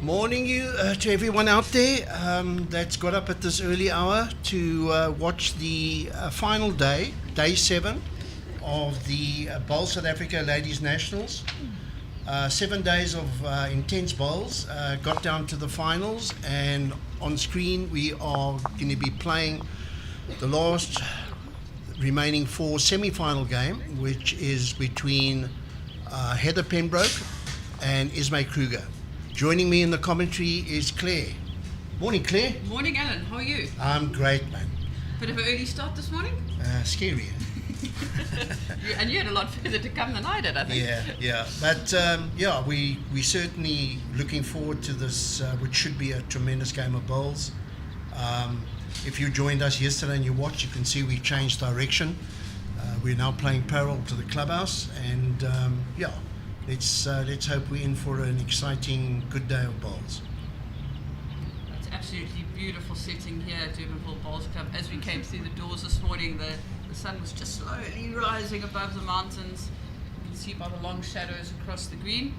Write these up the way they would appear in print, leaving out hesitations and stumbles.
Morning to everyone out there that's got up at this early hour to watch the final day, day 7 of the Bowls South Africa Ladies Nationals. 7 days of intense bowls, got down to the finals, and on screen we are going to be playing the last remaining 4 semi-final game, which is between Heather Pembroke and Esmé Kruger. Joining me in the commentary is Claire. Morning, Claire. Morning, Alan. How are you? I'm great, man. Bit of an early start this morning? Scary. And you had a lot further to come than I did, I think. Yeah. But we're certainly looking forward to this, which should be a tremendous game of bowls. If you joined us yesterday and you watched, you can see we changed direction. We're now playing parallel to the clubhouse, and let's hope we're in for an exciting, good day of bowls. It's absolutely beautiful setting here at Durbanville Bowls Club. As we came through the doors this morning, the sun was just slowly rising above the mountains. You can see by the long shadows across the green.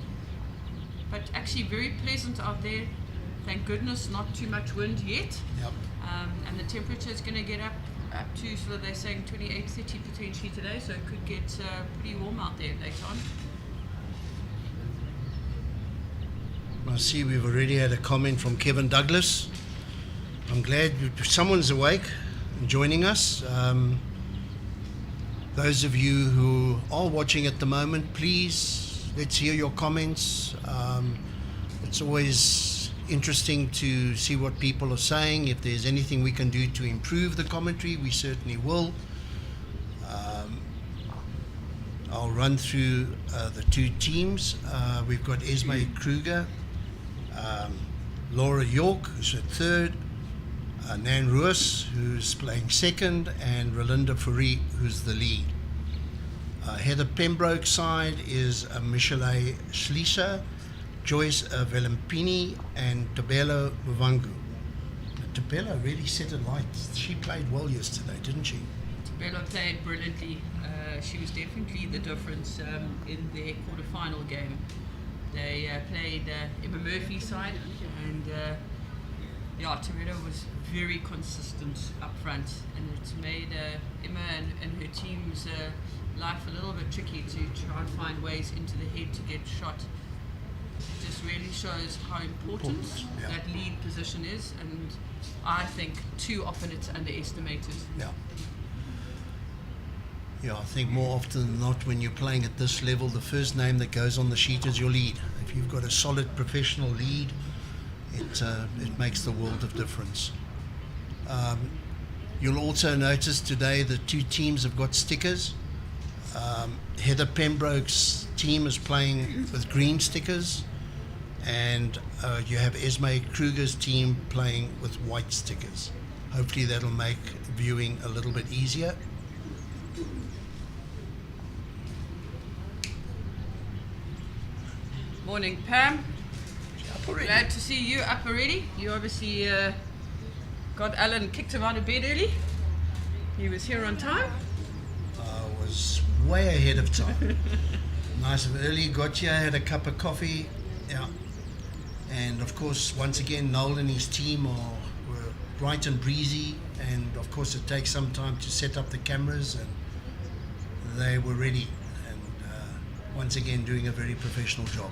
But actually very pleasant out there. Thank goodness, not too much wind yet. Yep. And the temperature is going to get up to, so they're saying 28, 30 potentially today, so it could get pretty warm out there later on. I see we've already had a comment from Kevin Douglas. I'm glad someone's awake and joining us. Those of you who are watching at the moment, please, let's hear your comments. It's always interesting to see what people are saying. If there's anything we can do to improve the commentary, we certainly will. I'll run through the 2 teams. We've got Esmé Kruger, Lara York, who's at 3rd, Nan Roos, who's playing 2nd, and Rolinda Fourie, who's the lead. Heather Pembroke side is Michele Schliesser, Joyce Velempini, and Thabelo Muvhango. Thabelo really set it light. She played well yesterday, didn't she? Thabelo played brilliantly. She was definitely the difference in their quarter-final game. They played Emma Murphy's side, and Thabelo was very consistent up front, and it's made Emma and her team's life a little bit tricky to try and find ways into the head to get shot. It just really shows how important that lead position is, and I think too often it's underestimated. Yeah, I think more often than not, when you're playing at this level, the first name that goes on the sheet is your lead. If you've got a solid professional lead, it makes the world of difference. You'll also notice today the 2 teams have got stickers. Heather Pembroke's team is playing with green stickers, and you have Esmé Kruger's team playing with white stickers. Hopefully that'll make viewing a little bit easier. Morning, Pam. Glad to see you up already. You obviously got Alan, kicked him out of bed early. He was here on time. I was way ahead of time. Nice and early, got here, had a cup of coffee. Yeah. And of course, once again, Noel and his team were bright and breezy. And of course, it takes some time to set up the cameras, and they were ready. And once again, doing a very professional job.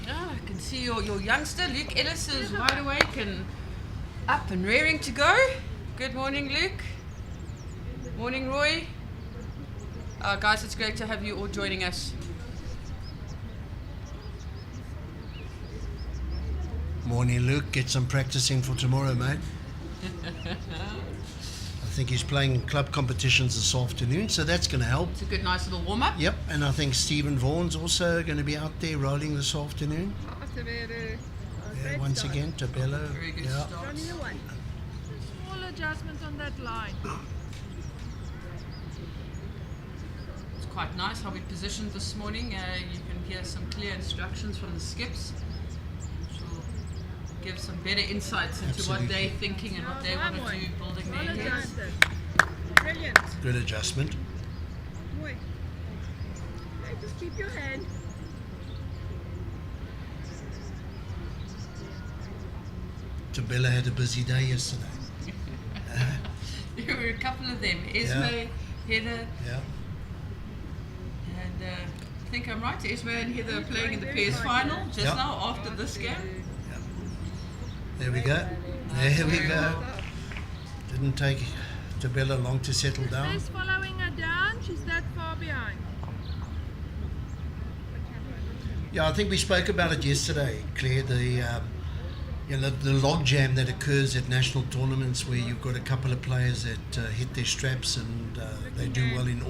I can see your youngster, Luke Ellis, is wide awake and up and raring to go. Good morning, Luke. Morning, Roy. Guys, it's great to have you all joining us. Morning, Luke. Get some practicing for tomorrow, mate. I think he's playing club competitions this afternoon, so that's going to help. It's a good, nice little warm-up. Yep, and I think Stephen Vaughan's also going to be out there rolling this afternoon. Yeah, once again, Thabelo. Very good start. Small adjustment on that line. It's quite nice how we positioned this morning. You can hear some clear instructions from the skips, which will give some better insights into what they're thinking and what they want to do, building their heads. Brilliant. Good adjustment. Wait. Okay, just keep your hand. Thabelo had a busy day yesterday. There were a couple of them. Esmé, Heather, Yeah. and I think I'm right. Esmé and Heather are playing in the pairs final just now after this game. There we go. There we go. Didn't take Thabelo long to settle down. She's following her down. She's that far behind. Yeah, I think we spoke about it yesterday, Claire. The log jam that occurs at national tournaments where you've got a couple of players that hit their straps and they do well in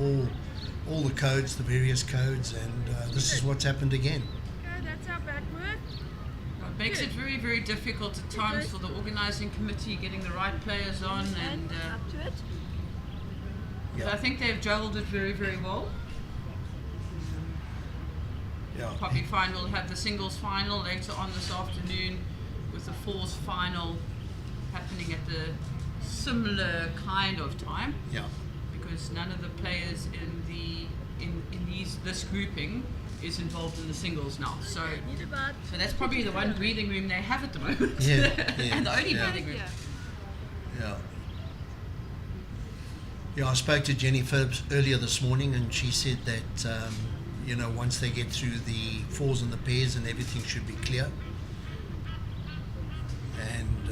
all the codes, the various codes, and this is what's happened again. Okay, that's our backward. It makes it very, very difficult at times for the organising committee getting the right players on, and Up to it. but I think they've juggled it very, very well. Yeah. Probably fine. We'll have the singles final later on this afternoon, with the fours final happening at the similar kind of time, Yeah. because none of the players in this grouping is involved in the singles now. So that's probably the one breathing room they have at the moment. Yeah, And the only yeah. breathing room. Yeah. Yeah, I spoke to Jenny Phillips earlier this morning, and she said that once they get through the fours and the pairs, and everything should be clear, and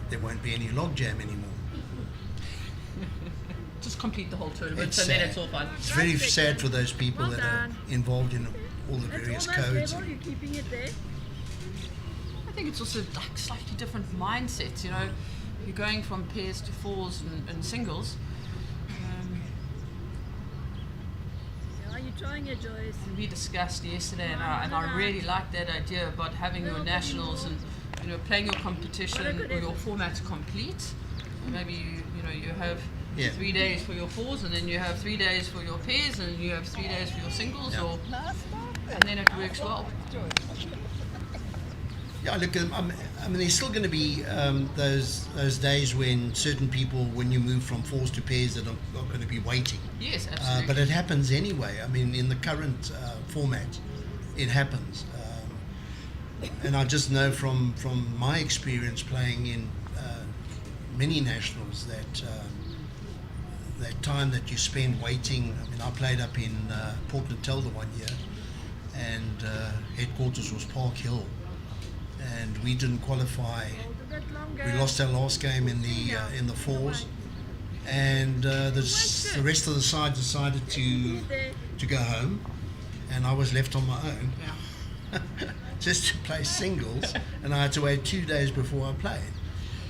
there won't be any logjam anymore. Just complete the whole tournament, It's so then sad. it's all fun. It's very sad for those people Well that are done. involved in all the various codes. You're keeping it there. I think it's also like slightly different mindsets. You're going from pairs to fours and singles. Are you trying it, Joyce? We discussed yesterday, and I really like that idea about having your nationals and playing your competition or your formats complete. Maybe you have 3 days for your fours, and then you have 3 days for your pairs, and you have 3 days for your singles, and then it works well. Yeah, look, there's still going to be those days when certain people, when you move from fours to pairs, that are going to be waiting. Yes, absolutely. But it happens anyway. In the current format, it happens. And I just know from my experience playing in many nationals that that time that you spend waiting. I played up in Port Natal the one year, and headquarters was Park Hill, and we didn't qualify. We lost our last game in the fours, and the rest of the side decided to go home, and I was left on my own. Just to play singles, and I had to wait 2 days before I played,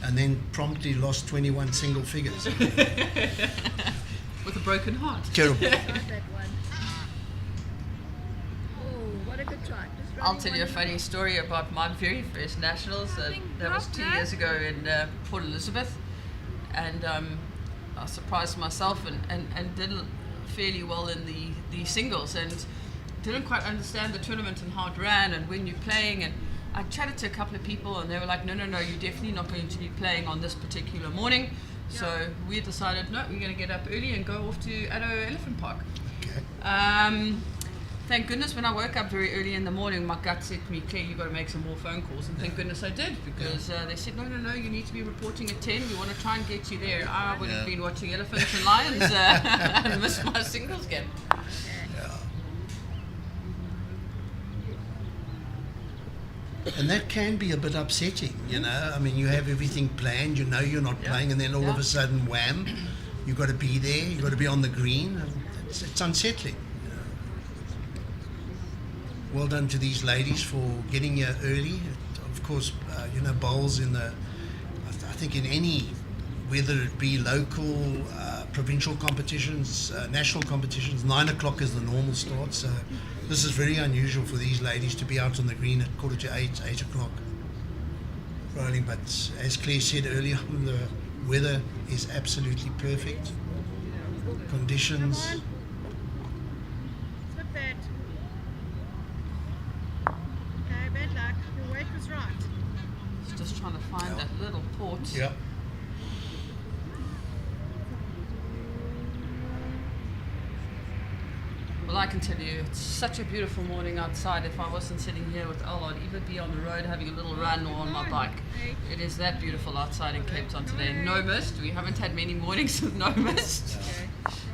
and then promptly lost 21 single figures. With a broken heart. Terrible. That one. Oh, what a good try. I'll tell you a funny story about my very first nationals. That was 2 years ago in Port Elizabeth, and I surprised myself and did fairly well in the singles, and didn't quite understand the tournament and how it ran and when you're playing. And I chatted to a couple of people, and they were like, no, you're definitely not going to be playing on this particular morning. So we decided, no, we're going to get up early and go off to Addo Elephant Park. Okay. Thank goodness when I woke up very early in the morning, my gut said to me, Claire, you've got to make some more phone calls. And thank goodness I did, because they said, no, you need to be reporting at 10. We want to try and get you there. I would have been watching elephants and lions and missed my singles game. And that can be a bit upsetting, you have everything planned, you're not playing, and then all of a sudden, wham, you've got to be there, you've got to be on the green. It's unsettling. Well done to these ladies for getting here early. Of course, bowls I think in any, whether it be local, provincial competitions, national competitions, 9 o'clock is the normal start, so this is very unusual for these ladies to be out on the green at 7:45, 8 o'clock rolling. But as Claire said earlier, the weather is absolutely perfect. Conditions. Flip that. Okay, bad luck. Your weight was right. Just trying to find that little port. Yeah. Well, I can tell you, it's such a beautiful morning outside. If I wasn't sitting here with Elle, I'd either be on the road having a little run or on my bike. It is that beautiful outside in Cape Town today. No mist. We haven't had many mornings with no mist.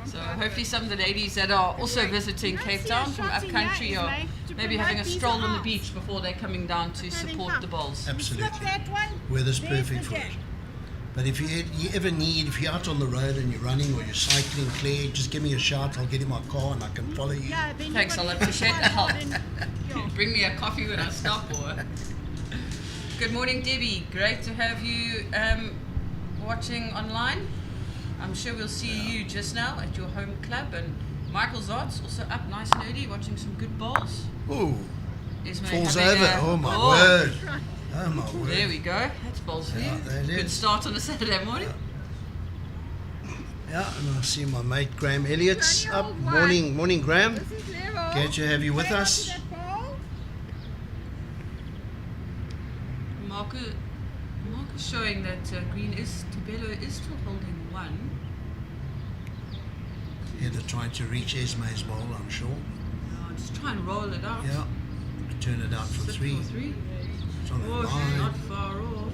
So hopefully some of the ladies that are also visiting Cape Town from upcountry are maybe having a stroll on the beach before they're coming down to support the bowls. Absolutely. Weather's perfect for it. But if you ever need, if you're out on the road and you're running or you're cycling, Claire, just give me a shout. I'll get in my car and I can follow you. Thanks, I'll appreciate the help. Bring me a coffee when I stop. Or good morning, Debbie. Great to have you watching online. I'm sure we'll see you just now at your home club. And Michael Zart's also up nice and early watching some good bowls. Ooh, Esmé falls having over. Oh my word. Oh my word. There we go. That's bowls for Yeah, you. that Good is. start on a Saturday morning. Yeah, and I see my mate Graham Elliott's Runny up. old one. Morning Graham. This is Lero. Glad to have you with us. Mark is showing that Thabelo is still holding one. Heather trying to reach Esmé's bowl, I'm sure. Just try and roll it out. Yeah. Turn it out for Sit three. For three. It's on the Oh, she's line. not far off.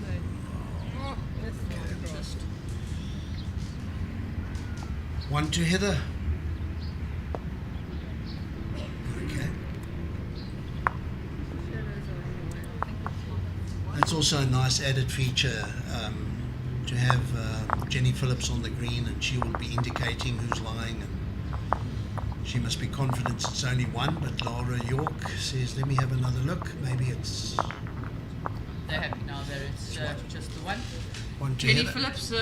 Just One to Heather. Okay. That's also a nice added feature to have Jenny Phillips on the green, and she will be indicating who's lying. And she must be confident it's only one, but Lara York says, let me have another look. Maybe it's they're happy now that it's just the one. one to Jenny Heather. Phillips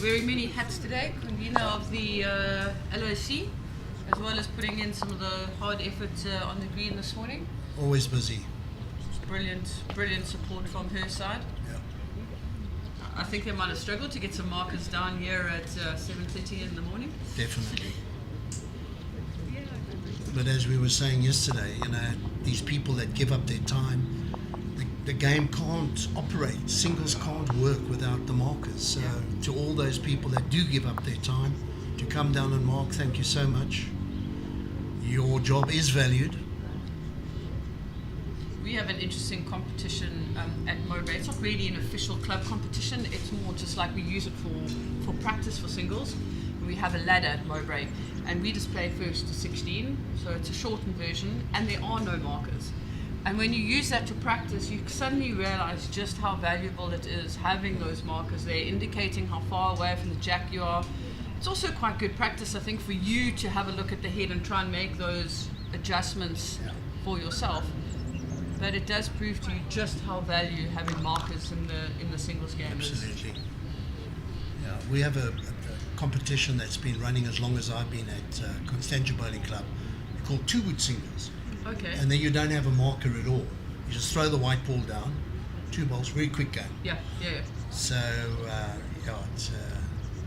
wearing many hats today, convener of the LOC, as well as putting in some of the hard effort on the green this morning. Always busy. Brilliant support from her side. Yeah. I think they might have struggled to get some markers down here at 7:30 in the morning. Definitely. But as we were saying yesterday, these people that give up their time, the game can't operate. Singles can't work without the markers. So to all those people that do give up their time to come down and mark, thank you so much. Your job is valued. We have an interesting competition at Mowbray. It's not really an official club competition. It's more just like we use it for practice for singles. We have a ladder at Mowbray, and we display first to 16, so it's a shortened version, and there are no markers. And when you use that to practice, you suddenly realize just how valuable it is having those markers there, indicating how far away from the jack you are. It's also quite good practice, I think, for you to have a look at the head and try and make those adjustments for yourself. But it does prove to you just how value having markers in the singles game is. Absolutely. Yeah, we have a competition that's been running as long as I've been at Constantia Bowling Club. They're called two-wood singles. Okay. And then you don't have a marker at all. You just throw the white ball down, two balls, very quick game. Yeah. So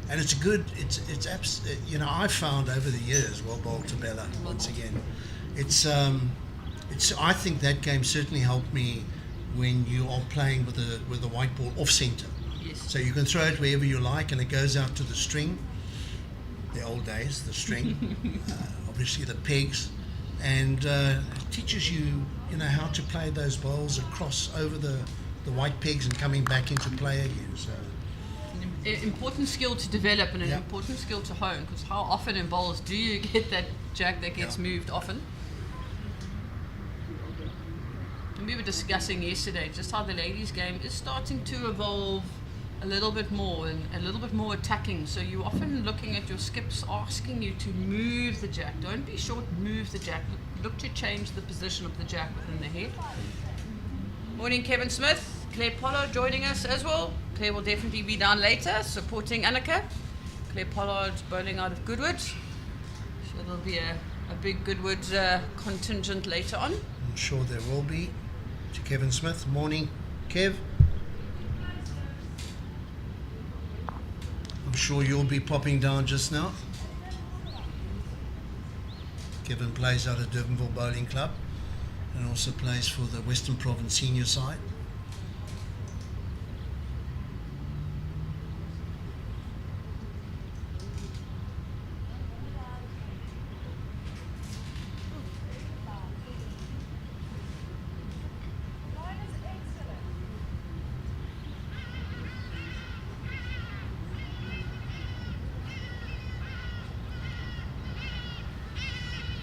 and it's good. I found over the years, well bowled Thabelo once again. I think that game certainly helped me when you are playing with the white ball off centre. Yes. So you can throw it wherever you like, and it goes out to the string. The old days, the string, obviously the pegs, and it teaches you, how to play those bowls across over the white pegs and coming back into play again. So An important skill to develop and an important skill to hone, because how often in bowls do you get that jack that gets moved often? And we were discussing yesterday just how the ladies' game is starting to evolve a little bit more and a little bit more attacking. So you're often looking at your skips asking you to move the jack. Don't be short, move the jack. Look to change the position of the jack within the head. Morning, Kevin Smith. Claire Pollard joining us as well. Claire will definitely be down later supporting Annika. Claire Pollard bowling out of Goodwood. So there'll be a big Goodwood contingent later on. I'm sure there will be. To Kevin Smith. Morning, Kev. I'm sure you'll be popping down just now. Kevin plays out of Durbanville Bowling Club and also plays for the Western Province senior side.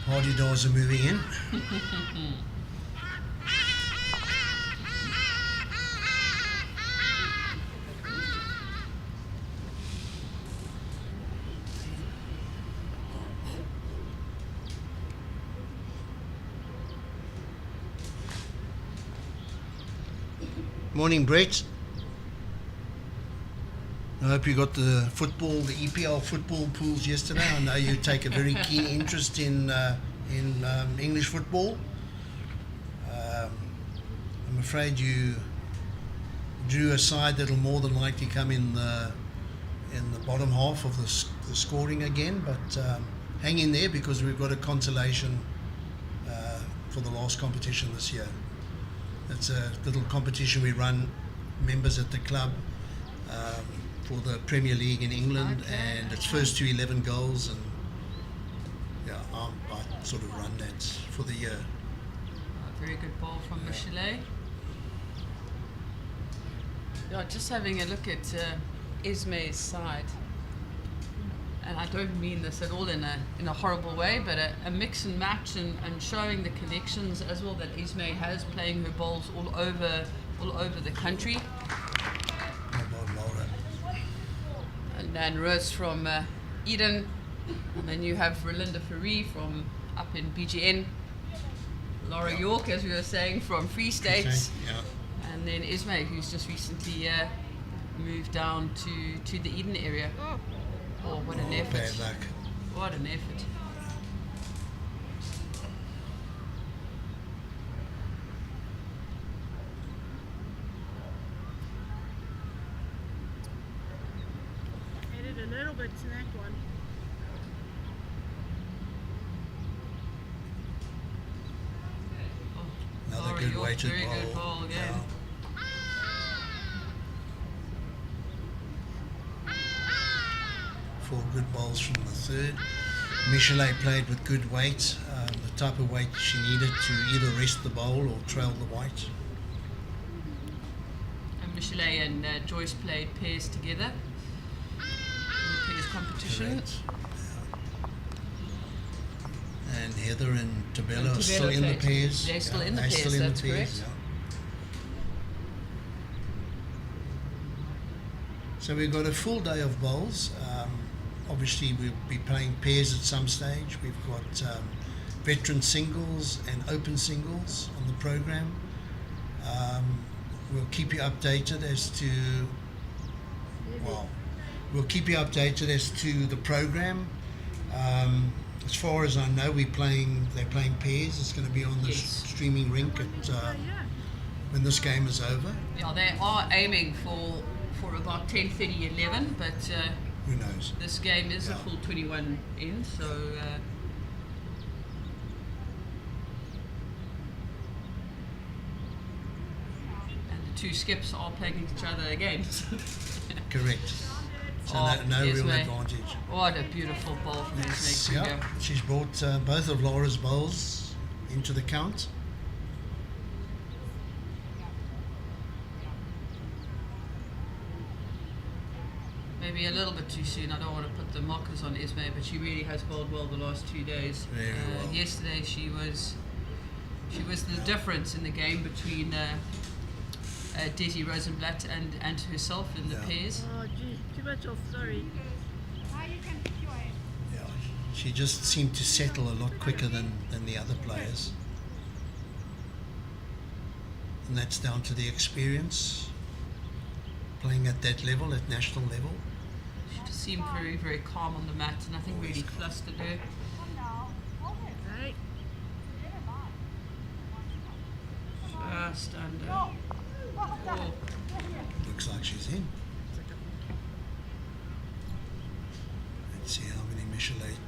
Party doors are moving in. Morning, Brett. I hope you got the football, the EPL football pools yesterday. I know you take a very keen interest in English football. I'm afraid you drew a side that'll more than likely come in the bottom half of the scoring again. But hang in there, because we've got a consolation for the last competition this year. It's a little competition we run, members at the club, for the Premier League in England, and it's first to 11 goals, and yeah, I sort of run that for the year. A very good ball from Michelet. Yeah, just having a look at Esmé's side, and I don't mean this at all in a horrible way, but a mix and match and showing the connections as well that Esmé has, playing her balls all over the country. And then Roos from Eden, and then you have Rolinda Fourie from up in BGN, Lara York, as we were saying, from Free State, and then Esmé, who's just recently moved down to the Eden area. Oh, what an effort. Bad luck. What an effort. Headed a little bit to that one. Another Lara good York, weighted very ball. good ball again. Yeah. Four good balls from the third. Michelet played with good weight, the type of weight she needed to either rest the bowl or trail the white. And Michelet and Joyce played pairs together in the pairs competition. Correct. Yeah. And Heather and Thabelo are still Thabelo in the played. pairs. They're still in the they're pairs, still in that's the pairs, correct. yeah. So we've got a full day of bowls. Obviously, we'll be playing pairs at some stage. We've got veteran singles and open singles on the program. We'll keep you updated as to, we'll keep you updated as to the program. As far as I know, they're playing pairs. It's going to be on the streaming rink at, when this game is over. Yeah, they are aiming for about 10:30, 11, but Who knows? this game is a full 21 in, so and the two skips are playing each other again. Correct. So no real Esmé. advantage. What a beautiful ball from Esmé Kruger. Yeah, she's brought both of Lara's bowls into the count. Maybe a little bit too soon. I don't want to put the mockers on Esmé, but she really has bowled well the last 2 days. Very well. Yesterday she was the difference in the game between Desi Rosenblatt and herself in the pairs. Oh, gee, too much off, sorry. Yeah, she just seemed to settle a lot quicker than the other players. And that's down to the experience, playing at that level, at national level. She just seemed very, very calm on the mat, and I think really flustered her. Right. Just under. Oh, Looks like she's in. Let's see how many Michelet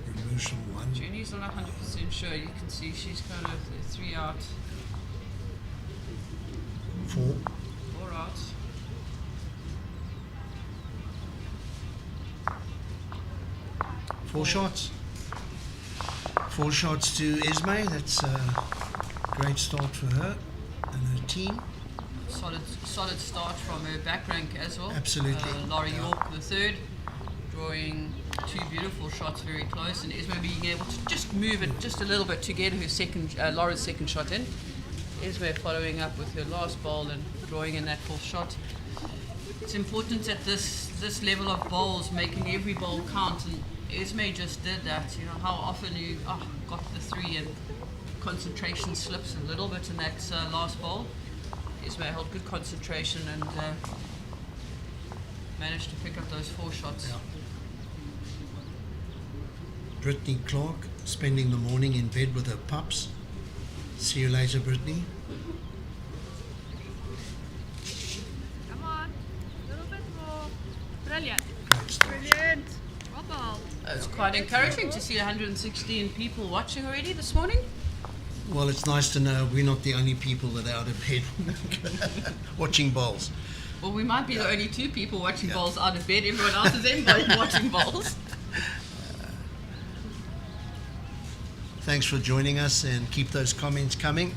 removes from one. Jenny's not 100% sure. You can see she's kind of 3 out, Four. 4 out. Four shots. 4 shots to Esmé. That's a great start for her and her team. Solid start from her back rank as well. Absolutely. Lara Yeah. York the third, drawing two beautiful shots very close, and Esmé being able to just move it just a little bit to get her second, Lara's second shot in. Esmé following up with her last bowl and drawing in that fourth shot. It's important at this level of bowls, making every bowl count, and Esmé just did that. You know how often you got the three and concentration slips a little bit in that last bowl. Esmé held good concentration and managed to pick up those four shots. Yeah. Brittany Clark spending the morning in bed with her pups. See you later, Brittany. Come on. A little bit more. Brilliant. Great start. Brilliant. Well bowled. It's quite encouraging to see 116 people watching already this morning. Well, it's nice to know we're not the only people that are out of bed watching bowls. Well, we might be the only two people watching bowls out of bed. Everyone else is in bed watching bowls. Thanks for joining us, and keep those comments coming.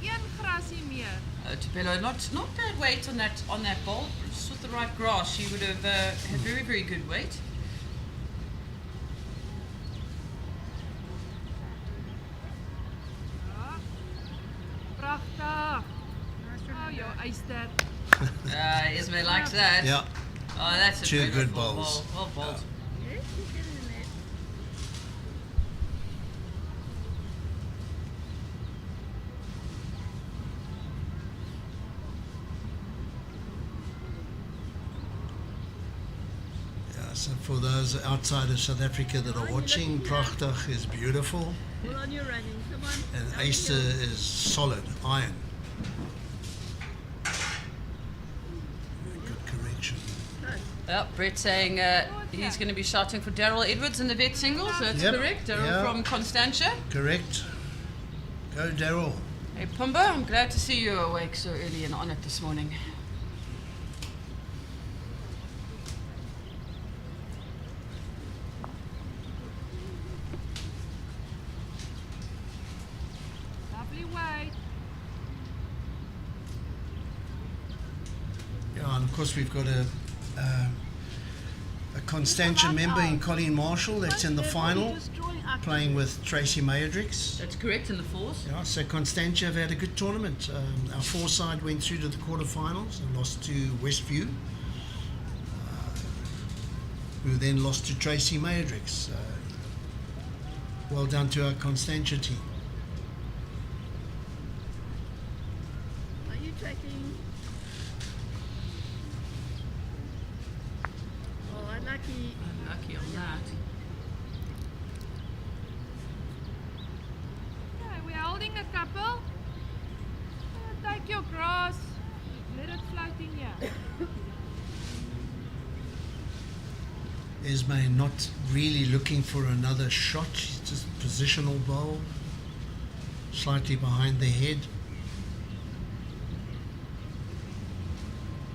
Een grasie meer. Thabelo, not bad weight on that bowl. Just with the right grass, she would have had very, very good weight. Ja. Pragtig. Oh, jou eyster. Esmé likes that. Yeah, Oh, that's a Two good beautiful bowls. bowl. Well bowled. yeah. So for those outside of South Africa that are watching, prachtig is beautiful, Hold on, you're running. Come on. and Eyster is solid, iron. Good correction. Well, Brett saying he's going to be shouting for Daryl Edwards in the vet singles. That's Yep. correct. Daryl Yeah. from Constantia. Correct. Go, Daryl. Hey, Pumba, I'm glad to see you awake so early and on it this morning. Lovely weight. Yeah, and of course we've got a Constantia member in Colleen Marshall that's in the final, Just drawing up. playing with Tracy Mayerdricks. That's correct in the fours. Yeah, so Constantia have had a good tournament. Our four side went through to the quarterfinals and lost to Westview, who then lost to Tracy Mayerdricks. Well done to our Constantia team. Are you tracking? Oh, unlucky. Unlucky on that. Okay, we're holding a couple. Take your grass. Let it float in here. Esmé not really looking for another shot. She's just positional bowl, slightly behind the head.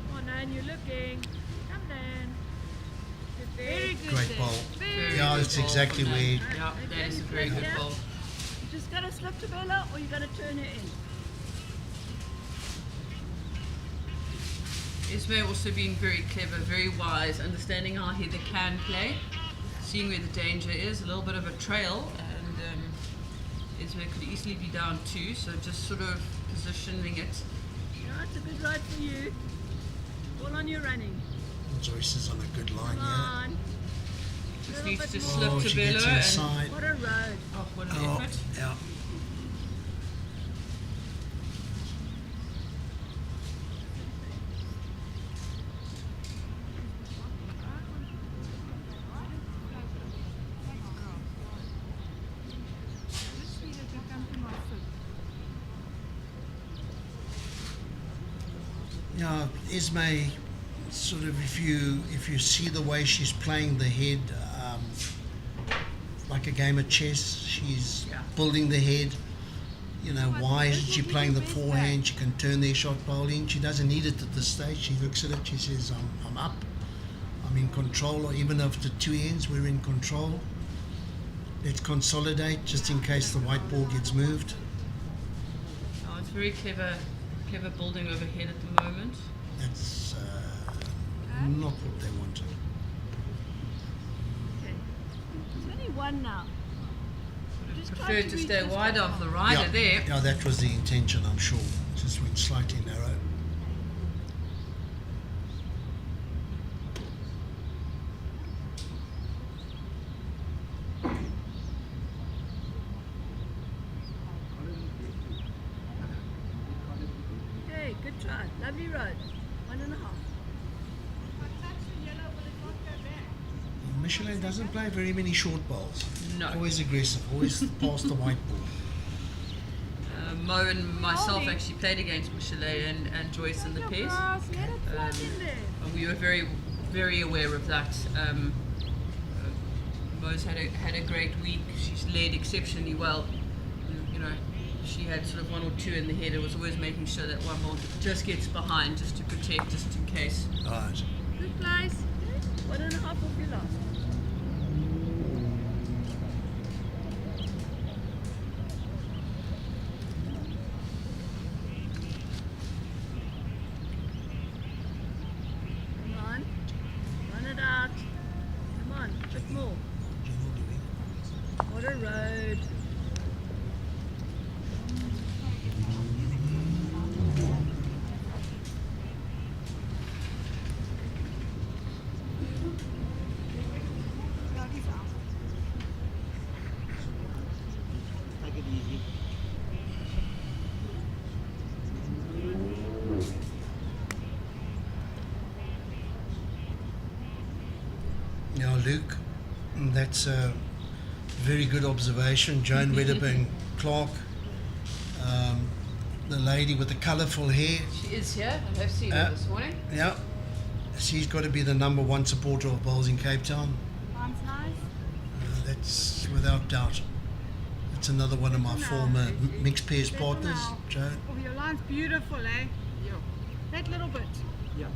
Come on, Nan, you're looking. Come down. Good there. Very good. Great there. bowl. Very Yeah, good that's bowl exactly from where. Nan. Yeah, that is a very good Yeah. bowl. You just gotta slip to Bella or you gotta turn her in. Esmé also being very clever, very wise, understanding how Heather can play, seeing where the danger is, a little bit of a trail, and Esmé could easily be down two, so just sort of positioning it. Yeah, it's a good ride for you. All on your running. Joyce is on a good line Come here. on. Just Little needs bit to more. slip Oh, to she gets Bella and inside. What a road. oh, what an Oh, effort. yeah. Yeah, Esmé, sort of if you see the way she's playing the head, like a game of chess, she's Yeah. building the head. You know, why isn't she playing the forehand? She can turn their shot bowling. She doesn't need it at this stage. She looks at it, she says, I'm up, I'm in control, or even after two ends, we're in control. Let's consolidate just in case the white ball gets moved. Oh, it's very clever building overhead at the moment. That's not what they wanted. Okay. There's only one now. Just try Prefer to reach stay this wide one. of the rider there. Yeah, that was the intention, I'm sure. Just went slightly narrow. Okay, good try. Lovely road. 1.5. Michelin doesn't play very many short balls. No. Always aggressive, always past the white ball. Mo and myself Ollie. actually played against Michelet and Joyce in the Your pairs. grass, let it float in there. And we were very, very aware of that. Mo's had a great week. She's led exceptionally well. You know, she had sort of one or two in the head. It was always making sure that one ball just gets behind, just to protect, just in case. Right. Good place. 1.5 off your last. Come on. Run it out. Come on, a bit more. What a road. Take it easy. Now, Luke, that's a very good observation. Joan Wedderburn Clark, the lady with the colourful hair. She is here. I have seen her this morning. Yeah, she's got to be the number one supporter of bowls in Cape Town. Sounds nice. That's without doubt. It's another one of my former mixed pairs partners, Joan. Oh, your line's beautiful, eh? Yeah. That little bit. Yeah.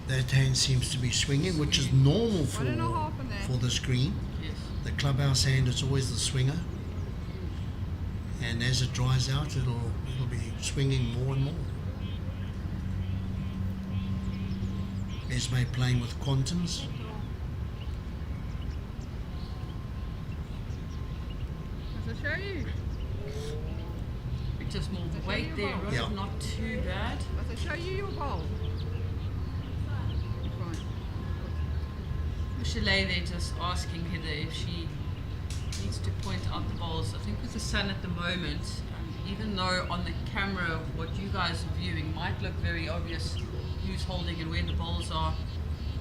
That hand seems to be swinging, which is normal for 1.5 in there. for this green. Yes. The clubhouse hand is always the swinger, and as it dries out, it'll be swinging more and more. Esmé playing with quantums. Must I show you? Just more weight there, right? Yeah. Not too bad. Must I show you your bowl? Fine. Michelet, they're just asking Heather if she needs to point out the bowls. I think with the sun at the moment, even though on the camera what you guys are viewing might look very obvious who's holding and where the bowls are,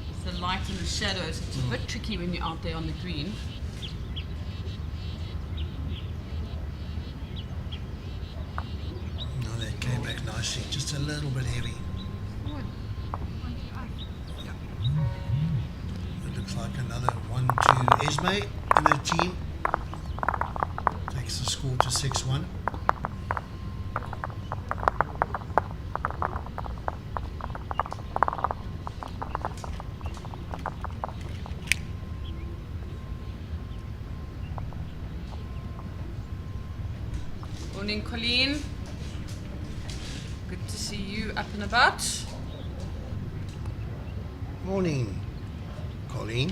with the light and the shadows, it's a bit tricky when you're out there on the green. No, that came back nicely, just a little bit heavy. Forward. One, two, up. It looks like another 1-2 Esmé and her team. Takes the score to 6-1. Morning, Colleen. Good to see you up and about. Morning, Colleen,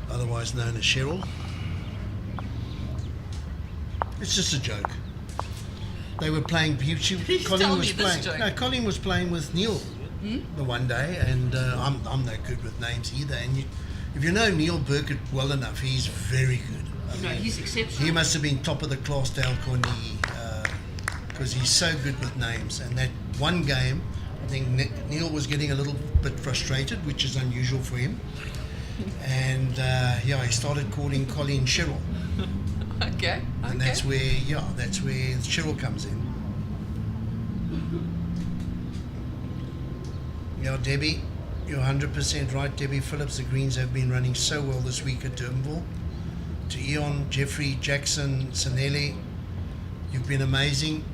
otherwise known as Cheryl. It's just a joke. They were playing beauty. Please tell me this joke. No, Colleen was playing with Neil the one day, and I'm no good with names either. And if you know Neil Burkett well enough, he's very good. I No, mean, he's exceptional. he must have been top of the class, Dale Corney, because he's so good with names. And that one game, I think Neil was getting a little bit frustrated, which is unusual for him. And he started calling Colleen Cheryl. Okay. And that's where Cheryl comes in. Yeah, Debbie, you're 100% right, Debbie Phillips. The Greens have been running so well this week at Durbanville. to Eon, Jeffrey, Jackson, Sanelli. You've been amazing.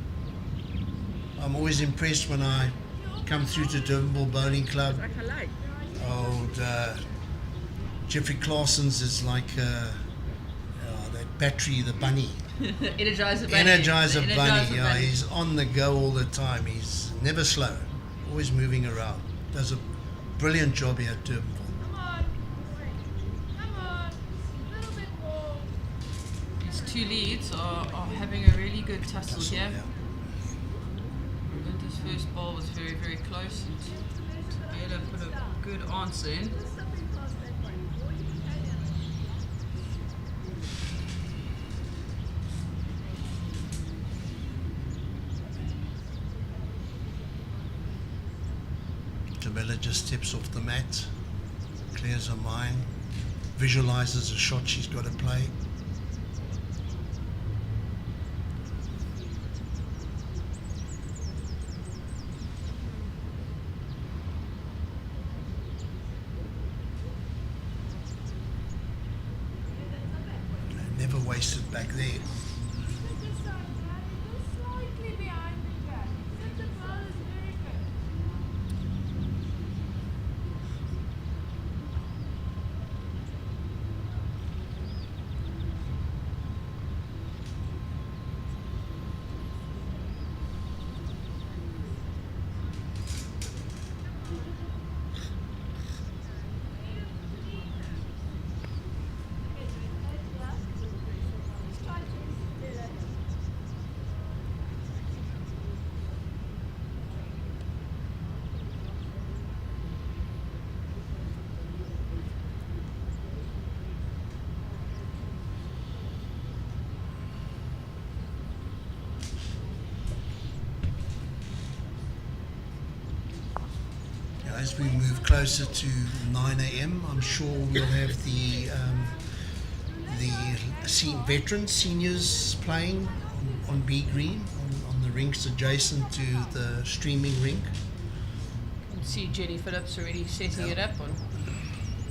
I'm always impressed when I come through to Durbanville Bowling Club. Old Jeffrey Clausen's is like that battery, the bunny. Energizer bunny. Energizer The bunny, yeah, bunny. he's on the go all the time. He's never slow, always moving around. Does a brilliant job here at Durbanville. Come on. Come on. A little bit more. These two leads are having a really good tussle here. Yeah. Rolinda's first ball was very, very close, and Thabelo put a good answer in. Thabelo just steps off the mat, clears her mind, visualizes a shot she's got to play. Never wasted back there. Just slightly behind the jack. Except the ball is very good. As we move closer to 9 a.m., I'm sure we'll have the veteran seniors playing on B Green, on the rinks adjacent to the streaming rink. You can see Jenny Phillips already setting it up on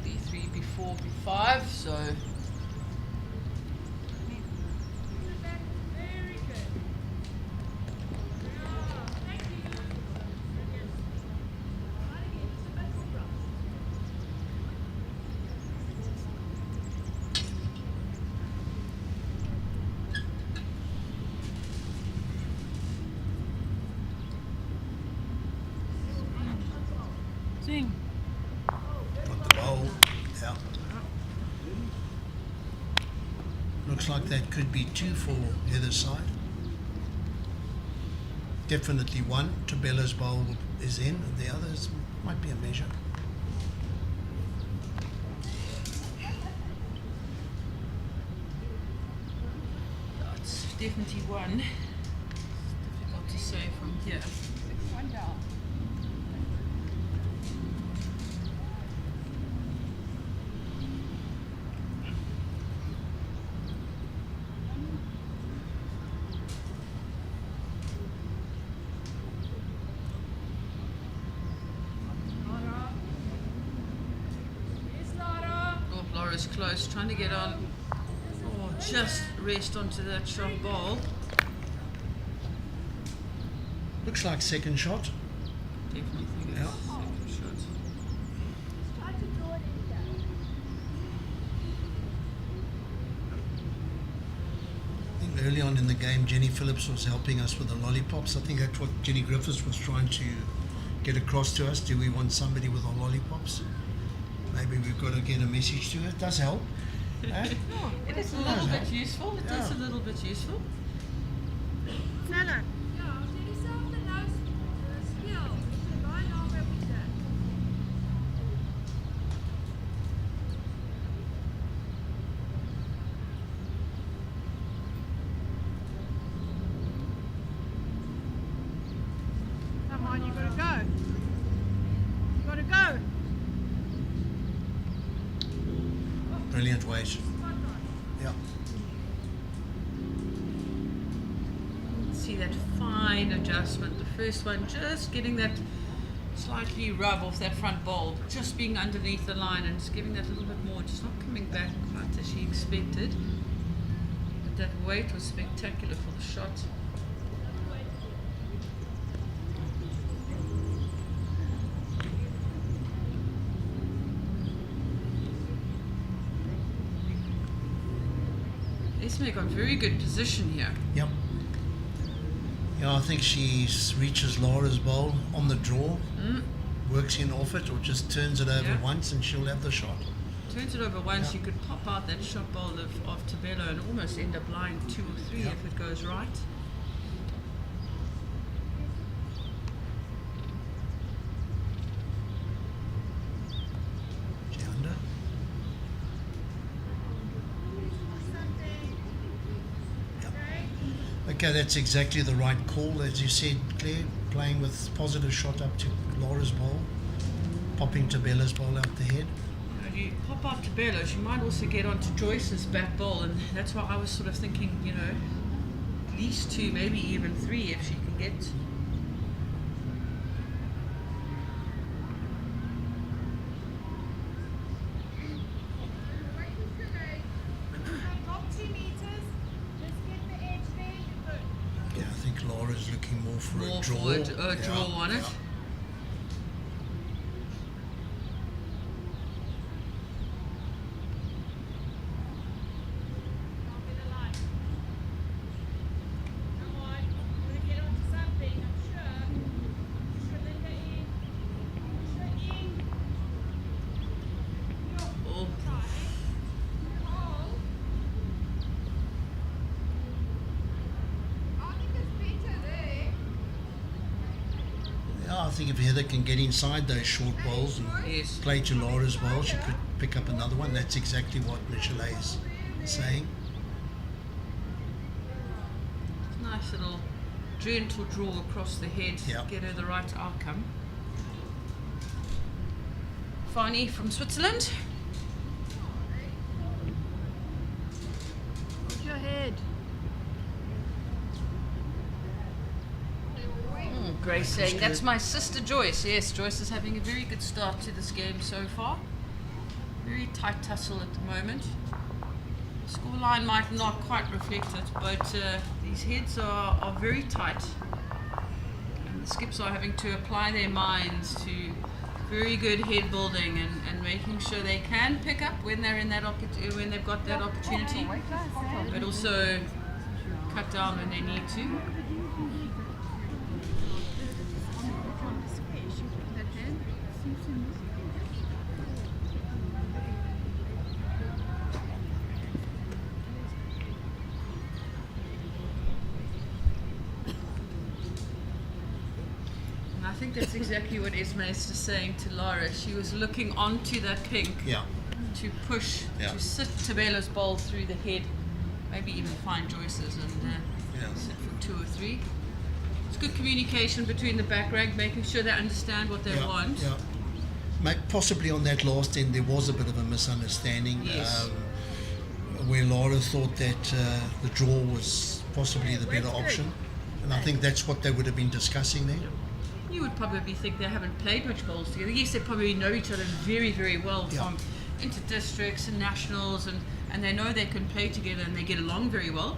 B3, B4, B5, so Very good. Thank you. Sing. Got the bowl. Yeah. Looks like that could be two for either side. Definitely one. Thabelo's bowl is in, and the others might be a measure. it's definitely one. It's difficult to say from here. One down. Lara. Yes, Lara. Oh, Laura's close, trying to get on. Oh, just rest onto that sharp ball. Looks like second shot. Definitely think it's Yeah. second shot. Try to draw it in down. I think early on in the game, Jenny Phillips was helping us with the lollipops. I think that's what Jenny Griffiths was trying to get across to us. Do we want somebody with our lollipops? Maybe we've got to get a message to her. It does help. Eh? It is a little bit useful. It is a little bit useful. Sneller. Ja, as jy dieselfde nou speel, is jy baie naby op die set. Come on, you gotta go. You gotta go. Brilliant weight. Spot on. Yeah. See that fine adjustment. The first one, just getting that slightly rub off that front bowl, just being underneath the line and just giving that a little bit more, just not coming back quite as she expected. But that weight was spectacular for the shot. Esmé got very good position here. Yep. Yeah, I think she reaches Lara's bowl on the draw, works in off it, or just turns it over once and she'll have the shot. Turns it over once, you could pop out that shot bowl of Thabelo and almost end up line 2 or 3 if it goes right. She under? Okay, that's exactly the right call, as you said, Claire. Playing with positive shot up to Lara's bowl, popping Thabelo's bowl out the head. If you pop out Thabelo, she might also get onto Joyce's back bowl, and that's why I was sort of thinking, you know, at least 2, maybe even 3 if she can get. Yeah, I think Lara's looking more for More a draw. for a draw on it. I think if Heather can get inside those short bowls and play to Lara's bowl, she could pick up another one. That's exactly what Michelet is saying. Nice little gentle draw across the head, get her the right outcome. Fourie from Switzerland. Hold your head. Grace saying, that's my sister Joyce. Yes, Joyce is having a very good start to this game so far. Very tight tussle at the moment. Scoreline might not quite reflect it, but these heads are very tight. And the skips are having to apply their minds to very good head building and making sure they can pick up when they're in that when they've got that opportunity, but also cut down when they need to. I think that's exactly what Esmé is just saying to Lara. She was looking onto that pink to push, to sit Thabelo's bowl through the head, maybe even find Joyce's and sit for 2 or 3. It's good communication between the back rank, making sure they understand what they want. Yeah. Possibly on that last end there was a bit of a misunderstanding, yes. Where Lara thought that the draw was possibly the better option, and I think that's what they would have been discussing there. You would probably think they haven't played much bowls together. Yes, they probably know each other very, very well from inter-districts and nationals, and they know they can play together and they get along very well.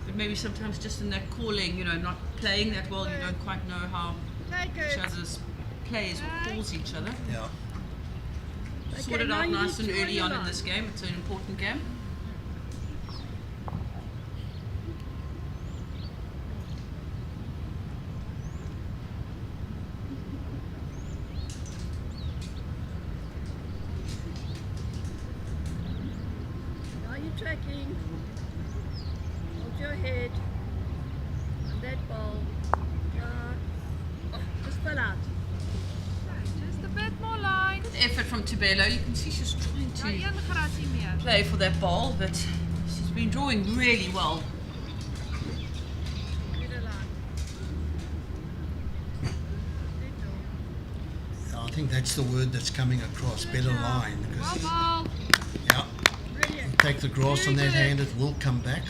But maybe sometimes just in that calling, you know, not playing that well, you don't quite know how each other's plays or calls each other. Sorted out nice and early on in this game. It's an important game. Tracking. Hold your head on that ball. Just fell out. Just a bit more line. Good effort from Thabelo. You can see she's trying to play for that ball, but she's been drawing really well. I think that's the word that's coming across, better line. Because, take the grass on that hand, it will come back.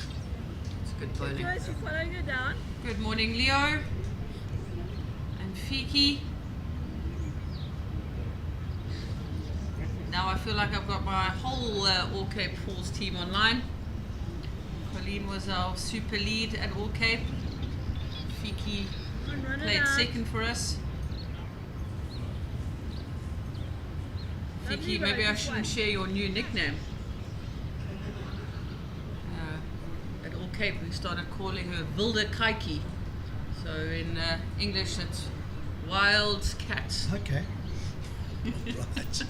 It's good bowling. Following you down. Good morning, Leo and Fiki. Now I feel like I've got my whole All Cape Falls team online. Colleen was our super lead at All Cape. Fiki Come on, run it played out. second for us. Lovely Fiki, maybe road I this shouldn't way. share your new nickname. At All Cape we started calling her Wilde Kaiki. So in English it's wild cat. Okay. Right.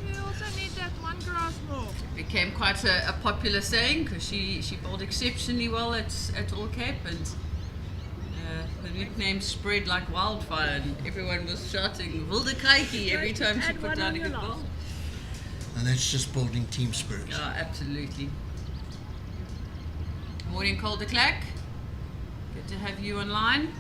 You also need that one grass more. Became quite a popular saying because she bowled exceptionally well at All Cape, and her nickname spread like wildfire, and everyone was shouting Wilde Kaiki every time she Add put one down on a your good last. ball. And that's just building team spirit. Yeah, absolutely. Morning, Cole de Klerk. Good to have you online.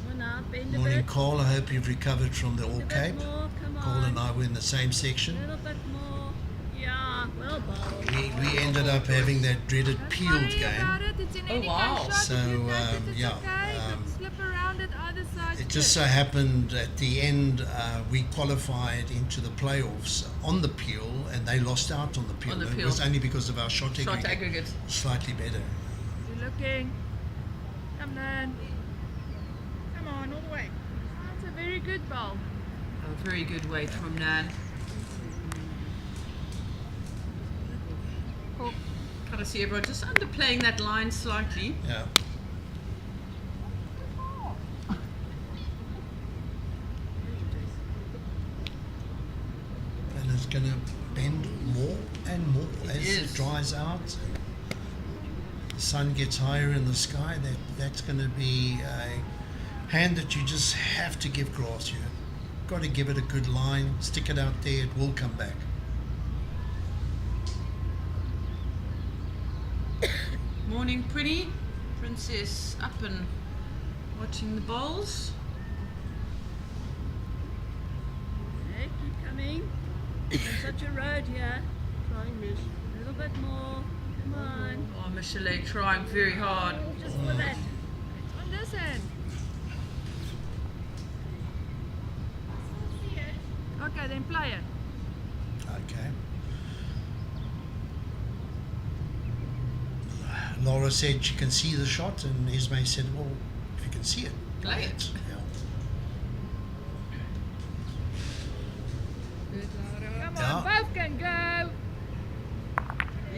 Come on up, bend a Morning, bit. Cole. I hope you've recovered from the All Bend a Cape. bit more, come on. Cole and I were in the same A section. little bit more. Yeah, well bowled. We ended up having that dreaded Don't peeled worry game. about it. It's in any wow. kind shot. So, if you get it, it's yeah, okay. You can slip around it either side. It just so happened at the end we qualified into the playoffs on the peel, and they lost out on the peel. On the It peel. was only because of our shot Shot aggregate. slightly better. You're looking. Come then. Come on, all the way. That's a very good ball. A very good weight from Nan. Cool. Kind of see everyone just underplaying that line slightly. Yeah. And it's going to bend more and more as is. it dries out. The sun gets higher in the sky. That's going to be a hand that you just have to give Gras. You've got to give it a good line, stick it out there, it will come back. Morning, pretty. Princess up and watching the bowls. Okay, keep coming. It's such a road here. Trying, miss. A little bit more. Come on. Oh, Michelet trying very hard. Just for that. It's on this end. Okay, then play it. Okay. Lara said she can see the shot, and Esmé said, well, if you can see it, Play it. Yeah. Come Yeah. on, both can go.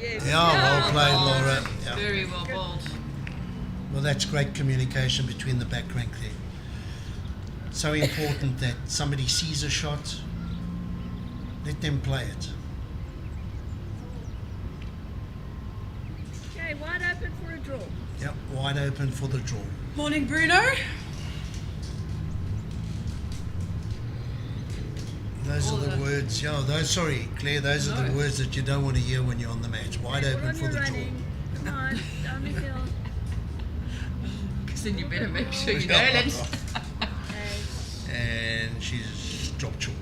Yes. Yeah, well played, Lara. Yeah. Very well bowled. Well, that's great communication between the back rank there. So important that somebody sees a shot, let them play it. Okay, wide open for a draw. Yep, wide open for the draw. Morning, Bruno. Those All are the the- words, sorry, Claire, those are the No. words that you don't want to hear when you're on the match. Wide Okay, open on for your the draw. running. Come on, down the hill. Because then you better make sure you know Yeah. it. Okay. And she's dropped short.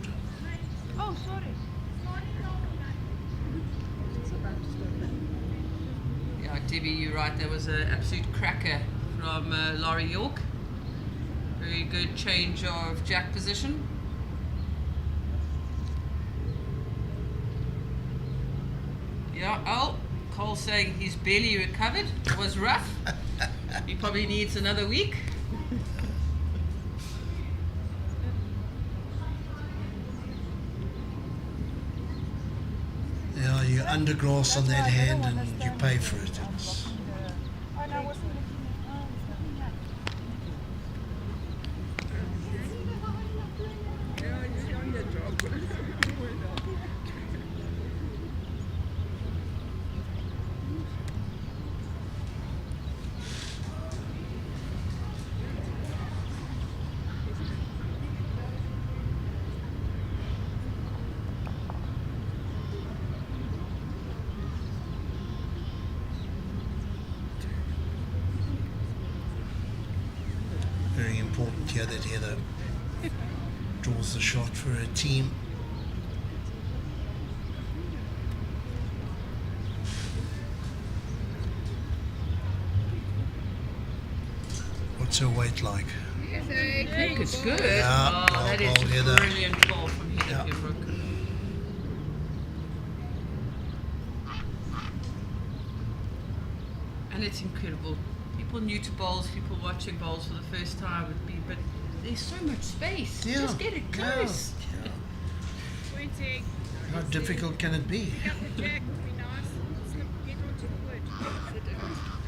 Oh, sorry. Yeah, Debbie, you're right. That was an absolute cracker from Lara York. Very good change of jack position. Yeah, oh, Cole saying he's barely recovered. It was rough. He probably needs another week. Yeah, you under Gras on that hand and you pay for it. It's, very important here that Heather draws the shot for her team. What What's her weight like? Yes, I think it's good. Yeah, Oh, that well, is a Heather. brilliant ball from Heather Yeah. Pembroke. And it's incredible. People new to bowls, people watching bowls for the first time would be, but there's so much space. Yeah. Just get it close. Yeah. 20. How difficult can it be? Pick up the jack would be nice. Slip, get onto the wood.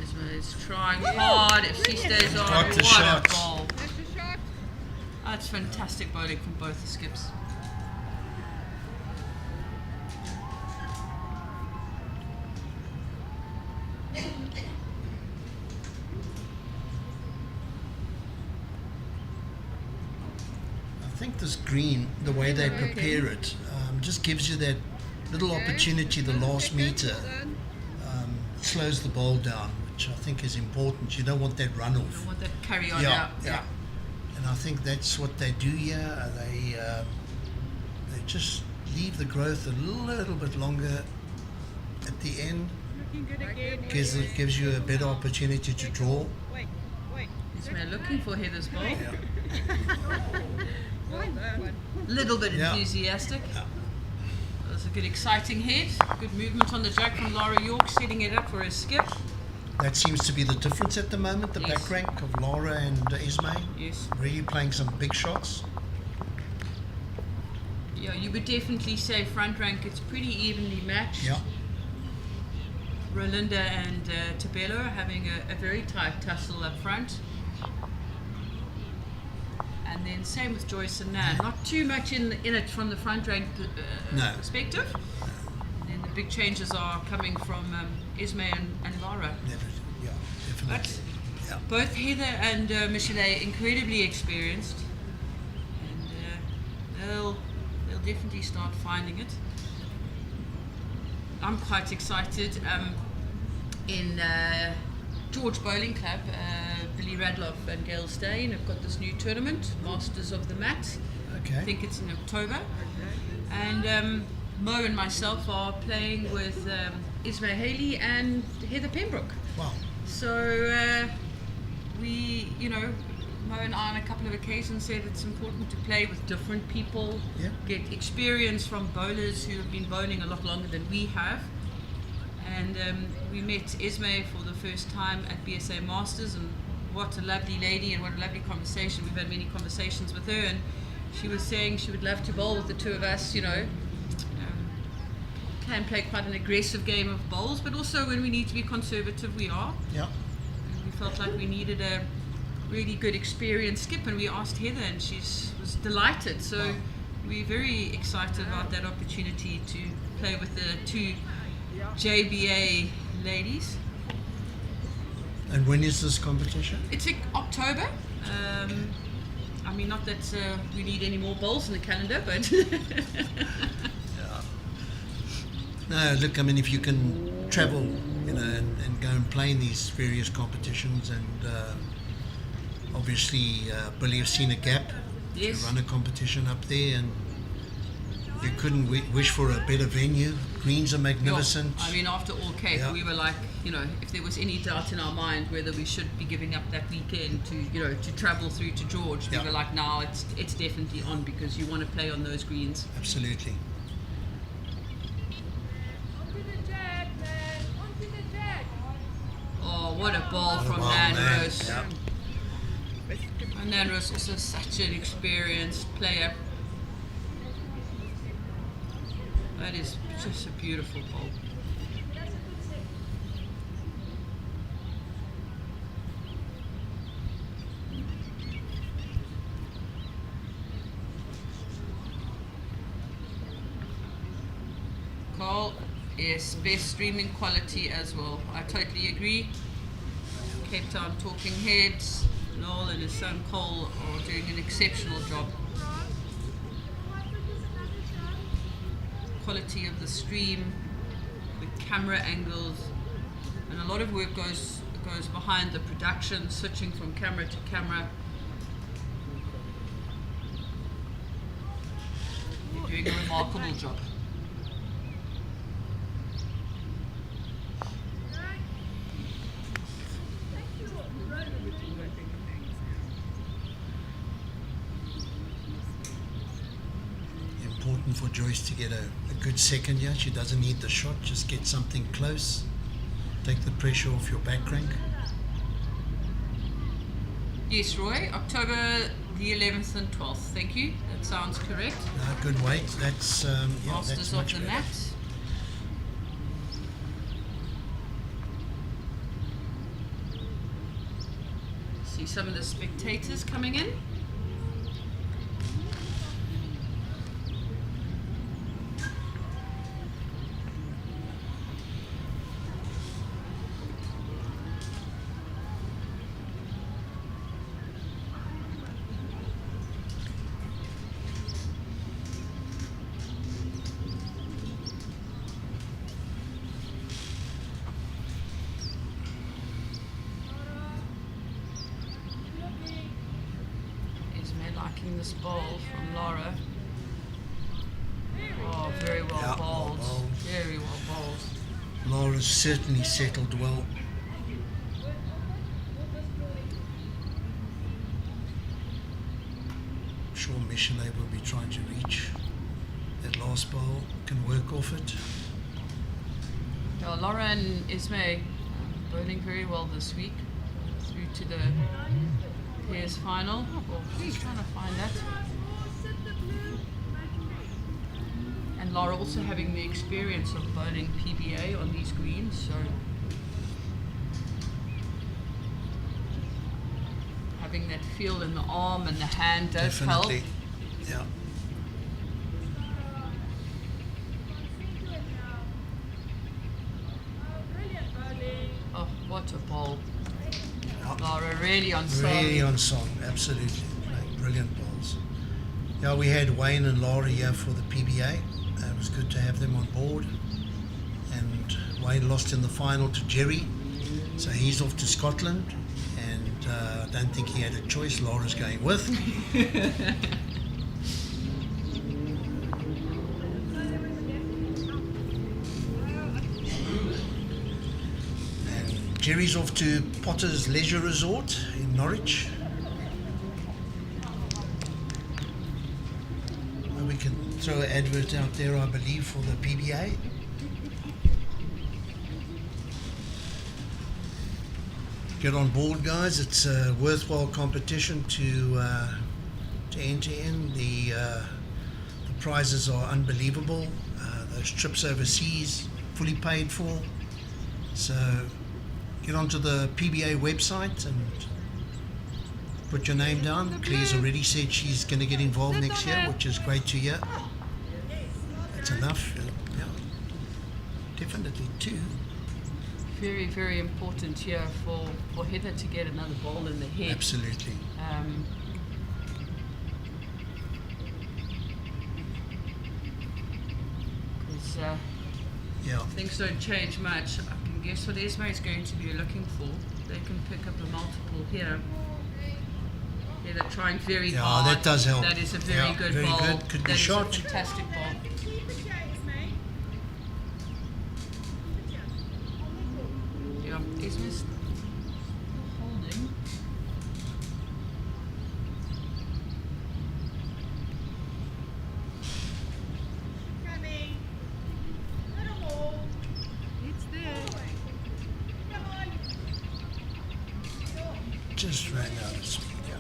Esmé is trying hard. If she stays on, Got the what shot. a ball. That's the shot. That's fantastic bowling from both the skips. I think this green, the way they prepare it, just gives you that little opportunity, the last meter, slows the ball down, which I think is important. You don't want that I runoff. want that carry on Yeah, out. yeah. And I think that's what they do here. They just leave the growth a little bit longer at the end. Looking good again. Gives you a better opportunity to draw. Wait, wait. Esmé looking for Heather's ball. Well done. Little bit Yeah. enthusiastic. Yeah. That was a good exciting hit. Good movement on the jack from Lara York, setting it up for a skip. That seems to be the difference at the moment, the Yes. back rank of Lara and Esmé. Yes. Really playing some big shots. Yeah, you would definitely say front rank, it's pretty evenly matched. Yeah. Rolinda and Thabelo are having a very tight tussle up front. And then same with Joyce and Nan. Not too much in it from the front rank No. perspective. And then the big changes are coming from Esmé and Lara. Never, yeah, definitely. Yeah. Both Heather and Michelle incredibly experienced. And they'll definitely start finding it. I'm quite excited. In George Bowling Club, Billy Radloff and Gail Stain have got this new tournament, Masters of the Mat. I Okay. think it's in October. And Mo and myself are playing with Esmé Haley and Heather Pembroke. Wow. So we, Mo and I on a couple of occasions said it's important to play with different people, Yeah. get experience from bowlers who have been bowling a lot longer than we have. And we met Esmé for the first time at BSA Masters, and what a lovely lady and what a lovely conversation. We've had many conversations with her, and she was saying she would love to bowl with the two of us, can play quite an aggressive game of bowls, but also when we need to be conservative, we are. Yeah. And we felt like we needed a really good experienced skip, and we asked Heather, and she was delighted. So Wow. we're very excited about that opportunity to play with the two JBA ladies. And when is this competition? It's in October. I mean, not that we need any more bowls in the calendar, but No, look, I mean, if you can travel, and go and play in these various competitions, and obviously Billy has seen a gap Yes. to run a competition up there, and you couldn't wish for a better venue. Greens are magnificent. I mean, after all Cape, Yeah. we were like, if there was any doubt in our mind whether we should be giving up that weekend to travel through to George, Yeah. we were like, no, it's definitely on, because you want to play on those greens. Absolutely. Onto the jack, man. Onto the jack. Oh, what a ball What a from ball, Nan man. Roos. Yeah. And Nan Roos also such an experienced player. That is just a beautiful ball. Carl, yes, best streaming quality as well. I totally agree. Cape Town Talking Heads, Noel and his son Cole are doing an exceptional job. Quality of the stream, the camera angles, and a lot of work goes behind the production, switching from camera to camera. They're doing a remarkable job. important for Joyce to get a good second here. She doesn't need the shot, just get something close. Take the pressure off your back rank. Yes, Roy. October the 11th and 12th. Thank you. That sounds correct. Good weight. That's Masters that's of much the better. mat. See some of the spectators coming in. Esmé liking this bowl from Lara. Oh, very well Yeah, bowled. well bowled. Very well bowled. Laura's certainly settled well. I'm sure Michelet will be trying to reach that last bowl. Can work off it. Yeah, Lara and Esmé bowling very well this week. Through to the pairs final. Oh, just trying to find that. And Lara also having the experience of bowling PBA on these greens, so having that feel in the arm and the hand does Definitely. help. Yeah. Oh, what a bowl. Yeah. Lara really on song. Really on song, absolutely. Like, brilliant bowls. Yeah, we had Wayne and Lara here for the PBA. It was good to have them on board. And Wayne lost in the final to Jerry, so he's off to Scotland. And I don't think he had a choice. Lara's going with. And Jerry's off to Potter's Leisure Resort in Norwich. We can throw an advert out there, I believe, for the PBA. Get on board, guys. It's a worthwhile competition to enter in. The prizes are unbelievable. Those trips overseas, fully paid for. So get onto the PBA website and put your name down. Claire's already said she's going to get involved next year, which is great to hear. That's enough. Yeah. Definitely two. Very, very important here for Heather to get another ball in the head. Absolutely. Because Yeah. things don't change much. I can guess what Esmé is going to be looking for. They can pick up a multiple here. Yeah, they're trying very Yeah, hard. that does help. That is a very Yeah, good very ball. good. Could be That is shot. a fantastic ball. Yeah, Esmé's holding. It's there. Just ran out of speed. Yeah.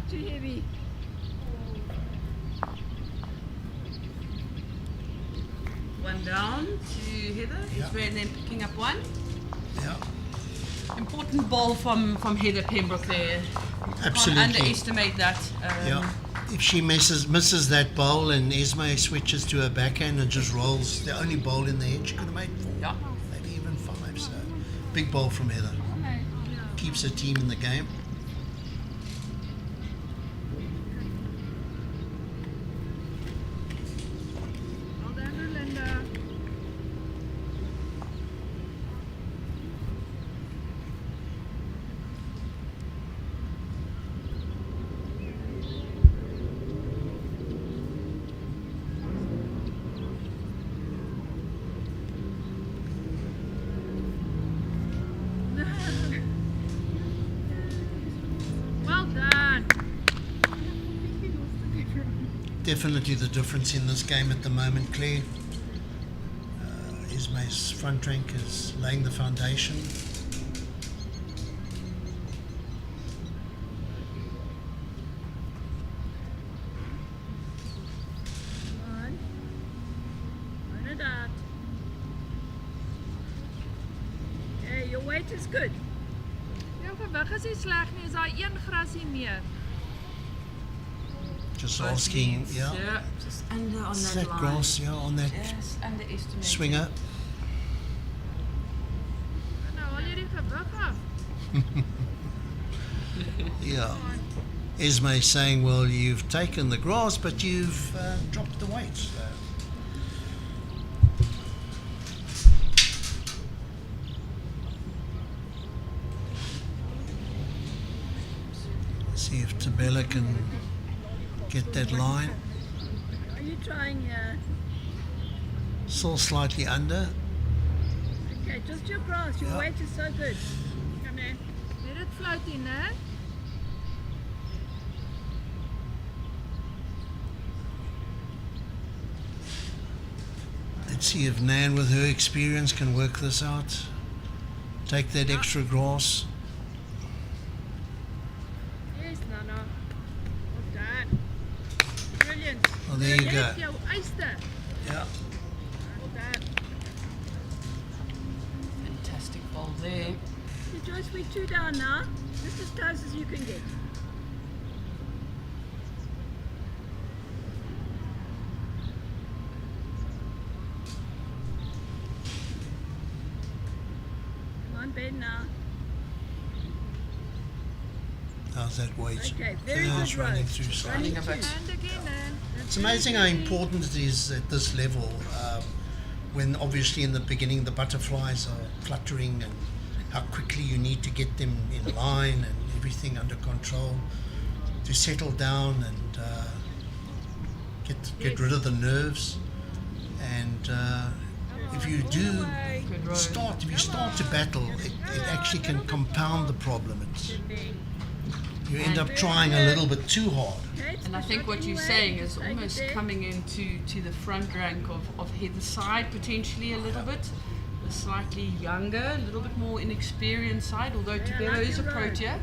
Too heavy. One down to Heather. Yeah. Esmé and then picking up one. Yeah. Important ball from Heather Pembroke there. Absolutely. Can't underestimate that. Yeah. If she misses that bowl and Esmé switches to her backhand and just rolls the only bowl in the head, she could have made 4, Yeah. maybe even 5. So big bowl from Heather. Keeps her team in the game. Well done, Rolinda. Definitely the difference in this game at the moment, Claire. Esmé's front rank is laying the foundation. Come on. Run it out. Okay, your weight is good. Jou gewig is nie sleg nie, is daai een grasie meer. Just Both asking, knees, yeah. just under on Is that that line. Gras, yeah, on that Yes, underestimated. swinger? Nou haal jy die gewig af. Yeah. Esmé saying, well, you've taken the grass, but you've dropped the weight. So. See if Thabelo can get that line. Are you trying here? Still slightly under. Okay, just your grass. Your Yeah. weight is so good. Come here. Let dit float in, né? Let's see if Nan, with her experience, can work this out. Take that extra grass. Yes, Nana. Well done. Brilliant. Oh, there you go. Let jou eyster. Yeah. Well done. Fantastic ball there. Hey, Joyce, we're 2 down now. Just as close as you can get. Come on, Ben now. How's that weight? Okay, very Just good running Roos. through side. Running a bit. And again, man. It's amazing how important it is at this level, when obviously in the beginning the butterflies are fluttering and how quickly you need to get them in line and everything under control to settle down and get rid of the nerves. And if you do Good row. if you start to battle, it actually can compound the problem. You end up trying a little bit too hard. Okay, it's And I the think shot what you're anyway. saying is Take it almost there. coming into the front rank of heather side potentially a little bit. The slightly younger, a little bit more inexperienced side, although Yeah, Thabelo like is a your road. protea.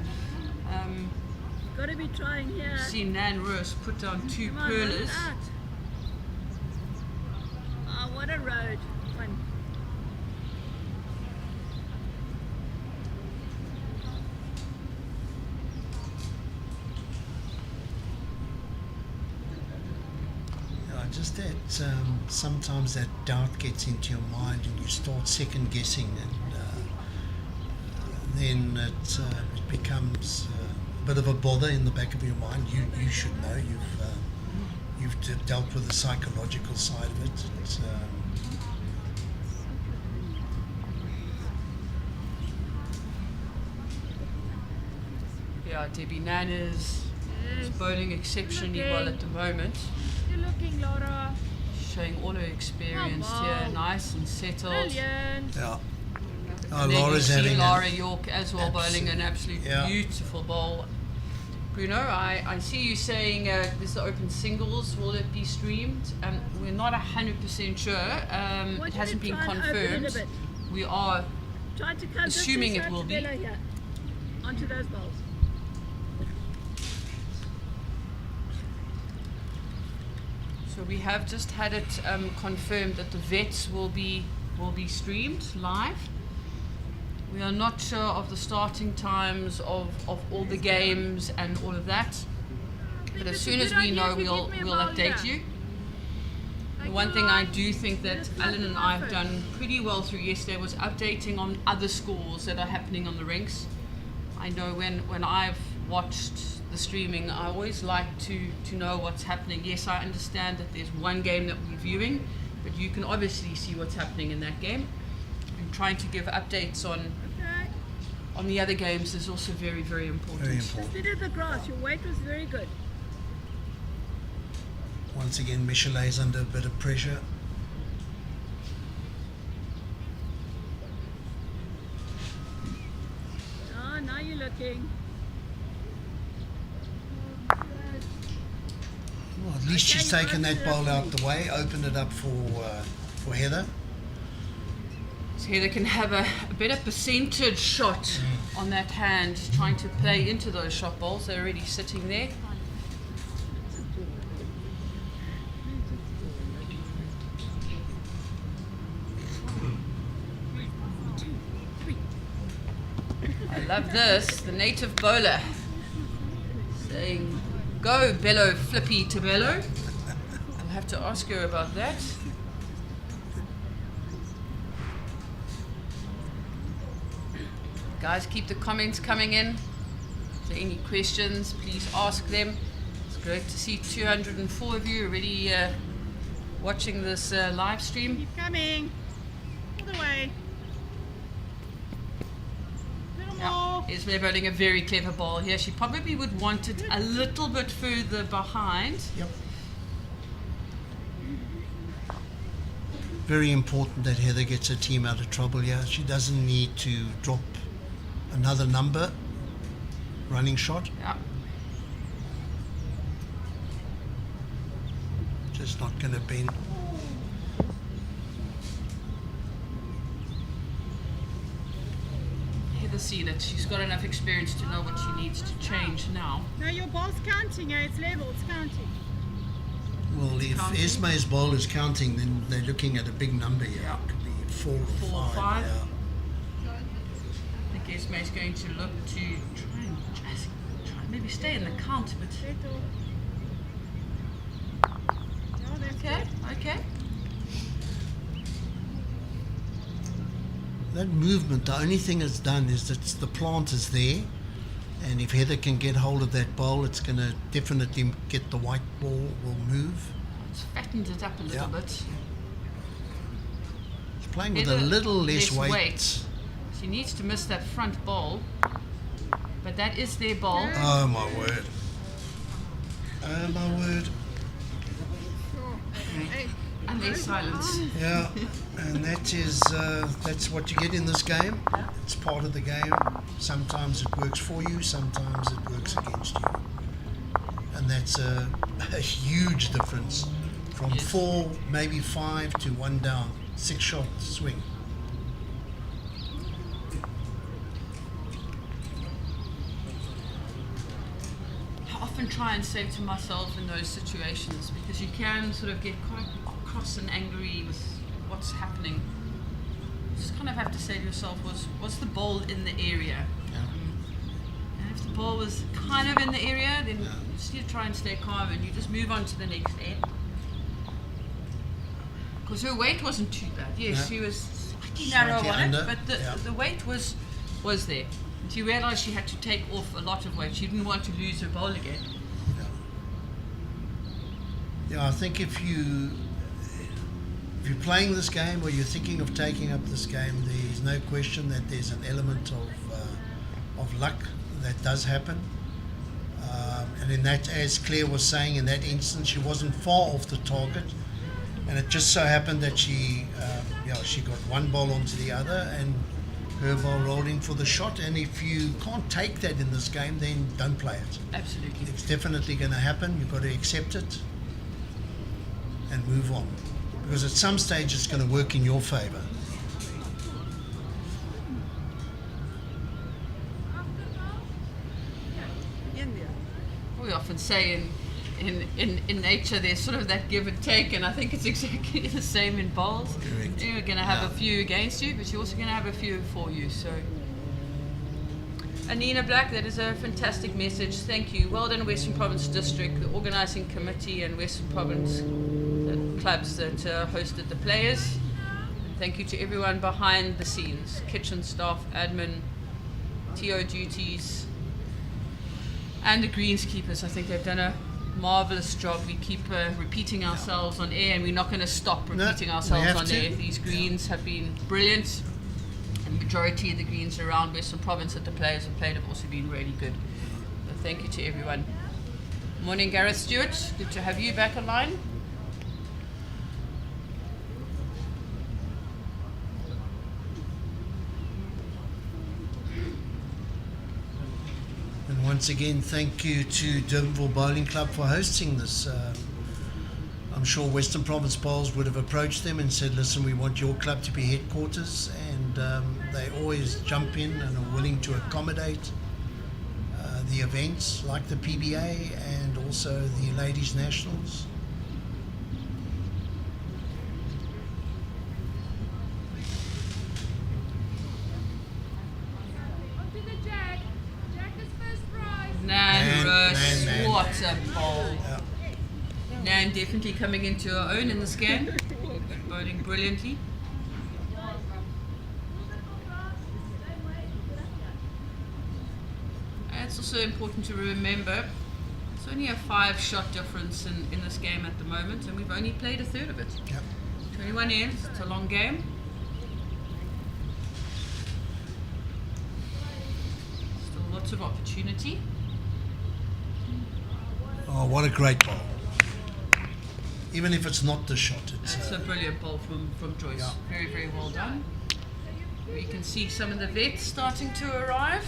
You've got to be trying here. See Nan Roos put down 2 Come on, run it pearlers. out. Oh, what a road. One. Just that sometimes that doubt gets into your mind and you start second guessing, and then it becomes a bit of a bother in the back of your mind. You should know. You've dealt with the psychological side of it. It's, Yeah, Debbie Nan is bowling exceptionally well at the moment. You're looking, Lara. Showing all her experience Oh, here, wow. nice and settled. Brilliant. yeah. Oh, And then Laura's you see having Lara a, York as well bowling an absolute Yeah. beautiful bowl. Bruno, I see you saying this is open singles. Will it be streamed? We're not 100% sure. Want It you hasn't to been try and open it a confirmed. bit. We are Try to come just Assuming it inside will be. Thabelo here. Onto those balls. So we have just had it confirmed that the vets will be streamed live. We are not sure of the starting times of all the games and all of that. But as soon as we know, we'll update you. The one thing I do think that Alan and I have done pretty well through yesterday was updating on other scores that are happening on the rinks. I know when I've watched the streaming, I always like to know what's happening. Yes, I understand that there's one game that we're viewing, but you can obviously see what's happening in that game. And trying to give updates Okay. on the other games is also very, very important. very Just important. did the grass. Your weight was very good. Once again, Michelet's under a bit of pressure. Oh, now you're looking. Well, it At least she's taken that bowl out the way, opened it up for Heather. So Heather can have a better percentage shot on that hand, trying to play into those shot balls. They're already sitting there. I love this, the native bowler saying, "Go bellow flippy Thabelo." I'll have to ask her about that. Guys, keep the comments coming in. If there are any questions, please ask them. It's great to see 204 of you already watching this live stream. Keep coming. All the way. Little more. Esmé bowling a very clever ball here. She probably would want it a little bit further behind. Yep. Very important that Heather gets her team out of trouble here. She doesn't need to drop another number running shot. Yeah. Just not going to bend. Heather see that she's got enough experience to know what she needs to change now. No, your ball's counting. It's level. It's counting. Well, if counting. Esme's bowl is counting, then they're looking at a big number here. Yeah. It could be 4 or 5. 4 or 5. Yeah. I think Esmé is going to look to try and maybe stay in the count, but Settle. Oh, that's okay, good. okay. That movement, the only thing it's done is that the plant is there, and if Heather can get hold of that bowl, it's going to definitely get the white ball will move. It's fattened it up a little Yeah. bit. It's playing with a Heather, little less weight. weight. She needs to miss that front ball, but that is their ball. Oh my word. Oh my word. Hey. And there's silence. Yeah, and that's what you get in this game. It's part of the game. Sometimes it works for you, sometimes it works against you. And that's a huge difference from Yes. 4, maybe 5 to 1 down. 6 shot swing. I often try and say to myself in those situations, because you can sort of get quite cross and angry with what's happening. You just kind of have to say to yourself, was the ball in the area? Yeah. And if the ball was kind of in the area, then Yeah. you still try and stay calm and you just move on to the next end. Because her weight wasn't too bad. Yes, No. she was slightly Slightly narrow on under, it, but yeah. the weight was there. And she realised she had to take off a lot of weight. She didn't want to lose her bowl again. Yeah, I think if you're playing this game or you're thinking of taking up this game, there's no question that there's an element of luck that does happen. And in that, as Claire was saying, in that instance, she wasn't far off the target, and it just so happened that she got one ball onto the other, and her ball rolled in for the shot. And if you can't take that in this game, then don't play it. Absolutely. It's definitely going to happen. You've got to accept it and move on, because at some stage it's going to work in your favor. We often say in nature there's sort of that give and take, and I think it's exactly the same in bowls. Correct. You're going to have Yeah. a few against you, but you're also going to have a few for you. So, Anina Black, that is a fantastic message. Thank you. Well done, Western Province District, the organising committee, and Western Province clubs that hosted the players. Thank you to everyone behind the scenes, kitchen staff, admin, TO duties, and the greenskeepers. I think they've done a marvellous job. We keep repeating ourselves on air, and we're not going to stop repeating we ourselves have on to. air. These greens have been brilliant, and the majority of the greens around Western Province that the players have played have also been really good. So thank you to everyone. Morning, Gareth Stewart. Good to have you back online. And once again, thank you to Durbanville Bowling Club for hosting this I'm sure Western Province Bowls would have approached them and said, listen, we want your club to be headquarters, and they always jump in and are willing to accommodate the events like the PBA and also the Ladies Nationals. Onto the Jack. Jack is first prize. Nan, what a bowl. Yeah. Nan definitely coming into her own in this game, bowling brilliantly. And it's also important to remember it's only a 5-shot difference in this game at the moment, and we've only played a third of it. Yep. 21 ends, it's a long game. Still lots of opportunity. Oh, what a great bowl. Even if it's not the shot, That's a brilliant ball from Joyce. Yeah. Very, very well done. We can see some of the vets starting to arrive,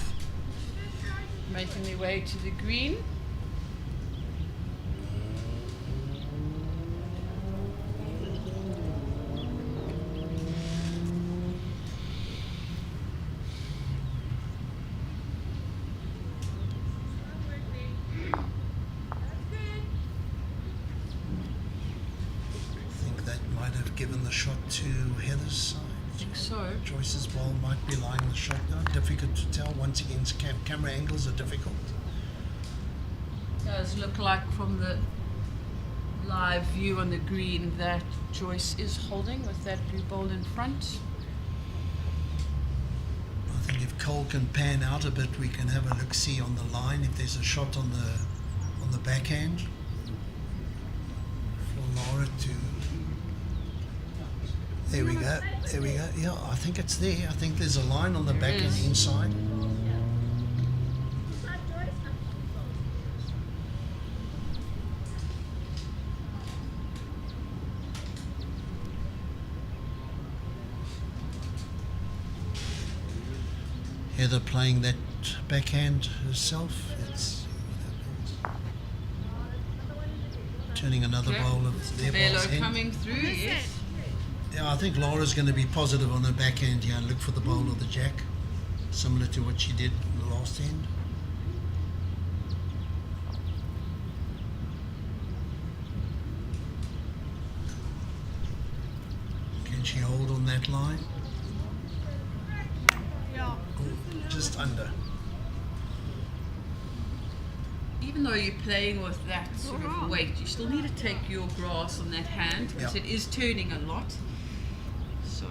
making their way to the green. I think that might have given the shot to Heather's side. I think so. Joyce's ball might be lying the shot now. Difficult to tell. Once again, camera angles are difficult. Does look like from the live view on the green that Joyce is holding with that blue ball in front. I think if Cole can pan out a bit, we can have a look-see on the line if there's a shot on the backhand for Lara to. There we go. There we go. Yeah, I think it's there. I think there's a line on the There back and is. inside. Heather playing that backhand herself. Let's see what happens. Turning another Okay. bowl of their bowl's Thabelo end. coming through, yes. Yeah, I think Laura's going to be positive on her backhand here and look for the bowl of the jack, similar to what she did in the last end. Can she hold on that line? Yeah. Oh, just under. Even though you're playing with that sort of weight, you still need to take your grass on that hand because Yeah. it is turning a lot. So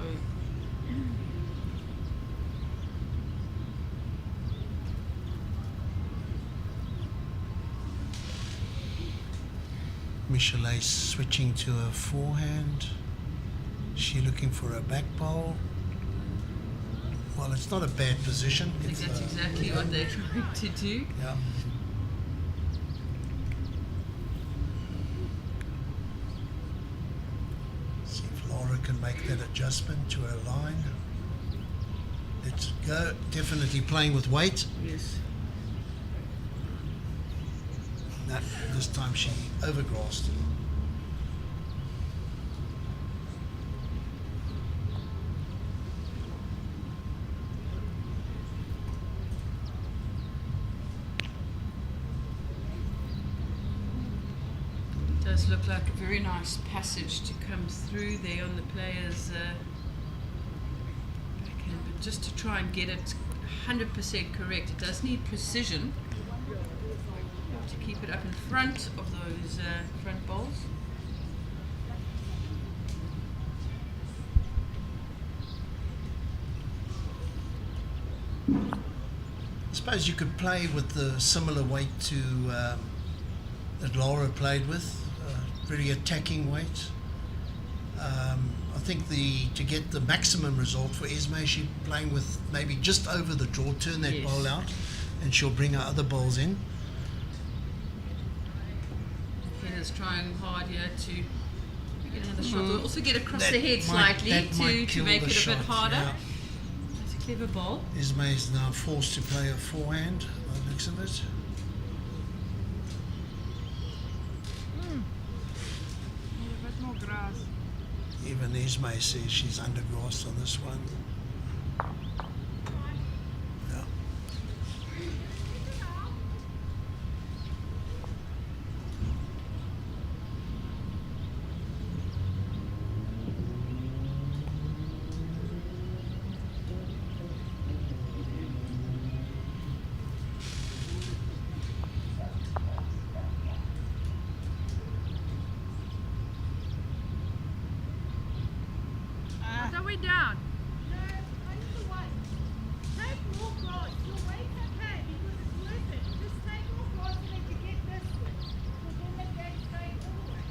Michelet's switching to her forehand. She looking for a back bowl. Well, it's not a bad position. I think It's, that's exactly what they're trying to do. Yeah. See if Laura can make that adjustment to her line. Let's go. Definitely playing with weight. Yes. No, this time she overgrassed. Does look like a very nice passage to come through there on the player's backhand, but just to try and get it 100% correct, it does need precision to keep it up in front of those front bowls. I suppose you could play with the similar weight to that Lara played with, very attacking weight. I think to get the maximum result for Esmé, she's playing with maybe just over the draw, turn that Yes. bowl out, and she'll bring her other bowls in. Heather's trying hard here to get another shot, or also get across That the head might- slightly that might to kill make the it a shot, bit harder. yeah. It's a clever ball. Esmé is now forced to play a forehand by the looks of it. Even Esmé says she's under Gras on this one. Yeah. What are we down? No, only the one. Take more grass. You'll wait okay because it's worth it. Just take more grass and then you get this one. Because then the game's going all the way.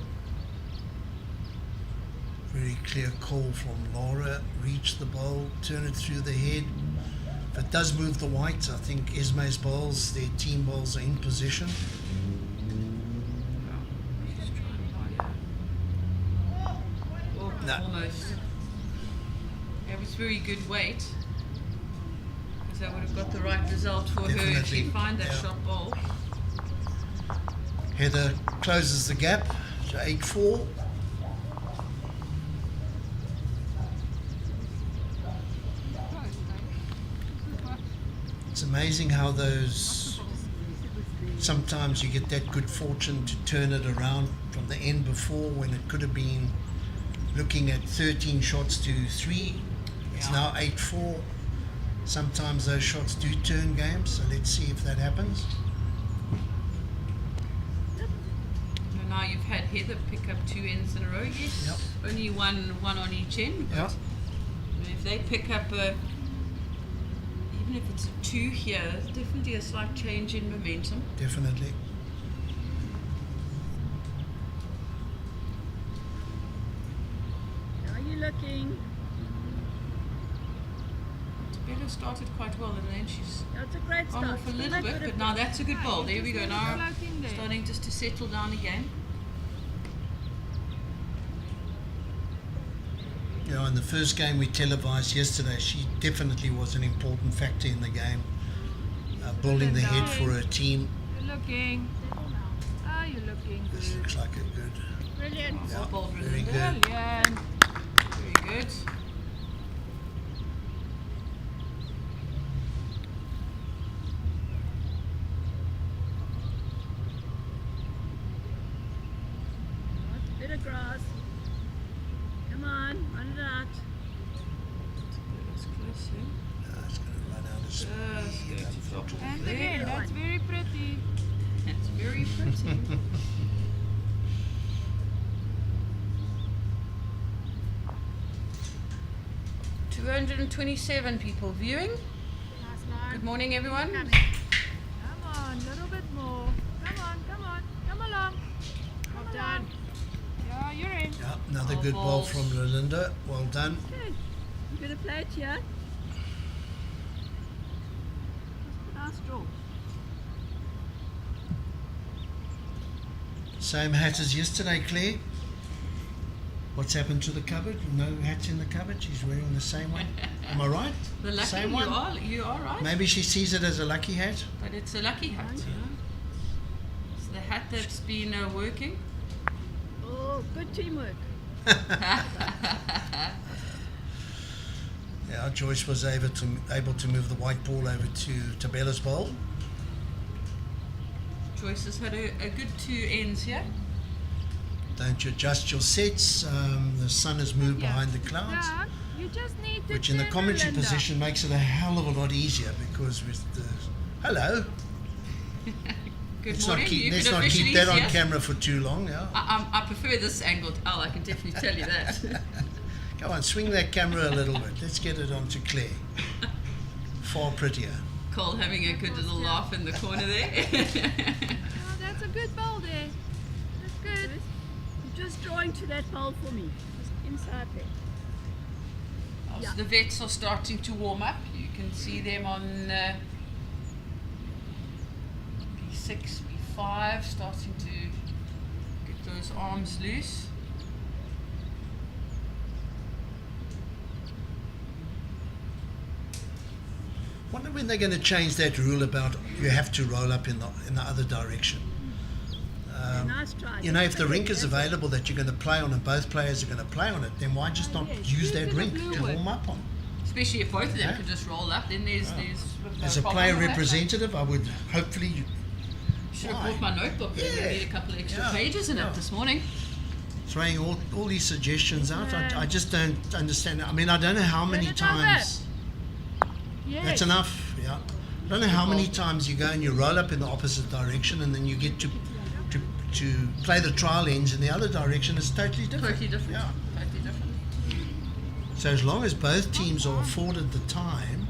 Very clear call from Lara. Reach the bowl, turn it through the head. If it does move the white, I think Esmé's bowls, their team bowls, are in position. Just try and buy her. Oh, No. almost. It was very good weight. Because that would have got the right result for her if Definitely, she find that yeah. shot ball. Heather closes the gap to 8-4. It's amazing how those, sometimes you get that good fortune to turn it around from the end before when it could have been looking at 13 shots to 3. It's Yeah. now 8-4. Sometimes those shots do turn games, so let's see if that happens. And now you've had Heather pick up 2 ends in a row, yes. Yep. Only one on each end. But Yeah. if they pick up even if it's a 2 here, it's definitely a slight change in momentum. Definitely. How are you looking? Thabelo started quite well and then she's That's a great gone start. off a Still little make bit, good but now effort. that's a good ball. There we go. Now Floating there. starting just to settle down again. You know, in the first game we televised yesterday, she definitely was an important factor in the game, building the head for her team. You're looking. Ah, you're looking This good. looks like a good. Brilliant. Yeah, Well bowled, very Rolinda. good. Brilliant. Very good. Bit of grass. Come on, run it out. That's close, yeah. It's going to run out of speed. Just going to drop off And there. again, that's very pretty. That's very pretty. 227 people viewing. Nice line. Good morning, everyone. Coming. Come on, a little bit more. Come on, come on. Come along. Well Come done. along. Yeah, you're in. Yeah, another All good ball balls. from Rolinda. Well done. Okay. You gonna play it here? Nice draw. Same hat as yesterday, Claire. What's happened to the cupboard? No hats in the cupboard. She's wearing the same one. Am I right? The lucky Same you one? you are right. Maybe she sees it as a lucky hat. But it's a lucky hat. You know? It's the hat that's been working. Oh, good teamwork. Yeah, Joyce was able to move the white ball over to Thabelo's bowl. Joyce has had a good 2 ends here. Don't you adjust your sets? The sun has moved Yeah. behind the clouds, Yeah, you just need to which in the turn commentary Rolinda. position makes it a hell of a lot easier because with the hello. Good Let's morning. not keep, You let's can not officially keep that on see us. camera for too long. Yeah. I prefer this angle. Oh, I can definitely tell you that. Come on, swing that camera a little bit. Let's get it onto Claire. Far prettier. Cole having a good little laugh in the corner there. Oh, that's a good ball there. That's good. You're just drawing to that pole for me. Just inside there. So the vets are starting to warm up. You can see them on B6, B5, starting to get those arms loose. Wonder when they're going to change that rule about you have to roll up in the other direction. Nice try. You know, if the rink is available that you're going to play on and both players are going to play on it, then why just not use that rink to warm up on? Especially if both of them Yeah. can just roll up, then there's no As a problem player with that. representative, I would hopefully Should have Why? brought my notebook. Yeah. I need a couple of extra Yeah. pages in Yeah. it this morning. throwing all these suggestions out. I just don't understand. I mean, I don't know how many times. Yes. That's enough. Yeah. I don't know how many times you go and you roll up in the opposite direction, and then you get to play the trial ends in the other direction. It's totally different. Totally different. Yeah. Totally different. So as long as both teams are afforded the time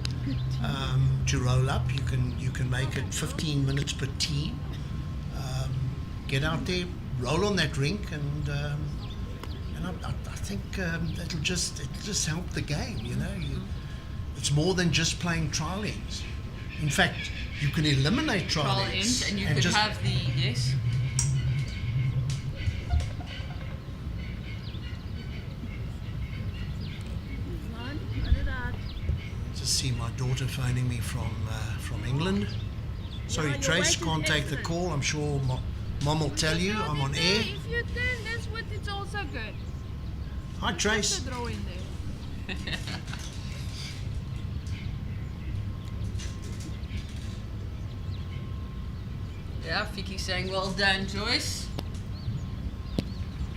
to roll up, you can make it 15 minutes per team. Get out there, roll on that rink, and I think it'll just help the game. You know, it's more than just playing trial ends. In fact, you can eliminate trial ends, and you could just have the yes. just see my daughter phoning me from England. Sorry, Yeah, Trace, your can't weight is take the excellent. call. I'm sure Mom will tell you I'm on air. If you turn this width, it's also good. Hi, Trace. Just a throw in there. Yeah, Fiki's saying well done, Joyce.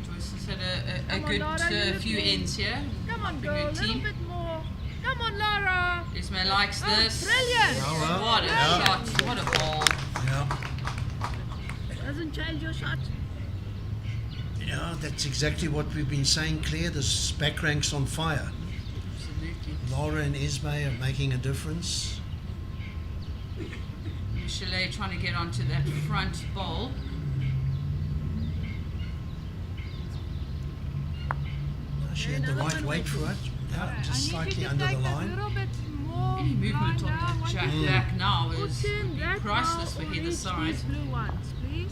Joyce has had a Come on, good Lara, you're few looking- ends here. Come on, Helping girl, her a little team. bit more. Come on, Lara. Esmé likes Oh, this. brilliant. Lara. What a Yeah. shot! What a ball! Yeah. Doesn't change your shot. Yeah, that's exactly what we've been saying, Claire. This back rank's on fire. Absolutely. Lara and Esmé are making a difference. Chalet trying to get onto that front bowl. She had the right weight for it. Yeah, just I need slightly you to under the take a line. little bit more Any movement line on down. that What jack you- back now Or is turn would be that priceless now for or either reach side. these blue ones, please.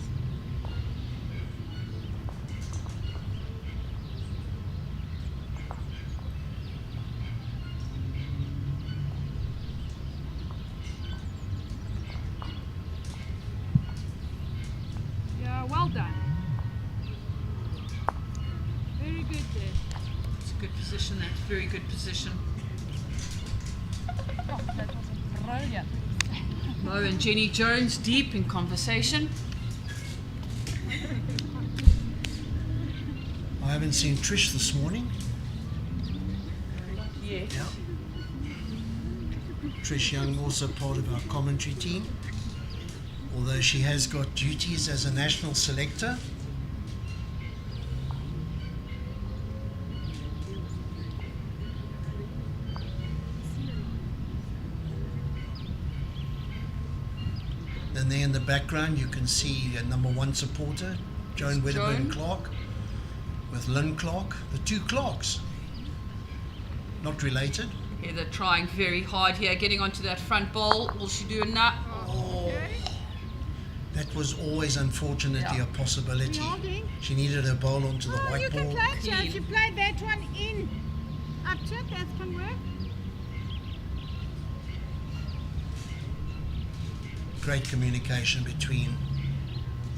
Yeah, well done. Very good there. It's a good position. That's a very good position. Oh, that was brilliant. Mo and Jenny Jones deep in conversation. I haven't seen Trish this morning. Yes. Yeah. Trish Young, also part of our commentary team, although she has got duties as a national selector. Then there in the background you can see a number one supporter, Joan Wedderburn Joan. Clark, with Lynn Clark, the two Clarks. Not related. Yeah, they're trying very hard here, getting onto that front bowl. Will she do enough? Oh, That was always unfortunately Yeah. a possibility. Holding. She needed her bowl onto the Oh, you white can ball. play it, Clean. if you play that one in. Up to it, that can work. Great communication between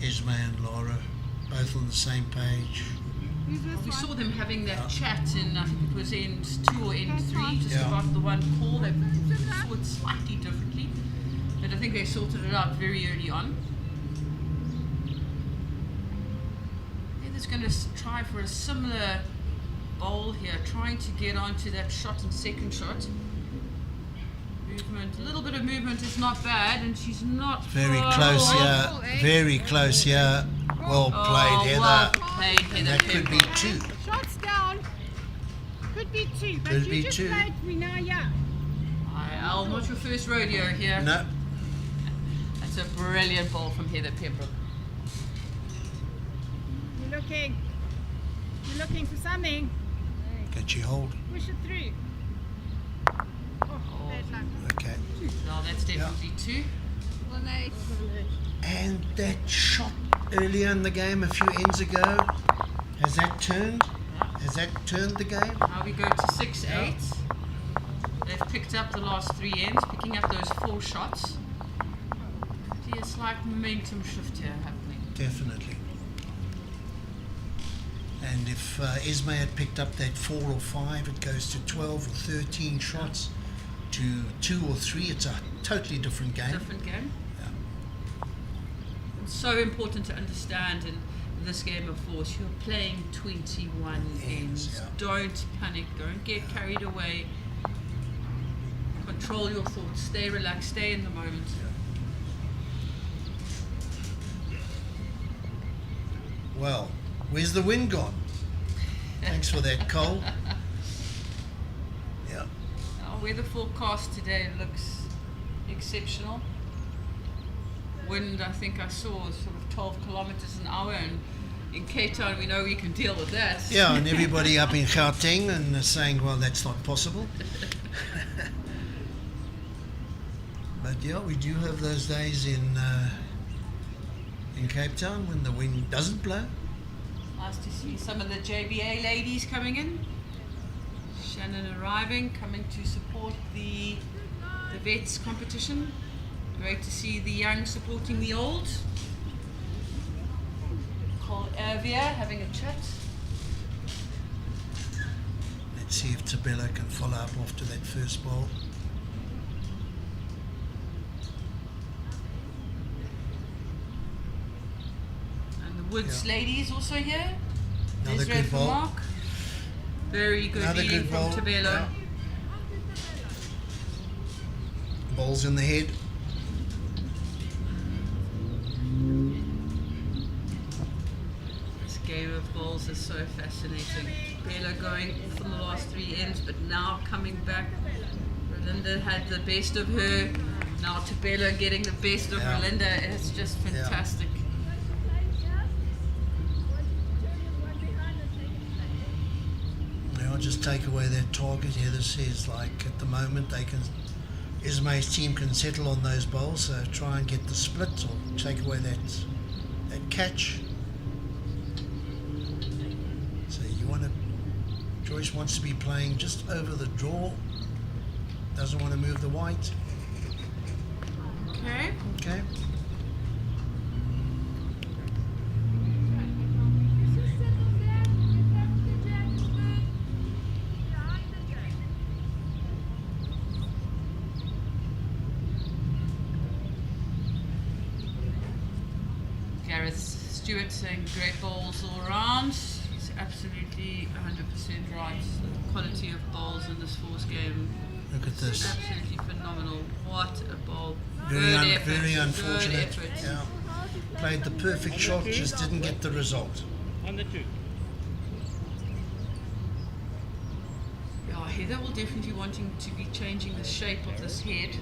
Esmé and Lara, both on the same page. Who's this we one? saw them having that chat in, I think it was end 2 or end 3, just Yeah. about the one call. They saw it slightly differently, but I think they sorted it out very early on. Heather's going to try for a similar bowl here, trying to get onto that shot and second shot. Movement, a little bit of movement is not bad, and she's not Very far close off. here. Very close here. Well played, Heather. Well played, Heather. That could be Pembroke. two. Shots down. Could be two, but Could you be just two. played me now, yeah. Al, not your first rodeo here. No, That's a brilliant ball from Heather Pembroke. You're looking for something. can she hold? Push it through. Oh, bad luck. Okay. No, that's definitely two. Well, they- And that shot earlier in the game, a few ends ago, has that turned? Has that turned the game? Now we go to 6-8. They've picked up the last 3 ends, picking up those 4 shots. See a slight momentum shift here happening. Definitely. And if Esmé had picked up that 4 or 5, it goes to 12 or 13 shots. To 2 or 3, it's a totally different game. Different game. Yeah. It's so important to understand in this game of force, you're playing 21 ends. Yeah. Don't panic, don't get carried away. Control your thoughts, stay relaxed, stay in the moment. Well, where's the wind gone? Thanks for that, Cole. Yeah. Our weather forecast today looks exceptional. Wind, I think I saw, was sort of 12 kilometers an hour, and in Cape Town we know we can deal with that. Yeah, and everybody up in Gauteng and saying, well, that's not possible. But yeah, we do have those days in Cape Town when the wind doesn't blow. Nice to see some of the JBA ladies coming in. Shannon arriving, coming to support the vets competition. Great to see the young supporting the old. Cole Avia having a chat. Let's see if Thabelo can follow up after that first ball. Woods ladies also here. Another There's good ball. Mark. Very good Another leading good from ball. Thabelo. Yeah. Balls in the head. This game of bowls is so fascinating. Thabelo going off in the last 3 ends, but now coming back. Rolinda had the best of her. Now Thabelo getting the best of Rolinda. It's just fantastic. I'll just take away that target. Heather says, like, at the moment they can, Esmé's team can settle on those bowls, so try and get the split or take away that catch. So you want to, Joyce wants to be playing just over the draw, doesn't want to move the white. Okay. Okay. Stewart saying great bowls all around. He's absolutely 100% right. The quality of bowls in this force game. Look at this. Absolutely phenomenal. What a bowl. Very Good unfortunate. effort. Yeah. Played the perfect shot, just didn't get the result. On the 2. Yeah, Heather will definitely wanting to be changing the shape of this head.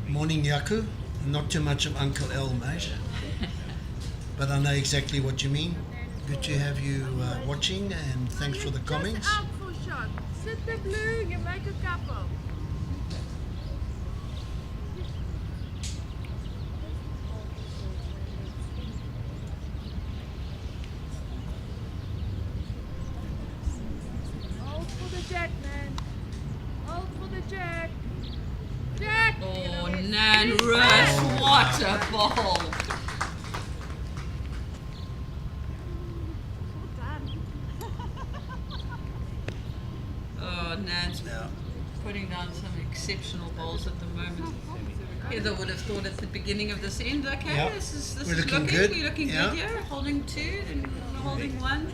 Morning, Yaku. Not too much of Uncle L, mate. But I know exactly what you mean. Good to have you watching, and thanks for the comments. Just out for shot. Sit the blue, you make a couple. Hold for the jack, man. Hold for the jack. Jack! Oh, Nan Roos, what a ball. Oh, Nan's putting down some exceptional bowls at the moment. Heather would have thought at the beginning of this end, okay, Yep. this is We're looking looking good. We're looking Yeah. good here, holding 2 and holding 1.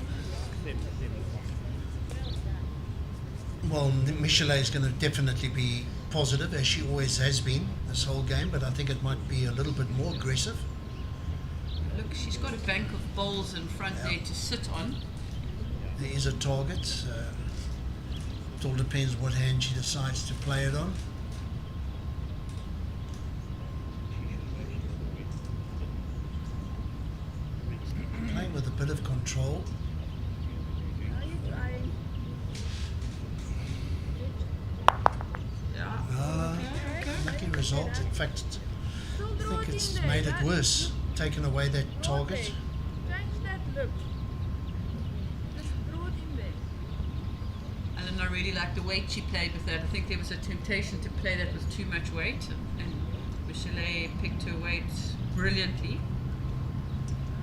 Well, Michelet is going to definitely be positive, as she always has been this whole game, but I think it might be a little bit more aggressive. Look, she's got a bank of bowls in front there to sit on. There is a target. It all depends what hand she decides to play it on. Playing with a bit of control. Are you trying? Yeah. Lucky result. In fact, Still I draw think it it's in there. made it worse, taken away that target. Change that look. Just draw it in there. And I really like the weight she played with that. I think there was a temptation to play that with too much weight, and Michelet picked her weight brilliantly.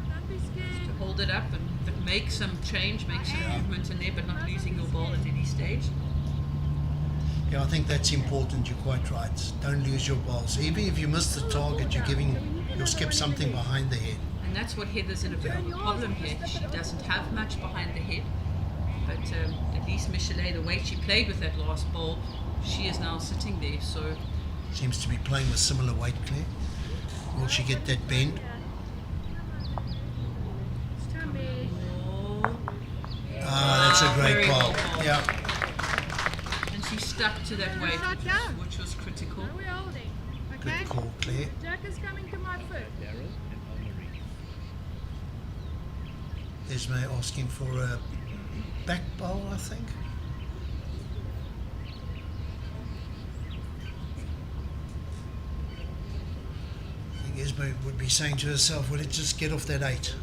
Don't be be scared. To hold it up and make some change, make some movement in there, but not losing your ball at any stage. Yeah, I think that's important. You're quite right. Don't lose your balls. Even if you miss the target, you're giving your skip something behind the head. And that's what Heather's in a bit of a problem here. She doesn't have much behind the head. But at least Michelet, the way she played with that last ball, she is now sitting there. So Seems to be playing with similar weight, Claire. Will she get that bend? Ah, that's a great ball. Yeah. And she stuck to that weight, Shot down. which was critical. Are we holding? Good Okay. call, Claire. Jack is coming to my foot. Esmé asking for a back bowl, I think. I think Esmé would be saying to herself, will it just get off that 8?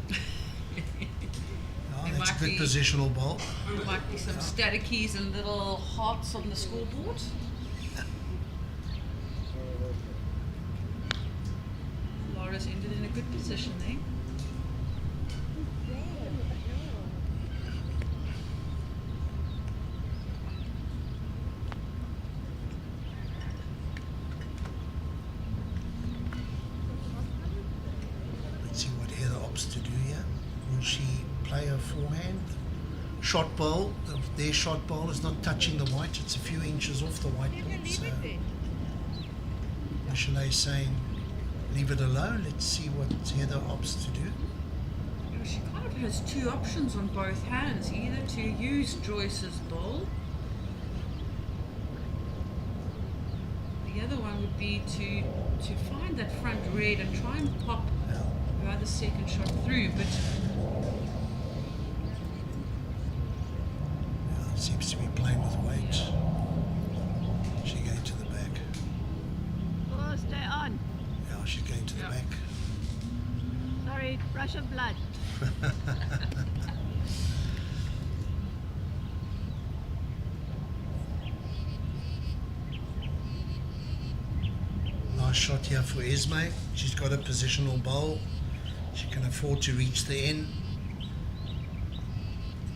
Oh, that's a might good be- positional bowl. There might be some static keys and little hearts on the scoreboard. Lara's ended in a good position there. Let's see what Heather opts to do here. Will she play her forehand? Shot bowl. Their shot bowl is not touching the white. It's a few inches off the white ball. So Michelet is saying, leave it alone. Let's see what Heather opts to do. You know, she kind of has two options on both hands, either to use Joyce's ball. The other one would be to find that front red and try and pop the other second shot through, but Yeah, seems to be playing with weight. She's going to the back. Oh, stay on. Yeah, she's going to the Yeah. back. Sorry, rush of blood. Nice shot here for Esmé. She's got a positional bowl. She can afford to reach the end.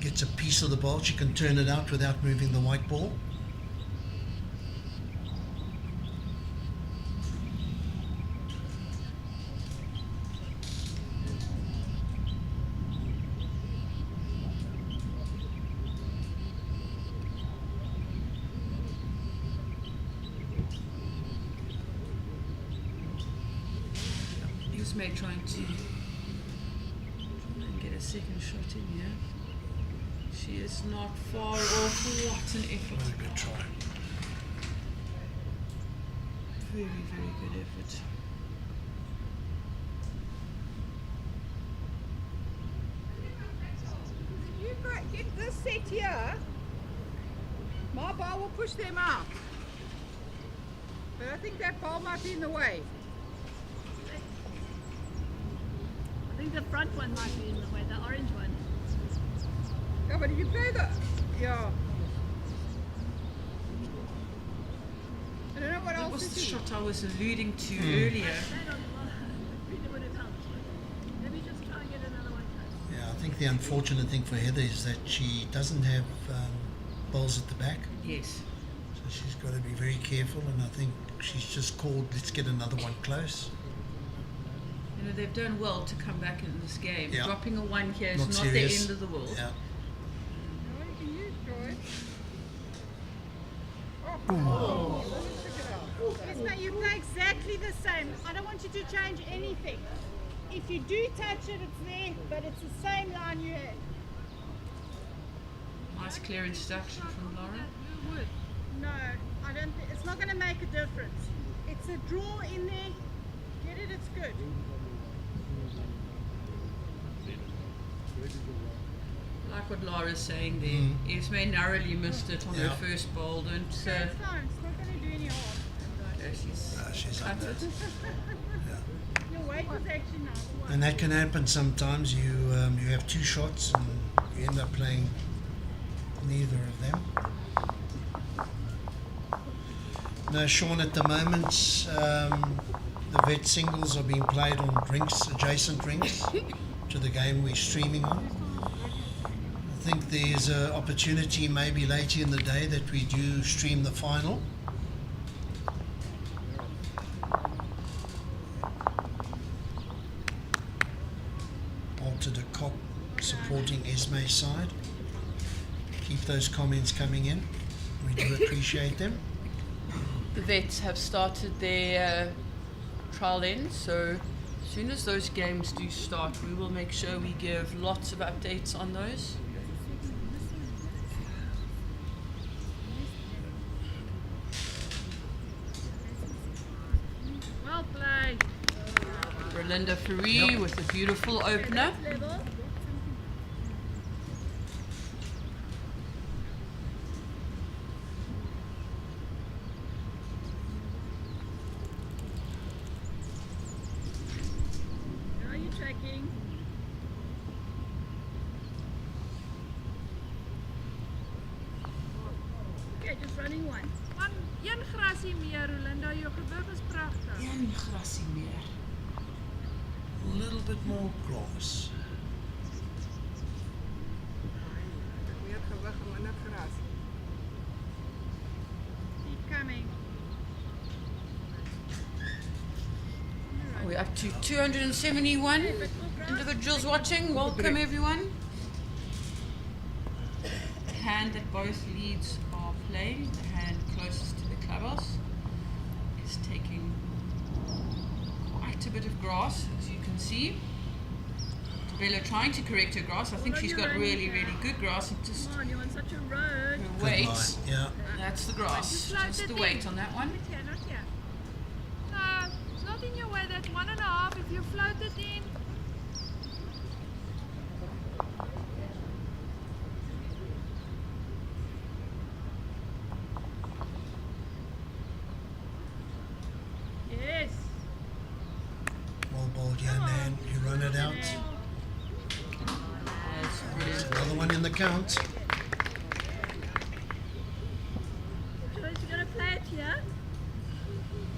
Gets a piece of the bowl. She can turn it out without moving the white ball. Esmé trying to get a second shot in here. She is not far off. What an effort. Very good try. Very, very good effort. If you get this set here, my ball will push them out. But I think that ball might be in the way. I think the front one might be in the way, the orange one. Yeah, but if you play the... Yeah. I don't know what That else was to the do. shot I was alluding to earlier. That on the really would have helped. Maybe just try and get another one close. Yeah, I think the unfortunate thing for Heather is that she doesn't have bowls at the back. Yes. So she's got to be very careful, and I think she's just called, let's get another one close. You know, they've done well to come back in this game. Yeah. Dropping a one here is Not not serious. the end of the world. Yeah. No, you can use Joyce. Oh. Esmé, you play exactly the same. I don't want you to change anything. If you do touch it, it's there, but it's the same line you had. Nice clear instruction from Lara. No, I don't. It's not going to make a difference. It's a draw in there. Get it? It's good. Like what Lara's saying there. Esmé narrowly missed it on her Yeah. first bowl. Don't So it's fine. It's not going to do any harm. she's She's cut under. it. Your weight was actually nice. And that can happen sometimes. You have two shots and you end up playing neither of them. No, Sean, at the moment, the vet singles are being played on rinks, adjacent rinks. to the game we're streaming on. I think there's an opportunity maybe later in the day that we do stream the final. Alter the cop supporting Esmé's side. Keep those comments coming in. We do appreciate them. The vets have started their trial in, so as soon as those games do start, we will make sure we give lots of updates on those. Well played. Rolinda Fourie Yep. with a beautiful opener. Level. How are you tracking? Okay, just running one. Een grasie meer, Rolinda. Jou gewig is pragtig. Een grasie meer. A little bit more grass. Meer gewig en minder gras. Keep coming. We're up to 271 individuals watching. Welcome everyone. The hand that both leads are playing, the hand closest to the clubhouse, is taking quite a bit of grass, as you can see. Thabelo trying to correct her grass. I think she's got really, really good grass. It just Come on, you're on such a road. her Good weight. line, yeah. That's the grass. Just the weight on that one. Not here, not here. No, it's not in your way. That's 1.5. If you float it in. Yes. Well bowled, young man. You run it out. That's brilliant. Another one in the count. Joyce, you're going to play it here.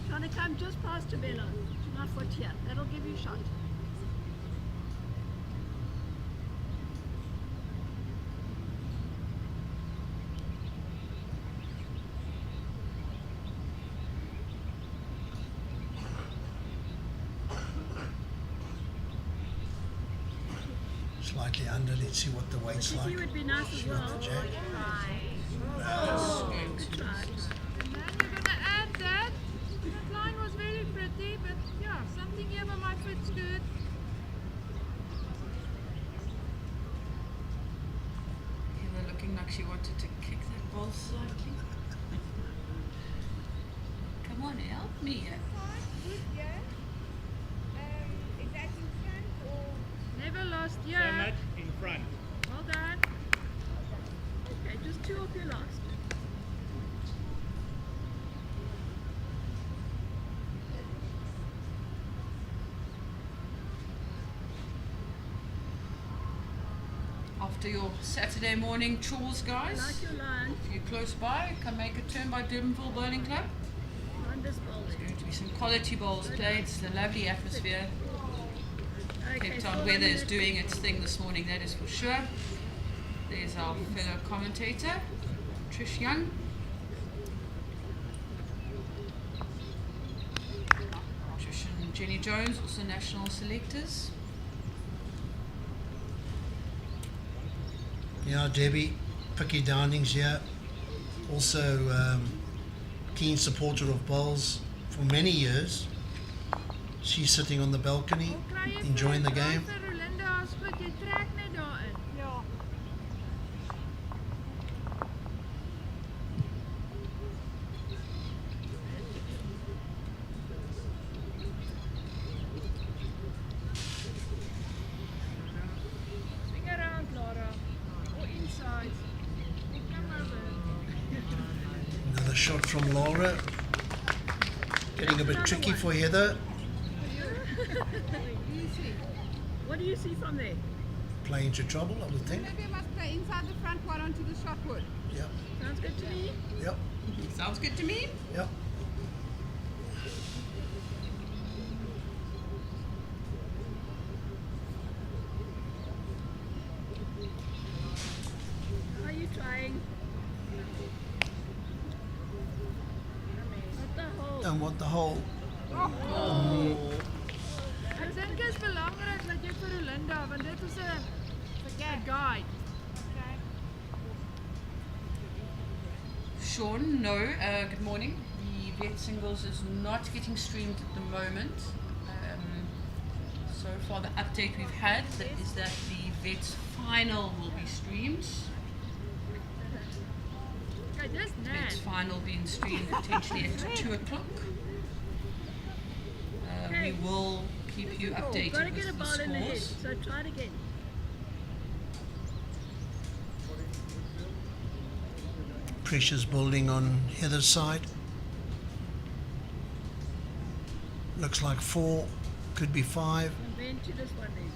Trying to come just past Thabelo. Do not foot here. That'll give you a shot. Slightly under. Let's see what the weight's like. He would be nice as well. Jack. Oh, good try. And then you're going to add that. That line was very pretty, but yeah, something here by my foot's good. Heather looking like she wanted to kick that ball slightly. Come on, help me. Good, yeah. Is that in front or? Never lost So here. much in front. Well done. Okay, just two of your last. After your Saturday morning chores, I guys. like your line. If you're close by, come make a turn by Durbanville Bowling Club. Line this ball. There's going to be some quality bowls played. It's a lovely atmosphere. Okay, Cape so Town weather is I'm doing its thing this morning, that is for sure. There's our fellow commentator, Trish Young. Trish and Jenny Jones, also national selectors. Yeah, Debbie, Picky Downing's here. Also keen supporter of bowls for many years. She's sitting on the balcony, Hoe kry jy enjoying the vir 'n game. danser, Rolinda, as goed, jy trek net daarin. Ja. Swing around, Lara. Or inside. Or come over. Another shot from Lara. Getting a bit tricky for Heather. What do you see from there? Playing into trouble, I would think. Maybe you must play inside the front one onto the shot wood. Yep, Sounds good to me. yep, Sounds good to me. yep. want the hole. Ek dink dit is belangrik dat jy vir Rolinda, want dit is 'n guide. Sean, no. Good morning. The vet singles is not getting streamed at the moment. So far, the update we've had is that the vet's final will be streamed. Kyk, dis Vet's net. final being streamed potentially at 2 o'clock. We will keep you Gotta updated get a with the ball in the head, scores. so try it again. Pressure's building on Heather's side. Looks like 4, could be 5. And bend to this one then.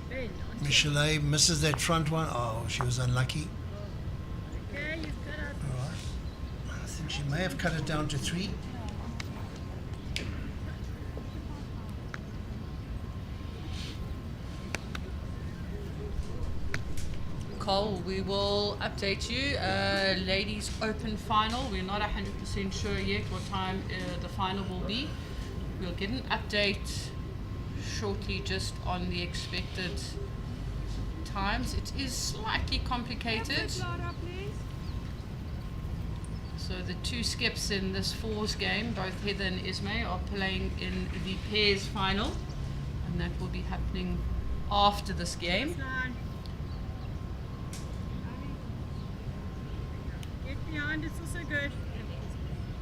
Bend. onto it. Michelet misses that front one. Oh, she was unlucky. Okay, you've got it. All right. I think she may have cut it down to 3. Cole, we will update you. Ladies Open final. We're not 100% sure yet what time the final will be. We'll get an update shortly just on the expected times. It is slightly complicated. Lara, please. So the 2 skips in this 4s game, both Heather and Esmé, are playing in the pairs final. And that will be happening after this game. Line. Get behind, it's also good.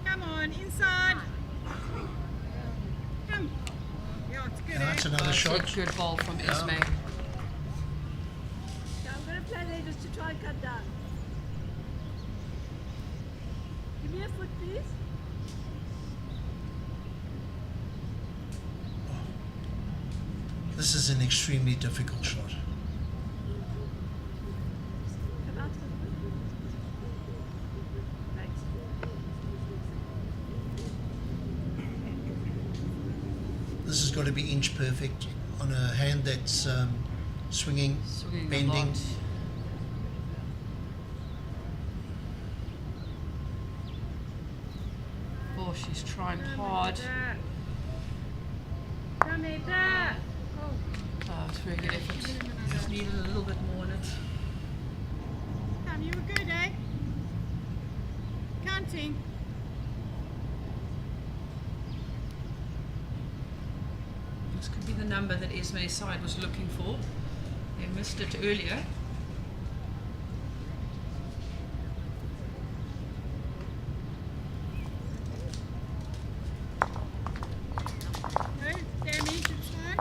Come on, inside. Come. Yeah, it's good, And that's eh? another That's shot. a good ball from Esmé. Yeah, I'm going to play there just to try and cut down. Give me a foot, please. This is an extremely difficult shot. Come out. Thanks. This has got to be inch perfect on a hand that's swinging, Swinging a bending. lot. Oh, she's trying hard. Come here, there. Oh, it's very good effort. Just needed a little bit more in it. Come, you were good, eh? Counting. This could be the number that Esmé's side was looking for. They missed it earlier. No damage, it's fine.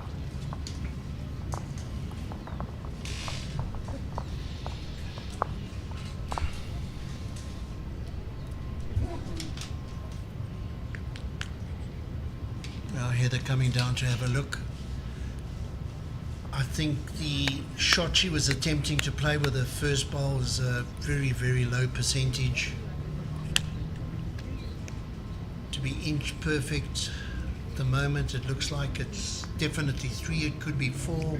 Now Heather coming down to have a look. I think the shot she was attempting to play with her first bowl was a very, very low percentage. To be inch perfect at the moment, it looks like it's definitely 3, it could be 4.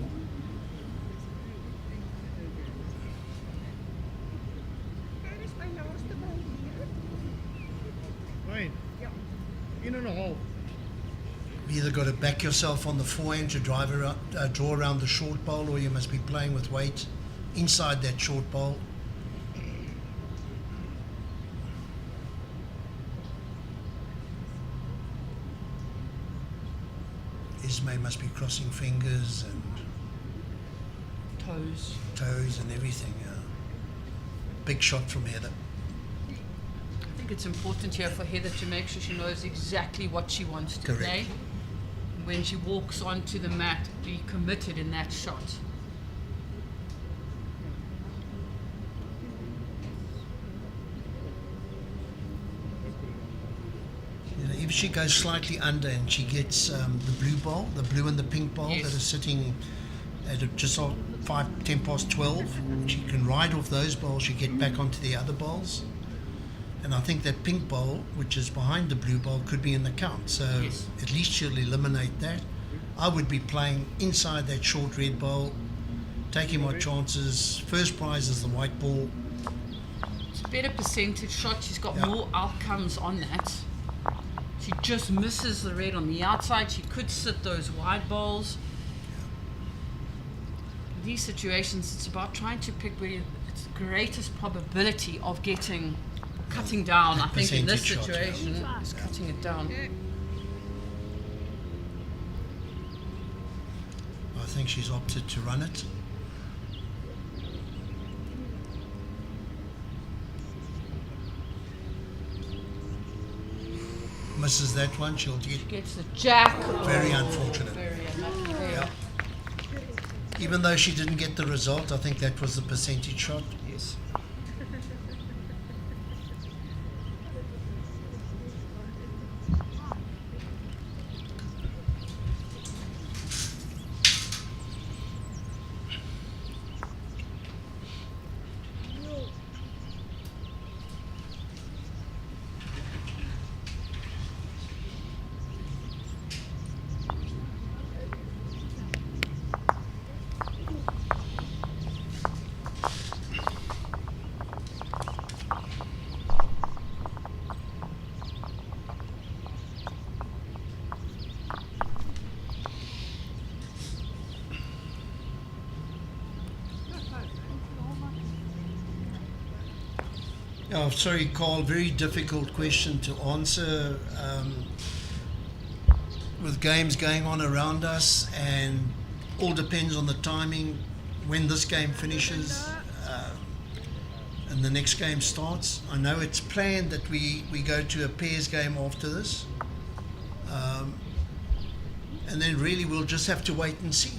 Right. In and a hole. You've either got to back yourself on the forehand to drive around, draw around the short bowl, or you must be playing with weight inside that short bowl. Esmé must be crossing fingers and Toes. toes and everything. Big shot from Heather. I think it's important here for Heather to make sure she knows exactly what she wants to Correct. play. When she walks onto the mat, be committed in that shot. You know, if she goes slightly under and she gets the blue bowl, the blue and the pink bowl Yes. that are sitting at just 10 past 12, she can ride off those bowls, she get back onto the other bowls. And I think that pink bowl, which is behind the blue bowl, could be in the count. So Yes. at least she'll eliminate that. I would be playing inside that short red bowl, taking my chances. First prize is the white ball. It's a better percentage shot. She's got Yeah. more outcomes on that. She just misses the red on the outside. She could sit those wide bowls. These situations, it's about trying to pick where it's the greatest probability of cutting down. I think in this Percentage shot, yeah. situation, is cutting it down. I think she's opted to run it. Misses that one, she'll get Gets the jack. very unfortunate. Very unlucky there. Yeah. Even though she didn't get the result, I think that was the percentage shot. Yes. Oh, sorry, Carl, very difficult question to answer with games going on around us, and all depends on the timing, when this game finishes and the next game starts. I know it's planned that we go to a pairs game after this, and then really we'll just have to wait and see.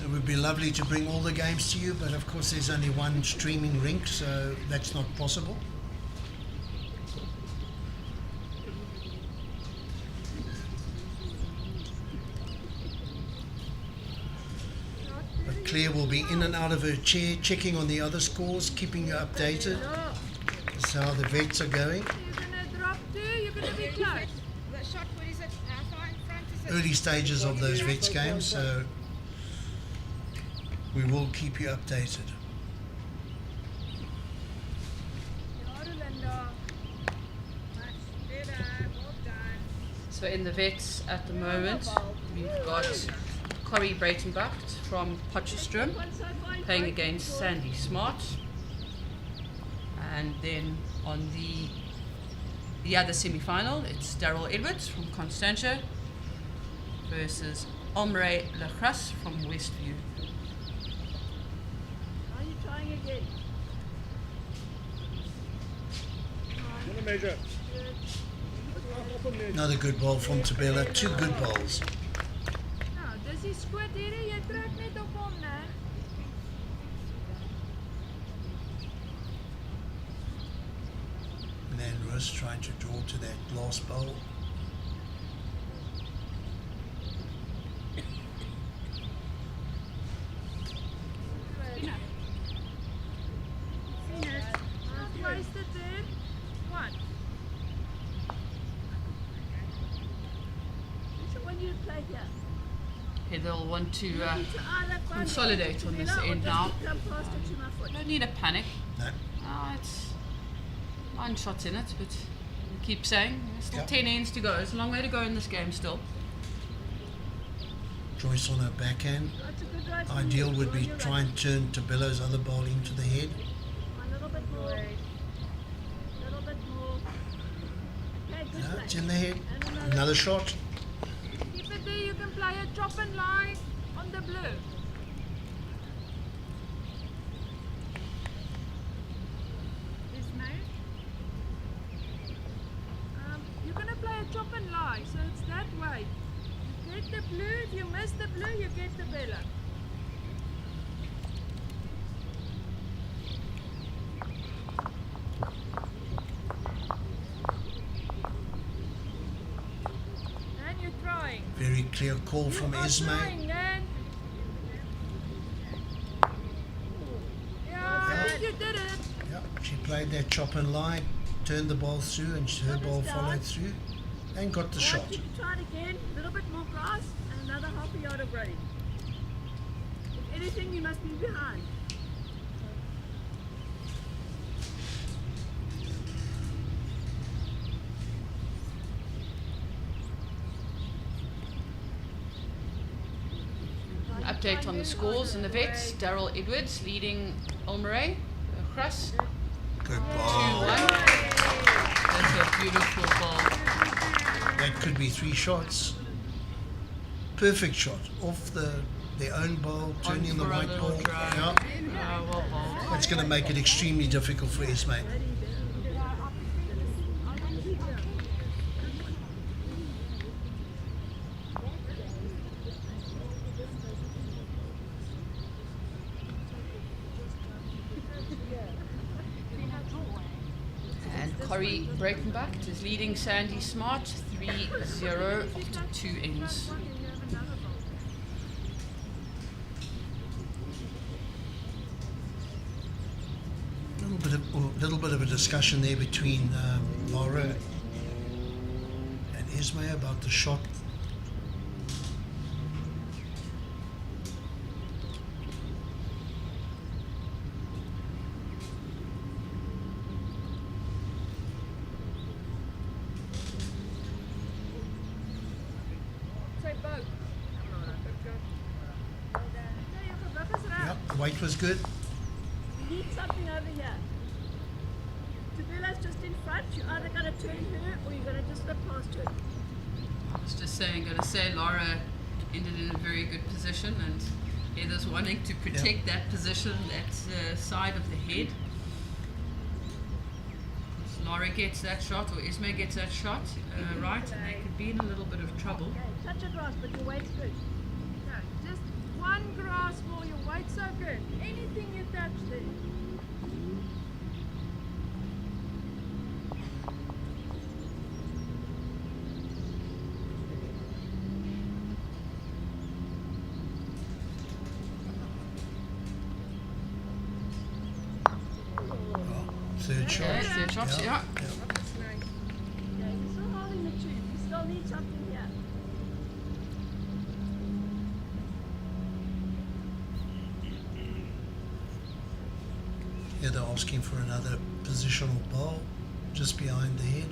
It would be lovely to bring all the games to you, but of course there's only one streaming rink, so that's not possible. But Claire will be in and out of her chair, checking on the other scores, keeping you updated. That's how the vets are going. You're gonna drop two, you're gonna be close. The shot, what is it? How far in front is it? Early stages of those vets games, so we will keep you updated. Rolinda. Much better. Well done. So in the vets at the moment, we've got Corrie Breitenbach from Potchefstroom playing against Sandy Smart. And then on the other semi-final, it's Daryl Edwards from Constantia versus Elmare Gras from Westview. Are you trying again? Wanna measure? Another good ball from Thabelo, two good bowls. Nou, dis die skoot hierdie, jy trek net op hom, né? And then Roos trying to draw to that last bowl. Not wasted there. What? So when you play here, Okay, they'll want to you need to either find consolidate the on this or end just now. come past it to my foot. Don't need a panic. No. It's 9 shots in it, but I keep saying there's still Yeah. 10 ends to go. There's a long way to go in this game still. Joyce on her backhand. That's a good right from Ideal you. would be You're try and turn Thabelo's other bowl into the head. right. A little bit more. A little bit more. Okay, good No, play. it's in the head. And Another shot. Keep it there, you can play a chop and lie on the blue. Esmé? You're gonna play a chop and lie, so it's that way. You get the blue, if you miss the blue, you get the Bella. And you're trying. Very clear call from You are Esmé. trying, Nan. Yeah, I think you did it. Yeah, she played that chop and line. turned the ball through, and her ball followed through, and got the I shot. want you to try it again, a little bit more grass, and another half a yard of running. If anything, you must be behind. Update on the scores and the vets. Daryl Edwards leading Elmare. Gras Good 2-1. ball. That's a beautiful ball. That could be 3 shots. Perfect shot off their own ball, turning On the for a white little ball. drive. Yeah, Well bowled. that's going to make it extremely difficult for Esmé. And Corey Breitenbach is leading Sandy Smart 3-0 after 2 ends. Little bit of a discussion there between Lara and Esmé about the shot. Say boat. Yep, the weight was good. You need something over here. Thabelo's just in front. You're either going to turn her or you're going to just slip past her. I was just saying, going to say Lara ended in a very good position, and Heather's wanting to protect that position, that side of the head. If Lara gets that shot, or Esmé gets that shot, right, and they could be in a little bit of trouble. Okay, touch it, Ross, but your weight's good. No, just one grass ball. Your weight's so good. Anything you touch there. Third shot. Okay, third shot, yeah. Okay, we're still holding the tube. We still need something here. Yeah, they're asking for another positional ball just behind the head.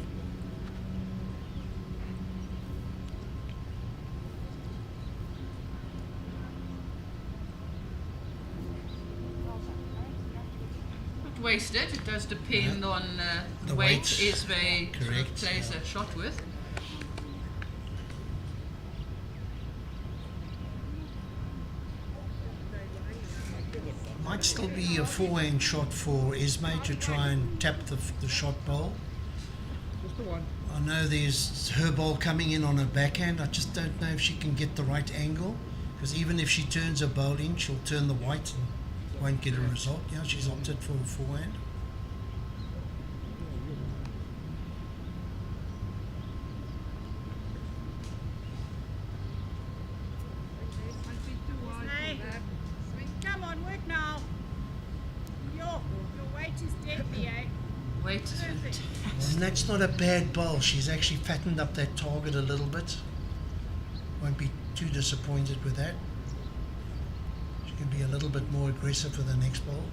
Not wasted. It does depend on the The weight weight, Esmé correct, plays yeah. that shot with. Might still be a forehand shot for Esmé to try and tap the shot ball. Just the one. I know there's her ball coming in on her backhand. I just don't know if she can get the right angle, because even if she turns her bowl in, she'll turn the white and won't get a result. Yeah, she's opted for a forehand. Hey, come on, work now. Your weight is deadly, eh? Weight is fantastic. And that's not a bad bowl. She's actually fattened up that target a little bit. Won't be too disappointed with that. She can be a little bit more aggressive for the next bowl.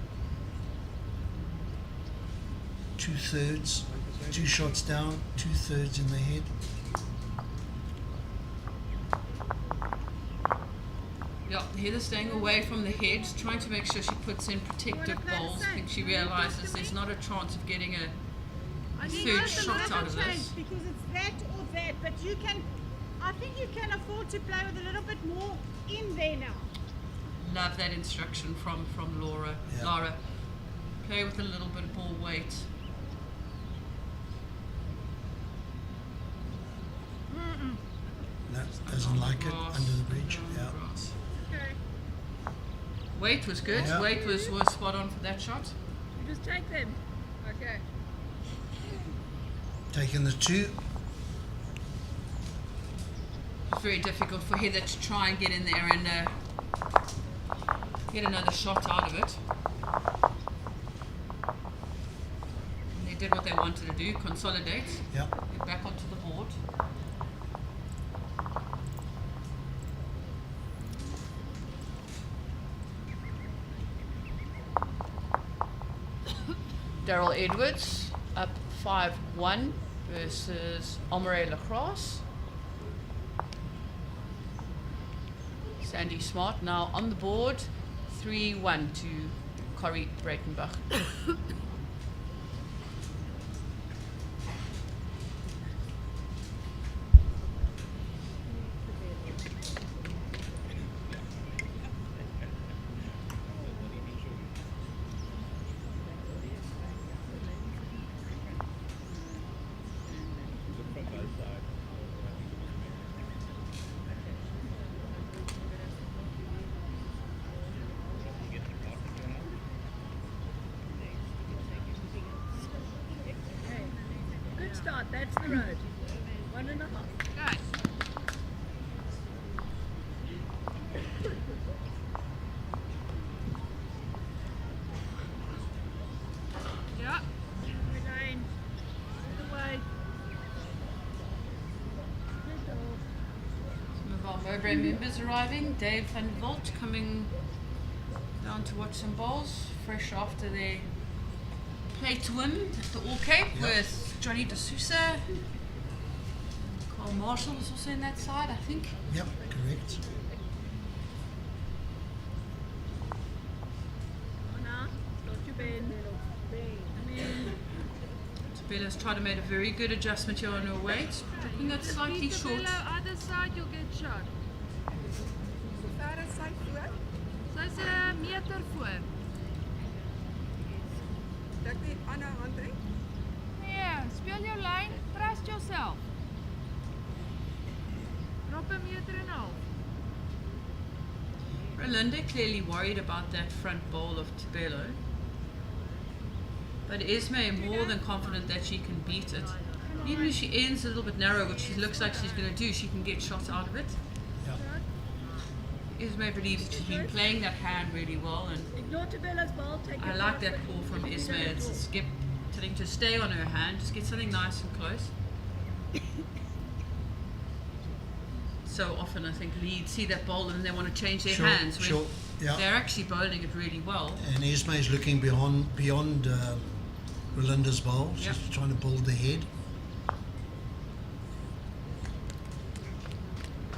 2/3, 2 shots down, 2/3 in the head. Yeah, Heather staying away from the head, trying to make sure she puts in protective bowls. I think she realises there's not a chance of getting a third shot out of this. Because it's that or that, but you can, I think you can afford to play with a little bit more in there now. Love that instruction from Lara. Yeah. Lara, play with a little bit more weight. No, doesn't like it. Grass, Under the bridge. on Yeah. grass. Okay. Weight was good. Yeah. Weight was spot on for that shot. You just take them. Okay. Taking the 2. It's very difficult for Heather to try and get in there and get another shot out of it. And they're did what they wanted to do, consolidate, Yeah. get back onto the board. Daryl Edwards up 5-1 versus Elmare Lacrosse. Sandy Smart now on the board, 3-1 to Corrie Breitenbach. Good start, that's the road. 1.5. Guys. Ja. Elaine, the way. Some of our Mowbray members arriving. Dave van Volt coming down to watch some bowls, fresh after their play to win at the All Cape with Johnny De Sousa. Carl Marshall was also in that side, I think. Yep, correct. Oh, now, don't you bend. Come in. Tabella's tried to make a very good adjustment here on her weight, dropping that slightly Keep the short. pillow other side, you'll get shot. Lara sy voor. Sy's 'n meter voor. Dat die ander hand uit. Nee, speel jou lyn, trust yourself. Drop 'n meter en 'n half. Rolinda clearly worried about that front bowl of Thabelo. But Esmé more than confident that she can beat it. Even if she ends a little bit narrow, which she looks like she's going to do, she can get shots out of it. Yeah. Esmé believes that she's been playing that hand really well, and Ignore Tabella's ball, take I your like pass. that call from Esmé. It's telling to stay on her hand, just get something nice and close. So often I think leads see that bowl and they want to change their Sure, hands when sure. Yeah. they're actually bowling it really well. And Esmé is looking beyond Rolinda's bowl. She's Yep. trying to build the head.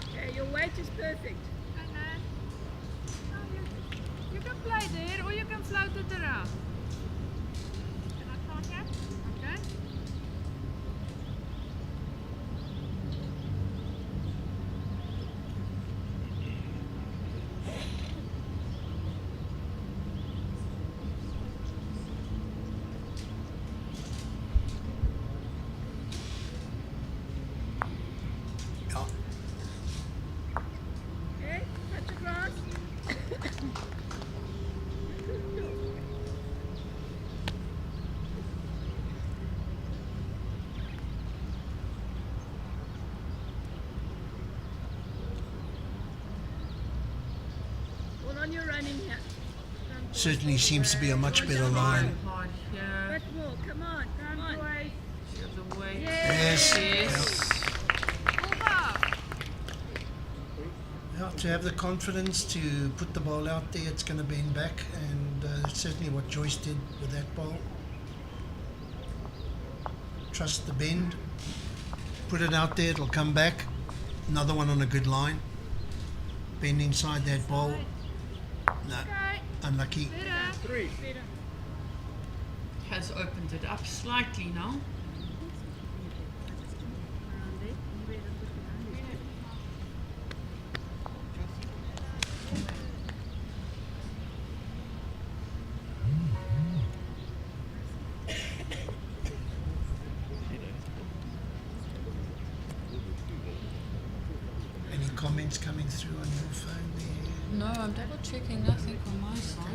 Okay, your weight is perfect. And then, you can play there or you can float it around. Can I count that? Okay. Yeah. Okay, touch the grass. All on your running here. Certainly seems to be a much better line. Hard, yeah. Bit more, come on, come on. She has the weight. Yes. Yes. Over. Yeah, to have the confidence to put the ball out there, it's going to bend back, and certainly what Joyce did with that ball. Trust the bend, put it out there, it'll come back. Another one on a good line. Bend inside that ball. No, Okay. uh, unlucky. Better. Has opened it up slightly now. Any comments coming through on your phone there? No, I'm double checking nothing on my side.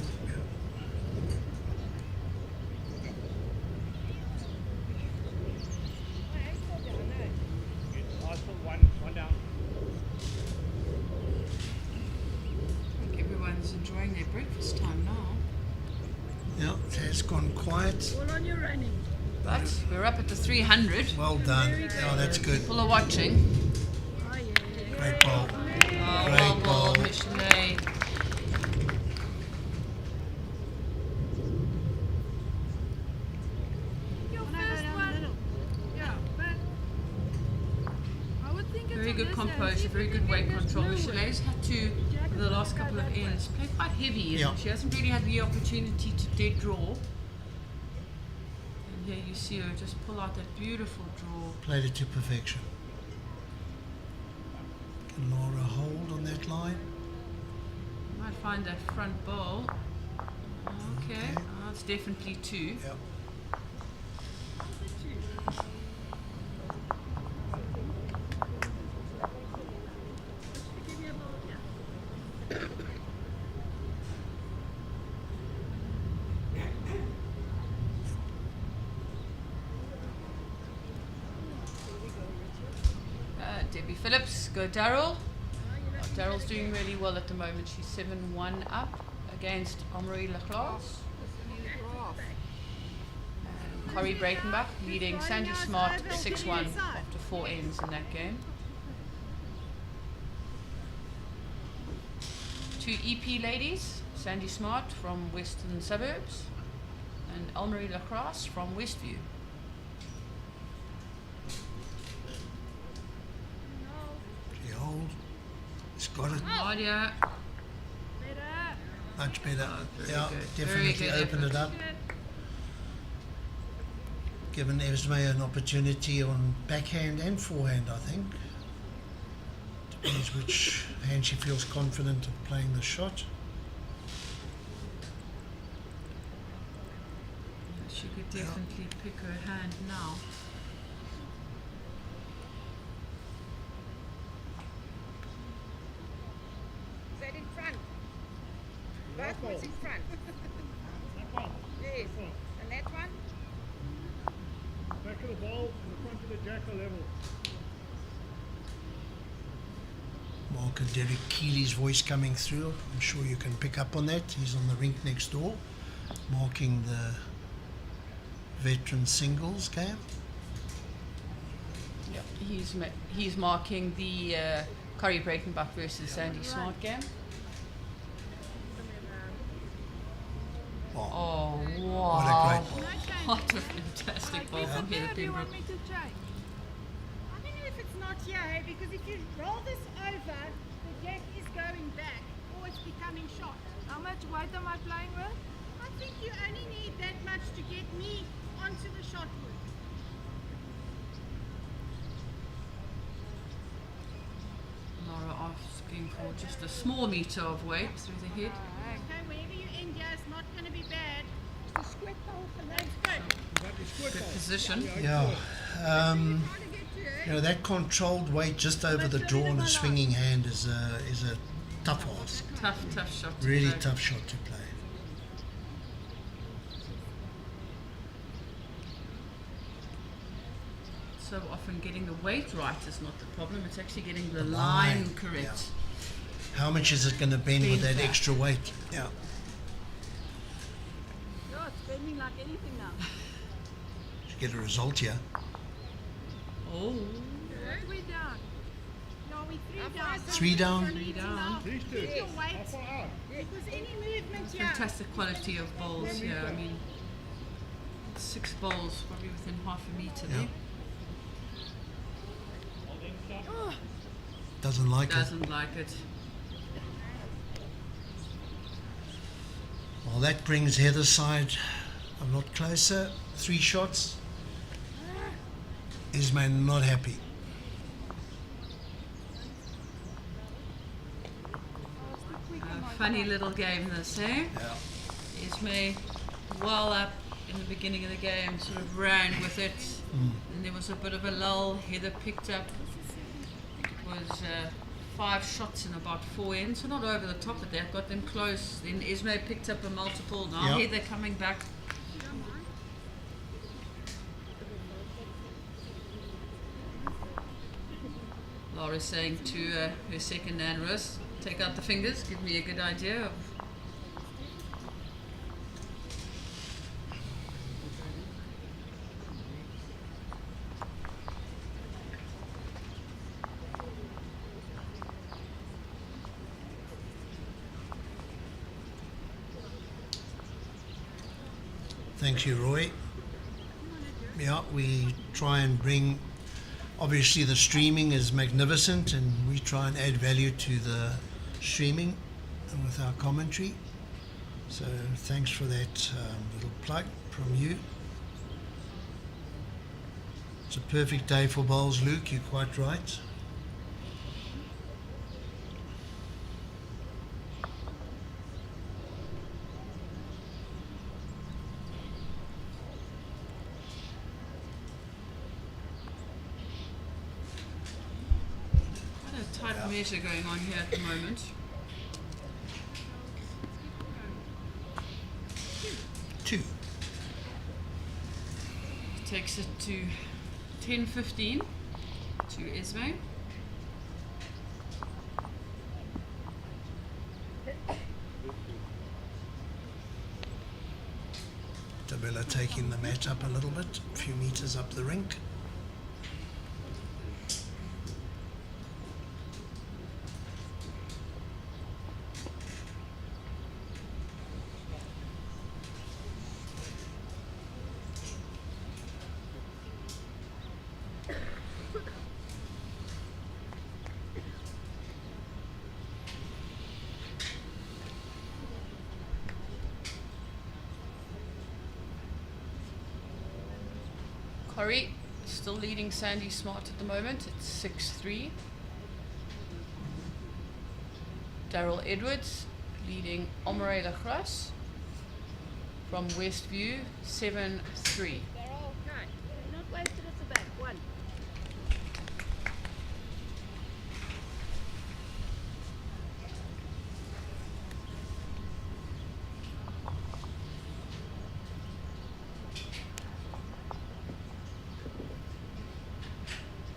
One down. I think everyone's enjoying their breakfast time now. Yeah, it has gone quiet. All on your running. But we're up at the 300. Well done. Oh, that's good. People are watching. Oh, yeah. Great bowl. Oh, Great well ball. bowled, Michelet. Your When I go first down the one. middle. Yeah, but I would think it's Very on good this end. See composure, if very we good can weight get this control. blue one. Michelet's had to, for the last couple of ends, play quite heavy. And Yeah. she hasn't really had the opportunity to dead draw. And here you see her just pull out that beautiful draw. Played it to perfection. Can Lara hold on that line? Might find that front bowl. Okay, Okay. oh, it's definitely 2. Yeah. Give me a bowl, yeah. Debbie Phillips, go Daryl. Daryl's doing really well at the moment. She's 7-1 up against Elmare Lacrosse. Corrie Breitenbach leading Sandy Smart 6-1 after 4 ends in that game. 2 EP ladies, Sandy Smart from Western Suburbs and Elmare Lacrosse from Westview. She hold. She's got it. Nadia, Better. Much better. very Yeah, good. definitely Very good opened it effort. up. Given Esmé an opportunity on backhand and forehand, I think. Depends which hand she feels confident of playing the shot. She could definitely pick her hand now. Is that in front? That Both was ball. in front. That one. Yes. That one. And that one? Back of the ball and the front of the jacker level. Mark and Derek Keeley's voice coming through. I'm sure you can pick up on that. He's on the rink next door, marking the veteran singles game. Yep. He's marking the Corrie Breitenbach versus Sandy Smart game. Oh, Oh, what wow. a great ball. What a fantastic ball from Disappear, Heather do you Pembroke. want me to change? I don't know if it's not here, hey, because if you roll this over, the jack is going back or it's becoming shot. How much weight am I playing with? I think you only need that much to get me onto the shot wood. Lara asking for just a small meter of weight through the head. Okay, wherever you end here, it's not going to be bad. Just a square hole for that's good. That is squid Good ball. position. Yeah. Trying to get you, eh? You know, that controlled weight just over the draw on a swinging hand is a tough ask. Tough shot. to Really play. tough shot to play. So often getting the weight right is not the problem. It's actually getting the The line line, correct. How much is it going to bend with Bend that back. extra weight? Yeah. Oh, it's bending like anything now. Should get a result here. Oh, What we down? No, we How three far down. is it? Three down. Three down. These two. Keep your How weight. far out? Because any movement here. fantastic quality of bowls here. I mean, 6 bowls, probably within half a meter there. Doesn't like it. Doesn't like it. Well, that brings Heather's side a lot closer. 3 shots. Esmé not happy. Funny little game this, eh? Yeah. Esmé well up in the beginning of the game, sort of ran with it. And there was a bit of a lull. Heather picked up. It was 5 shots in about 4 ends, so not over the top of that, got them close. Then Esmé picked up a multiple. Now Yeah. Heather coming back. Laura's saying to her second hand, Roos, take out the fingers, give me a good idea of. Thank you, Roy. Yeah, we try and bring, obviously the streaming is magnificent and we try and add value to the streaming with our commentary. So thanks for that little plug from you. It's a perfect day for bowls, Luke, you're quite right. Quite a tight measure going on here at the moment. Two. Takes it to 10:15 to Esmé. Thabelo taking the mat up a little bit, a few meters up the rink. Fourie still leading Sandy Smart at the moment. It's 6-3. Daryl Edwards leading Elmare Gras from Westview 7-3. They're all okay. They're not wasted at the back. One.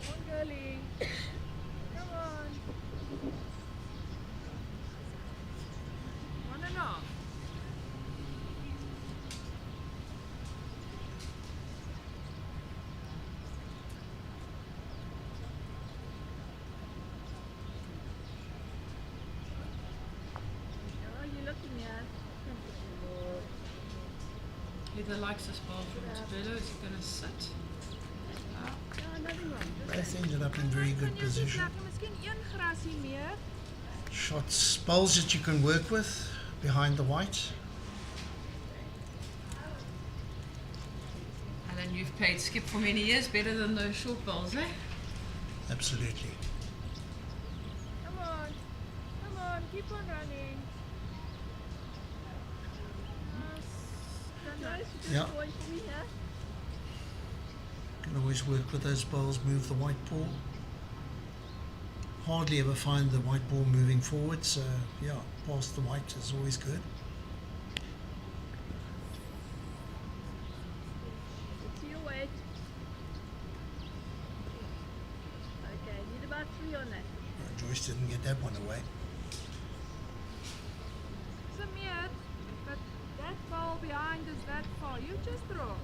Come on, girlie. Come on. 1.5. Oh, you're looking at. Heather likes this ball from Thabelo. Is he going to sit? No, nothing wrong. Just Both ended up in very good Kan jy so position. plekke, miskien een grasie meer? Shots, bowls that you can work with behind the white. Alan, you've played skip for many years, better than those short balls, eh? Absolutely. Come on. Come on, keep on running. Joyce, you just Yeah. going for me here. Can always work with those bowls, move the white ball. Hardly ever find the white ball moving forward, so yeah, past the white is always good. To your weight. Okay, need about 3 on that. Joyce didn't get that one away. Sameer, but that ball behind is that far. You just throw.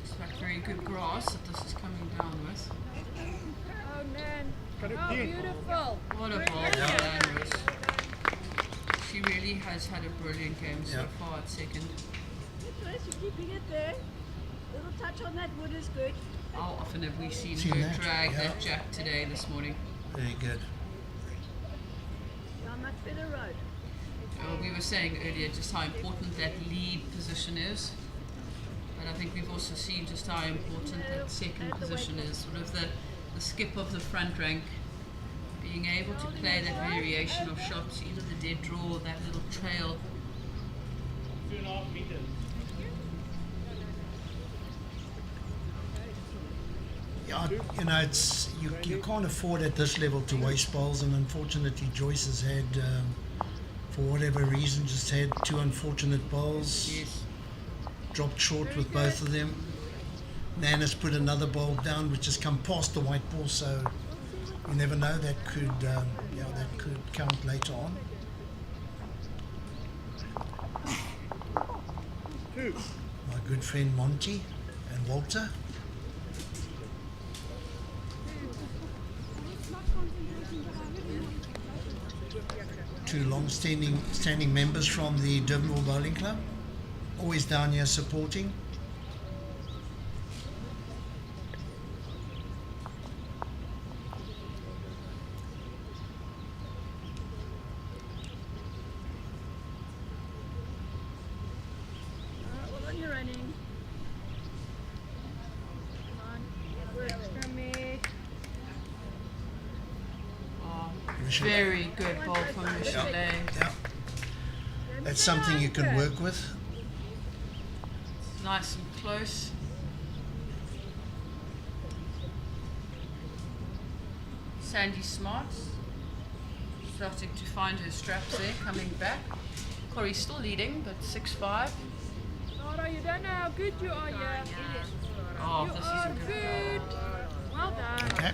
It's like very good grass that this is coming down with. Oh man. Got it Oh, deep. beautiful. What a ball Brilliant. for Anne Roos. She really has had a brilliant game so Yeah. far at second. Joyce, you're keeping it there. Little touch on that wood is good. How often have we seen Seen her that, drag yeah. that jack today, this morning? Very good. Yeah, much better road. We were saying earlier just how important that lead position is. But I think we've also seen just how important that second position is. Sort of the skip of the front rank. Being able to play that variation of shots, either the dead draw or that little trail. 2.5 meters. Yeah, you know, it's you can't afford at this level to waste bowls, and unfortunately Joyce has had, for whatever reason, just had two unfortunate bowls. Yes. Dropped short with both of them. Nan has put another bowl down which has come past the white ball, so you never know, that could that could count later on. 2. My good friend Monty and Walter. two standing members from the Durbanville Bowling Club. Always down here supporting. Well on, you're running. Come on, it works for me. Oh, Michelle. very good ball from Michelle. Yeah. That's something you can work with. Nice and close. Sandy Smart starting to find her straps there, coming back. Corey's still leading, but 6-5. Lara, you don't know how good you are here. Oh, You this are isn't good. Well done. Okay.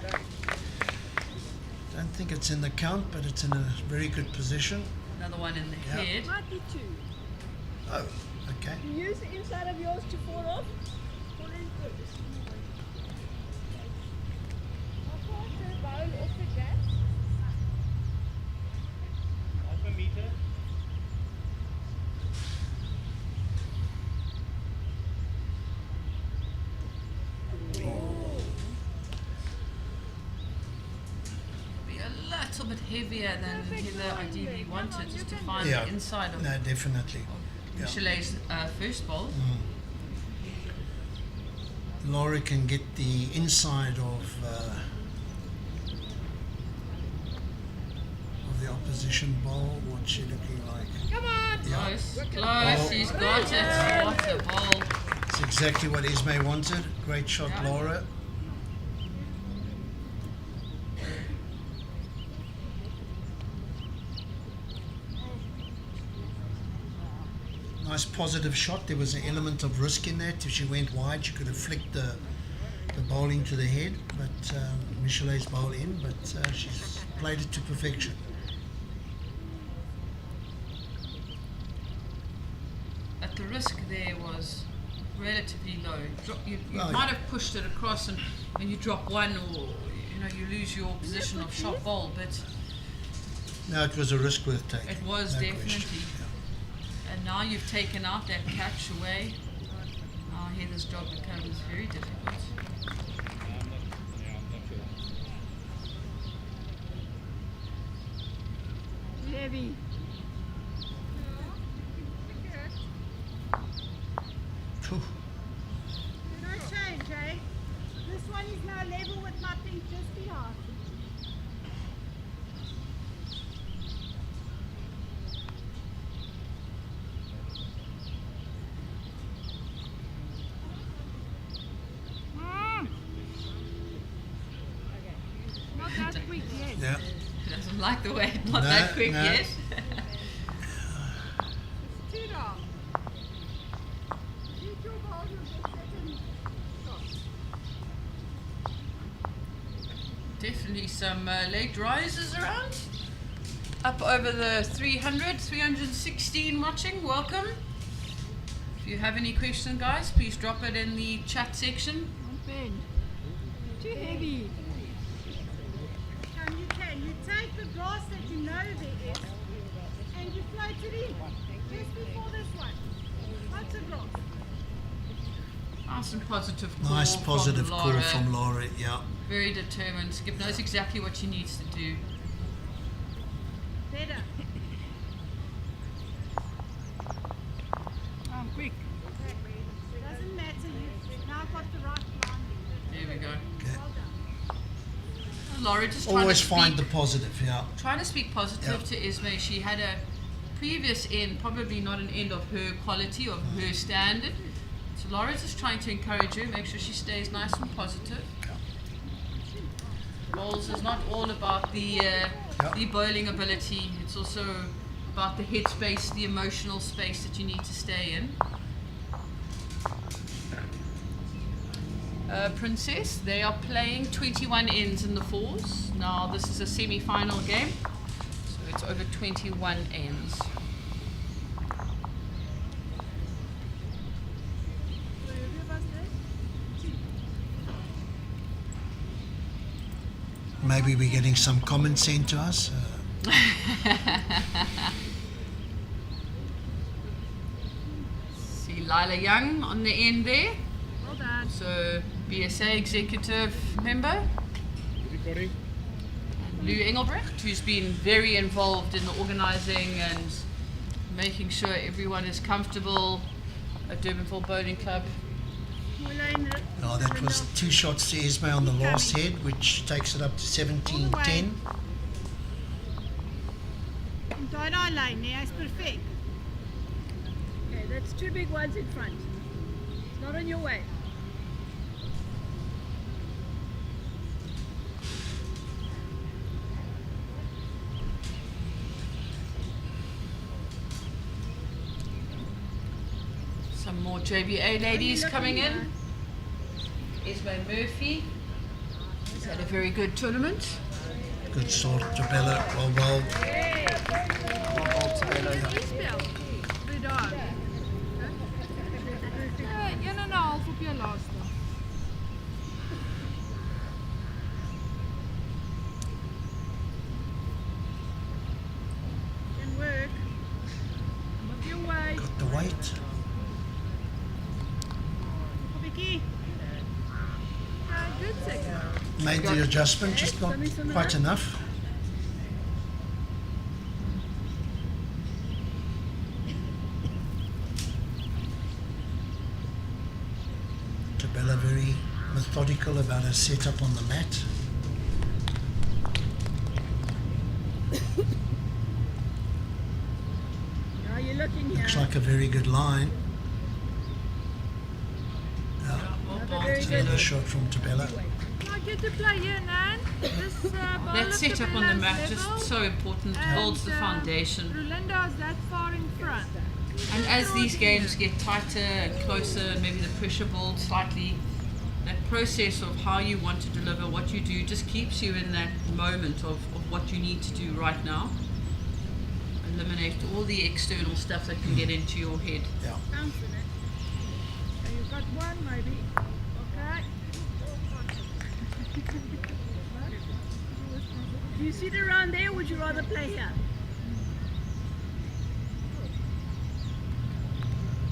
Don't think it's in the count, but it's in a very good position. Another one in the Yeah. head. Might be two. Oh, okay. You use the inside of yours to fall off. Fall in first. How far is her bowl off the gas? Half a meter. Be a little bit heavier than Heather ideally wanted, just to find Yeah. the inside of No, definitely. Yeah. Michelle's first ball. Laura can get the inside of the opposition bowl. What's she looking like? Come on. Close, close, Oh. she's got it. What a ball. It's exactly what Esmé wanted. Great shot, Yeah. Laura. Nice positive shot. There was an element of risk in that. If she went wide, she could have flicked the bowling to the head, but Michelle's bowl in, but she's played it to perfection. But the risk there was relatively low. You Oh, might yeah. have pushed it across, and when you drop one, or you lose your position of shot ball. But No, it was a risk worth taking. it was no definitely. question. And now you've taken out that catch away. Now Heather's job becomes very difficult. I'm not sure. Heavy. Phew. No change, eh? This one is now level with my pink just behind. Not that quick yet. Yeah. He doesn't like the way not No, that quick no. yet. Too long. Keep your ball, you'll get second shot. Definitely some late rises around. Up over the 300, 316 watching. Welcome. If you have any questions, guys, please drop it in the chat section. Don't bend. Too heavy. You take the grass that you know there is and you float it in. Just before this one. Lots of grass. Nice and positive call. Nice from positive call Lara. from Laura. Yeah. Very determined. Skip knows exactly what she needs to do. Better. Oh, quick. Doesn't matter. You've now got the right line. There we go. Okay. Well done. Laura just trying Always to find speak, the positive. Yeah. trying to speak positive to Esmé. She had a previous end, probably not an end of her quality, of her standard. So Laura's just trying to encourage her, make sure she stays nice and positive. Bowls is not all about the bowling ability. It's also about the head space, the emotional space that you need to stay in. Princess, they are playing 21 ends in the fours. Now this is a semi-final game, so it's over 21 ends. Maybe we're getting some comments sent to us. See Lila Young on the end there. Well done. So BSA executive member. Recording. Lou Engelbrecht, who's been very involved in the organising and making sure everyone is comfortable at Durbanville Bowling Club. Oh, that was 2 shots to Esmé on the last head, which takes it up to 17-10. Onthou daai lyn, nee, hy's perfek. Okay, that's 2 big ones in front. It's not on your way. Some more JBA ladies coming in. Esmé Murphy has had a very good tournament. Good start, Thabelo. Well. Die spel. Vir daar. 1,5 op jou laaste. Can work. Come up your way. Got the weight. Nog 'n bietjie. Good second. Made the adjustment, just not quite enough. Thabelo very methodical about her setup on the mat. Now you're looking here. Looks like a very good line. Very It's another shot from Thabelo. I get to play here, Nan. This ball That of setup on the Thabelo's mat level, just so important, builds the foundation. Rolinda's that far in front. And as these games get tighter and closer, and maybe the pressure builds slightly, that process of how you want to deliver what you do just keeps you in that moment of what you need to do right now. Eliminate all the external stuff that can get into your head. Yeah. Bouncing it. Okay, you've got one maybe. Okay. Do you sit around there or would you rather play here?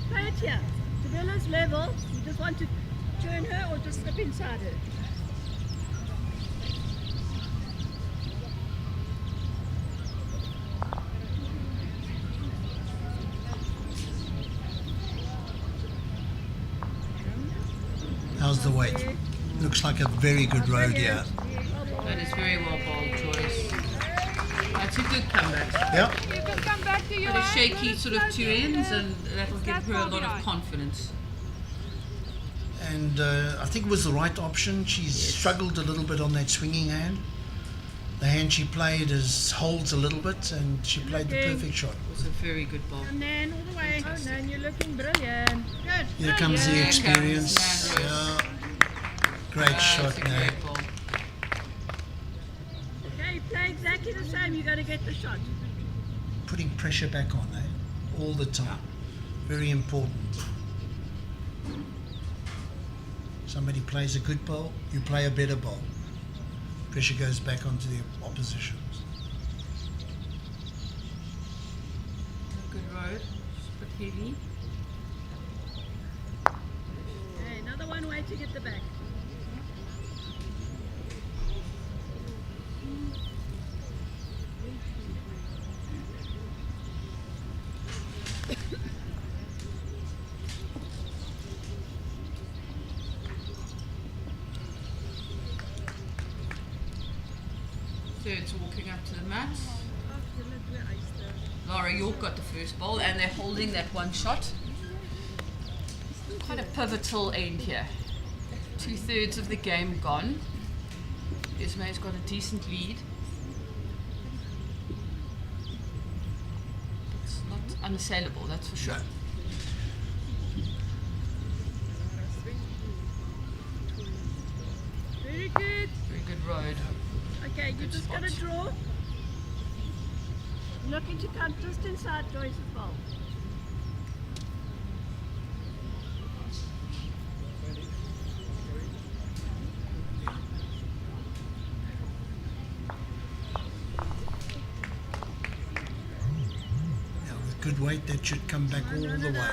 Play it here. Thabelo's level. You just want to turn her or just slip inside her? How's the weight? Looks like a very good road here. That is very well bowled, Joyce. That's a good comeback. Yeah. You can come back to your But a hand, shaky let it sort of float 2 in ends, there. and that'll give her a lot of confidence. And I think it was the right option. She's struggled a little bit on that swinging hand. The hand she played holds a little bit, and she played the perfect shot. It was a very good bowl. And then all the way. Oh, Nan, you're looking brilliant. Good. Here comes the Here experience. comes Nan Yeah. Great It's shot, a man. great bowl. Okay, play exactly the same. You got to get the shot. Putting pressure back on, all the time. Very important. Somebody plays a good bowl, you play a better bowl. Pressure goes back onto the oppositions. Good road. Just a bit heavy. Okay, another one way to get the back. Third's walking up to the mat. Lara York got the first bowl, and they're holding that one shot. Quite a pivotal end here. 2/3 of the game gone. Esmé's got a decent lead. It's not unassailable, that's for sure. Very good. Very good road. Okay, you Good just got to spot. draw. Looking to come just inside Joyce's bowl. good weight. That should come back all the way.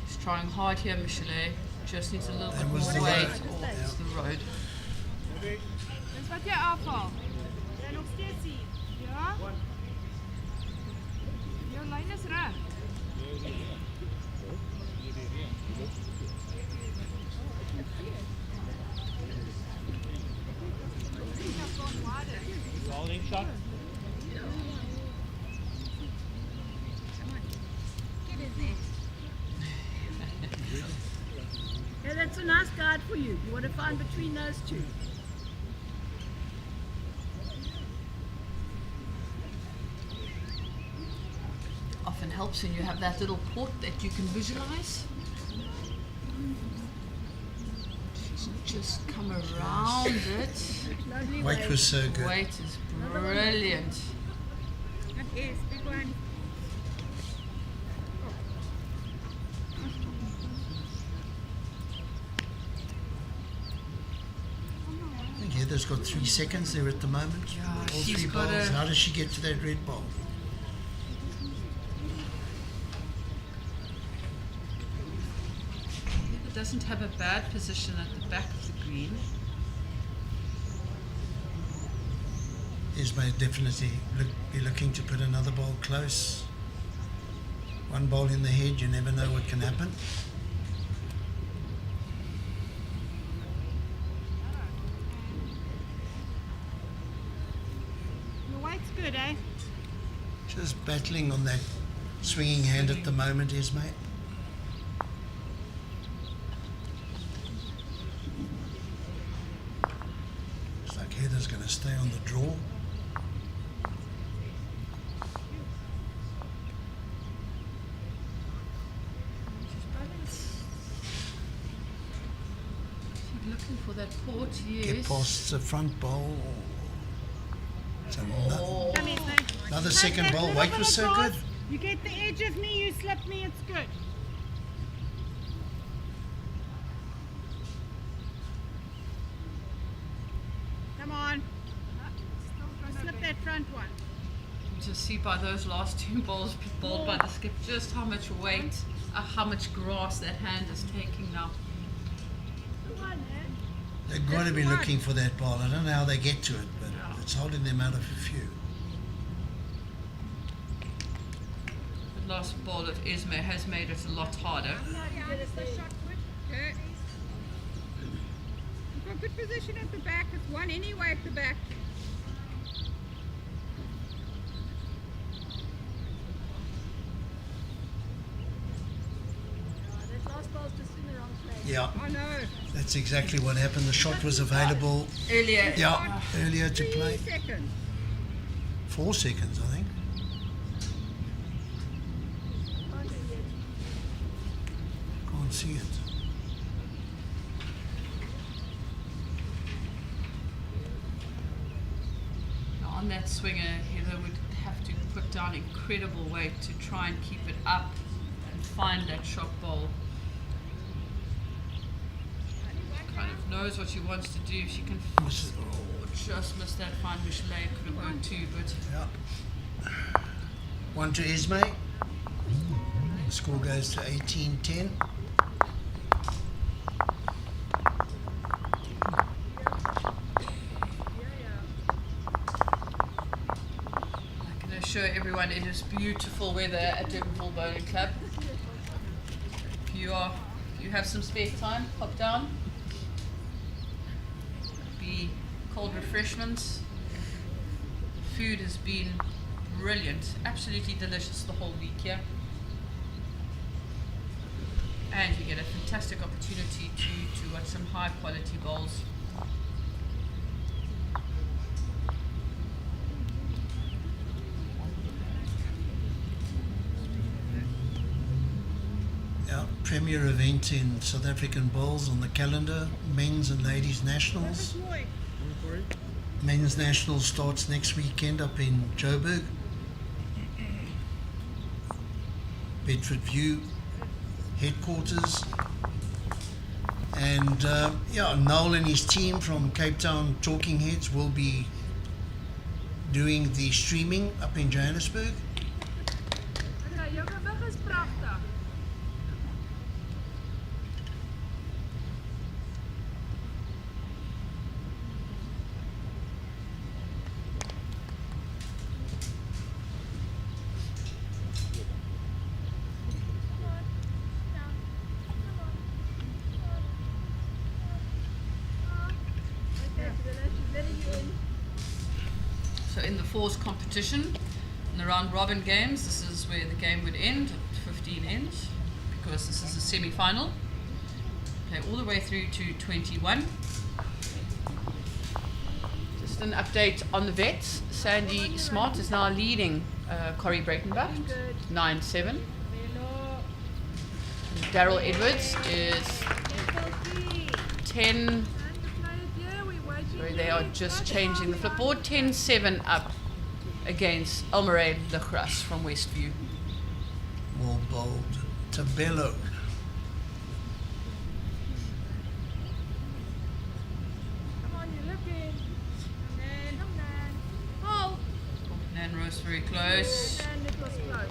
She's trying hard here, Michelet. Just needs a little That bit was more the weight road. off the road. Dis wat jy afval. Jy nog steeds hier. Ja? Jou lyn is reg. Rolling shot. Yeah, that's a nice guide for you. You want to find between those two. Often helps when you have that little port that you can visualize. She's just come around it. Lovely Weight was so good. Weight is brilliant. That is, big one. I think Heather's got 3 seconds there at the moment. Yeah, All she's 3 got bowls. a- How does she get to that red bowl? It doesn't have a bad position at the back of the green. Esmé definitely be looking to put another bowl close. One bowl in the head, you never know what can happen. Your weight's good, eh? Just battling on that swinging hand at the moment, Esmé. Looks like Heather's going to stay on the draw. She's looking for that port, yes. Get past the front bowl. So Oh, Come here, Snake. another Take second that bowl. little Weight bit was of so grass. good. You get the edge of me, you slip me, it's good. Come on. Slip that front one. you just see by those last 2 balls bowled by the skip just how much weight, how much grass that hand is taking now. They've got to be looking for that ball. I don't know how they get to it, but Yeah. it's holding them out of a few. The last ball of Esmé has made it a lot harder. Okay. You've got good position at the back. It's one anyway at the back. That last ball's just in the wrong place. Yeah, Oh no. that's exactly what happened. The shot was available, Earlier, earlier to 3 play. seconds. 4 seconds, I think. Can't see it. on that swinger, Heather would have to put down incredible weight to try and keep it up and find that shot bowl. Kind of knows what she wants to do. She can just miss that fine. Michelet could have worked too, but Yeah. 1 to Esmé. The score goes to 18-10. I can assure everyone it is beautiful weather at Durbanville Bowling Club. If you have some spare time, pop down. Be cold refreshments. Food has been brilliant, absolutely delicious the whole week here. And you get a fantastic opportunity to watch some high quality bowls. Yeah, premier event in South African bowls on the calendar, men's and ladies nationals. Men's national starts next weekend up in Joburg. Bedford View headquarters. And Noel and his team from Cape Town Talking Heads will be doing the streaming up in Johannesburg. Okay, jou gewig in the fours competition, in the round robin games, this is where the game would end at 15 ends, because this is a semi-final. Play all the way through to 21. Just an update on the vets. Sandy Smart is now leading Corrie Breitenbach, 9-7. Daryl Edwards is 10. Sorry, they are just changing the flipboard. 10-7 up against Elmare Gras from Westview. More bold. Thabelo. Come on, you're looking. Come on. Oh, And Roos very close. and it was close.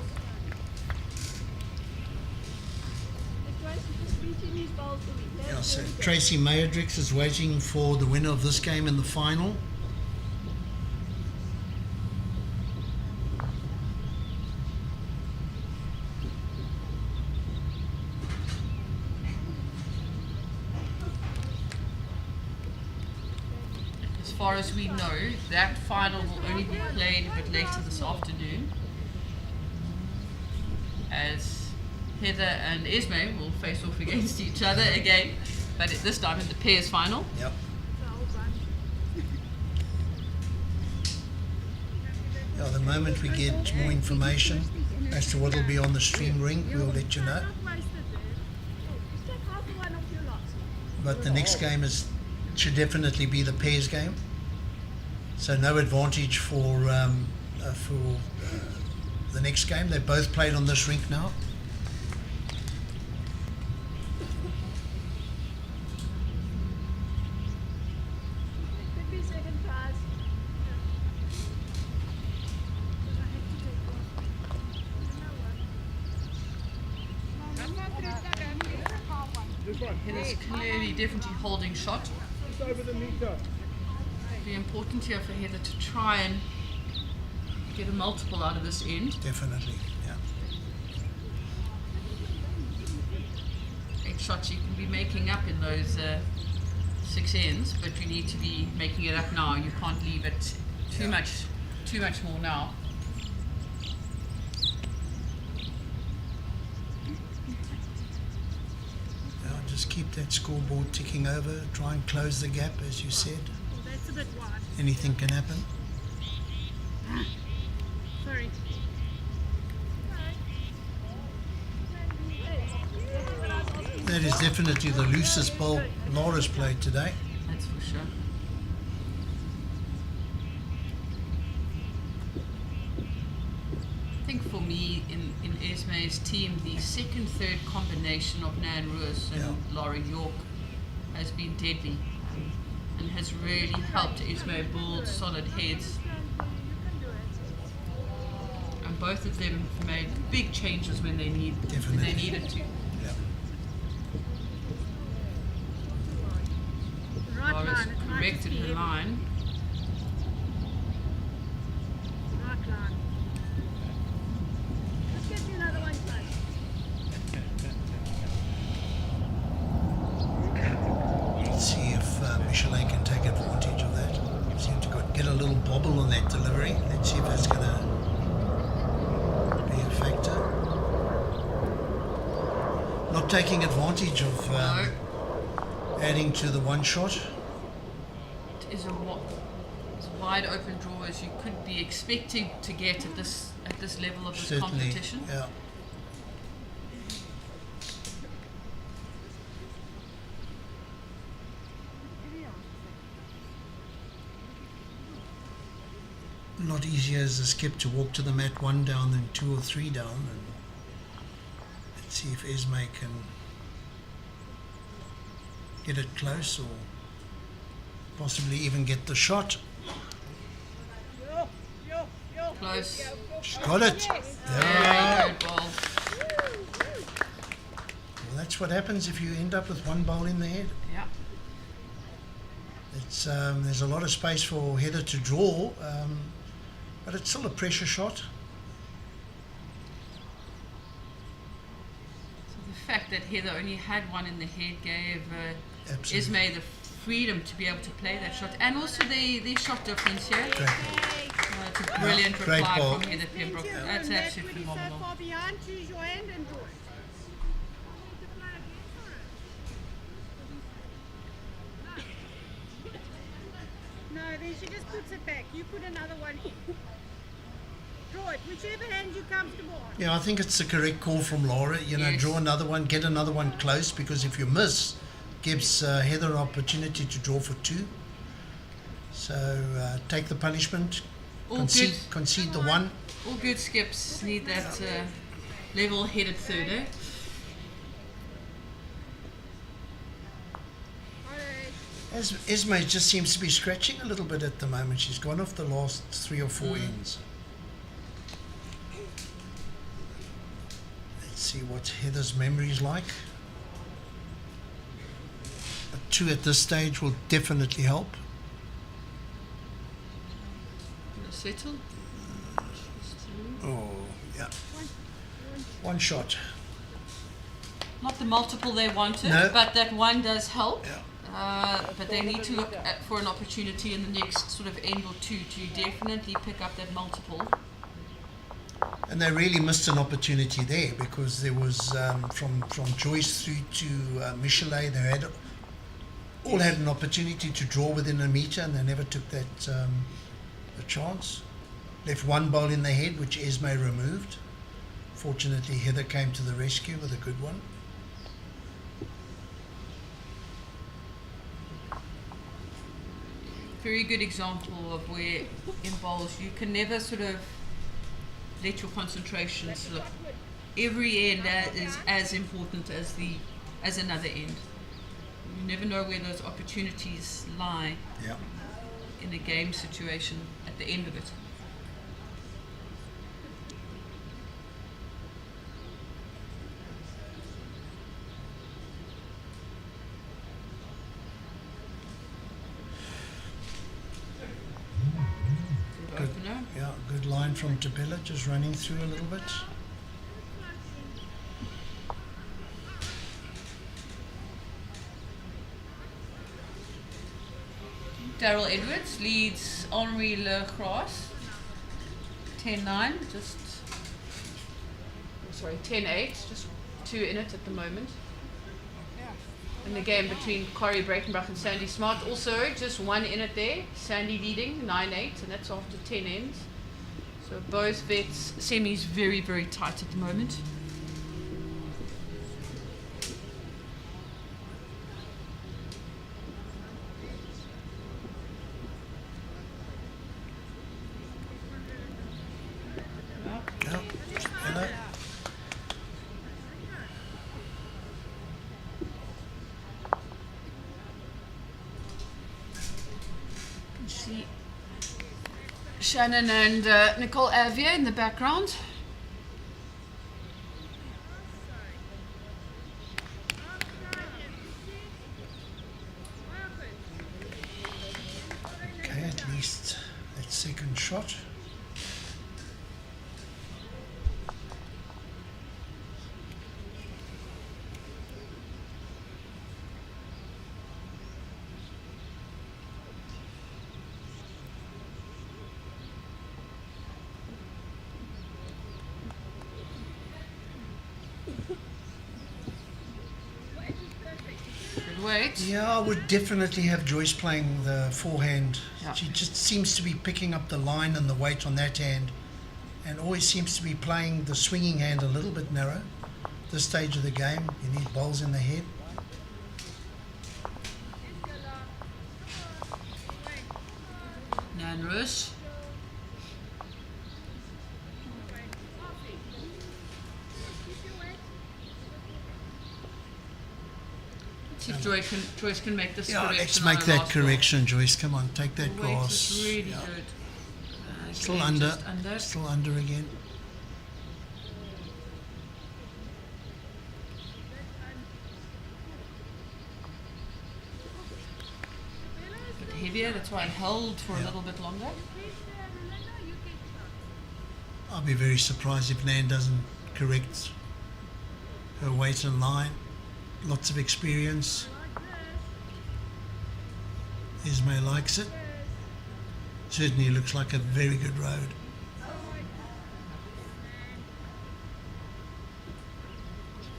Joyce, you just reach in his bowl for me. That's Yeah, so very good. Tracy Mayerdrix is waiting for the winner of this game in the final. As far as we know, that final will only be played a bit later this afternoon, as Heather and Esmé will face off against each other again, but at this time in the pairs final. Yep. Yeah, the moment we get more information as to what will be on the stream ring, we'll let you know. Not wasted there. Just take half the one off your lot. But the next game should definitely be the pairs game. So no advantage for the next game. They both played on this rink now. Could be second prize. Heather's clearly, definitely holding shot. Just over the meter. Be important here for Heather to try and get a multiple out of this end. Definitely, yeah. 8 shots you can be making up in those 6 ends, but you need to be making it up now. You can't leave it too much more now. Yeah, just keep that scoreboard ticking over. Try and close the gap, as you said. That's a bit wide. Anything can happen. Sorry. That is definitely the loosest bowl Lara's played today. That's for sure. I think for me, in Esmé's team, the second, third combination of Nan Roos and Yeah. Lara York has been deadly and has really helped Esmé build solid heads. And both of them have made big changes when they needed to. Yeah. Right Lara's line. It might corrected just be her heavy. line. Right line. Let's get you another one close. Let's see if Michelin can take advantage of that. Seem to get a little bobble on that delivery. Let's see if that's going to be a factor. Not taking advantage of No. adding to the one shot. It is as wide open draw as you could be expecting to get at this level of this Certainly, competition. yeah. Not easier as a skip to walk to the mat 1 down than 2 or 3 down. And let's see if Esmé can get it close or possibly even get the shot. Close. She's got it. Very Yeah. good ball. Well, that's what happens if you end up with one bowl in the head. Yeah. It's there's a lot of space for Heather to draw, but it's still a pressure shot. So the fact that Heather only had one in the head gave Absolutely. Esmé the freedom to be able to play that shot, and also the shot difference here. Great. That's a brilliant Great reply ball. from Heather Pembroke. Plenty of That's room. absolutely When you're so phenomenal. far behind, choose your hand and draw it. No, then she just puts it back. You put another one in. Draw it, whichever hand you're comfortable on. Yeah, I think it's the correct call from Lara. You know, Yes. draw another one, get another one close, because if you miss, gives Heather an opportunity to draw for 2. So take the punishment, All concede, good. concede the 1. All good skips need that level-headed third, eh? Esmé just seems to be scratching a little bit at the moment. She's gone off the last 3 or 4 ends. Let's see what Heather's memory is like. A 2 at this stage will definitely help. Settle. Oh, yeah. 1 shot. Not the multiple they wanted, No. but that 1 does help. Yeah. But they need to look for an opportunity in the next sort of end or 2 to definitely pick up that multiple. And they really missed an opportunity there, because there was from Joyce through to Michelet, they all had an opportunity to draw within a metre, and they never took that the chance. Left 1 bowl in the head, which Esmé removed. Fortunately, Heather came to the rescue with a good one. Very good example of where in bowls you can never sort of let your concentration slip. Every end is as important as another end. You never know where those opportunities lie Yeah. in a game situation at the end of it. Good opener. Yeah, good line from Thabelo, just running through a little bit. Daryl Edwards leads Henri Le Gras 10-9, just sorry 10-8, just 2 in it at the moment. In the game between Corey Breitenbach and Sandy Smart, also just 1 in it there. Sandy leading 9-8, and that's after 10 ends. So both vets semis very, very tight at the moment. Yeah. Hello. See Shannon and Nicole Avier in the background. Okay, at least that second shot. Good weight. Yeah, I would definitely have Joyce playing the forehand. Yeah. She just seems to be picking up the line and the weight on that hand, and always seems to be playing the swinging hand a little bit narrow. This stage of the game, you need bowls in the head. Nan Roos. Let's see if Joyce can make this Yeah, correction. let's on make her that last ball. correction, Joyce. Come on, take that The weight grass. is really Yeah. good. Still Okay, under. just under. Still under again. Bit heavier, that's why I held for a Yeah. little bit longer. I'll be very surprised if Nan doesn't correct her weight and line. Lots of experience. Esmé likes it. Certainly looks like a very good road.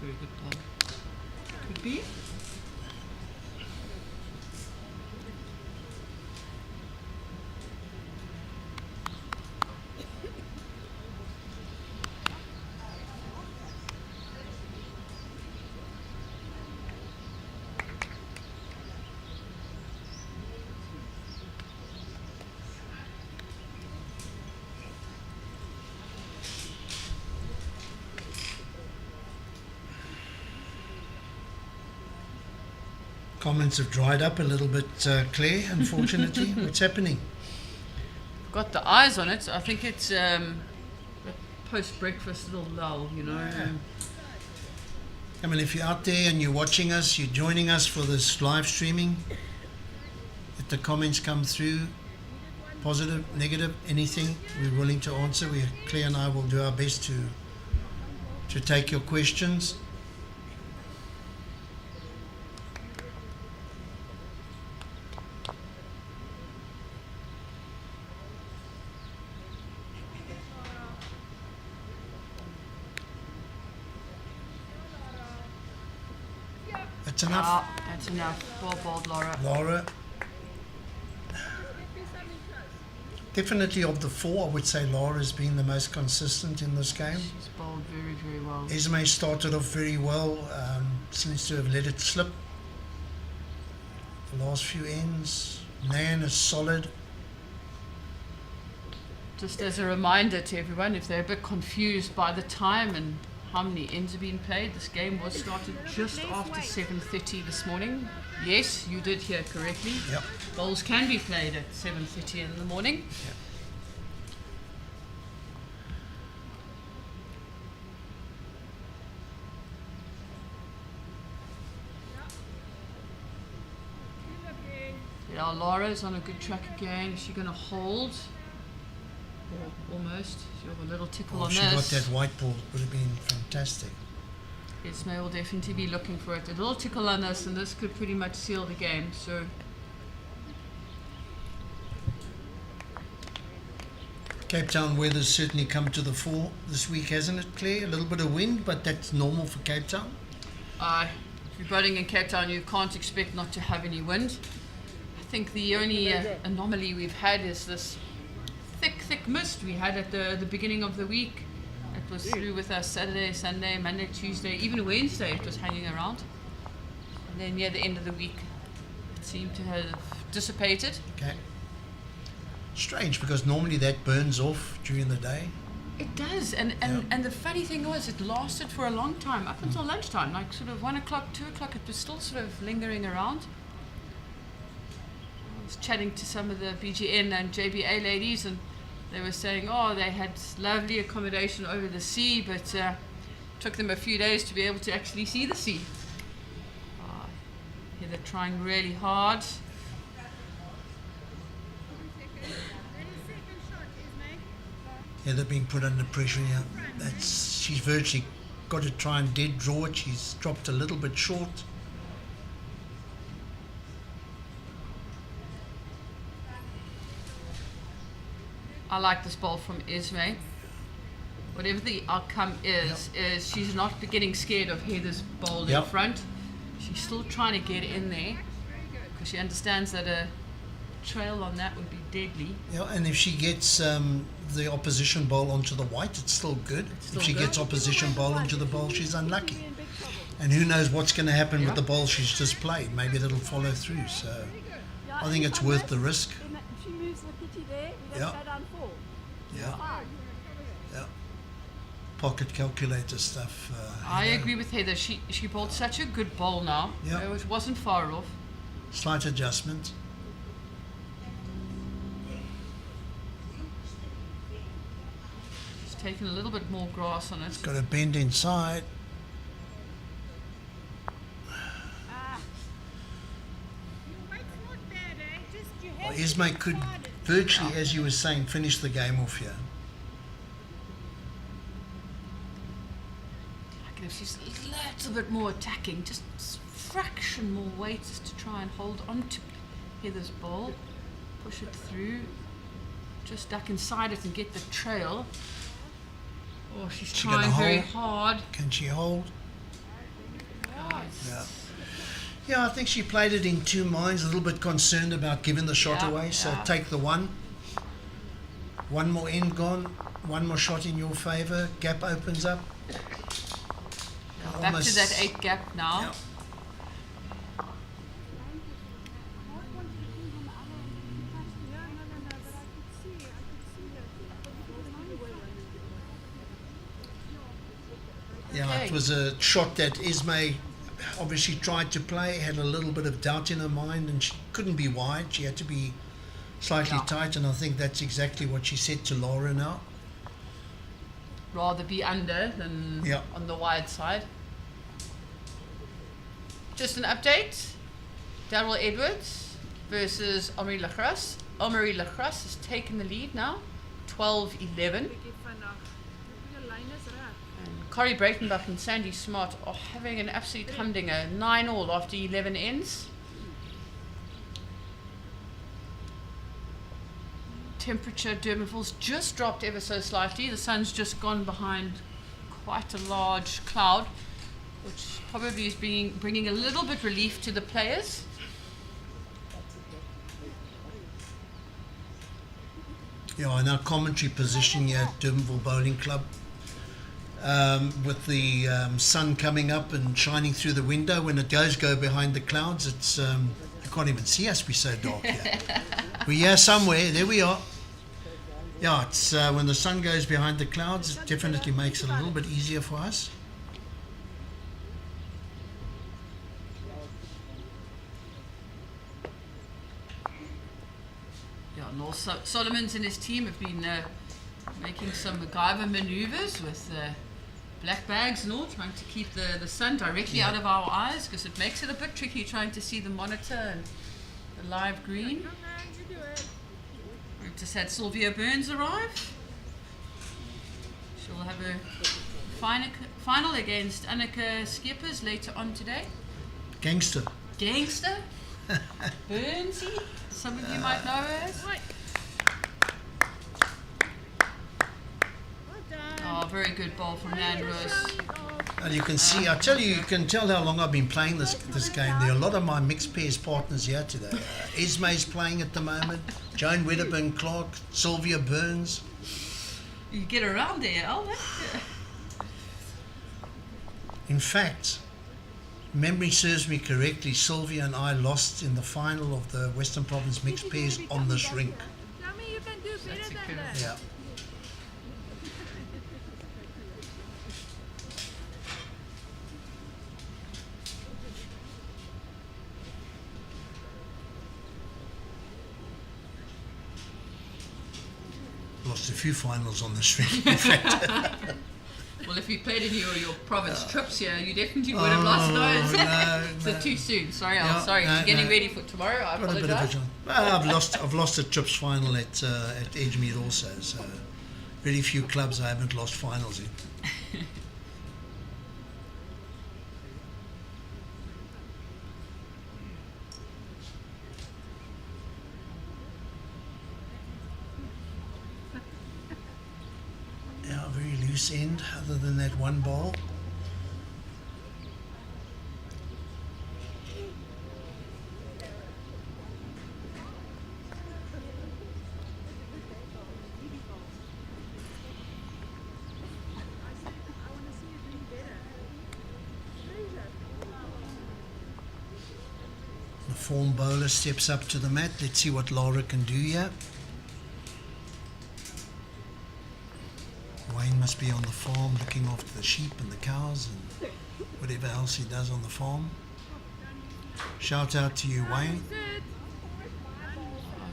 Very good ball. Could be. Comments have dried up a little bit, Claire, unfortunately. What's happening? Got the eyes on it. I think it's a post-breakfast little lull, you know. Yeah. I mean, if you're out there and you're watching us, you're joining us for this live streaming, if the comments come through, positive, negative, anything, we're willing to answer. Claire and I will do our best to take your questions. That's enough. Ah, that's enough. Well bowled, Lara. Lara. Definitely of the four, I would say Lara's been the most consistent in this game. She's bowled very, very well. Esmé started off very well, seems to have let it slip. The last few ends, Nan is solid. Just as a reminder to everyone, if they're a bit confused by the time and how many ends have been played, this game was started just after 7:30 this morning. Yes, you did hear correctly. Yep. Bowls can be played at 7:30 in the morning. Yep. Yeah, Lara's on a good track again. Is she going to hold? Or almost. She'll have a little tickle on If she this. got that white ball, would have been fantastic. Esmé will definitely be looking for it. A little tickle on this, and this could pretty much seal the game. So Cape Town weather's certainly come to the fore this week, hasn't it, Claire? A little bit of wind, but that's normal for Cape Town. if you're boating in Cape Town, you can't expect not to have any wind. I think the only anomaly we've had is this thick mist we had at the beginning of the week. It was through with us Saturday, Sunday, Monday, Tuesday, even Wednesday it was hanging around. And then near the end of the week it seemed to have dissipated. Okay. Strange, because normally that burns off during the day. It does, and the funny thing was it lasted for a long time, up until lunchtime, like sort of 1 o'clock, 2 o'clock, it was still sort of lingering around. I was chatting to some of the BGN and JBA ladies, and they were saying, they had lovely accommodation over the sea, but took them a few days to be able to actually see the sea. Yeah, they're trying really hard. Yeah, they're being put under pressure here. She's virtually got to try and dead draw it. She's dropped a little bit short. I like this ball from Esmé. Whatever the outcome is she's not getting scared of Heather's bowl in front. She's still trying to get in there because she understands that a trail on that would be deadly. Yeah, and if she gets the opposition bowl onto the white, it's still good. If she gets opposition bowl onto the bowl, she's unlucky. And who knows what's going to happen with the bowl she's just played. Maybe it'll follow through. So I think it's worth the risk. If she moves the kitty there, we don't go down 4. Yeah. Yeah. Pocket calculator stuff. I agree with Heather. She bowled such a good bowl now. Yeah. It wasn't far off. Slight adjustment. She's taken a little bit more grass on it. Got a bend inside. Esmé could virtually, as you were saying, finish the game off here. Like if she's a little bit more attacking, just a fraction more weight just to try and hold on to Heather's ball, push it through. just duck inside it and get the trail. Oh, she's She trying gonna very hold? hard. Can she hold? Oh, Yeah. Yeah, I think she played it in two minds, a little bit concerned about giving the shot Yeah, away. So yeah. take the one. One more end gone. One more shot in your favour. Gap opens up. Back to that 8 gap now. Yeah. Yeah, Okay. it was a shot that Esmé obviously tried to play, had a little bit of doubt in her mind, and she couldn't be wide. She had to be slightly Yeah. tight, and I think that's exactly what she said to Lara now. Rather be under than Yeah. on the wide side. Just an update. Daryl Edwards versus Elmare Gras. Elmare Gras has taken the lead now, 12-11. And Corrie Breitenbach and Sandy Smart are having an absolute humdinger. 9-all after 11 ends. Temperature Durbanville's just dropped ever so slightly. The sun's just gone behind quite a large cloud, which probably is bringing a little bit relief to the players. Yeah, in our commentary position here at Durbanville Bowling Club, with the sun coming up and shining through the window, when it does go behind the clouds, it's you can't even see us, we're so dark here. We're here somewhere, there we are. Yeah, it's when the sun goes behind the clouds, it definitely makes it a little bit easier for us. Yeah, and also Solomons and his team have been making some MacGyver maneuvers with black bags and all, trying to keep the sun directly out of our eyes, because it makes it a bit tricky trying to see the monitor and the live green. We've just had Sylvia Burns arrive. She'll have a final against Annika Skeppers later on today. Gangster. Gangster? Burnsy? Some of you might know her as. Oh, very good ball from Nan Roos. And you can see, I tell you, you can tell how long I've been playing this game. There are a lot of my mixed pairs partners here today. Esmé's playing at the moment, Joan Wedderburn Clark, Sylvia Burns. You get around there, Al. In fact, memory serves me correctly, Sylvia and I lost in the final of the Western Province mixed pairs on this rink. Tell me you can do better That's a than good that. Yeah. Lost a few finals on this rink, in fact. Well, if you played in your province trips here, you definitely would have lost those. No, So no. too soon. Sorry, Al. Yeah, Sorry. no, You're getting no. ready for tomorrow. I Got a bit of a apologize. jump. Well, I've lost a trips final at Edgemead also, so very few clubs I haven't lost finals in. Yeah, very loose end, other than that one ball. The form bowler steps up to the mat. Let's see what Lara can do here. Wayne must be on the farm looking after the sheep and the cows and whatever else he does on the farm. Shout out to you, Wayne. Sit.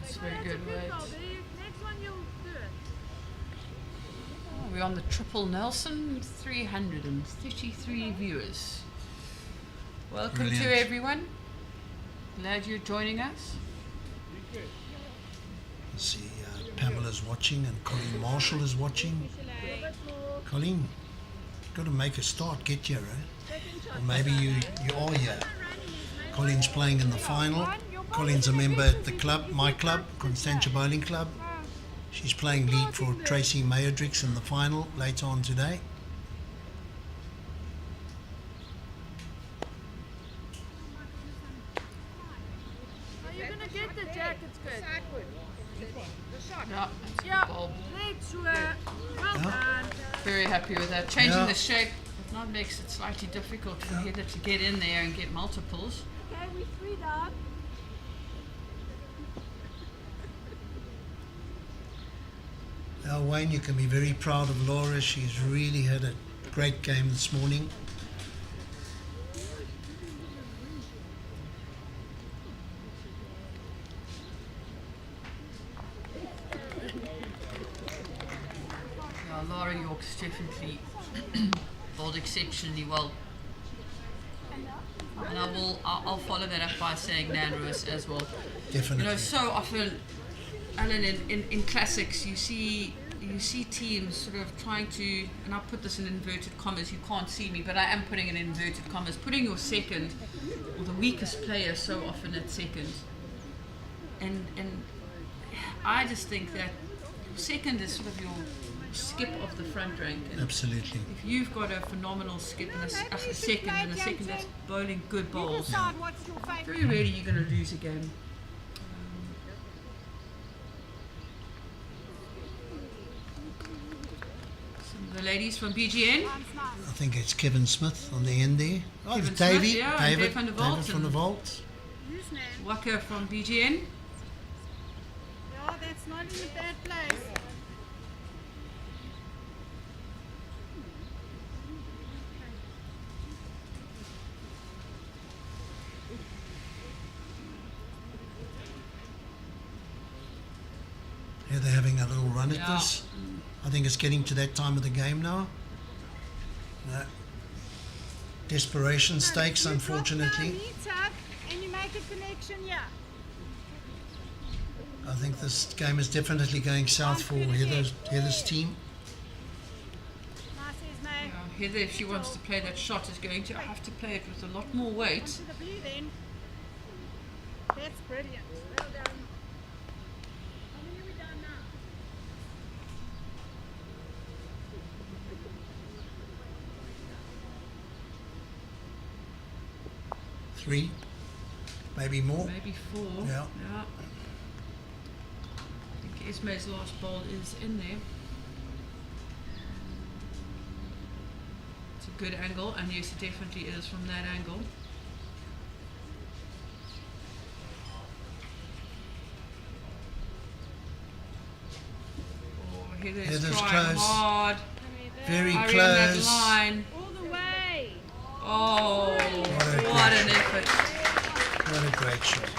That's very good. Wait. Next one you'll do it. Oh, we're on the Triple Nelson, 333 viewers. Welcome Brilliant. to everyone. Glad you're joining us. Let's see, Pamela's watching and Colleen Marshall is watching. Colleen, got to make a start, get here, eh? Or maybe you are here. Colleen's playing in the final. Colleen's a member at the club, my club, Constantia Bowling Club. She's playing lead for Tracy Mayerdrix in the final later on today. Are you gonna get the jackets good? Sideward. The shot. Yeah, that's a Yeah. good ball. Let's well done. Very happy with that. Changing Yeah. the shape now makes it slightly difficult for Heather to get in there and get multiples. Okay, we 3 down. Now, Wayne, you can be very proud of Laura. She's really had a great game this morning. Yeah, Lara York's definitely bowled exceptionally well. And I'll follow that up by saying Nan Roos as well. Definitely. You know, so often, Alan, in classics, you see teams sort of trying to, and I'll put this in inverted commas, you can't see me, but I am putting it in inverted commas, putting your second, or the weakest player so often at second. And I just think that second is sort of your skip of the front rank. And Absolutely. if you've got a phenomenal skip and a second that's bowling good bowls, Decide what's your favourite. very rarely you're going to lose a game. Some of the ladies from BGN. I think it's Kevin Smith on the end there. Oh, Kevin it's Davey. Smith, yeah, and David, Dave van der Walt David van der and- Walt. Who's Nan? Waka from BGN. Yeah, that's not in a bad place. Yeah, they're having a little run at Yeah. this. I think it's getting to that time of the game now. Desperation stakes, You drop unfortunately. down, heat up, and you make a connection here. I think this game is definitely going south for Heather's team. Nice, Esmé. Yeah, Heather, if she wants to play that shot, is going to have to play it with a lot more weight. To the blue then. That's brilliant. Well done. How many are we down now? Three, maybe more. Maybe 4. Yeah. I think Esme's last ball is in there. It's a good angle, and yes, it definitely is from that angle. Oh, Heather's trying close. hard. Very Hurry on that close. line. All the way. Oh, what an effort. What a great shot.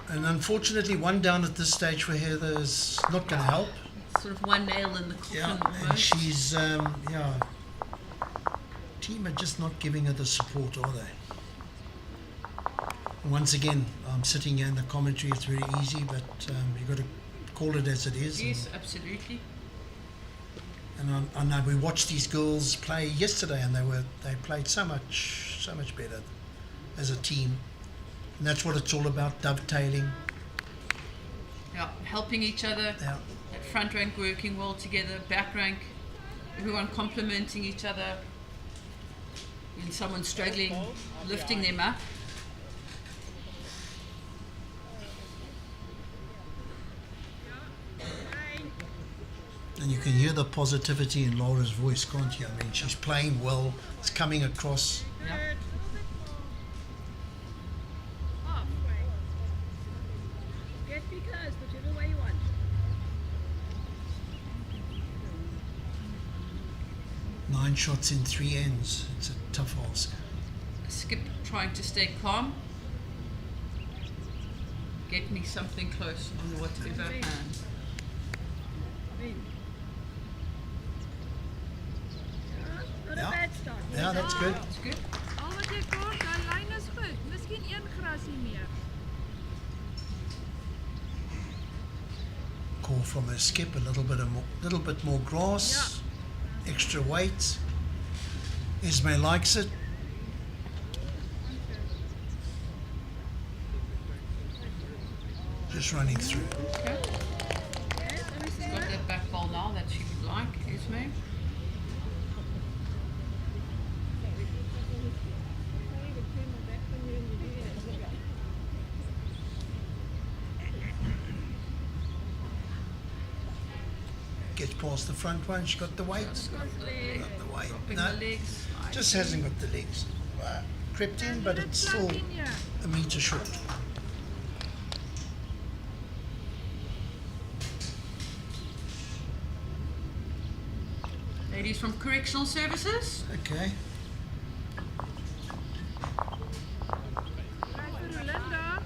Yeah. And unfortunately, one down at this stage for Heather is not going to help. Sort of one nail in the coffin Yeah, and almost. she's, team are just not giving her the support, are they? Once again, I'm sitting here in the commentary, it's very easy, but you've got to call it as it is. Yes, absolutely. And I know we watched these girls play yesterday, and they played so much better as a team. And that's what it's all about, dovetailing. Yeah, helping each other. Yeah. That front rank working well together, back rank, everyone complementing each other. When someone's struggling, lifting them up. And you can hear the positivity in Laura's voice, can't you? I mean, she's playing well, it's coming across. Yeah. Halfway. Get me close, whichever way you want. Nine shots in 3 ends. It's a tough ask. Skip trying to stay calm. Get me something close on whatever hand. Not Yeah. a bad start. Yeah, that's good. That's good. Al wat jy kort, daai lyn is goed. Miskien een grasie meer. Call from her skip, a little bit more grass, extra weight. Esmé likes it. Just running through. Okay. style that she would like, Esmé. Gets past the front one. She got the weight. Got the weight. Dropping No, the legs. just hasn't got the legs. Crept in, but it's still a meter short. Ladies from Correctional Services. Okay. Try for Rolinda.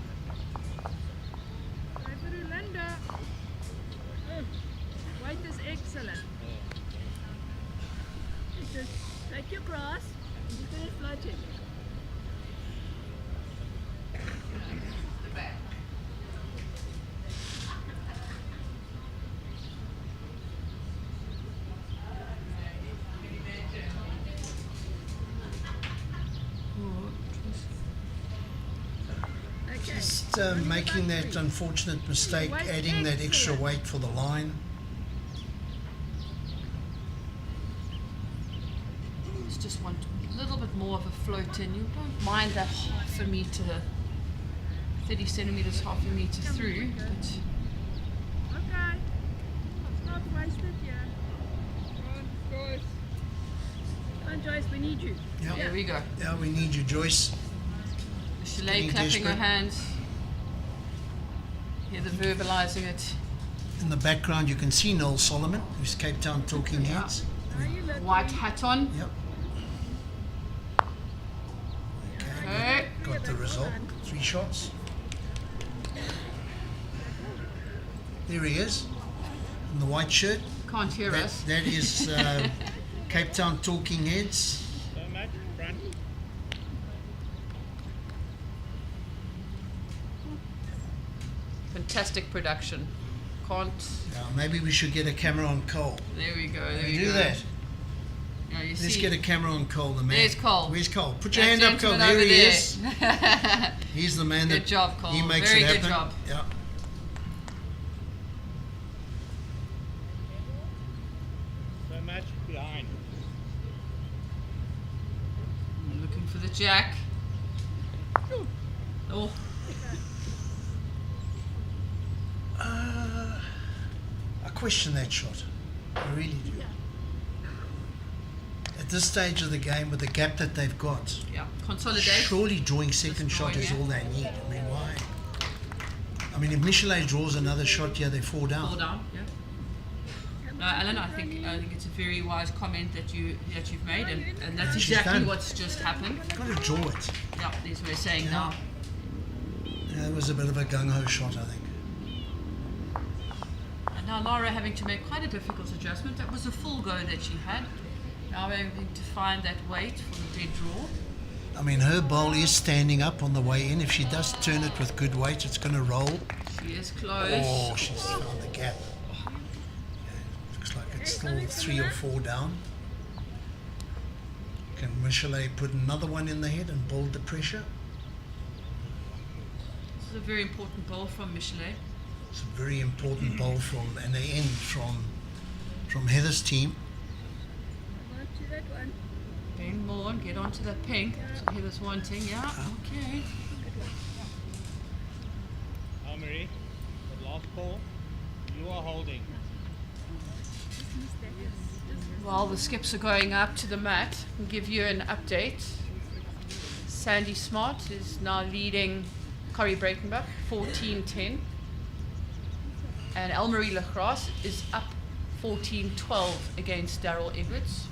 Try for Rolinda. White is excellent. Just take your grass and you finish floating. Just making that unfortunate mistake, adding that extra weight for the line. You just want a little bit more of a float in. You don't mind that half a meter, 30 centimeters, half a meter through, but Okay. It's not wasted yet. Come on, Joyce. Come on, Joyce, we need you. Yeah. there we go. Yeah, we need you, Joyce. Chalet Getting clapping her desperate. hands. Hear the verbalizing it. In the background, you can see Noel Solomon, who's Cape Town Talking Heads. Are you looking? White hat on. Yep. Okay, Okay. got the result. 3 shots. There he is, in the white shirt. Can't hear That, us. that is Cape Town Talking Heads. So much front. Fantastic production. Can't. Maybe we should get a camera on Cole. There we go. There Can we we do go. that? Yeah, you Let's see. get a camera on Cole, the man. There's Cole. Where's Cole? Put your That hand up, Cole. gentleman There over he there. is. He's the man Good that job, Cole. he makes Very it good happen. job. Yeah. So much behind. Looking for the jack. Oh, I question that shot. I really do. At this stage of the game, with the gap that they've got, yeah. Consolidate. surely drawing second Just shot drawing, is yeah. all they need. I mean, why? I mean, if Michelet draws another shot here, they fall down. Fall down. Yeah. Alan, I think it's a very wise comment that you've made, and that's Yeah, she's exactly done. what's just happened. Got to draw it. Yeah, that's what we're saying Yeah. now. Yeah, that was a bit of a gung-ho shot, I think. And now Lara having to make quite a difficult adjustment. That was a full go that she had. Now we're having to find that weight for the dead draw. I mean, her bowl is standing up on the way in. If she does turn it with good weight, it's going to roll. She is close. Oh, she's found the gap. Yeah, looks like it's still 3 or 4 down. Can Michelet put another one in the head and build the pressure? This is a very important ball from Michelet. It's a very important bowl from, and they end from Heather's team. Come on to that one. Bend more and get onto that pink. That's what he was wanting. Yeah, okay. Elmare, the last ball, you are holding. While the skips are going up to the mat, I'll give you an update. Sandy Smart is now leading Corrie Breitenbach 14-10. And Elmare Gras is up 14-12 against Daryl Edwards.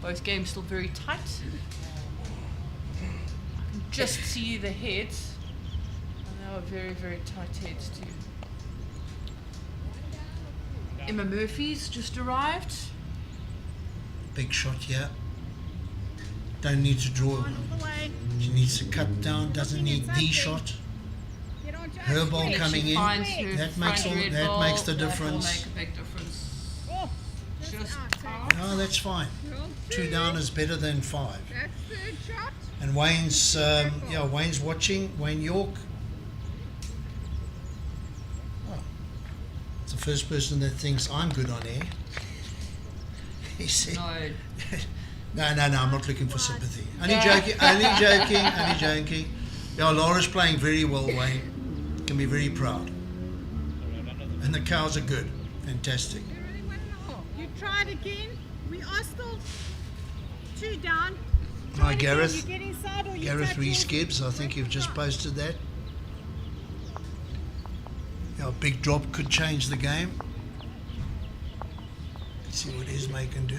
Both games still very tight. I can just see the heads. And they were very, very tight heads too. Emma Murphy's just arrived. Big shot here. Don't need to draw. She needs to cut down. Doesn't need the shot. Get on to Her us, ball quick. coming She in. finds her That makes front all- red that ball. makes the That will difference. make a big difference. Oh, Just out. No, that's fine. 2 down is better than 5. That's third shot. And Wayne's watching. Wayne York. Oh, it's the first person that thinks I'm good on air. He said, No. no, I'm not looking for sympathy. Only joking. Yeah, Lara's playing very well, Wayne. Can be very proud. And the cows are good. Fantastic. You tried again. We are still 2 down. Hi, Try it again. Gareth. You get inside or you Gareth touch Reese yours. Gibbs, I think you've just posted that. Yeah, a big drop could change the game. Let's see what Esmé can do.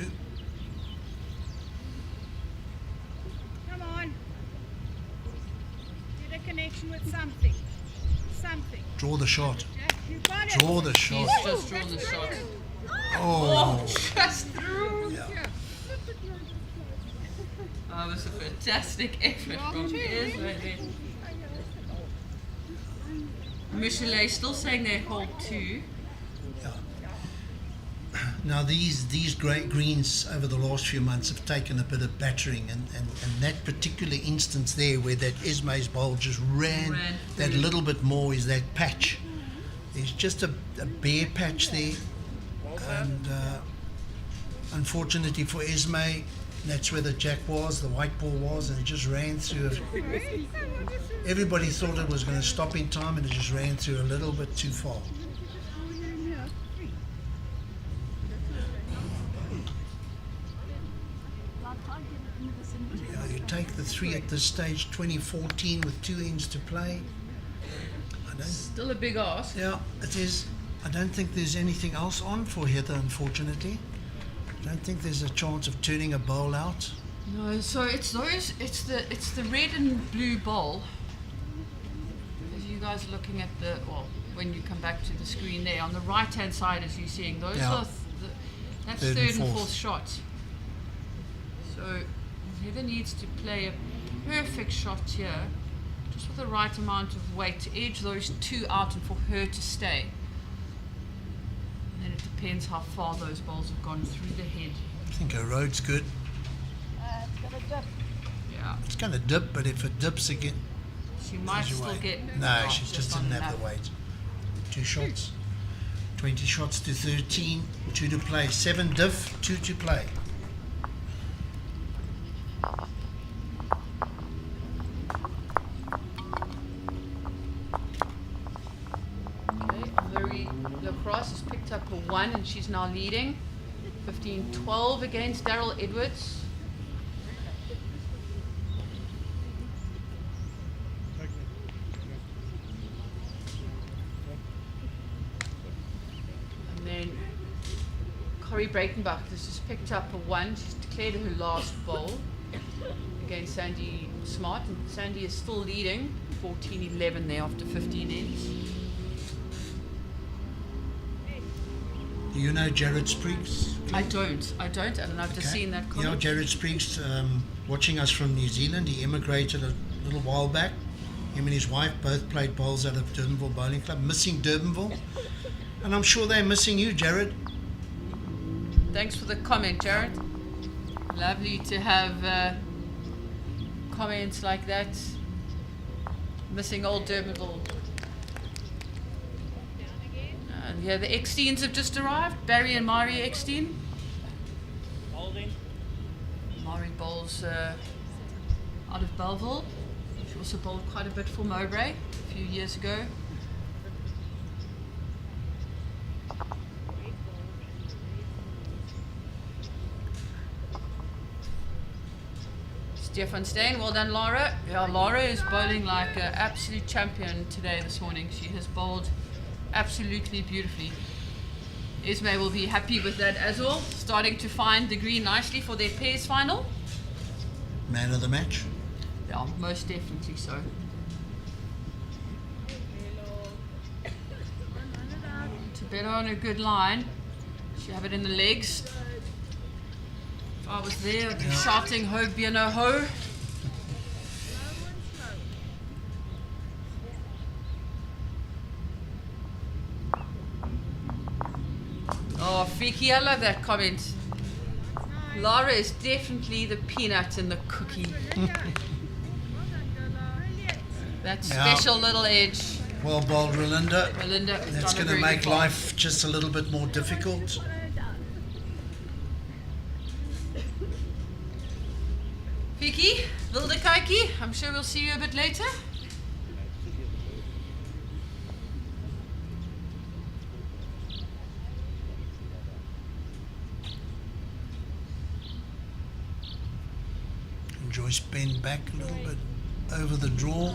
Come on. Get a connection with something. Something. Draw the shot. Jack, you got it. Draw the shot. He's just drawn the shot. Oh, Just through. yeah. It was a fantastic effort from Esmé there. Michelet still saying they hold 2. Now these great greens over the last few months have taken a bit of battering, and that particular instance there where that Esmé's bowl just ran that through. little bit more is that patch. There's just a bare patch there, and unfortunately for Esmé, that's where the jack was, the white ball was, and it just ran through. Everybody thought it was going to stop in time, and it just ran through a little bit too far. Yeah, you take the 3 at this stage, 2014 with 2 ends to play. Still a big ask. Yeah, it is. I don't think there's anything else on for Heather, unfortunately. I don't think there's a chance of turning a bowl out. No, so it's the red and blue bowl. As you guys are looking at when you come back to the screen there, on the right hand side as you're seeing, those Yeah. are that's Third third and and fourth. fourth shots. So Heather needs to play a perfect shot here, just with the right amount of weight to edge those 2 out and for her to stay. And then it depends how far those bowls have gone through the head. I think her road's good. It's got a dip. Yeah, It's going to dip, but if it dips again, she might how's your still weight? get. No, oh, she just not didn't have enough. the weight. 2 shots. 20 shots to 13, 2 to play. 7 diff, 2 to play. Okay, Fourie Lacrosse has picked up a 1 and she's now leading. 15-12 against Daryl Edwards. And then Corrie Breitenbach has just picked up a 1. She's declared her last bowl against Sandy Smart. And Sandy is still leading 14-11 there after 15 ends. Do you know Jared Spriggs? I don't, and I've just seen that Yeah, comment. Jared Spriggs, watching us from New Zealand. He immigrated a little while back. Him and his wife both played bowls out of Durbanville Bowling Club, missing Durbanville. And I'm sure they're missing you, Jared. Thanks for the comment, Jared. Lovely to have comments like that. Missing old Durbanville. And yeah, the X-Teens have just arrived. Barry and Mari X-Teen. Holding. Mari bowls out of Belleville. She also bowled quite a bit for Mowbray a few years ago. Stefan Stein, well done, Lara. Yeah, Lara is bowling like an absolute champion today, this morning. She has bowled absolutely beautifully. Esmé will be happy with that as well. Starting to find the green nicely for their pairs final. Man of the match. Yeah, most definitely so. Thabelo on a good line. She have it in the legs. If I was there, I'd be shouting ho bien ho. Oh, Fiki, I love that comment. Lara is definitely the peanut in the cookie. That special little edge. Well bowled, Rolinda. Rolinda That's going to make life just a little bit more difficult. I'm sure we'll see you a bit later. And Joyce bend back a little bit over the draw.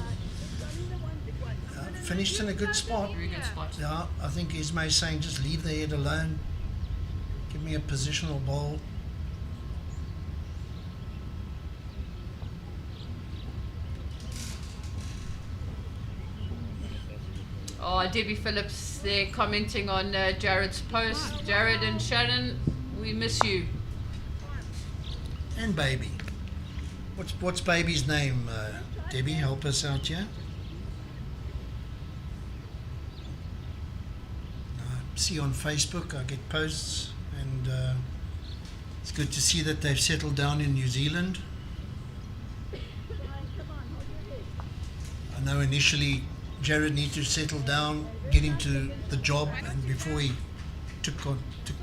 Finished in a good spot. Very good spot. Yeah, I think Esmé is saying just leave the head alone. Give me a positional bowl. Oh, Debbie Phillips there commenting on Jared's post. Jared and Shannon, we miss you. And baby. What's baby's name? Debbie, help us out here. I see on Facebook, I get posts, and it's good to see that they've settled down in New Zealand. I know initially Jared needed to settle down, get into the job, and before he took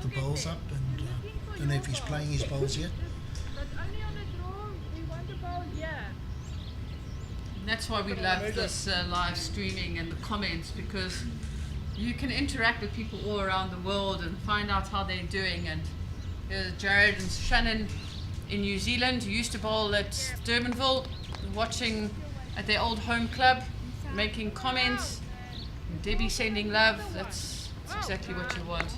the bowls up, and I don't know if he's playing his bowls yet. But only on a draw, we want the bowl here. And that's why we love this live streaming and the comments, because you can interact with people all around the world and find out how they're doing. And Jared and Shannon in New Zealand, who used to bowl at Durbanville, watching at their old home club, making comments. And Debbie sending love. That's exactly what you want.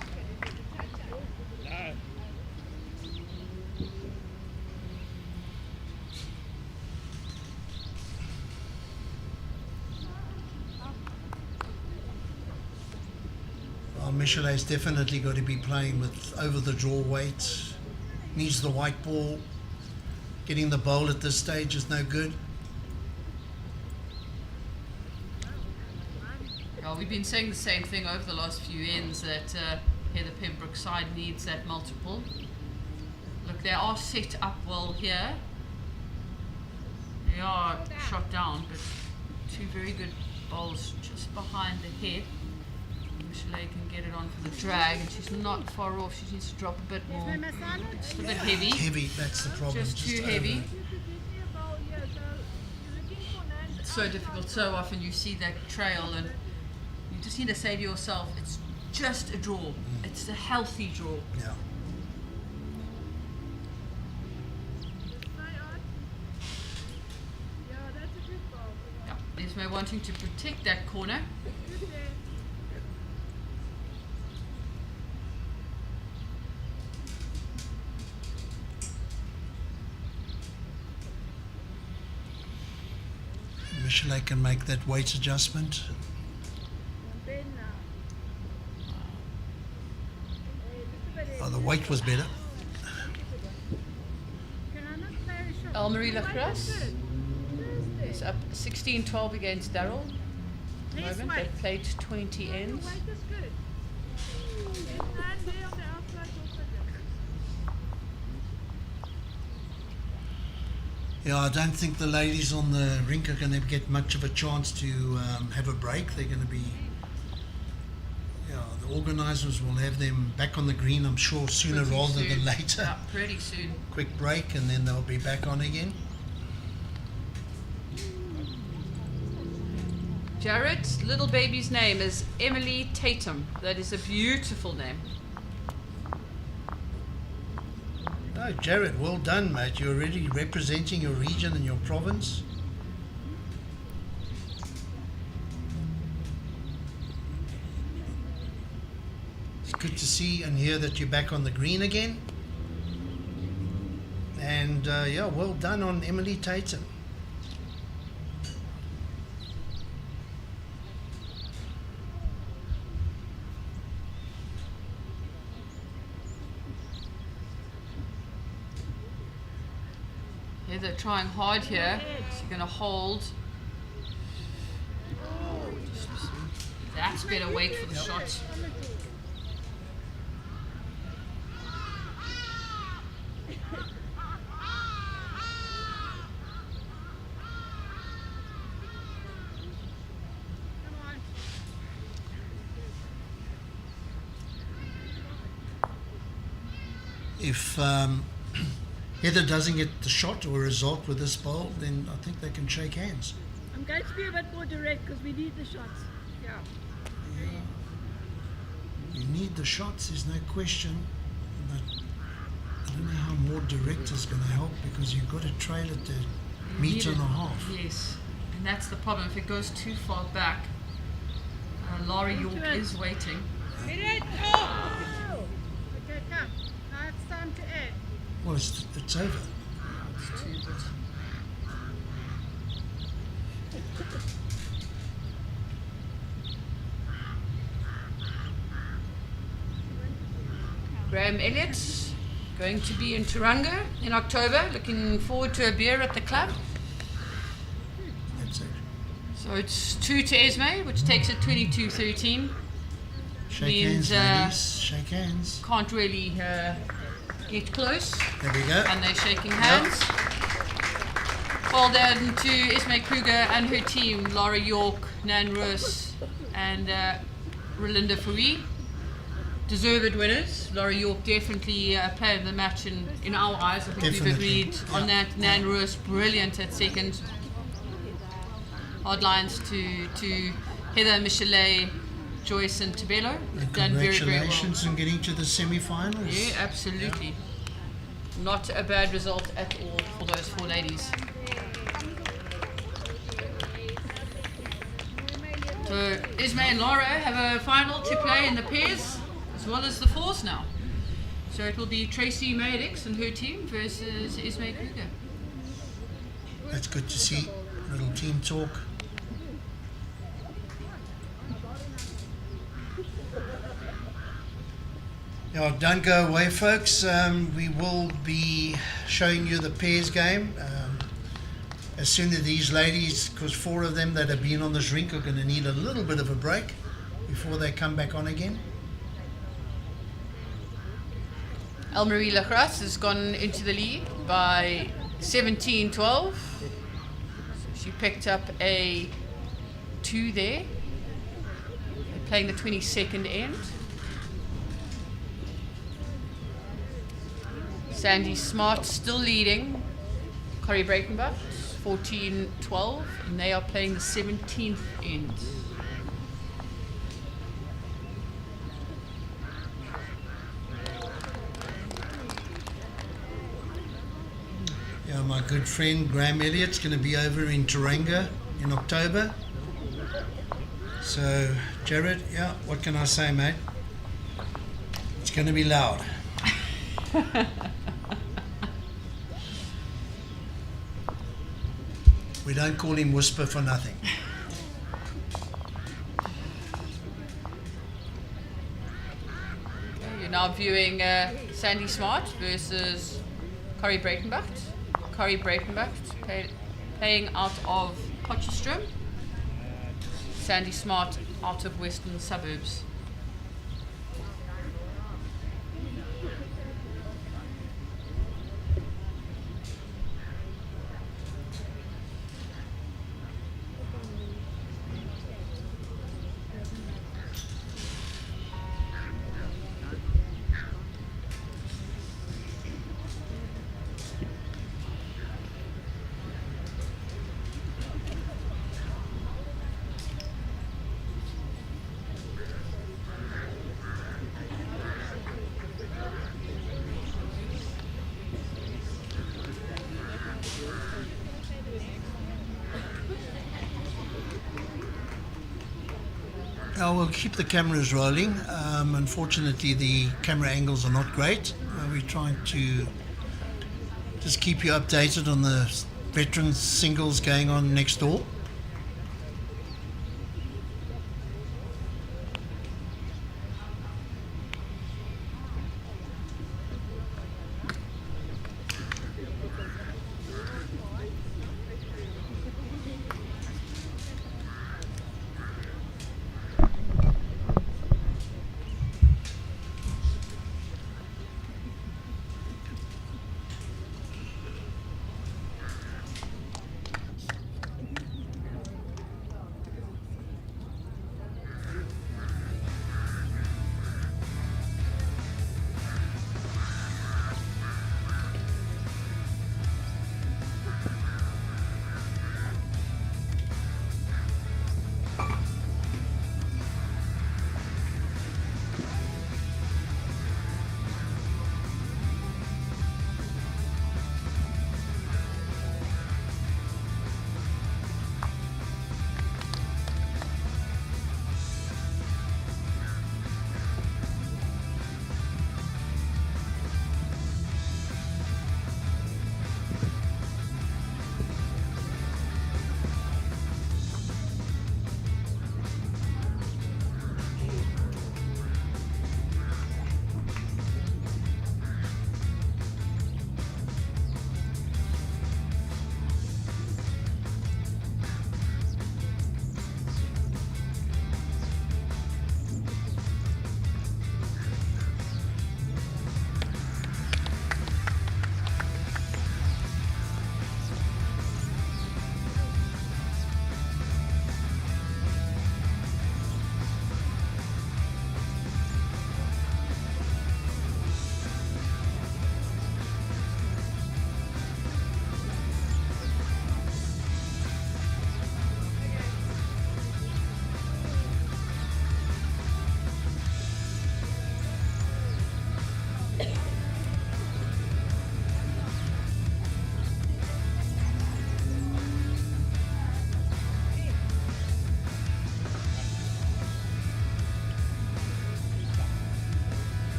Well, Michelet's definitely got to be playing with over the draw weight. Needs the white ball. Getting the bowl at this stage is no good. Well, we've been saying the same thing over the last few ends, that here the Pembroke side needs that multiple. Look, they are set up well here. They are shot down, but two very good bowls just behind the head. Michelet can get it on for the drag, and she's not far off. She needs to drop a bit more. Just a bit heavy. Heavy, that's the problem. Just too heavy. You could give me a bowl here, so you're looking for names. It's so difficult. So often you see that trail, and you just need to say to yourself, it's just a draw. It's a healthy draw. Yeah. Yeah, that's a good bowl. Yeah. Esmé wanting to protect that corner. Good there. Michelet can make that weight adjustment. Ben now. Oh, the weight was better. Can I not play a shot? Elmare That's Gras good. is up 16-12 against Daryl. At the Yes, moment, weight. they've played 20 The ends. weight is good. And there on the outside also good. Yeah, I don't think the ladies on the rink are going to get much of a chance to have a break. They're going to be, the organisers will have them back on the green, I'm sure, sooner Pretty rather soon. than later. Yeah, pretty soon. Quick break, and then they'll be back on again. Jared's little baby's name is Emily Tatum. That is a beautiful name. No, Jared, well done, mate. You're already representing your region and your province. It's good to see and hear that you're back on the green again. And well done on Emily Tatum. Yeah, they're trying hard here. So you're going to hold. That's better weight for the shot. Heather doesn't get the shot or result with this bowl, then I think they can shake hands. I'm going to be a bit more direct because we need the shots. Yeah. You need the shots, there's no question. But I don't know how more direct is going to help because you've got to trail it to meter and a half. Yes, and that's the problem. If it goes too far back, Lara York is waiting. Hit it! Oh! Okay, come. Now it's time to add. Well, it's over. It's too good. Graham Elliott going to be in Turanga in October. Looking forward to a beer at the club. That's it. So it's 2 to Esmé, which takes it 22-13. Shake Means, hands, ladies. Shake hands. Can't really get close. There we go. And they're shaking hands. Well done to Esmé Kruger and her team, Lara York, Nan Roos, and Rolinda Fourie. Deserved winners. Lara York definitely player of the match in our eyes. I think Definitely. we've agreed on that. Nan Roos, brilliant at second. Hard lines to Heather, Michelet, Joyce and Thabelo. And Done very, very well. congratulations on getting to the semi-finals. Yeah, absolutely. Not a bad result at all for those four ladies. So Esmé and Lara have a final to play in the pairs as well as the fours now. So it will be Tracy Maddox and her team versus Esmé Kruger. That's good to see. Little team talk. Now, don't go away, folks. We will be showing you the pairs game. As soon as these ladies, because 4 of them that have been on this rink are going to need a little bit of a break before they come back on again. Elmare Gras has gone into the lead by 17-12. She picked up a 2 there. They're playing the 22nd end. Sandy Smart still leading. Corrie Breitenbach, 14-12, and they are playing the 17th end. Yeah, my good friend Graham Elliott's going to be over in Turanga in October. So, Jared, yeah, what can I say, mate? It's going to be loud. We don't call him Whisper for nothing. You're now viewing Sandy Smart versus Corrie Breitenbach. Corrie Breitenbach playing out of Potchefstroom. Sandy Smart out of Western Suburbs. We'll keep the cameras rolling. Unfortunately, the camera angles are not great. We're trying to just keep you updated on the veteran singles going on next door.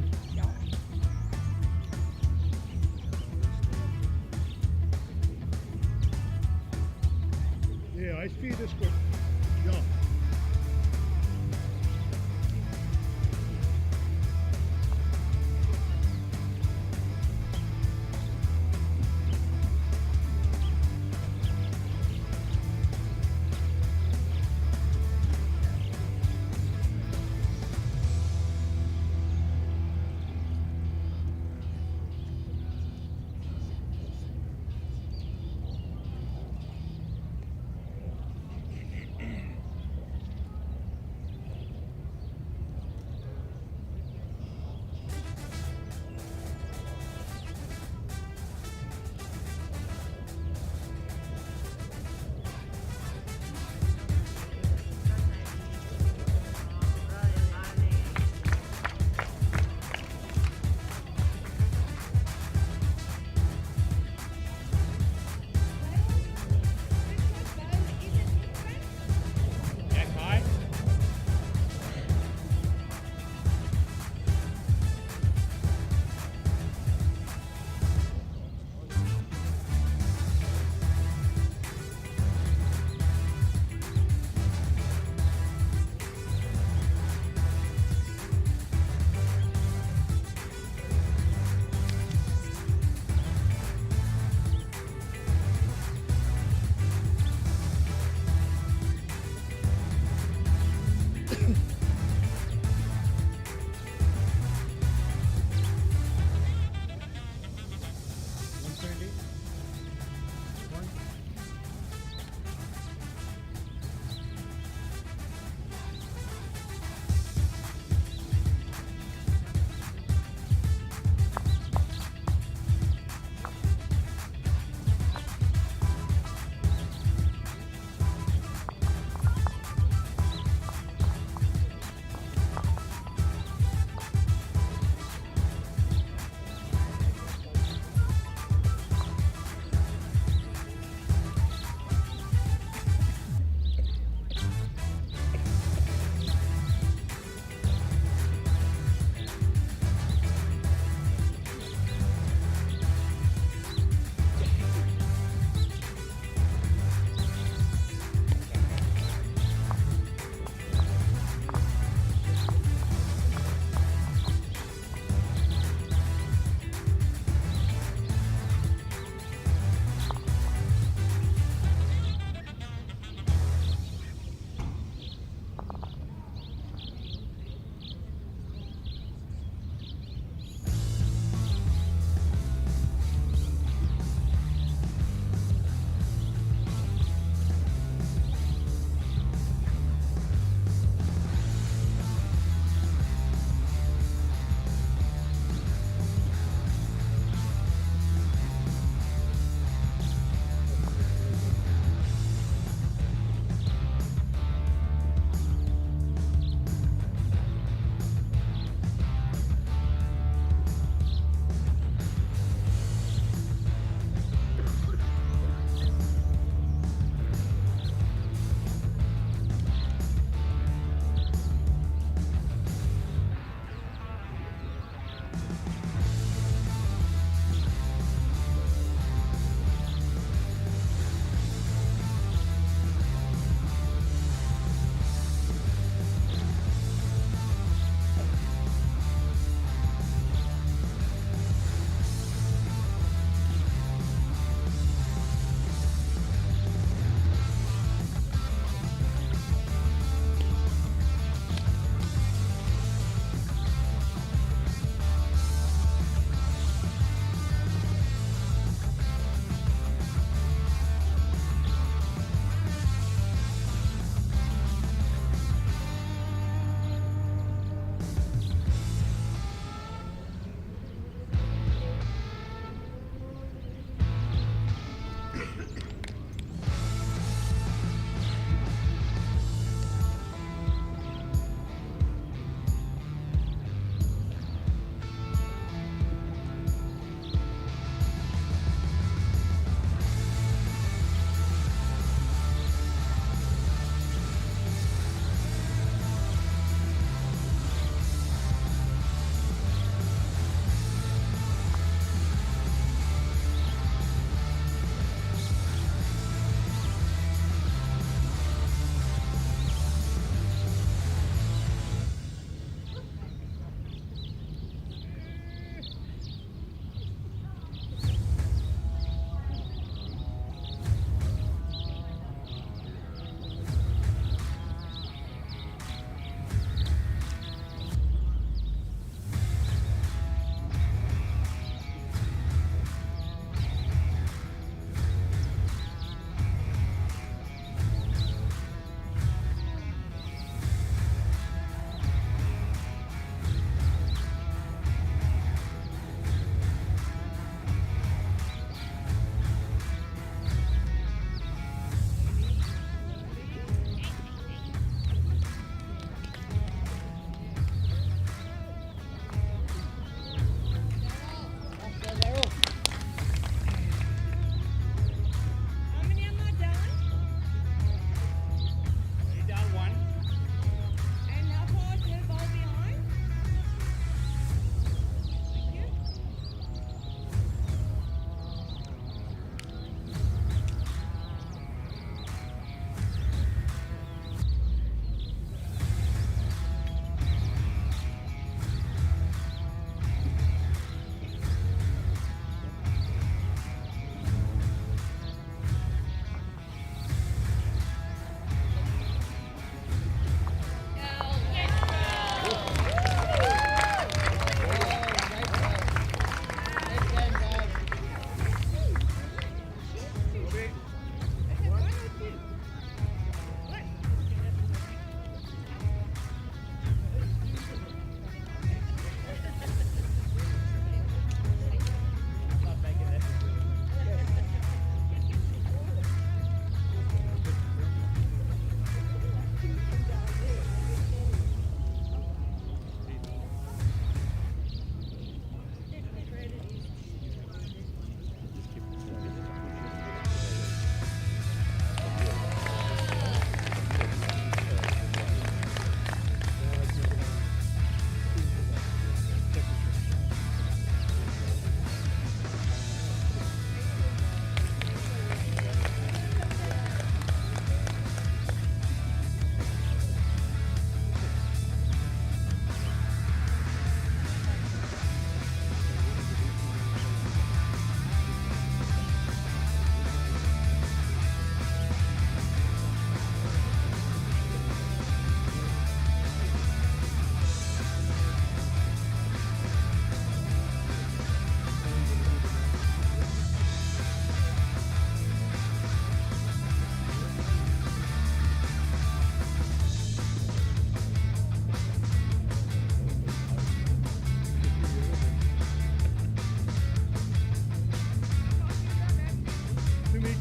speed. Yeah, high speed is good. Yeah.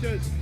meters.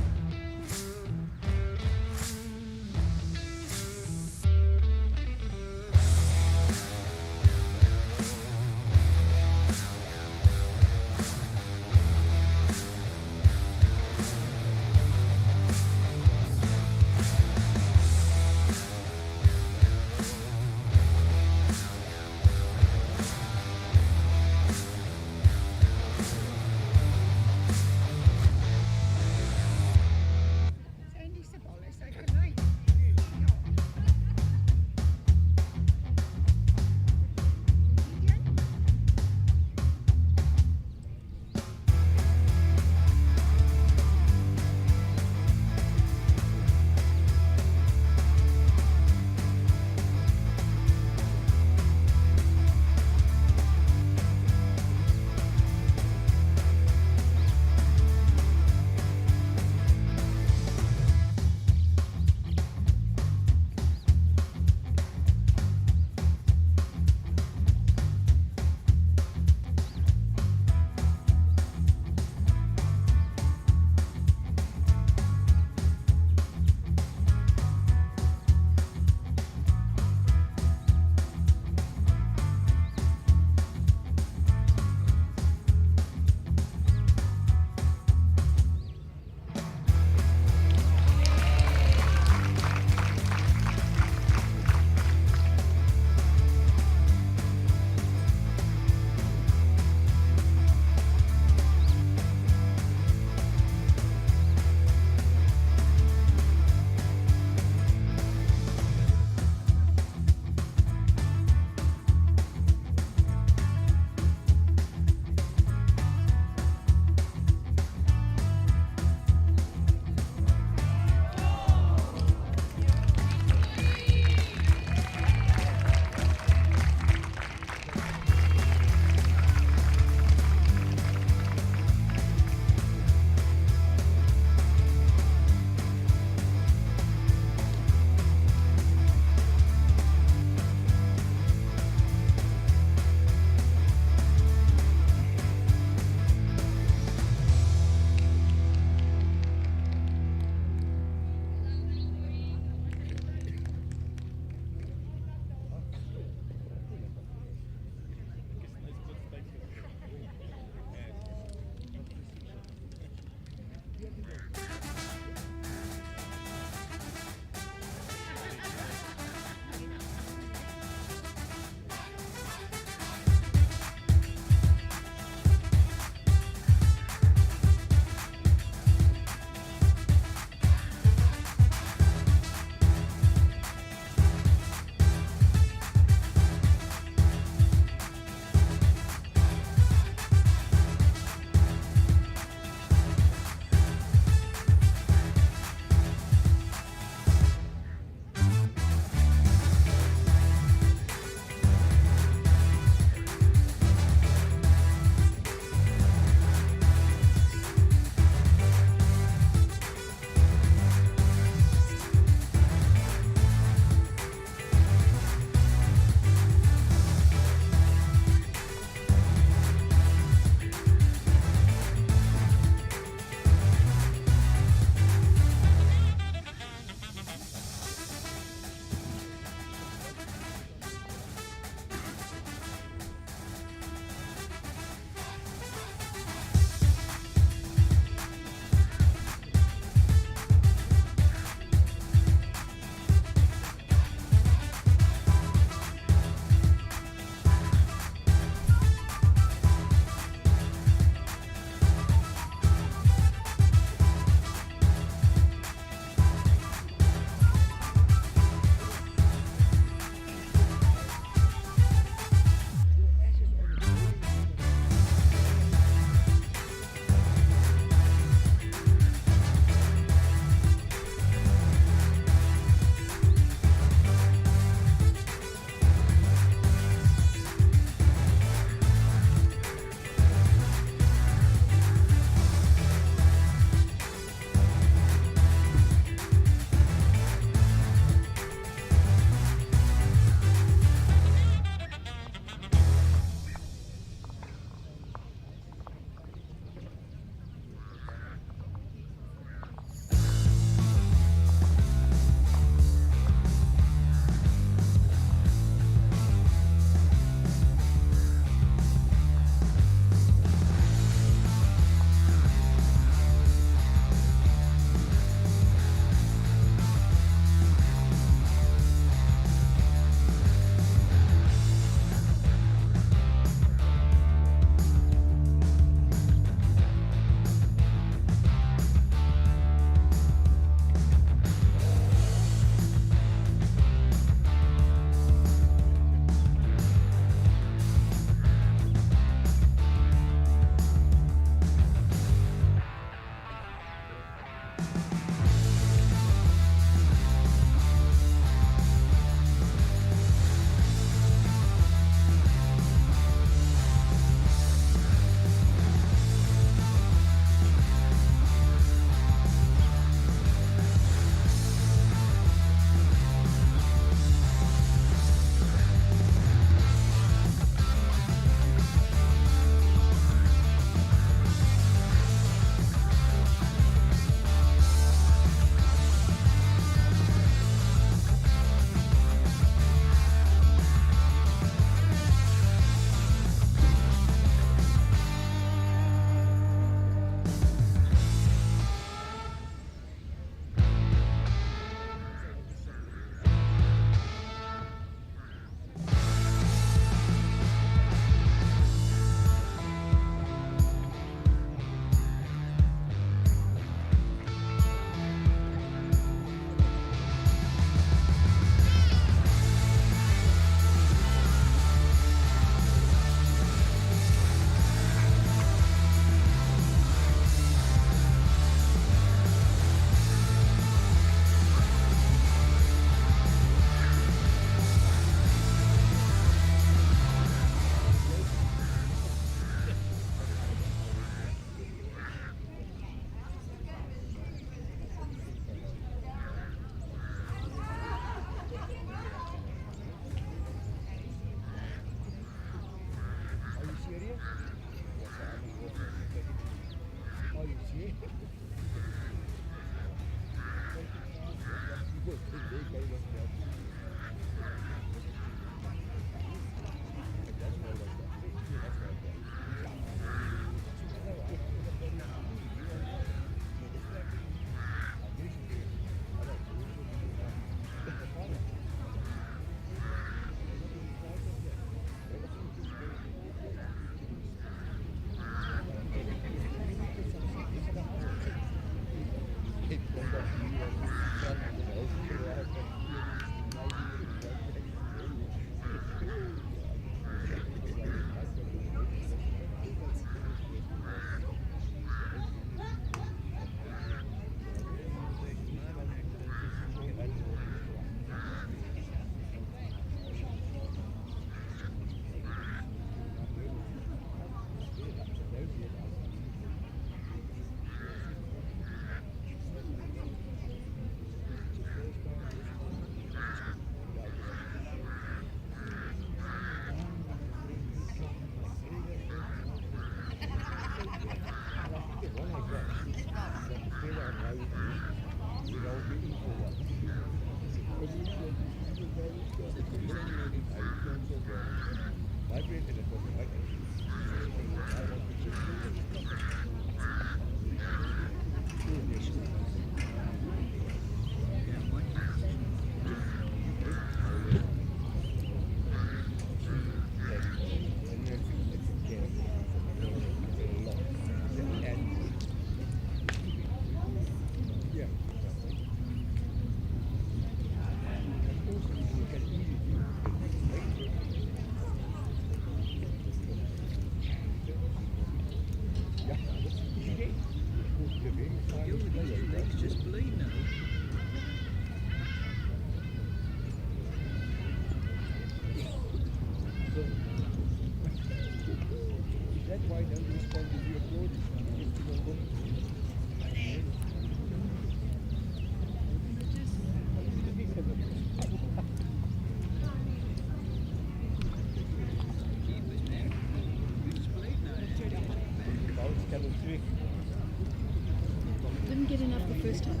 Didn't get enough the first time.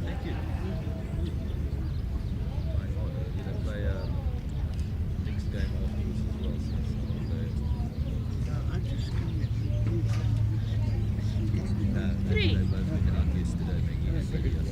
Thank you. They play next game afterwards as well. Three. They both went out yesterday, making a serious.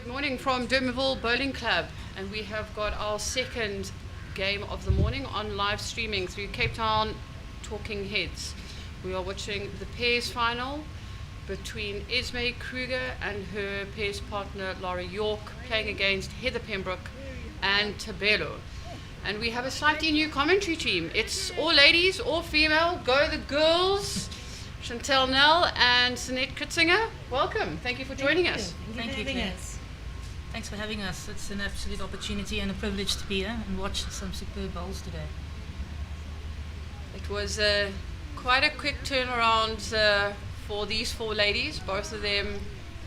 Good morning from Durbanville Bowling Club, and we have got our second game of the morning on live streaming through Capetown Talking Heads. We are watching the pairs final between Esmé Kruger and her pairs partner Lara York playing against Heather Pembroke and Thabelo. And we have a slightly new commentary team. It's all ladies, all female. Go the girls. Chantel Nell and Sinette Kritzinger. Welcome. Thank you for joining us. Thank you, Claire. Thanks for having us. It's an absolute opportunity and a privilege to be here and watch some superb bowls today. It was quite a quick turnaround for these four ladies. Both of them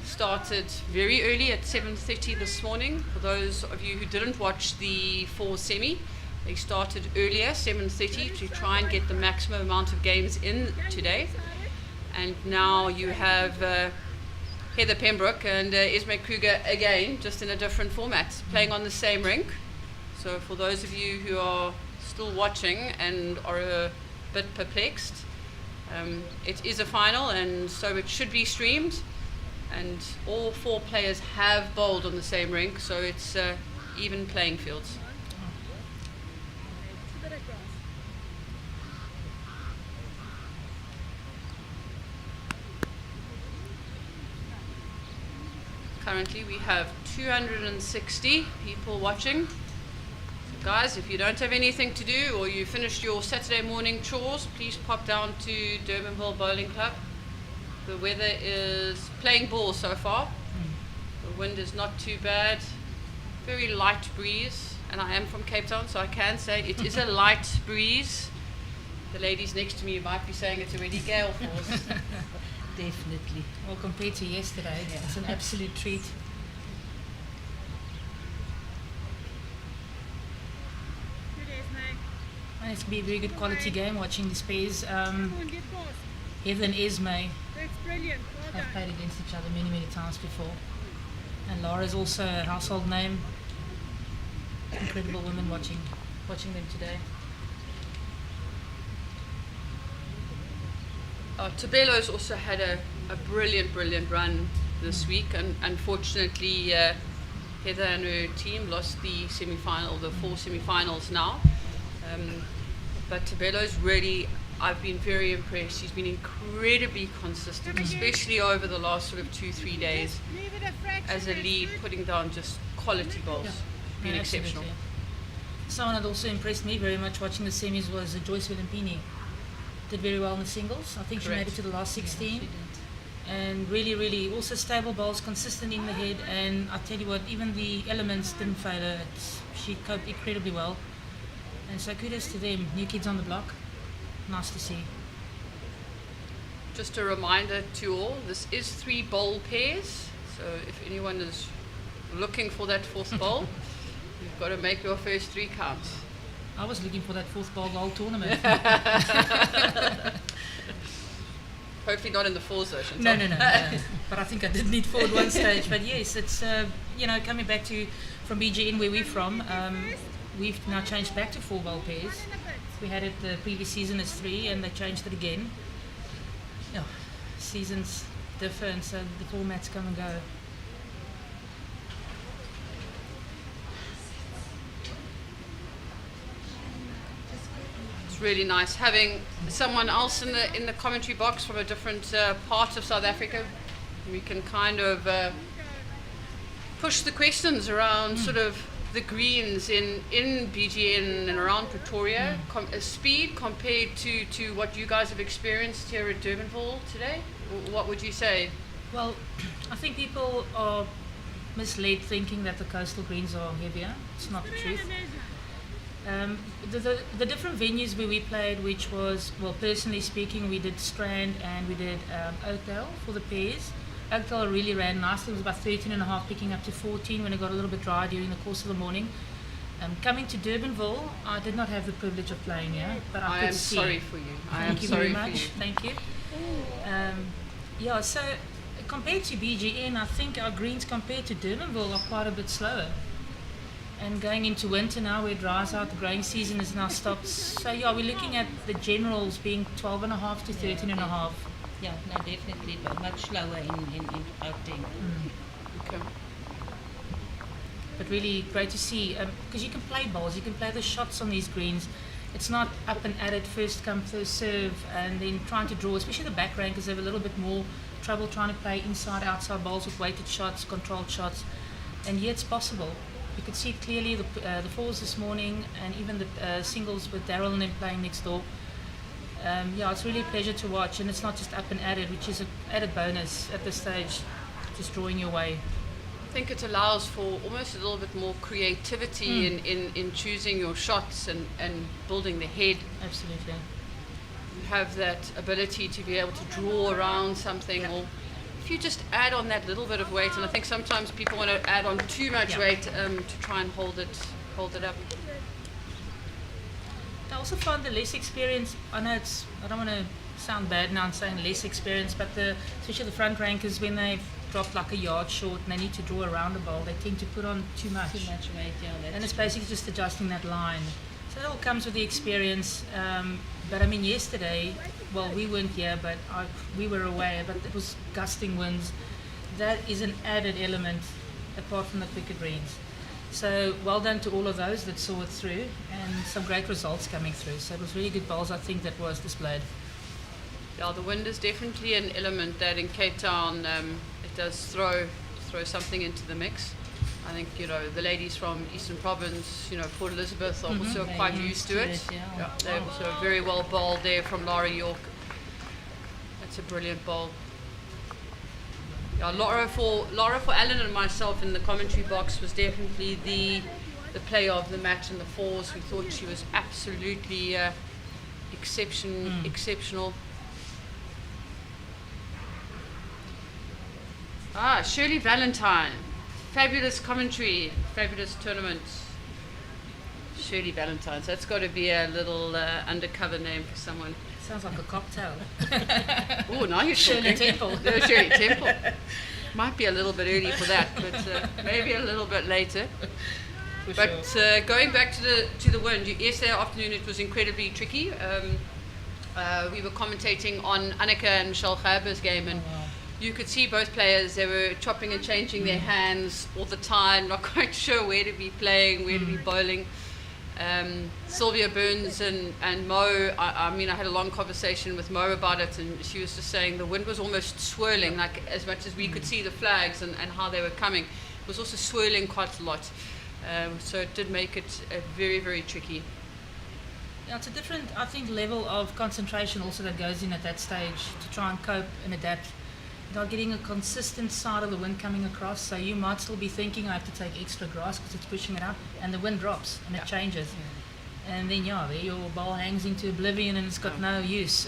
started very early at 7:30 this morning. For those of you who didn't watch the four semi, they started earlier, 7:30, to try and get the maximum amount of games in today. And now you have Heather Pembroke and Esmé Kruger again, just in a different format, playing on the same rink. So for those of you who are still watching and are a bit perplexed, it is a final, and so it should be streamed. And all four players have bowled on the same rink, so it's even playing fields. Currently we have 260 people watching. So guys, if you don't have anything to do or you finished your Saturday morning chores, please pop down to Durbanville Bowling Club. The weather is playing ball so far. The wind is not too bad. Very light breeze. And I am from Cape Town, so I can say it is a light breeze. The ladies next to me might be saying it's already gale force. Definitely. Well, compared to yesterday, it's an absolute treat. Good, Esmé. And it's going to be a very good quality game watching these pairs. Come on, get past. Heather and Esmé That's brilliant. Well have done. played against each other many, many times before. And Lara is also a household name. Incredible women watching them today. Thabelo's also had a brilliant run this week, and unfortunately Heather and her team lost the semi-final, the four semi-finals now. But Thabelo's really, I've been very impressed. She's been incredibly consistent, especially over the last sort of 2-3 days Leave it a fraction. as a that's lead, good. putting down just quality bowls. Been Yeah, exceptional. absolutely. Someone that also impressed me very much watching the semis was Joyce Velempini. Did very well in the singles. I think she made Correct. it to the last 16. And really also stable bowls, consistent in the head. And I tell you what, even the elements didn't fail her. She coped incredibly well. And so kudos to them. New kids on the block. Nice to see. Just a reminder to all, this is 3 bowl pairs, so if anyone is looking for that fourth bowl, you've got to make your first 3 count. I was looking for that fourth bowl the whole tournament. Hopefully not in the fours though, Chantal. No. But I think I did need 4 at one stage. But yes, it's coming back from BGN where we're from. We've now changed back to 4 bowl pairs. We had it the previous season as 3, and they changed it again. Yeah, seasons differ, and so the formats come and go. It's really nice having someone else in the commentary box from a different part of South Africa. We can kind of push the questions around sort of the greens in BGN and around Pretoria. Speed compared to what you guys have experienced here at Durbanville today. What would you say? Well, I think people are misled thinking that the coastal greens are heavier. It's not the truth. The different venues where we played, which was, well, personally speaking, we did Strand and we did Oakdale for the pairs. Oakdale really ran nicely. It was about 13.5, picking up to 14 when it got a little bit dry during the course of the morning. Coming to Durbanville, I did not have the privilege of playing here, but I could see. Sorry for you. Thank you very much. Thank you. So compared to BGN, I think our greens compared to Durbanville are quite a bit slower. And going into winter now, where it dries out, the growing season is now stopped. So yeah, we're looking at the generals being 12.5 to 13.5. Yeah, no, definitely, but much slower in Gauteng. Okay. but really great to see, because you can play bowls, you can play the shots on these greens. It's not up and at it, first come, first serve, and then trying to draw, especially the back rankers have a little bit more trouble trying to play inside, outside bowls with weighted shots, controlled shots, and yet it's possible. You could see it clearly, the fours this morning, and even the singles with Daryl and them playing next door. Yeah, it's really a pleasure to watch, and it's not just up and at it, which is an added bonus at this stage, just drawing your way. I think it allows for almost a little bit more creativity in choosing your shots and building the head. Absolutely. You have that ability to be able to draw around something, or if you just add on that little bit of weight, and I think sometimes people want to add on too much weight to try and hold it up. I also find the less experience, I know I don't want to sound bad now in saying less experience, but especially the front rankers, when they've dropped like a yard short and they need to draw around a bowl, they tend to put on too much. Too much weight, yeah. And it's basically just adjusting that line. So it all comes with the experience. But I mean, yesterday, well, we weren't here, but we were away, but it was gusting winds. That is an added element apart from the quicker greens. So well done to all of those that saw it through, and some great results coming through. So it was really good bowls, I think, that was displayed. Yeah, the wind is definitely an element that in Cape Town it does throw something into the mix. I think, you know, the ladies from Eastern Province, you know, Port Elizabeth are also quite used to it. Yeah, they're also very well bowled there from Lara York. That's a brilliant bowl. Yeah, Lara for Alan and myself in the commentary box was definitely the player of the match in the fours. We thought she was absolutely exceptional. Shirley Valentine. Fabulous commentary, fabulous tournament. Shirley Valentine. So that's got to be a little undercover name for someone. Sounds like a cocktail. Oh, now you're Shirley talking. Temple. No, Shirley Temple. Might be a little bit early for that, but maybe a little bit later. For But sure. going back to the wind, yesterday afternoon it was incredibly tricky. We were commentating on Annika and Michelle Gerber's game, and you could see both players, they were chopping and changing their hands all the time, not quite sure where to be playing, where to be bowling. Sylvia Burns and Mo, I mean, I had a long conversation with Mo about it, and she was just saying the wind was almost swirling, like as much as we could see the flags and how they were coming. It was also swirling quite a lot. So it did make it very, very tricky. Yeah, it's a different, I think, level of concentration also that goes in at that stage to try and cope and adapt. You're not getting a consistent side of the wind coming across, so you might still be thinking I have to take extra grass because it's pushing it up, and the wind drops and it changes. And then, there your bowl hangs into oblivion and it's got no use.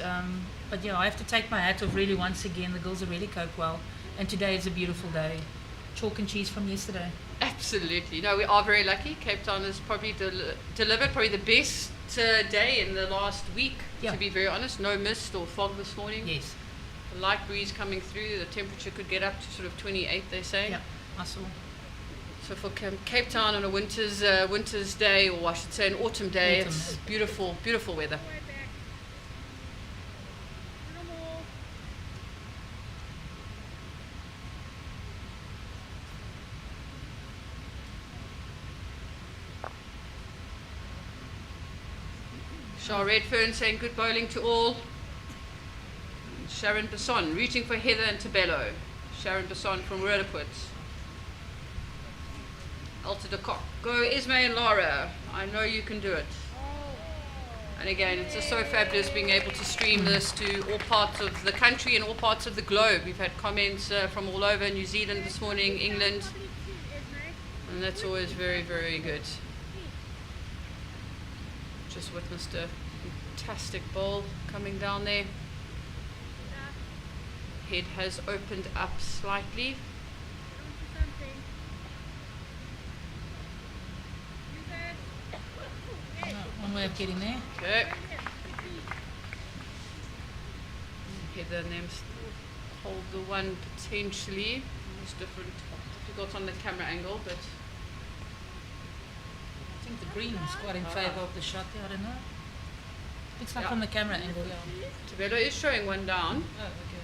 But I have to take my hat off really once again. The girls have really coped well, and today is a beautiful day. Chalk and cheese from yesterday. Absolutely. No, we are very lucky. Cape Town has probably delivered probably the best day in the last week, to be very honest. No mist or fog this morning. Yes. A light breeze coming through. The temperature could get up to sort of 28, they say. Yeah, I saw. So for Cape Town on a winter's day, or I should say an autumn day, it's beautiful, beautiful weather. Shah Redfern saying good bowling to all. Sharon Besson rooting for Heather and Thabelo. Sharon Besson from Rudderput. Alta de Kock. Go Esmé and Lara. I know you can do it. And again, it's just so fabulous being able to stream this to all parts of the country and all parts of the globe. We've had comments from all over New Zealand this morning, England. And that's always very, very good. Just witnessed a fantastic bowl coming down there. Head has opened up slightly. One way of getting there. Okay. Heather and them hold the one potentially. It's difficult on the camera angle, but I think the green is quite in favour of the shot there, I don't know. Looks like from the camera angle, Thabelo is showing one down. Oh, okay.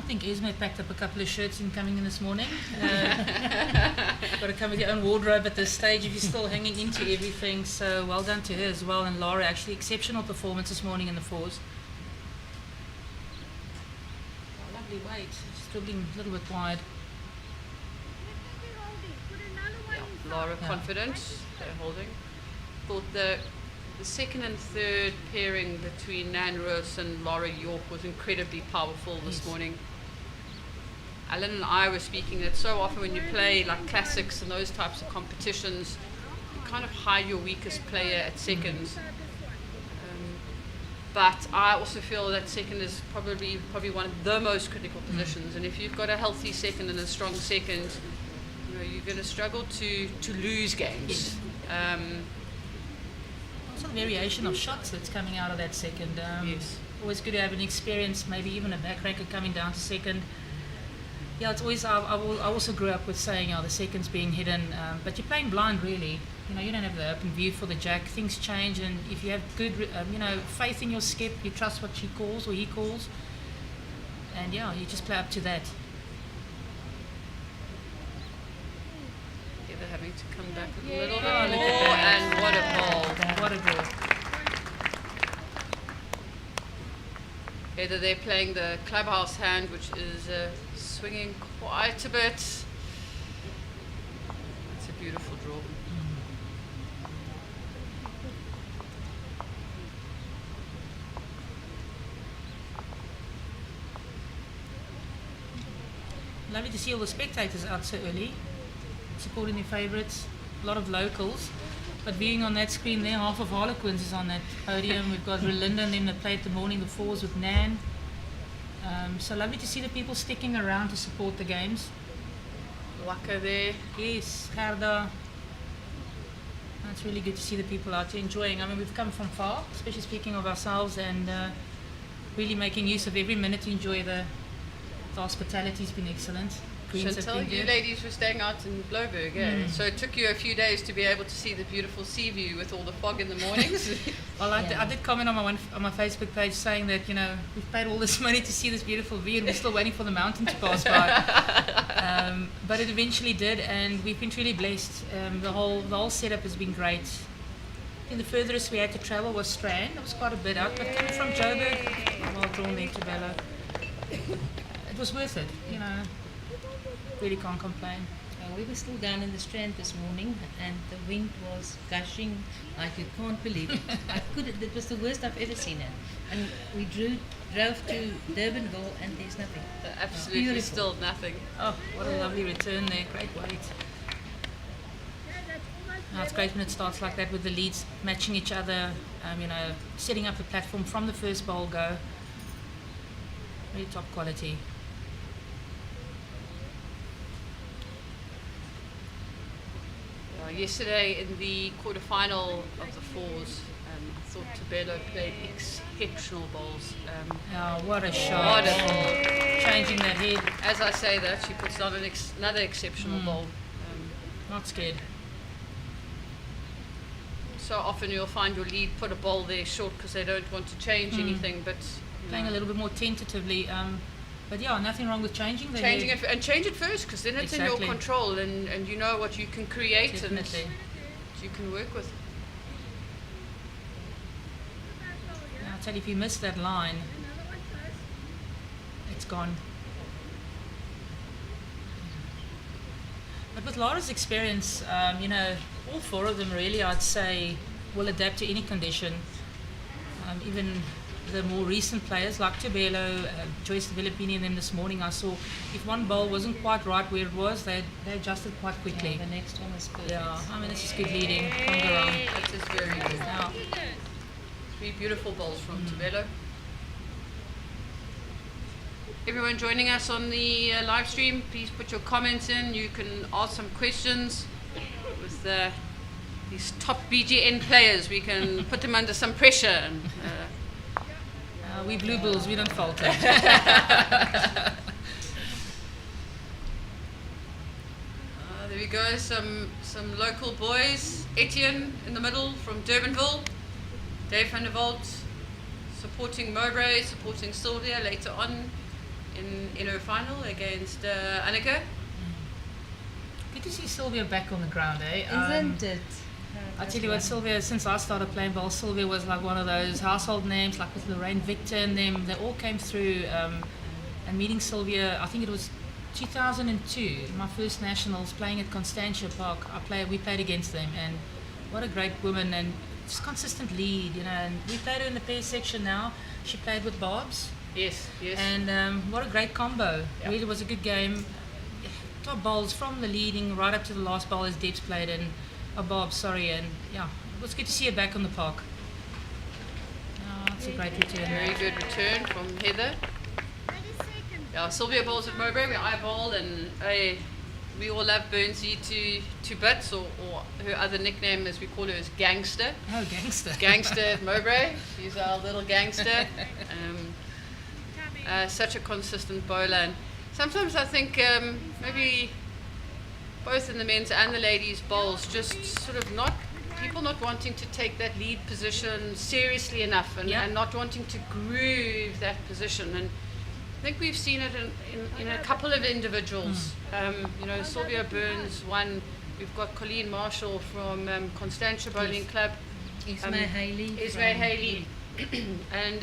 I think Esmé packed up a couple of shirts in coming in this morning. Got to come with your own wardrobe at this stage if you're still hanging into everything. So well done to her as well. And Lara, actually exceptional performance this morning in the fours. Oh, lovely weight. Just dribbling a little bit wide. Lara confident, they're holding. Thought the second and third pairing between Nan Roos and Lara York was incredibly powerful this morning. Alan and I were speaking that so often when you play like classics and those types of competitions, you kind of hide your weakest player at second. But I also feel that second is probably one of the most critical positions, and if you've got a healthy second and a strong second, you know, you're going to struggle to lose games. Also the variation of shots that's coming out of that second. Yes. Always good to have an experience, maybe even a backracker coming down to second. Yeah, it's always, I also grew up with saying, the second's being hidden, but you're playing blind really. You know, you don't have the open view for the jack. Things change, and if you have good, faith in your skip, you trust what she calls or he calls, and yeah, you just play up to that. They're having to come back a little bit Oh, more, look at that. and what a ball. What a ball. Either they're playing the clubhouse hand, which is swinging quite a bit. It's a beautiful draw. Lovely to see all the spectators out so early, supporting their favourites. A lot of locals. But being on that screen there, half of Harlequins is on that podium. We've got Rolinda and them that played the morning, the fours with Nan. So lovely to see the people sticking around to support the games. Waka there. Yes, Gerda. It's really good to see the people out there enjoying. I mean, we've come from far, especially speaking of ourselves, and really making use of every minute to enjoy the hospitality's been excellent. Greens have Chantal, been you good. ladies were staying out in Bloberg, so it took you a few days to be able to see the beautiful sea view with all the fog in the mornings. Well, I did comment on my Facebook page saying that, you know, we've paid all this money to see this beautiful view and we're still waiting for the mountain to pass by. But it eventually did, and we've been truly blessed. The whole setup has been great. I think the furthest we had to travel was Strand. It was quite a bit out, but coming from Joburg, well drawn there, Thabelo. It was worth it, you know. Really can't complain. We were still down in the Strand this morning, and the wind was gushing like you can't believe it. It was the worst I've ever seen it. And we drove to Durbanville, and there's nothing. Absolutely Beautiful. still nothing. Oh, what a lovely return there. Great weight. Oh, it's great when it starts like that with the leads matching each other, setting up the platform from the first bowl go. Really top quality. Yesterday in the quarterfinal of the fours, I thought Thabelo played exceptional bowls. What a shot. Wonderful. Changing that head. As I say that, she puts on another exceptional bowl. Not scared. So often you'll find your lead put a bowl there short because they don't want to change anything, but Playing a little bit more tentatively. But yeah, nothing wrong with changing the changing head. it and change it first, because then it's in your Exactly. control, and you know what you can create Definitely. and you can work with. I'll tell you, if you miss that line, it's gone. But with Lara's experience, all four of them really, I'd say, will adapt to any condition. Even the more recent players like Thabelo, Joyce, Velempini and them this morning, I saw if one bowl wasn't quite right where it was, they adjusted quite quickly. The next one was perfect. Yeah, I mean, this is good leading. Can't go wrong. That is very good. Yeah. 3 beautiful bowls from Thabelo. Everyone joining us on the live stream, please put your comments in. You can ask some questions with these top BGN players. We can put them under some pressure. And, We blue bulls, we don't falter. there we go, some local boys. Etienne in the middle from Durbanville. Dave van der Walt supporting Mowbray, supporting Sylvia later on. in her final against Annika. Good to see Sylvia back on the ground, eh? Isn't it? I tell you what, Sylvia, since I started playing bowls, Sylvia was like one of those household names, like with Lorraine Victor and them. They all came through. And meeting Sylvia, I think it was 2002, my first nationals, playing at Constantia Park. We played against them, and what a great woman, and just consistent lead, you know. And we played her in the pair section now. She played with Bobs. Yes. And what a great combo. Yep. Really was a good game. Top bowls from the leading right up to the last bowl as Deb's played, and Bob, sorry, and yeah, it was good to see her back on the park. Oh, it's a great return. Very good return from Heather. Yeah, Sylvia bowls at Mowbray, where I bowl, and we all love Burnsy to bits, or her other nickname, as we call her, is Gangster. Oh, Gangster. Gangster at Mowbray. She's our little gangster. Such a consistent bowler. And sometimes I think maybe both in the men's and the ladies' bowls, just sort of people not wanting to take that lead position seriously enough, and not wanting to groove that position. And I think we've seen it in a couple of individuals. Sylvia Burns won. We've got Colleen Marshall from Constantia Bowling Club. Esmé Haley. And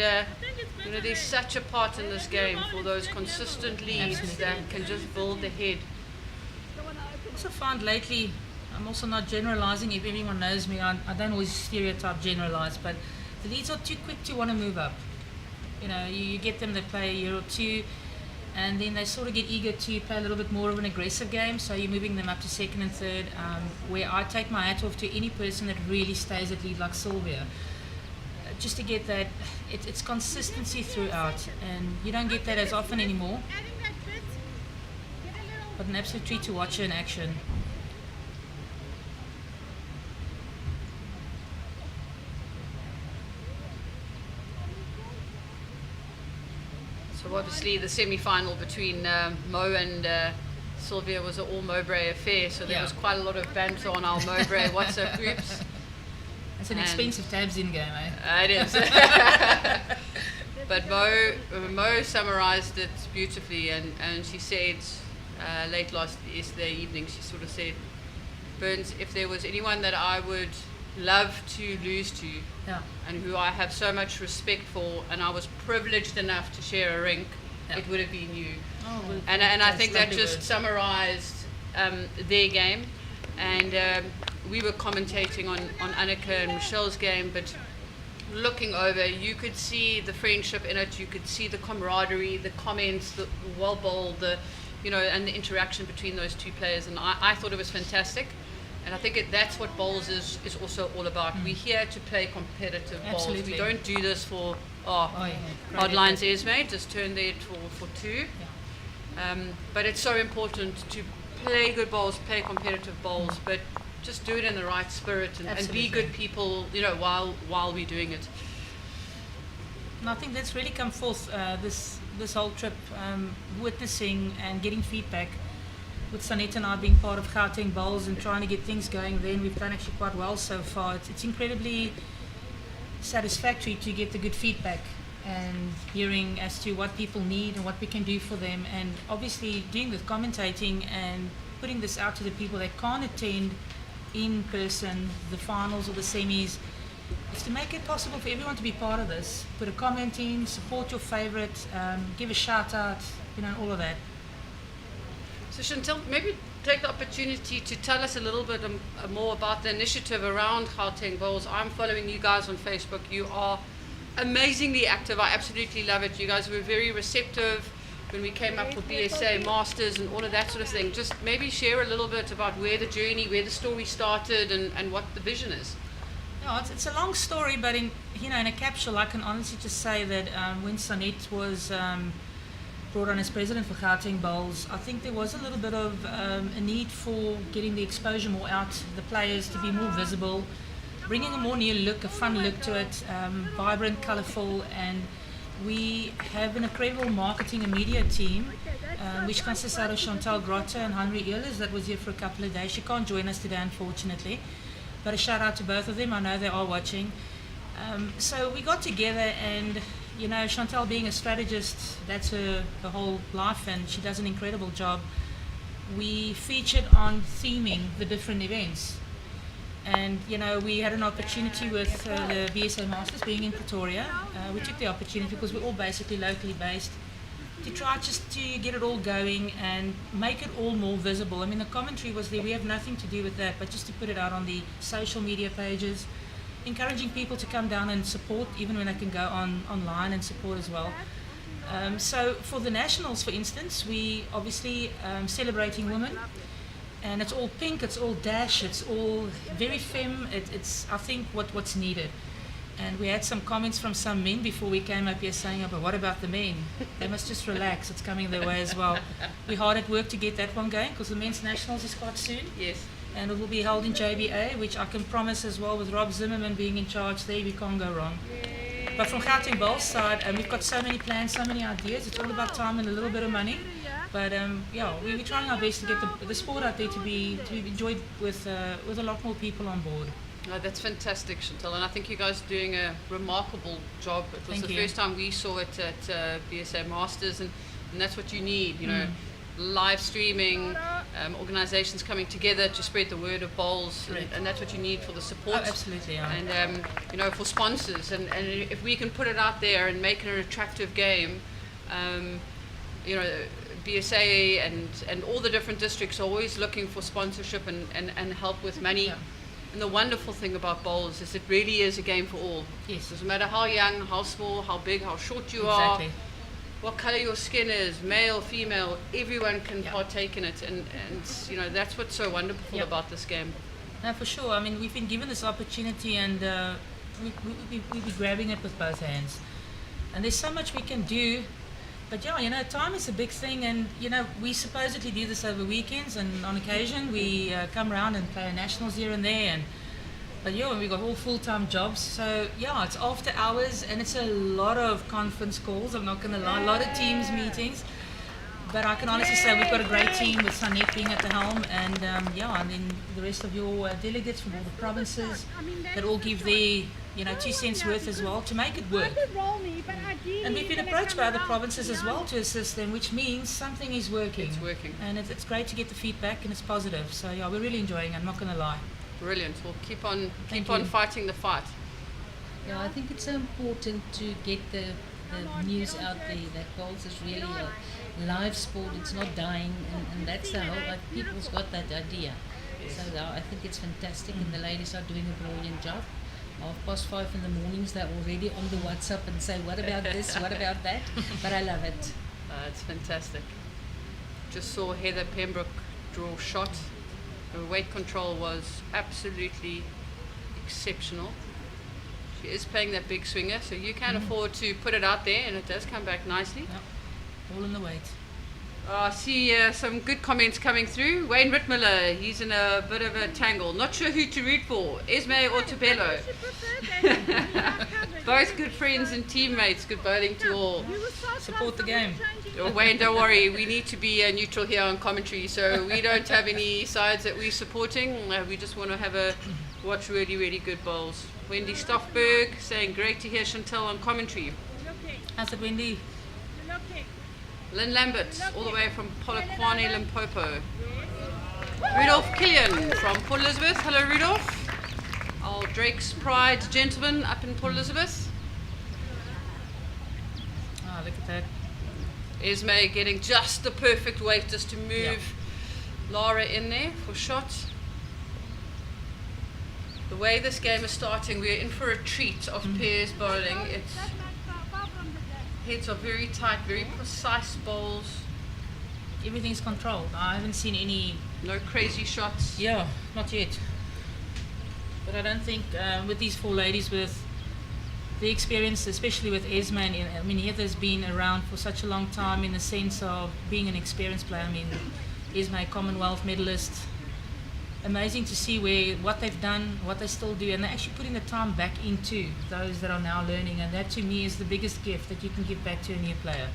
there's such a part in this game for those consistent leads that can just build the head. I also found lately, I'm also not generalizing. If anyone knows me, I don't always stereotype generalize, but the leads are too quick to want to move up. You know, you get them, they play a year or two, and then they sort of get eager to play a little bit more of an aggressive game, so you're moving them up to second and third, where I take my hat off to any person that really stays at lead like Sylvia. Just to get that, it's consistency throughout, and you don't get that as often anymore. But an absolute treat to watch her in action. So obviously the semi-final between Mo and Sylvia was an all Mowbray affair, so there was quite a lot of banter on our Mowbray WhatsApp groups. It's an expensive tabs in game, eh? It is. But Mo summarised it beautifully, and she said late yesterday evening, she sort of said, Burns, if there was anyone that I would love to lose to, and who I have so much respect for, and I was privileged enough to share a rink, it would have been you. Oh, well, and I think that just summarised their game. And we were commentating on Annika and Michelle's game, but looking over, you could see the friendship in it, you could see the camaraderie, the comments, the well bowled, and the interaction between those two players, and I thought it was fantastic. And I think that's what bowls is also all about. We're here to play competitive bowls. We don't do this for hard lines, Esmé, just turn there for two. But it's so important to play good bowls, play competitive bowls, but just do it in the right spirit and be good people, while we're doing it. And I think that's really come forth this whole trip, witnessing and getting feedback. With Sanette and I being part of Gauteng Bowls and trying to get things going there, and we've done actually quite well so far. It's incredibly satisfactory to get the good feedback and hearing as to what people need and what we can do for them, and obviously doing the commentating and putting this out to the people that can't attend in person the finals or the semis. It's to make it possible for everyone to be part of this. Put a comment in, support your favourite, give a shout out, all of that. So Chantel, maybe take the opportunity to tell us a little bit more about the initiative around Gauteng Bowls. I'm following you guys on Facebook. You are amazingly active. I absolutely love it. You guys were very receptive when we came up with BSA Masters and all of that sort of thing. Just maybe share a little bit about where the story started and what the vision is. Yeah, it's a long story, but in a capsule, I can honestly just say that when Sanette was brought on as president for Gauteng Bowls, I think there was a little bit of a need for getting the exposure more out, the players to be more visible, bringing a more new look, a fun look to it, vibrant, colourful, and we have an incredible marketing and media team, which consists out of Chantal Grotte and Henry Ehlers, that was here for a couple of days. She can't join us today, unfortunately, but a shout out to both of them. I know they are watching. So we got together and you know, Chantal being a strategist, that's her whole life, and she does an incredible job. We featured on theming the different events. And, you know, we had an opportunity with the BSA Masters being in Pretoria. We took the opportunity because we're all basically locally based to try just to get it all going and make it all more visible. I mean, the commentary was there. We have nothing to do with that, but just to put it out on the social media pages, encouraging people to come down and support, even when they can go online and support as well. So for the Nationals, for instance, we obviously celebrating women. And it's all pink, it's all dash, it's all very femme. It's I think what's needed. And we had some comments from some men before we came up here saying, oh, but what about the men? They must just relax, it's coming their way as well. We're hard at work to get that one going because the men's nationals is quite soon. Yes. And it will be held in JBA, which I can promise as well with Rob Zimmerman being in charge there, we can't go wrong. But from Gauteng Bowls side, we've got so many plans, so many ideas. It's all about time and a little bit of money. But yeah, we're trying our best to get the sport out there to be enjoyed with a lot more people on board. Oh, that's fantastic, Chantal, and I think you guys are doing a remarkable job. It was the first time we saw it at BSA Masters, and that's what you need, you know, live streaming, organisations coming together to spread the word of bowls, and that's what you need for the support. Oh, absolutely, yeah. And you know, for sponsors, and if we can put it out there and make it an attractive game, you know, BSA and all the different districts are always looking for sponsorship and help with money. Yeah. And the wonderful thing about bowls is it really is a game for all. Yes. Doesn't matter how young, how small, how big, how short you Exactly. are, what colour your skin is, male, female, everyone can partake in it. And you know, that's what's so wonderful about this game. No, for sure. I mean, we've been given this opportunity and we'll be grabbing it with both hands. And there's so much we can do. But yeah, you know, time is a big thing, and you know, we supposedly do this over weekends, and on occasion we come around and play nationals here and there. But yeah, we've got all full-time jobs, so yeah, it's after hours, and it's a lot of conference calls. I'm not going to lie, a lot of Teams meetings. But I can honestly say we've got a great team with Sanet being at the helm, and yeah, and then the rest of your delegates from all the provinces that all give their 2 cents worth as well to make it work. And we've been approached by other provinces as well to assist them, which means something is working. It's working. And it's great to get the feedback, and it's positive. So yeah, we're really enjoying it, I'm not going to lie. Brilliant. Well, keep on Thank you. fighting the fight. Yeah, I think it's so important to get the news out there that bowls is really a live sport, it's not dying, and that's the whole, like, people's got that idea. So I think it's fantastic, and the ladies are doing a brilliant job. 5:30 in the mornings, they're already on the WhatsApp and say, what about this, what about that? But I love it. It's fantastic. Just saw Heather Pembroke draw shot. Her weight control was absolutely exceptional. She is playing that big swinger, so you can afford to put it out there, and it does come back nicely. Yep. All in the weight. I see some good comments coming through. Wayne Rittmiller, he's in a bit of a tangle. Not sure who to root for, Esmé or Thabelo. Both good friends and teammates. Good bowling to all. Support the game. Wayne, don't worry. We need to be neutral here on commentary, so we don't have any sides that we're supporting. We just want to watch really, really good bowls. Wendy Stoffberg saying, great to hear Chantal on commentary. How's it, Wendy? Lynn Lambert, all the way from Polokwane, Limpopo. Rudolph Killian from Port Elizabeth. Hello, Rudolph. Our Drake's Pride gentleman up in Port Elizabeth. Ah, look at that. Esmé getting just the perfect weight just to move Lara in there for shots. The way this game is starting, we're in for a treat of pairs bowling. Heads are very tight, very precise bowls. Everything's controlled. I haven't seen any... No crazy shots. Yeah, not yet. But I don't think with these 4 ladies, with the experience, especially with Esmé, and I mean, Heather's been around for such a long time in the sense of being an experienced player. I mean, Esmé, Commonwealth medalist. Amazing to see what they've done, what they still do, and they're actually putting the time back into those that are now learning, and that to me is the biggest gift that you can give back to a new player.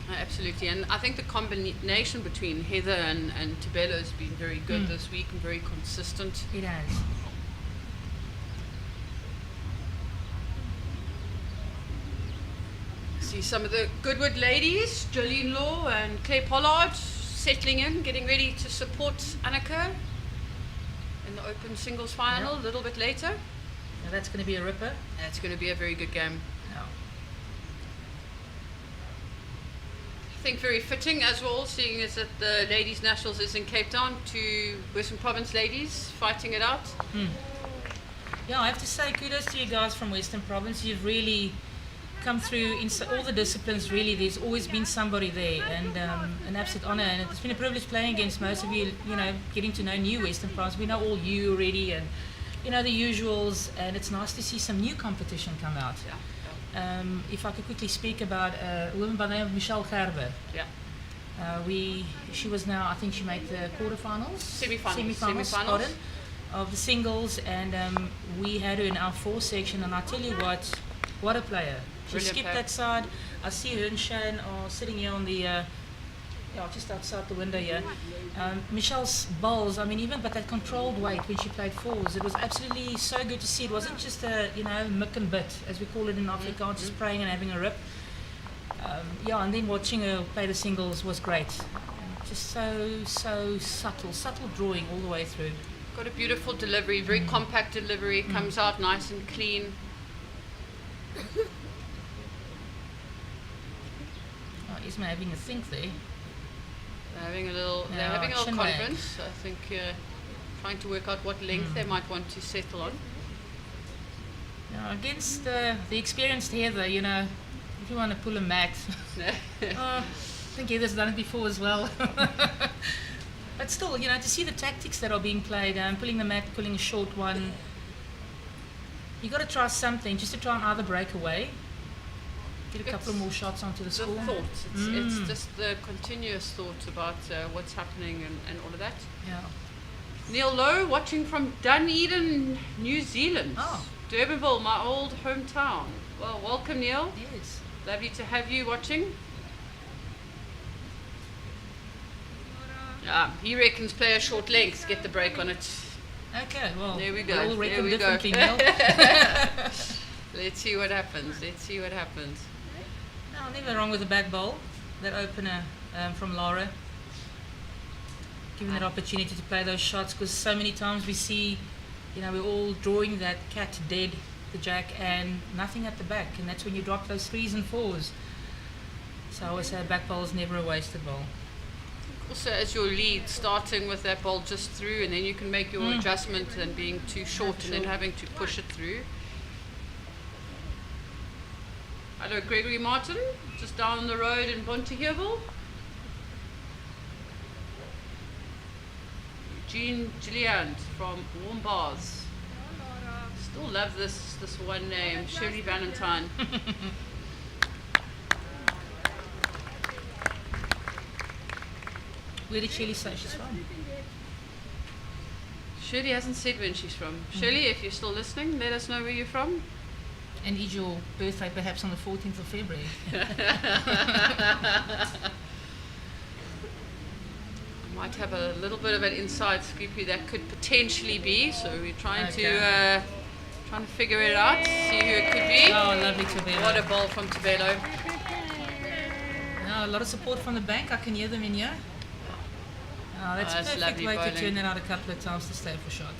Absolutely, and I think the combination between Heather and Thabelo has been very good this week and very consistent. It has. See some of the Goodwood ladies, Jolene Law and Claire Pollard, settling in, getting ready to support Annika in the open singles final a little bit later. Now that's going to be a ripper. That's going to be a very good game. Yeah. I think very fitting as well, seeing as that the Ladies Nationals is in Cape Town, to Western Province ladies fighting it out. Yeah, I have to say kudos to you guys from Western Province. You've really come through in all the disciplines. Really, there's always been somebody there, and an absolute honour. And it's been a privilege playing against most of you. You know, getting to know new Western Province. We know all you already, and you know the usuals. And it's nice to see some new competition come out. If I could quickly speak about a woman by the name of Michelle Gerber. She was now, I think she made the quarterfinals, semi-finals, pardon, of the singles, and we had her in our 4 section. And I tell you what a player! She Brilliant skipped player. that side. I see her and Shane are sitting here on the, just outside the window here. Michelle's bowls, I mean, even but that controlled weight when she played fours, it was absolutely so good to see. It wasn't just a, mick and bit, as we call it in Afrikaans, just praying and having a rip. And then watching her play the singles was great. Just so subtle drawing all the way through. Got a beautiful delivery, very compact delivery, comes out nice and clean. Esmé having a think there. They're having a little chin wag. conference. I think trying to work out what length they might want to settle on. Now, against the experienced Heather, if you want to pull a mat, I think Heather's done it before as well. But still, to see the tactics that are being played, pulling the mat, pulling a short one, you got to try something just to try and either break away, get a couple of more shots onto the score. The thought. It's just the continuous thought about what's happening and all of that. Yeah. Neil Lowe watching from Dunedin, New Zealand. Oh. Durbanville, my old hometown. Well, welcome, Neil. Yes. Lovely to have you watching. He reckons play a short length, get the break on it. Okay, well, there we go. We'll There reckon we go. differently, Neil. Let's see what happens. No, never wrong with the back bowl. That opener from Lara. Given that opportunity to play those shots, because so many times we see, we're all drawing that cat dead, the jack, and nothing at the back, and that's when you drop those 3s and 4s. So I always say back bowl is never a wasted bowl. Also, as your lead, starting with that ball just through, and then you can make your adjustment and being too short and then having to push it through. Hello, Gregory Martin, just down the road in Bonteheuvel. Eugene Gilliand from LawnBowls. Still love this one name, Shirley Valentine. Where did Shirley say she's from? Shirley hasn't said when she's from. Shirley, if you're still listening, let us know where you're from. And is your birthday perhaps on the 14th of February? Might have a little bit of an inside scoop who that could potentially be, so we're trying to figure it out, see who it could be. Oh, lovely Thabelo. What a ball from Thabelo. A lot of support from the bank. I can hear them in here. Oh, that's a perfect lovely way bowling. to turn it out a couple of times to stay for shot.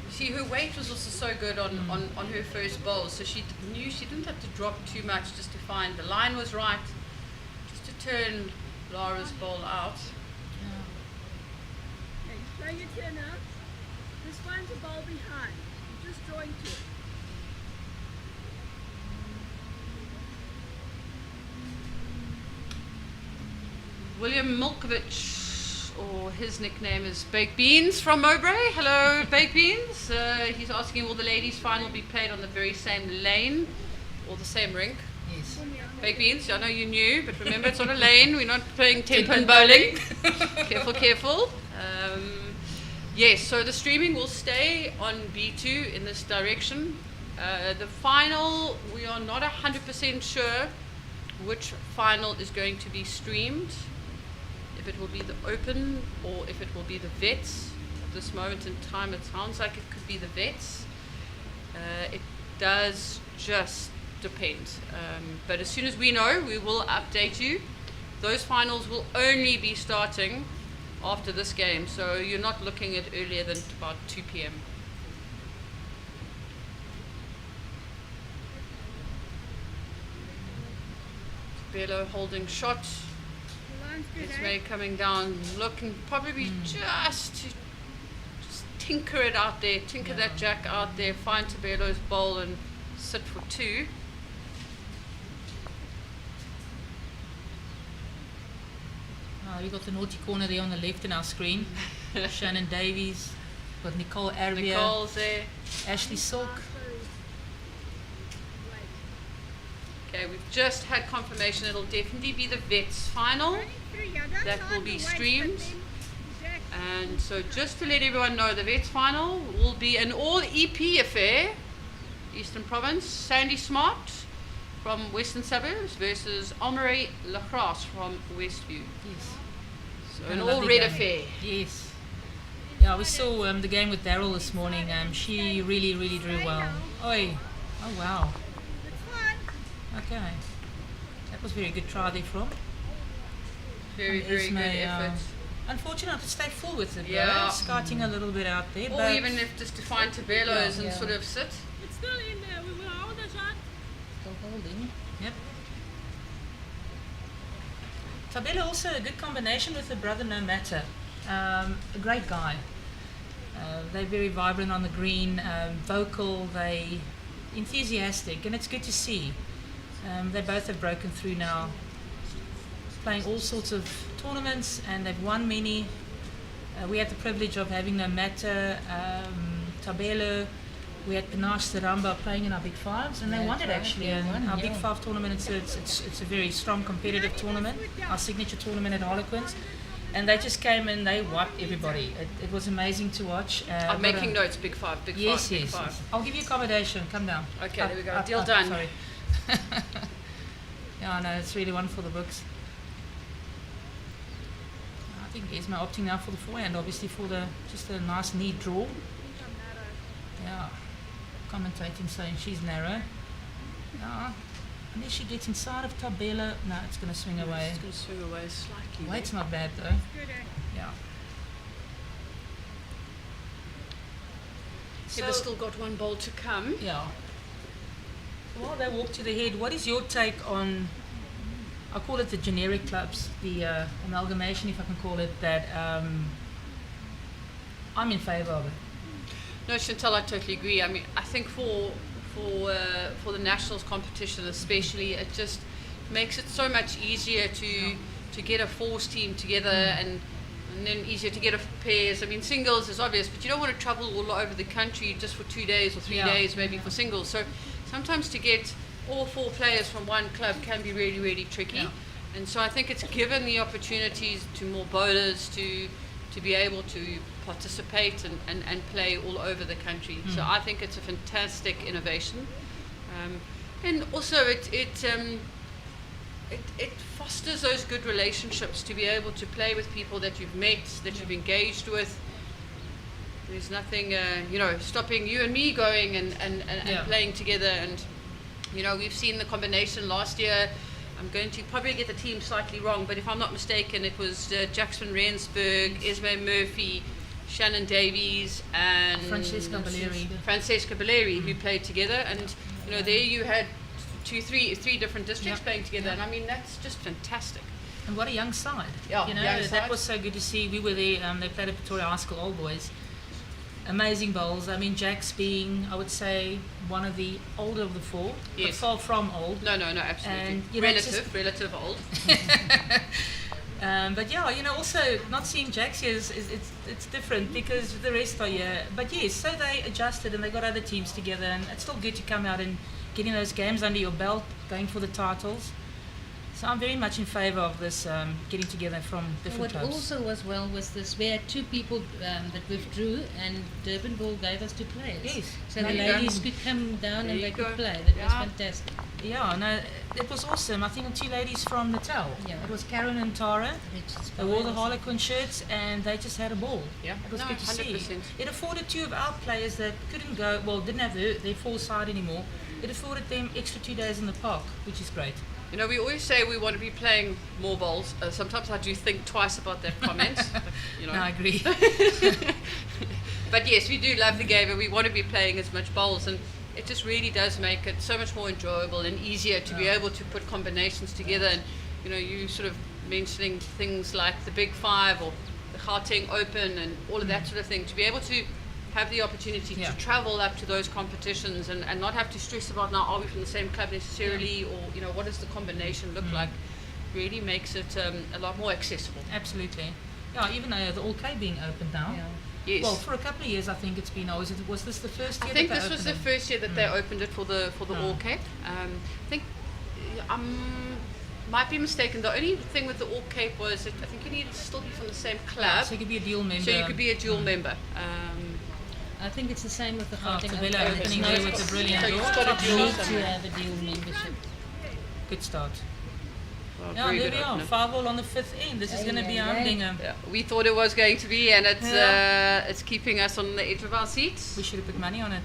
See, her weight was also so good on her first bowl, so she knew she didn't have to drop too much just to find the line was right, just to turn Lara's bowl out. Okay, play your turn out. This one's a ball behind. You're just drawing to it. William Milkovich, or his nickname is Baked Beans from Mowbray. Hello, Baked Beans. He's asking, will the ladies' final be played on the very same lane or the same rink? Yes. Baked Beans, I know you knew, but remember it's on a lane. We're not playing 10-pin bowling. Careful. Yes, so the streaming will stay on B2 in this direction. The final, we are not 100% sure which final is going to be streamed. If it will be the Open or if it will be the Vets. At this moment in time, it sounds like it could be the Vets. It does just depend. But as soon as we know, we will update you. Those finals will only be starting after this game, so you're not looking at earlier than about 2 p.m. Thabelo holding shot. Esmé coming down, looking probably just to tinker it out there, tinker that jack out there, find Thabelo's bowl and sit for 2. We've got the naughty corner there on the left in our screen. Shannon Davies, got Nicole Arvia, Nicole's there. Ashley Silk. Okay, we've just had confirmation it'll definitely be the Vets final. That will be streamed. And so just to let everyone know, the Vets final will be an all EP affair. Eastern Province, Sandy Smart from Western Suburbs versus Elmare Gras from Westview. Yes. So an all red affair. Yes. Yeah, we saw the game with Daryl this morning. She really, really drew well. Oi. Oh, wow. Okay. That was a very good try there from. Very, very good effort. Unfortunate to stay full with it, Yeah. though. Scarting a little bit out there. Or but even if just to find Thabelo's and sort of sit. It's still in there. We will hold the shot. Still holding. Yep. Thabelo also a good combination with her brother No Matter. A great guy. They're very vibrant on the green, vocal, they enthusiastic, and it's good to see. They both have broken through now, playing all sorts of tournaments, and they've won many. We had the privilege of having No Matter, Thabelo. We had Panache Saramba playing in our Big Fives, and they won it actually. Our Big Five tournament, it's a very strong competitive tournament, our signature tournament at Harlequins. And they just came and they wiped everybody. It was amazing to watch. I'm making notes, Big Five, Big yes, Five, Big yes, Five. yes. I'll give you accommodation, come down. Okay, Up, there we go, up, deal up, done. Sorry. Yeah, I know, it's really one for the books. I think Esmé opting now for the forehand, obviously for just a nice neat draw. Yeah, commentating saying she's narrow. Yeah, unless she gets inside of Thabelo, no, it's going to swing away. It's going to swing away slightly. Weight's not bad though. Yeah. So they've still got one bowl to come. Yeah. While they walk to the head, what is your take on, I call it the generic clubs, the amalgamation, if I can call it that. I'm in favour of it. No, Chantal, I totally agree. I mean, I think for the nationals competition especially, it just makes it so much easier to get a fours team together and then easier to get a pairs. I mean, singles is obvious, but you don't want to travel all over the country just for 2 days or 3 days maybe for singles. So sometimes to get all 4 players from one club can be really, really tricky. Yeah. And so I think it's given the opportunities to more bowlers to be able to participate and play all over the country. So I think it's a fantastic innovation. And also it fosters those good relationships to be able to play with people that you've met, that you've engaged with. There's nothing, stopping you and me going and playing together. And, we've seen the combination last year. I'm going to probably get the team slightly wrong, but if I'm not mistaken, it was Jackson Rensburg, Esmé Murphy, Shannon Davies, and Francesca Balleri who played together. And, there you had three different districts playing together. And I mean, that's just fantastic. And what a young side. Yeah, young that side. was so good to see. We were there, they played at Pretoria High School Old Boys. Amazing bowls. I mean, Jack's being, I would say, one of the older of the 4, but far from old. No, absolutely. And, relative old. But yeah, also not seeing Jack's here it's different because the rest are here. But yes, so they adjusted and they got other teams together, and it's still good to come out and getting those games under your belt, going for the titles. So I'm very much in favour of this getting together from different clubs. What also was well was this, we had 2 people that withdrew and Durbanville gave us 2 players. Yes. So the ladies could come down and they could play. That was fantastic. Yeah, no, it was awesome. I think 2 ladies from Natal. Yeah. It was Karen and Tara. They wore the Harlequin shirts and they just had a ball. Yeah. It was good to 100%. see. It afforded 2 of our players that couldn't go, well, didn't have their full side anymore, it afforded them extra 2 days in the park, which is great. You know, we always say we want to be playing more bowls. Sometimes I do think twice about that comment. But, you know. No, I agree. But yes, we do love the game and we want to be playing as much bowls, and it just really does make it so much more enjoyable and easier to be able to put combinations together. And you know, you sort of mentioning things like the Big Five or the Gauteng Open and all of that sort of thing, to be able to have the opportunity to travel up to those competitions and not have to stress about, now are we from the same club necessarily, or you know, what does the combination look like, really makes it a lot more accessible. Absolutely. Yeah, even the All K being opened now. Yeah. Yes. Well, for a couple of years I think it's been. Was this the first year? I think that they this was opened the it? first year that they opened it for the All Cape. I think might be mistaken. The only thing with the All Cape was that I think you needed to still be from the same club. So you could be a dual member. So you could be a dual member. I think it's the same with the Gauteng Thabelo Open. opening there with the brilliant So you've draw. got a You dual need to somewhere. have a dual membership. Good start. Well, Yeah, very there good we are. opener. 5 on the 5th end. This is going to be our dinger. Yeah, we thought it was going to be, and it's keeping us on the edge of our seats. We should have put money on it.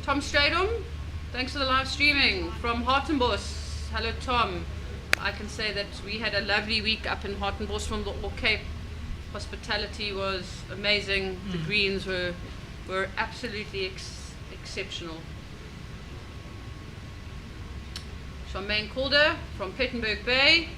Tom Stradom, thanks for the live streaming from Hartenbos. Hello, Tom. I can say that we had a lovely week up in Hartenbos from the All Cape. Hospitality was amazing. The greens were absolutely exceptional. Charmaine Calder from Pembroke Bay.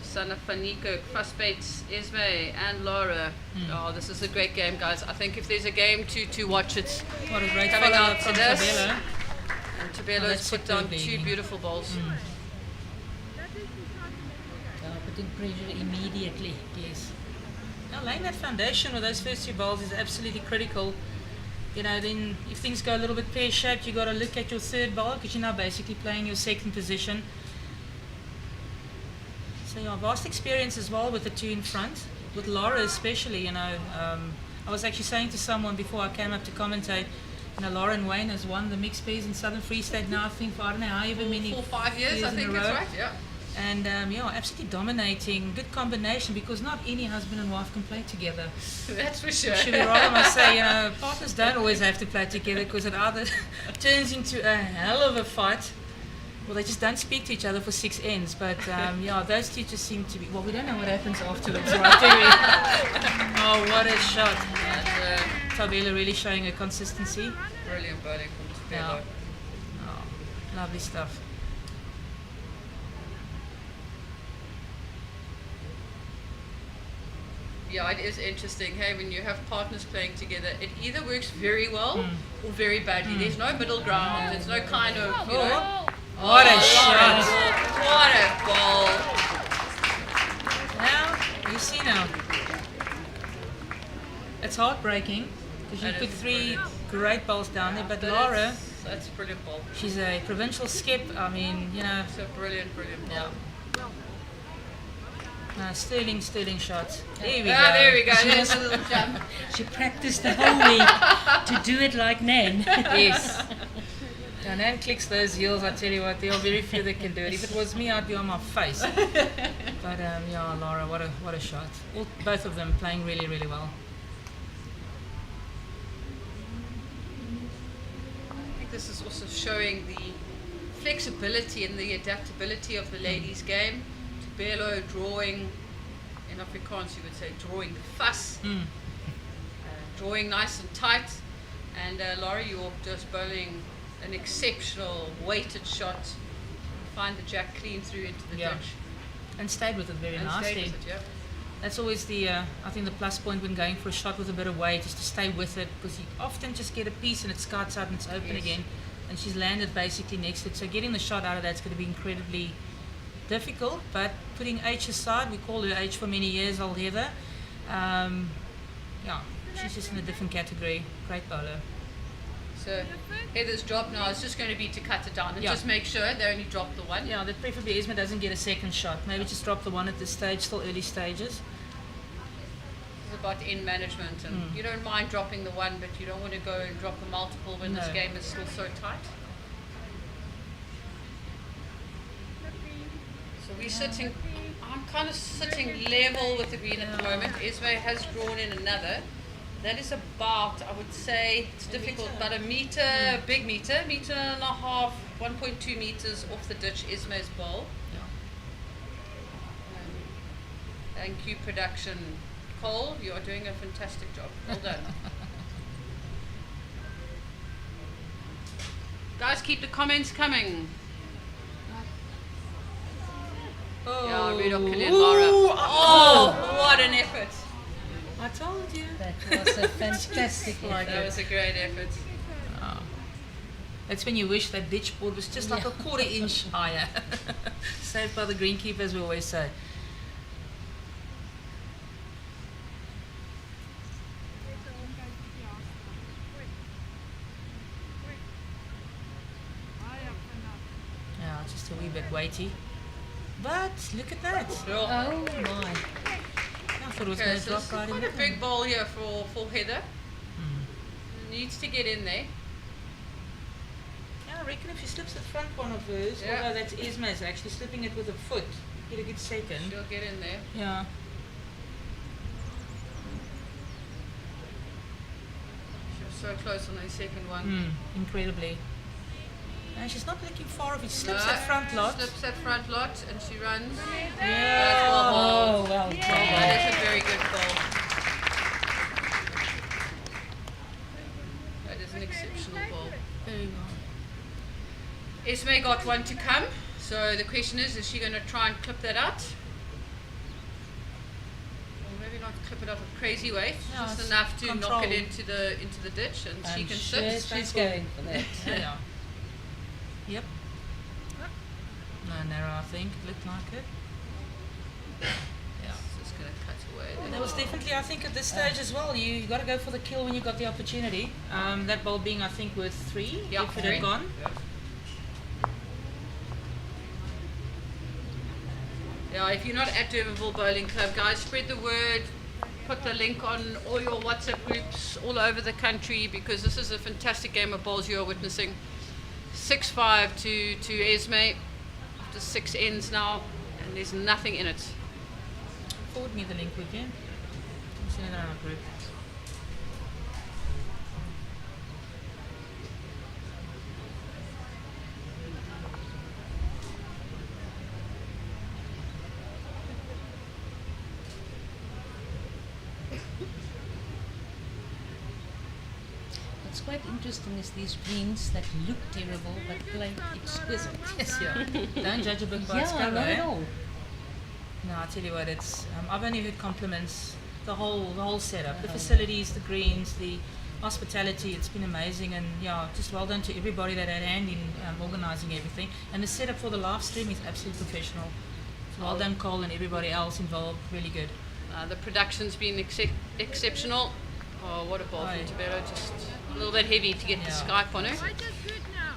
Susanna van Niekerk, Fraspates, Esmé, and Lara. Oh, this is a great game, guys. I think if there's a game to watch, it's What a great coming follow-up out from to this. Thabelo. And Thabelo Oh, has that's put superb down two evening. beautiful bowls. Putting pressure immediately. Yes. Now, laying that foundation with those first 2 bowls is absolutely critical. You know, then if things go a little bit pear-shaped, you got to look at your 3rd bowl, because you're now basically playing your 2nd position. So, yeah, vast experience as well with the 2 in front, with Lara especially. You know, I was actually saying to someone before I came up to commentate, you know, Lara and Wayne has won the mixed pairs in Southern Free State now, I think, for I don't know however many 4 or 5 years, I in think a that's row. right, yeah. And yeah, absolutely dominating. Good combination, because not any husband and wife can play together. That's for sure. Should we rather must say, you know, partners don't always have to play together, because it either turns into a hell of a fight, or they just don't speak to each other for 6 ends. But yeah, those 2 just seem to be. Well, we don't know what happens afterwards, right? Do we? Oh, what a shot! And, Thabelo really showing her consistency. brilliant bowling from Yeah. Thabelo. Oh, lovely stuff. Yeah, it is interesting, hey, when you have partners playing together, it either works very well or very badly. There's no middle ground. There's no kind of, you know. What a Lara, shot! What a ball! Now, you see now. It's heartbreaking, because you That put is 3 brilliant. great balls down there, but That Lara, is- that's a brilliant ball. she's a provincial skip. I mean, you know, It's a brilliant ball. yeah. Sterling shots. There we go. There we go. She There's was a little jump. She practiced the whole week to do it like Nan. Yes. And Nan clicks those heels, I tell you what, there are very few that can do it. If it was me, I'd be on my face. But yeah, Lara, what a shot. Both of them playing really, really well. I think this is also showing the flexibility and the adaptability of the ladies' game. Thabelo drawing, in Afrikaans you would say drawing fuss, drawing nice and tight, and Lara York just bowling an exceptional weighted shot, find the jack clean through into the Yeah. ditch. And stayed with it very And nicely. stayed with it, yeah. That's always the, I think the plus point when going for a shot with a bit of weight is to stay with it, because you often just get a piece and it skies out and it's open Yes. again, and she's landed basically next to it. So getting the shot out of that's going to be incredibly difficult, but putting H aside, we called her H for many years, old Heather. Yeah, she's just in a different category. Great bowler. So Heather's job now is just going to be to cut it down and Yeah. just make sure they only drop the one. Yeah, that preferably Esmé doesn't get a second shot. Maybe just drop the one at this stage, still early stages. It's about in management, and you don't mind dropping the one, but you don't want to go and drop a multiple when this No. game is still so tight. So we're sitting, I'm kind of sitting level with the green at the moment. Esmé has drawn in another. that is about, I would say, it's difficult, but a meter, big meter and a half, 1.2 meters off the ditch, Esmé's bowl. Thank you, production. Cole, you are doing a fantastic job. Well done. Guys, keep the comments coming. Yeah, read off Killian Lara. Oh, what an effort. I told you. That was a fantastic effort. That was a great effort. Oh. That's when you wish that ditch board was just like a quarter inch higher. Saved by the greenkeeper, as we always say. Yeah, just a wee bit weighty. But look at that. Oh my. I thought it was Okay, going to so drop it's right in quite a there. big bowl here for Heather. Needs to get in there. Yeah, I reckon if she slips the front one of hers, Yeah. although that's Esmé's actually slipping it with a foot, get a good second. She'll get in there. Yeah. She was so close on the second one. Incredibly. And she's not looking far off. She slips No, that front lot. Slips that front lot and she runs. Yeah. That's well bowled. Oh, well Yeah. done. That is a very good bowl. That is an exceptional bowl. Very well. Esmé got one to come. So the question is she going to try and clip that out? Or maybe not clip it out a crazy way. No, Just it's enough to knock it control. into the ditch and she I'm can sure sit. she's going for that. Yeah. Yep. No, narrow, I think. Looked like it. Yeah. Just going to cut away there. That was definitely, I think, at this stage as well. You got to go for the kill when you got the opportunity. That bowl being, I think, worth 3 Yeah, if it 3. had gone. Yeah, if you're not at Durbanville Bowling Club, guys, spread the word. Put the link on all your WhatsApp groups all over the country because this is a fantastic game of bowls you are witnessing. 6-5 to Esmé after 6 ends now, and there's nothing in it. Forward me the link, would you? Send it on our group. What's quite interesting is these greens that look terrible but play exquisite. Yes, yeah. Don't judge a book by its Yeah, cover. not at eh? all. No, I tell you what, it's. I've only heard compliments. The whole setup, the facilities, the greens, the hospitality. It's been amazing, and yeah, just well done to everybody that had a hand in organising everything. And the setup for the live stream is absolutely professional. So well done, Cole, and everybody else involved. Really good. The production's been exceptional. Oh, what a ball Aye. from Thabelo. Just a little bit heavy to get the Yeah. Skype on her. I just good now.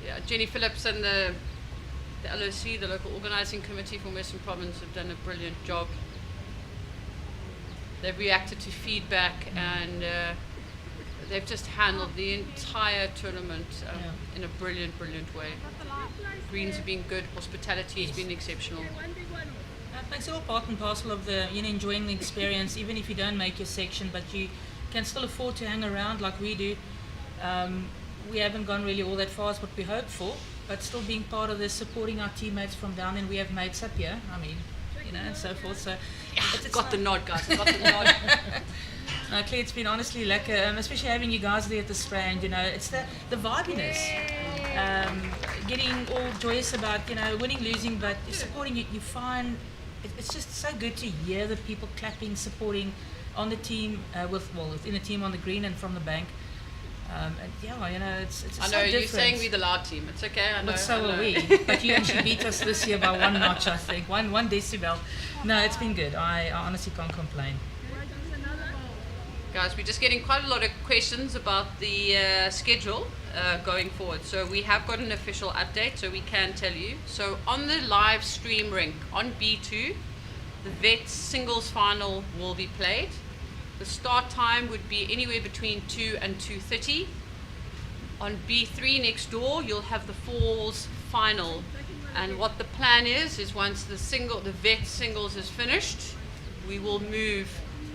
Yeah, Jenny Phillips and the LOC, the local organising committee from Western Province, have done a brilliant job. They've reacted to feedback and they've just handled the entire tournament in a brilliant way. Greens have been good, hospitality has been exceptional. It makes it all part and parcel of the enjoying the experience, even if you don't make your section, but you can still afford to hang around like we do. We haven't gone really all that far as what we hoped for, but still being part of this, supporting our teammates from down, and we have mates up here. I mean, and so forth. So it's Got the nod, guys. Got the nod. Claire, it's been honestly like, especially having you guys there at the Strand. It's the vibiness. Getting all joyous about winning, losing, but supporting it. You find it's just so good to hear the people clapping, supporting on the team within the team on the green and from the bank. And it's I know so you're different. saying we're the loud team. It's okay. I know. But so I know. are we. But you actually beat us this year by 1 notch, I think. One decibel. No, it's been good. I honestly can't complain. Guys, we're just getting quite a lot of questions about the schedule going forward. So we have got an official update, so we can tell you. So on the live stream rink on B2, the Vets singles final will be played. The start time would be anywhere between 2 and 2:30. On B3 next door, you'll have the Falls final. And what the plan is once the Vets singles is finished, we will move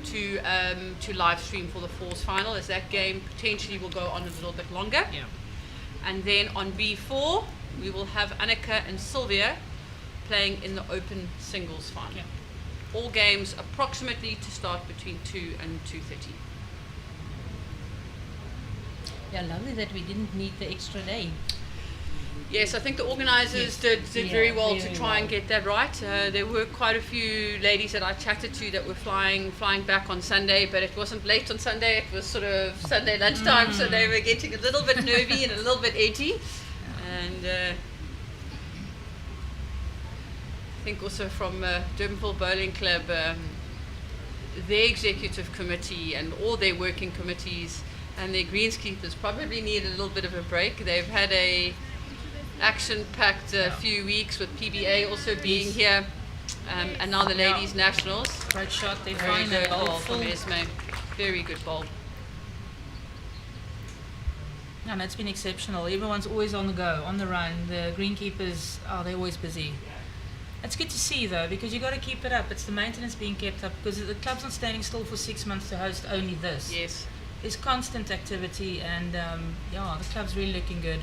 to live stream for the falls final, as that game potentially will go on a little bit longer. Yeah. And then on B4, we will have Annika and Sylvia playing in the open singles final. Yeah. All games approximately to start between 2 and 2:30. Yeah, lovely that we didn't need the extra day. Yes, I think the organisers did very well to very try and well. get that right. There were quite a few ladies that I chatted to that were flying back on Sunday, but it wasn't late on Sunday, it was sort of Sunday lunchtime, so they were getting a little bit nervy and a little bit edgy. And I think also from Durbanville Bowling Club, their executive committee and all their working committees and their greenskeepers probably need a little bit of a break. They've had a action-packed few weeks with PBA also being here, and now the ladies' nationals. Great shot. They're Very finding good that bowl ball from full. Esmé. Very good ball. No, it's been exceptional. Everyone's always on the go, on the run. The greenkeepers, they're always busy. It's good to see though, because you got to keep it up. It's the maintenance being kept up, because the club's not standing still for 6 months to host only this. Yes. There's constant activity, and the club's really looking good.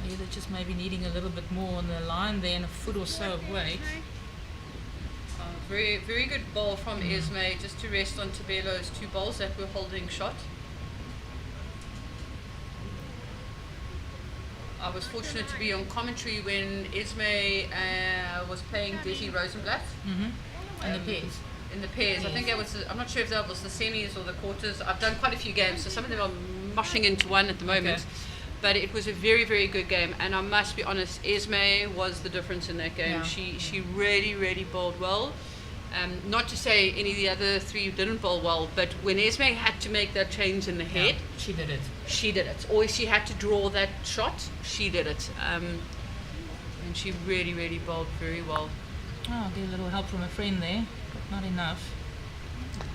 Yeah, they're just maybe needing a little bit more on the line there, and a foot or so of weight. Very, very good ball from Esmé, just to rest on Thabelo's 2 balls that were holding shot. I was fortunate to be on commentary when Esmé was playing Desi Rosenblatt. And the pairs. In the pairs. I think it was, I'm not sure if that was the semis or the quarters. I've done quite a few games, so some of them are mushing into one at the moment. Okay. But it was a very, very good game, and I must be honest, Esmé was the difference in that game. Yeah. She really, really bowled well. Not to say any of the other 3 didn't bowl well, but when Esmé had to make that change in the head, She did it. she did it. Or if she had to draw that shot, she did it. And she really, really bowled very well. Oh, get a little help from a friend there, but not enough.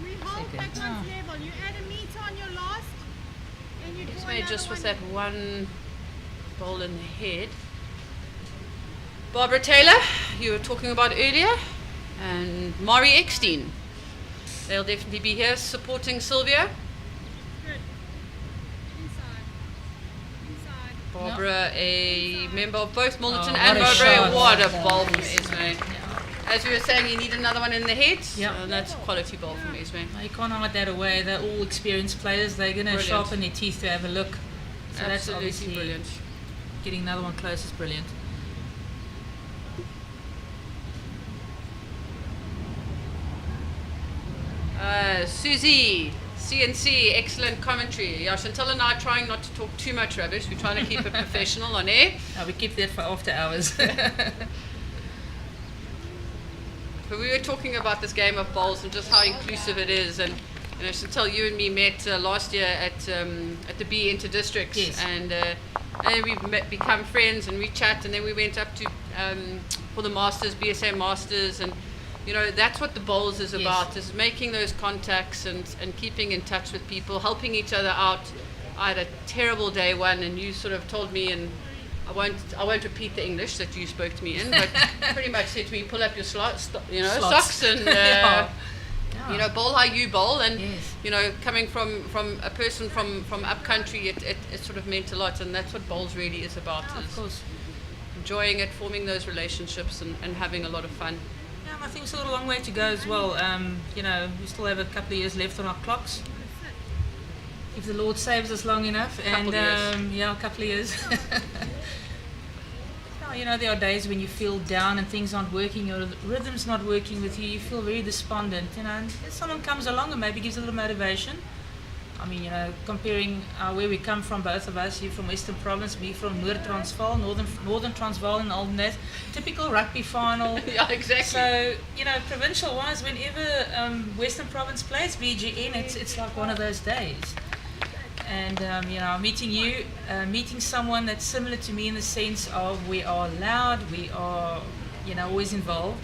We hold back one's level. You add a meter on your last, and you draw Esmé another just with one. that one bowl in the head. Barbara Taylor, you were talking about earlier, and Mari Eckstein. They'll definitely be here supporting Sylvia. Good. Inside. Inside. Barbara, a member of both Milnerton Oh, and what a Mowbray. shot. What a ball from Esmé. As we were saying, you need another one in the head. Yeah. So that's a quality ball from Esmé. No, you can't hide that away. They're all experienced players. They're going to Brilliant. sharpen their teeth to have a look. So that's Absolutely obviously brilliant. getting another one close is brilliant. Susie, CNC, excellent commentary. Yeah, Chantal and I are trying not to talk too much rubbish. We're trying to keep it professional on air. No, we keep that for after hours. But we were talking about this game of bowls and just how inclusive it is. And Chantal, you and me met last year at the B Inter-Districts. Yes. And we've become friends, and we chat, and then we went up to for the Masters, BSA Masters, and that's what the bowls is about, is making those contacts and keeping in touch with people, helping each other out. I had a terrible day one, and you sort of told me, and I won't repeat the English that you spoke to me in, but pretty much said to me, pull up your socks and bowl how you bowl, and coming from a person from up country, it sort of meant a lot, and that's what bowls really is about. Yeah, of course. Enjoying it, forming those relationships, and having a lot of fun. Yeah, I think we've still got a long way to go as well. We still have a couple of years left on our clocks. If the Lord saves us long enough, a couple of years. There are days when you feel down and things aren't working, your rhythm's not working with you, you feel very despondent, and if someone comes along and maybe gives a little motivation. I mean, comparing where we come from, both of us, you from Western Province, me from Noord Transvaal, Northern Transvaal and Aldenest, typical rugby final. Yeah, exactly. So, provincial-wise, whenever Western Province plays BGN, it's like one of those days. And, meeting you, meeting someone that's similar to me in the sense of we are loud, we are, always involved.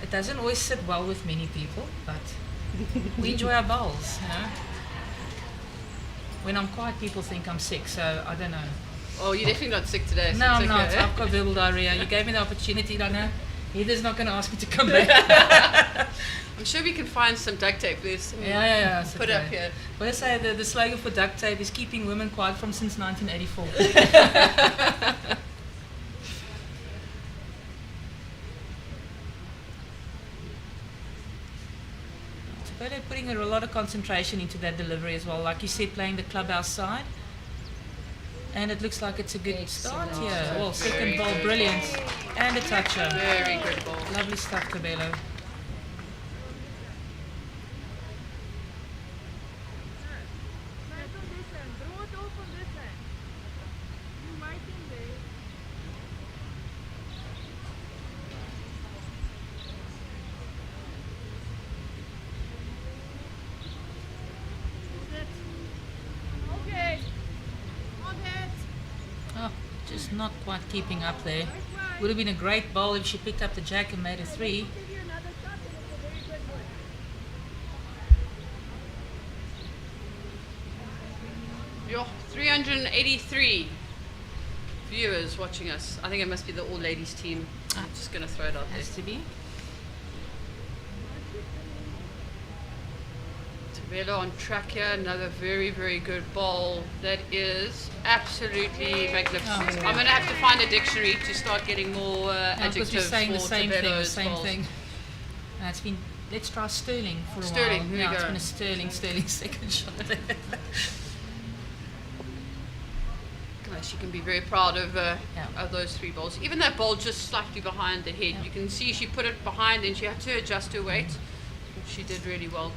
It doesn't always sit well with many people, but we enjoy our bowls, When I'm quiet, people think I'm sick, so I don't know. Oh, you're definitely not sick today. So No, I'm it's not. okay. I've got verbal diarrhea. You gave me the opportunity, I know. Heather's not going to ask me to come back. I'm sure we can find some duct tape. There's some Yeah. put up here. Well, I say the slogan for duct tape is keeping women quiet from since 1984. Thabelo putting a lot of concentration into that delivery as well. Like you said, playing the clubhouse side. And it looks like it's a good start here. Well, second ball, brilliant. And a toucher. Very good ball. Lovely stuff, Thabelo. Just not quite keeping up there. Would have been a great bowl if she picked up the jack and made a 3. Yo, 383 viewers watching us. I think it must be the all ladies team. I'm just going to throw it out there. Has to be. Thabelo on track here, another very, very good ball. That is absolutely magnificent. I'm going to have to find a dictionary to start getting more adjectives you're saying for the same thing. The Thabelo's same balls. thing. It's been. Let's try Sterling for a while. Sterling, here we It's go. been a Sterling second shot. She can be very proud of those 3 balls. Even that ball just slightly behind the head. You can see she put it behind and she had to adjust her weight. She did really well.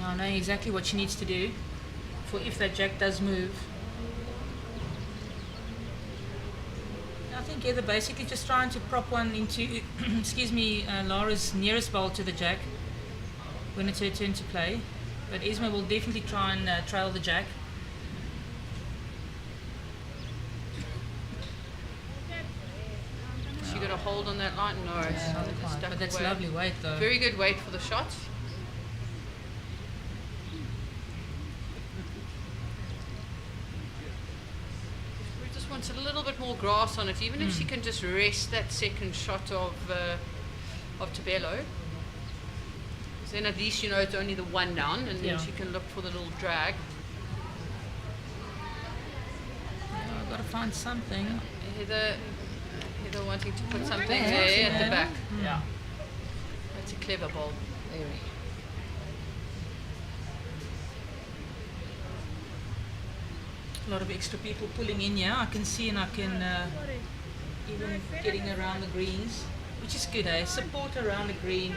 I know exactly what she needs to do for if that jack does move. I think they're basically just trying to prop one into, excuse me, Lara's nearest bowl to the jack when it's her turn to play. But Esmé will definitely try and trail the jack. She got a hold on that line? No, it's stuck but that's away. lovely weight though. Very good weight for the shot. We just want a little bit more grass on it, even if she can just rest that second shot of Thabelo. Then at least you know it's only the one down, and then she can look for the little drag. I've got to find something. Heather wanting to put something there at the back. Yeah. That's a clever ball. A lot of extra people pulling in here. I can see and I can even getting around the greens, which is good, eh? Support around the green.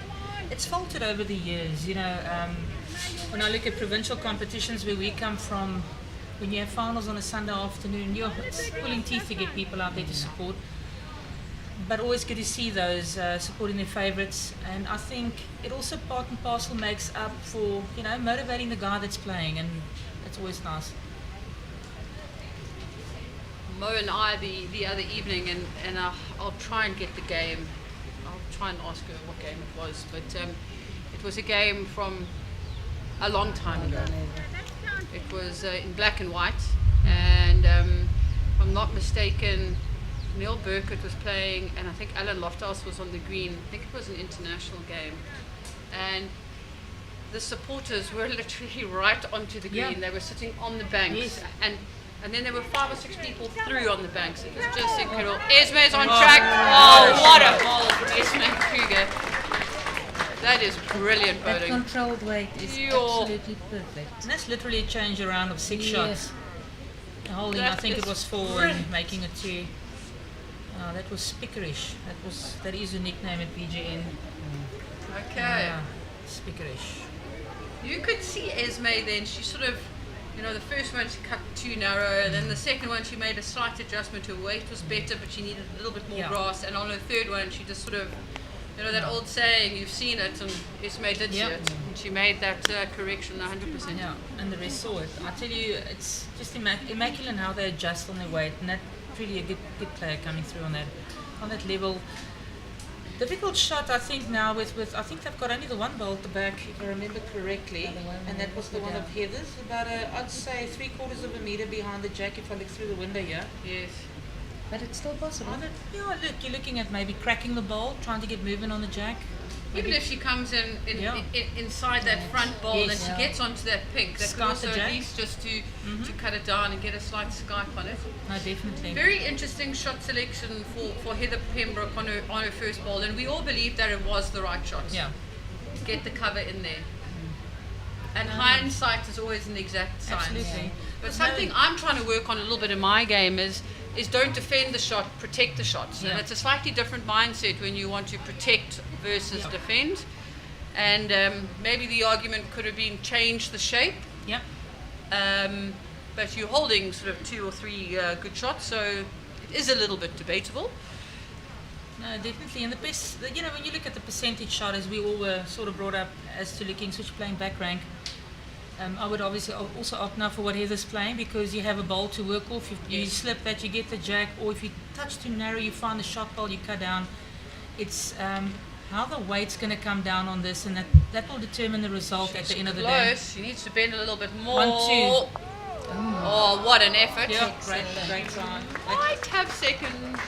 It's faltered over the years, you know. When I look at provincial competitions where we come from, when you have finals on a Sunday afternoon, it's pulling teeth to get people out there to support. But always good to see those supporting their favourites, and I think it also part and parcel makes up for, you know, motivating the guy that's playing, and it's always nice. Mo and I the other evening, and I'll try and get the game. I'll try and ask her what game it was, but it was a game from a long time ago. It was in black and white, and if I'm not mistaken, Neil Burkett was playing, and I think Alan Lofthouse was on the green. I think it was an international game, and the supporters were literally right onto the green. They were sitting on the banks, and then there were 5 or 6 people through on the banks. It was just incredible. Esmé's on track. Oh, what a ball from Esmé Kruger. That is brilliant That bowling. controlled weight is absolutely perfect. And that's literally a change around of 6 shots. Holding, I think it was 4 and making it 2. That was Spickerish. That is a nickname at BGN. Okay. Spickerish. You could see Esmé then. She sort of, you know, the first one she cut too narrow, and then the second one she made a slight adjustment. Her weight was better, but she needed a little bit more grass. And on her third one, she just sort of, you know, that old saying, you've seen it, and Esmé did see it. And she made that correction 100%. Yeah, and the rest saw it. I tell you, it's just immaculate how they adjust on their weight, and that's really a good player coming through on that level. Difficult shot, I think now with I think they've got only the one ball at the back, if I remember correctly, and that was the one of Heather's, about I'd say 3/4 of a metre behind the jack if I look through the window here. Yes. but it's still possible. Yeah, look, you're looking at maybe cracking the bowl, trying to get movement on the jack. Even if she comes in inside that front bowl Yes. and she gets onto that pink, that could Skype also the at jack. least just to cut it down and get a slight Skype on it. No, definitely. Very interesting shot selection for Heather Pembroke on her first bowl, and we all believed that it was the right shot. Yeah. Get the cover in there. And hindsight is always an exact science. Absolutely. But something I'm trying to work on a little bit in my game is don't defend the shot, protect the shots. And it's a slightly different mindset when you want to protect versus defend. And maybe the argument could have been change the shape. Yeah. But you're holding sort of 2 or 3 good shots, so it is a little bit debatable. No, definitely. And the best, when you look at the percentage shot, as we all were sort of brought up as to looking, switch playing back rank, I would obviously also opt now for what Heather's playing, because you have a bowl to work off. You slip that, you get the jack, or if you touch too narrow, you find the shot bowl, you cut down. It's how the weight's going to come down on this, and that will determine the result at the end of the day. Close. She needs to bend a little bit more. 1, 2. Oh, what an effort. Yeah, great try. Might have second.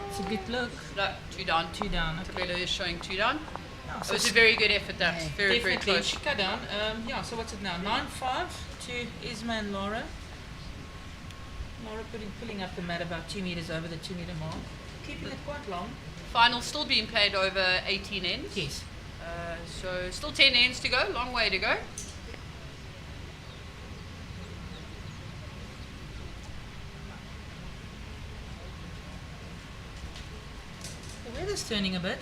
It's a good look. No, 2 down. 2 down. Okay. Thabelo is showing 2 down. Yeah, It was a very good effort, that. Very, very definitely. close. She cut down. So what's it now? 9-5 to Esmé and Lara. Lara pulling up the mat about 2 meters over the 2 meter mark. Keeping it quite long. Final still being played over 18 ends. Yes. So still 10 ends to go. Long way to go. The weather's turning a bit.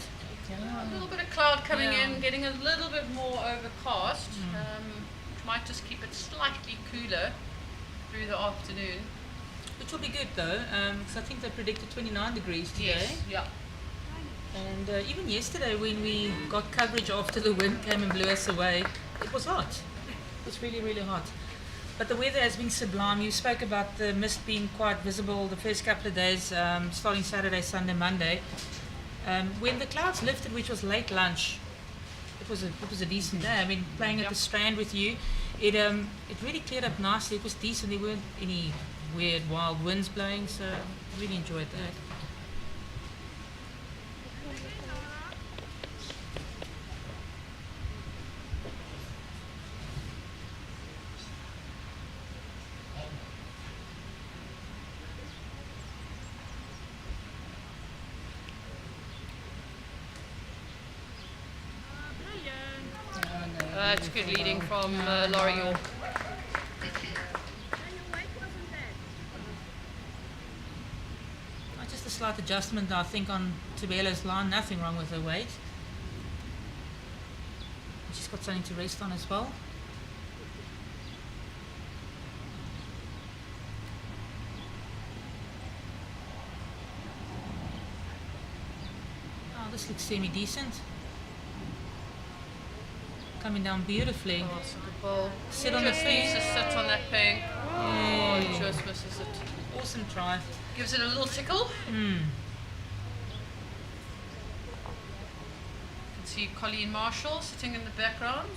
A little bit of cloud coming in, getting a little bit more overcast. Might just keep it slightly cooler through the afternoon. Which will be good though, because I think they predicted 29 degrees today. Yes, yeah. And even yesterday when we got coverage after the wind came and blew us away, it was hot. It was really, really hot. But the weather has been sublime. You spoke about the mist being quite visible the first couple of days, starting Saturday, Sunday, Monday. When the clouds lifted, which was late lunch, it was a decent day. I mean, playing at the Strand with you, it really cleared up nicely. It was decent. There weren't any weird wild winds blowing, so I really enjoyed that. That's good leading from Lara York. Just a slight adjustment, I think, on Thabelo's line. Nothing wrong with her weight. She's got something to rest on as well. Oh, this looks semi-decent. Coming down beautifully. Oh, it's a good ball. Sit on the Just thing. needs to sit on that ping. Oh, he just misses it. Awesome try. Gives it a little tickle. Mm. You can see Colleen Marshall sitting in the background,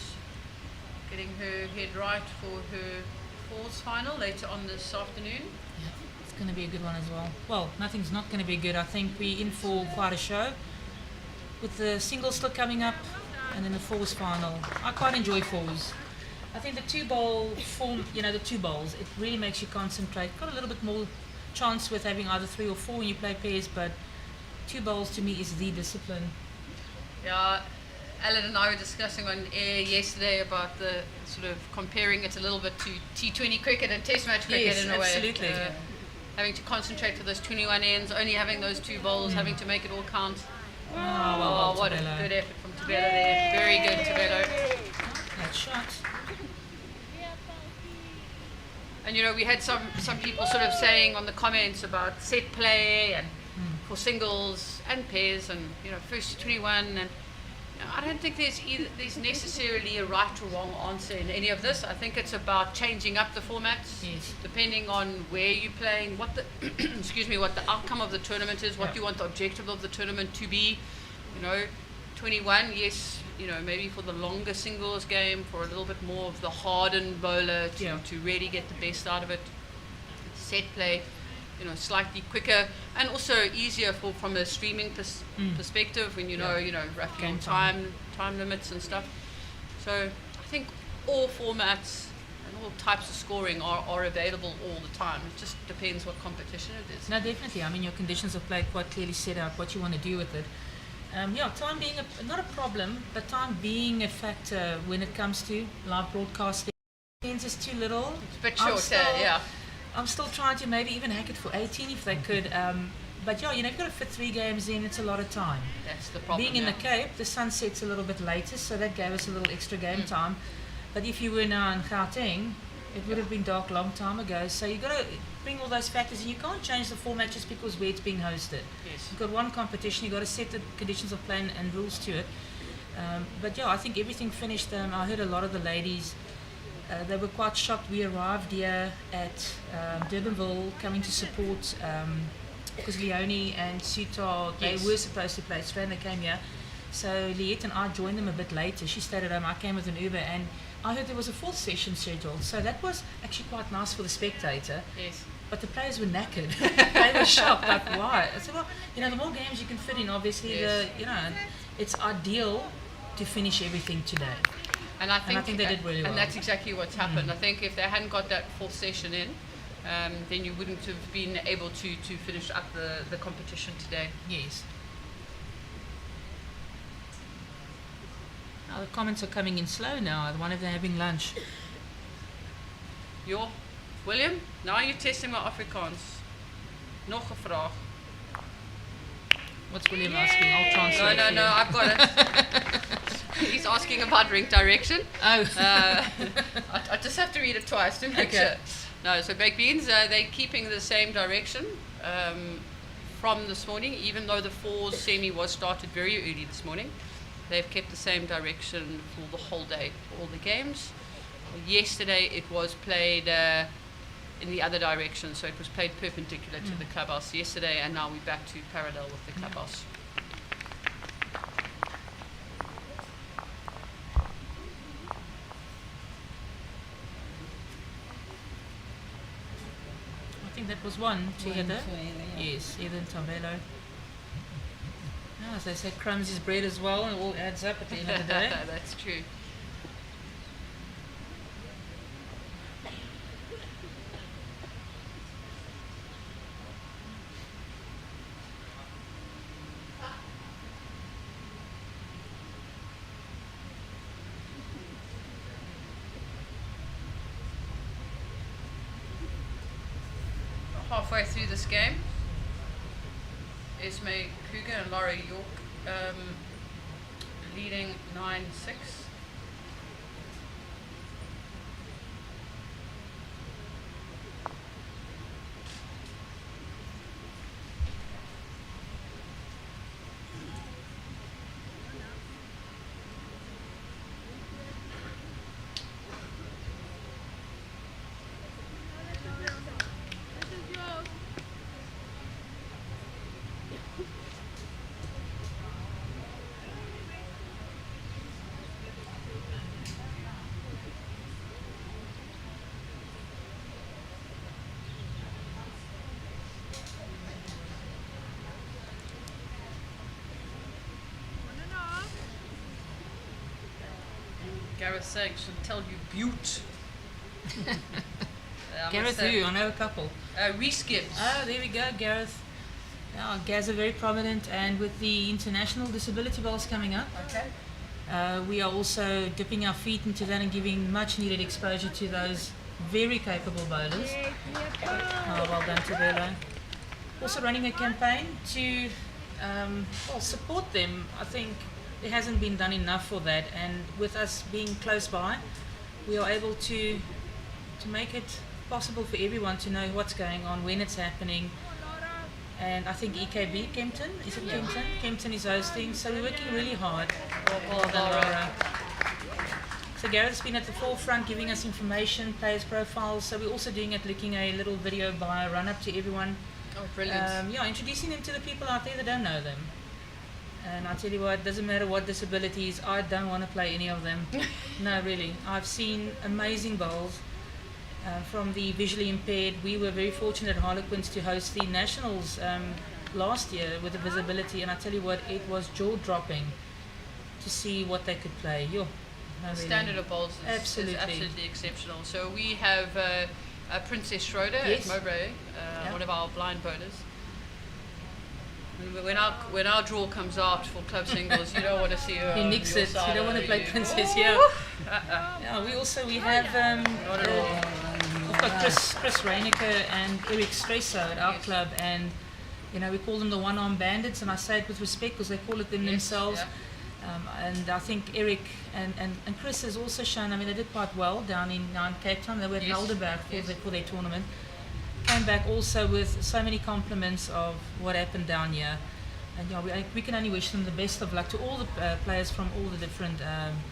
getting her head right for her fours final later on this afternoon. Yeah, it's going to be a good one as well. Well, nothing's not going to be good. I think we're in for quite a show. With the singles still coming up, and then the fours final. I quite enjoy fours. I think the 2-bowl form, the 2 bowls, it really makes you concentrate. Got a little bit more chance with having either 3 or 4 when you play pairs, but 2 bowls to me is the discipline. Yeah, Alan and I were discussing on air yesterday about the sort of comparing it a little bit to T20 cricket and Test match cricket in a way. Absolutely. Having to concentrate for those 21 ends, only having those 2 bowls, having to make it all count. Oh, what a good effort from Thabelo there. Very good, Thabelo. That shot. And we had some people sort of saying on the comments about set play and for singles and pairs and first to 21, and I don't think there's necessarily a right or wrong answer in any of this. I think it's about changing up the formats, depending on where you're playing, what the what the outcome of the tournament is, what you want the objective of the tournament to be. 21, yes, maybe for the longer singles game, for a little bit more of the hardened bowler to really get the best out of it. Set play, slightly quicker and also easier from a streaming perspective when you know roughly Game time limits and stuff. So I think all formats and all types of scoring are available all the time. It just depends what competition it is. No, definitely. I mean, your conditions of play quite clearly set out what you want to do with it. Time being not a problem, but time being a factor when it comes to live broadcasting. It's just too little. It's a bit short, yeah. I'm still trying to maybe even hack it for 18 if they could. But you've got to fit 3 games in. It's a lot of time. That's the problem. Being in the Cape, the sun sets a little bit later, so that gave us a little extra game time. But if you were now in Gauteng, it would have been dark a long time ago. So you've got to bring all those factors in. You can't change the format just because where it's being hosted. Yes. You've got one competition. You've got to set the conditions of play and rules to it. I think everything finished. I heard a lot of the ladies. They were quite shocked. We arrived here at Durbanville coming to support because Leonie and Suta, they were supposed to play Strand. They came here. So Liette and I joined them a bit later. She stayed at home. I came with an Uber and I heard there was a 4th session scheduled. So that was actually quite nice for the spectator. Yes. But the players were knackered. They were shocked. Like, why? I said, well, the more games you can fit in, obviously, it's ideal to finish everything today. And I think they did really well. And that's exactly what's happened. I think if they hadn't got that 4th session in, then you wouldn't have been able to finish up the competition today. Yes. The comments are coming in slow now. I wonder if they're having lunch. William, now you're testing my Afrikaans. Nog 'n vraag. What's William asking? I'll translate. No, I've got it. He's asking about drink direction. Oh. I just have to read it twice to make sure. No, so baked beans, they're keeping the same direction from this morning, even though the 4s semi was started very early this morning. They've kept the same direction for the whole day, for all the games. Yesterday it was played in the other direction, so it was played perpendicular to the clubhouse yesterday, and now we're back to parallel with the clubhouse. I think that was one to Heather. Yes, Heather and Thabelo. As they say, crumbs is bread as well, and it all adds up at the end of the day. That's true. Halfway through this game, Esmé, Kruger and Lara leading 9-6. Gareth saying should tell you Butte. Gareth who? I know a couple. Reese Gibbs. Oh, there we go, Gareth. Gaz are very prominent, and with the International Disability Bowls coming up, we are also dipping our feet into that and giving much needed exposure to those very capable bowlers. Oh, well done, Thabelo. Also running a campaign to support them. I think it hasn't been done enough for that, and with us being close by, we are able to make it possible for everyone to know what's going on, when it's happening. And I think EKB, Kempton, is it Kempton? Kempton is hosting, so we're working really hard. Well done, Lara. So Gareth's been at the forefront giving us information, players' profiles, so we're also doing it, looking a little video by run-up to everyone. Oh, brilliant. Introducing them to the people out there that don't know them. And I tell you what, it doesn't matter what disabilities, I don't want to play any of them. No, really. I've seen amazing bowls, from the visually impaired. We were very fortunate at Harlequins to host the Nationals last year with the visibility, and I tell you what, it was jaw-dropping to see what they could play. Yo, The standard of bowls is absolutely exceptional. So we have Princess Schroeder Yes. at Mowbray, one of our blind bowlers. And when our draw comes out for club singles, you don't want to see her. You nix it. You don't want to play Princess. Yeah. Yeah. We have we've got Chris Reiniger and Eric Schliesser at our club, and you know we call them the one-arm bandits, and I say it with respect because they call it them themselves. Yeah. And I think Eric and Chris has also shown, I mean, they did quite well down in Cape Town. They were at Helderberg for their tournament. Came back also with so many compliments of what happened down here. And we can only wish them the best of luck to all the players from all the different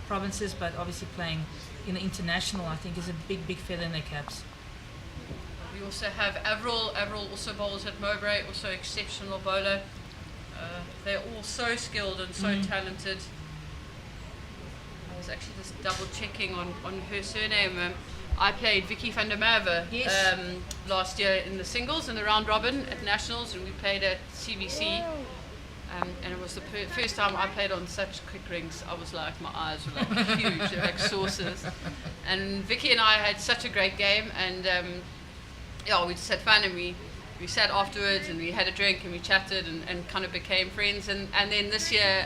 provinces, but obviously playing in the international, I think, is a big, big feather in their caps. We also have Avril also bowls at Mowbray, also exceptional bowler. They're all so skilled and so talented. I was actually just double checking on her surname. I played Vicky van der Merwe last year in the singles in the round robin at Nationals, and we played at CBC. And it was the first time I played on such quick rings. I was like, my eyes were like huge, they were like saucers. And Vicky and I had such a great game, and we just had fun, and we sat afterwards and we had a drink and we chatted and kind of became friends. And then this year,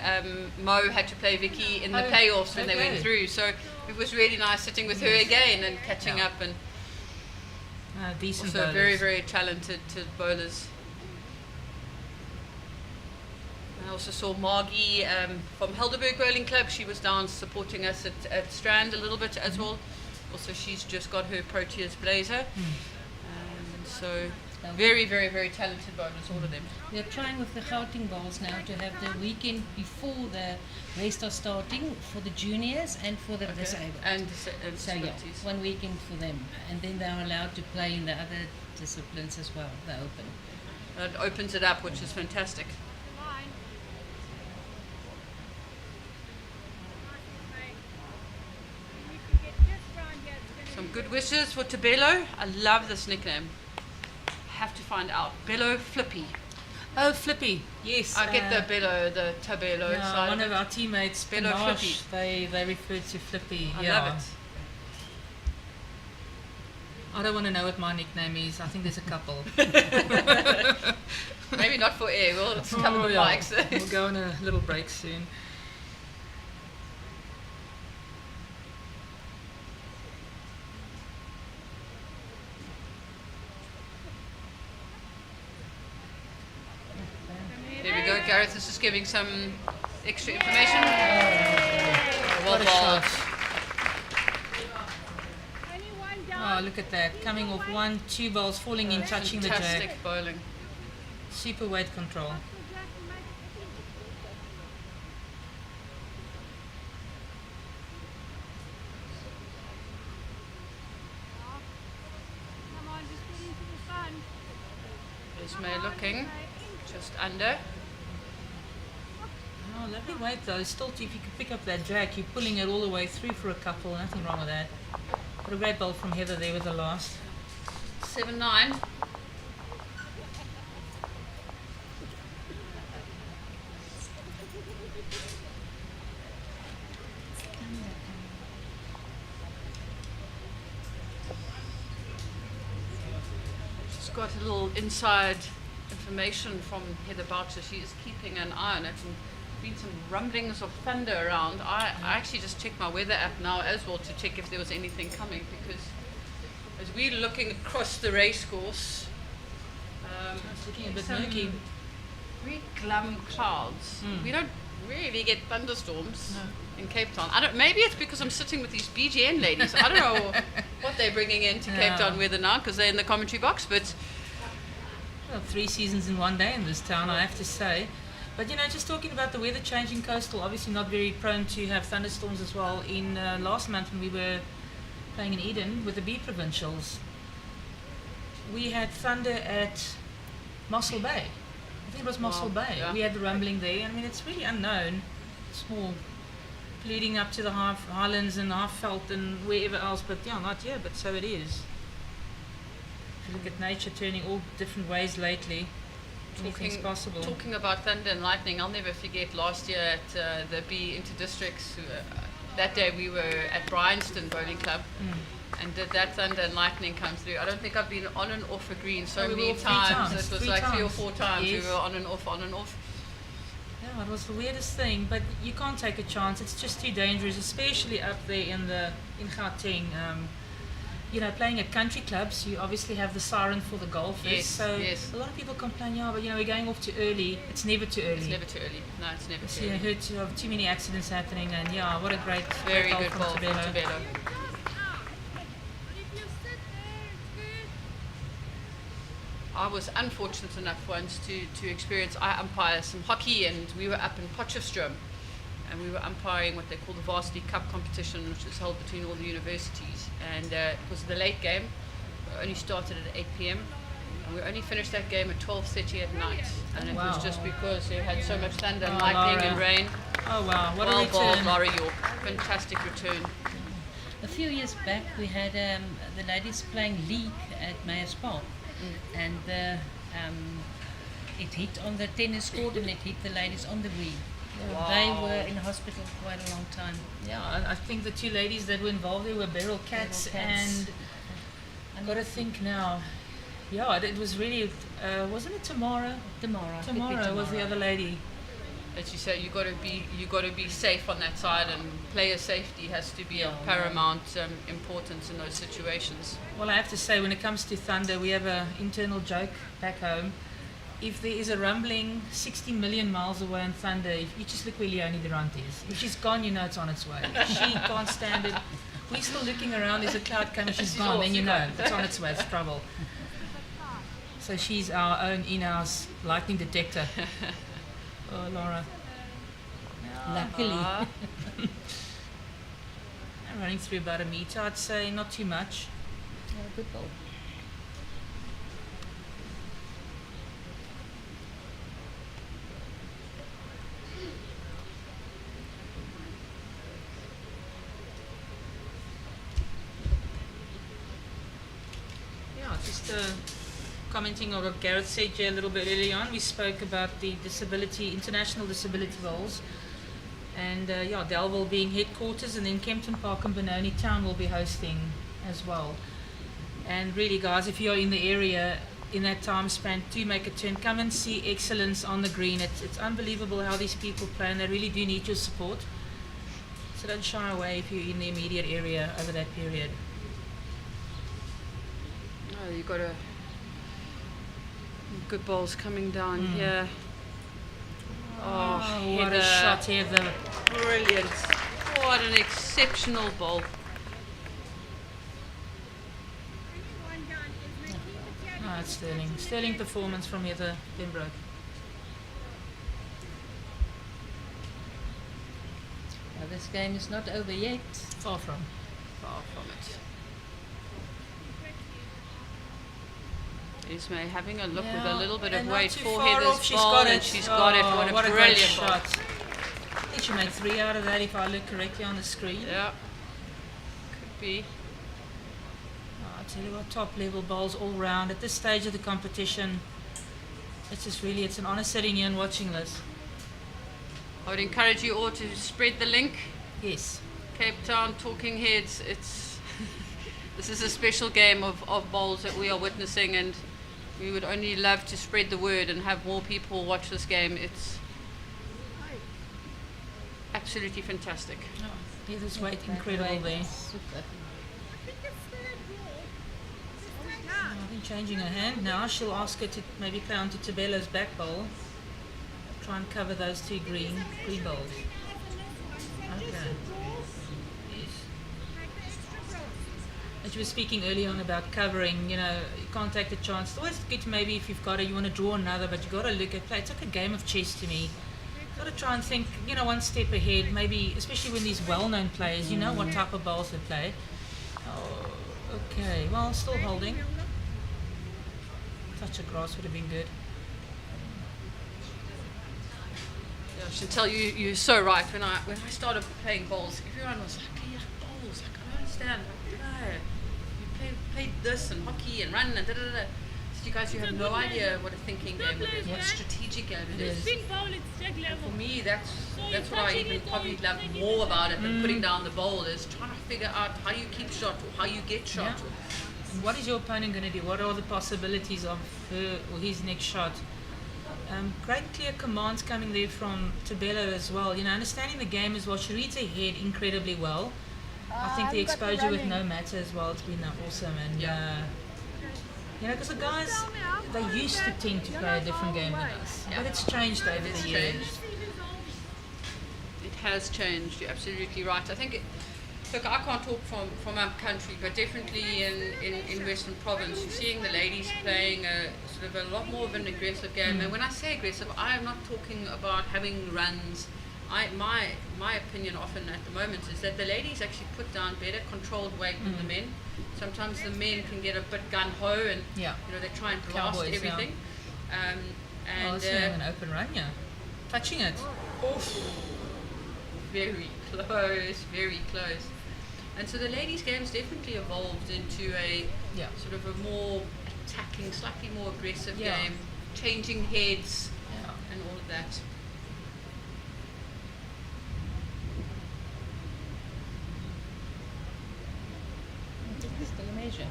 Mo had to play Vicky in the playoffs when they went through. So it was really nice sitting with her again and catching up. And decent also bowlers. very, very talented bowlers. I also saw Margie from Helderberg Bowling Club. She was down supporting us at Strand a little bit as well. Also, she's just got her Proteas blazer. So very, very, very talented bowlers, all of them. We're trying with the Gauteng bowls now to have the weekend before the rest are starting for the juniors and for the disabled. And So disabilities. 1 weekend for them, and then they're allowed to play in the other disciplines as well, the open. It opens it up, which is fantastic. Some good wishes for Thabelo. I love this nickname. Have to find out. Bello Flippy. Oh, Flippy, yes. I get the Thabelo side. One of our teammates, Bello Panache, Flippy. they refer to Flippy. I love it. I don't want to know what my nickname is. I think there's a couple. Maybe not for air. We'll come on the mics. We'll go on a little break soon. There we go. Gareth is just giving some extra information. What a shot. Only one down. Oh, look at that. Coming off 1, 2 balls, falling in, touching the jack. Fantastic bowling. Super weight control. Come on, just get into the sun. Esmé looking just under. Oh, lovely weight though. Still, if you can pick up that jack, you're pulling it all the way through for a couple. Nothing wrong with that. Got a great bowl from Heather there with the last. 7-9. She's got a little inside information from Heather Boucher. She is keeping an eye on it, and been some rumblings of thunder around. I actually just checked my weather app now as well to check if there was anything coming, because as we're looking across the race course, It's looking a bit some murky. very glum clouds. We don't really get thunderstorms No. in Cape Town. Maybe it's because I'm sitting with these BGN ladies. I don't know what they're bringing into Cape Town weather now, because they're in the commentary box, but Well, 3 seasons in one day in this town, I have to say. But you know, just talking about the weather changing coastal, obviously not very prone to have thunderstorms as well. In last month when we were playing in Eden with the B Provincials, we had thunder at Mossel Bay. I think it was Mossel Bay. yeah. We had the rumbling there. I mean, it's really unknown. Small, leading up to the Highlands and Highveld and wherever else, but yeah, not here, but so it is. If you look at nature turning all different ways lately, anything's possible. Talking about thunder and lightning, I'll never forget last year at the B Interdistricts. That day we were at Bryanston Bowling Club. And did that thunder and lightning come through? I don't think I've been on and off a green so many times. It was like 3 or 4 times. Yes. We were on and off, on and off. Yeah, it was the weirdest thing, but you can't take a chance. It's just too dangerous, especially up there in Gauteng. You know, playing at country clubs, you obviously have the siren for the golfers. Yes, so yes. a lot of people complain, yeah, but you know, we're going off too early. It's never too early. It's never too early. No, it's never So too you early. heard of too many accidents happening, and yeah, what a great Very goal good from ball from Thabelo. Thabelo. I was unfortunate enough once to experience, I umpire some hockey, and we were up in Potchefstroom, and we were umpiring what they call the Varsity Cup competition, which is held between all the universities. And it was the late game. We only started at 8 p.m. and we only finished that game at 12:30 at night. And it was just because they had so much thunder and lightning Lara. and rain. Oh wow, what Well a bowled, return. Lara York. Fantastic return. A few years back, we had the ladies playing league at Mayors Park, and it hit on the tennis court and it hit the ladies on the green. Wow. They were in hospital for quite a long time. Yeah, I think the 2 ladies that were involved there were Beryl Katz and I've got to think now. Yeah, it was really, wasn't it Tamara? Tamara was the other lady. As you say, you got to be safe on that side, and player safety has to be of paramount importance in those situations. Well, I have to say, when it comes to thunder, we have an internal joke back home. If there is a rumbling 60 million miles away in thunder, if you just look where Leonie Durant is. If she's gone, you know it's on its way. She can't stand it. We're still looking around, there's a cloud coming, she's gone, then you know it's on its way, it's trouble. So she's our own in-house lightning detector. Oh, Lara. Luckily. I'm running through about a meter, I'd say, not too much. Good ball. Yeah, just commenting on what Gareth said here a little bit early on. We spoke about the international disability bowls, and Delville being headquarters, and then Kempton Park and Benoni Town will be hosting as well. And really, guys, if you're in the area in that time span, do make a turn. Come and see excellence on the green. It's unbelievable how these people play, and they really do need your support. So don't shy away if you're in the immediate area over that period. Oh, you got a good balls coming down here. Oh, what a shot, Heather. Brilliant. What an exceptional ball. Oh, it's sterling. Sterling performance from Heather Pembroke. Well, this game is not over yet. Far from. Far from it. Esmé having a look with a little bit of and weight not too for far Heather's off. She's ball, got and it. she's got it. What a great brilliant ball. shot. I think she made 3 out of that if I look correctly on the screen. Yeah, could be. Oh, I tell you what, top level bowls all round. At this stage of the competition, it's just really, it's an honour sitting here and watching this. I would encourage you all to spread the link. Yes. Cape Town Talking Heads. It's this is a special game of bowls that we are witnessing, and we would only love to spread the word and have more people watch this game. It's absolutely fantastic. Oh, Heather's weight incredible there. Super. I think changing her hand now. She'll ask her to maybe play onto Thabelo's back bowl. Try and cover those 2 green bowls. Okay. Yes. As you were speaking earlier on about covering, you know, you can't take the chance. It's always good to maybe if you've got it, you want to draw another, but you've got to look at play. It's like a game of chess to me. You've got to try and think, you know, one step ahead, maybe, especially when these well-known players, you know what type of bowls they play. Oh, okay, well, still holding. Touch of grass would have been good. Yeah, Chantel, you're so right. When I started playing bowls, everyone was like, "Hey, bowls! I can't understand." Like, no, you play this and hockey and run and da da da. So you guys, you have no idea what a thinking game it is, what a strategic game it is. Big bowl, it's jack level. For me, that's what I even probably love more about it than putting down the bowl, is trying to figure out how you keep shot or how you get shot. And what is your opponent going to do? What are the possibilities of her or his next shot? Great clear commands coming there from Thabelo as well. You know, understanding the game as well. She reads ahead incredibly well. I think the exposure with no matter as well, it's been awesome. And you know, because the guys, they used to tend to play a different game than us, but it's changed over the years. It has changed. You're absolutely right. I think. Look, I can't talk from our country, but definitely in Western Province, you're seeing the ladies playing a sort of a lot more of an aggressive game. And when I say aggressive, I am not talking about having runs. My opinion often at the moment is that the ladies actually put down better controlled weight than the men. Sometimes the men can get a bit gun-ho and you know, they try and blast Cowboys, everything. And it's an open run, touching it. Very close, very close. And so the ladies' game's definitely evolved into a sort of a more attacking, slightly more aggressive game, changing heads and all of that. I think it's still a measure.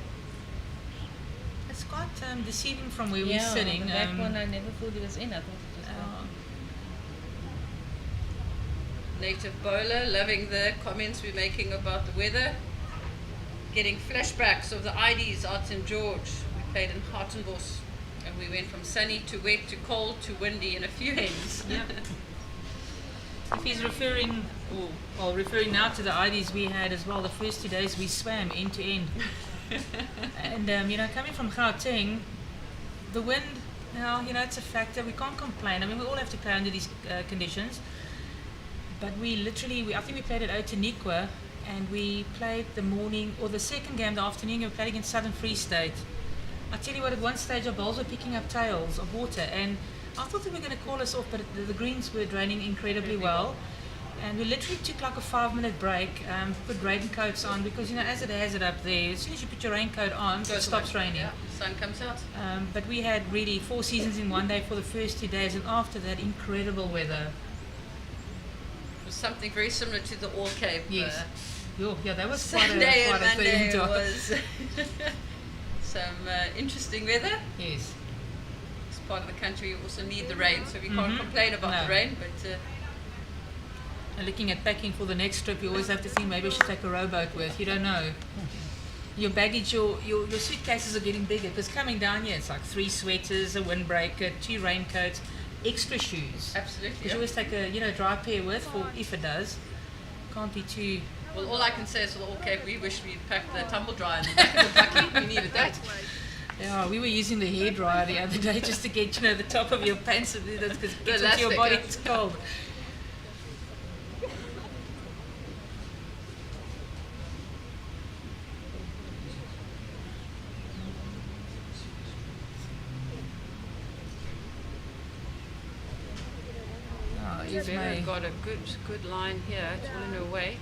It's quite deceiving from where we're sitting. The back one I never thought it was in. I thought it was Native bowler, loving the comments we're making about the weather. Getting flashbacks of the IDs out in George. We played in Hartenbos and we went from sunny to wet to cold to windy in a few ends. If he's referring now to the IDs we had as well, the first 2 days we swam end to end. And you know, coming from Gauteng, the wind, you know, it's a factor. We can't complain. I mean, we all have to play under these conditions. But we literally, I think we played at Outeniqua, and we played the morning, or the second game, the afternoon, we played against Southern Free State. I tell you what, at one stage our bowls were picking up tails of water, and I thought they were going to call us off, but the greens were draining incredibly well. And we literally took like a 5-minute break, put raincoats on, because, you know, as it has it up there, as soon as you put your raincoat on, it stops raining. Yeah, sun comes out. But we had really 4 seasons in one day for the first 2 days, and after that, incredible weather. Something very similar to the All Cape. Yes. That was Sunday quite a and Monday thing. Was some interesting weather. Yes. This part of the country you also need the rain, so we can't complain about the rain. But and looking at packing for the next trip, you always have to think maybe I should take a rowboat with. You don't know. Your baggage, your suitcases are getting bigger, because coming down here it's like 3 sweaters, a windbreaker, 2 raincoats, extra shoes. Absolutely. Because you always take a dry pair with, for if it does. Can't be too. Well, all I can say is for the All Cape, we wish we'd packed the tumble dryer in the back of the bucket. We needed that. Yeah, we were using the hairdryer the other day just to get the top of your pants, because it gets into your body, it's cold. We've got a good line here. It's all in her weight.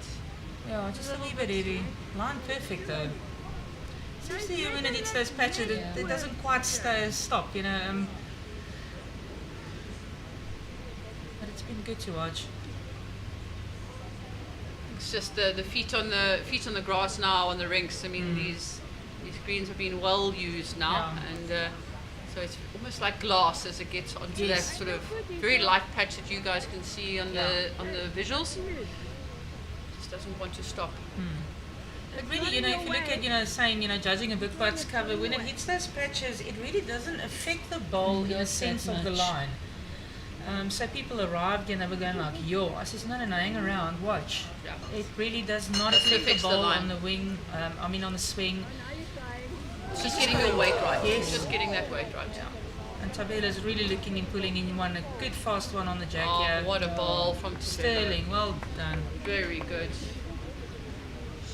Yeah, just a wee bit heavy. Line perfect though. Seriously, when it hits those patches, it doesn't quite stop, you know. But it's been good to watch. It's just the feet on the grass now on the rinks. I mean, these greens have been well used now, and so it's almost like glass as it gets onto that sort of very light patch that you guys can see on the visuals. It just doesn't want to stop. But really, you know, if you look at, saying, judging a book by its cover, when it hits those patches, it really doesn't affect the bowl in a sense of the line. So people arrived and they were going like, yo. I says, no, hang around, watch. Yeah. It really does not affect the bowl on the wing, on the swing. Just getting your weight right. Yes. Just getting that weight right. Yeah. And Thabelo's really looking in, pulling in one, a good fast one on the jack. Oh, what a ball from Thabelo. Sterling, well done. Very good.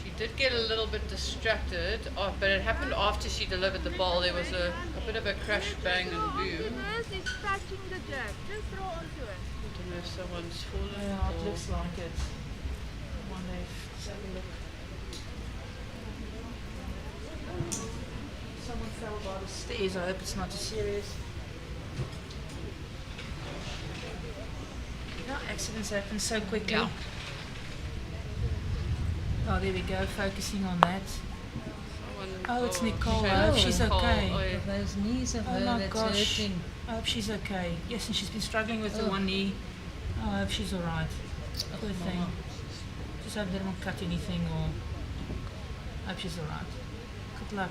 She did get a little bit distracted, but it happened after she delivered the ball. There was a bit of a crash, bang, and boom. It's touching the jack. Just throw onto it. I don't know if someone's fallen. Yeah, it looks like it. One left. Let's have a look. Someone fell by the stairs. I hope it's not too serious. No, accidents happen so quickly. Yeah. Oh, there we go, focusing on that. Oh, it's Nicole. I shame. hope she's Nicole, okay. oh, yeah. Those knees of Oh her my that's gosh. hurting. I hope she's okay. Yes, and she's been struggling with the Oh. one knee. Oh, I hope she's alright. Poor thing. Mama. Just hope they don't cut anything or. I hope she's alright. Good luck.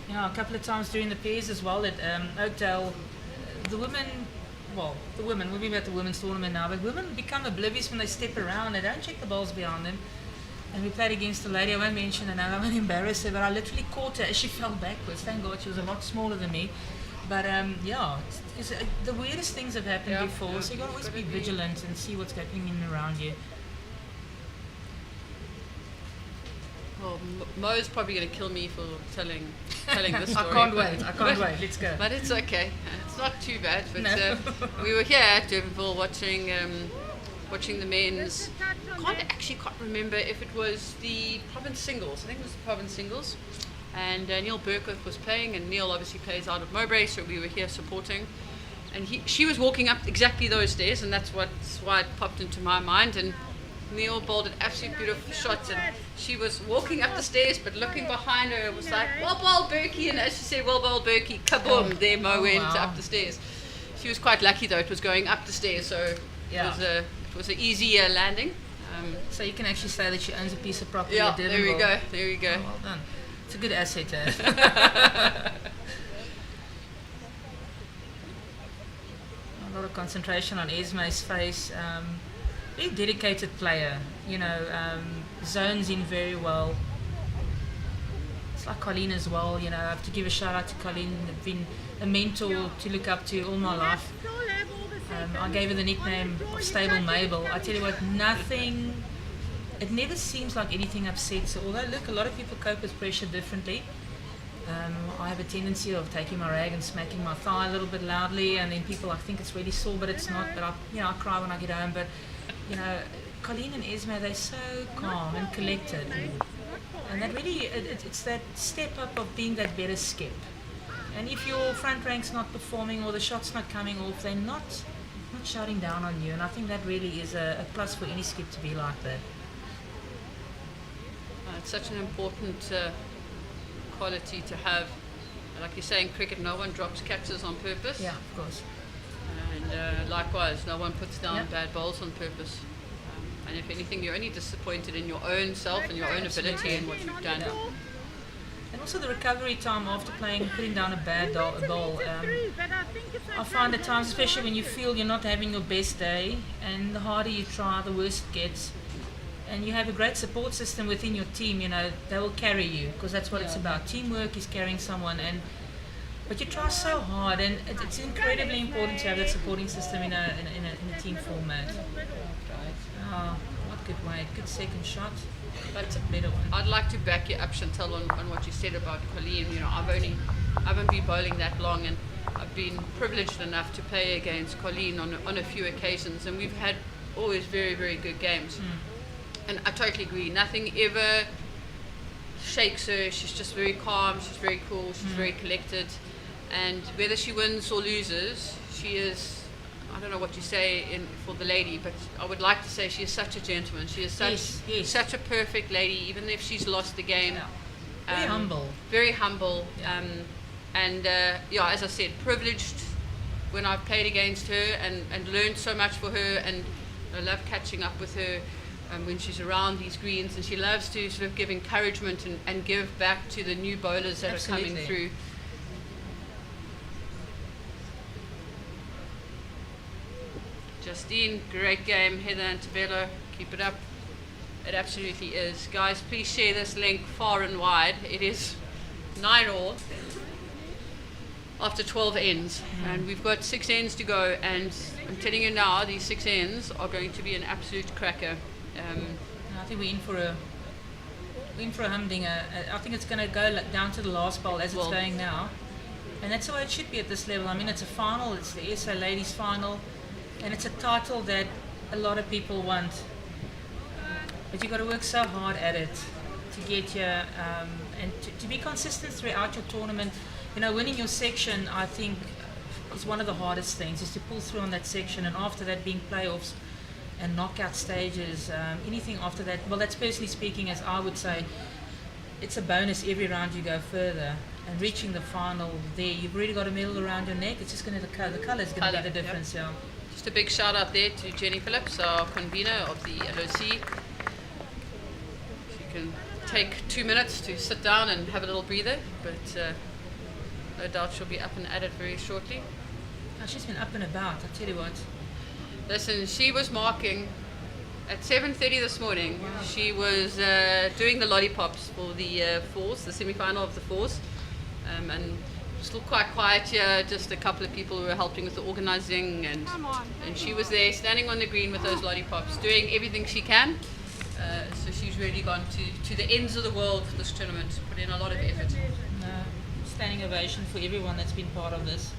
You know, a couple of times during the pairs as well at Oakdale, the women, we're being about the women's tournament now, but women become oblivious when they step around. They don't check the balls behind them. And we played against a lady, I won't mention her name, I won't embarrass her, but I literally caught her as she fell backwards. Thank God, she was a lot smaller than me. But yeah, the weirdest things have happened Yeah, before, yeah. so you got to always be Gotta be- vigilant and see what's happening in and around you. Well, Mo's probably going to kill me for telling this story. I can't but- wait, I can't wait, let's go. But it's okay. It's not too bad. But No. we were here at Durbanville watching the men's. Can't remember if it was the province singles. I think it was the province singles. And Neil Burkhoff was playing, and Neil obviously plays out of Mowbray, so we were here supporting. And she was walking up exactly those stairs, and that's why it popped into my mind. And Neil bowled an absolutely beautiful shot, and she was walking up the stairs, but looking behind her, it was like, well bowled Berkey, and as she said, well bowled Berkey, kaboom, there Mo went wow. up the stairs. She was quite lucky though, it was going up the stairs, so Yeah. it was an easier landing. So you can actually say that she owns a piece of property Yeah, at there we Durbanville. go, there we go. Oh, well done. It's a good asset to have. A lot of concentration on Esmé's face. Very dedicated player, you know, zones in very well. It's like Colleen as well, you know, I have to give a shout out to Colleen. I've been a mentor to look up to all my life. I gave her the nickname of Stable Mabel. I tell you what, it never seems like anything upsets her. Although, look, a lot of people cope with pressure differently. I have a tendency of taking my rag and smacking my thigh a little bit loudly, and then people, I think it's really sore, but it's not. But I cry when I get home. But you know, Colleen and Esmé, they're so calm and collected, and that really, it's that step up of being that better skip. And if your front rank's not performing or the shot's not coming off, they're not shouting down on you. And I think that really is a plus for any skip to be like that. It's such an important quality to have. Like you say in cricket, no one drops catches on purpose. Yeah, of course. And likewise, no one puts down Yep. bad bowls on purpose. And if anything, you're only disappointed in your own self and your own ability and what you've done. And also the recovery time after putting down a bad bowl. I find at times, especially when you feel you're not having your best day, and the harder you try, the worse it gets. And you have a great support system within your team, you know, they will carry you, because that's what it's about. Teamwork is carrying someone, but you try so hard, and it's incredibly important to have that supporting system in a team format. Oh, what good weight, good second shot. That's a better one. I'd like to back you up, Chantal, on what you said about Colleen. You know, I haven't been bowling that long, and I've been privileged enough to play against Colleen on a few occasions, and we've had always very, very good games. And I totally agree. Nothing ever shakes her. She's just very calm. She's very cool. She's very collected. And whether she wins or loses, she is, I don't know what you say for the lady, but I would like to say she is such a gentleman. She is such a perfect lady, even if she's lost the game. Yeah. Very humble. Very humble. Yeah. As I said, privileged when I've played against her and learned so much for her, and I love catching up with her when she's around these greens, and she loves to sort of give encouragement and give back to the new bowlers that are coming through. Justine, great game. Heather and Thabelo, keep it up. It absolutely is. Guys, please share this link far and wide. It is 9-all after 12 ends, and we've got 6 ends to go, and I'm telling you now, these 6 ends are going to be an absolute cracker. I think we're in for a humdinger. I think it's going to go down to the last bowl as it's going now, and that's the way it should be at this level. I mean, it's a final. It's the SA Ladies Final, and it's a title that a lot of people want. But you've got to work so hard at it. to get here and to be consistent throughout your tournament. You know, winning your section, I think, is one of the hardest things, is to pull through on that section, and after that being playoffs and knockout stages, anything after that, well, that's personally speaking, as I would say, it's a bonus every round you go further. And reaching the final there, you've already got a medal around your neck. It's just going to the colour is going to be the difference. Yep. Yeah. Just a big shout out there to Jenny Phillips, our convener of the LOC. She can take 2 minutes to sit down and have a little breather, but no doubt she'll be up and at it very shortly. Oh, she's been up and about, I tell you what. Listen, she was marking at 7:30 this morning. Wow. She was doing the lollipops for the fours, the semi-final of the fours. And still quite quiet here, just a couple of people who were helping with the organising, and she was there standing on the green with those lollipops, doing everything she can. So she's really gone to the ends of the world for this tournament, put in a lot of effort. Standing ovation for everyone that's been part of this.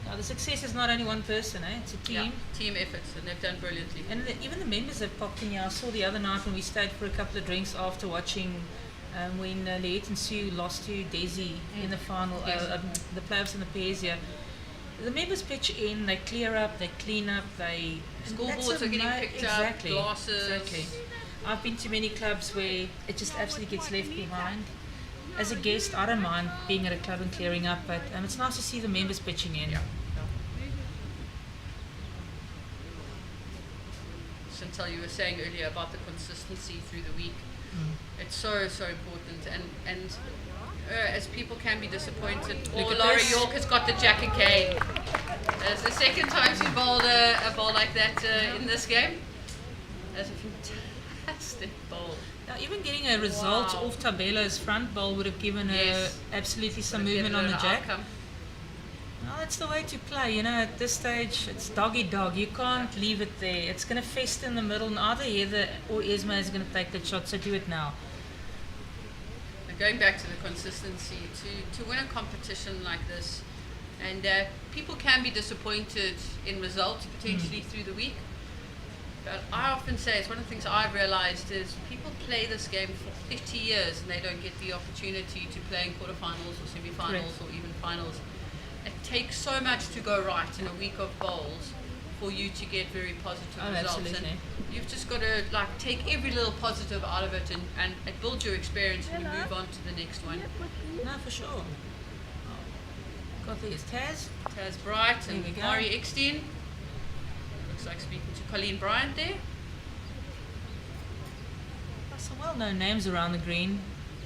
Now, the success is not only one person, it's a team. Yeah, team effort, and they've done brilliantly. And even the members have popped in here. I saw the other night when we stayed for a couple of drinks after watching when Leet and Sue lost to Desi in the final, the playoffs and the pairs here. The members pitch in, they clear up, they clean up, they... Scoreboards are getting picked up, glasses. Exactly. I've been to many clubs where it just absolutely gets left behind. As a guest, I don't mind being at a club and clearing up, but it's nice to see the members pitching in. Yeah. Chantal, you were saying earlier about the consistency through the week. It's so important, and as people can be disappointed. Lara York has got the Jack and Cane. It's the second time she bowled a bowl like that in this game. That's a fantastic bowl. Now, even getting a result off Thabelo's front bowl would have given her absolutely some movement on the jack. No, that's the way to play. You know, at this stage, it's doggy dog. You can't leave it there. It's going to fester in the middle, and either Heather or Esmé is going to take that shot, so do it now. Going back to the consistency, to win a competition like this, and people can be disappointed in results potentially through the week. But I often say, it's one of the things I've realized is people play this game for 30 years and they don't get the opportunity to play in quarterfinals or semi-finals or even finals. It takes so much to go right in a week of bowls for you to get very positive results. Absolutely. And you've just got to take every little positive out of it, and it builds your experience and you move on to the next one. No, for sure. Got these Taz Bright and Ari Eckstein. Looks like speaking to Colleen Bryant there. There's some well-known names around the green.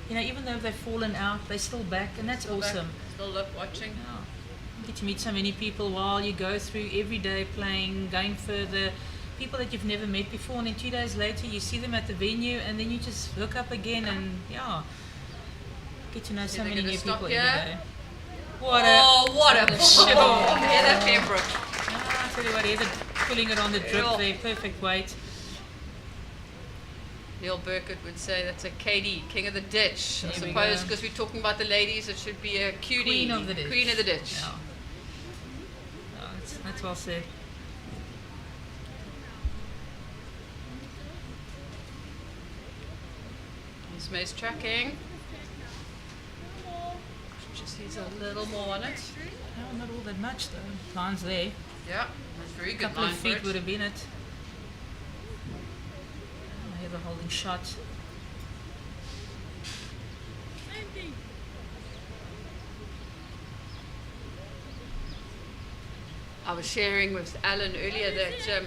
You know, even though they've fallen out, they're still back, and that's still awesome. Still love watching. Yeah. You get to meet so many people while you go through every day playing, going further. People that you've never met before, and then 2 days later you see them at the venue, and then you just hook up again, and get to know so many new people every day. What a shot! Heather Pembroke. I tell you what, Heather pulling it on the drip there, perfect weight. Neil Burkett would say that's a KD, King of the Ditch. I suppose because we're talking about the ladies, it should be a QD, Queen of the Ditch. Queen of the Ditch. Yeah. That's well said. Esmé's tracking. Just needs a little more on it. No, not all that much though. Line's there. Yeah, that's very good. A couple of feet would have been it. Heather holding shot. I was sharing with Alan earlier that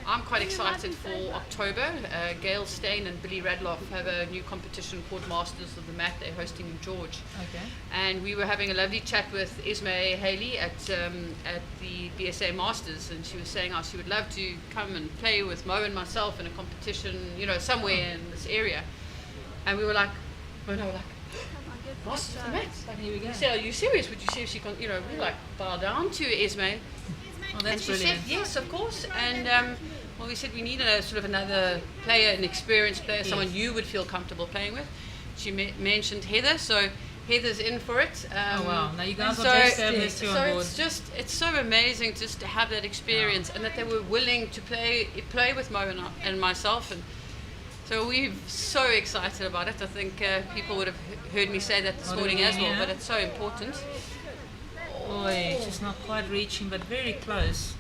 I'm quite excited for October. Gail Stain and Billy Radloff have a new competition called Masters of the Mat. They're hosting in George. Okay. And we were having a lovely chat with Esmé Haley at the BSA Masters, and she was saying how she would love to come and play with Mo and myself in a competition, somewhere in this area. And we were like, Masters of the Mat. Like, here we go. She said, "Are you serious? Would you see if she can?" We like bow down to Esmé. Oh, that's and she brilliant. said yes, of course. And we said we need a sort of another player, an experienced player, someone you would feel comfortable playing with. She mentioned Heather, so Heather's in for it. Oh wow! Now you guys are just having these two on board. It's so amazing just to have that experience, and that they were willing to play with Mo and myself, and So we're so excited about it. I think people would have heard me say that this morning as well, but it's so important. Boy, just not quite reaching, but very close.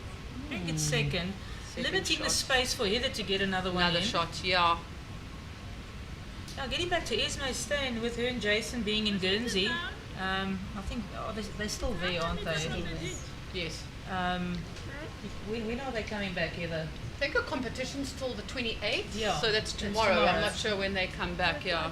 Very good second. Limiting the space for Heather to get another one. Another shot, yeah. Now, getting back to Esmé staying with her and Jason being in Guernsey, I think they're still there, aren't they? Yes. When are they coming back, Heather? I think our competition's till the 28th, Yeah, so that's tomorrow. I'm not sure when they come back, yeah.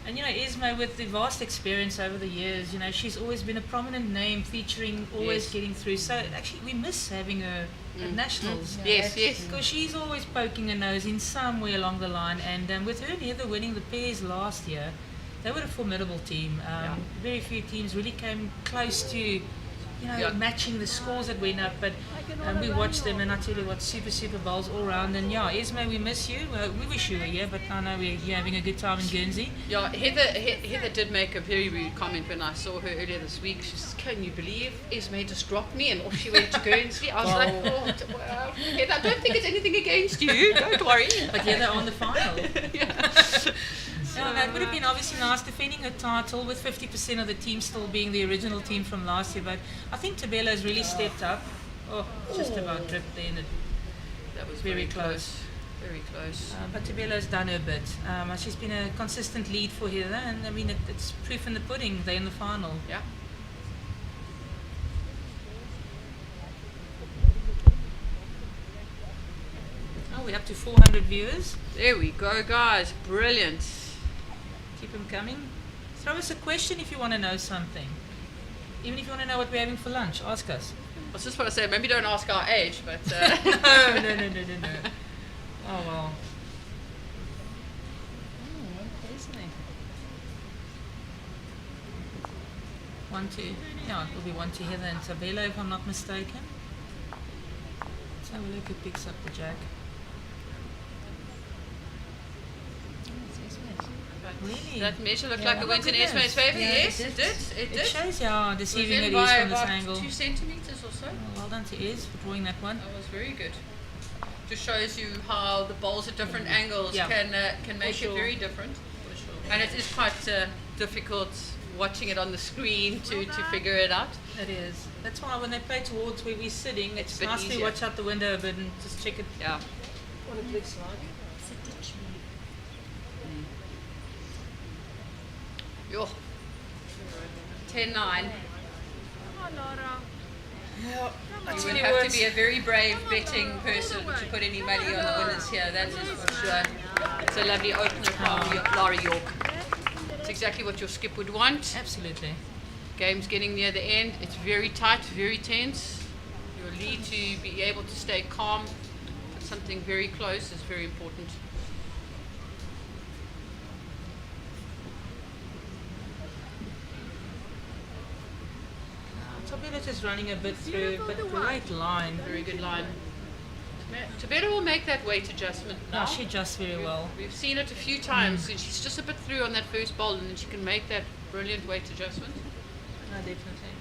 And you know, Esmé, with the vast experience over the years, you know, she's always been a prominent name, featuring, always getting through. So actually, we miss having her at nationals. Yes, yes. Because she's always poking her nose in somewhere along the line. And with her and Heather winning the pairs last year, they were a formidable team. Very few teams really came close to, matching the scores that went up. But we watched them, and I tell you what, super bowls all round. And yeah, Esmé, we miss you. We wish you were here, but I know you're having a good time in Guernsey. Yeah, Heather did make a very rude comment when I saw her earlier this week. She says, "Can you believe Esmé just dropped me and off she went to Guernsey?" I was like, well, Heather, I don't think it's anything against you. Don't worry. But yeah, they're on the final. So, it would have been obviously nice defending her title with 50% of the team still being the original team from last year. But I think Thabelo has really stepped up. Just about dripped there. That was very close. Very close. But Thabelo's done her bit. She's been a consistent lead for Heather, and I mean it's proof in the pudding. They're in the final. Yeah. Oh, we're up to 400 viewers. There we go, guys. Brilliant. Keep them coming. Throw us a question if you want to know something. Even if you want to know what we're having for lunch, ask us. I was just want to say, maybe don't ask our age, but... No. Oh, well. One, two. Yeah, it will be 1-2 Heather and Thabelo, if I'm not mistaken. Let's have a look who picks up the jack. Really? That measure looked like it went in Esmé's favour. Yes, it did. It shows how deceiving it is by from this about angle. 2 centimetres or so. Well done to Ez for drawing that one. That was very good. Just shows you how the bowls at different angles can make it very different. For sure. And it is quite difficult watching it on the screen to figure it out. It is. That's why when they play towards where we're sitting, it's nice to easier. watch out the window a bit and just check it. Yeah. What it looks like. Yo. 10-9. Come on, Lara. You would have to be a very brave betting person to put any money on the winners here, that is for sure. It's a lovely opener from Lara York. It's exactly what your skip would want. Absolutely. Game's getting near the end. It's very tight, very tense. Your lead to be able to stay calm at something very close is very important. Thabelo just running a bit through, but great line. Very good line. Thabelo will make that weight adjustment now. No, she adjusts very well. We've seen it a few times. She's just a bit through on that first bowl, and then she can make that brilliant weight adjustment. No, definitely.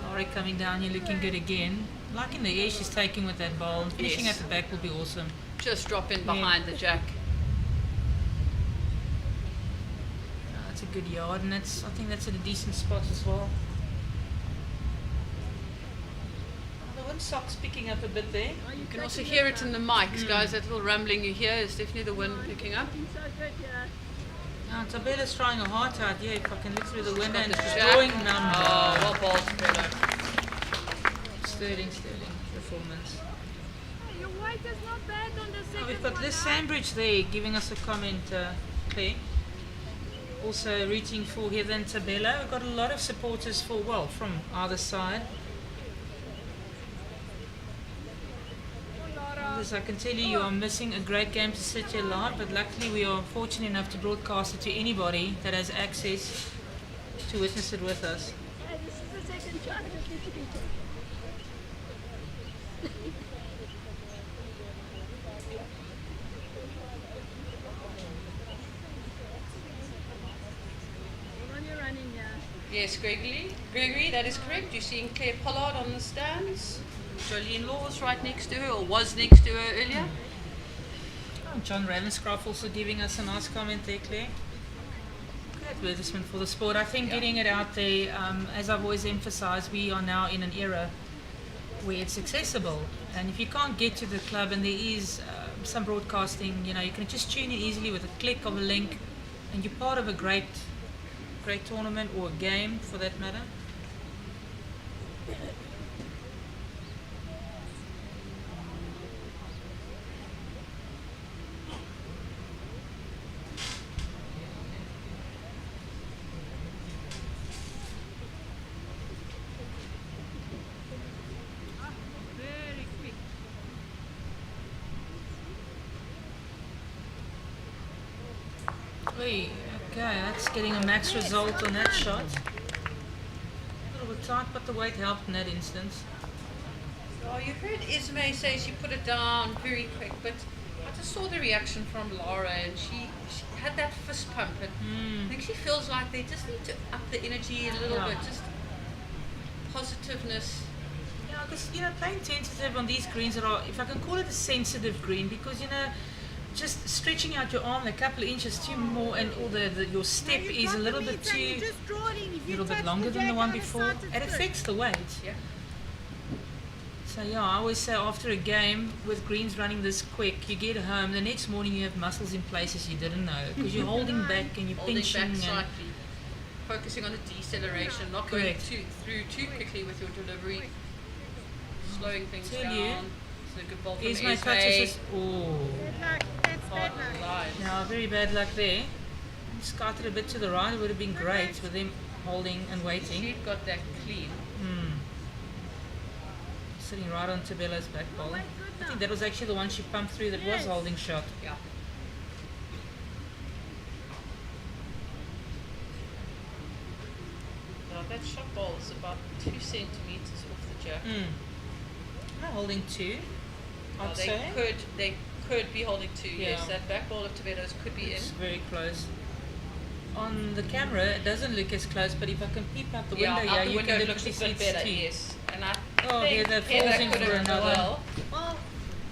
Laurie coming down here looking good again. Like in the air she's taking with that bowl. Finishing at the back will be awesome. Just drop in behind the jack. That's a good yard, and I think that's at a decent spot as well. The wind sock's picking up a bit there. You can also hear it in the mics, guys. That little rumbling you hear is definitely the wind picking up. Thabelo's trying a heart out here. If I can look through the window and she's drawing number. Oh, well bowled, Thabelo. Sterling performance. Your weight is not bad on the second We've got one, Liz huh? Sandbridge there giving us a comment there. Also rooting for Heather and Thabelo. We've got a lot of supporters from either side. As I can tell you, you are missing a great game to sit here live, but luckily we are fortunate enough to broadcast it to anybody that has access to witness it with us. This is the second shot. Just need to be on your running, Yes, Gregory, that is correct. You're seeing Claire Pollard on the stands. Jolene Laws right next to her, or was next to her earlier. Oh, John Ravenscroft also giving us a nice comment there, Claire. Good advertisement for the sport. I think getting it out there, as I've always emphasized, we are now in an era where it's accessible. And if you can't get to the club and there is some broadcasting, you can just tune in easily with a click of a link and you're part of a great tournament or a game for that matter. Very quick. Oy, okay, that's getting a max result on that shot. A little bit tight, but the weight helped in that instance. Oh, you heard Esmé say she put it down very quick, but I just saw the reaction from Lara, and she had that fist pump, and I think she feels like they just need to up the energy a little bit, just positiveness. Yeah, because playing tentative on these greens that are, if I can call it a sensitive green, because just stretching out your arm a couple of inches too more, and or your step is a little bit too, a little bit longer than the one before. It affects the weight. Yeah. So yeah, I always say after a game with greens running this quick, you get home, the next morning you have muscles in places you didn't know, because you're holding back and you're pinching back and slightly, focusing on the deceleration, not going through too quickly with your delivery, slowing things down. It's a good ball from Esmé touches. Oh. That's bad luck. Line. Now, very bad luck there. Scarted a bit to the right. It would have been great with them holding and waiting. She'd got that clean. Sitting right on Thabelo's back ball. I think that was actually the one she pumped through that was holding shot. Yeah. Now that shot ball is about 2 centimeters off the jack. Holding 2, I'd say. They could be holding 2. Yeah. Yes, that back ball of Thabelo's could be It's in. very close. On the camera, it doesn't look as close, but if I can peep out the window, out the you window can it look looks to a see bit it's better. 2. Yes, and I Oh, think Heather falls in could for have another. well,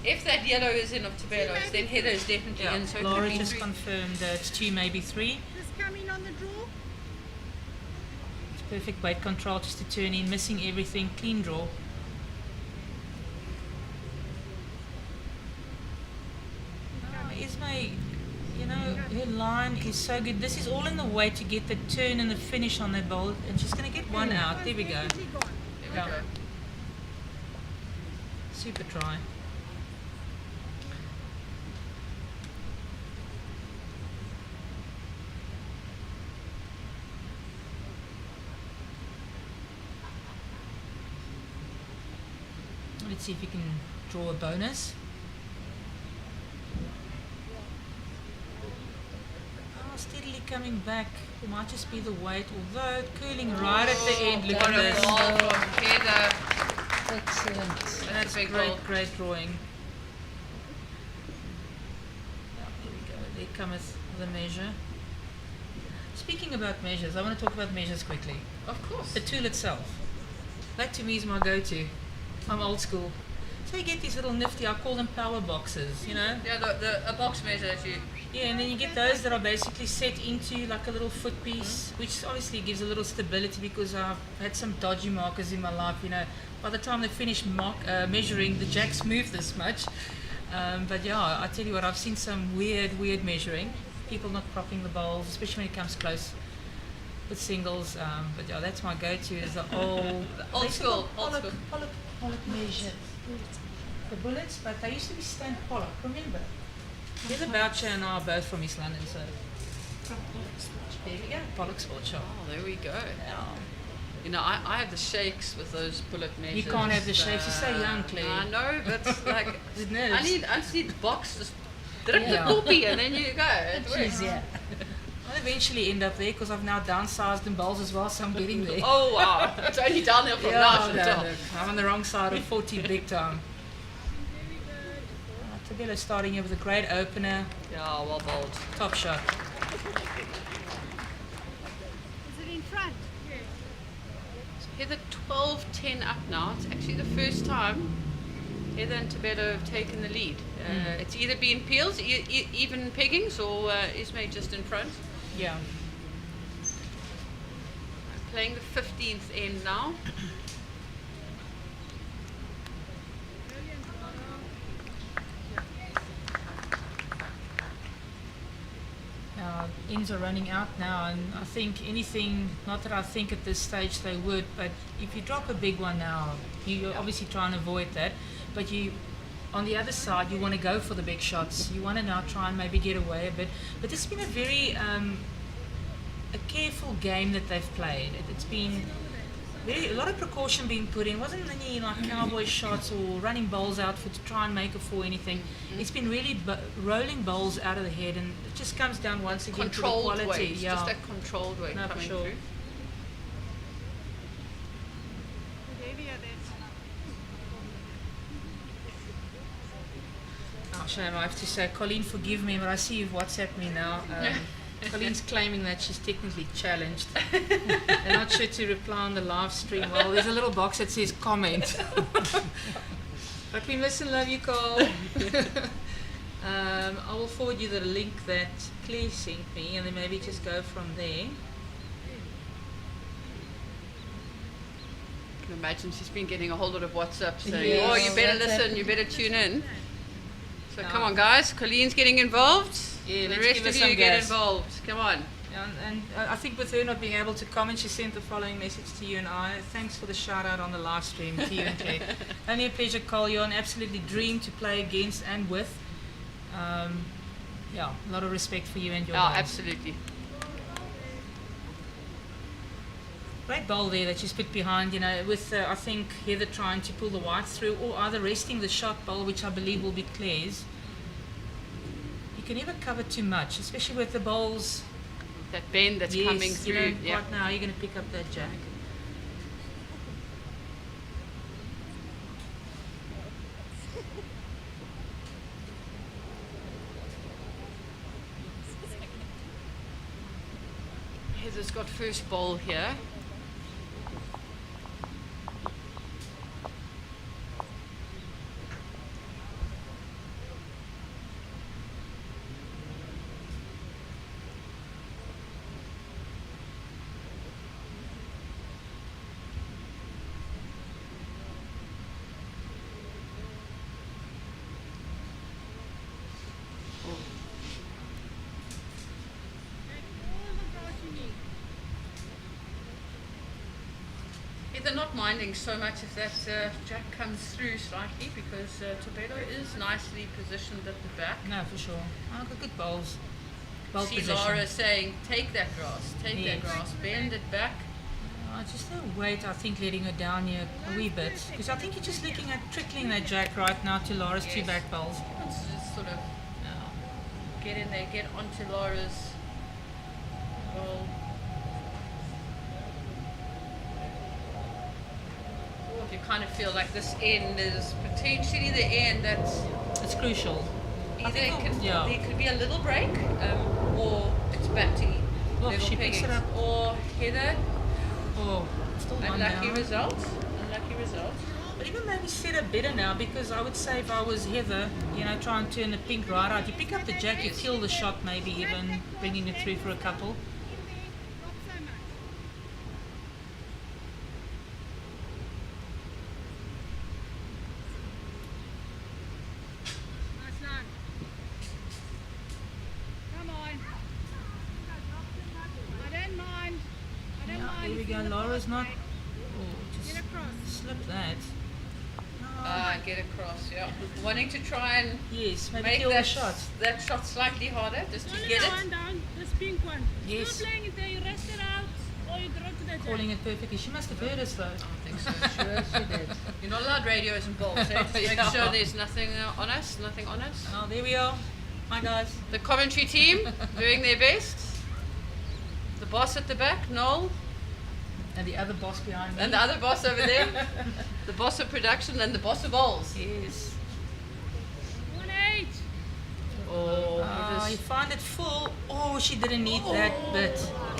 if that yellow is in of Thabelo's, then Heather is definitely in. So it Lara could be just 3. confirmed that it's 2, maybe 3. Just coming on the draw. It's perfect weight control just to turn in, missing everything, clean draw. Esmé, her line is so good. This is all in the way to get the turn and the finish on that ball, and she's going to get one out. There we go. There we go. Super try. Let's see if you can draw a bonus. Steadily coming back. It might just be the weight, although curling right at the end. Look at this. Ball from Heather. Excellent. That's a big Great, ball. great drawing. Yeah, there we go. There cometh the measure. Speaking about measures, I want to talk about measures quickly. Of course. The tool itself. That to me is my go-to. I'm old school. So you get these little nifty, I call them power boxes, Yeah, a box measure that you. Yeah, and then you get those that are basically set into like a little foot piece, which obviously gives a little stability, because I've had some dodgy markers in my life, By the time they finish measuring, the jacks move this much. But yeah, I tell you what, I've seen some weird measuring. People not propping the bowls, especially when it comes close with singles. But yeah, that's my go-to, is the old Old Pollock school. measures. The bullets, but they used to be Stan Pollock, remember? Heather Boucher and I are both from East London, so there we go, Pollock Sports Shop. Oh, there we go. Yeah. I have the shakes with those bullet measures. You can't have the shakes, you're so young, Claire. I know, but like, It nerves. I just need the box, just drip Yeah. the poopy, and then you go. It works. Yeah. I'll eventually end up there, because I've now downsized in bowls as well, so I'm getting there. Oh wow, it's only down there from now to the top. I'm on the wrong side of 40 big time. Thabelo starting here with a great opener. Yeah, well bowled. Top shot. Is it in front? So Heather 12-10 up now. It's actually the first time Heather and Thabelo have taken the lead. It's either been peels, even peggings, or Esmé just in front. Yeah. Playing the 15th end now. Ends are running out now, and I think anything, not that I think at this stage they would, but if you drop a big one now, you're obviously trying to avoid that, but you, on the other side, you want to go for the big shots. You want to now try and maybe get away a bit, but this has been a very a careful game that they've played. It's been a lot of precaution being put in. It wasn't any like cowboy shots or running bowls out to try and make a four or anything. It's been really rolling bowls out of the head, and it just comes down once again controlled to the quality. Weight. Yeah. Just that controlled weight No, coming for sure. through. Oh, shame, I have to say, Colleen, forgive me, but I see you've WhatsApped me now. Colin's claiming that she's technically challenged. They're not sure to reply on the live stream. Well, there's a little box that says comment. But we miss and love you, Cole. I will forward you the link that Claire sent me, and then maybe just go from there. I can imagine she's been getting a whole lot of WhatsApp saying, Yes. oh, you better listen, you better tune in. So come on, guys. Colleen's getting involved. Yeah, the let's rest give her of some you get gas. involved. Come on. And I think with her not being able to comment, she sent the following message to you and I. Thanks for the shout out on the live stream to you and Claire. Only a pleasure, Cole. You're an absolutely dream to play against and with. Yeah, a lot of respect for you and your Oh, bowls. absolutely. Great bowl there that she's put behind, with I think Heather trying to pull the white through, or either resting the shot bowl, which I believe will be Claire's. You can never cover too much, especially with the bowls. That bend that's coming through. Right now you're going to pick up that jack. Heather's got first bowl here. They're not minding so much if that jack comes through slightly, because Thabelo is nicely positioned at the back. No, for sure. I've got good bowls. Bowl See position. Lara saying, take that grass, take that grass, bend it back. Just the weight, I think, letting her down here a wee bit. Because I think you're just looking at trickling that jack right now to Lara's two back bowls. Let's just sort of get in there, get onto Lara's bowl. You kind of feel like this end is potentially the end that's crucial. Either there could be a little break, or it's back to level she picks peggings. it up. Or Heather, still one unlucky down. result. But even maybe set her better now, because I would say if I was Heather, try and turn the pink right out, you pick up the jack, you kill the shot, maybe even bringing it through for a couple. Here we go, Lara's not. Just slip that. Get across, yeah. Wanting to try and maybe make kill the shot. That shot slightly harder, just to get it. Down, this pink one. Yes. You're not playing it there, you rest it out, or you drop to the jack. Calling it perfectly. She must have heard us though. I think so, sure she did. You're not allowed radios and balls, eh? Just make sure there's nothing on us. Oh, there we are. Hi guys. The commentary team doing their best. The boss at the back, Noel. And the other boss behind me. And the other boss over there. The boss of production and the boss of bowls. Yes. 1-8. Oh, you find it full. Oh, she didn't need that bit.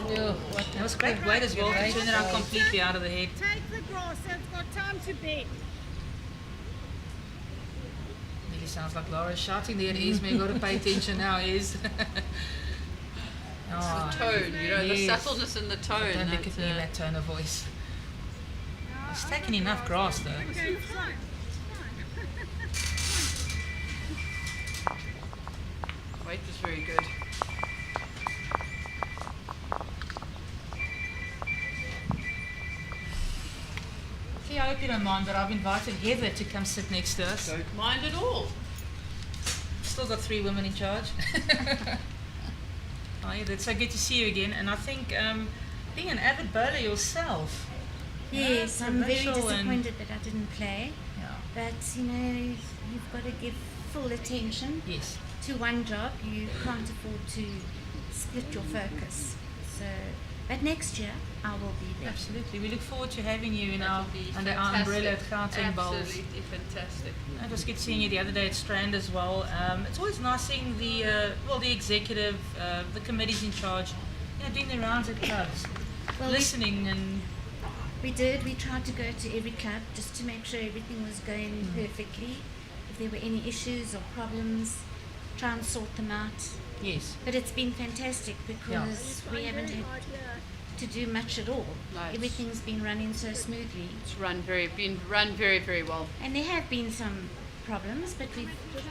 That was great weight as well to turn it out completely out of the head. Take the grass, so it's got time to bend. definitely sounds like Lara shouting there at Esmé. Got to pay attention now, is. It's the tone, you know, the subtleness in the tone. Don't look at me in that tone of voice. It's taken enough grass though. Weight was very good. See, I hope you don't mind, but I've invited Heather to come sit next to us. Don't mind at all. Still got 3 women in charge. Oh, yeah, that's so good to see you again. And I think being an avid bowler yourself. Yes, I'm very provincial disappointed that I didn't play. Yeah. But you know, you've got to give full attention Yes. to one job. You can't afford to split your focus. So, but next year I will be there. Absolutely. We look forward to having you in That our would be under our umbrella at fantastic. LawnBowls. Absolutely fantastic. It was good seeing you the other day at Strand as well. It's always nice seeing the the executive, the committees in charge, doing their rounds at clubs, Well, listening and. We did. We tried to go to every club just to make sure everything was going perfectly. If there were any issues or problems, try and sort them out. Yes. But it's been fantastic because we haven't had to do much at all. No, it's- Everything's been running so smoothly. It's been run very, very well. And there have been some problems, but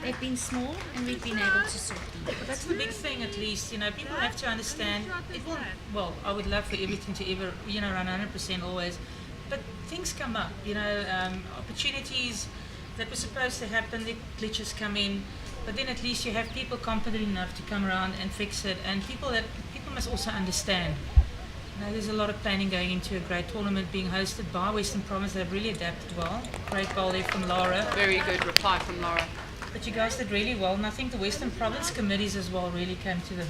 they've been small and we've been able to sort them But that's the big thing, at least. People have to understand. It will. Well, I would love for everything to ever, run 100% always. But things come up. Opportunities that were supposed to happen, the glitches come in. But then at least you have people competent enough to come around and fix it. And people must also understand. There's a lot of planning going into a great tournament being hosted by Western Province. They've really adapted well. Great bowl there from Lara. Very good reply from Lara. But you guys did really well, and I think the Western Province committees as well really came to the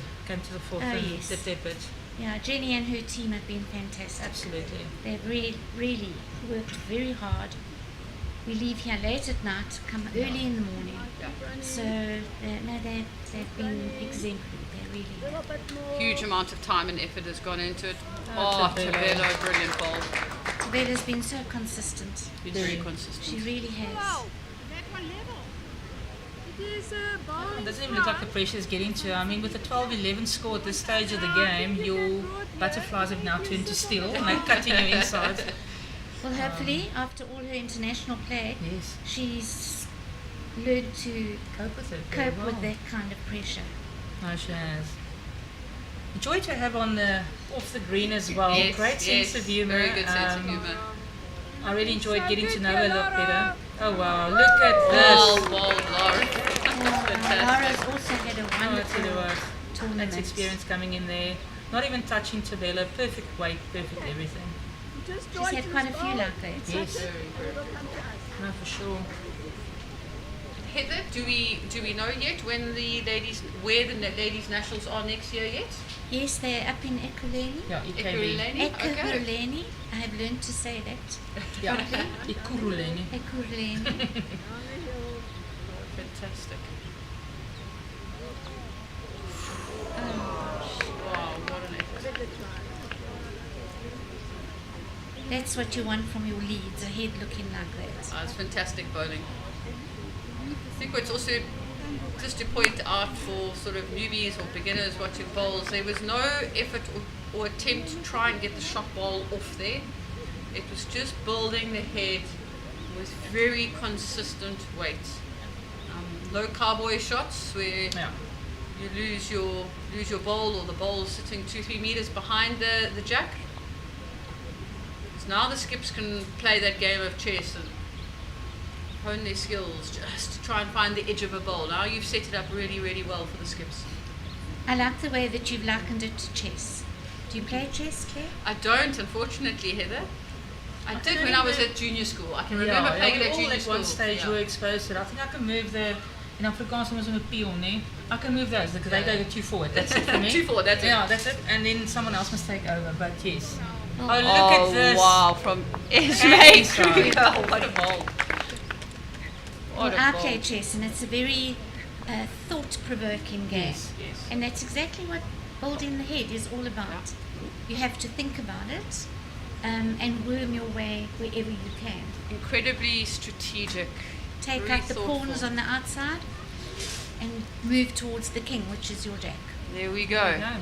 fore and yes. did their bit. Yeah, Jenny and her team have been fantastic. Absolutely. They've really worked very hard. We leave here late at night, come early in the morning. So they've been exemplary. They really have. Huge amount of time and effort has gone into it. Oh, Thabelo, brilliant bowl. Tabella's been so consistent. Been very consistent. She really has. That one level. It is a It bowling doesn't even look like the pressure is getting to. I mean, with the 12-11 score at this stage of the game, your butterflies have now turned to steel and they're cutting your insides. Well, hopefully, after all her international play, Yes. she's learned to Cope with it. cope with that kind of pressure. No, she has. A joy to have on the off the green as well. Yes, Great sense of humour. Very good sense of humour. I really enjoyed getting to know her a lot better. Oh wow, look at this. Well, Lara. Fantastic. Lara's also had a Oh, I tell you wonderful what, tournament. that's experience coming in there. Not even touching Thabelo. Perfect weight, perfect everything. She's had quite a few like that. Yes, Very good. no, for sure. Heather, do we know yet where the ladies nationals are next year yet? Yes, they're up in Ekurhuleni. Yeah, EKB. Ekurhuleni? Okay. Ekurhuleni. I have learned to say that. Yeah, Ekurhuleni. Ekurhuleni. Fantastic. Wow, what an effort. That's what you want from your leads, a head looking like that. It's fantastic bowling. I think what's also just to point out for sort of newbies or beginners watching bowls, there was no effort or attempt to try and get the shot ball off there. It was just building the head with very consistent weight. Low cowboy shots where Yeah. you lose your bowl or the bowl sitting 2-3 meters behind the jack. So now the skips can play that game of chess and hone their skills just to try and find the edge of a bowl. Now you've set it up really, really well for the skips. I like the way that you've likened it to chess. Do you play chess, Claire? I don't, unfortunately, Heather. I did can when I was only- at junior school. I can remember playing it at all junior at school. one stage Yeah. you were exposed to it. I think I can move in Afrikaans was a pion, eh? I can move those because they go too forward. That's it for me. Too forward, that's it. Yeah, that's it. And then someone else must take over. But yes. Oh. Oh, look at this. Wow, from Esmé Excellent. Kruger. What a bowl. What Well, a I bowl. play chess and it's a very thought-provoking game. Yes, yes. And that's exactly what building the head is all about. You have to think about it and worm your way wherever you can. Incredibly strategic take Very out the thoughtful. pawns on the outside and move towards the king, which is your jack. There we There go. we go.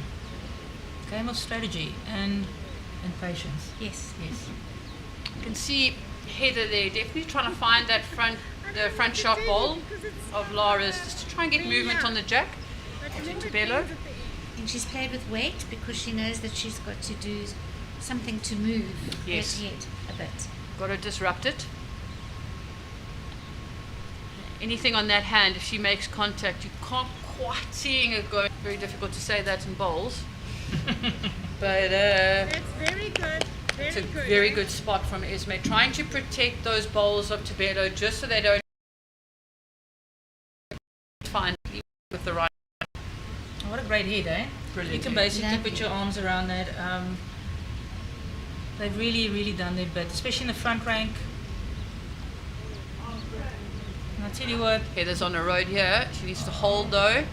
Game of strategy and patience. Yes. Yes. You can see Heather there, definitely trying to find that the front shot ball of Lara's, just to try and get movement on the jack. To Thabelo. And she's played with weight because she knows that she's got to do something to move Yes. that head a bit. Got to disrupt it. Anything on that hand, if she makes contact, you can't quite seeing it going. Very difficult to say that in bowls. But That's very good. Very it's a good. very eh? good spot from Esmé, trying to protect those bowls of Thabelo just so they don't find with the right. What a great head, eh? Brilliant You can head. basically Lovely. put your arms around that. They've really, really done their bit, especially in the front rank. And I tell you what, Heather's on the road here. She needs to hold though.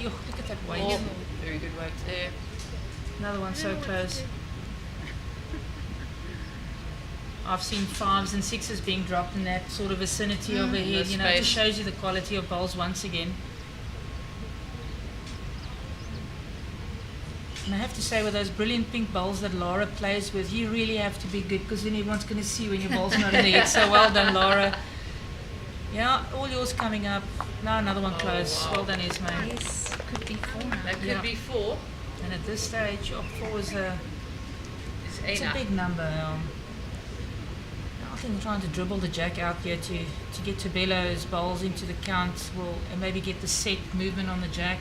look at that weight. Oh, very good weight there. Another one so close. I've seen 5s and 6s being dropped in that sort of vicinity of a head. the You know, it just space. shows you the quality of bowls once again. And I have to say, with those brilliant pink bowls that Lara plays with, you really have to be good because then everyone's going to see when your bowl's not in the head. So well done, Lara. Yeah, all yours coming up. Now another one close. wow. Well done, Esmé. Yes, could be 4 now. That could Yeah. be 4. And at this stage, 4 is a... It's It's a 8. big number. I think trying to dribble the jack out here to get Thabelo's bowls into the count will and maybe get the set movement on the jack.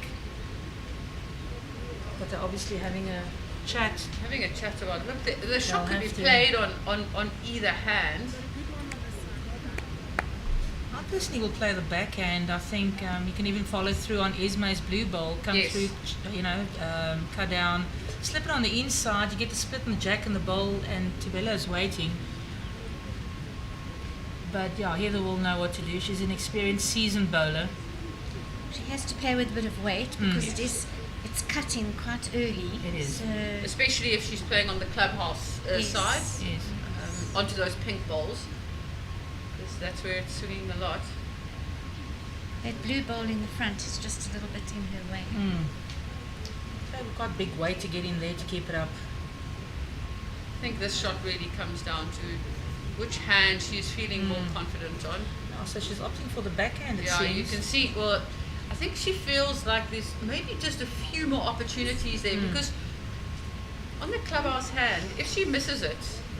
But they're obviously having a chat. Having a chat about, look, the shot They'll could be have to. played on either hand. I personally will play the backhand. I think you can even follow through on Esmé's blue bowl. Come Yes. through, cut down, slip it on the inside. You get the split on the jack and the bowl, and Thabelo's waiting. But yeah, Heather will know what to do. She's an experienced, seasoned bowler. She has to play with a bit of weight because it's cutting quite early. It is. So Especially if she's playing on the clubhouse Yes. side, Yes. onto those pink balls. That's where it's swinging a lot. that blue bowl in the front is just a little bit in her way. They've got big weight to get in there to keep it up. I think this shot really comes down to which hand she's feeling more confident on. Oh, so she's opting for the backhand, it Yeah, seems. you can see. Well, I think she feels like there's maybe just a few more opportunities there because on the clubhouse hand, if she misses it,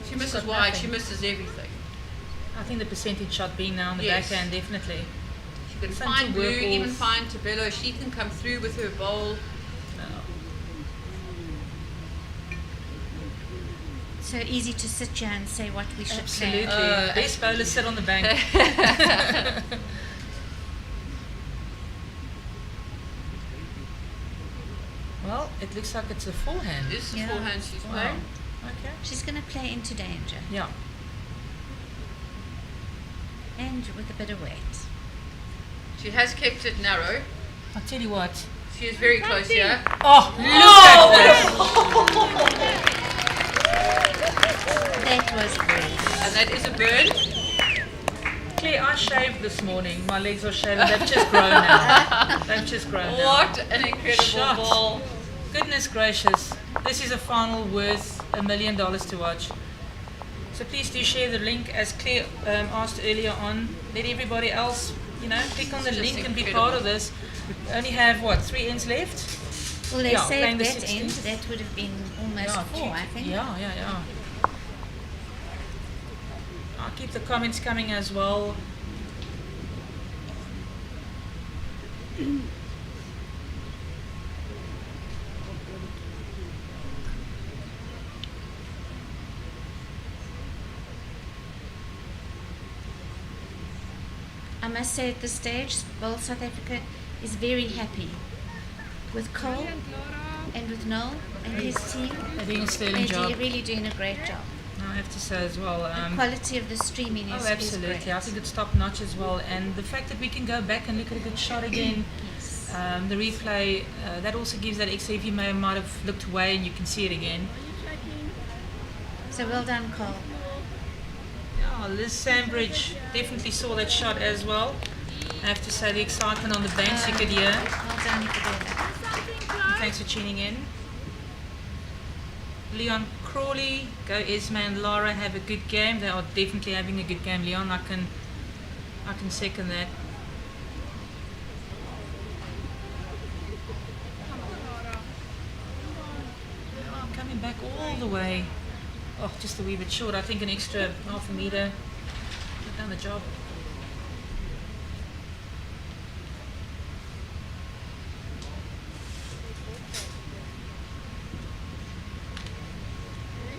she misses got wide, nothing. she misses everything. I think the percentage shot being now on the Yes. backhand, definitely. She can Something find to work blue, even off. find Thabelo. She can come through with her bowl. So easy to sit here and say what we should Absolutely. play. Best bowlers sit on the bank. Well, it looks like it's a forehand. This is the Yeah. forehand she's Wow. playing. Okay. She's going to play into danger Yeah. and with a bit of weight. She has kept it narrow. I'll tell you what. She is very close here. Oh, That was great. And that is a burn. Claire, I shaved this morning. My legs are shaved. They've just grown now. They've just grown now. What an incredible Shot. ball. Goodness gracious. This is a final worth $1 million to watch. So please do share the link as Claire asked earlier on. Let everybody else, click on the Just link and be incredible. part of this. We only have, 3 ends left? Well, they Yeah, playing saved the that 16th. end. That would have been almost 4, I think. Yeah. I'll keep the comments coming as well. I must say at this stage, Bowl South Africa is very happy with Cole and with Noel and his team. They're doing a sterling job. They're really doing a great job. I have to say as well. The quality of the streaming is Absolutely. great. I think it's top notch as well. And the fact that we can go back and look at a good shot again, Yes. the replay, that also gives that extra. If you might have looked away and you can see it again. So well done, Cole. Yeah, Oh, Liz Sandbridge definitely saw that shot as well. I have to say the excitement on the bench you could hear. Well done, Thabelo. Thanks for tuning in. Leon Crawley, go Esmé and Lara, have a good game. They are definitely having a good game, Leon. I can second that. Oh, I'm coming back all the way. Oh, just a wee bit short. I think an extra half a metre. I've done the job.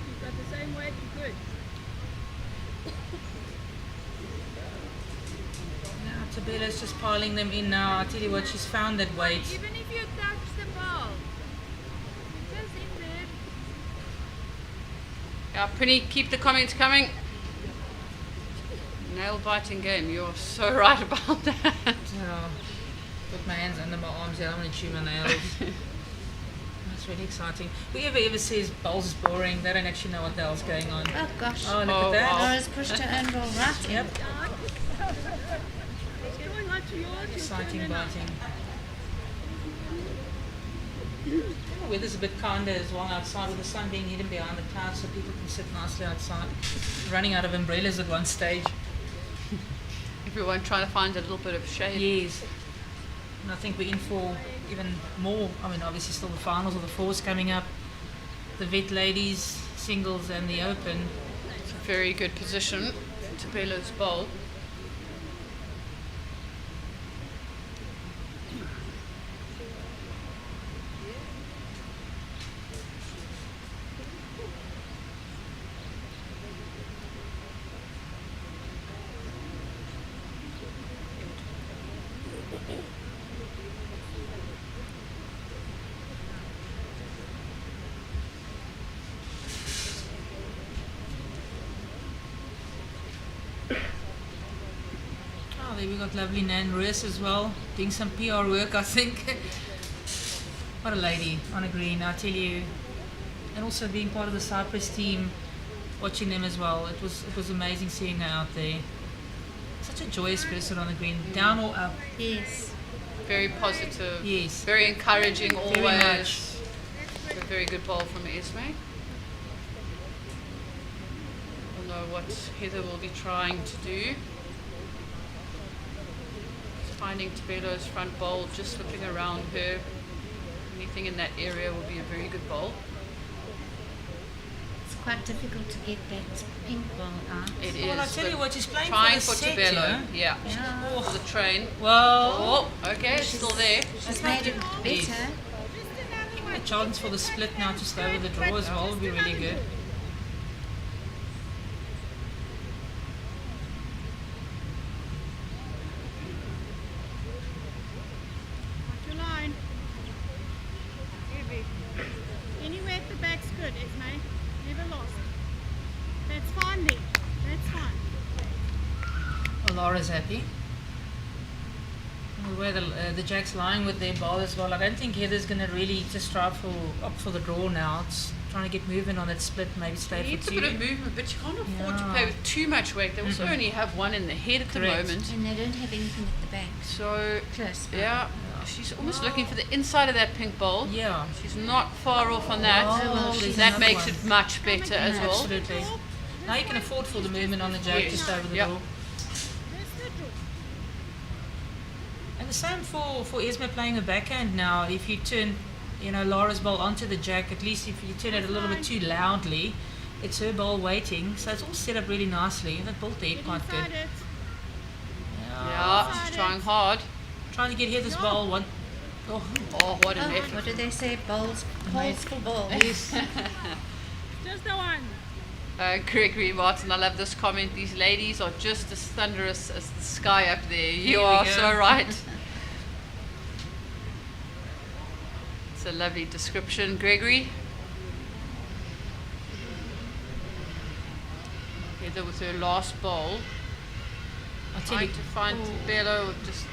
You've got the same weight, you're good. Now Thabelo's just piling them in now. I tell you what, she's found that weight. Even if you touch the ball, it's just in there. Yeah, Penny, keep the comments coming. Nail biting game. You're so right about that. Oh, put my hands under my arms. Yeah, I want to chew my nails. That's really exciting. Whoever ever says bowls is boring, they don't actually know what the hell's going on. Oh gosh. Oh, look at that. wow. Lara's pushed her own ball right in. Yep. It's going on to yours. Exciting biting. The weather's a bit kinder as well outside with the sun being hidden behind the clouds so people can sit nicely outside. Running out of umbrellas at one stage. Everyone trying to find a little bit of shade. Yes. And I think we're in for even more. I mean, obviously still the finals of the fours coming up. The vet ladies, singles and the open. It's a very good position for Thabelo's bowl. Oh, there we got lovely Nan Roos as well, doing some PR work, I think. What a lady on a green, I tell you. And also being part of the Cyprus team, watching them as well. It was amazing seeing her out there. Such a joyous person on the green, down or up. Yes. Very positive. Yes. Very encouraging always. Very much. A very good ball from Esmé. We'll know what Heather will be trying to do. Finding Thabelo's front bowl, just looking around her. Anything in that area will be a very good bowl. It's quite difficult to get that pink ball out. It Well, I is, tell you but what, she's playing trying for for the set, Thabelo. yeah? Yeah. For the train. Well, Oh, okay, it's still there. She's made it Yes. better. a chance for the split now to stay with the draw as well would be really good. Watch your line. Heavy. Anywhere at the back's good, Esmé. Never lost. That's fine there. That's fine. Well, Lara's happy. And the way the Jack's lying with their ball as well, I don't think Heather's going to really just try up for the draw now. It's trying to get moving on that split, maybe stay Needs for a two. bit of movement, but you can't afford to Yeah. play with too much weight. They also only have one in the head at the Correct. moment. And they don't have anything at the back. So, Close. yeah, she's almost looking for the inside of that pink bowl. Yeah. She's not far off on that. Oh, well, she's that another makes one. it much better as well. Absolutely. Now you can afford for the movement on the Jack Yes. just over the Yep. draw. And the same for Esmé playing a backhand now. If you turn, Lara's ball onto the Jack, at least if you turn it a little bit too loudly, it's her ball waiting. So it's all set up really nicely. That ball there quite good. Yeah, she's trying hard. Trying to get Heather's ball. One. Oh, what an effort. What do they say? Bowls for balls. Yes. Just the one. Gregory Martin, I love this comment. These ladies are just as thunderous as the sky up there. You There we are go. so right. It's a lovely description, Gregory. Heather with her last bowl. I tell Trying you, to find Thabelo with just a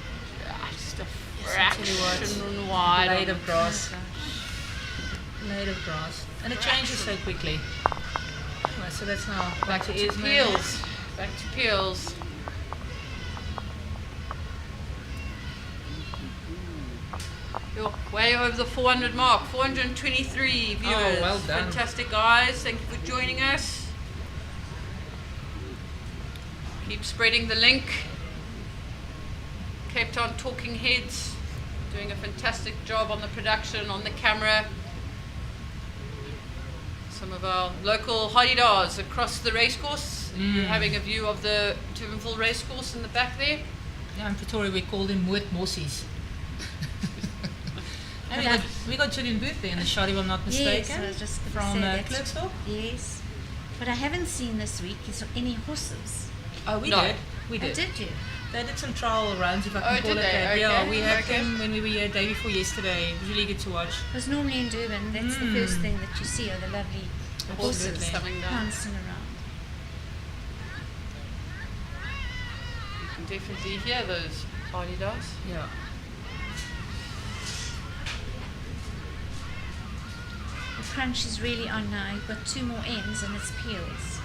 Yes, I tell you what, fraction wide. blade on of grass. Blade of grass. And it changes so quickly. Right, so that's now back to to Esmé. heels. Back to peels. You're way over the 400 mark. 423 viewers. Oh, well done. Fantastic, guys. Thank you for joining us. Keep spreading the link. Capetown Talking Heads doing a fantastic job on the production, on the camera. Some of our local hottie-dars across the racecourse. You're having a view of the Durbanville racecourse in the back there. Yeah, in Pretoria we call them moot mossies. And we got Julian Booth there in the shot, if I'm not mistaken. Yes, I was just from say Kruger. Yes. What I haven't seen this week is any horses. Oh, we No. did. We did. Oh, did you? They did some trial runs, if I can Oh, call it did they? that. Okay. Yeah, we had Okay. them when we were here day before yesterday. It was really good to watch. Because normally in Durban, that's the first thing that you see are the lovely horses Absolutely. Coming down. prancing around. You can definitely hear those hottie-dars. Yeah. The crunch is really on now. You've got 2 more ends and it's peels.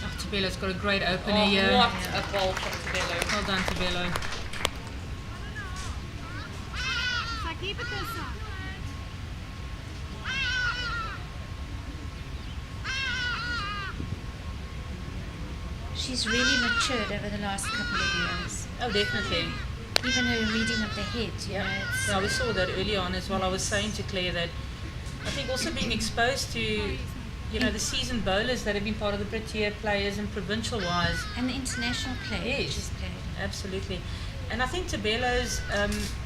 Oh, Thabelo's got a great opener Oh, here. what a ball from Thabelo. Well done, Thabelo. So keep it this side. She's really matured over the last couple of years. Oh, definitely. Even her reading of the head, you know, it's, Yeah, we saw that early on as well. I was saying to Claire that I think also being exposed to, you know, the seasoned bowlers that have been part of the Protea players and provincial wise. and the international play that Yes. she's played. Absolutely. And I think Thabelo's,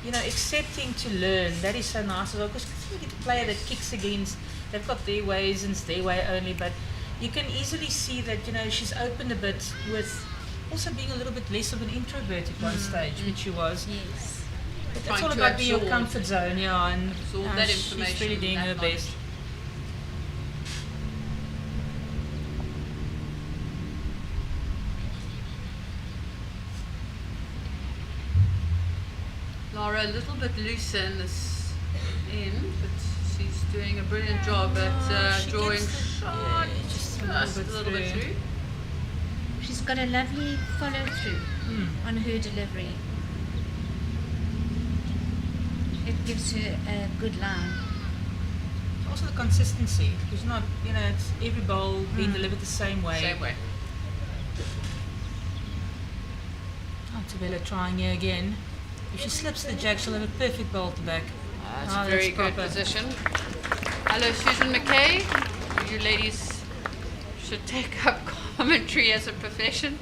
you know, accepting to learn, that is so nice as well. Because you get a player that kicks against, they've got their ways and it's their way only. But you can easily see that, you know, she's opened a bit with also being a little bit less of an introvert at one stage, which she was. Yes. But it's Trying all to about being your absorb- comfort zone, yeah. And absorb yeah, that she's information really doing and her that best. Lara a little bit looser in this end, but she's doing a brilliant job at She drawing gets the- shot yeah, just a little bit through. She's got a lovely follow through Mm. on her delivery. It gives her a good line. Also the consistency. It's not, you know, it's every bowl being delivered the same way. Same way. Oh, Thabelo trying here again. If she slips the jack, she'll have a perfect bowl to back. That's Oh, a very that's good proper. position. Hello, Susan McKay. You ladies should take up commentary as a profession.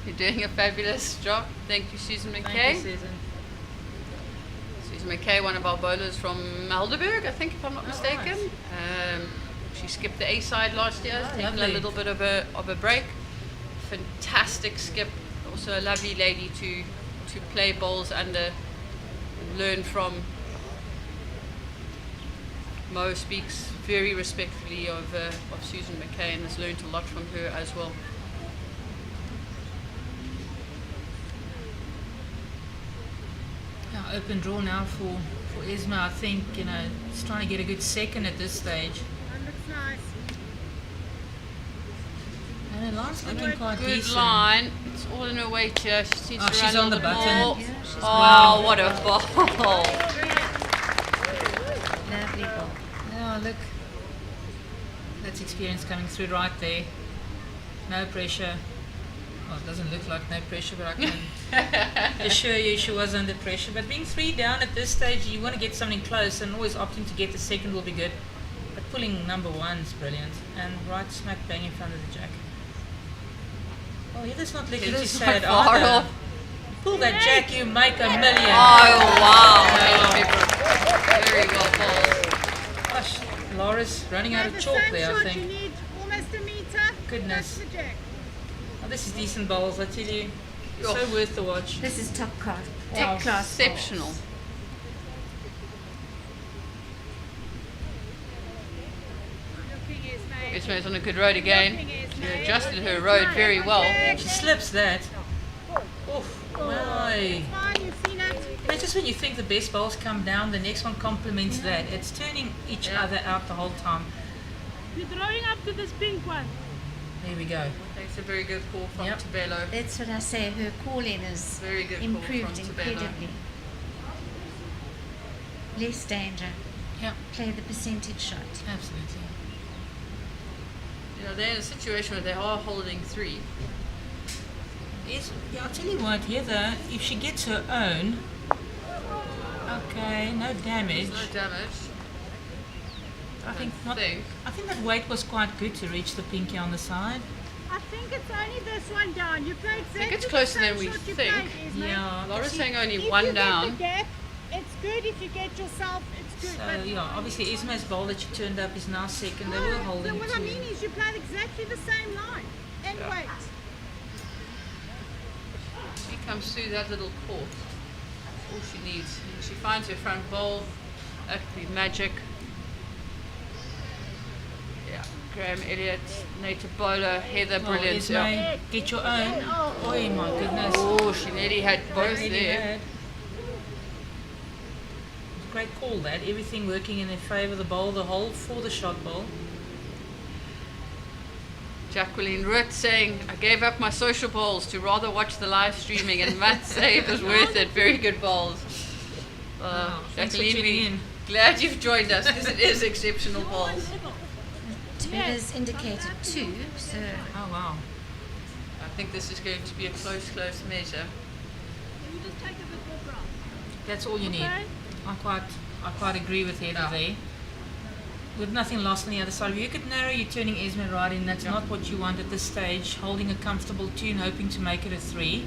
You're doing a fabulous job. Thank you, Susan McKay. Thank you, Susan. Susan McKay, one of our bowlers from Helderberg, I think, if I'm not mistaken. She skipped the A side last year, Oh, taken a lovely. little bit of a break. Fantastic skip. Also a lovely lady to play bowls under and learn from. Mo speaks very respectfully of Susan McKay and has learned a lot from her as well. Yeah, open draw now for Esmé. I think, you know, it's trying to get a good second at this stage. That looks nice. And her line's looking quite Good decent. line. It's all in her weight here. She seems Oh, to she's run a on the little bit button. more. Yeah, she's Oh, what a ball. Lovely ball. Oh, look. That's experience coming through right there. No pressure. Well, it doesn't look like no pressure, but I can assure you she was under pressure. But being 3 down at this stage, you want to get something close, and always opting to get the second will be good. But pulling number 1 is brilliant. And right smack bang in front of the jack. Oh, Heather's not looking It too is sad not far either. off. Pull that jack, you make a million. Oh, wow. Very well bowled. Gosh, Lara's running out of The chalk same there, I shot, think. you need almost a meter. Goodness. That's the jack. Oh, this is decent bowls, I tell you. Oh. So worth the watch. This is top class. Wow. Top class. balls. Exceptional. Looking Esmé. Esme's on a good road again. Looking She Esmé. adjusted her road very well. She slips that. Oof. Why? Fine, you've seen it. You know, just when you think the best bowls come down, the next one complements that. It's turning each other out the whole time. You're throwing up to this pink one. There we go. That's a very good call from Yep. Thabelo. That's what I say. Her calling is Very good call improved from Thabelo. incredibly. Less danger. Yeah, Play the percentage shot. absolutely. You know, they're in a situation where they are holding 3. Yeah, I'll tell you what, Heather, if she gets her own, okay, no damage. No damage. I think that weight was quite good to reach the pinky on the side. I think it's only this one down. You played exactly it's the closer same than we shot you think. played, Esmé. Yeah, Laura's see, saying only If one you down. get the gap, it's good. If you get yourself, it's good. so yeah, obviously Esme's bowl that she turned up is now second. They were holding so what I mean is you played exactly the same line and Yeah. weight. She comes through that little court. All she needs. She finds her front bowl. That could be magic. Yeah. Graham Elliott, Nate Bowler, Heather, brilliant. Esme, Yeah. get your own. Oh my goodness. Oh, she nearly had both Really there. had. Great call that. Everything working in their favour. The bowl, the hole for the shot bowl. Jacqueline Root saying, I gave up my social bowls to rather watch the live streaming, and Matt say it was worth it. Very good bowls. Thanks for Jacqueline, tuning we're in. glad you've joined us because it is exceptional bowls. Thabello's indicated 2, so Oh wow. I think this is going to be a close measure. Can you just take a bit more grass? That's all you need. Okay. I quite agree with Heather there. With nothing lost on the other side. If you could narrow, you're turning Esme right in. That's not what you want at this stage. Holding a comfortable tune, hoping to make it a 3.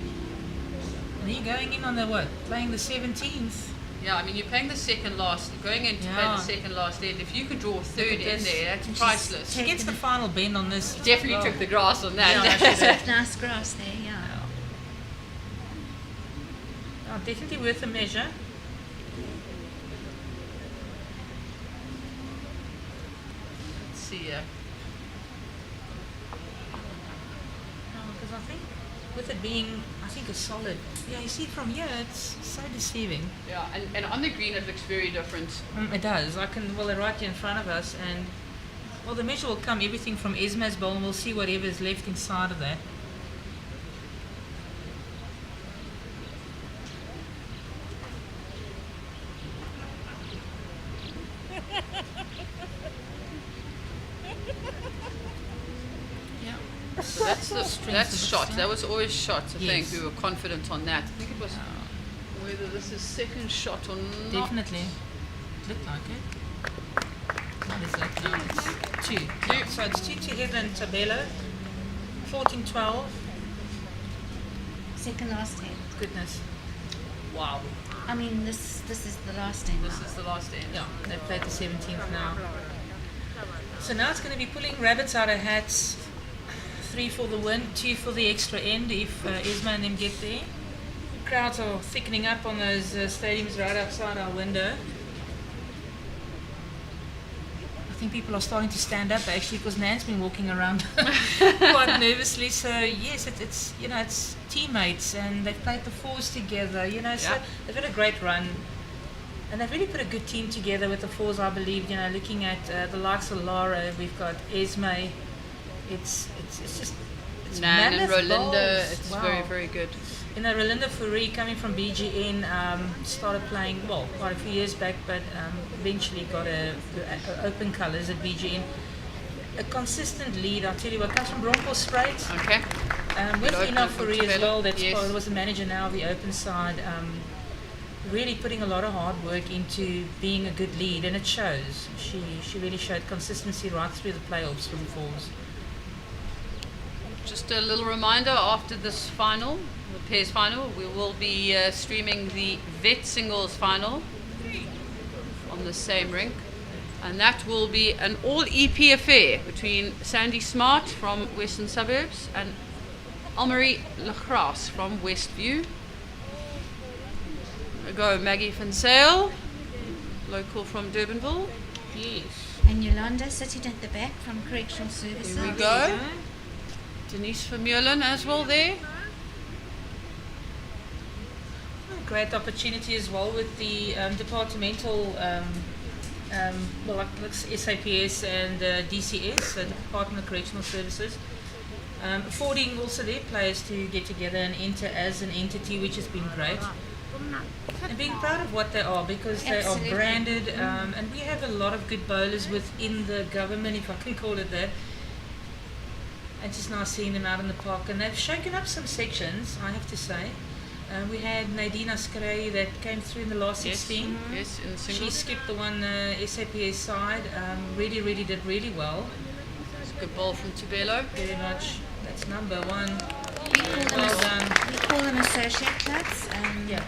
And you're going in on the what? Playing the 17th. Yeah, I mean, you're playing the second last, going in to play Yeah. the second last end. If you could draw a third Look at in this. there, that's priceless. She gets the final bend on this. Definitely Oh. took the grass on that. Yeah, she did. nice grass there, yeah. Oh, definitely worth a measure. Let's see here. Because I think with it being, I think a solid. Yeah, you see from here, it's so deceiving. Yeah, and on the green it looks very different. It does. Well, they're right here in front of us, and well, the measure will come everything from Esme's bowl, and we'll see whatever is left inside of that. So that's shot. That was always shot. I Yes. think we were confident on that. I think it was whether this is second shot or not. Definitely. Looked like it. What is that? No, it's 2. Yeah, so it's 2 to Heather and Thabelo. 14-12. Second last hand. Goodness. Wow. I mean, this is the last hand. This is the last end. Yeah, they've played the 17th now. So now it's going to be pulling rabbits out of hats. 3 for the win, 2 for the extra end if Esme and them get there. Crowds are thickening up on those stadiums right outside our window. I think people are starting to stand up actually because Nan's been walking around quite nervously. So yes, it's it's teammates and they've played the 4s together. So they've had a great run. And they've really put a good team together with the 4s, I believe. Looking at the likes of Lara, we've got Esme. It's Nan and mammoth Rolinda, bowls. it's Wow. very, very good. Rolinda Fourie coming from BGN started playing quite a few years back, but eventually got a open colours at BGN. A consistent lead, I'll tell you what, comes from Bronkhorstspruit. Okay. With Good Ina open from Fourie as Thabelo. well, that's Yes. was the manager now of the open side. Really putting a lot of hard work into being a good lead, and it shows. She really showed consistency right through the playoffs for the 4s. Just a little reminder, after this final, the pairs final, we will be streaming the vet singles final on the same rink. And that will be an all EP affair between Sandy Smart from Western Suburbs and Elmare Gras from Westview. There we go Maggie van Sale, local from Durbanville. Yes. And Yolanda sitting at the back from Correctional Services. Here we go. Denise Vermeulen as well there. Great opportunity as well with the departmental, like SAPS and DCS, the Department of Correctional Services. Affording also their players to get together and enter as an entity, which has been great. And being proud of what they are, because they are branded, and we have a lot of good bowlers within the government, if I can call it that. It's just nice seeing them out in the park, and they've shaken up some sections, I have to say. We had Nadina Skrey that came through in the last 16. Yes, in the single. She skipped the one SAPS side, really did really well. It's a good ball from Thabelo. Very much. That's number one. We call them associate clubs. Yeah.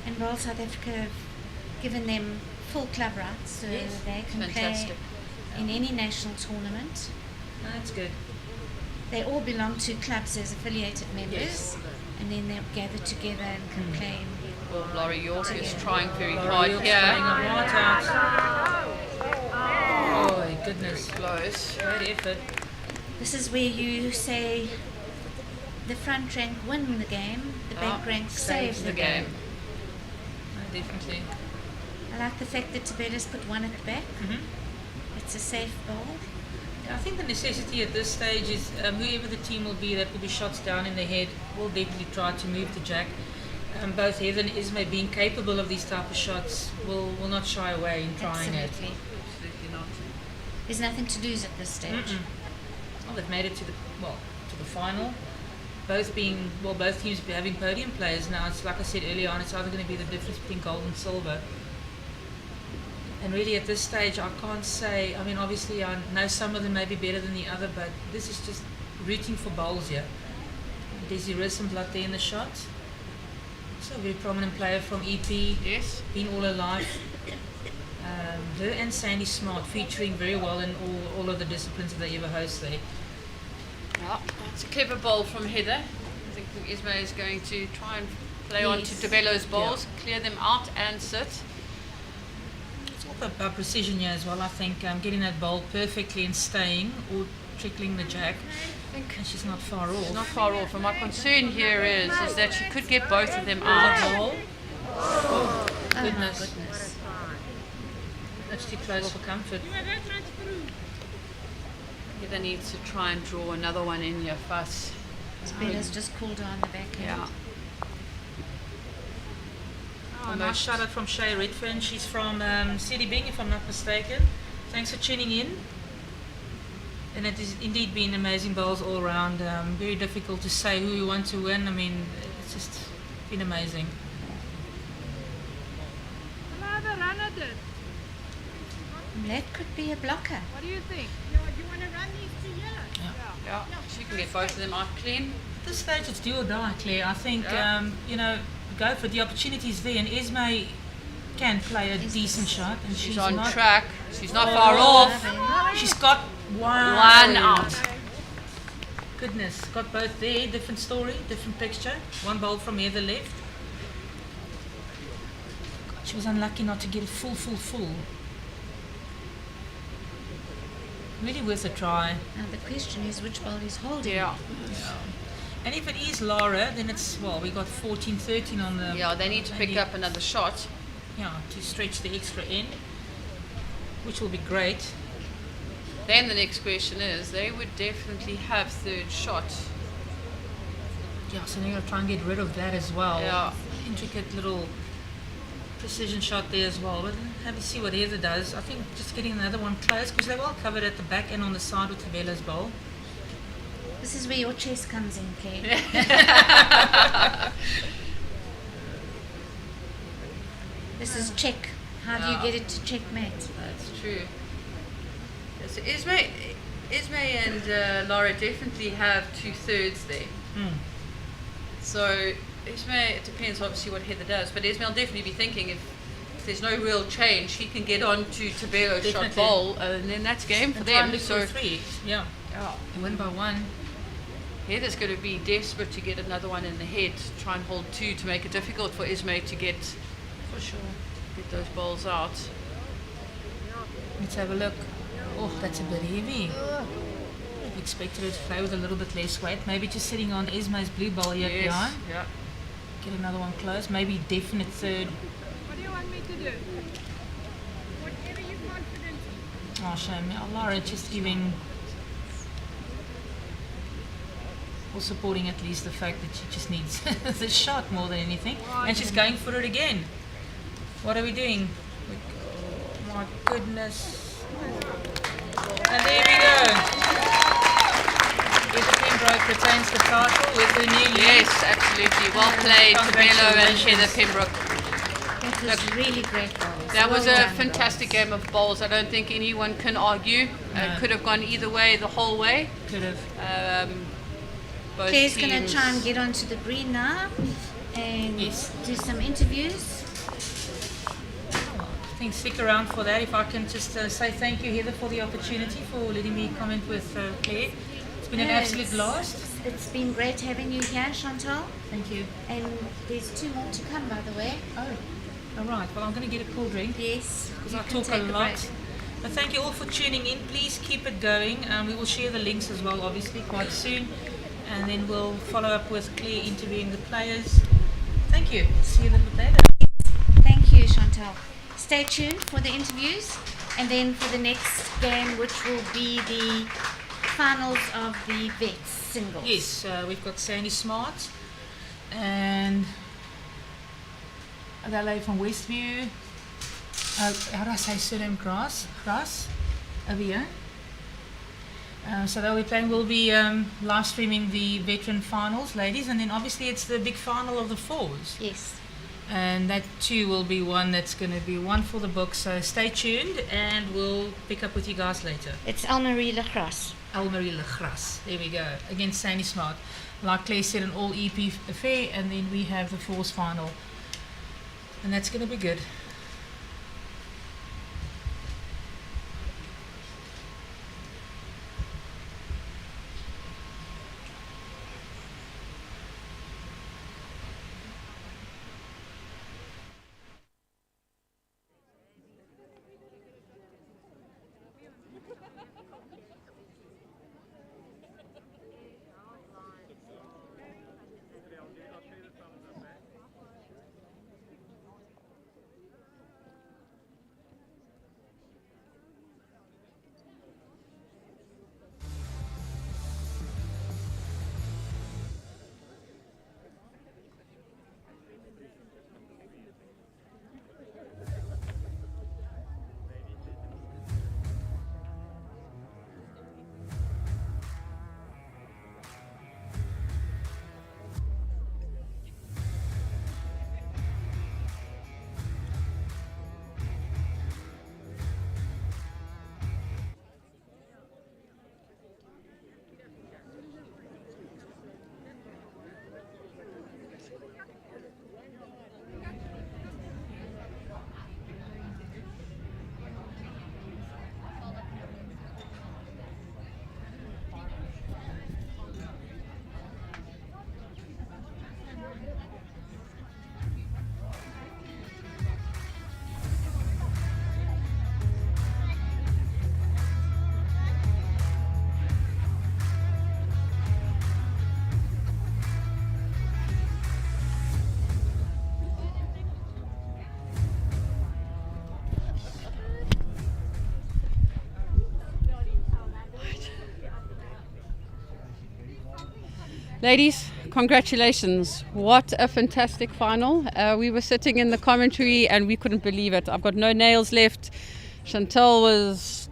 And Royal South Africa have given them full club rights, so they can Fantastic. play in any national tournament. That's good. They all belong to clubs as affiliated members, and then they're gathered together and can play. Well, Lara York is trying very Lara hard York's here. playing a right out. Oh, my goodness. Close. Great effort. This is where you say the front rank win the game, the back rank save the game. No, definitely. I like the fact that Thabelo's put one at the back. It's a safe ball. I think the necessity at this stage is whoever the team will be that will be shots down in the head will definitely try to move the jack. Both Heather and Esmé, being capable of these type of shots, will not shy away in trying it. Absolutely. Absolutely not. There's nothing to lose at this stage. Well, they've made it to the final. Both teams having podium players now. It's like I said earlier on, it's either going to be the difference between gold and silver. And really at this stage I can't say, I mean obviously I know some of them may be better than the other, but this is just rooting for bowls here. Desiree Blood there in the shot. So a very prominent player from EP. Yes. Been all her life. Her and Sandy Smart featuring very well in all of the disciplines that they ever host there. Yeah, it's a clever ball from Heather. I think Esmé is going to try and play on to Thabelo's balls, clear them out and sit. It's all about precision here as well, I think. Getting that bowl perfectly and staying or trickling the jack. And she's not far off. She's not far off. And my concern here is that she could get both of them out. Oh, goodness. That's too close for comfort. Heather needs to try and draw another one in here first. Thabelo's just called her on the backhand. Yeah. Oh, nice shout out from Shay Redfern. She's from City Bing, if I'm not mistaken. Thanks for tuning in. And it has indeed been amazing bowls all around. Very difficult to say who we want to win. I mean, it's just been amazing. Another run at it. That could be a blocker. What do you think? You want to run these two yellows? Yeah, she can get both of them out clean. At this stage, it's do or die, Claire. I think, go for it. The opportunity's there, and Esmé can play a decent shot. And She's on not track. She's not far off. She's got One out. Goodness, got both there. Different story, different picture. One bowl from Heather left. God, she was unlucky not to get a full. Really worth a try. Now the question is which ball is holding. Yeah. And if it is Lara, then it's, we got 14-13 on the... Yeah, they need to pick up another shot. Yeah, to stretch the extra end, which will be great. Then the next question is, they would definitely have third shot. Yeah, so they're going to try and get rid of that as well. Yeah. Intricate little precision shot there as well. But have to see what Heather does. I think just getting another one close, because they're well covered at the back and on the side with Thabelo's bowl. This is where your chess comes in, Claire. This is check. How do you get it to checkmate? That's true. So Esmé and Lara definitely have 2/3 there. So Esmé, it depends obviously what Heather does, but Esmé will definitely be thinking if there's no real change, he can get on to Thabelo's shot bowl, and then that's game for them. So three, yeah. Win by one. Heather's going to be desperate to get another one in the head, try and hold two to make it difficult for Esmé to get those bowls out. Let's have a look. Oh, that's a bit heavy. I expected her to play with a little bit less weight. Maybe just sitting on Esmé's blue bowl here behind. Yeah. Get another one close. Maybe definite third. What do you want me to do? Whatever you're confident in. Oh, shame. Lara just giving people supporting at least the fact that she just needs the shot more than anything. And she's going for it again. What are we doing? Oh my goodness. And there we go. Heather Pembroke retains the title with her new lead. Yes, absolutely. Well played, Thabelo and Heather Pembroke. That was really great bowls. That was Well a done, fantastic game of bowls. I don't think anyone can argue. It could have gone either way the whole way. Could have. Both Claire's going to teams- try and get onto the green now and do some interviews. I think stick around for that. If I can just say thank you, Heather, for the opportunity, for letting me comment with Claire. It's been an absolute blast. It's been great having you here, Chantal. Thank you. And there's 2 more to come, by the way. Oh, all right. Well, I'm going to get a cool drink. Yes. Because you I can talk take a break. lot. But thank you all for tuning in. Please keep it going. We will share the links as well, obviously, quite soon. And then we'll follow up with Claire interviewing the players. Thank you. See you a little bit later. Thank you, Chantal. Stay tuned for the interviews and then for the next game, which will be the finals of the Vets singles. Yes, we've got Sandy Smart and that lady from Westview. How do I say surname? Gras over here. So that we're playing, we'll be live streaming the veteran finals, ladies, and then obviously it's the big final of the fours. Yes. And that too will be one that's going to be one for the book. So stay tuned, and we'll pick up with you guys later. It's Elmare Gras. Elmare Gras. There we go. Against Sandy Smart. Like Claire said, an all EP affair, and then we have the fours final, and that's going to be good. Ladies, congratulations. What a fantastic final. We were sitting in the commentary and we couldn't believe it. I've got no nails left. Chantal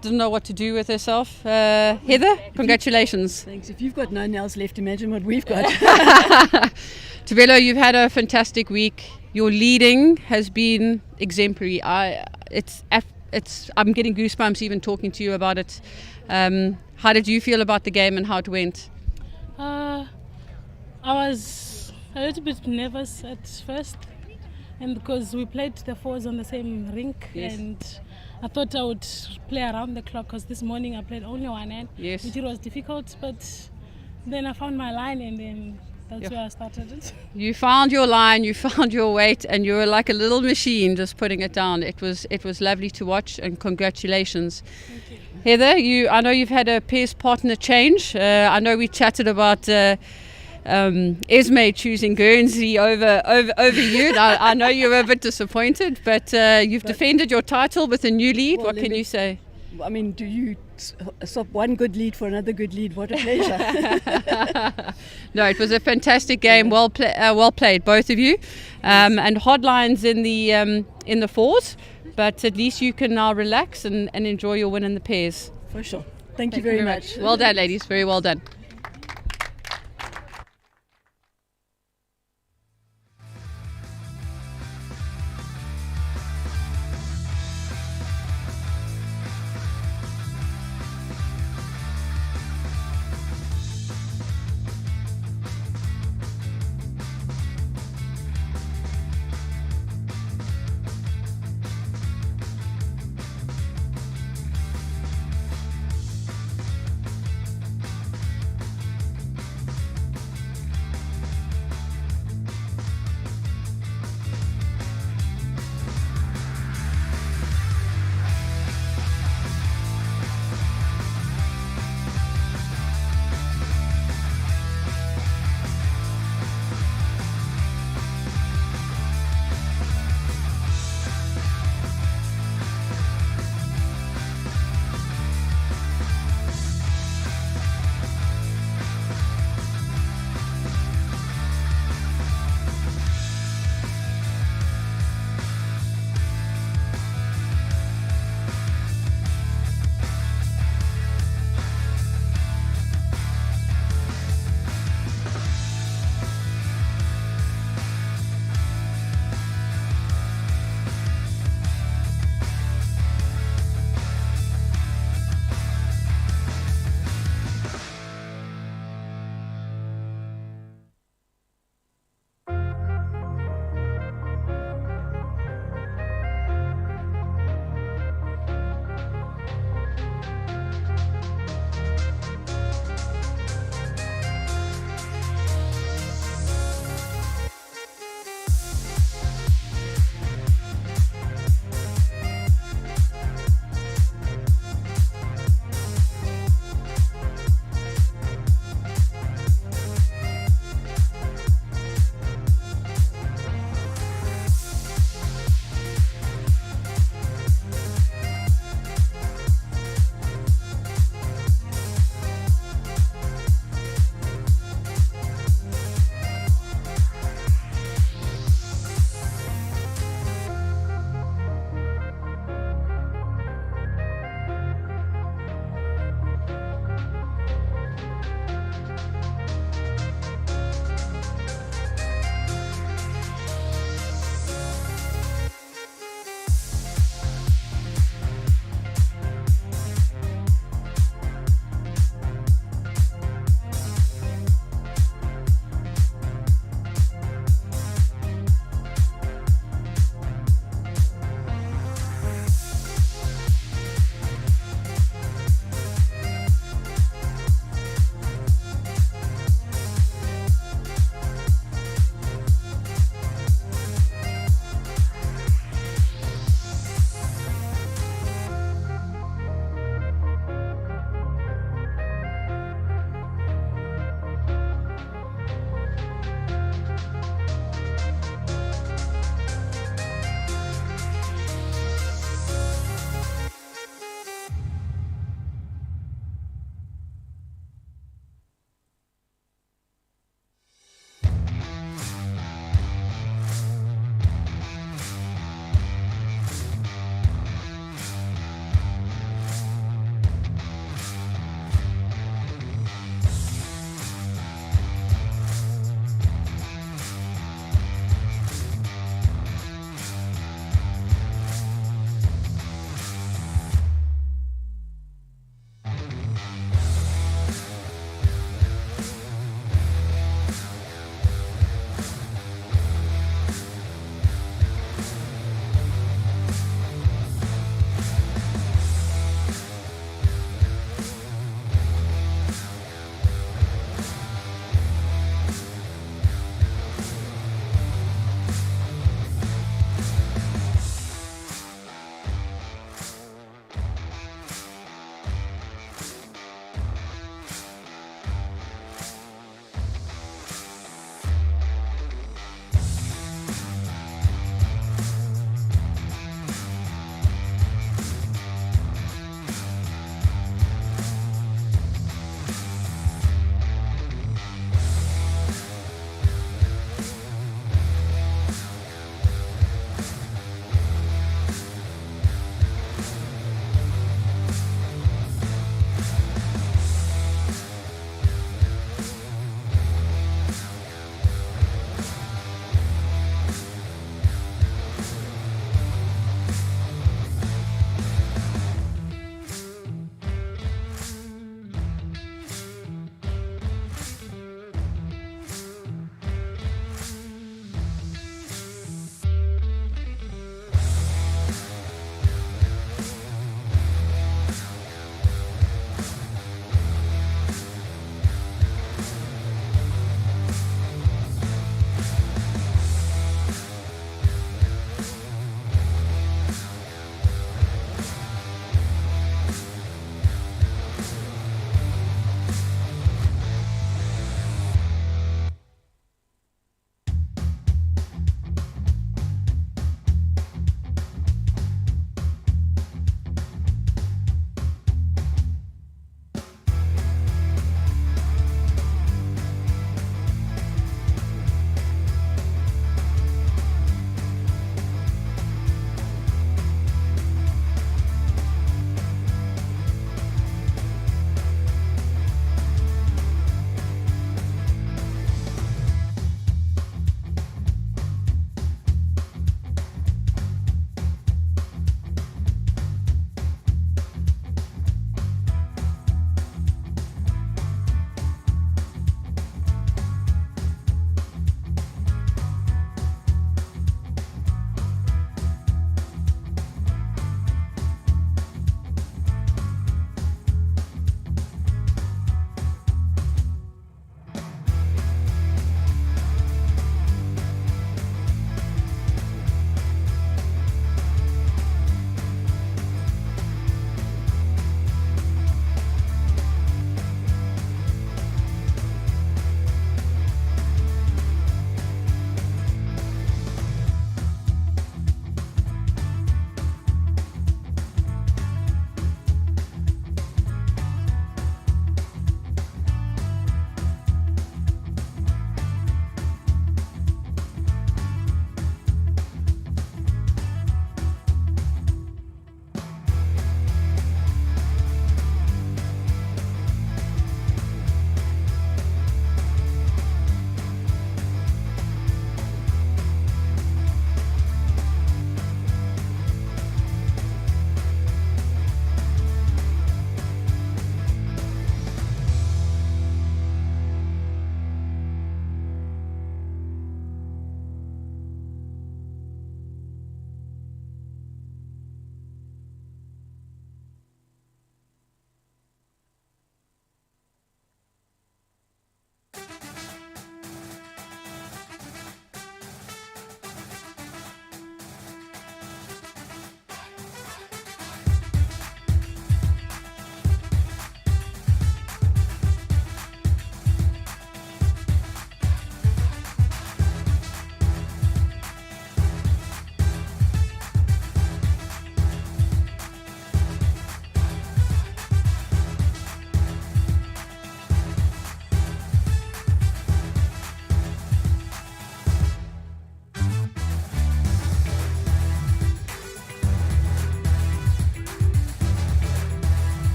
didn't know what to do with herself. Heather, congratulations. Thanks. If you've got no nails left, imagine what we've got. Thabelo, you've had a fantastic week. Your leading has been exemplary. I'm getting goosebumps even talking to you about it. How did you feel about the game and how it went? I was a little bit nervous at first, and because we played the fours on the same rink, yes. And I thought I would play around the clock because this morning I played only one end, yes. which it was difficult, but then I found my line and then that's where I started it. You found your line, you found your weight, and you were like a little machine just putting it down. It was lovely to watch, and congratulations. Thank you. Heather, I know you've had a pairs partner change. I know we chatted about Esmé choosing Guernsey over you. I know you were a bit disappointed, but you've defended your title with a new lead. What can you say? I mean, do you swap one good lead for another good lead. What a pleasure. No, it was a fantastic game. Well played, both of you. And hard lines in the fours, but at least you can now relax and enjoy your win in the pairs. For sure. Thank you very much. Well done, ladies. Very well done.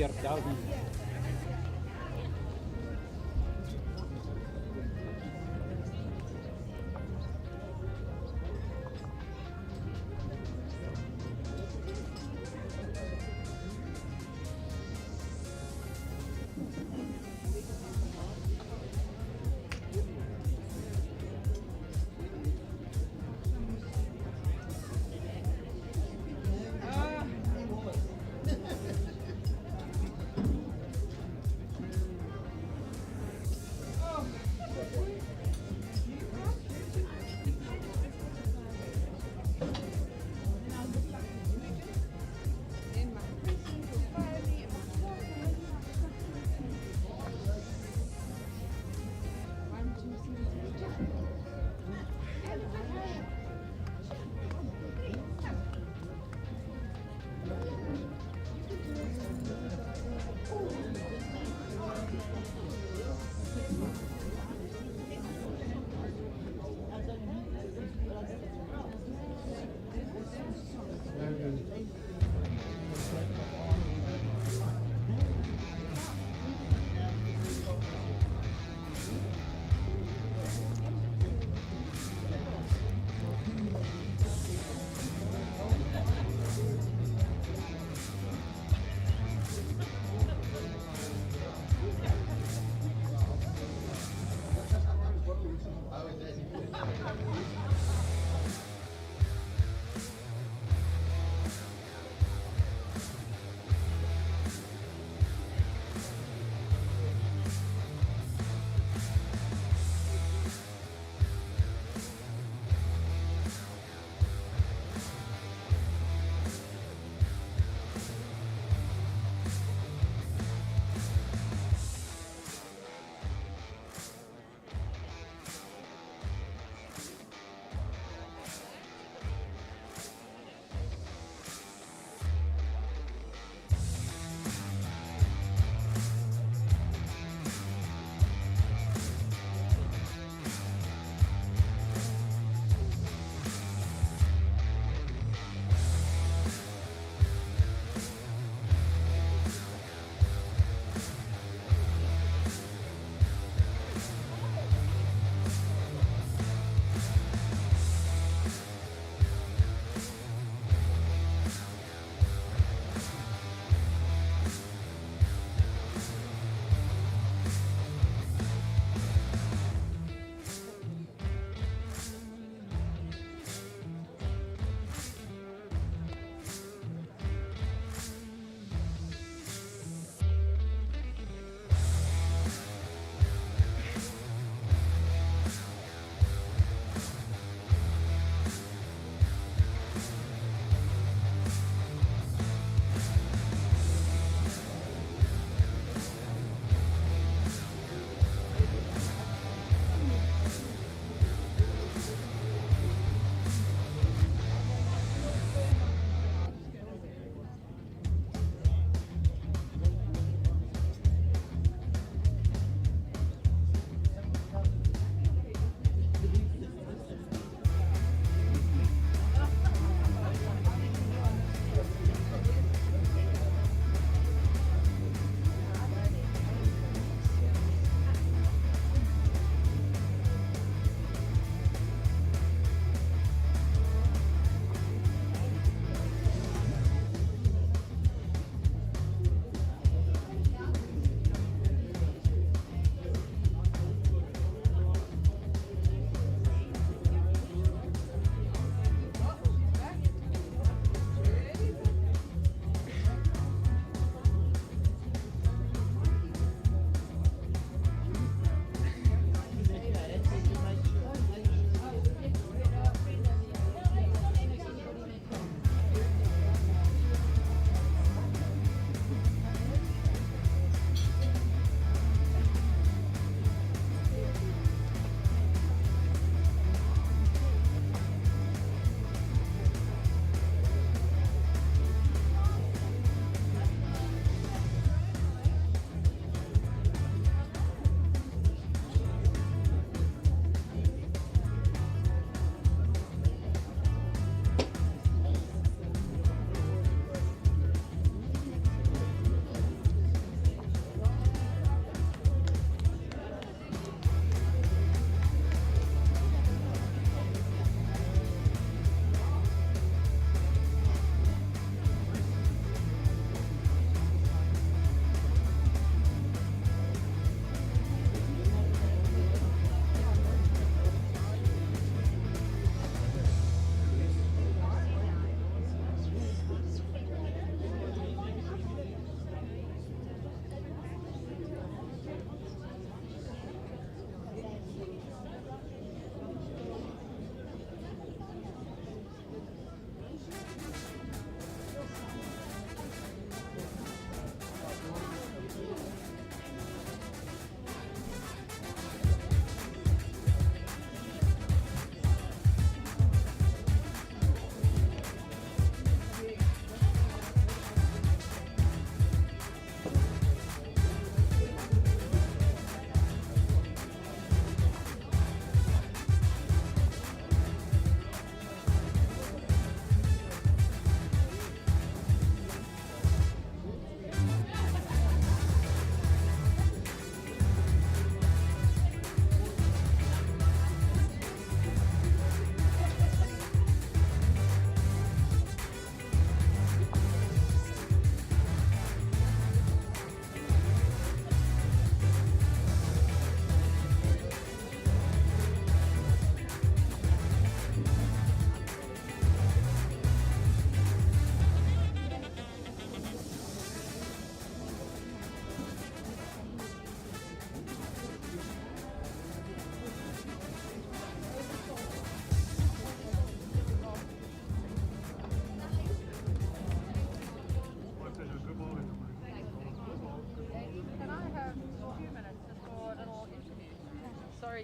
weer Delby.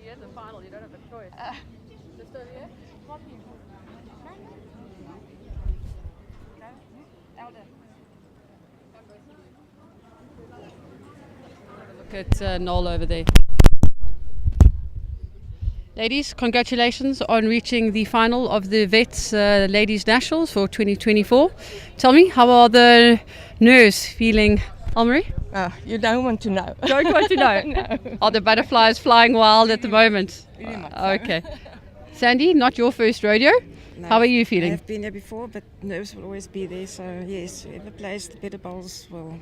here's the final. You don't have a choice. Just over here. Look at Noel over there. Ladies, congratulations on reaching the final of the Vets Ladies Nationals for 2024. Tell me, how are the nerves feeling, Elmare? You don't want to know. Don't want to know? No. Are the butterflies flying wild at the moment? Very much so. Okay. Sandy, not your first rodeo. No, How are you feeling? I've been there before, but nerves will always be there. So yes, whoever plays the better bowls will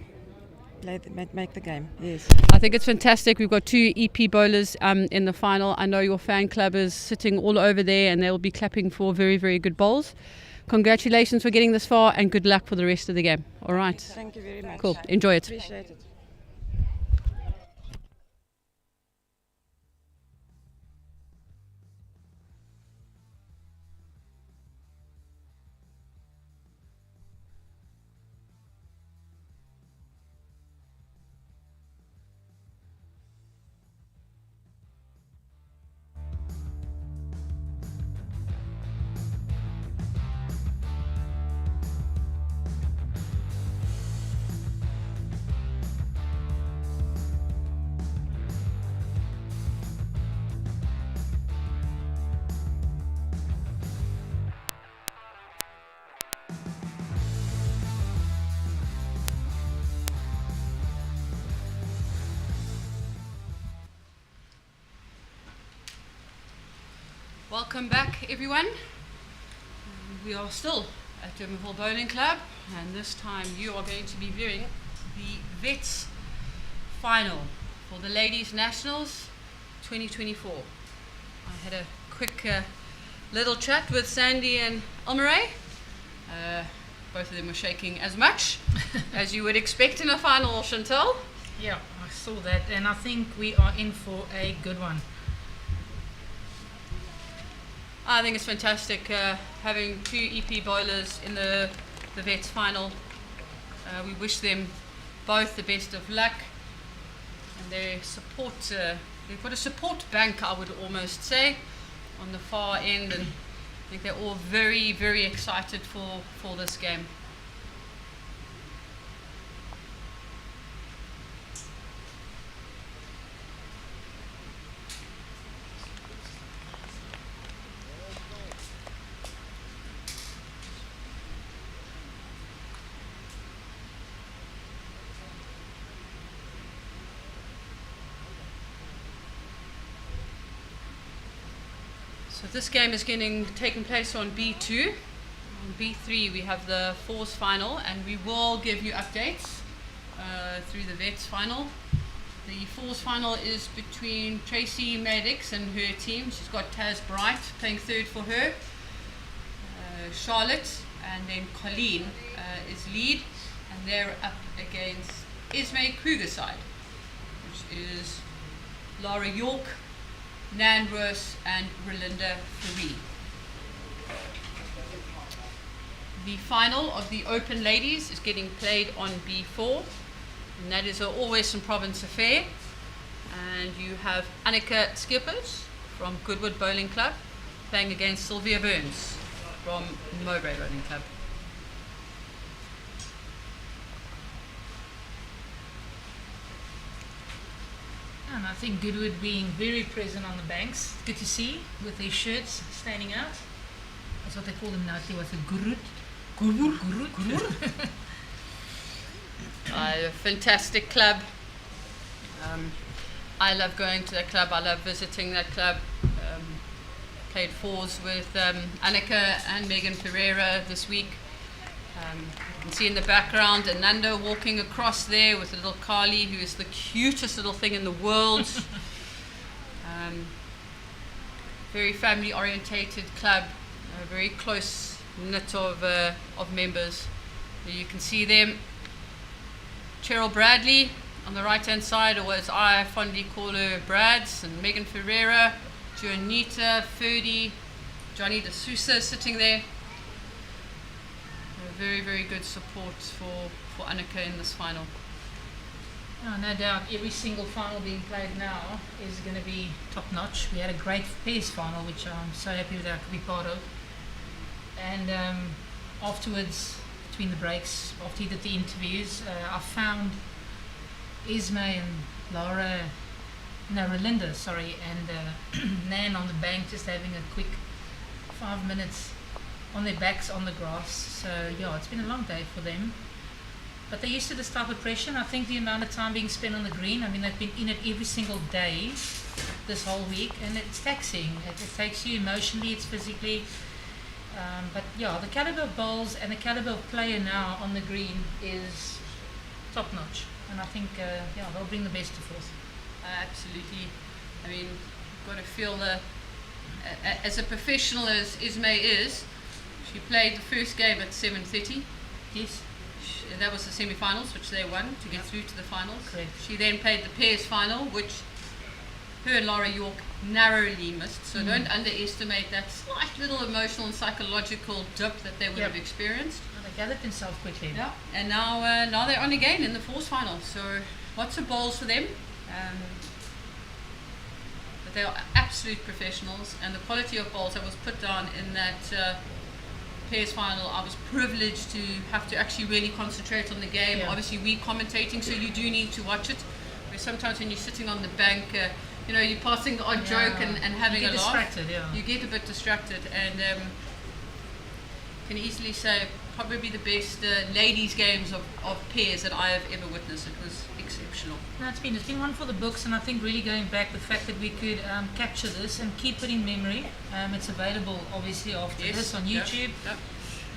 make the game. Yes. I think it's fantastic. We've got 2 EP bowlers in the final. I know your fan club is sitting all over there, and they'll be clapping for very, very good bowls. Congratulations for getting this far, and good luck for the rest of the game. All right. Thank you very much. Cool. Enjoy it. Appreciate it. Welcome back, everyone. We are still at Durbanville Bowling Club, and this time you are going to be viewing the Vets final for the Ladies Nationals 2024. I had a quick little chat with Sandy and Elmare. Both of them were shaking as much as you would expect in a final, Chantal. Yeah, I saw that, and I think we are in for a good one. I think it's fantastic having 2 EP bowlers in the Vets final. We wish them both the best of luck, and their support. They've got a support bank, I would almost say, on the far end, and I think they're all very, very excited for this game. So this game is taking place on B2. On B3 we have the fours final, and we will give you updates through the Vets final. The fours final is between Tracy Maddox and her team. She's got Taz Bright playing third for her. Charlotte and then Colleen is lead, and they're up against Esmé Kruger side, which is Lara York, Nan Roos and Rolinda Fourie. The final of the Open Ladies is getting played on B4, and that is always in Province affair. And you have Annika Skippers from Goodwood Bowling Club playing against Sylvia Burns from Mowbray Bowling Club. And I think Goodwood being very present on the banks. Good to see with their shirts standing out. That's what they call them now. There was a Gurut. A fantastic club. I love going to that club. I love visiting that club. Played fours with Annika and Megan Pereira this week. You can see in the background Ananda walking across there with little Carly, who is the cutest little thing in the world. Very family orientated club, very close knit of members. You can see them. Cheryl Bradley on the right hand side, or as I fondly call her, Brads, and Megan Ferreira, Juanita, Fourie, Johnny De Sousa sitting there. Very, very good support for Annika in this final. No doubt, every single final being played now is going to be top notch. We had a great pairs final, which I'm so happy that I could be part of. And afterwards, between the breaks, after he did the interviews, I found Esmé and Rolinda, and Nan on the bank just having a quick 5 minutes on their backs on the grass. So yeah, it's been a long day for them. But they're used to this type of pressure, and I think the amount of time being spent on the green, I mean, they've been in it every single day this whole week, and it's taxing. It takes you emotionally, it's physically. But yeah, the caliber of bowls and the caliber of player now on the green is top notch. And I think, they'll bring the best to forth. Absolutely. I mean, you've got to feel as a professional as Esmé is, she played the first game at 7:30. Yes. That was the semi-finals, which they won to get through to the finals. Correct. She then played the pairs final, which her and Lara York narrowly missed. So don't underestimate that slight little emotional and psychological dip that they would have experienced. Well, they gathered themselves quickly. Yeah, and now they're on again in the fourth final. So lots of bowls for them. But they are absolute professionals, and the quality of bowls that was put down in that pairs final, I was privileged to have to actually really concentrate on the game. Yeah. Obviously we commentating, so you do need to watch it. Where sometimes when you're sitting on the bank, you're passing the odd joke and having a laugh. You get a bit distracted, and can easily say probably the best ladies games of pairs that I have ever witnessed. It was exceptional. No, it's been one for the books, and I think really going back, the fact that we could capture this and keep it in memory. It's available obviously after this on YouTube. Yep.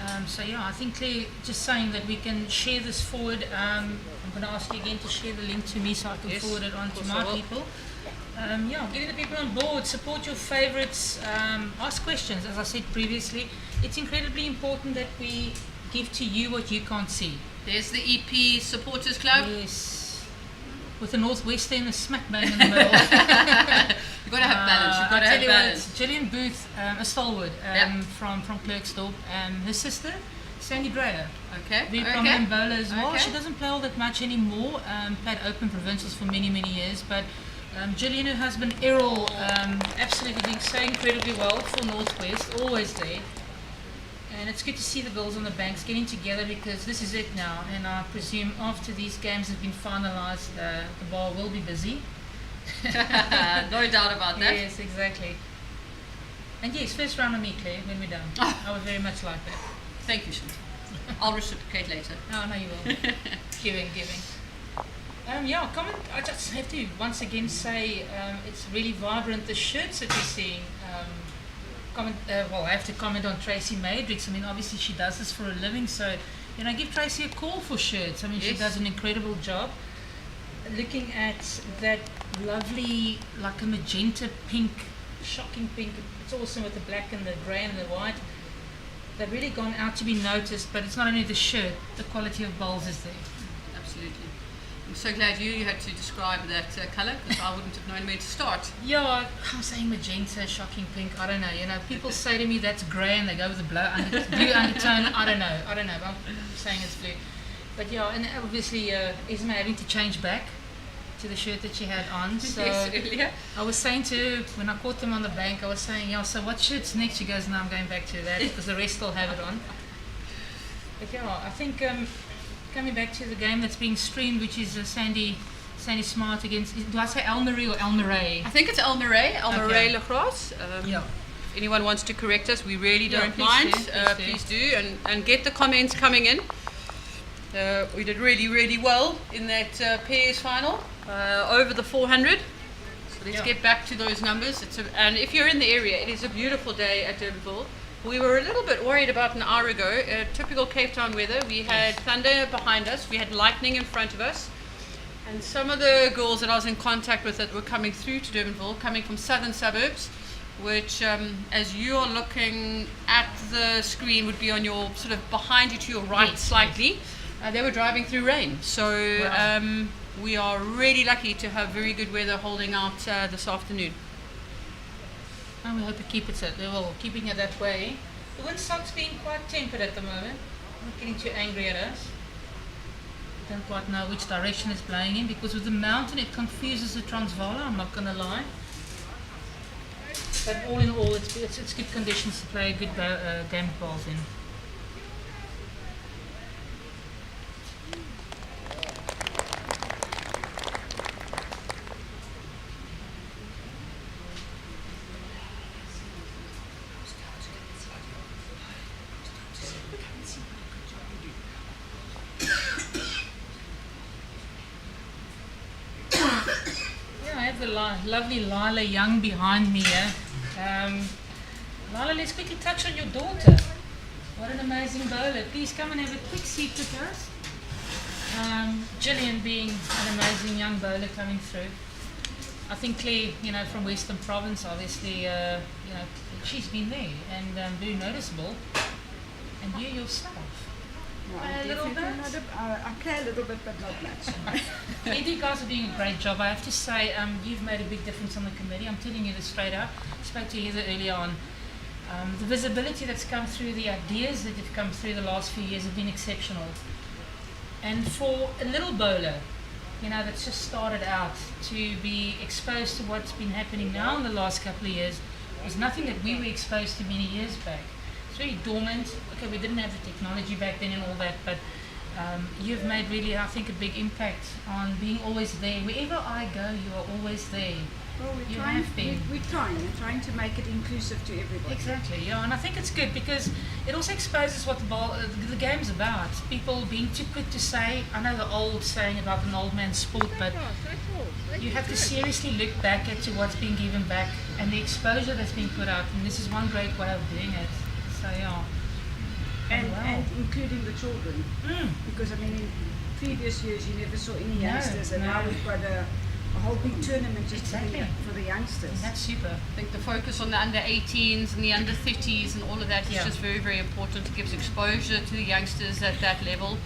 I think Claire, just saying that we can share this forward. I'm going to ask you again to share the link to me so I can forward it on to my people. Getting the people on board, support your favourites, ask questions. As I said previously, it's incredibly important that we give to you what you can't see. There's the EP Supporters Club. Yes. With the Northwestern smack bang in the middle. You've got to have balance. You've got to have balance. Gillian Booth, a stalwart from Klerksdorp, her sister, Sandy Dreyer. Okay. Very prominent bowler as well. She doesn't play all that much anymore. Played open provincials for many, many years. But Gillian, her husband Errol, absolutely doing so incredibly well for Northwest, always there. And it's good to see the girls on the banks getting together, because this is it now. And I presume after these games have been finalised, the bar will be busy. No doubt about that. Yes, exactly. And yes, first round on me, Claire, when we're done. I would very much like that. Thank you, Shin. I'll reciprocate later. Oh, no, you will. Giving. Comment. I just have to once again say it's really vibrant, the shirts that we're seeing. I have to comment on Tracy Maydrix. I mean, obviously she does this for a living, so give Tracy a call for shirts. I mean, she does an incredible job. Looking at that lovely, like a magenta pink, shocking pink. It's awesome with the black and the grey and the white. They've really gone out to be noticed, but it's not only the shirt, the quality of bowls is there. Absolutely. I'm so glad you had to describe that colour, because I wouldn't have known where to start. Yeah, I'm saying magenta, shocking pink, I don't know. People say to me that's grey and they go with the blue undertone. I don't know, but I'm saying it's blue. But and obviously Esmé having to change back to the shirt that she had on. So earlier. I was saying to her, when I caught them on the bank, I was saying, so what shirt's next? She goes, no, I'm going back to that, because the rest still have it on. But I think coming back to the game that's being streamed, which is Sandy Smart against, do I say Elmare or Elmare? I think it's Elmare Gras. If anyone wants to correct us, we really don't mind. Please do. And get the comments coming in. We did really, really well in that pairs final, over the 400. So let's get back to those numbers. And if you're in the area, it is a beautiful day at Durbanville. We were a little bit worried about an hour ago. Typical Cape Town weather. We had thunder behind us. We had lightning in front of us. And some of the girls that I was in contact with that were coming through to Durbanville, coming from southern suburbs, which as you are looking at the screen would be on your sort of behind you to your right slightly. They were driving through rain. So we are really lucky to have very good weather holding out this afternoon. And we hope to keep it keeping it that way. The windsock's being quite tempered at the moment. Not getting too angry at us. don't quite know which direction it's blowing in, because with the mountain it confuses the Transvaal, I'm not going to lie. But all in all, it's good conditions to play a good game of bowls in. Lovely Lila Young behind me here. Lila, let's quickly touch on your daughter. What an amazing bowler. Please come and have a quick seat with us. Gillian being an amazing young bowler coming through. I think Claire, from Western Province, obviously, she's been there and very noticeable. And you yourself. No, a little bit? I play a little bit, but not much. You guys are doing a great job. I have to say, you've made a big difference on the committee. I'm telling you this straight out. I spoke to Heather earlier on. The visibility that's come through, the ideas that have come through the last few years have been exceptional. And for a little bowler, that's just started out, to be exposed to what's been happening now in the last couple of years was nothing that we were exposed to many years back. It's very dormant. Okay, we didn't have the technology back then and all that, but you've made really, I think, a big impact on being always there. Wherever I go, you are always there. Well, you have been. We're trying to make it inclusive to everybody. Exactly, yeah, and I think it's good because it also exposes what the game's about. People being too quick to say, I know the old saying about an old man's sport, but you have to seriously look back at what's being given back and the exposure that's being put out, and this is one great way of doing it. So, yeah. And including the children. Because, in previous years you never saw any youngsters, and now we've got a whole big tournament just for the youngsters. And that's super. I think the focus on the under 18s and the under 30s and all of that is just very, very important. It gives exposure to the youngsters at that level.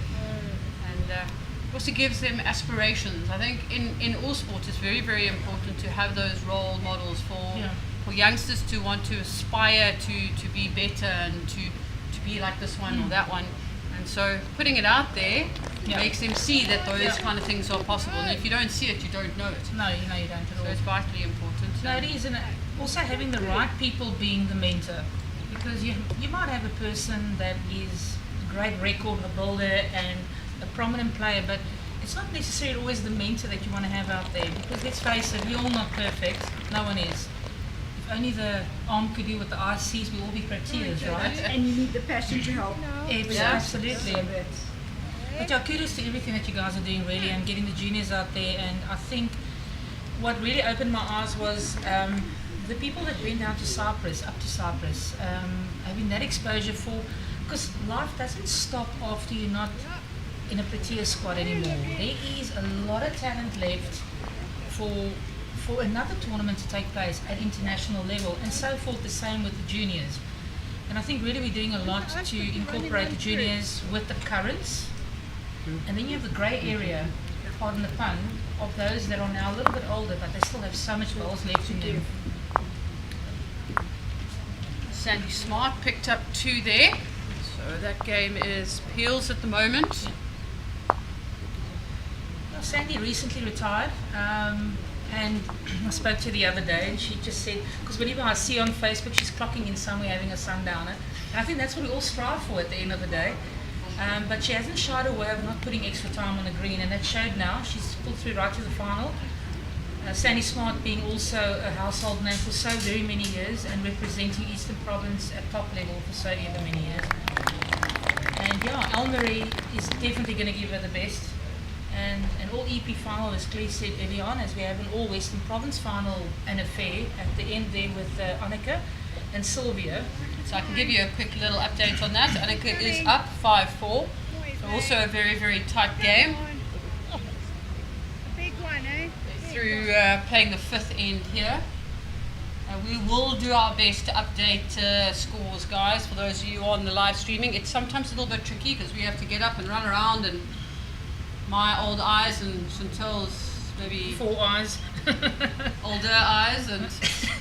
And also gives them aspirations. I think in all sports it's very, very important to have those role models for youngsters to want to aspire to be better and to be like this one or that one. And so putting it out there makes them see that those kind of things are possible. And if you don't see it, you don't know it. No, you don't at all. So it's vitally important. No, it is. And also having the right people being the mentor. Because you might have a person that is a great record, a builder and a prominent player, but it's not necessarily always the mentor that you want to have out there. Because let's face it, we're all not perfect. No one is. If only the arm could do what the eye sees, we'll all be proteas, right? And you need the passion to help. Absolutely. But yeah, kudos to everything that you guys are doing, really, and getting the juniors out there. And I think what really opened my eyes was the people that went down to Cyprus, having that exposure because life doesn't stop after you're not in a Protea squad anymore. There is a lot of talent left for another tournament to take place at international level, and so forth, the same with the juniors. And I think really we're doing a lot to incorporate the juniors with the currents. And then you have the grey area, pardon the pun, of those that are now a little bit older, but they still have so much balls left in them. Sandy Smart picked up 2 there. So that game is Peels at the moment. Well, Sandy recently retired. And I spoke to her the other day, and she just said, because whenever I see on Facebook, she's clocking in somewhere having a sundowner. And I think that's what we all strive for at the end of the day. But she hasn't shied away of not putting extra time on the green, and that showed now. She's pulled through right to the final. Sandy Smart being also a household name for so very many years and representing Eastern Province at top level for so ever many years. And yeah, Elmare is definitely going to give her the best. And an all EP final, as Claire said early on, as we have an all Western Province final and affair at the end there with Annika and Sylvia. So I can give you a quick little update on that. Annika is up 5-4. So also a very, very tight game. A big one, eh? Through playing the 5th end here. We will do our best to update scores, guys, for those of you on the live streaming. It's sometimes a little bit tricky because we have to get up and run around, and my old eyes and Chantel's maybe 4 eyes, older eyes, and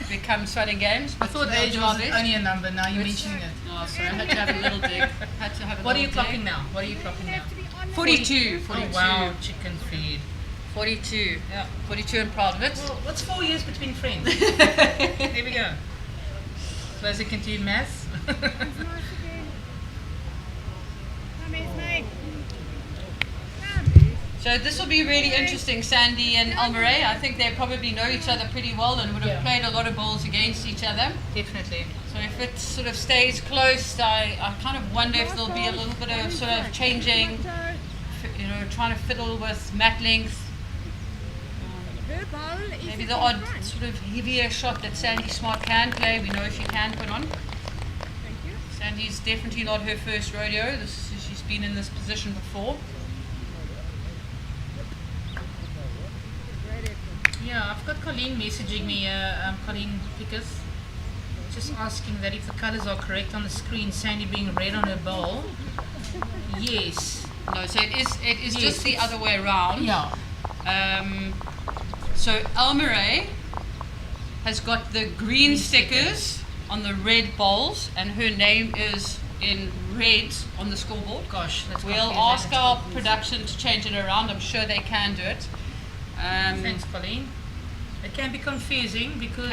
become sweating games. I thought age was only a number. Now you're mentioning it. Oh, sorry, I had to have a little dig. What are you clocking now? What are you clocking now? 42. Oh, wow, chicken feed. 42. Yeah. 42 and proud of it. Well, what's 4 years between friends? There we go. Closer can do maths. So this will be really interesting, Sandy and Elmare. I think they probably know each other pretty well and would have played a lot of bowls against each other. Definitely. So if it sort of stays close, I kind of wonder if there'll be a little bit of sort of changing, trying to fiddle with mat length. Maybe the odd sort of heavier shot that Sandy Smart can play. We know she can put on. Sandy's definitely not her first rodeo. She's been in this position before. Yeah, I've got Colleen messaging me, Colleen Pickers, just asking that if the colours are correct on the screen, Sandy being red on her bowl. Yes. No, so it is yes, just the other way around. Yeah. So Elmare has got the green stickers on the red bowls, and her name is in red on the scoreboard. Gosh, that's we'll confusing. ask our production to change it around. I'm sure they can do it. Thanks, Colleen. It can be confusing because,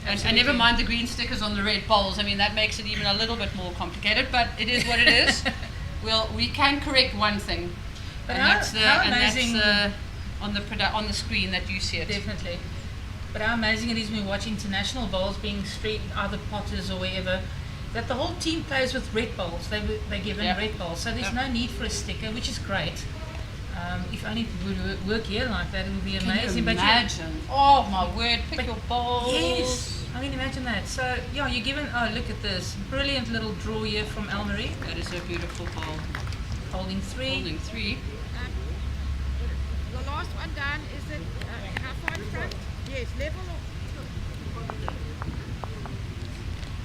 and never mind the green stickers on the red bowls. I mean, that makes it even a little bit more complicated, but it is what it is. We can correct one thing, but and that's on the screen that you see it. Definitely. But how amazing it is when we watch international bowls being street, either potters or wherever, that the whole team plays with red bowls. They're given red bowls, so there's no need for a sticker, which is great. If only people would work here like that, it would be amazing. Can you imagine? Oh my word, pick your bowls. Yes, I mean, imagine that. So, yeah, you're given, oh, look at this. Brilliant little draw here from Elmare. That is a beautiful bowl. Holding 3. Holding 3. The last one done, is it how far in front? Yes, level or...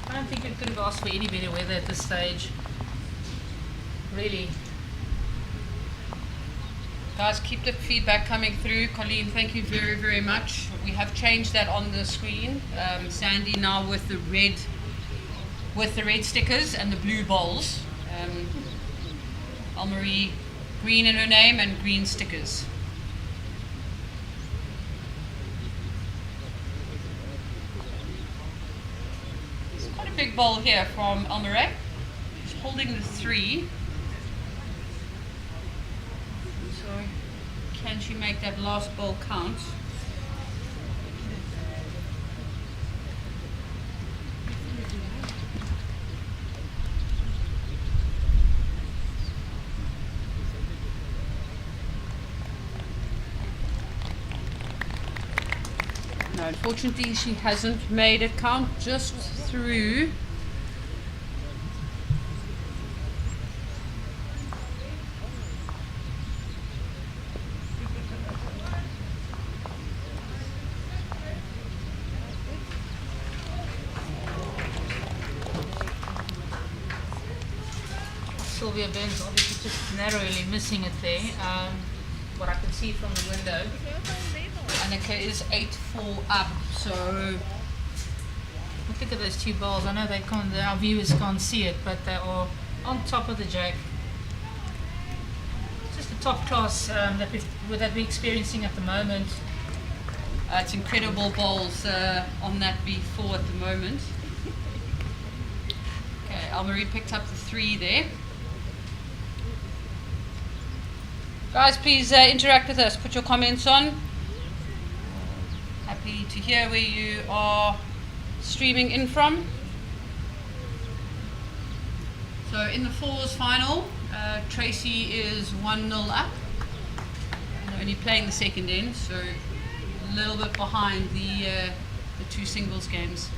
I don't think we could have asked for any better weather at this stage. Really. Guys, keep the feedback coming through. Colleen, thank you very, very much. We have changed that on the screen. Sandy now with the red stickers and the blue bowls. Elmare green in her name and green stickers. It's quite a big bowl here from Elmare. She's holding the 3. Can she make that last bowl count? No, unfortunately she hasn't made it count, just through. Sylvia Burns obviously just narrowly missing it there, what I can see from the window. Annika is 8-4 up, so look at those 2 bowls. I know our viewers can't see it, but they are on top of the jack. Just the top class that we're experiencing at the moment. It's incredible bowls on that B4 at the moment. Okay, Elmare picked up the 3 there. Guys, please interact with us. Put your comments on. Happy to hear where you are streaming in from. So in the 4s final, Tracy is 1-0 up. Only playing the second end, so a little bit behind the 2 singles games.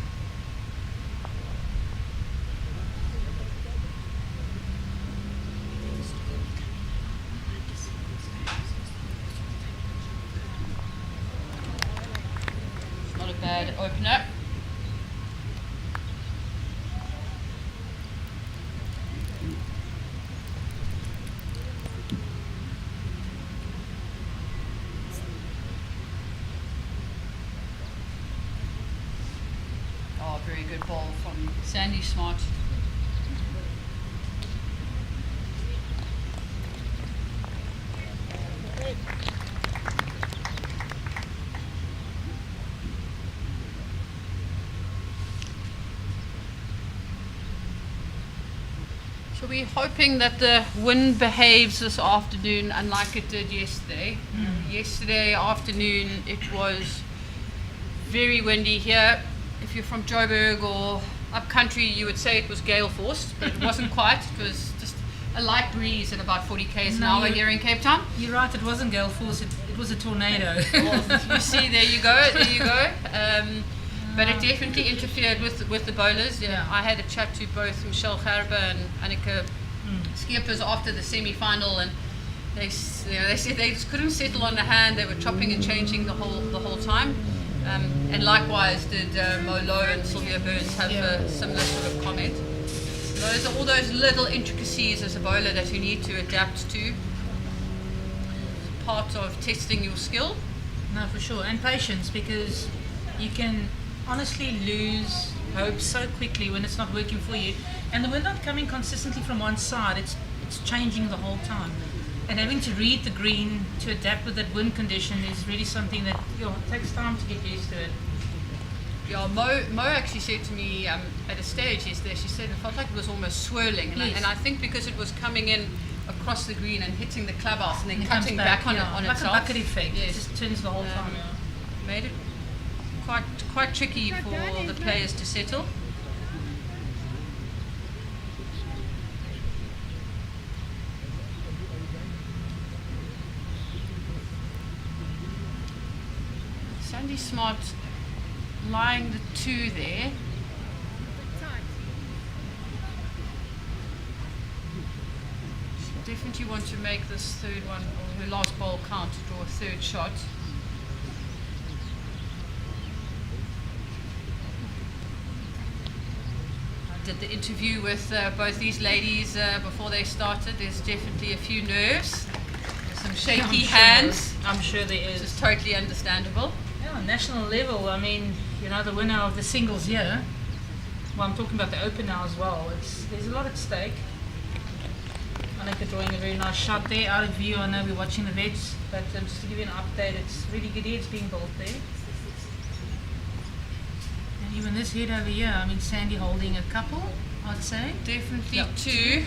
Not a bad opener. Oh, very good ball from Sandy Smart. So we're hoping that the wind behaves this afternoon unlike it did yesterday. Yesterday afternoon it was very windy here. If you're from Joburg or up country, you would say it was gale force, but it wasn't quite. It was just a light breeze at about 40 km an hour here in Cape Town. You're right, it wasn't gale force, it was a tornado. Well, you see, there you go. But it definitely interfered with the bowlers. I had a chat to both Michelle Gerber and Annika Skeepers after the semi-final, and they said they just couldn't settle on the hand. They were chopping and changing the whole time. And likewise did Mo Lowe and Sylvia Burns have a similar sort of comment. Those are all those little intricacies as a bowler that you need to adapt to. It's part of testing your skill. No, for sure, and patience, because you can honestly lose hope so quickly when it's not working for you. And the wind not coming consistently from one side, it's changing the whole time. And having to read the green to adapt with that wind condition is really something that takes time to get used to it. Yeah, Mo actually said to me at a stage yesterday, she said it felt like it was almost swirling. And I think because it was coming in across the green and hitting the clubhouse and then cutting back on like itself. Like a bucket effect, yes. It just turns the whole time. Made it quite tricky for the players to settle. Sandy Smart lying the 2 there. She definitely want to make this third one, or her last bowl count, to draw a third shot. I did the interview with both these ladies before they started. There's definitely a few nerves, some shaky hands. I'm sure there is. Which is totally understandable. Yeah, on national level, I mean, the winner of the singles here, well, I'm talking about the open now as well, there's a lot at stake. Annika drawing a very nice shot there, out of view. I know we're watching the vets, but just to give you an update, it's really good heads being built there. And even this head over here, I mean, Sandy holding a couple, I'd say. Definitely 2.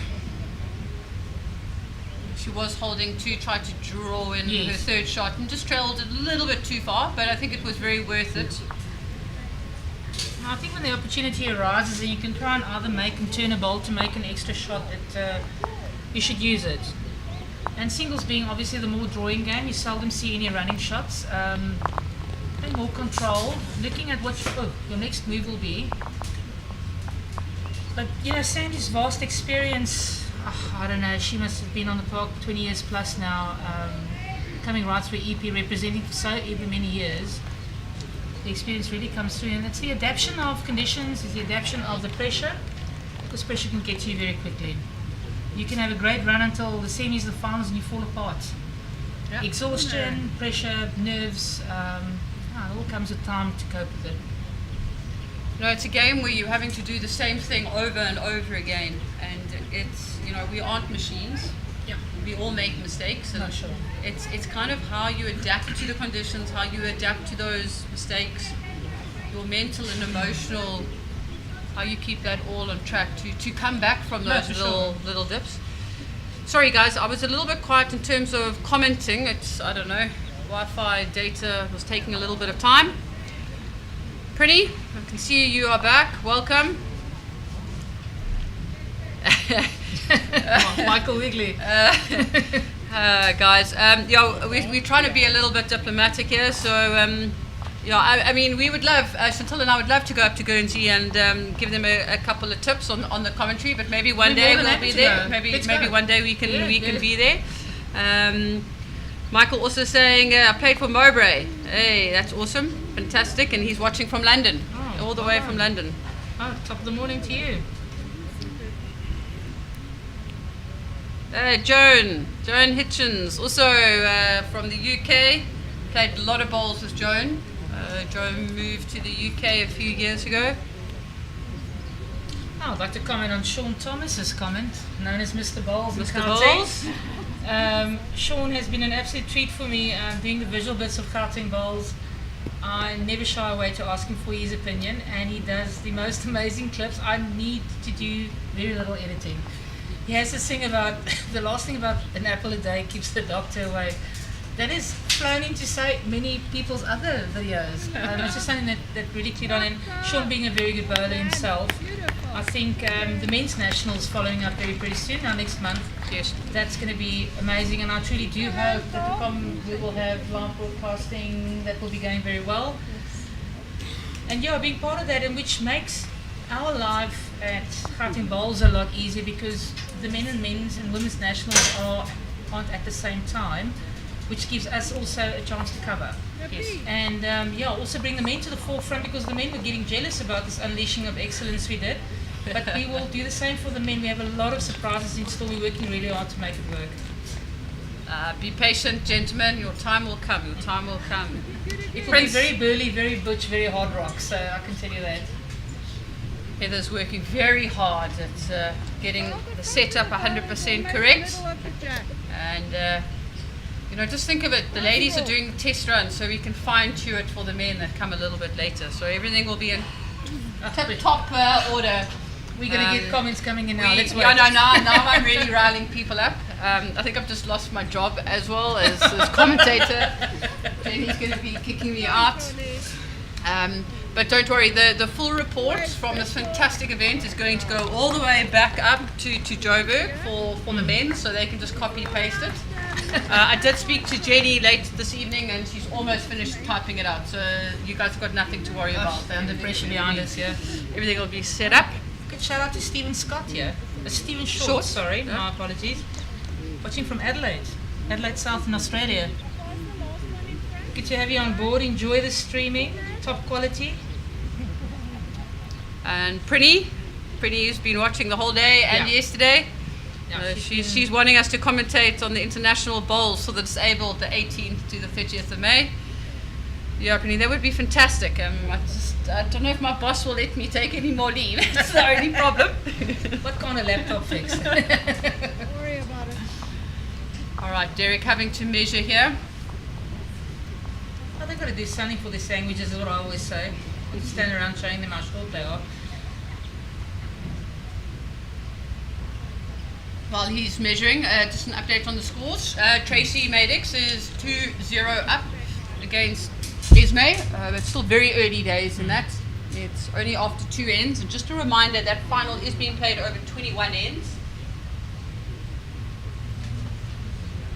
She was holding 2, tried to draw in her third shot and just trailed a little bit too far, but I think it was very worth it. I think when the opportunity arises and you can try and either make and turn a bowl to make an extra shot, you should use it. And singles being obviously the more drawing game, you seldom see any running shots. Having more control, looking at what your next move will be. But Sandy's vast experience, I don't know, she must have been on the park 20 years plus now, coming right through EP, representing for so many years. The experience really comes through, and it's the adaptation of conditions, it's the adaptation of the pressure, because pressure can get to you very quickly. You can have a great run until the semis, the finals, and you fall apart. Yep. Exhaustion, pressure, nerves, it all comes with time to cope with it. No, it's a game where you're having to do the same thing over and over again, and it's, we aren't machines. Yeah. We all make mistakes, and sure. It's kind of how you adapt to the conditions, how you adapt to those mistakes, your mental and emotional, how you keep that all on track to come back from those little dips. Sorry guys, I was a little bit quiet in terms of commenting. It's, I don't know, Wi-Fi data was taking a little bit of time. Pretty, I can see you are back. Welcome. Michael Wigley. Guys, we're trying to be a little bit diplomatic here, so I mean, we would love, Chantal and I would love to go up to Guernsey and give them a couple of tips on the commentary, but maybe one day we'll be there. Maybe one day we can be there. Michael also saying, I played for Mowbray. Hey, that's awesome, fantastic, and he's watching from London, all the way from London. Oh, top of the morning to you. Joan Hitchens, also from the UK, played a lot of bowls with Joan. Joan moved to the UK a few years ago. I'd like to comment on Sean Thomas's comment, known as Mr. Bowls. Mr. Bowls. Sean has been an absolute treat for me doing the visual bits of Gauteng Bowls. I never shy away to ask him for his opinion, and he does the most amazing clips. I need to do very little editing. He has this thing about the last thing about an apple a day keeps the doctor away. That is flown into many people's other videos. It's just something that really clued on. And Sean being a very good bowler himself, I think the men's national is following up pretty soon, now next month. Yes. That's going to be amazing, and I truly do hope that we will have live broadcasting that will be going very well. And yeah, being part of that, and which makes our life at Gauteng Bowls a lot easier, because the men's and women's nationals aren't at the same time, which gives us also a chance to cover. Yes. And also bring the men to the forefront, because the men were getting jealous about this unleashing of excellence we did. But we will do the same for the men. We have a lot of surprises in store. We're working really hard to make it work. Be patient, gentlemen. Your time will come. Your time will come. It will be very burly, very butch, very hard rock, so I can tell you that. Heather's working very hard at getting the setup 100% correct. And just think of it. The ladies are doing the test run, so we can fine-tune it for the men that come a little bit later. So everything will be in top order. We're going to get comments coming in now. Let's wait. Now I'm really riling people up. I think I've just lost my job as well as commentator. Jenny's going to be kicking me out. But don't worry, the full report from this fantastic event is going to go all the way back up to Joburg for the men, so they can just copy paste it. I did speak to Jenny late this evening, and she's almost finished typing it out, so you guys have got nothing to worry about. Under pressure behind us, yeah. Everything will be set up. Good shout out to Stephen Scott here. Stephen Short, sorry, my apologies. Watching from Adelaide South in Australia. Good to have you on board. Enjoy the streaming, top quality. And Prinny's been watching the whole day and yesterday. Yeah, she's wanting us to commentate on the international bowls for the disabled, the 18th to the 30th of May. Yeah, Prinny, that would be fantastic. I don't know if my boss will let me take any more leave. That's the only problem. What can't a laptop fix? Don't worry about it. All right, Derek having to measure here. Oh, they've got to do something for their sandwiches, is what I always say. We stand around showing them how short they are. While he's measuring, just an update on the scores. Tracy Maddox is 2-0 up against Esmé. It's still very early days in that. It's only after 2 ends. And just a reminder, that final is being played over 21 ends.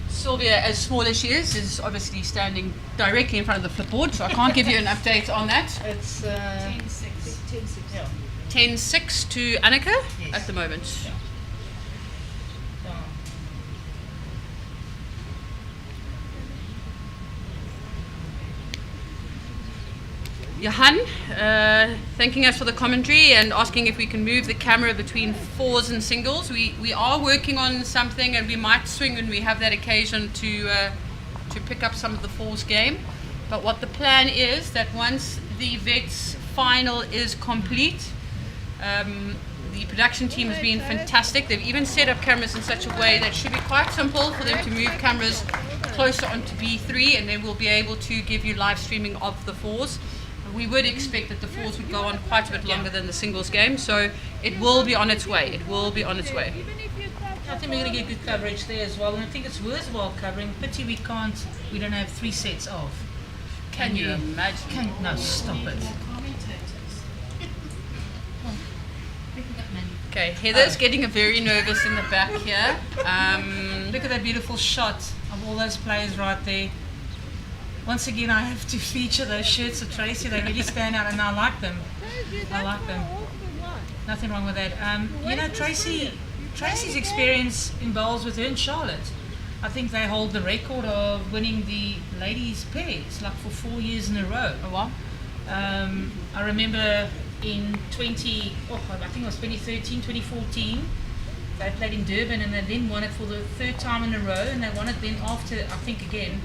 Sylvia, as small as she is obviously standing directly in front of the flipboard, so I can't give you an update on that. It's 10-6 to Annika at the moment. Yeah. Johan, thanking us for the commentary and asking if we can move the camera between fours and singles. We are working on something, and we might swing when we have that occasion to pick up some of the fours game. But what the plan is, that once the Vets final is complete, the production team has been fantastic. They've even set up cameras in such a way that it should be quite simple for them to move cameras closer onto B3, and then we'll be able to give you live streaming of the fours. We would expect that the fours would go on quite a bit longer than the singles game, so it will be on its way. It will be on its way. I think we're going to get good coverage there as well, and I think it's worthwhile covering. Pity we don't have 3 sets of. Can you imagine? No, stop it. Okay, Heather's getting very nervous in the back here. Look at that beautiful shot of all those players right there. Once again, I have to feature those shirts of Tracy. They really stand out, and I like them. Nothing wrong with that. Tracy's experience in bowls with her and Charlotte, I think they hold the record of winning the ladies' pairs, like for 4 years in a row. Oh, wow. I remember in I think it was 2013, 2014, they played in Durban, and they then won it for the 3rd time in a row, and they won it then after, I think, again.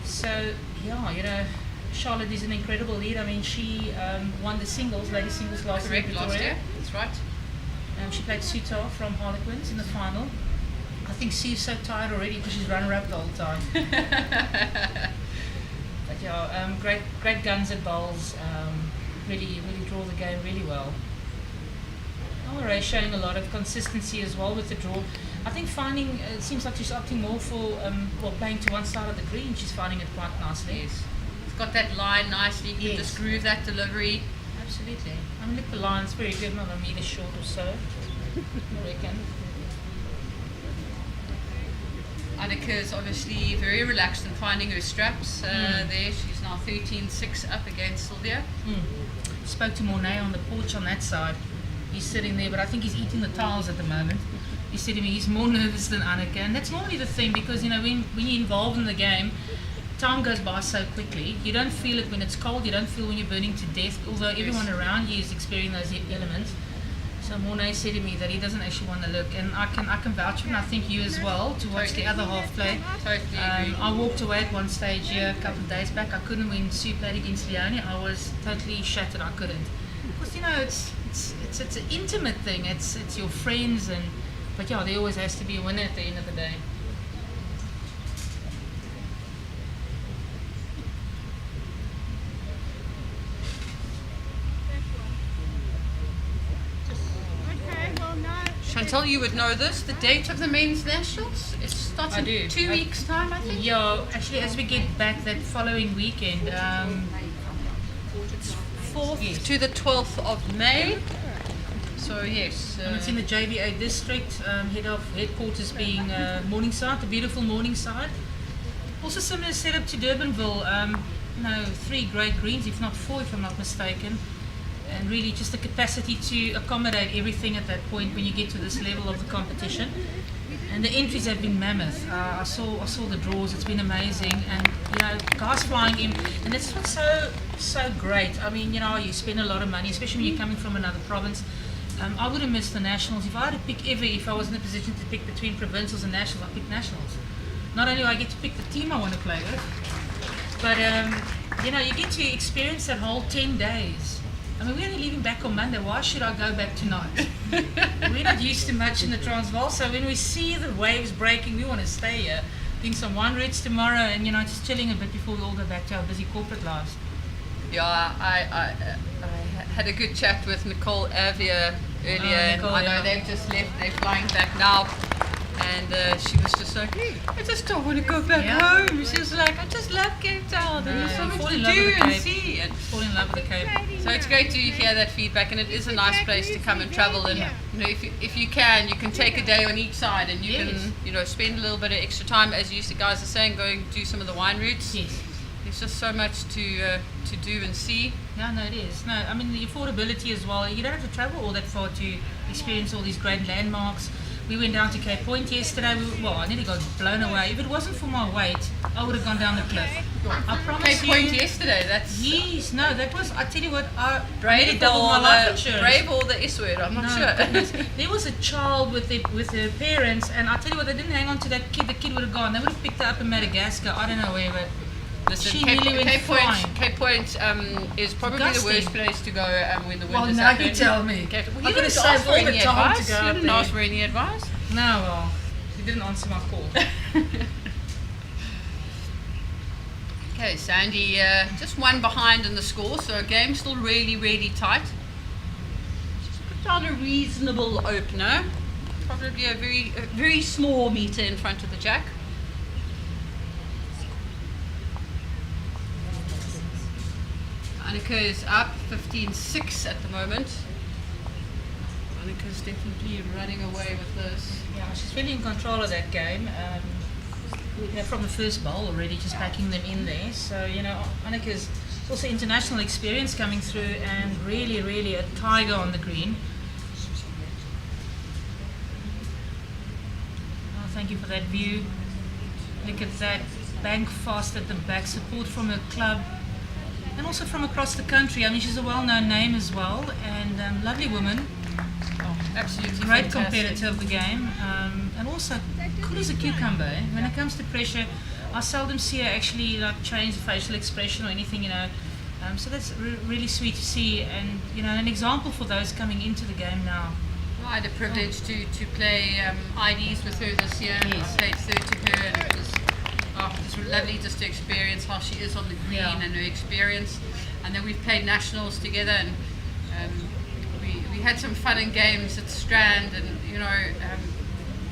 So, Charlotte is an incredible lead. I mean, she won the singles, ladies singles last year. That's right. She played Sutar from Harlequins in the final. I think she's so tired already because she's runner-up the whole time. But yeah, great guns at bowls. Really draw the game really well. Elmare showing a lot of consistency as well with the draw. I think finding, it seems like she's opting more for playing to one side of the green. She's finding it quite nicely. Yes. It's got that line nicely. You can just groove that delivery. Absolutely. I mean, look, the line's very good, not a metre short or so, I reckon. Annika's obviously very relaxed in finding her straps there. She's now 13-6 up against Sylvia. Spoke to Mornay on the porch on that side. He's sitting there, but I think he's eating the tiles at the moment. He said to me he's more nervous than Annika, and that's normally the thing, because you know when you're involved in the game, time goes by so quickly. You don't feel it when it's cold, you don't feel when you're burning to death, although everyone around you is experiencing those elements. So Mornay said to me that he doesn't actually want to look, and I can vouch for it, and I think you as well, to watch the other half play. Totally agree. I walked away at one stage here a couple of days back. I couldn't when Sue played against Leonie. I was totally shattered. I couldn't, because you know it's an intimate thing. It's your friends, but yeah, there always has to be a winner at the end of the day. Chantal, you would know this. The date of the men's nationals, it starts in 2 weeks' time, I think. Yeah, actually, as we get back that following weekend, it's 4th to the 12th of May. So yes, and it's in the JVA district. Headquarters being Morningside, the beautiful Morningside. Also similar setup to Durbanville. 3 great greens, if not 4, if I'm not mistaken. And really just the capacity to accommodate everything at that point when you get to this level of the competition. And the entries have been mammoth. I saw the draws. It's been amazing, and guys flying in, and that's what's so great. I mean, you spend a lot of money, especially when you're coming from another province. I would have missed the nationals if I had to pick if I was in a position to pick between provincials and nationals. I pick nationals. Not only do I get to pick the team I want to play with, but you get to experience that whole 10 days. I mean, we're only leaving back on Monday. Why should I go back tonight? We're not used to much in the Transvaal, so when we see the waves breaking, we want to stay here, doing some wine routes tomorrow, and just chilling a bit before we all go back to our busy corporate lives. Yeah, I had a good chat with Nicole Avia earlier, Nicole, and I know they've just left. They're flying back now. And she was just like, I just don't want to go back home. She was like, I just love Cape Town. And there's so much to do and see. And fall in love with the Cape. So it's great to hear that feedback, and it is a nice place to come and travel. And if you can take a day on each side, and you can spend a little bit of extra time, as you guys are saying, going do some of the wine routes. Yes. There's just so much to do and see. No, it is. No, I mean the affordability as well. You don't have to travel all that far to experience all these great landmarks. We went down to Cape Point yesterday. I nearly got blown away. If it wasn't for my weight, I would have gone down the cliff. I promise Cape Point yesterday. Yes, no, that was. I tell you what, I brave doubled my life insurance. Brave or the S word, I'm not sure. There was a child with her parents, and I tell you what, they didn't hang on to that kid. The kid would have gone. They would have picked her up in Madagascar. I don't know where, but. Listen, she nearly went flying. Cape Point is probably the worst place to go when the wind is Well, now you tell me. You didn't ask for any advice. You didn't ask for any advice? No, well, you didn't answer my call. Okay, Sandy, just one behind in the score, so game's still really, really tight. Just put down a reasonable opener. Probably a very small meter in front of the jack. Annika is up 15-6 at the moment. Annika's definitely running away with this. Yeah, she's really in control of that game. From the first bowl already, just packing them in there. So, Annika's also international experience coming through, and really, really a tiger on the green. Oh, thank you for that view. Look at that bank fast at the back, support from her club. And also from across the country. I mean, she's a well-known name as well, and lovely woman. Oh, absolutely great fantastic. competitor of the game, and also cool as a cucumber. When it comes to pressure, I seldom see her actually change the facial expression or anything, So that's really sweet to see, and an example for those coming into the game now. I had a privilege to play IDs with her this year. Yes. I played third to her, and it was lovely just to experience how she is on the green and her experience. And then we've played nationals together, and we had some fun and games at Strand, and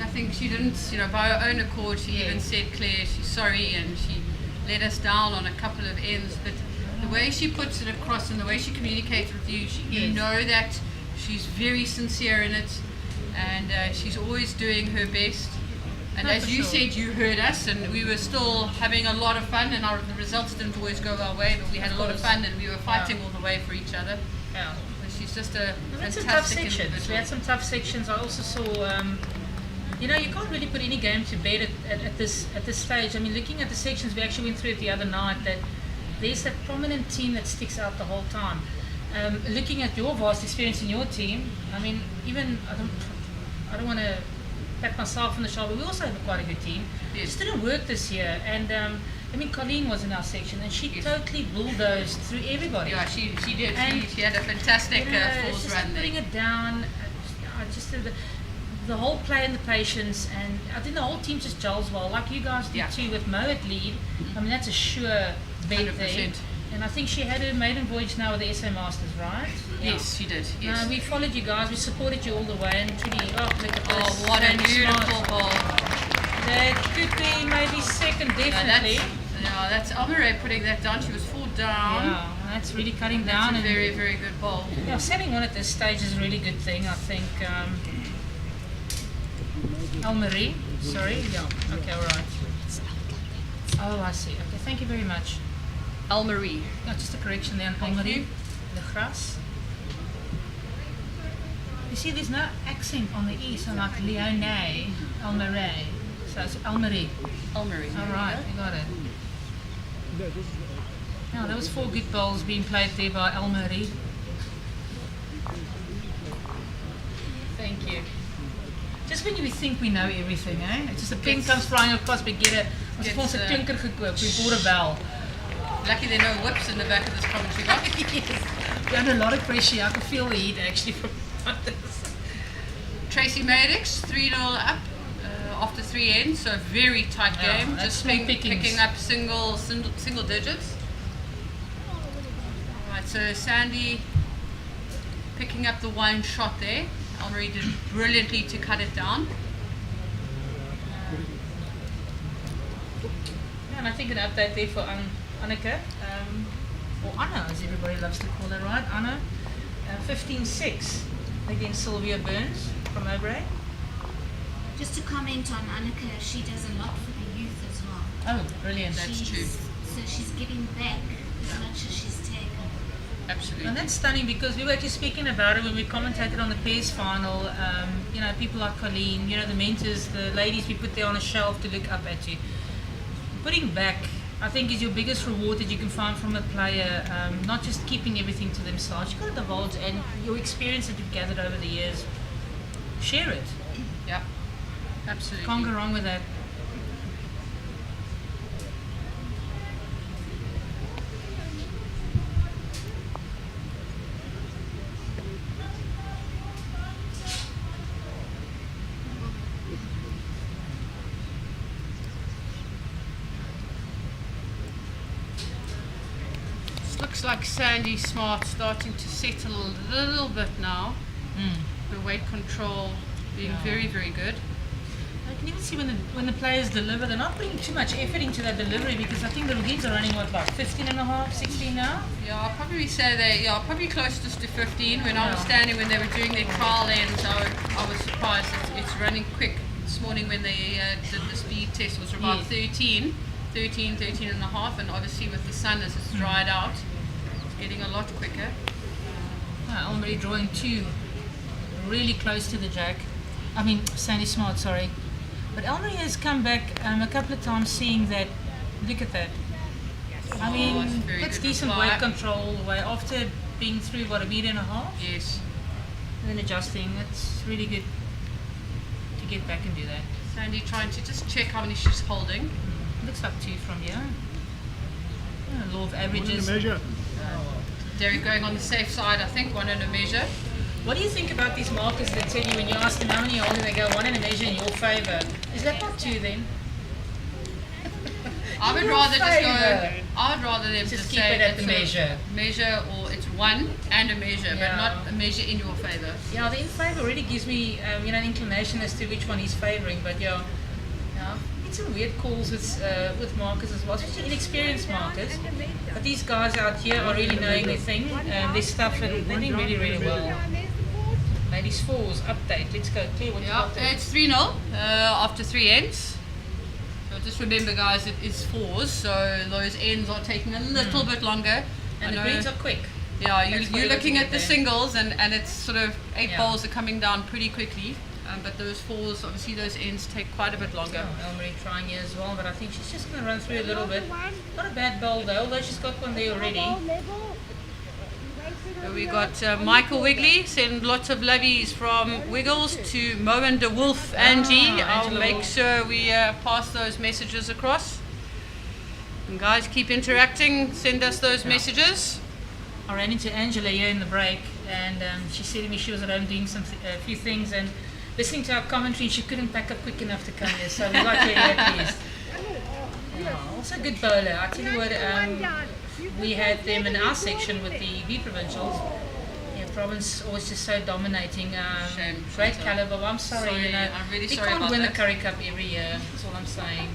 I think she didn't, by her own accord, she even said, Claire, she's sorry, and she let us down on a couple of ends, but the way she puts it across and the way she communicates with you, you know that she's very sincere in it, and she's always doing her best. And as you said, you heard us, and we were still having a lot of fun, and the results didn't always go our way, but we had a lot of fun, and we were fighting all the way for each other. Yeah. So she's just a That's some fantastic tough sections. individual. We had some tough sections. I also saw, you can't really put any game to bed at this stage. I mean, looking at the sections we actually went through it the other night, that there's that prominent team that sticks out the whole time. Looking at your vast experience in your team, I mean, even I don't want to pat myself on the shoulder. We also have quite a good team. It just didn't work this year, and I mean, Colleen was in our section, and she totally bulldozed through everybody. Yeah, she did. And She had a fantastic fourth just run there. putting it down. I just the whole play and the patience, and I think the whole team just gels well, like you guys did too with Mo at lead. I mean, that's a sure bet there. 100%. And I think she had her maiden voyage now with the SA Masters, right? Yes, she did. Yes. We followed you guys. We supported you all the way. And truly, look at this. Oh, what a Sandy beautiful Smart. ball. That could be maybe second, definitely. That's Elmare putting that down. She was full down. Yeah, that's really cutting That's down. a and very, very good ball. Yeah, setting one at this stage is a really good thing, I think. Elmare, sorry. Yeah, okay, all right. Oh, I see. Okay, thank you very much. Elmare. No, just a correction there on Thank Elmare. you. The Gras. You see, there's no accent on the E, so like Leone, Elmare. So it's Elmare. Elmare. All right, you got it. Yeah, there was 4 good bowls being played there by Elmare. Thank you. Just when you think we know everything, eh? It's just a pen comes flying across, we get it. Ons het ons 'n klinker gekoop, we bought a bell. Lucky there are no whips in the back of this commentary box. Yes. We're under a lot of pressure. I can feel the heat actually from this. Tracy Maddox, 3-0 up after 3 ends, so a very tight game. that's Just small pickings. picking up single digits. Alright, so Sandy picking up the one shot there. Elmare did brilliantly to cut it down. Yeah, and I think an update there for Anneke, or Anna as everybody loves to call her, right? Anna, 15-6 against Sylvia Burns from Mowbray. Just to comment on Anneke, she does a lot for the youth as well. Oh, brilliant. That's true. So she's giving back as much as she's taken. Absolutely. And that's stunning because we were actually speaking about it when we commentated on the pairs final. People like Colleen, the mentors, the ladies we put there on a shelf to look up at you. Putting back, I think, is your biggest reward that you can find from a player, not just keeping everything to themselves. You've got to divulge, and your experience that you've gathered over the years, share it. Yeah, absolutely. Can't go wrong with that. Looks like Sandy Smart starting to settle a little bit now. Her weight control being very, very good. I can even see when the players deliver, they're not putting too much effort into that delivery because I think the routines are running, about 15 and a half, 16 now? Yeah, I'll probably say probably closest to 15. When I was standing when they were doing their trial ends, I was surprised. It's running quick. This morning when they did the speed test was about 13 and a half, and obviously with the sun as it's dried out, it's getting a lot quicker. Elmare drawing 2 really close to the jack. I mean, Sandy Smart, sorry. But Elmare has come back a couple of times seeing that, look at that. I mean, that's decent reply. weight control away after being through, a meter and a half? Yes. And then adjusting, that's really good to get back and do that. Sandy trying to just check how many she's holding. Looks like 2 from here. Law of averages. Derek going on the safe side, I think, 1 in a measure. What do you think about these markers that tell you when you ask them how many you're holding, they go 1 in a measure in your favour? Is that not 2 then? I would rather just go. I would rather them Just just keep say it at it's the measure. Measure, or it's one and a measure, but Yeah. not a measure in your favour. Yeah, the in favour already gives me, an inclination as to which one he's favouring. But yeah, it's some weird calls with markers as well, especially inexperienced markers. But these guys out here are really knowing their thing, their stuff, and they're doing really, really well. Ladies fours update. Let's go. Claire, what you got there? It's 3-0 after 3 ends. So just remember, guys, it is fours, so those ends are taking a little bit longer. And the greens are quick. Yeah, That's you're where looking we at the get there. singles, and it's sort of 8 Yeah. bowls are coming down pretty quickly. But those fours, obviously, those ends take quite a bit longer. Oh, Elmare trying here as well, but I think she's just going to run through a little bit. Not a bad bowl though, although she's got one there already. So we got Michael Wigley, send lots of lovies from Wiggles to Moen de Wolf, Angie. I'll Angela make Wolf. sure we pass those messages across. And guys, keep interacting, send us those messages. I ran into Angela here in the break, and she said to me she was at home doing a few things and listening to our commentary. She couldn't pack up quick enough to come here, so we got her here at least. Oh, also good bowler. I tell you what, we had them in our section with the V provincials. Yeah, province always just so dominating. Great caliber. Well, I'm sorry, I'm really they sorry can't about win that. the Curry Cup every year. That's all I'm saying.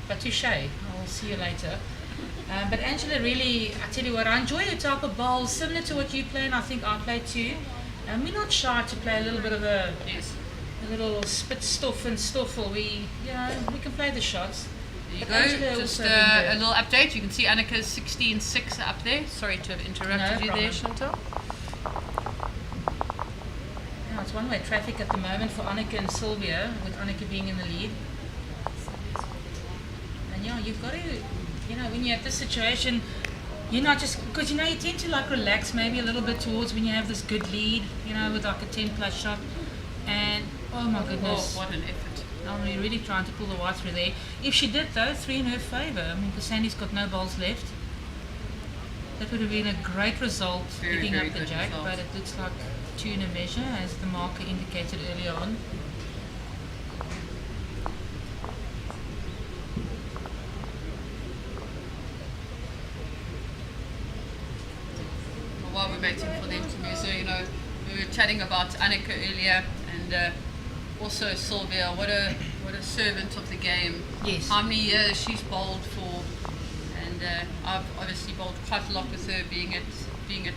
But touche. I'll see you later. But Angela, really, I tell you what, I enjoy the type of bowls similar to what you play, and I think I play too. And we're not shy to play a little bit of a little spit stuff and stuffle. We can play the shots. There you But go, Angela just also been a good. little update. You can see Annika's 16-6 up there. Sorry to have interrupted No you there, problem. Chantal. Yeah, it's one-way traffic at the moment for Annika and Sylvia, with Annika being in the lead. And yeah, you've got to, when you're at this situation, you're not just, because you tend to like relax maybe a little bit towards when you have this good lead, with like a 10+ shot. And oh my goodness. Oh, what an effort. I'm really trying to pull the white through there. If she did though, 3 in her favour. I mean, because Sandy's got no bowls left. That would have been a great result, Very, picking very up the good jack, result. but it looks like 2 in a measure, as the marker indicated earlier on. While we're waiting for them to move, so we were chatting about Annika earlier, and also Sylvia. What a servant of the game. Yes. How many years she's bowled for, and I've obviously bowled quite a lot with her, being at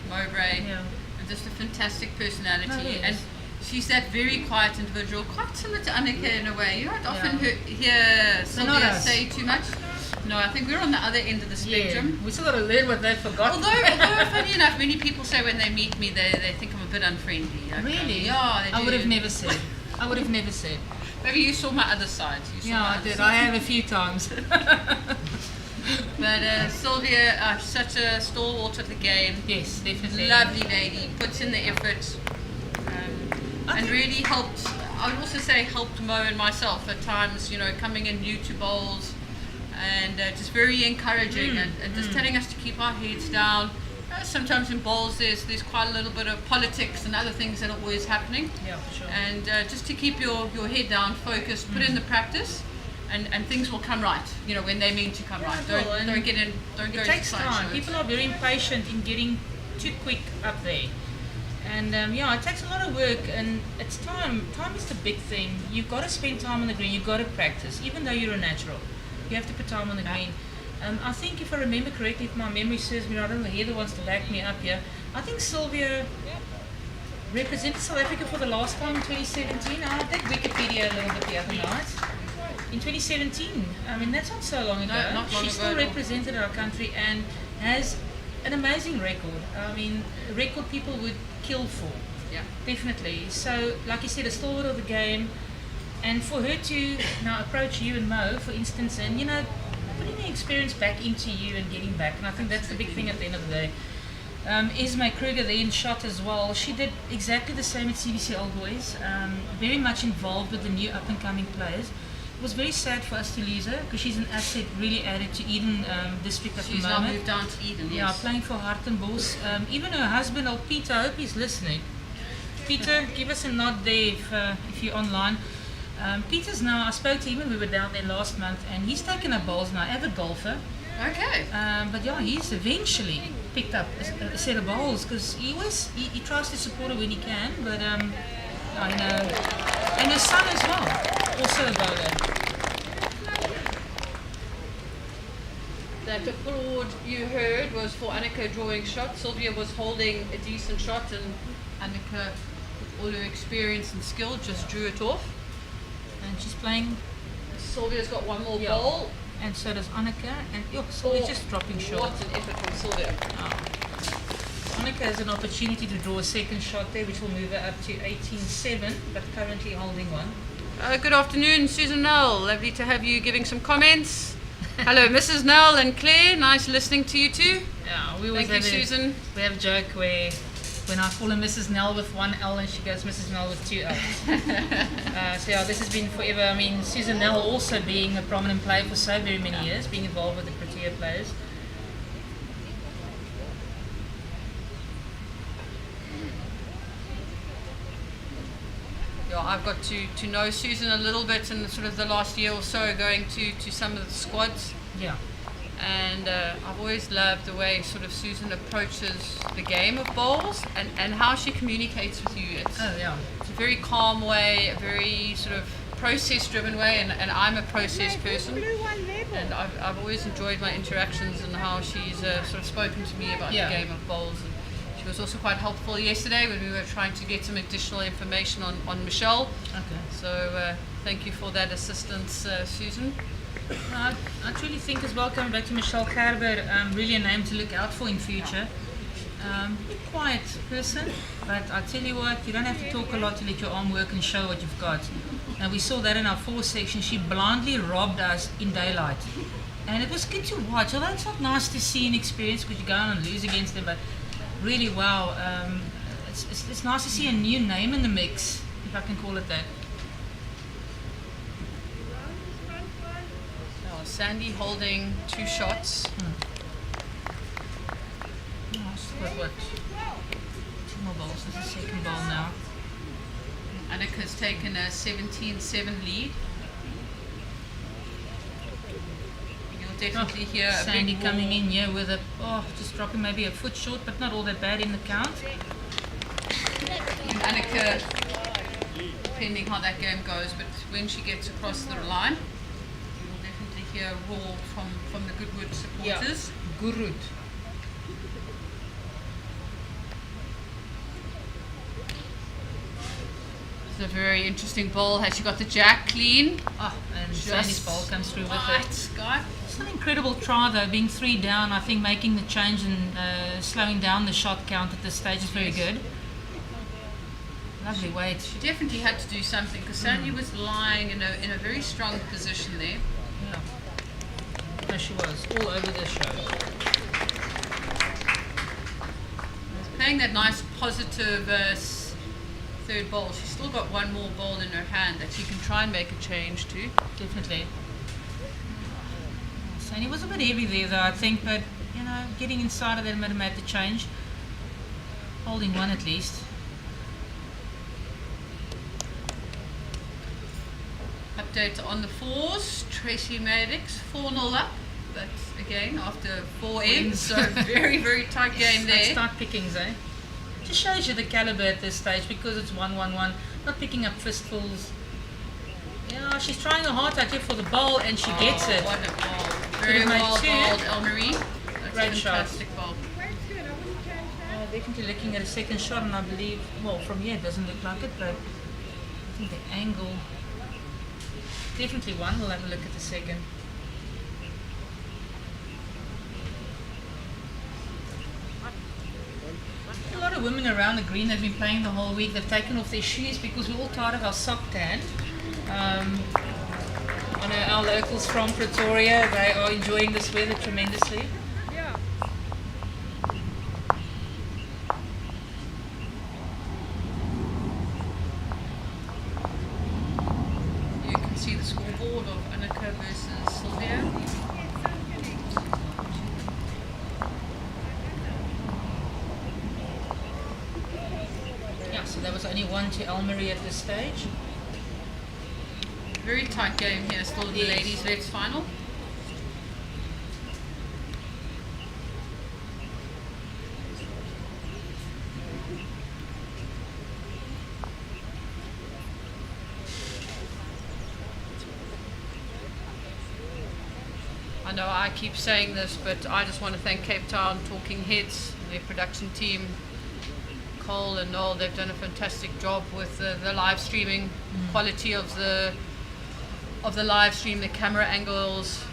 Mowbray. Yeah. And just a fantastic personality. No, yes. And she's that very quiet individual, quite similar to Annika in a way. You don't often Yeah. hear So not Sylvia us. say too much. No, I think we're on the other end of the spectrum. Yeah. We still got to learn what they've forgotten. Although funny enough, many people say when they meet me, they think I'm a bit unfriendly. Like, Really? Yeah, they do. I would have never said. I would have never said. Maybe you saw my other side. You saw Yeah, my I other did. side. I have a few times. But Sylvia, such a stalwart of the game. Yes, definitely. Lovely lady, puts in the effort, and really helped. I would also say helped Mo and myself at times. Coming in new to bowls, and just very encouraging, and just telling us to keep our heads down. Sometimes in bowls there's quite a little bit of politics and other things that are always happening. Yeah, for sure. And just to keep your head down, focused, put in the practice, and things will come right. When they mean to come right. it will, and Don't go It into takes side time. shows. People are very impatient in getting too quick up there. And it takes a lot of work, and it's time. Time is the big thing. You've got to spend time on the green. You've got to practice, even though you're a natural. You have to put time on the green. I think, if I remember correctly, if my memory serves me right, I don't know, Heather wants to back me up here. I think Sylvia represented South Africa for the last time in 2017. I did Wikipedia a little bit the other night. In 2017, I mean, that's not so long ago. No, not long she ago still at all. represented our country and has an amazing record. I mean, a record people would kill for. Yeah. Definitely. So, like you said, a stalwart of the game. And for her to now approach you and Mo, for instance, and putting the experience back into you and getting back, and I think that's the big thing at the end of the day. Esmé Kruger then shot as well. She did exactly the same at CBC Old Boys, very much involved with the new up-and-coming players. It was very sad for us to lose her, because she's an asset really added to Eden district at She's the now moment. moved down to Eden. Yeah, Yes. playing for Hartenbos. Even her husband, old Peter, I hope he's listening. Peter, give us a nod there if you're online. Peter's now, I spoke to him when we were down there last month, and he's taken up bowls now, avid golfer. Okay. But yeah, he's eventually picked up a set of bowls because he tries to support her when he can, but I know, and his son as well, also a bowler. That applaud you heard was for Annika drawing shots. Sylvia was holding a decent shot, and Annika, with all her experience and skill, just drew it off. And she's playing. Sylvia's got one more bowl. And so does Annika. And Sylvia's just dropping short. What an effort from Sylvia. Annika has an opportunity to draw a second shot there, which will move her up to 18-7, but currently holding one. Good afternoon, Susan Nell. Lovely to have you giving some comments. Hello, Mrs. Nell and Claire. Nice listening to you too. Yeah, we always Thank you, Susan. We have a joke where when I call her Mrs. Nell with one L and she goes Mrs. Nell with two L's. So yeah, this has been forever. I mean, Susan Nell also being a prominent player for so very many years, being involved with the Protea players. Yeah, I've got to know Susan a little bit in sort of the last year or so, going to some of the squads. Yeah. And I've always loved the way sort of Susan approaches the game of bowls and how she communicates with you. It's a very calm way, a very sort of process-driven way, and I'm a process person. And I've always enjoyed my interactions and how she's sort of spoken to me about the game of bowls. And she was also quite helpful yesterday when we were trying to get some additional information on Michelle. Okay. So thank you for that assistance, Susan. I truly think as well, coming back to Michelle Gerber, really a name to look out for in future. Quiet person, but I tell you what, you don't have to talk a lot to let your arm work and show what you've got. And we saw that in our fourth section. She blindly robbed us in daylight. And it was good to watch, although it's not nice to see and experience because you go on and lose against them, but really wow. It's nice to see a new name in the mix, if I can call it that. Sandy holding two shots. What? Two more balls. This is the second ball now. Annika's taken a 17-7 lead. You'll definitely hear a Sandy big coming in here with a just dropping maybe a foot short, but not all that bad in the count. And Annika, depending how that game goes, but when she gets across the line, a roar from the Goodwood supporters. Yeah. Goodwood. It's a very interesting ball. Has she got the jack clean? And Sandy's ball comes through with it. Sky. It's an incredible try though, being 3 down. I think making the change and slowing down the shot count at this stage is very good. Lovely weight. She definitely had to do something because Sandy was lying in a very strong position there. Yeah. No, she was all over the show. Playing that nice positive third ball. She's still got one more ball in her hand that she can try and make a change to. Definitely. Sandy was a bit heavy there though, I think, but you know, getting inside of that might have made the change. Holding one at least. Update on the fours. Tracy Maddox 4-0 up, but again after 4 ends, so very very tight game there. Let's start pickings, eh? Just shows you the caliber at this stage because it's 1-1-1. Not picking up fistfuls. Yeah, she's trying her heart out here for the bowl and she gets it. What a bowl! Very well bowled, Elmare. Great shot. Fantastic bowl. Definitely looking at a second shot, and I believe, well, from here it doesn't look like it, but I think the angle. Definitely one. We'll have a look at the second. A lot of women around the green have been playing the whole week. They've taken off their shoes because we're all tired of our sock tan. I know our locals from Pretoria, they are enjoying this weather tremendously. See the scoreboard of Annika versus Sylvia. Yeah, so there was only 1 to Elmare at this stage. Very tight game here, still in the ladies' Let's final. know I keep saying this, but I just want to thank Cape Town Talking Heads, their production team, Cole and Noel. They've done a fantastic job with the live streaming quality of the live stream, the camera angles,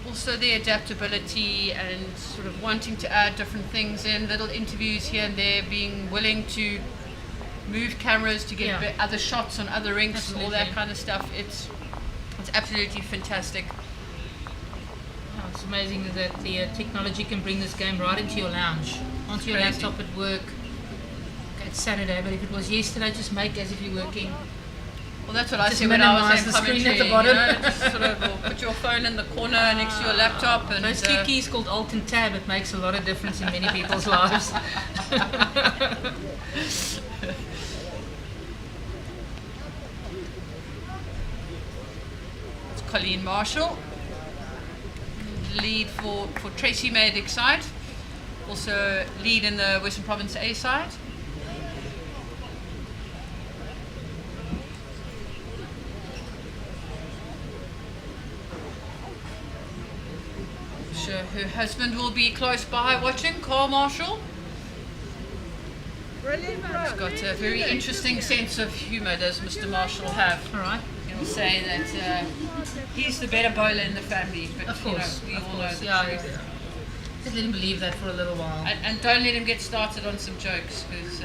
also the adaptability and sort of wanting to add different things in, little interviews here and there, being willing to move cameras to get other shots on other rinks and all that kind of stuff. It's absolutely fantastic. Oh, it's amazing that the technology can bring this game right into your lounge, onto your laptop at work. Okay, it's Saturday, but if it was yesterday, just make as if you're working. Well, that's what I Just said when I was minimise in the screen at the commentary, bottom. just sort of put your phone in the corner next to your laptop. And those two keys called Alt and Tab, it makes a lot of difference in many people's lives. It's Colleen Marshall, lead for Tracy Maydick side, also lead in the Western Province A side. Sure, her husband will be close by watching, Carl Marshall. He's got a very interesting sense of humour, does Mr. Marshall have. All right. He'll say that he's the better bowler in the family, but Of course, we all know the yeah. truth. Just let him believe that for a little while. And don't let him get started on some jokes, because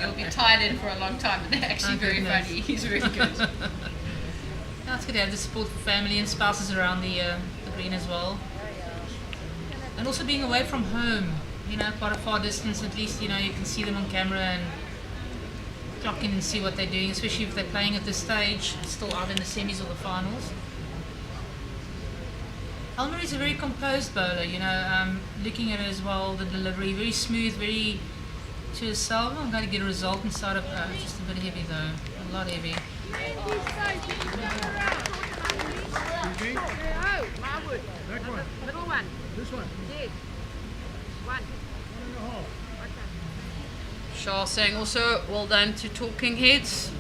you'll be tied in for a long time, and they're actually very funny. He's very good. Yeah, it's good to have the support for family and spouses around the green as well. And also being away from home, quite a far distance, at least, you can see them on camera and clock in and see what they're doing, especially if they're playing at this stage, still out in the semis or the finals. Elmare is a very composed bowler, looking at it as well, the delivery, very smooth, very to herself. I'm going to get a result inside of, just a bit heavy though, a lot heavy. Middle one. This one? Yes. One. Shah saying also, well done to Talking Heads.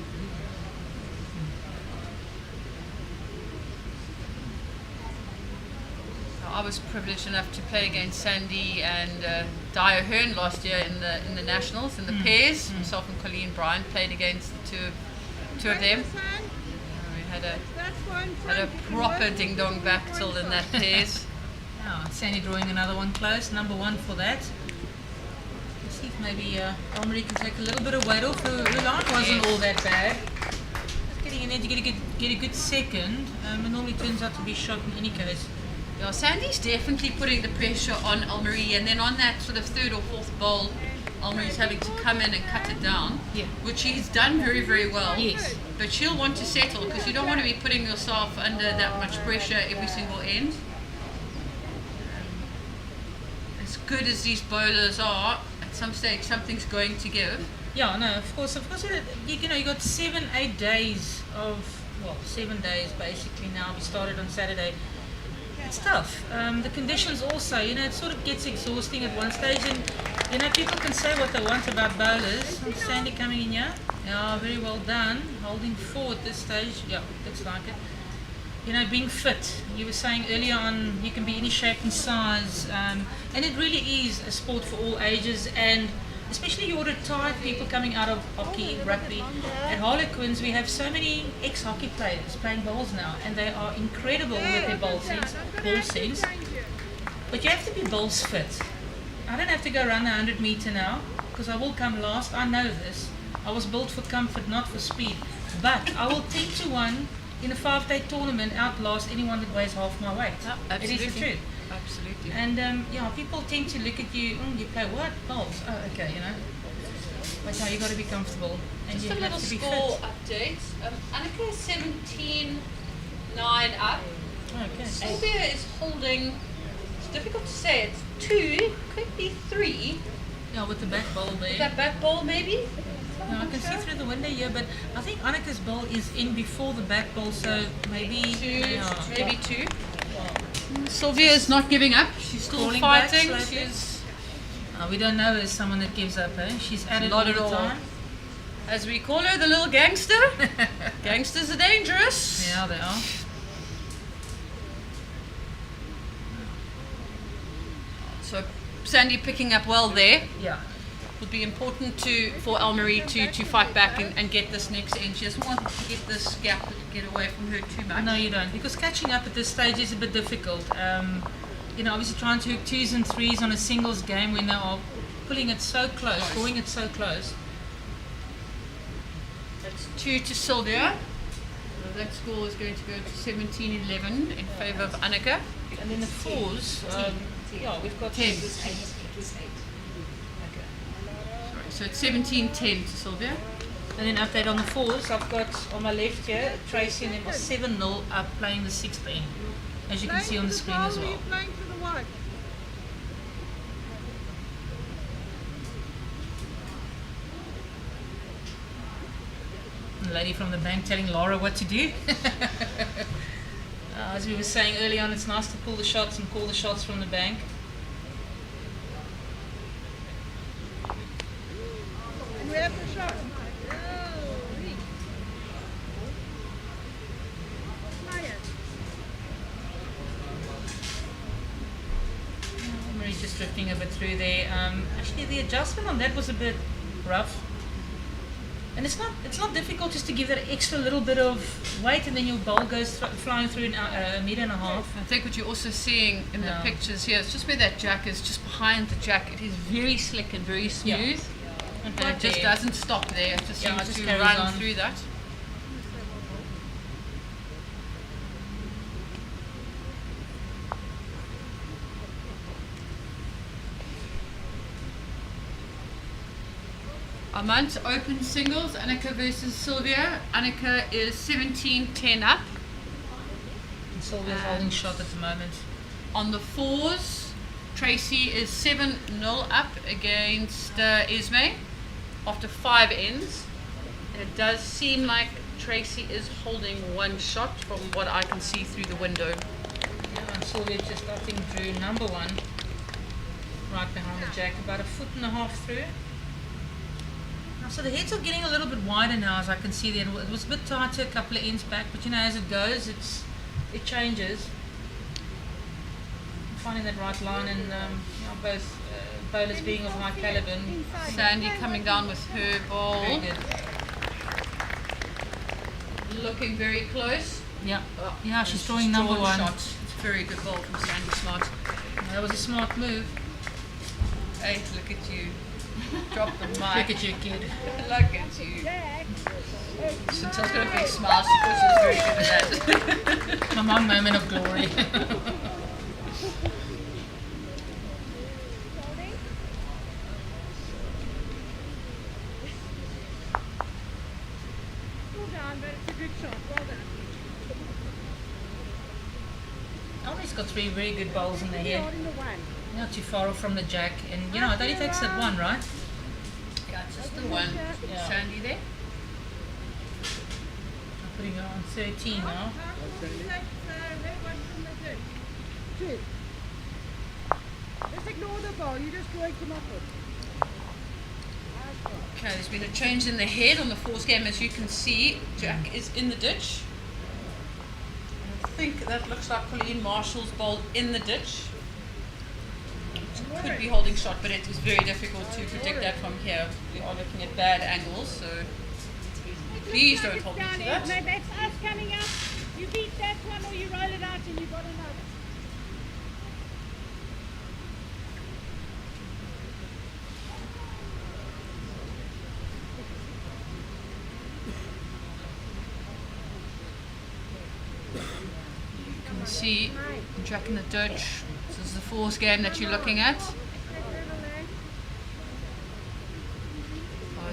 I was privileged enough to play against Sandy and Dyer Hearn last year in the nationals, in the pairs. Myself and Colleen Bryan played against the two of them. We had a proper ding dong battle in that pairs. Now Sandy drawing another one close, number one for that. Let's see if maybe Elmare can take a little bit of weight off. Her line wasn't all that bad. Getting in there to get a good second, and normally turns out to be shot in any case. Yeah, Sandy's definitely putting the pressure on Elmare, and then on that sort of third or fourth bowl, Elmare's having to come in and cut it down, which she's done very, very well. Yes. But she'll want to settle, because you don't want to be putting yourself under that much pressure every single end. As good as these bowlers are, at some stage something's going to give. Yeah, no, of course, you got 7-8 days of, 7 days basically now. We started on Saturday. It's tough. The conditions also, it sort of gets exhausting at one stage, and people can say what they want about bowlers. Sandy coming in here, yeah, very well done, holding 4 at this stage. Yeah, looks like it. Being fit. You were saying earlier on, you can be any shape and size, and it really is a sport for all ages, and especially your retired people coming out of hockey, rugby. At Harlequins, we have so many ex-hockey players playing bowls now, and they are incredible with their ball sense. But you have to be bowls fit. I don't have to go run the 100 meter now, because I will come last. I know this. I was built for comfort, not for speed. But I will 10 to 1 in a 5-day tournament outlast anyone that weighs half my weight. Absolutely. It is the truth. Absolutely. And people tend to look at you, you play what? Bowls. Oh, okay, But you got to be comfortable. And Just you a have little to be score fit. update. Annika is 17-9 up. Okay. Sylvia is holding, it's difficult to say, it's 2, could be 3. Yeah, with the back bowl there. Is that back ball maybe? No, I can see through the window here, but I think Annika's bowl is in before the back bowl, so maybe 2, maybe 2. Sylvia is not giving up. She's still Crawling back fighting. slightly. She's we don't know her as someone that gives up, eh? She's at it all not at the all. time. As we call her, the little gangster. Gangsters are dangerous. Yeah, they are. Sandy picking up well there. Yeah. Would be important for Elmare to fight back and get this next end. She doesn't want to get this gap to get away from her too much. No, you don't, because catching up at this stage is a bit difficult. Obviously trying to hook 2s and 3s on a singles game when they are pulling it so close, drawing it so close. That's 2 to Sylvia. So that score is going to go to 17-11 in favour of Annika. And then the 4s, we've got 10. So it's 17-10 to Sylvia. And then update on the 4s, I've got on my left here, Tracy and them are 7-0 up playing the 6th end, as you can see on the screen as well. Playing to the white. The lady from the bank telling Lara what to do. As we were saying earlier on, it's nice to pull the shots and call the shots from the bank. And we have the shot. Marie's just drifting a bit through there. Actually, the adjustment on that was a bit rough. And it's not difficult just to give that extra little bit of weight, and then your ball goes flying through a metre and a half. I think what you're also seeing in the pictures here is just where that jack is, just behind the jack. It is very slick and very smooth. And it just doesn't stop there. It just seems to run through that. Amongst open singles, Annika versus Sylvia. Annika is 17-10 up. And Sylvia's holding shot at the moment. On the 4s, Tracy is 7-0 up against Esmé after 5 ends. And it does seem like Tracy is holding one shot from what I can see through the window. Yeah, and Sylvia just, I think, drew number 1 right behind the jack, about 1.5 foot through. So the heads are getting a little bit wider now, as I can see there. It was a bit tighter a couple of ends back, but as it goes, it changes. Finding that right line, and both bowlers being of high caliber. Sandy coming down with her ball. Very good. Looking very close. Yeah, she's drawing number 1. Shot. It's a very good ball from Sandy Smart. That was a smart move. Hey, look at you. Drop the mic. Look at you, kid. Look at you. Chantel's got a big smile. She thought she was very good at that. My mom moment of glory. Elmare's got 3 very good bowls in the head. Not too far off from the jack, and it only takes that 1, right? Yeah, it's just the 1. Yeah. Sandy there. I'm putting her on 13 now. Just ignore the ball, you just break them up. Okay, there's been a change in the head on the 4s game, as you can see. Jack is in the ditch. I think that looks like Colleen Marshall's ball in the ditch. Could be holding shot, but it is very difficult to predict that from here. We are looking at bad angles, so please don't hold me to that. That's us coming up. You beat that one or you roll it out and you got another. You can see Jack in the ditch. This is the 4s game that you're looking at.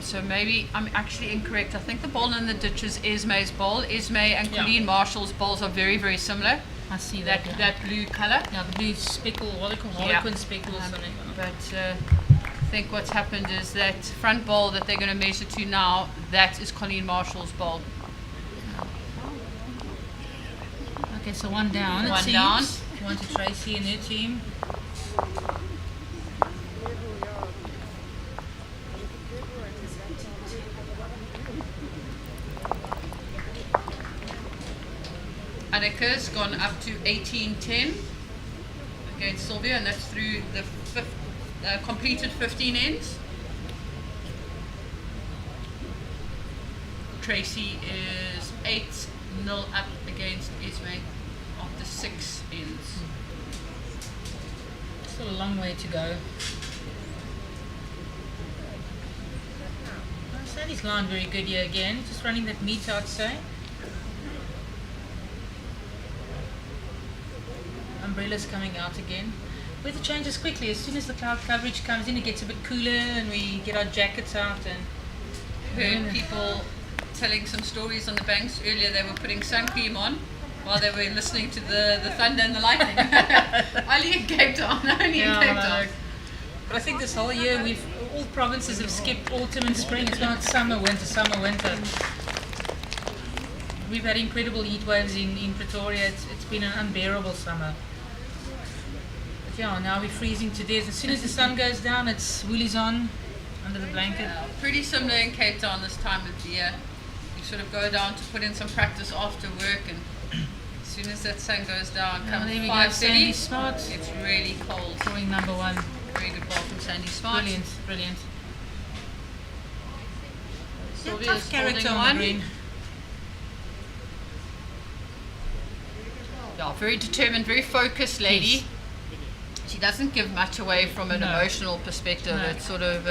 So maybe I'm actually incorrect. I think the ball in the ditch is Esmé's ball. Esmé and Colleen Marshall's balls are very, very similar. I see that. That blue colour. Yeah, the blue speckle, what they call harlequin speckles. But I think what's happened is that front ball that they're going to measure to now, that is Colleen Marshall's ball. Okay, so 1 down. One down. 1 to Tracy and her team. Annika's gone up to 18-10 against Sylvia, and that's through the completed 15 ends. Tracy is 8-0 up against Esmé after 6 ends. Still a long way to go. Sandy's line very good here again, just running that meter, I'd say. Umbrellas coming out again. Weather changes quickly. As soon as the cloud coverage comes in, it gets a bit cooler and we get our jackets out. And Heard people telling some stories on the banks earlier. They were putting sun cream on while they were listening to the thunder and the lightning. Only in Cape Town. Only in Cape Town. But I think this whole year all provinces have skipped autumn and spring. It's not summer, winter, summer, winter. We've had incredible heat waves in Pretoria. It's been an unbearable summer. But yeah, now we're freezing to death. As soon as the sun goes down, it's woolies on under the blanket. Pretty similar in Cape Town this time of the year. You sort of go down to put in some practice after work, and as soon as that sun goes down, come 5:30, it's really cold. Drawing number 1. Very good ball from Sandy Smart. Brilliant, brilliant. Sylvia's tough character holding on one. the green. Yeah, very determined, very focused lady. Yes. She doesn't give much away from an No. emotional perspective. No. It's sort of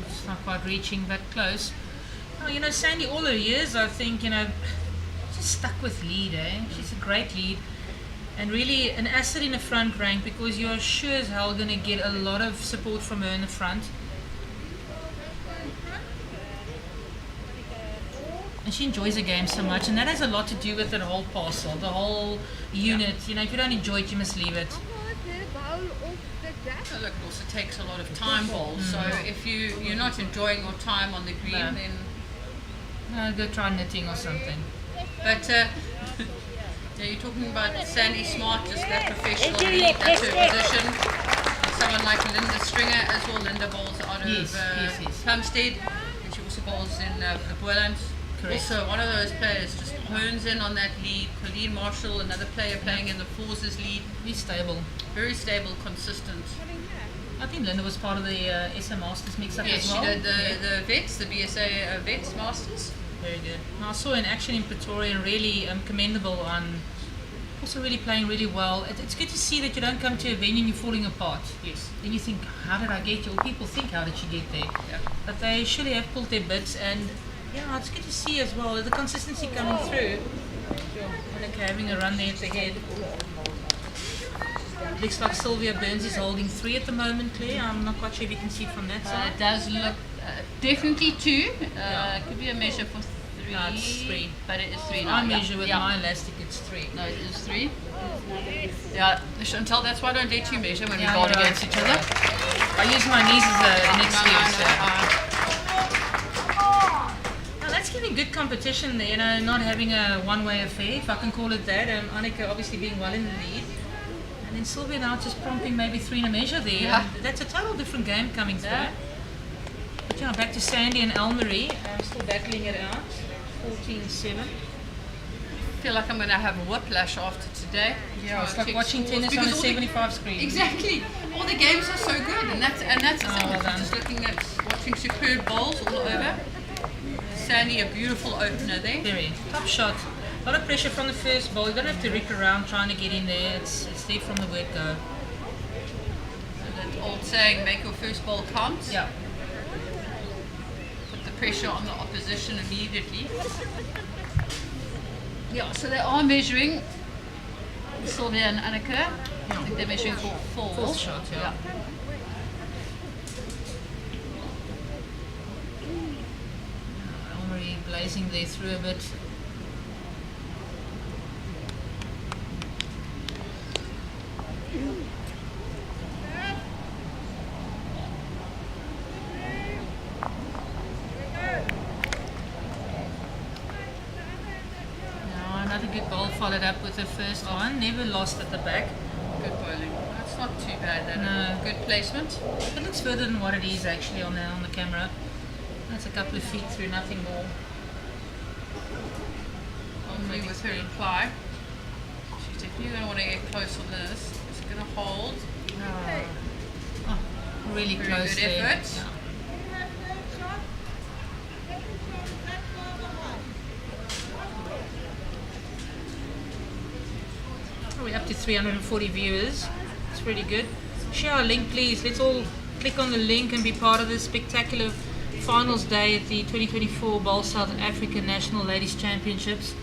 It's not quite reaching, but close. Oh, you know, Sandy, all her years, I think, just stuck with lead, eh? She's a great lead. And really an asset in the front rank, because you're sure as hell going to get a lot of support from her in the front. And she enjoys the game so much, and that has a lot to do with the whole parcel, the whole unit. You know, if you don't enjoy it, you must leave it. look, it also takes a lot of time bowls. So if you're not enjoying your time on the green, then go try knitting or something. But yeah, you're talking about Sandy Smart, just that professional lead, that's her position. Someone like Linda Stringer as well. Linda bowls out of Plumstead, and she also bowls in the Boerlands. Also, one of those players just hones in on that lead. Colleen Marshall, another player playing in the Forces lead. Very stable, consistent. I think Linda was part of the SA Masters mix-up as well. Yes, she did the Vets, the BSA Vets Masters. Very good. Now, I saw in action in Pretoria, and really commendable on also really playing really well. It's good to see that you don't come to a venue and you're falling apart. Yes. Then you think, how did I get here? Or people think, how did she get there? Yeah. But they surely have pulled their bits, and yeah, it's good to see as well the consistency coming through. Okay, having a run there at the head. Looks like Sylvia Burns is holding 3 at the moment, Claire. I'm not quite sure if you can see from that side. It does look definitely 2. Could be a measure for 3. No, it's 3. But it is 3 I now. measure with my elastic, it's 3. No, it is 3. Yeah, Chantal, that's why I don't let you measure when we bowl you're right. against each other. I use my knees as an excuse. Now that's giving good competition, you know, not having a one-way affair, if I can call it that. Annika obviously being well in the lead. And then Sylvia now just prompting maybe 3 in a measure there. Yeah. That's a total different game coming through. But yeah, back to Sandy and Elmare. I'm still battling it out. 14-7. I feel like I'm going to have a whiplash after today. Yeah, it's like watching tennis on a 75 screen. Exactly. All the games are so good, and that's the thing. well done. Just looking at watching superb bowls all over. Sandy, a beautiful opener there. Very top shot. A lot of pressure from the first ball. You don't have to rip around trying to get in there. It's there from the word go. That old saying, make your first ball count. Yeah. Put the pressure on the opposition immediately. Yeah, so they are measuring Sylvia and Annika. I think they're measuring for 4. Fourth shot, yeah. Elmare blazing there through a bit. Another good ball followed up with the first one. Never lost at the back. Good bowling. That's not too bad. That No. Good placement. It looks further than what it is actually on the camera. That's a couple of feet through, nothing more. Only with her reply. She's definitely going to want to get close on this. It's Gonna hold. Oh, really Very close good there. effort. Yeah. We're up to 340 viewers. It's pretty good. Share our link, please. Let's all click on the link and be part of this spectacular finals day at the 2024 Bowl South Africa National Ladies Championships.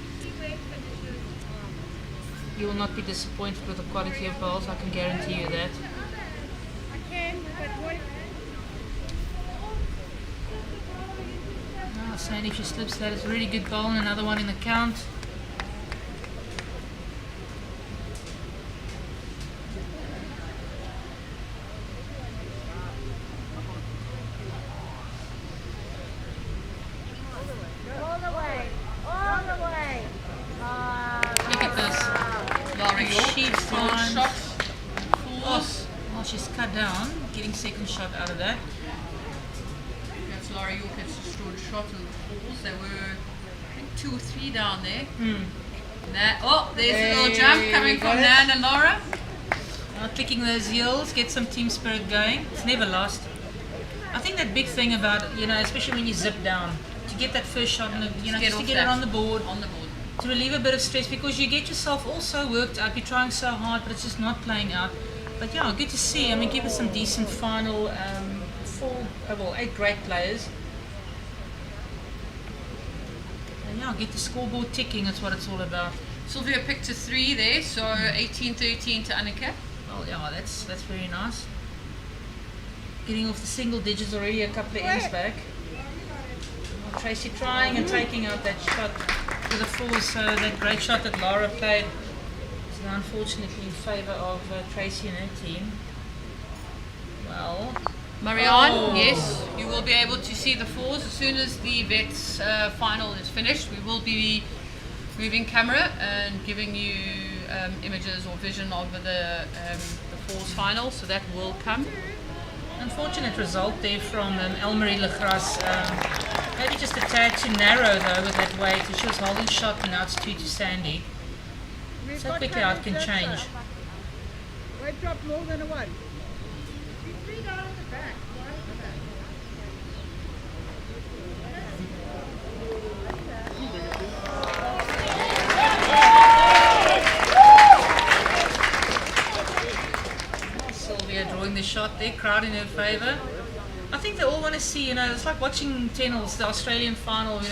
You will not be disappointed with the quality of bowls, I can guarantee you that. Oh, Sandy, if she slips that, it's a really good bowl and another one in the count. Look at this. Lara, She's full fine. shot. Oh, well, she's cut down, getting second shot out of that. That's Lara York. It's just a shot of the falls. There were, I think, 2 or 3 down there. There's a little jump coming from Nan and Lara. Clicking those heels, get some team spirit going. It's never lost. I think that big thing about, especially when you zip down, to get that first shot, and just to get it on the board. To relieve a bit of stress, because you get yourself all so worked up, you're trying so hard, but it's just not playing out. But yeah, good to see. I mean, give us some decent final 8 great players. And yeah, get the scoreboard ticking, that's what it's all about. Sylvia picked a 3 there, so 18-13 to Annika. Oh yeah, that's very nice. Getting off the single digits already, a couple of ends back. Oh, Tracy trying and taking out that shot with a 4, so that great shot that Lara played is now unfortunately in favour of Tracy and her team. Well, Marianne, yes, you will be able to see the 4s as soon as the vets final is finished. We will be moving camera and giving you images or vision of the 4s final, so that will come. Unfortunate result there from Elmare Gras. Maybe just a tad too narrow though with that weight. She was holding shot and now it's 2 to Sandy. So quickly how it can change. Weight dropped more than a 1. 3 down at the back. Sylvia drawing the shot there, crowd in her favour. I think they all want to see, it's like watching tennis, the Australian final,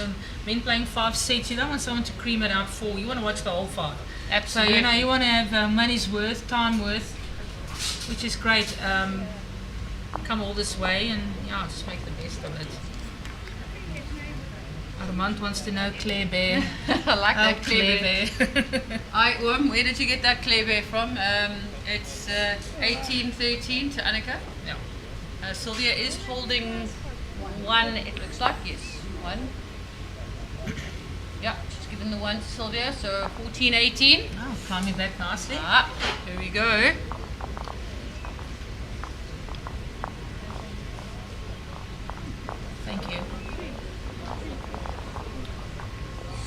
men playing 5 sets. You don't want someone to cream it out 4. You want to watch the whole fight. Absolutely. So, you want to have money's worth, time worth, which is great. Come all this way and, just make the best of it. Armand wants to know Claire Bear. I like that Claire Bear. Where did you get that Claire Bear from? It's 18-13 to Annika. Yeah. Sylvia is holding 1, it looks like, yes, 1. Yeah, she's given the 1 to Sylvia, so 14-18. Oh, climbing back nicely. Here we go. Thank you.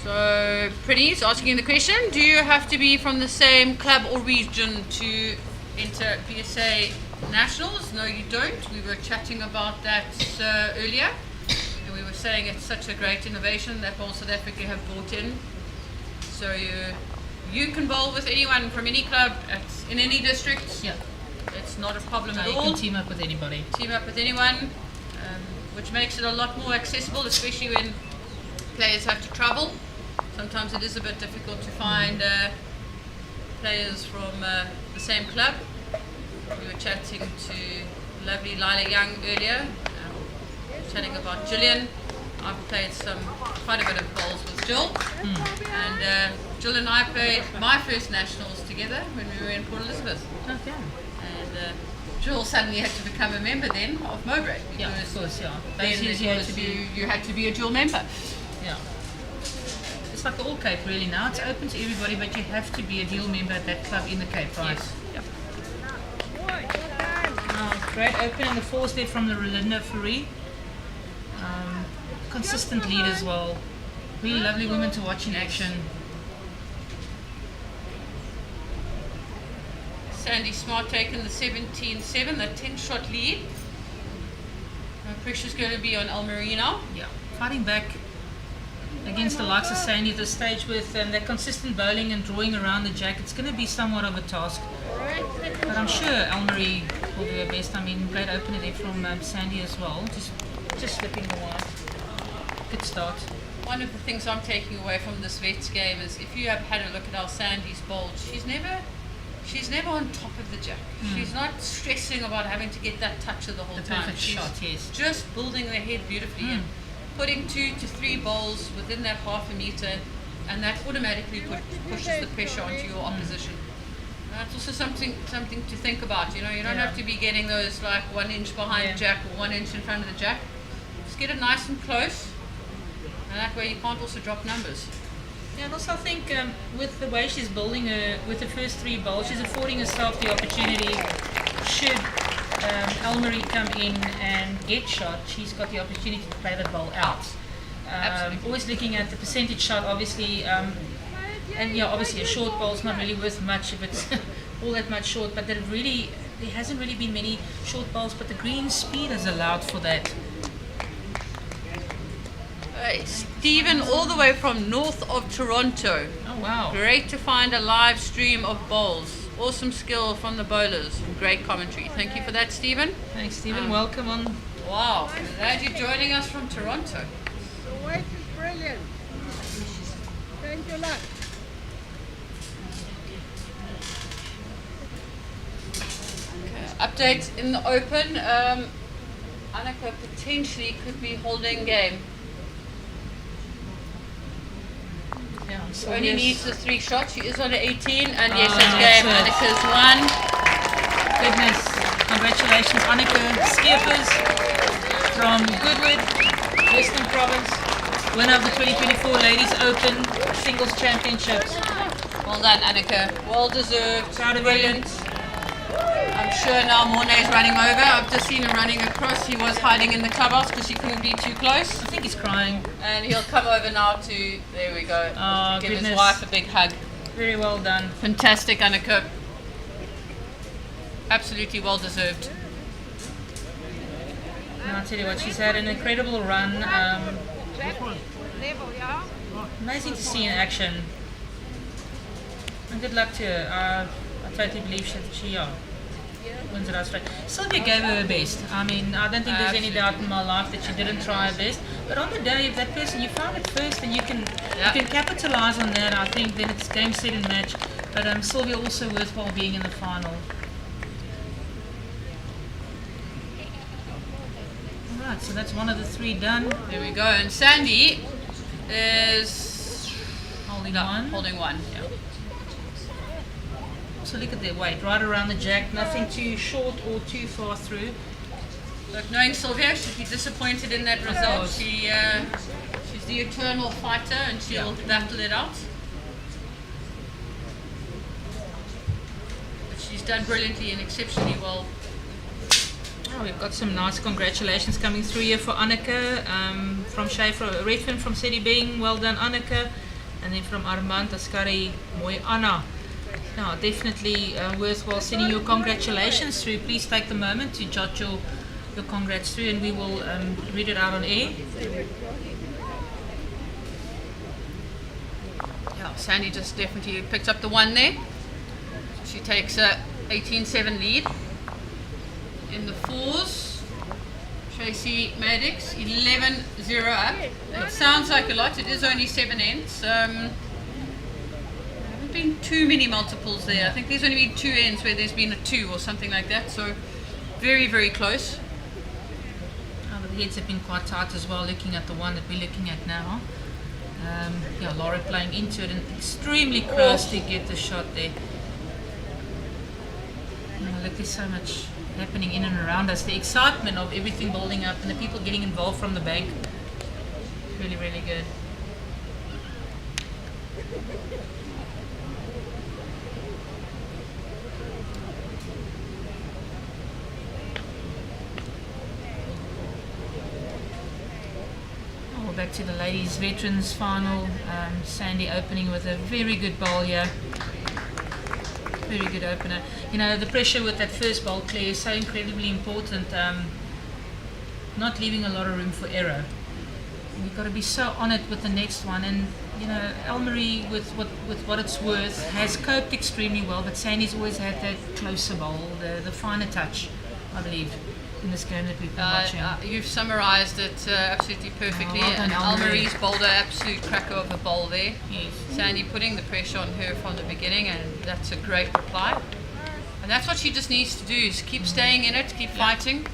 So, Pretty's asking the question, do you have to be from the same club or region to enter BSA Nationals? No, you don't. We were chatting about that earlier, and we were saying it's such a great innovation that Bowl South Africa have brought in. So you can bowl with anyone from any club in any district. Yeah. It's not a problem at You all. can team up with anybody. Team up with anyone, which makes it a lot more accessible, especially when players have to travel. Sometimes it is a bit difficult to find players from the same club. We were chatting to lovely Lila Young earlier, chatting about Gillian. I've played quite a bit of bowls with Jill, and Jill and I played my first nationals together when we were in Port Elizabeth. Okay. And Jill suddenly had to become a member then of Mowbray. Yeah, of course, yeah. Then you had to be a Jill member. Yeah. It's like the All Cape really now. It's open to everybody, but you have to be a deal member at that club in the Cape, right? Yes. Yep. Great open in the 4s there from the Rolinda Fourie. Consistent lead as well. Really lovely women to watch in action. Sandy Smart taking the 17-7, that 10-shot lead. Pressure's going to be on Elmare now. Yeah, fighting back against the likes of Sandy at this stage with their consistent bowling and drawing around the jack. It's going to be somewhat of a task. But I'm sure Elmare will do her best. I mean, great opener there from Sandy as well. Just slipping the wide. Good start. One of the things I'm taking away from this Vets game is if you have had a look at how Sandy's bowled, she's never on top of the jack. She's not stressing about having to get that toucher the whole time. Perfect She's shot, yes. just building the head beautifully and putting 2 to 3 bowls within that half a metre, and that automatically pushes the pressure onto your opposition. That's also something to think about. You know, you don't have to be getting those like 1 inch behind the jack or 1 inch in front of the jack. Just get it nice and close, and that way you can't also drop numbers. Yeah, and also I think with the way she's building her, with the first 3 bowls, she's affording herself the opportunity, should Elmare come in and get shot, she's got the opportunity to play that bowl out. Always looking at the percentage shot, obviously, and yeah, obviously a short bowl's not really worth much if it's all that much short, but there hasn't really been many short bowls, but the green speed has allowed for that. Stephen, all the way from north of Toronto. Oh wow. Great to find a live stream of bowls. Awesome skill from the bowlers. Great commentary. Thank you for that, Stephen. Thanks, Stephen. Welcome on. Wow. Glad you're joining us from Toronto. The weight is brilliant. Thank you, lot. Updates in the open. Annika potentially could be holding game. She only needs the 3 shots. She is on an 18, and yes, it's game. Annika's won. Goodness. Congratulations, Annika. Skippers from Goodwood, Western Province. Winner of the 2024 Ladies Open Singles Championships. Well done, Annika. Well deserved. Brilliant. I'm sure now Mornay's running over. I've just seen him running across. He was hiding in the clubhouse because he couldn't be too close. I think he's crying. And he'll come over now to, there we go, give his wife a big hug. Very well done. Fantastic, Annika. Absolutely well deserved. And I'll tell you what, she's had an incredible run. Amazing to see in action. And good luck to her. I totally believe she wins it out straight. Sylvia gave her best. I mean, I don't think there's any doubt in my life that she didn't try her best. But on the day, if that person, you found it first and you can capitalise on that, I think then it's game, set and match. But Sylvia also worthwhile being in the final. Alright, so that's one of the 3 done. There we go. And Sandy is holding one. Holding one. Yeah. So look at their weight, right around the jack, nothing too short or too far through. Look, knowing Sylvia, she'd be disappointed in that result. She's the eternal fighter and she'll battle it out. But she's done brilliantly and exceptionally well. Oh, we've got some nice congratulations coming through here for Annika, from Schaefer Redfern from City Bing, well done Annika, and then from Armand Askari, Mooi Anna. Now, definitely worthwhile sending your congratulations through. Please take the moment to jot your congrats through and we will read it out on air. Yeah, Sandy just definitely picked up the 1 there. She takes a 18-7 lead. In the 4s, Tracy Maddox, 11-0 up. It sounds like a lot, it is only 7 ends. Been too many multiples there. I think there's only been 2 ends where there's been a 2 or something like that, so very, very close. The heads have been quite tight as well, looking at the one that we're looking at now. Lara playing into it and extremely close to get the shot there. Look, there's so much happening in and around us. The excitement of everything building up and the people getting involved from the bank. Really, really good. Back to the ladies veterans final. Sandy opening with a very good bowl here. very good opener. You know, the pressure with that first bowl, Claire, is so incredibly important. Not leaving a lot of room for error. You've got to be so on it with the next one. And, you know, Elmare, with what it's worth, has coped extremely well, but Sandy's always had that closer bowl, the finer touch, I believe, in this game that we've been watching. You've summarised it absolutely perfectly. Well done, and Elmare. Elmare's bowled an absolute cracker of a bowl there. Yes. Sandy putting the pressure on her from the beginning, and that's a great reply. And that's what she just needs to do, is keep staying in it, keep fighting.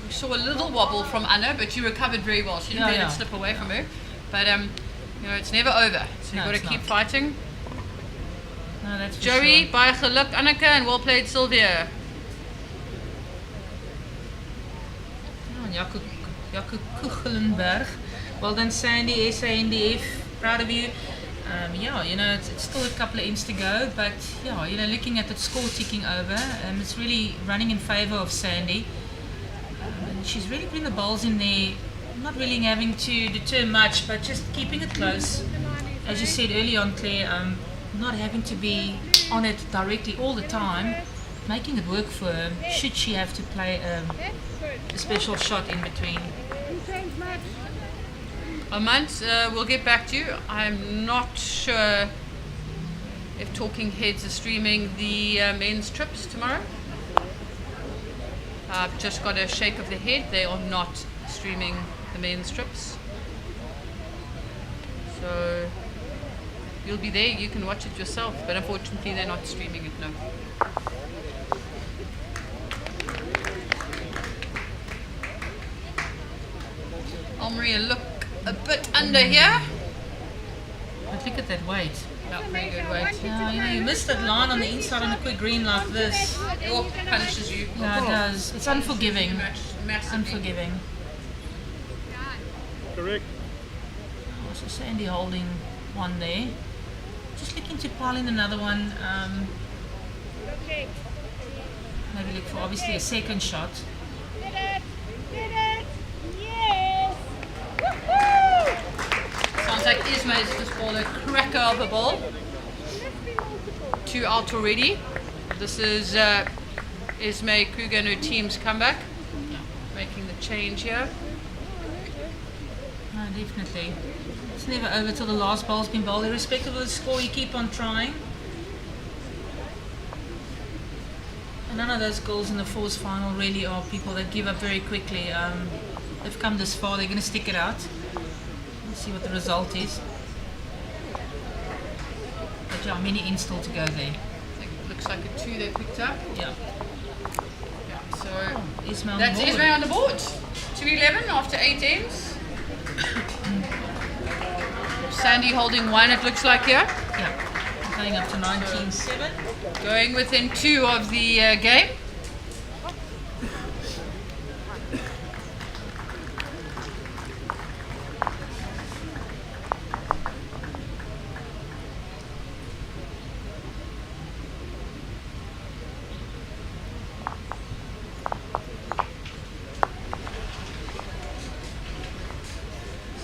We saw a little wobble from Anna, but she recovered very well. She didn't let it slip away from her. But, you know, it's never over. So you've got to keep fighting. No, that's for Joey, sure. baie geluk Anneke, and well played Sylvia. Jaco Kuchelenberg. Well done, Sandy, SANDF. Proud of you. Yeah, you know, it's still a couple of innings to go, but yeah, you know, looking at the score ticking over, it's really running in favour of Sandy. And she's really putting the bowls in there, not really having to deter much, but just keeping it close. As you said earlier on, Claire, not having to be on it directly all the time, making it work for her, should she have to play a special shot in between. Amant, we'll get back to you. I'm not sure if Talking Heads are streaming the men's trips tomorrow. I've just got a shake of the head. They are not streaming the men's trips. So you'll be there, you can watch it yourself, but unfortunately they're not streaming it, no. Elmare look a bit under here. But look at that weight. Yeah, very good weight. Yeah, you know, you missed that line on the inside on a quick green like this. It all punishes you. Yeah, it does. It's unforgiving. Massively. Unforgiving. Correct. So Sandy holding one there. Just looking to pile in another one. Maybe look for obviously a second shot. Sounds like Esmé's just bowled a cracker of a ball. 2 out already. This is Esmé, Kruger and her team's comeback. Making the change here. No, definitely. It's never over till the last bowl's been bowled. Irrespective of the score, you keep on trying. And none of those goals in the fourth final really are people that give up very quickly. They've come this far, they're going to stick it out. Let's see what the result is. But yeah, many ins still to go there. I think it looks like a 2 they picked up. Yeah. So Esmé on that's the board. Esmé on the board. 2-11 after 8 ends. Sandy holding 1, it looks like here. Yeah. Going up to 19-7. Going within 2 of the game.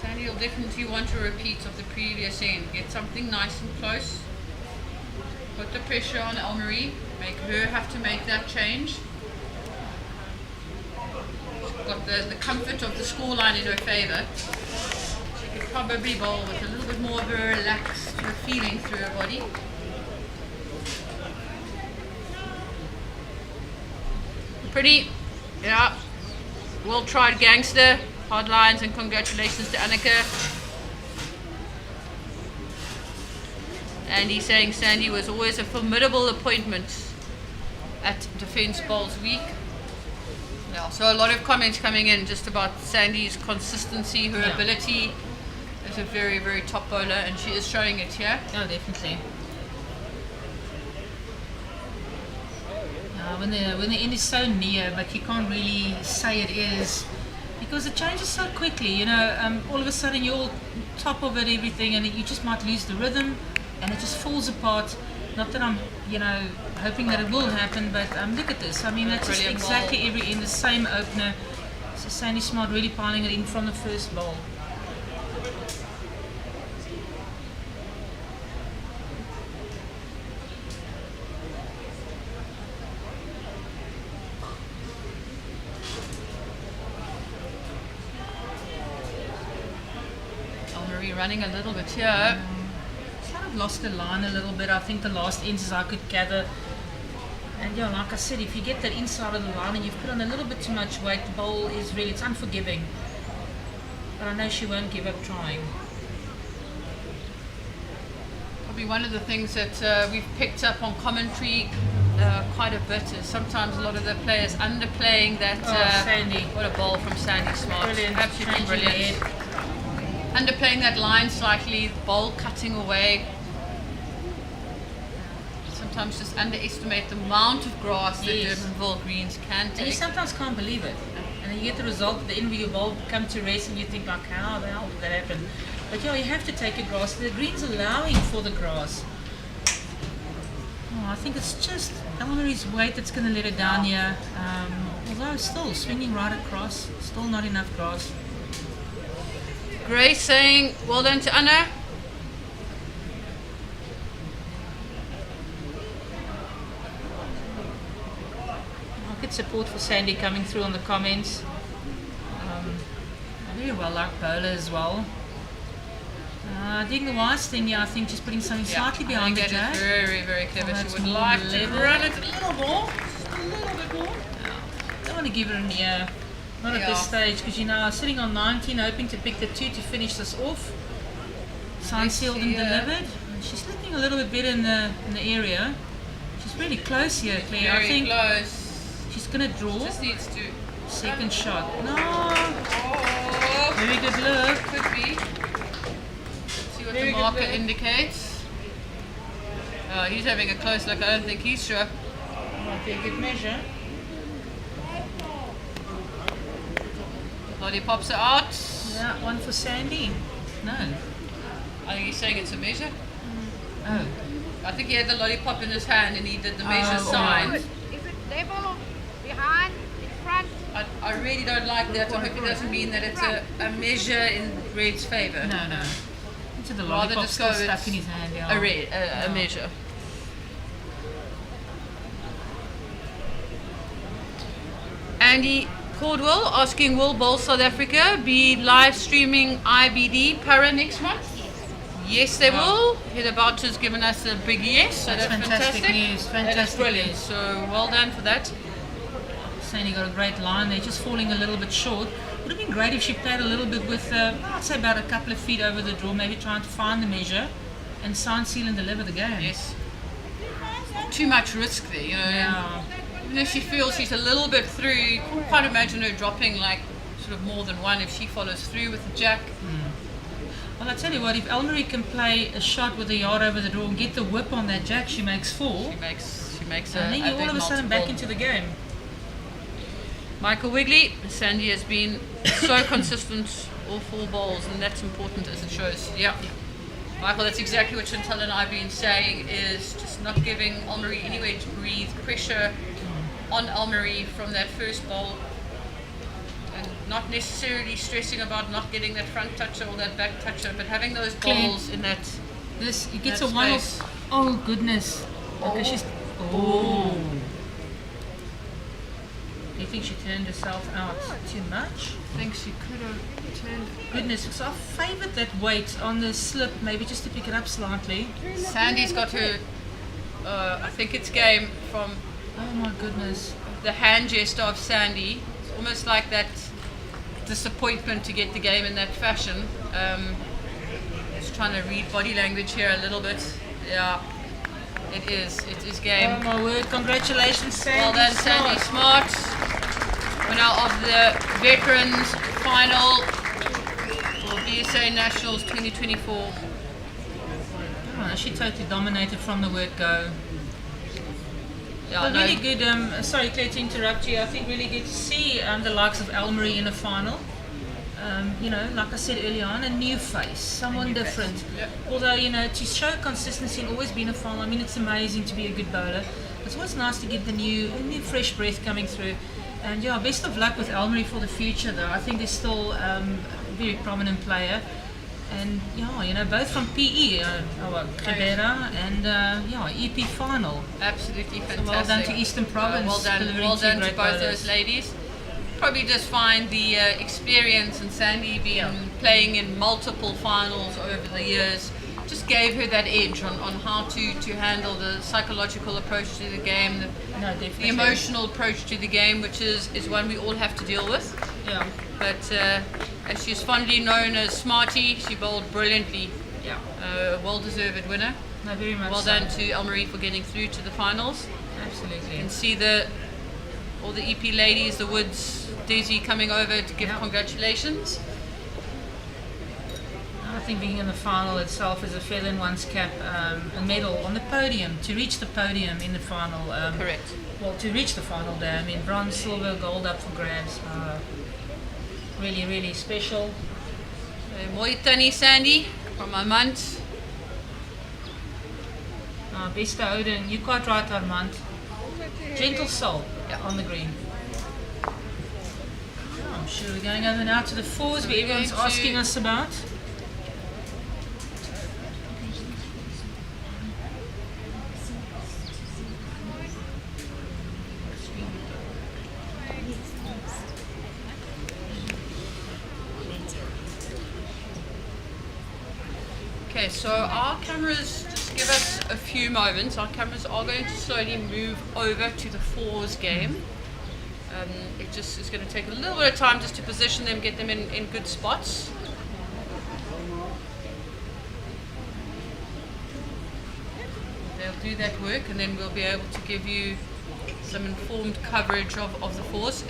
Sandy will definitely want a repeat of the previous end. Get something nice and close. Put the pressure on Elmare, make her have to make that change. She's got the comfort of the scoreline in her favour. She could probably bowl with a little bit more of a relaxed feeling through her body. Pretty, yeah, well tried gangster, hard lines, and congratulations to Anneke. And he's saying Sandy was always a formidable appointment at Defence Bowls Week. Yeah, so a lot of comments coming in just about Sandy's consistency, her ability as a very, very top bowler, and she is showing it here. Oh, definitely. When the end is so near, but you can't really say it is, because it changes so quickly. You know, all of a sudden you're all top of it, everything, and you just might lose the rhythm. And it just falls apart. Not that I'm, you know, hoping that it will happen, but look at this. I mean, that's just exactly every in the same opener. So Sandy Smart really piling it in from the first bowl. Elmare running a little bit here. Kind of lost the line a little bit. I think the last inches I could gather. And yeah, like I said, if you get that inside of the line and you've put on a little bit too much weight, the bowl is really, it's unforgiving. But I know she won't give up trying. Probably one of the things that we've picked up on commentary quite a bit is sometimes a lot of the players underplaying that. Sandy. What a bowl from Sandy Smart. Brilliant. Absolutely brilliant. Underplaying that line slightly, the bowl cutting away. Sometimes just underestimate the amount of grass that Durbanville greens can take. And you sometimes can't believe it. And then you get the result at the end of your bowl, come to rest, and you think like, how the hell did that happen? But yeah, you have to take a grass. The green's allowing for the grass. Oh, I think it's just Elmare's weight that's going to let her down here. Although still swinging right across, still not enough grass. Grace saying, well done to Anna. I'll get support for Sandy coming through on the comments. Very well liked bowler as well. Doing the wise thing, yeah, I think just putting something slightly behind the jack. Very, very clever. She would like to run it a little more. Just a little bit more. Don't want to give her an ear. Not at this stage, because you know, sitting on 19, hoping to pick the 2 to finish this off. Signed, sealed and delivered. She's looking a little bit better in the area. She's really close here, Claire. I think close. She's going to draw. Just needs to. Second shot. No. Oh. Very good look. Could be. What the marker indicates. He's having a close look. I don't think he's sure. Might be a good measure. Lollipops are out. Yeah, one for Sandy. No. I think he's saying it's a measure. Oh. I think he had the lollipop in his hand and he did the measure sign. Is it level, behind, in front? I really don't like that. I hope it doesn't mean that it's a measure in Red's favour. No, no. To the lollipop still stuck in his hand, yeah. A measure. Andy Cordwell asking, will Bowl South Africa be live streaming IBD Para next month? Yes, they will. Head About has given us a big yes. So that's fantastic news. Fantastic that's brilliant. news. So well done for that. Sandy got a great line. They're just falling a little bit short. Would have been great if she played a little bit with, I'd say about a couple of feet over the draw, maybe trying to find the measure and sign, seal and deliver the game. Yes. Too much risk there, you know. Yeah. Even if she feels she's a little bit through, you can't imagine her dropping like sort of more than one if she follows through with the jack. Well, I tell you what, if Elmare can play a shot with a yard over the draw and get the whip on that jack, she makes 4. She makes and then you're all of a sudden back into the game. Michael Wigley, Sandy has been so consistent all 4 bowls, and that's important as it shows. Yeah. Michael, that's exactly what Chantal and I have been saying, is just not giving Elmare anywhere to breathe, pressure on Elmare from that first bowl, and not necessarily stressing about not getting that front toucher or that back toucher, but having those bowls in that. It gets a one off. Oh goodness. Okay, she's. Oh. Do you think she turned herself out too much? I think she could have turned. Goodness, so I favoured that weight on the slip, maybe just to pick it up slightly. Sandy's got her, I think it's game from. Oh my goodness. The hand gesture of Sandy. It's almost like that disappointment to get the game in that fashion. Just trying to read body language here a little bit. Yeah. It is game. Oh my word, congratulations Sandy. Well done Sandy Smart. Winner of the Veterans Final for BSA Nationals 2024. Oh, she totally dominated from the word go. Yeah, well, really good, sorry Claire to interrupt you, I think really good to see the likes of Elmare in a final. You know, like I said earlier on, a new face, someone different. Yep. Although, you know, to show consistency and always being a final, I mean, it's amazing to be a good bowler. It's always nice to get the new fresh breath coming through. And yeah, best of luck with Elmare for the future though. I think they're still a very prominent player. And yeah, you know, both from PE, Kruger and yeah, EP final. Absolutely fantastic. So well done to Eastern Province. Well done to both those ladies. probably just find the experience and Sandy being playing in multiple finals over the years just gave her that edge on how to handle the psychological approach to the game, the emotional approach to the game, which is one we all have to deal with. Yeah. But as she's fondly known as Smarty, she bowled brilliantly. Yeah. Well-deserved winner. No, very much well so. done to Elmare for getting through to the finals. Absolutely. And see all the EP ladies, the Woods, Daisy coming over to give congratulations. I think being in the final itself is a feather in one's cap, a medal on the podium, to reach the podium in the final. Correct. Well, to reach the final day, I mean, bronze, silver, gold up for grabs. Really, really special. Mooi tannie Sandy from Armand. Beste Ouden, you quite right, Armand. Gentle soul on the green. I'm sure we're going over now to the fours where everyone's asking us about. Okay, so our cameras, just give us a few moments. Our cameras are going to slowly move over to the fours game. It just is going to take a little bit of time just to position them, get them in good spots. They'll do that work, and then we'll be able to give you some informed coverage of the fours.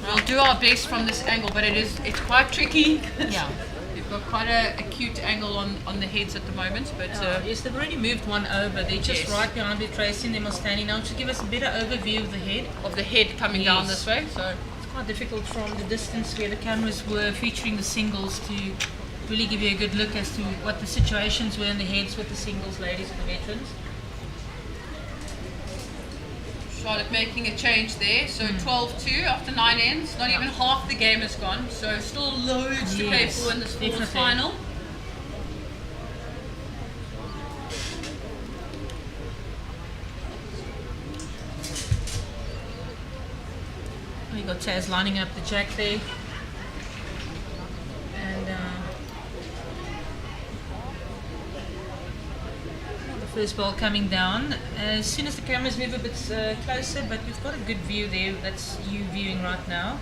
We'll do our best from this angle, but it's quite tricky. Yeah. We've got quite a acute angle on the heads at the moment, but yes, they've already moved one over. They're just right behind the tracing. Them are standing now to give us a better overview of the head. Of the head coming down this way. So it's quite difficult from the distance where the cameras were featuring the singles to really give you a good look as to what the situations were in the heads with the singles ladies and the veterans. Charlotte making a change there, so 12-2 after 9 ends. Not even half the game is gone, so still loads to play for in this fourth final. We got Taz lining up the jack there, and first ball coming down. As soon as the cameras move a bit closer, but we've got a good view there. That's you viewing right now.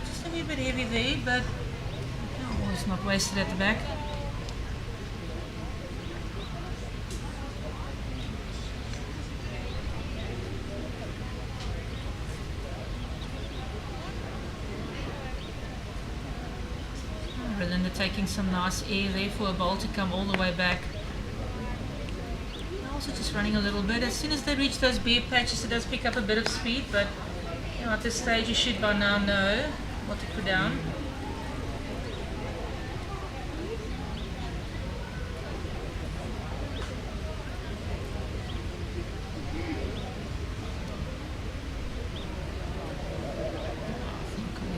Just a wee bit heavy there, but it's not wasted at the back. Rolinda taking some nice air there for a ball to come all the way back. Also just running a little bit. As soon as they reach those bare patches, it does pick up a bit of speed, but at this stage you should by now know what to put down.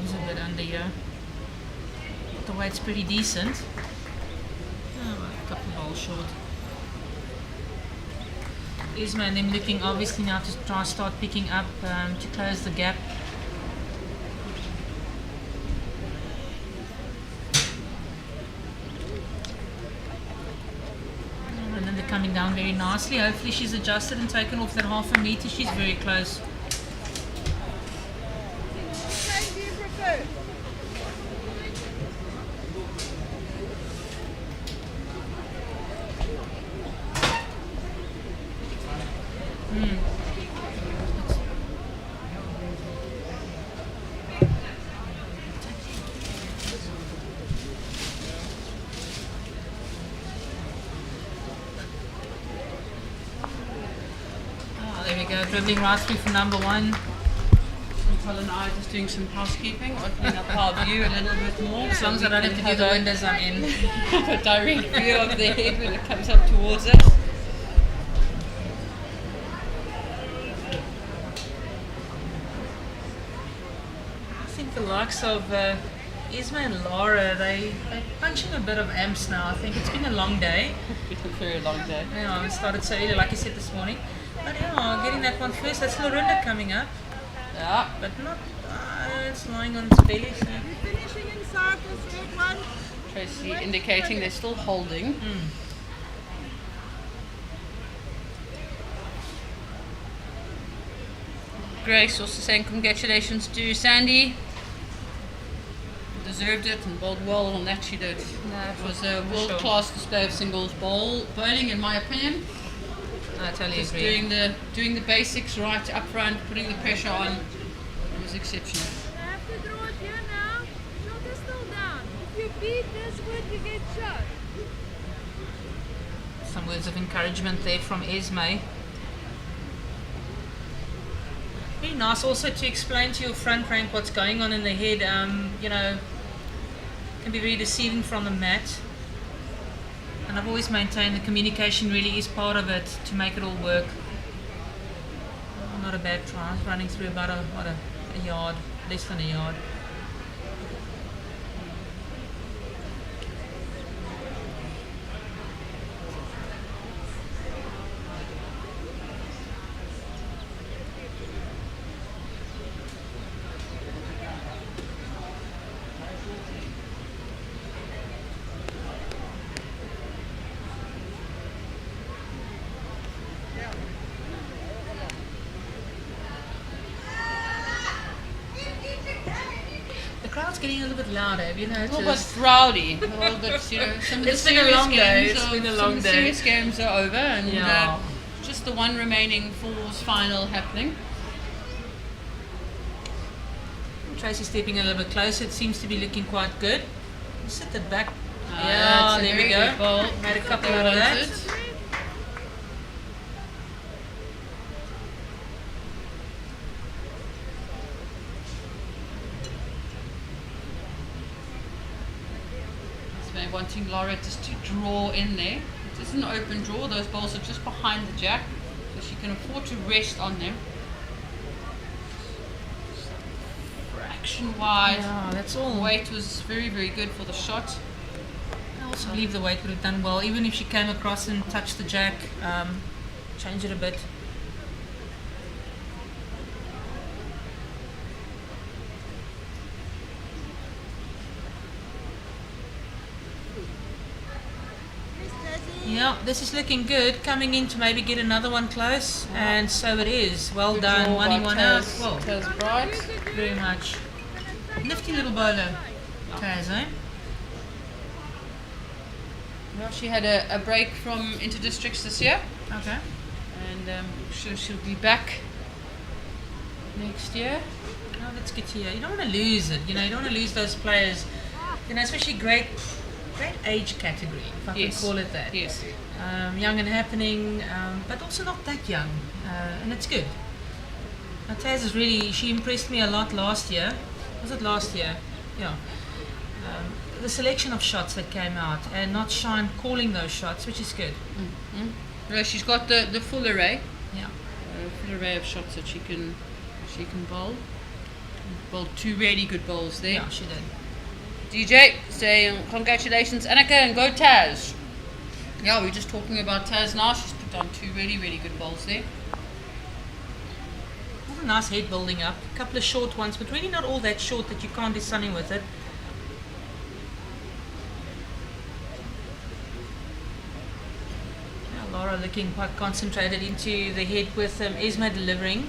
He's a bit under here. But the weight's pretty decent. A couple of balls short. Esmé and them looking obviously now to try and start picking up to close the gap. And then they're coming down very nicely. Hopefully she's adjusted and taken off that half a meter. She's very close. There we go, dribbling right through for number one. Chantal and I are just doing some housekeeping, opening up our view a little bit more. As long as I don't have to do the windows I'm in. A direct view of the head when it comes up towards us. I think the likes of Esmé and Lara, they're punching a bit of amps now. I think it's been a long day. It's been a very long day. Yeah, it started so early, like I said this morning. But yeah, getting that one first. That's Lorinda coming up. Yeah. But not, it's lying on its belly. So. Finishing inside this red one. Tracy indicating they're still holding. Grace also saying congratulations to Sandy. Deserved it and bowled well on that she did. It was a world-class display of singles bowling in my opinion. I totally Just agree. doing the basics right up front, putting the pressure on. It was exceptional. I have to draw it here now. Shot is still down. If you beat this wood, you get shot. Some words of encouragement there from Esmé. Very nice also to explain to your front rank what's going on in the head. You know, can be very deceiving from the mat. And I've always maintained the communication really is part of it to make it all work. Not a bad try, running through about a yard, less than a yard. Crowd's getting a little bit louder, have you noticed? A little bit rowdy, a little bit, you know, some of the It's been a long day, it's been a long day. serious games are over and just the one remaining fours final happening. Tracy stepping a little bit closer, it seems to be looking quite good. Sit it back. That's a there we very go. good ball. Made a couple They out of that. wanted. Wanting Lara just to draw in there. It is an open draw, those balls are just behind the jack, so she can afford to rest on them. Fraction wide. Yeah, that's all. Weight was very, very good for the shot. I also believe the weight would have done well, even if she came across and touched the jack, change it a bit. Yeah, this is looking good. Coming in to maybe get another one close, and so it is. Well Good done, draw by 1 out. Taz. Well, Taz Bright. very much. Nifty little bowler, Taz, eh? Well, she had a break from inter-districts this year. Okay. And I'm sure she'll be back next year. Oh, that's good to hear. You don't want to lose it, you know, you don't want to lose those players, you know, especially great age category, if I Yes. can call it that. Yes. Young and happening, but also not that young, and it's good. Now, Taz is really, she impressed me a lot last year. Was it last year? Yeah. The selection of shots that came out, and not shy in calling those shots, which is good. Mm-hmm. Well, she's got the full array. Yeah. Full array of shots that she can bowl. Bowled 2 really good bowls there. Yeah, she did. DJ saying congratulations Annika and go Taz. Yeah, we're just talking about Taz now. She's put on 2 really, really good bowls there. A nice head building up. A couple of short ones, but really not all that short that you can't do something with it. Now Lara looking quite concentrated into the head with Esmé delivering.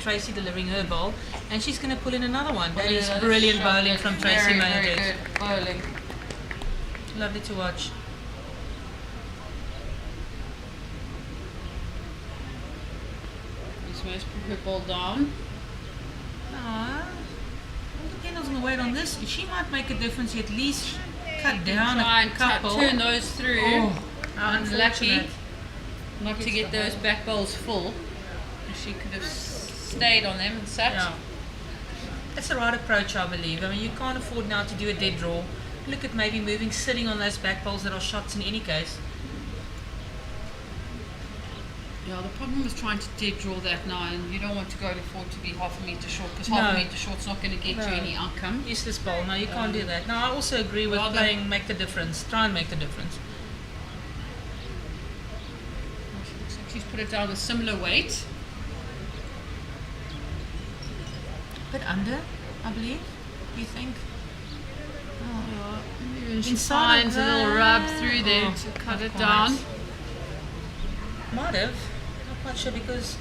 Tracy delivering her bowl, and she's going to pull in another one. That is brilliant bowling from Tracy Very, very Majors. good bowling. Lovely to watch. Esmé's put her ball down. All depends on the weight on this. She might make a difference. You at least cut down Try a and couple. turn those through. Oh, Unlucky unfortunate. not to get those back bowls full. She could have stayed on them and sat. Yeah. That's the right approach, I believe. I mean, you can't afford now to do a dead draw. Look at maybe moving, sitting on those back bowls that are shots in any case. Yeah, the problem is trying to dead draw that now, and you don't want to go forward to be half a metre short, because half a metre short's not going to get you any outcome. Useless bowl. No, you can't do that. No, I also agree with playing make the difference. Try and make the difference. Looks like she's put it down with similar weight. bit under, I believe. You think? She Inside finds of a little that. rub through there Oh, to cut not it quite. down. Might have. Not quite sure because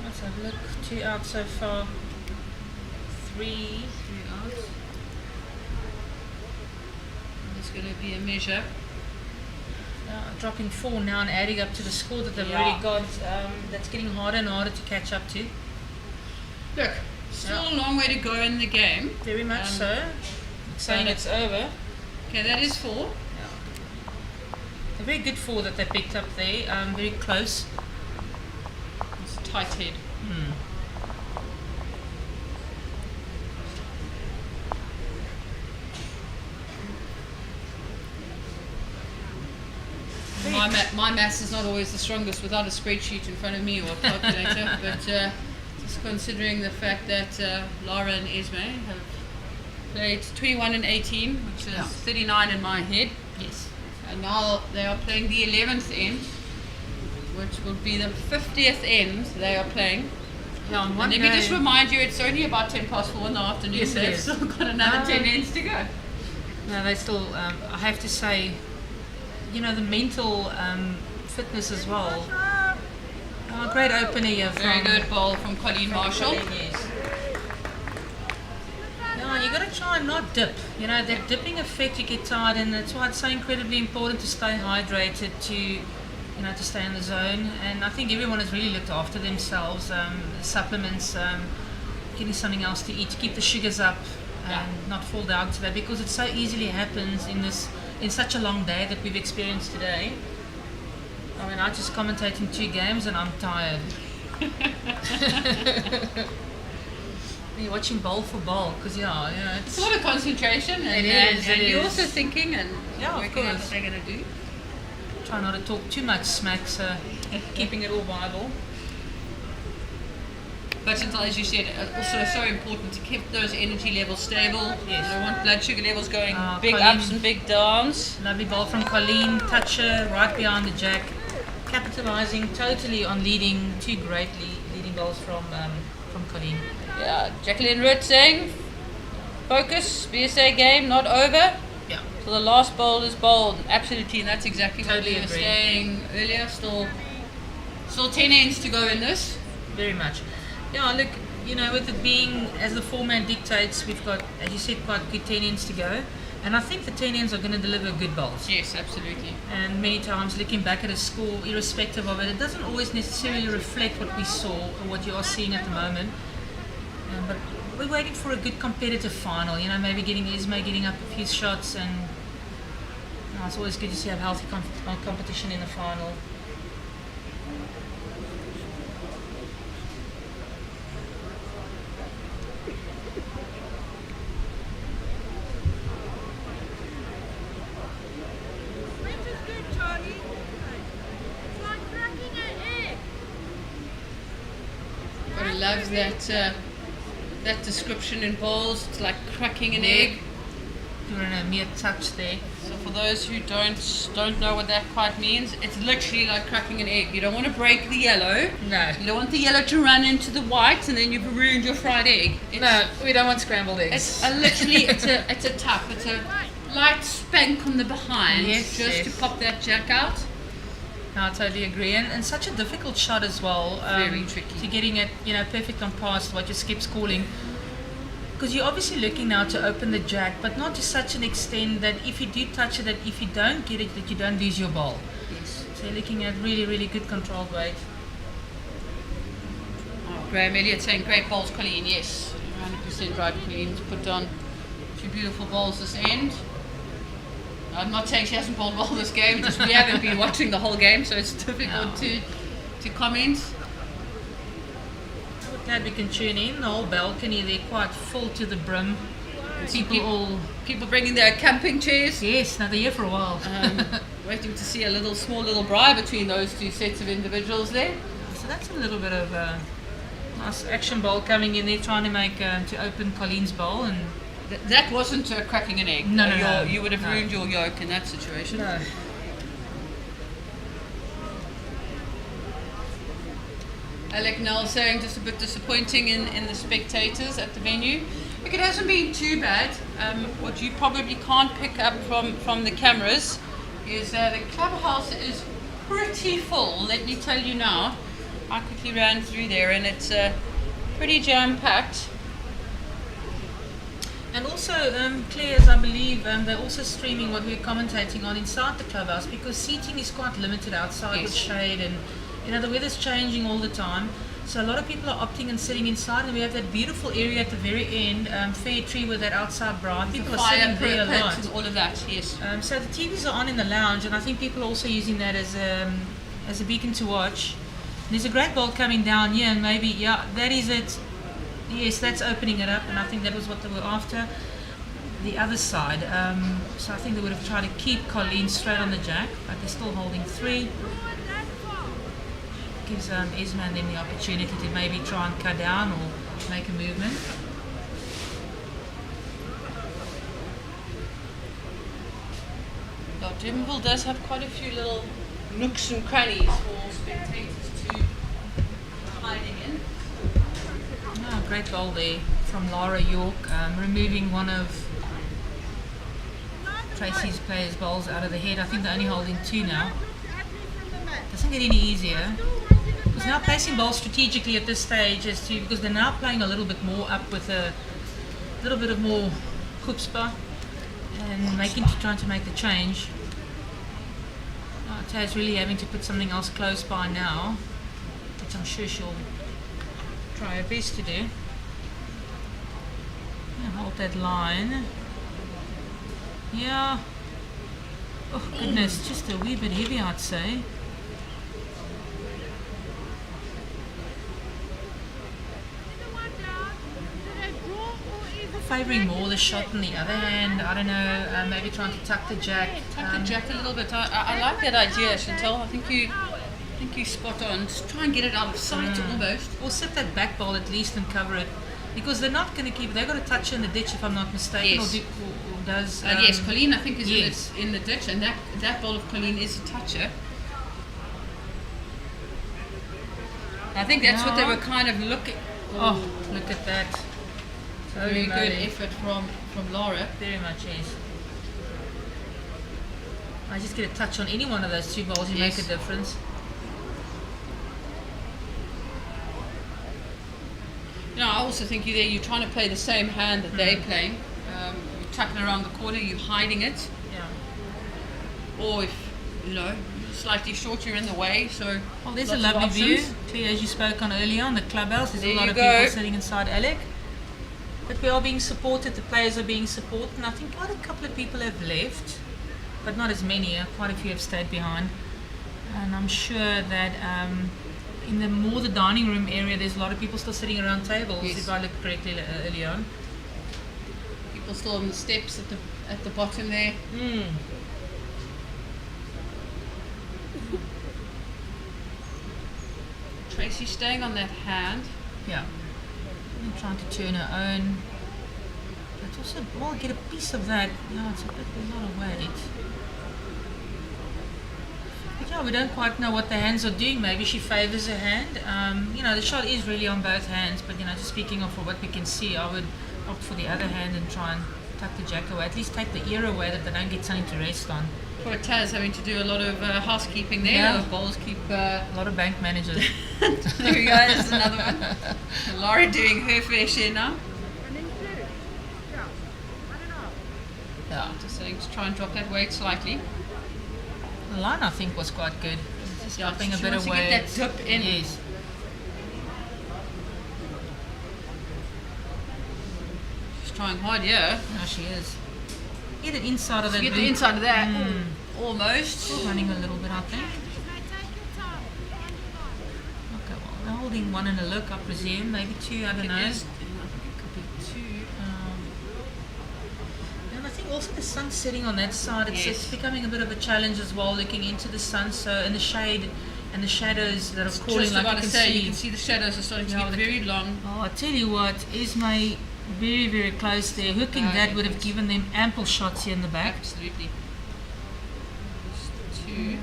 let's have a look. 2 out so far. 3 out. It's going to be a measure. Dropping 4 now and adding up to the score that they've Yeah. already got. That's getting harder and harder to catch up to. Look, still a long way to go in the game. Very much so. Saying it's over. Okay, that is 4. A very good 4 that they picked up there. Very close. It's a tight head. My maths is not always the strongest without a spreadsheet in front of me or a calculator, but just considering the fact that Lara and Esmé have played 21 and 18, which is 39 in my head. Yes. And now they are playing the 11th end, which will be the 50th end they are playing. Yeah, on one and let me just game. remind you, it's only about 10 past 4 in the afternoon, Yes, so it they've is. still got another 10 ends to go. No, they still, I have to say, you know, the mental fitness as well. Great opener here from... Very good ball from Colleen Marshall. Yes. Yeah, you got to try and not dip. You know, that dipping effect, you get tired, and that's why it's so incredibly important to stay hydrated, to to stay in the zone. And I think everyone has really looked after themselves. Supplements, getting something else to eat, to keep the sugars up and not fall down to that, because it so easily happens in such a long day that we've experienced today. I mean, I just commentating 2 games and I'm tired. You're watching bowl for bowl because it's a lot of concentration, and, it you're is. also thinking and Yeah, of working out course. what they're going to do. Try not to talk too much smack, so keeping it all viable. But as you said, also so important to keep those energy levels stable. Yes. You don't want blood sugar levels going big Colleen. ups and big downs. Lovely ball from Colleen, toucher right behind the jack, capitalising totally on leading 2 great leading balls from Colleen. Yeah, Jacqueline Root saying, focus, BSA game, not over. Yeah. So the last bowl is bowled. Absolutely, and that's exactly what Totally we were agree. saying earlier. Still 10 ends to go in this. Very much. Yeah, look, with it being, as the format dictates, we've got, as you said, quite good 10 ends to go. And I think the 10 ends are going to deliver good bowls. Yes, absolutely. And many times, looking back at a score, irrespective of it, it doesn't always necessarily reflect what we saw or what you are seeing at the moment. But we're waiting for a good competitive final, maybe getting Esmé getting up a few shots, and it's always good to see a healthy competition in the final. Which is good, Charlie. It's like cracking an egg. I love that description in bowls. It's like cracking an egg. Doing a mere touch there. So for those who don't know what that quite means, it's literally like cracking an egg. You don't want to break the yellow. No. You don't want the yellow to run into the white, and then you've ruined your fried egg. No, we don't want scrambled eggs. It's it's a tap. It's a light spank on the behind, Yes, just to pop that jack out. No, I totally agree, and such a difficult shot as well. Very tricky. To getting it, perfect on past what your skip's calling. Because you're obviously looking now to open the jack, but not to such an extent that if you do touch it, that if you don't get it, that you don't lose your ball. Yes. So you're looking at really, really good controlled weight. Graham Elliott saying great balls, Colleen. Yes, 100% right. Colleen's put down 2 beautiful balls this end. I'm not saying she hasn't bowled well this game, just we haven't been watching the whole game, so it's difficult to comment. Glad we can tune in. The whole balcony, they're quite full to the brim. People bringing their camping chairs. Yes, now they're here for a while. Waiting to see a small little braai between those 2 sets of individuals there. So that's a little bit of a nice action bowl coming in there, trying to make to open Colleen's bowl, and that wasn't cracking an egg. No. You would have ruined your yolk in that situation. No. Alec Nell saying just a bit disappointing in the spectators at the venue. Look, it hasn't been too bad. What you probably can't pick up from the cameras is the clubhouse is pretty full. Let me tell you now. I quickly ran through there and it's pretty jam-packed. And also, Claire's, I believe, they're also streaming what we're commentating on inside the clubhouse because seating is quite limited outside with shade and, you know, the weather's changing all the time. So a lot of people are opting and sitting inside, and we have that beautiful area at the very end, Fair Tree with that outside bright. People are sitting there a lot. And all of that, yes. So the TVs are on in the lounge, and I think people are also using that as a beacon to watch. There's a great bowl coming down here, and maybe, yeah, that is it. Yes, that's opening it up, and I think that was what they were after. The other side, so I think they would have tried to keep Colleen straight on the jack, but they're still holding 3. Gives Esmé and them the opportunity to maybe try and cut down or make a movement. Now, Durbanville does have quite a few little nooks and crannies for spectators to hiding in. Oh, great goal there from Lara York, removing one of Tracy's players' bowls out of the head. I think they're only holding 2 now. Doesn't get any easier. Because now placing bowls strategically at this stage is to, because they're now playing a little bit more up with a little bit of more chutzpah and trying to make the change. Oh, Taz really having to put something else close by now, which I'm sure she'll try her best to do. And hold that line. Yeah. Oh goodness, just a wee bit heavy, I'd say. Favouring more the shot than the other hand. I don't know, maybe trying to tuck the jack. Tuck the jack a little bit. I like that idea, Chantal. I think you spot on. Just try and get it out of sight almost. Or set that back ball at least and cover it. Because they're not going to keep, they've got to touch in the ditch if I'm not mistaken. Yes. Or does... yes, Colleen I think is in the ditch, and that ball of Colleen is a toucher. I think that's what they were kind of looking. Oh, look at that. Very good effort from Lara. Very much, yes. I just get a touch on any one of those 2 balls, you make a difference. You know, I also think you're trying to play the same hand that they're playing. You're tucking around the corner, you're hiding it. Yeah. Or if, slightly short, you're in the way. So well, there's a lovely view. Clear, as you spoke on earlier on the clubhouse. There's a lot of people sitting inside Alec. But we are being supported, the players are being supported, and I think quite a couple of people have left, but not as many. Quite a few have stayed behind. And I'm sure that in the dining room area, there's a lot of people still sitting around tables, if I looked correctly early on. People still on the steps at the bottom there. Tracy staying on that hand. Yeah. And trying to turn her own. But also, well, get a piece of that. Yeah, it's a lot of weight. But yeah, we don't quite know what the hands are doing. Maybe she favours her hand. The shot is really on both hands, but just speaking of what we can see, I would opt for the other hand and try and tuck the jack away. At least take the ear away that they don't get something to rest on. Poor Taz having to do a lot of housekeeping there. Yeah. The bowls keep... a lot of bank managers. There we go, there's another one. Lara doing her fair share now. Yeah, just saying to try and drop that weight slightly. The line, I think, was quite good. Just dropping a bit of weight. Get that dip in. Yes. She's trying hard, yeah. No, she is. Get it inside of that. Get the inside of that. Almost. Still running a little bit, I think. Okay, well, they're holding 1 in a look, I presume. Maybe 2, I don't know. It could be 2. And I think also the sun's setting on that side. It's becoming a bit of a challenge as well, looking into the sun. So in the shade and the shadows that are calling, just like about you to can say, see. you can see the shadows are starting to get very long. Oh, I tell you what, Esmé very, very close there. Hooking that would have given them ample shots here in the back. Absolutely. Just 2.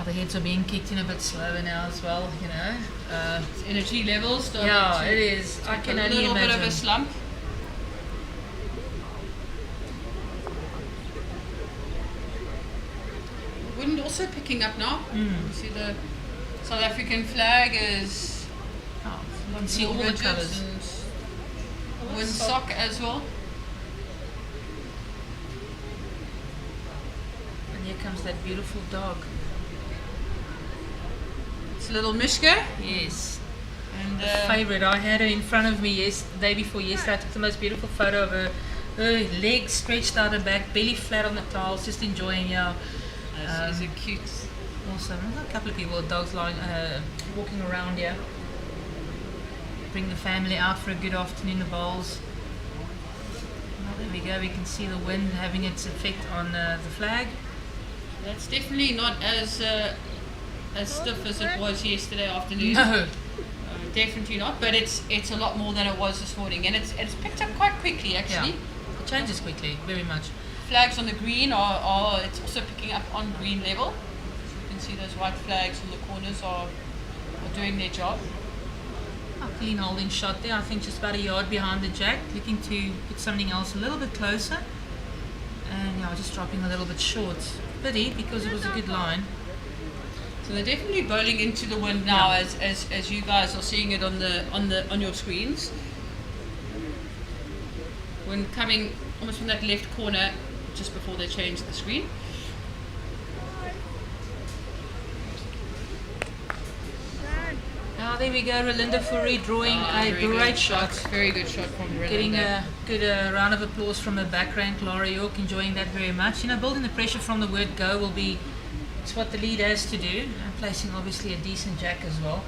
the heads are being kicked in a bit slower now as well, you know. Energy levels starting Yeah, to it is. I can a only little imagine. bit of a slump. Wind also picking up now. You see the South African flag is You can see all the colours. Windsock as well. And here comes that beautiful dog. It's a little Mishka. Yes. And Favourite. I had her in front of me the day before yesterday. I took the most beautiful photo of her. Her legs stretched out her back, belly flat on the tiles, just enjoying, yeah. She's a cute. Awesome. I've got a couple of people with dogs walking around here. Bring the family out for a good afternoon of bowls. Well, there we go. We can see the wind having its effect on the flag. That's definitely not as stiff as it was yesterday afternoon. No. Definitely not, but it's a lot more than it was this morning, and it's picked up quite quickly actually. Yeah. It changes quickly, very much. Flags on the green are it's also picking up on green level. You can see those white flags on the corners are doing their job. A clean holding shot there, I think just about a yard behind the jack, looking to put something else a little bit closer. And yeah, just dropping a little bit short. Pity, because it was a good line. So they're definitely bowling into the wind now, as you guys are seeing it on your screens. Wind coming almost from that left corner just before they change the screen. Ah, there we go, Rolinda Fourie drawing a great shot. Very good shot from Rolinda. Getting a good round of applause from her back rank, Lara York, enjoying that very much. You know, building the pressure from the word go will be, it's what the lead has to do, and placing obviously a decent jack as well.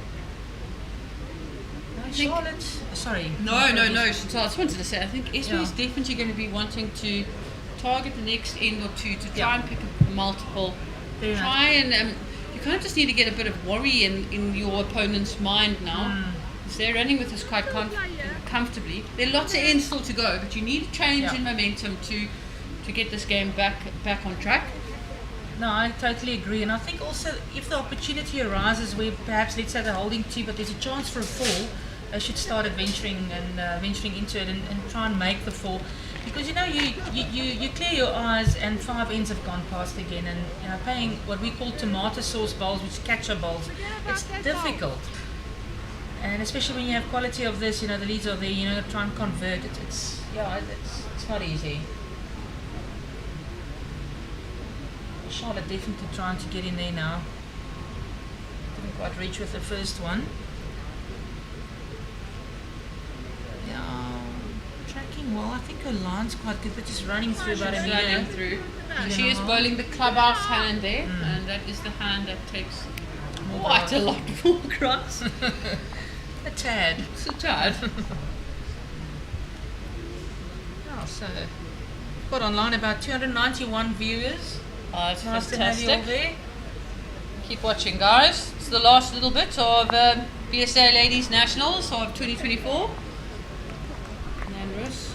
Charlotte, sorry. No, Chantal, I just wanted to say, I think Esmé is definitely going to be wanting to target the next end or two to try and pick up multiple. Very try and you kind of just need to get a bit of worry in your opponent's mind now. Because they're running with this quite comfortably. There are lots of ends still to go, but you need a change in momentum to get this game back on track. No, I totally agree, and I think also if the opportunity arises where perhaps, let's say they're holding two, but there's a chance for a fall, they should start venturing into it and try and make the fall, because you know you clear your eyes and 5 ends have gone past again, and you know, playing what we call tomato sauce bowls, which catcher bowls, it's difficult, and especially when you have quality of this, you know, the leads are there, you know, try and convert it. It's not easy. Charlotte definitely trying to get in there now. Didn't quite reach with the first one. Yeah, tracking well. I think her line's quite good, but just running through about a meter. She is bowling the clubhouse hand there, and that is the hand that takes quite a lot more grass. A tad. It's a tad. Oh, so got online about 291 viewers. It's nice to have you all there. Keep watching, guys. It's the last little bit of BSA Ladies Nationals of 2024. And Roos.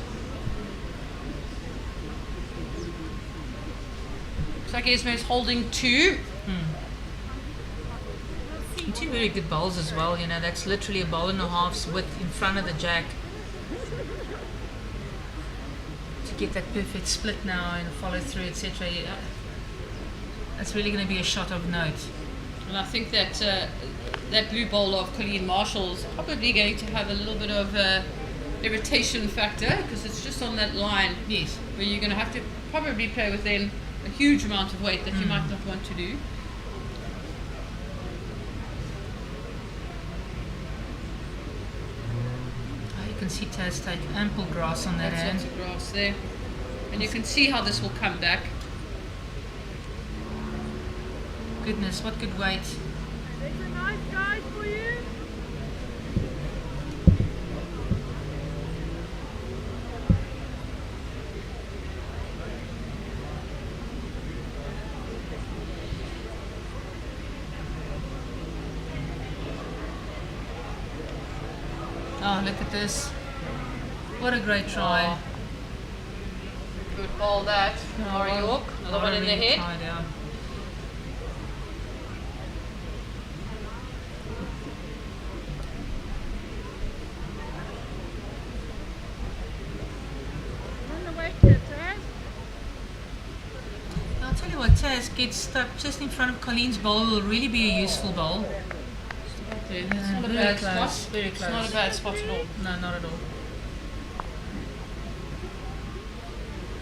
Looks like Esmé's holding two. And two very good bowls as well. You know, that's literally a bowl and a half's width in front of the jack. To get that perfect split now and follow through, etc. That's really going to be a shot of note. And I think that that blue bowl of Colleen Marshall's probably going to have a little bit of irritation factor, because it's just on that line. Yes. Where you're going to have to probably play within a huge amount of weight that you might not want to do. You can see Taz take ample grass on that hand. Lots of grass there. And you can see how this will come back. Goodness, what good weight. There's a nice guide for you. Oh, look at this. What a great try. Good ball that. Lara York. Another one in the head. gets stuck just in front of Colleen's bowl will really be a useful bowl. Yeah, it's not a very bad close, spot. very It's close. not a bad spot at all. No, not at all.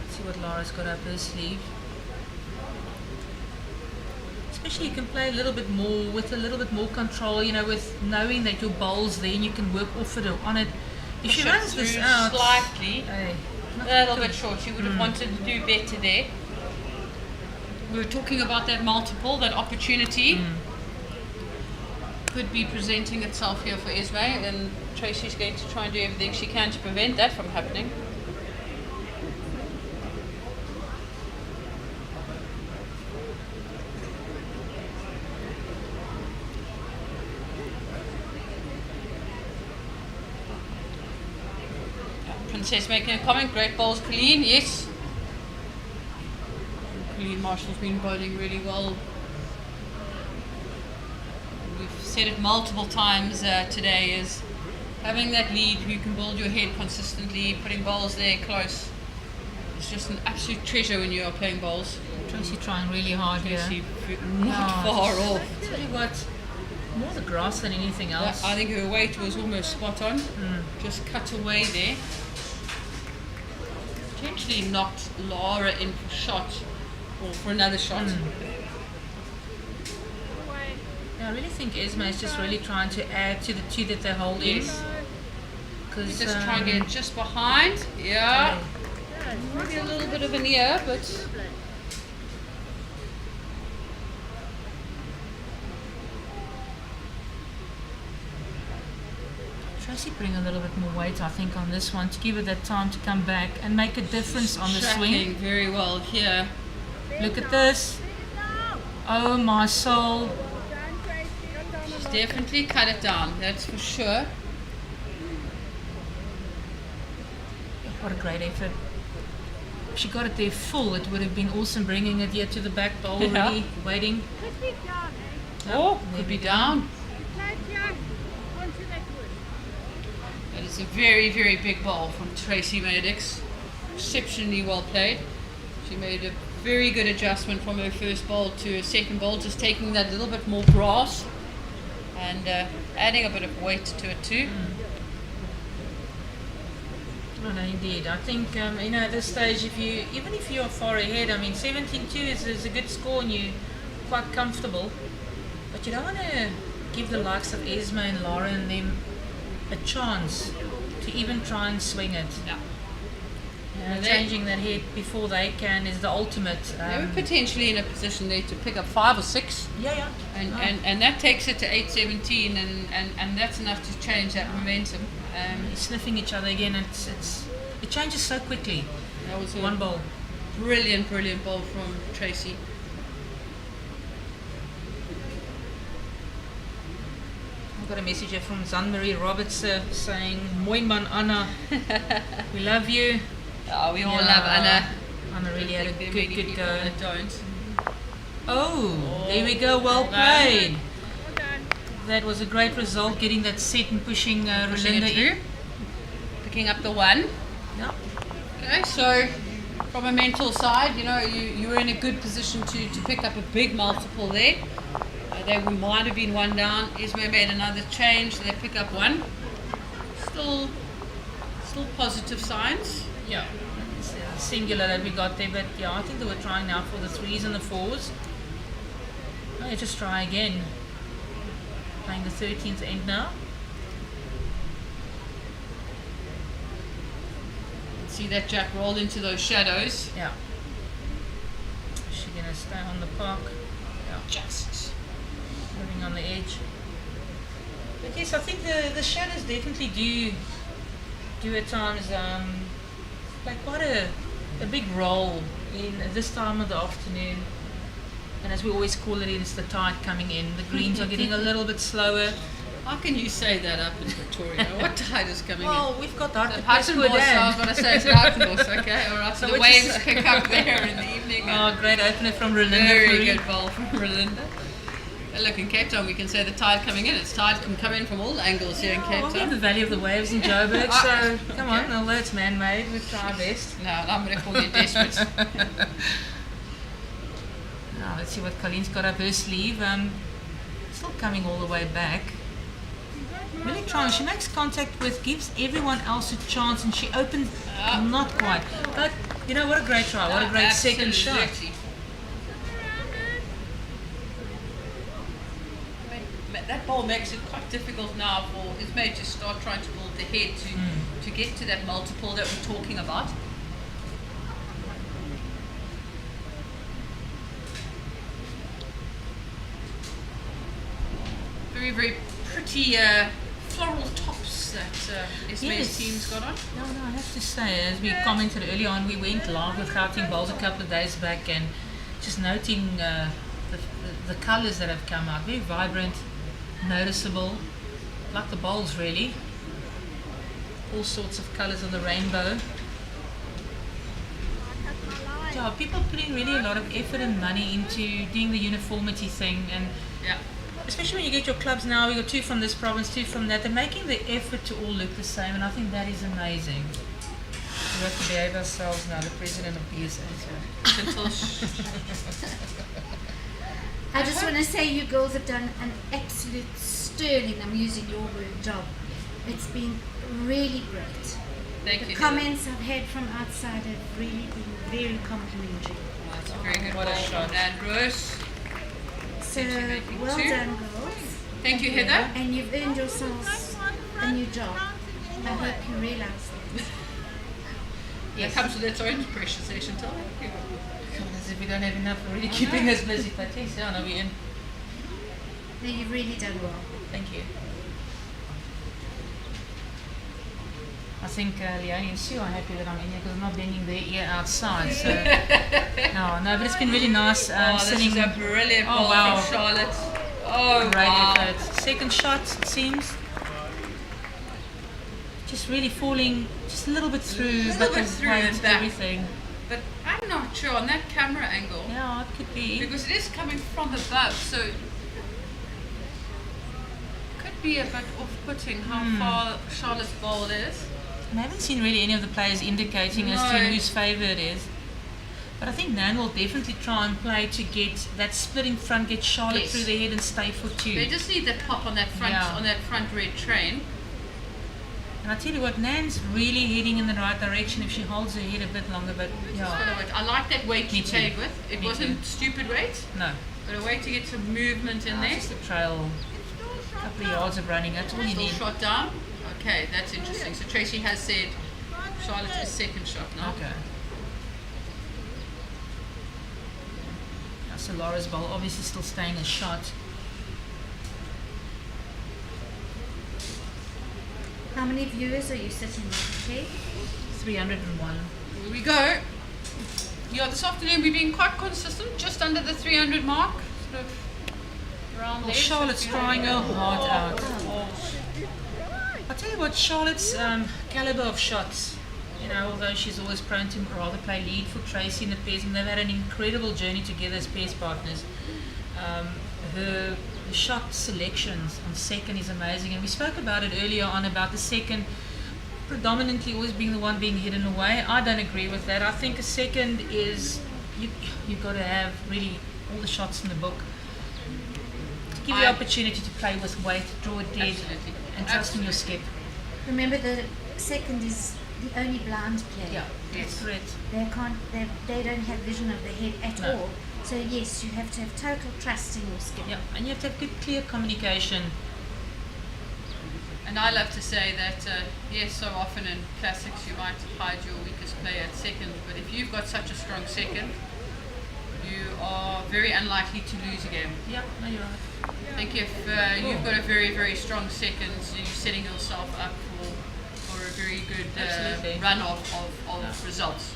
Let's see what Lara's got up her sleeve. Especially you can play a little bit more with a little bit more control, you know, with knowing that your bowl's there and you can work off it or on it. If she Push it runs this through out slightly, not a little good. bit short. She would have wanted to do better there. We were talking about that multiple, that opportunity could be presenting itself here for Esmé, and Tracy's going to try and do everything she can to prevent that from happening. Princess making a comment, great bowls, Colleen, yes. Colleen Marshall's been bowling really well. We've said it multiple times today, is having that lead who can hold your head consistently, putting bowls there close. It's just an absolute treasure when you are playing bowls. Tracy trying really hard Tracy here. not far off. Tell you what, more the grass than anything else. I think her weight was almost spot on. Just cut away there. Potentially knocked Lara in for shot or for another shot. Yeah, I really think Esmé is just really trying to add to the two that they hold in. Yes. Because Just try and get it just behind. Yeah. Maybe a little bit of an ear, but Tracy putting a little bit more weight, I think, on this one to give it that time to come back and make a difference on the tracking swing. very well here. Look at this. Oh my soul. She's definitely cut it down, that's for sure. What a great effort. If she got it there full, it would have been awesome bringing it here to the back bowl, Yeah. really waiting. Could be down, eh? Oh, there could we be go. down. Like, yeah, onto that wood. That is a very, very big ball from Tracy Maddox. Exceptionally well played. She made a very good adjustment from her first ball to her second ball, just taking that little bit more grass and adding a bit of weight to it too. No, no, indeed. I think you know, at this stage, even if you're far ahead, I mean, 17-2 is a good score and you're quite comfortable. But you don't want to give the likes of Esmé and Lara and them a chance to even try and swing it. Yeah. Changing that head before they can is the ultimate. They were potentially in a position there to pick up 5 or 6. Yeah. And that takes it to 8-17, and that's enough to change that momentum. Sniffing each other again, it changes so quickly. That was one ball. Brilliant ball from Tracy. I've got a message here from Zanmarie Roberts saying, Mooi man Anna, we love you. Oh, we all love Anna. Anna really had a good go. That don't. Oh, there we go, well played. That was a great result, getting that set and pushing Rolinda in. Picking up the 1. Yeah. Okay, so from a mental side, you know, you were in a good position to pick up a big multiple there. They might have been 1 down. Esmé made another change, so they pick up 1. Still positive signs. Yeah, it's singular that we got there, but yeah, I think they were trying now for the 3s and the 4s. Let's just try again. Playing the 13th end now. See that jack roll into those shadows. Yeah. Is she going to stay on the park? Yeah. Just moving on the edge. But yes, I think the shadows definitely do at times play quite a big role in this time of the afternoon. And as we always call it, it's the tide coming in. The greens are getting a little bit slower. How can you say that up in Victoria? What tide is coming in? Well, we've got Dr. Hartenbos, I was going to say it's Hartenbos, okay, alright, so the waves pick up there in the evening. Oh, great opener from Rolinda. Very good ball from Rolinda. Look, in Cape Town we can say the tide coming in. It's tide can come in from all angles here in Cape Well, we Town. have the Valley of the Waves in Joburg, so come on, although it's man-made, we'll try our best. No, I'm going to call you desperate. Now let's see what Colleen's got up her sleeve. Still coming all the way back. Really trying. She makes contact with, gives everyone else a chance, and she opens. Not quite, but you know what a great try. What a great second shot. That ball makes it quite difficult now for Esmé to start trying to build the head to get to that multiple that we're talking about. Very, very pretty floral tops that Esmé's team's got on. No, I have to say, as we commented earlier on, we went live with Gauteng Bowls a couple of days back, and just noting the colours that have come out. Very vibrant, noticeable, like the bowls really. All sorts of colours on the rainbow. Yeah, people putting really a lot of effort and money into doing the uniformity thing, and especially when you get your clubs now, we got 2 from this province, 2 from that, they're making the effort to all look the same, and I think that is amazing. We have to behave ourselves now, the president of BSA. I just want to say you girls have done an absolute sterling, I'm using your word, job. It's been really great. Thank you. The comments I've had from outside have really been very complimentary. That's a very good What a shot. And Roos. So, well done, girls. Thank you, Heather. And you've earned yourselves a new job. I hope you realise that. It comes with its own pressure session, too. As if we don't have enough already keeping us busy, but yes, yeah, no, we're in. No, you've really done well. Thank you. I think Leonie and Sue are happy that I'm in here because I'm not bending their ear outside. So no, but it's been really nice sitting. This is a brilliant ball from Charlotte. Great effort. Second shot, it seems. Just really falling just a little bit through, but the weight, everything. But I'm not sure on that camera angle. Yeah, it could be. Because it is coming from above, so it could be a bit off-putting how far Charlotte's ball is. I haven't seen really any of the players indicating as to whose favour it is. But I think Nan will definitely try and play to get that split in front, get Charlotte through the head and stay for 2. They just need that pop on that front red train. And I tell you what, Nan's really heading in the right direction if she holds her head a bit longer. But I like that weight she played with. It wasn't stupid weight. No. But a way to get some movement in there. Just a trail, a couple of yards of running. That's all you need. Shot down. Okay, that's interesting. So Tracy has said Charlotte is second shot now. Okay. So Lara's ball obviously still staying a shot. How many viewers are you sitting with, okay? 301. Here we go. Yeah, this afternoon we've been quite consistent, just under the 300 mark. Sort of around there. Charlotte's trying her heart out. I'll tell you what, Charlotte's caliber of shots, you know, although she's always prone to rather play lead for Tracy in the pairs, and they've had an incredible journey together as pairs partners. Her shot selections on second is amazing, and we spoke about it earlier on about the second predominantly always being the one being hidden away. I don't agree with that. I think a second is you've got to have really all the shots in the book to give you the opportunity to play with weight, draw it dead, and trust in your skip. Remember, the second is the only blind player. Yeah, that's correct. They don't have vision of the head at all. So yes, you have to have total trust in your skip. Yeah, and you have to have good, clear communication. And I love to say that, yes, so often in classics you might hide your weakest player at second, but if you've got such a strong second, you are very unlikely to lose a game. Yeah, no, you're right. I think if you've got a very, very strong second, you're setting yourself up for a very good run of results.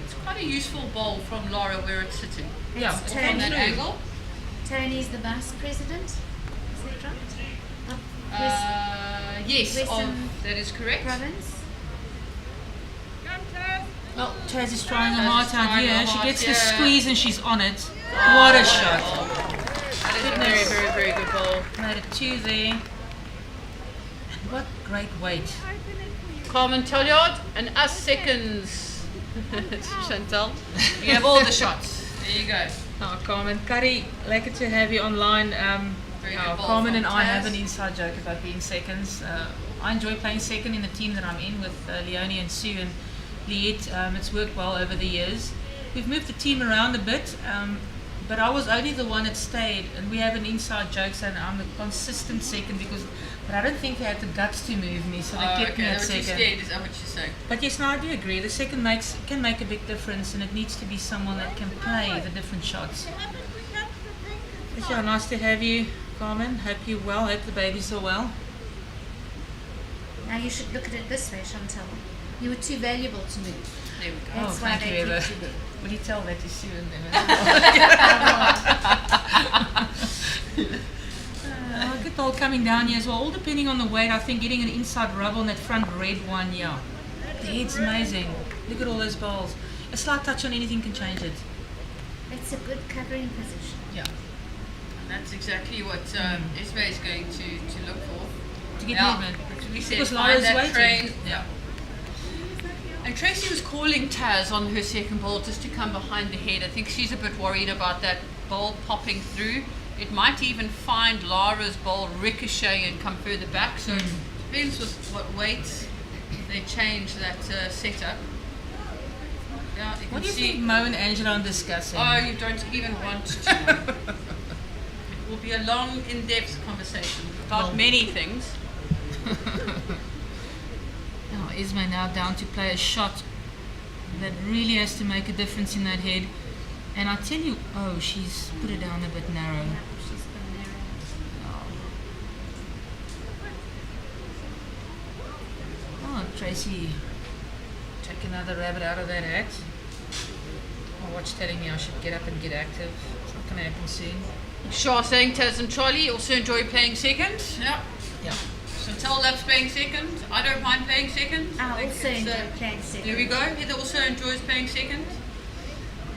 It's quite a useful ball from Lara where it's sitting. Yeah, from that angle. Tony's the vice president. Is that right? Yes, Western that is correct. Province. Well, Taz is trying her heart out here. She gets the squeeze and she's on it. What a shot. That is a very, very, very good ball. Made it 2 there. And what great weight. Carmen Tolliard and us seconds. Chantal, you have all the shots. There you go. Oh, Carmen. Curry, lekker to have you online. Very good ball Carmen from and I Taz. have an inside joke about being seconds. I enjoy playing second in the team that I'm in with Leonie and Sue and Liet. It's worked well over the years. We've moved the team around a bit, but I was only the one that stayed, and we have an inside joke saying I'm the consistent second but I don't think they had the guts to move me, so they kept me at second. Scared, is that what you're saying? But yes, no, I do agree. The second can make a big difference, and it needs to be someone that can play the different shots. But yeah, nice to have you, Carmen. Hope you're well. Hope the babies are well. Now you should look at it this way, Chantal. You were too valuable to move. There we go. That's why thank they you, Eva. kept you there. Will you tell that to Sue and them? Good old coming down here as well. All depending on the weight, I think getting an inside rub on that front red one, yeah. The head's amazing. Look at all those balls. A slight touch on anything can change it. It's a good covering position. Yeah. And that's exactly what Esmé is going to look for. To get movement. We said Because find Lara's that waiting. train. Yeah. And Tracy was calling Taz on her second ball just to come behind the head. I think she's a bit worried about that ball popping through. It might even find Lara's ball ricochet and come further back. So it depends with what weights they change that setup. Yeah, you What can do you see. think Mo and Angela are discussing? Oh, you don't even want to know. It will be a long, in-depth conversation about many things. Oh, Esmé now down to play a shot that really has to make a difference in that head. And I tell you, oh, she's put it down a bit narrow. She's been narrow. Oh, Tracy, take another rabbit out of that hat. My watch telling me I should get up and get active. It's not going to happen soon. Shaw saying Taz and Charlie also enjoy playing second. Yeah. Yeah. Chantal loves playing second. I don't mind playing second. I think also it's, enjoy playing second. There we go. Heather also enjoys playing second.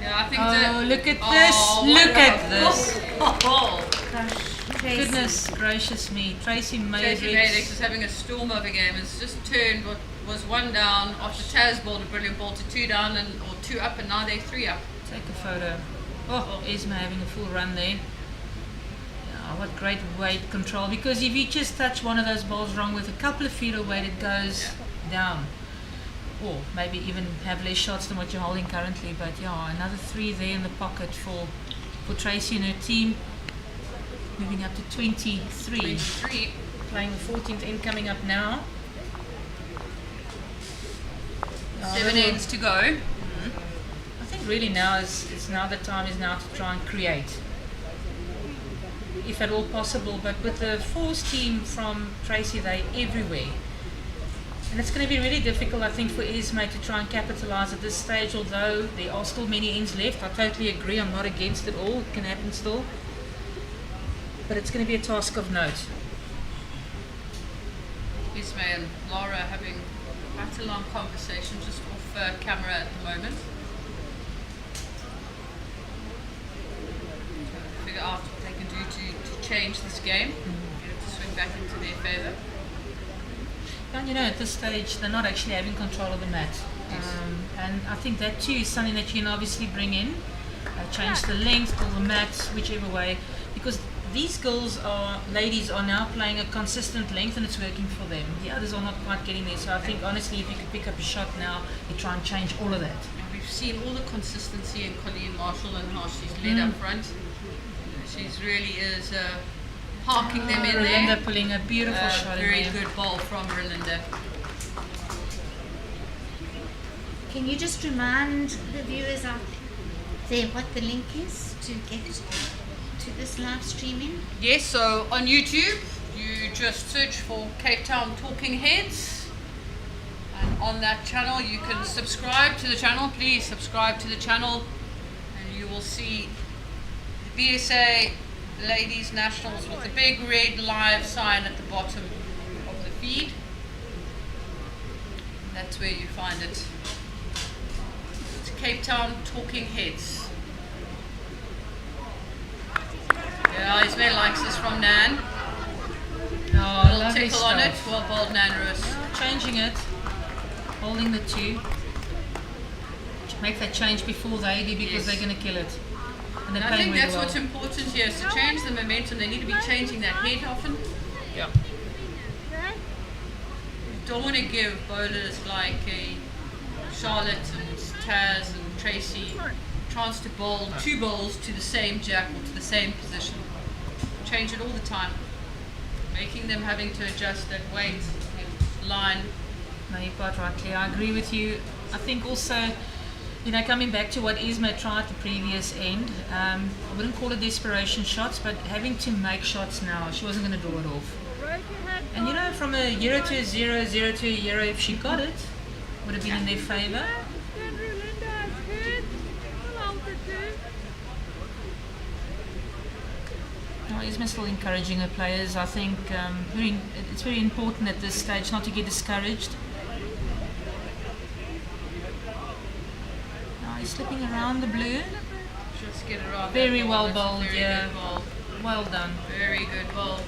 Yeah, I think Oh, look at Oh, this. what Look a at this. ball. Gosh, Tracy. Goodness gracious me. Tracy Tracy Maydrix. Maydrix is having a storm of a game. It's just turned what was one down after Taz balled a brilliant ball to two down or two up, and now they're three up. Take a photo. Oh, Esmé having a full run there. Yeah, what great weight control. Because if you just touch one of those balls wrong with a couple of feet of weight, it goes down. Or maybe even have less shots than what you're holding currently. But yeah, another three there in the pocket for Tracy and her team. Moving up to 23. 23. Playing the 14th end coming up now. 7 ends to go. I think really now is now the time is now to try and create, if at all possible. But with the fours team from Tracy, they're everywhere, and it's going to be really difficult, I think, for Esmé to try and capitalise at this stage. Although there are still many ends left, I totally agree. I'm not against it all. It can happen still, but it's going to be a task of note. Esmé and Lara having quite a long conversation just off camera at the moment. Figure out what they can do to change this game, get it to swing back into their favour. And you know, at this stage, they're not actually having control of the mat. And I think that too is something that you can obviously bring in, change the length or the mat, whichever way, because these ladies are now playing a consistent length and it's working for them. The others are not quite getting there. So I think honestly, if you could pick up a shot now, you try and change all of that. And we've seen all the consistency in Colleen Marshall and how she's led up front. She's really is parking them in Rolinda there. pulling a beautiful shot in Very there. good ball from Rolinda. Can you just remind the viewers out there what the link is to get to this live streaming? Yes, so on YouTube, you just search for Cape Town Talking Heads. And on that channel, you can subscribe to the channel. Please subscribe to the channel. And you will see the BSA Ladies Nationals with the big red live sign at the bottom of the feed. That's where you find it. It's Cape Town Talking Heads. Yeah, Esmé likes this from Nan. Oh, Little lovely tickle on it. stuff. Well bowled, Nan Roos. Changing it, holding the two. make that change before they do because Yes. they're going to kill it. And they're I playing think really that's well. what's important here, is to change the momentum. They need to be changing that head often. Yeah. Don't want to give bowlers like a Charlotte and Taz and Tracy chance to bowl two bowls to the same jack or to the same position. Change it all the time, making them having to adjust that weight line. No, you're quite right, Claire. I agree with you. I think also, you know, coming back to what Esmé tried the previous end, I wouldn't call it desperation shots, but having to make shots now, she wasn't going to draw it off. And you know, from a 0 to a 0, 0 to a 0, if she got it, would have been in their favour. No, Esmé's still encouraging her players. I think it's very important at this stage not to get discouraged. Now he's slipping around the blue. Just get around. Very that ball. well That's a bowled, very yeah. good ball. Well done. Very good ball.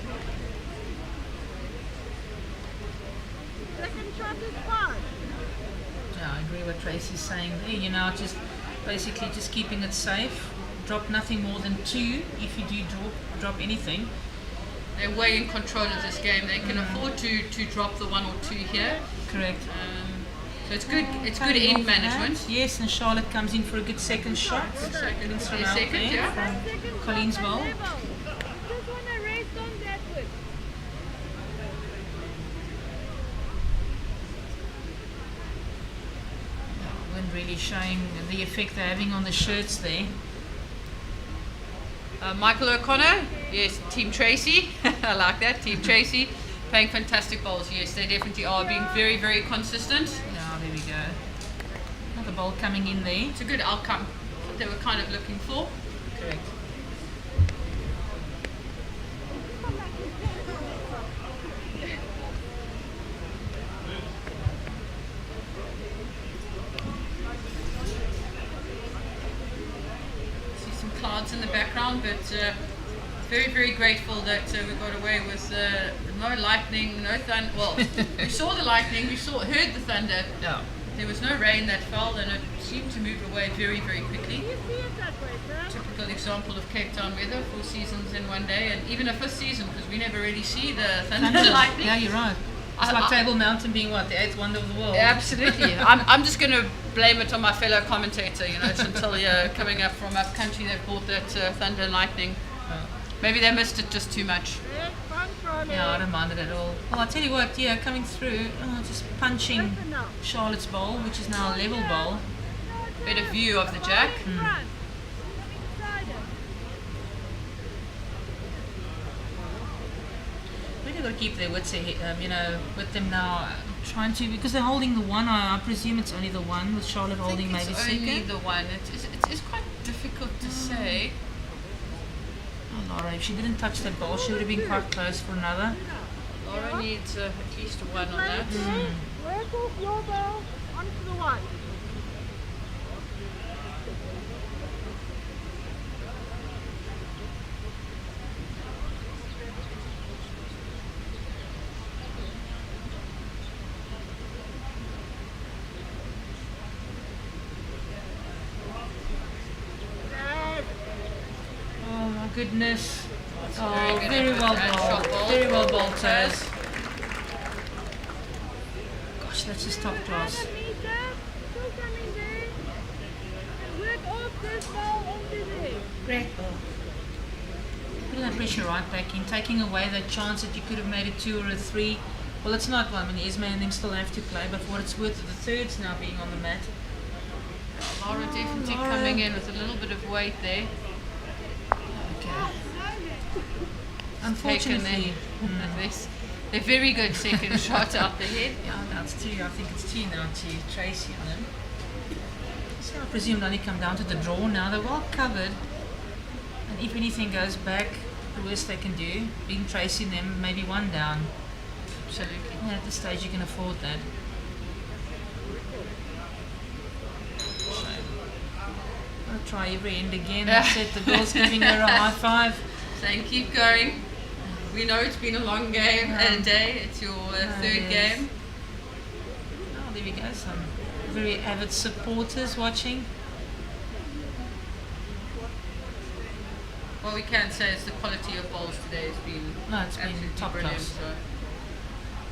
Yeah, I agree with Tracy's saying there. You know, just basically just keeping it safe. Drop nothing more than 2 if you do drop anything. They're way in control of this game. They can afford to drop the 1 or 2 here. Correct. So it's good. It's good end management. Yes, and Charlotte comes in for a good second shot. Good second. Good from Yeah, out second, there yeah. from Colleen's bowl. Weren't really showing the effect they're having on the shirts there. Michael O'Connor, yes, Team Tracy. I like that, Team Tracy. Playing fantastic bowls, yes, they definitely are. Being very, very consistent. Yeah, there we go. Another bowl coming in there. It's a good outcome. What they were kind of looking for. Correct. See some clouds in the background, but very, very grateful that we got away with no lightning, no thunder. Well, we saw the lightning, heard the thunder. Yeah. There was no rain that fell, and it seemed to move away very, very quickly. Typical example of Cape Town weather, 4 seasons in one day, and even a 5th season, because we never really see the thunder and lightning. Yeah, you're right. It's like Table Mountain being what, the 8th wonder of the world. Absolutely. I'm just going to blame it on my fellow commentator. You know, it's until you're coming up from up country they've bought that thunder and lightning. Maybe they missed it just too much. Yeah, I don't mind it at all. Well, I'll tell you what, yeah, coming through, just punching Charlotte's bowl, which is now a level bowl. Better view of the jack. Really got to keep their wits ahead, with them now. Trying to, because they're holding the 1, I presume it's only the 1, with Charlotte holding maybe it's second. only the 1. It is quite difficult to say. Oh, Lara, if she didn't touch that ball, she would have been quite close for another. Lara needs at least a 1 on that. Work off your ball onto the 1. Oh my goodness. Very good very effort, well and bowled. shot ball. Very well bowled, Taz. Gosh, that's just top class. Great ball. Putting that pressure right back in, taking away that chance that you could have made a 2 or a 3. Well, it's not one. I mean, Esmé and them still have to play, but for what it's worth, the 3rds now being on the mat. Lara definitely coming in with a little bit of weight there. Okay. Unfortunately, they're very good second shot out the head. Yeah, now it's 2. I think it's 2 now to Tracy on them. So I presume they only come down to the draw now. They're well covered. And if anything goes back, the worst they can do, being Tracy and them, maybe 1 down. Absolutely. Yeah, at this stage you can afford that. Shame. I'll try every end again. That's it. The girl's giving her a high 5. Saying keep going. We know it's been a long game and day. It's your 3rd game. Oh, there we go. very avid supporters watching. Well, we can say is the quality of bowls today has been It's been absolutely top brilliant. class.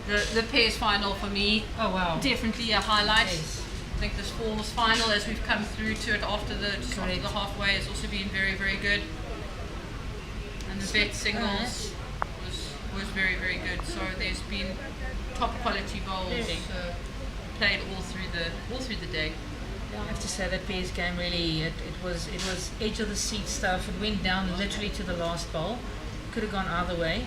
So the pairs final for me, definitely a highlight. Yes. I think this falls final, as we've come through to it after the halfway, has also been very, very good. And the vet singles was very, very good. So there's been top quality bowls played all through the day. I have to say that pairs game really, it was edge of the seat stuff. It went down literally to the last bowl. Could have gone either way.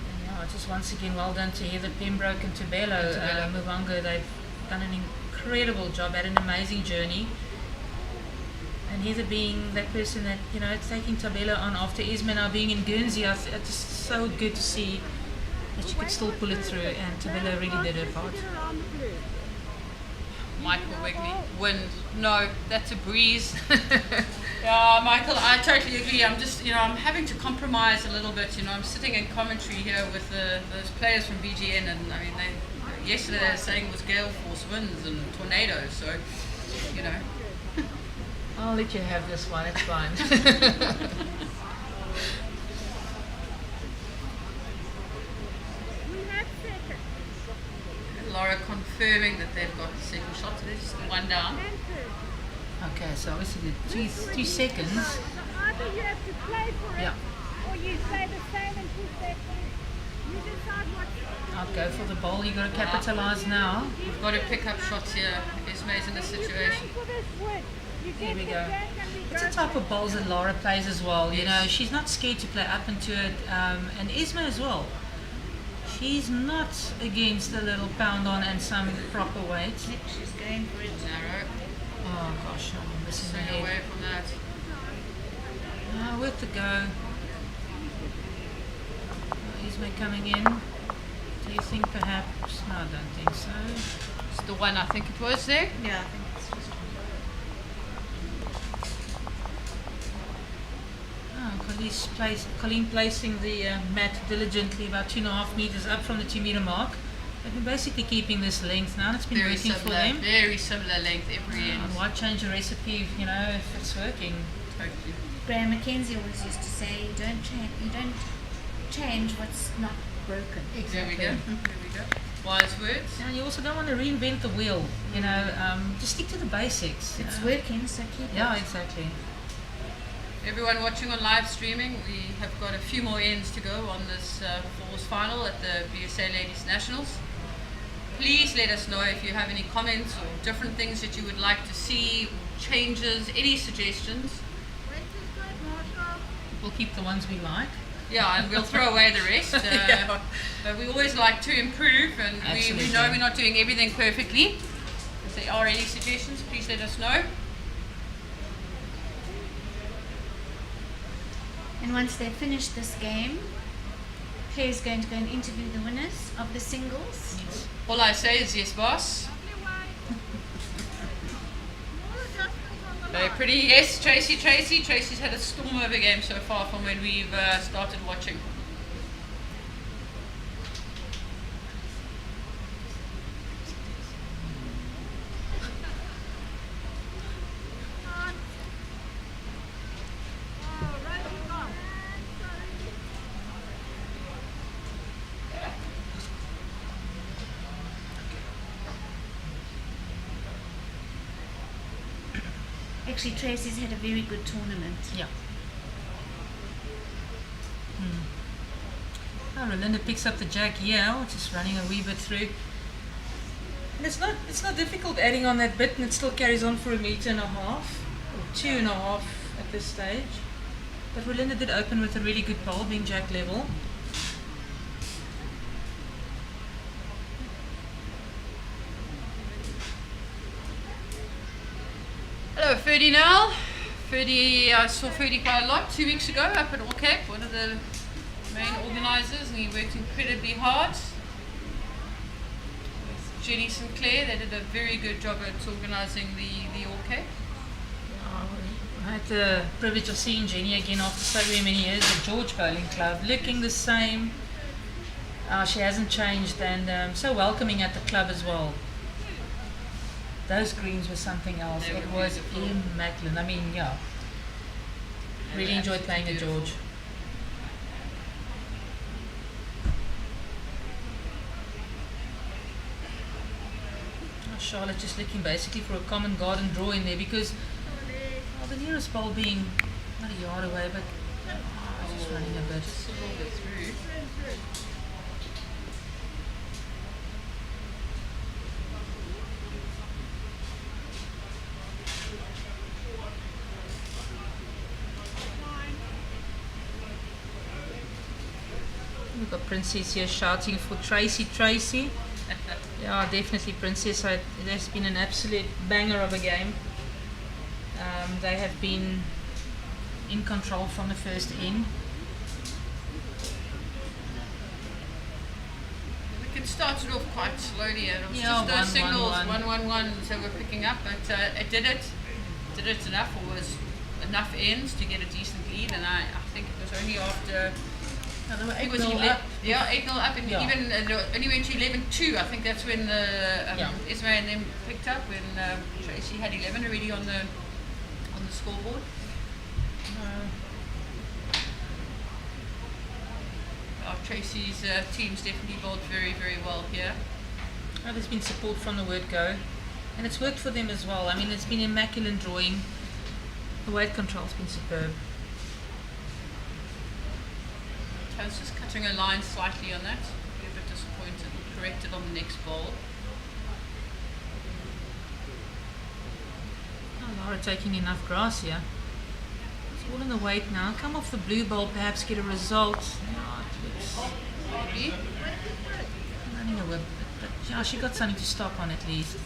And yeah, just once again, well done to Heather, Pembroke and Thabelo. Muvhango, they've done an incredible job, had an amazing journey. And Heather being that person that, you know, taking Thabelo on after Esmé now being in Guernsey, it's just so good to see that she could still pull it through, and Thabelo really did her part. Michael Wigney, wind. No, that's a breeze. Yeah, Michael, I totally agree. I'm just, I'm having to compromise a little bit. I'm sitting in commentary here with those players from BGN, and I mean, yesterday they were saying it was gale force winds and tornadoes, so, I'll let you have this one, it's fine. Lara confirming that they've got the second shot, so they're just one down. Okay, so obviously the 2 seconds. Either you have to play for it, or you say the same and push that in. You decide what to do. I'll go for the bowl. You've got to capitalise now. We've got to pick up shots here. Esmé's in this situation. Here we go. It's the type of bowls that Lara plays as well. You know, she's not scared to play up into it, and Esmé as well. She's not against a little pound on and some proper weight. She's going for it. Narrow. Oh gosh, I'm missing the Stay head. away from that. Worth to go. Esmé coming in. Do you think perhaps? No, I don't think so. It's the one I think it was there. Yeah, I think it's just Colleen placing the mat diligently about 2.5 meters up from the 2 meter mark. They've been basically keeping this length now, and it's been Very working similar, for them. very similar length every end. Why change a recipe, if it's working? Totally. Graham Mackenzie always used to say, you don't change what's not broken. There we go. There we go. Wise words. And you also don't want to reinvent the wheel. Just stick to the basics. It's working, so keep it. Yeah, exactly. Everyone watching on live streaming, we have got a few more ends to go on this falls final at the BSA Ladies Nationals. Please let us know if you have any comments or different things that you would like to see, changes, any suggestions. We'll keep the ones we like. Yeah, and we'll throw away the rest. But we always like to improve, and we know we're not doing everything perfectly. If there are any suggestions, please let us know. And once they've finished this game, Claire's going to go and interview the winners of the singles. Yes. All I say is yes, boss. Very pretty. Yes, Tracy. Tracy's had a storm of a game so far from when we've started watching. Actually, Tracy's had a very good tournament. Yeah. Rolinda picks up the jack here, which is running a wee bit through. And it's not difficult adding on that bit, and it still carries on for 1.5 meters, or 2.5 at this stage. But Rolinda did open with a really good pole, being jack level. Hello, Fourie now. I saw Fourie quite a lot 2 weeks ago up at All Cape, one of the main organisers, and he worked incredibly hard. With Jenny Sinclair, they did a very good job at organising the All Cape. I had the privilege of seeing Jenny again after so very many years at George Bowling Club, looking the same. She hasn't changed, and so welcoming at the club as well. those greens were something else. They It were was beautiful. immaculate. I mean, yeah. They Really were enjoyed playing at absolutely George. Oh, Charlotte just looking basically for a common garden draw in there because the nearest bowl being not a yard away, but just running a bit. Just a little bit through. We've got Princess here shouting for Tracy. Yeah, definitely Princess. It has been an absolute banger of a game. They have been in control from the first in. It started off quite slowly and it was Yeah, just those 1, signals, 1, 1. 1-1-1, so we're picking up, but it did it enough, or was enough ends to get a decent lead, and I think it was only after, they were I think it was 8-0 up. Yeah, 8-0 up, and Yeah. even only went to 11-2, I think that's when Esmé and them picked up, when Tracy had 11 already on the scoreboard. Tracy's team's definitely bowled very, very well here. Oh, there's been support from the word go, and it's worked for them as well. I mean, it's been immaculate drawing. The weight control's been superb. Toes just cutting a line slightly on that. Be a bit disappointed. We'll correct it on the next bowl. Oh, Lara taking enough grass here. It's all in the weight now. Come off the blue bowl, perhaps get a result. Yeah, it looks Maybe. running a whip, but yeah, she got something to stop on at least.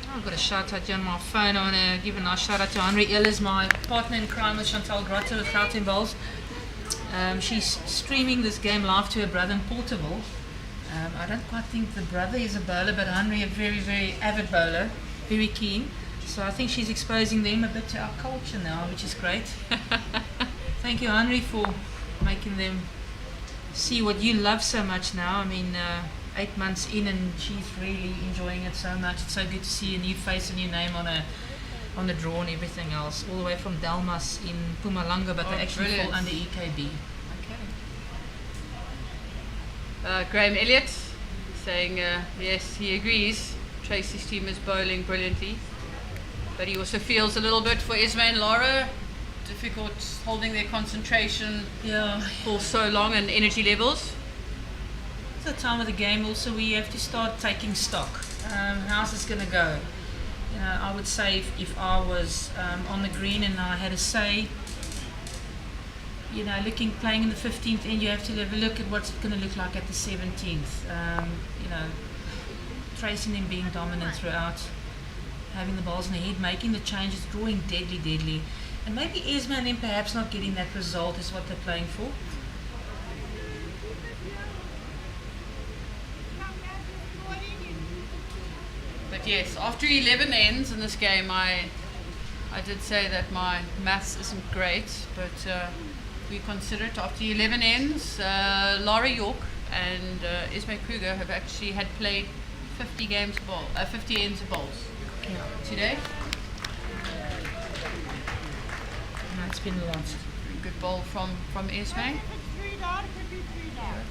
I've got a shout out here on my phone. I want to give a nice shout out to Henry Ellis, my partner in crime with Chantal Grotto with LawnBowls. She's streaming this game live to her brother in Portable. I don't quite think the brother is a bowler, but Henry a very, very avid bowler, very keen. So I think she's exposing them a bit to our culture now, which is great. Thank you, Henry, for making them see what you love so much now. I mean, 8 months in and she's really enjoying it so much. It's so good to see a new face, a new name on the draw and everything else, all the way from Delmas in Mpumalanga, but they actually brilliant. fall under EKB. Graham Elliott saying yes, he agrees. Tracy's team is bowling brilliantly, but he also feels a little bit for Esmé and Lara. Difficult holding their concentration for so long and energy levels. It's the time of the game also we have to start taking stock. How's this going to go? You know, I would say if I was on the green and I had a say, you know, playing in the 15th end, you have to have a look at what's it going to look like at the 17th. You know, tracing them being dominant throughout, having the balls in the head, making the changes, drawing deadly. And maybe Esmé and them perhaps not getting that result is what they're playing for. But yes, after 11 ends in this game, I did say that my maths isn't great, but we consider it after 11 ends. Lara York and Esmé Kruger have actually had played 50 ends of bowls today. It's been a lot. Very good bowl from Esmé.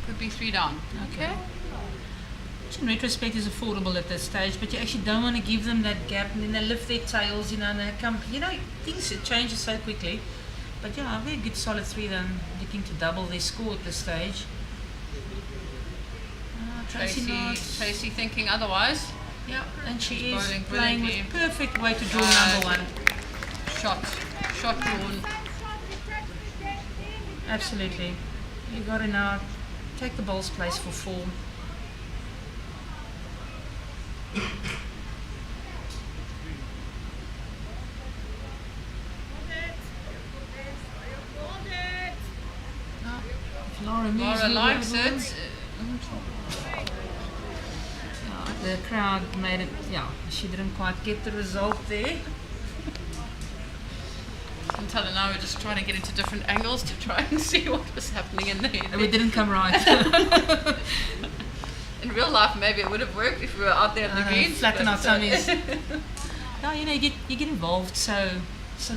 Could be 3 down. Okay. Which in retrospect is affordable at this stage, but you actually don't want to give them that gap, and then they lift their tails, you know, and they come, you know, things change so quickly. But yeah, a very good solid 3 then, looking to double their score at this stage. Tracy thinking otherwise. Yeah, and she is Bowling playing with brilliantly. perfect way to draw number 1. Shot drawn. Absolutely. You got to now take the ball's place for 4. Lara Lara likes it. the crowd made it, yeah, she didn't quite get the result there. Chantal and I were just trying to get into different angles to try and see what was happening in there. And we didn't come right. In real life, maybe it would have worked if we were out there on the greens. Flatten our tummies. No, you know, you get involved so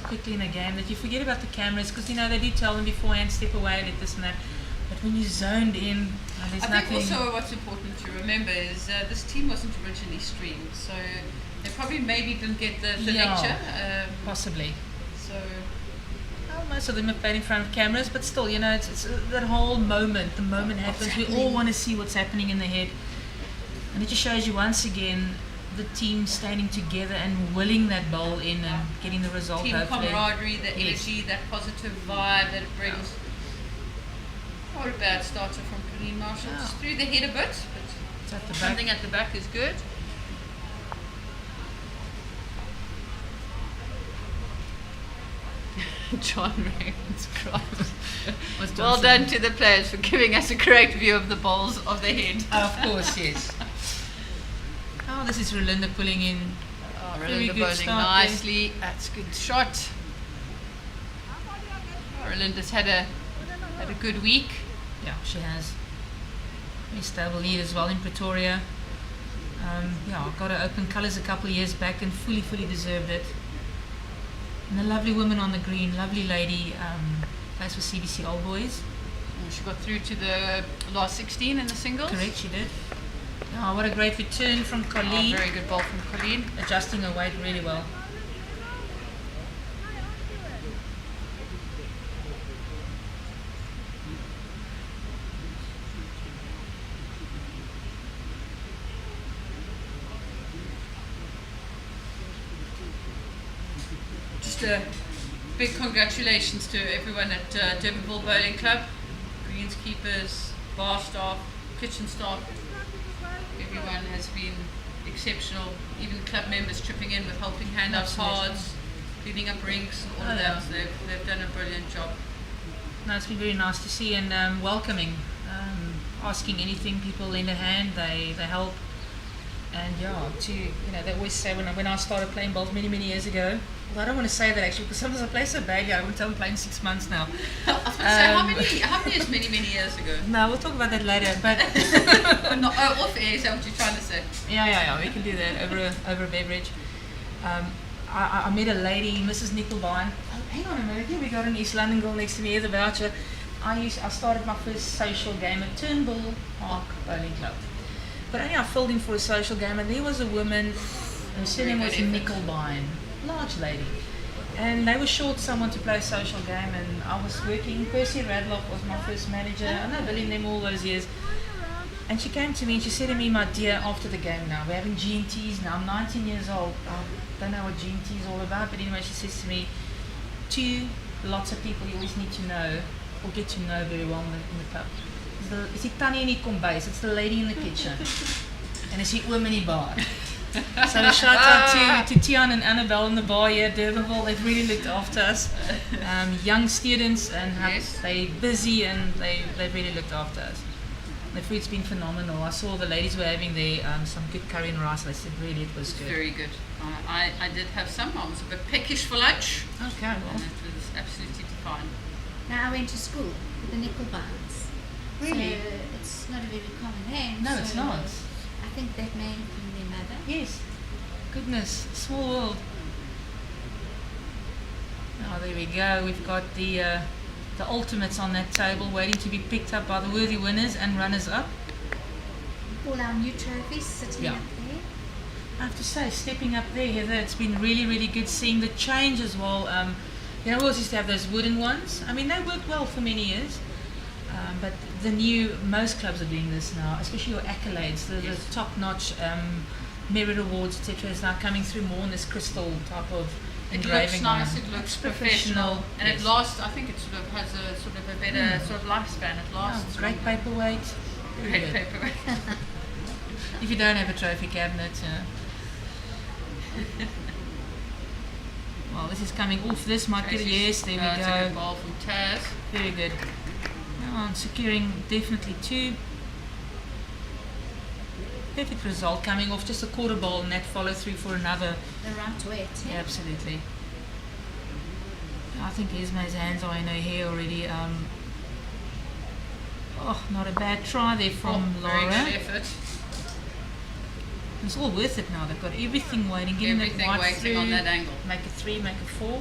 quickly in a game that you forget about the cameras, because, you know, they do tell them beforehand, step away, let this and that. But when you're zoned in, there's I nothing. think also what's important to remember is this team wasn't originally streamed, so they probably maybe didn't get the lecture. Possibly. So most of them have played in front of cameras, but still, you know, it's that whole moment. The moment happens, we all want to see what's happening in the head, and it just shows you once again the team standing together and willing that bowl in and getting the result. Team hopefully. camaraderie, the energy, that positive vibe that it brings. Not a bad starter from Colleen Marshall. Just through the head a bit, but at the something back. at the back is good. John Raymond's cross. Well done to the players for giving us a correct view of the bowls of the head. Of course, yes. Oh, this is Rolinda pulling in. Oh, Very Rolinda good bowling start nicely. That's a good shot. Oh, Rolinda's had a good week. Yeah, she has. Very stable lead as well in Pretoria. Yeah, got her open colours a couple of years back and fully deserved it. And a lovely woman on the green, lovely lady, plays for CBC Old Boys. And she got through to the last 16 in the singles. Correct, she did. Oh, what a great return from Colleen. Oh, very good ball from Colleen. Adjusting her weight really well. Just a big congratulations to everyone at Durbanville Bowling Club, greenskeepers, bar staff, kitchen staff. Everyone has been exceptional. Even club members chipping in with helping hand out cards, cleaning up rinks and all of that. So they've done a brilliant job. No, it's been very nice to see and welcoming. Asking anything, people lend a hand, they help. And yeah, they always say when I started playing bowls many years ago. Well, I don't want to say that actually, because sometimes I play so badly. I wouldn't tell them playing 6 months now. I was going to say, how many is many years ago? No, we'll talk about that later. But off air, is that what you're trying to say? Yeah, we can do that over a beverage. I met a lady, Mrs. Nickelbine. Oh, hang on a minute, here we got an East London girl next to me, here's a voucher. I started my first social game at Turnbull Park Bowling Club. But only I filled in for a social game, and there was a woman, her surname was Nickelbine, large lady. And they were short someone to play a social game, and I was working. Percy Radloff was my first manager. I know Billy and them all those years. And she came to me and she said to me, my dear, after the game now, we're having G&Ts now, I'm 19 years old. I don't know what G&T is all about, but anyway, she says to me, lots of people you always need to know, or get to know very well in the club. Is die tannie in die kombuis, it's the lady in the kitchen. And is die oom in die bar. So shout out to Tian and Annabelle in the bar here at Durbanville. They've really looked after us. Young students, and they're busy, and they've really looked after us. The food's been phenomenal. I saw the ladies were having some good curry and rice. They said really it was good. Very good. I did have some. I was a bit peckish for lunch. Okay, well. And it was absolutely fine. Now I went to school with the Nickelbines. Really? So it's not a very common name. No, it's not. I think that may have been their mother. Yes. Goodness, small world. Oh, there we go. We've got the ultimates on that table waiting to be picked up by the worthy winners and runners-up. All our new trophies sitting up there. I have to say, stepping up there, Heather, it's been really good seeing the change as well. We always used to have those wooden ones. I mean, they worked well for many years. But most clubs are doing this now, especially your accolades, the top-notch merit awards, etc. is now coming through more in this crystal type of engraving. It looks nice, it looks professional, and it lasts. I think it sort of has a better sort of lifespan. It lasts. Yeah, great paperweight. Great paperweight. If you don't have a trophy cabinet, well, this is coming off. This might get yes. There we go. It's a good ball from Taz. Very good. Now I'm securing definitely 2. perfect result coming off just a quarter bowl and that follow through for another. The right weight. Yeah, absolutely. I think Esmé's hands are in her hair already. Not a bad try there from Lara. Very good effort. It's all worth it now. They've got everything waiting. Getting Everything that white waiting through, on that angle. Make a 3, make a 4.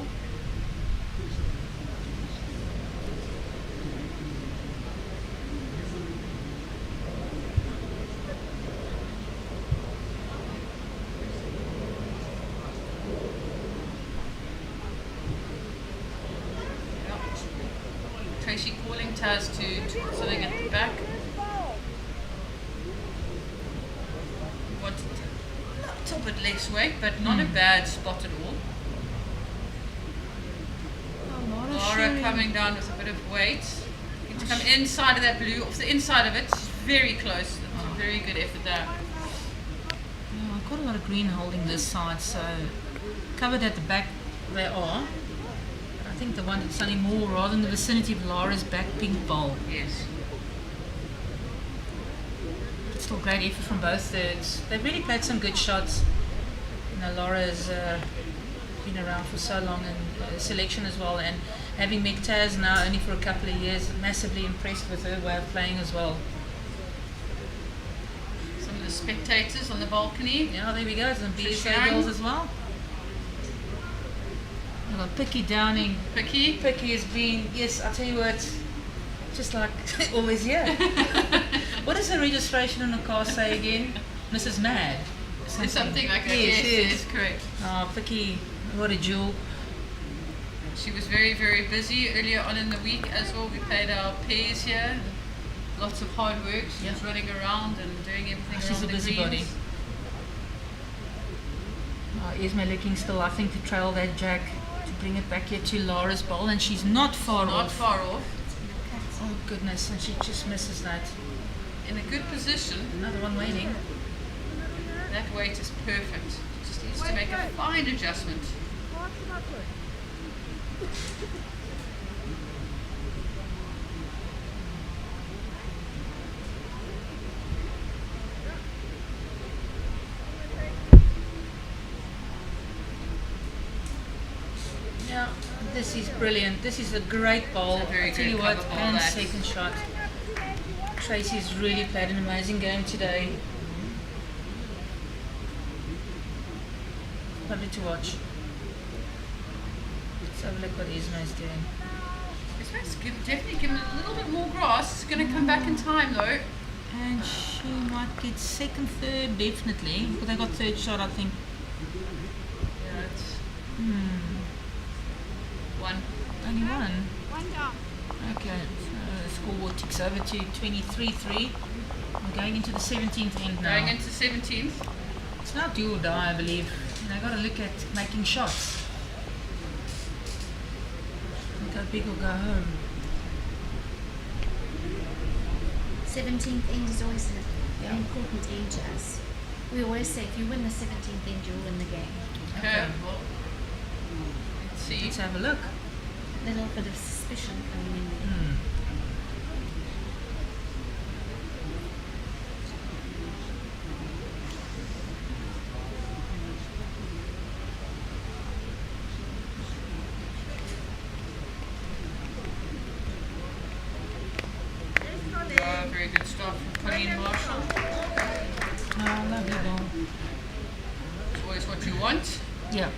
Tracy calling Taz to something at the back. Wanted a little bit less weight, but not a bad spot at all. Lara coming down with a bit of weight. You need to come inside of that blue, off the inside of it. Very close. That's a very good effort there. Yeah, I've got a lot of green holding this side, so covered at the back they are. I think the one that's only more rather in the vicinity of Lara's back pink bowl. Yes. It's still great effort from both thirds. They've really played some good shots. You know, Lara's been around for so long and selection as well, and having met Taz now only for a couple of years, massively impressed with her way of playing as well. Some of the spectators on the balcony. Yeah, there we go. Some BSA girls as well. We've got Picky Downing. Picky has been, yes, I'll tell you what, just like always here. What does the registration on the car say again? Mrs. Mad? Something like that. Yes, correct. Oh, Picky, what a jewel. She was very, very busy earlier on in the week as well. We played our pairs here. Lots of hard work. She was running around and doing everything She's a busybody. Esmé looking still, I think, to trail that jack, to bring it back here to Lara's bowl, and she's not far off. Not far off. Oh goodness, and she just misses that. In a good position. Another one waiting. That weight is perfect. Just needs to make a fine adjustment. Yeah, this is brilliant. This is a great bowl. Very I tell good you what, cover bowl, and that. second shot. Tracy's really played an amazing game today. Lovely to watch. Let's have a look what Esmé's doing. Esmé's definitely given it a little bit more grass. It's going to come back in time though. And she might get second, third, definitely. But they got third shot, I think. Yeah, it's one. Only one. One down. Okay, so the scoreboard ticks over to 23-3. We're going into the 17th end now. Going into 17th. It's now do or die, I believe. And I've got to look at making shots. Go big or go home. 17th end is always an important end to us. We always say if you win the 17th end, you'll win the game. Okay, well, let's see. Let's have a look. A little bit of suspicion coming in there. Very good stuff from Colleen Marshall. Oh, lovely ball. It's always what you want. Yeah.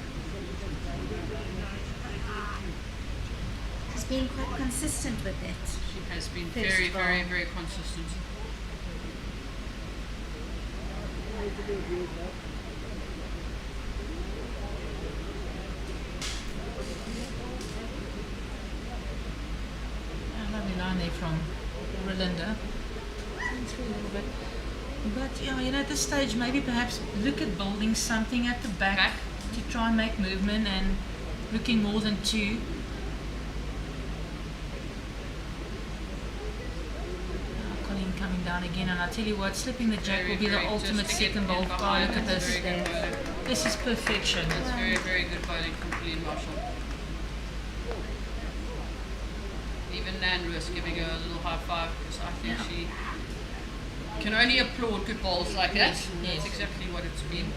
She's been quite consistent with it. She has been First very, ball. very, very consistent. Lovely line there from Rolinda. Through a little bit. But yeah, you know, at this stage, maybe perhaps look at building something at the back to try and make movement and looking more than two. Colleen coming down again, and I tell you what, slipping the jack will be the ultimate second ball. Oh, look at this. This is perfection. That's very, very good bowling from Colleen Marshall. Even Nan Roos giving her a little high five because I think she Can only applaud good bowls like that. Yes. That's exactly what it's been.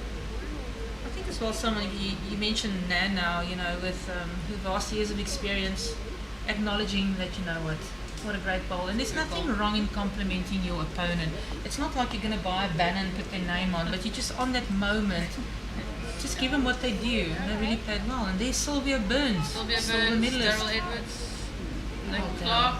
I think as well, someone you mentioned Nan now, with her vast years of experience, acknowledging that what a great bowl. And there's nothing wrong in complimenting your opponent. It's not like you're going to buy a banner and put their name on, but you just on that moment, just give them what they do. And they really played well. And there's Sylvia Burns, silver medalist. Daryl Edwards, Nick Oh, Clark.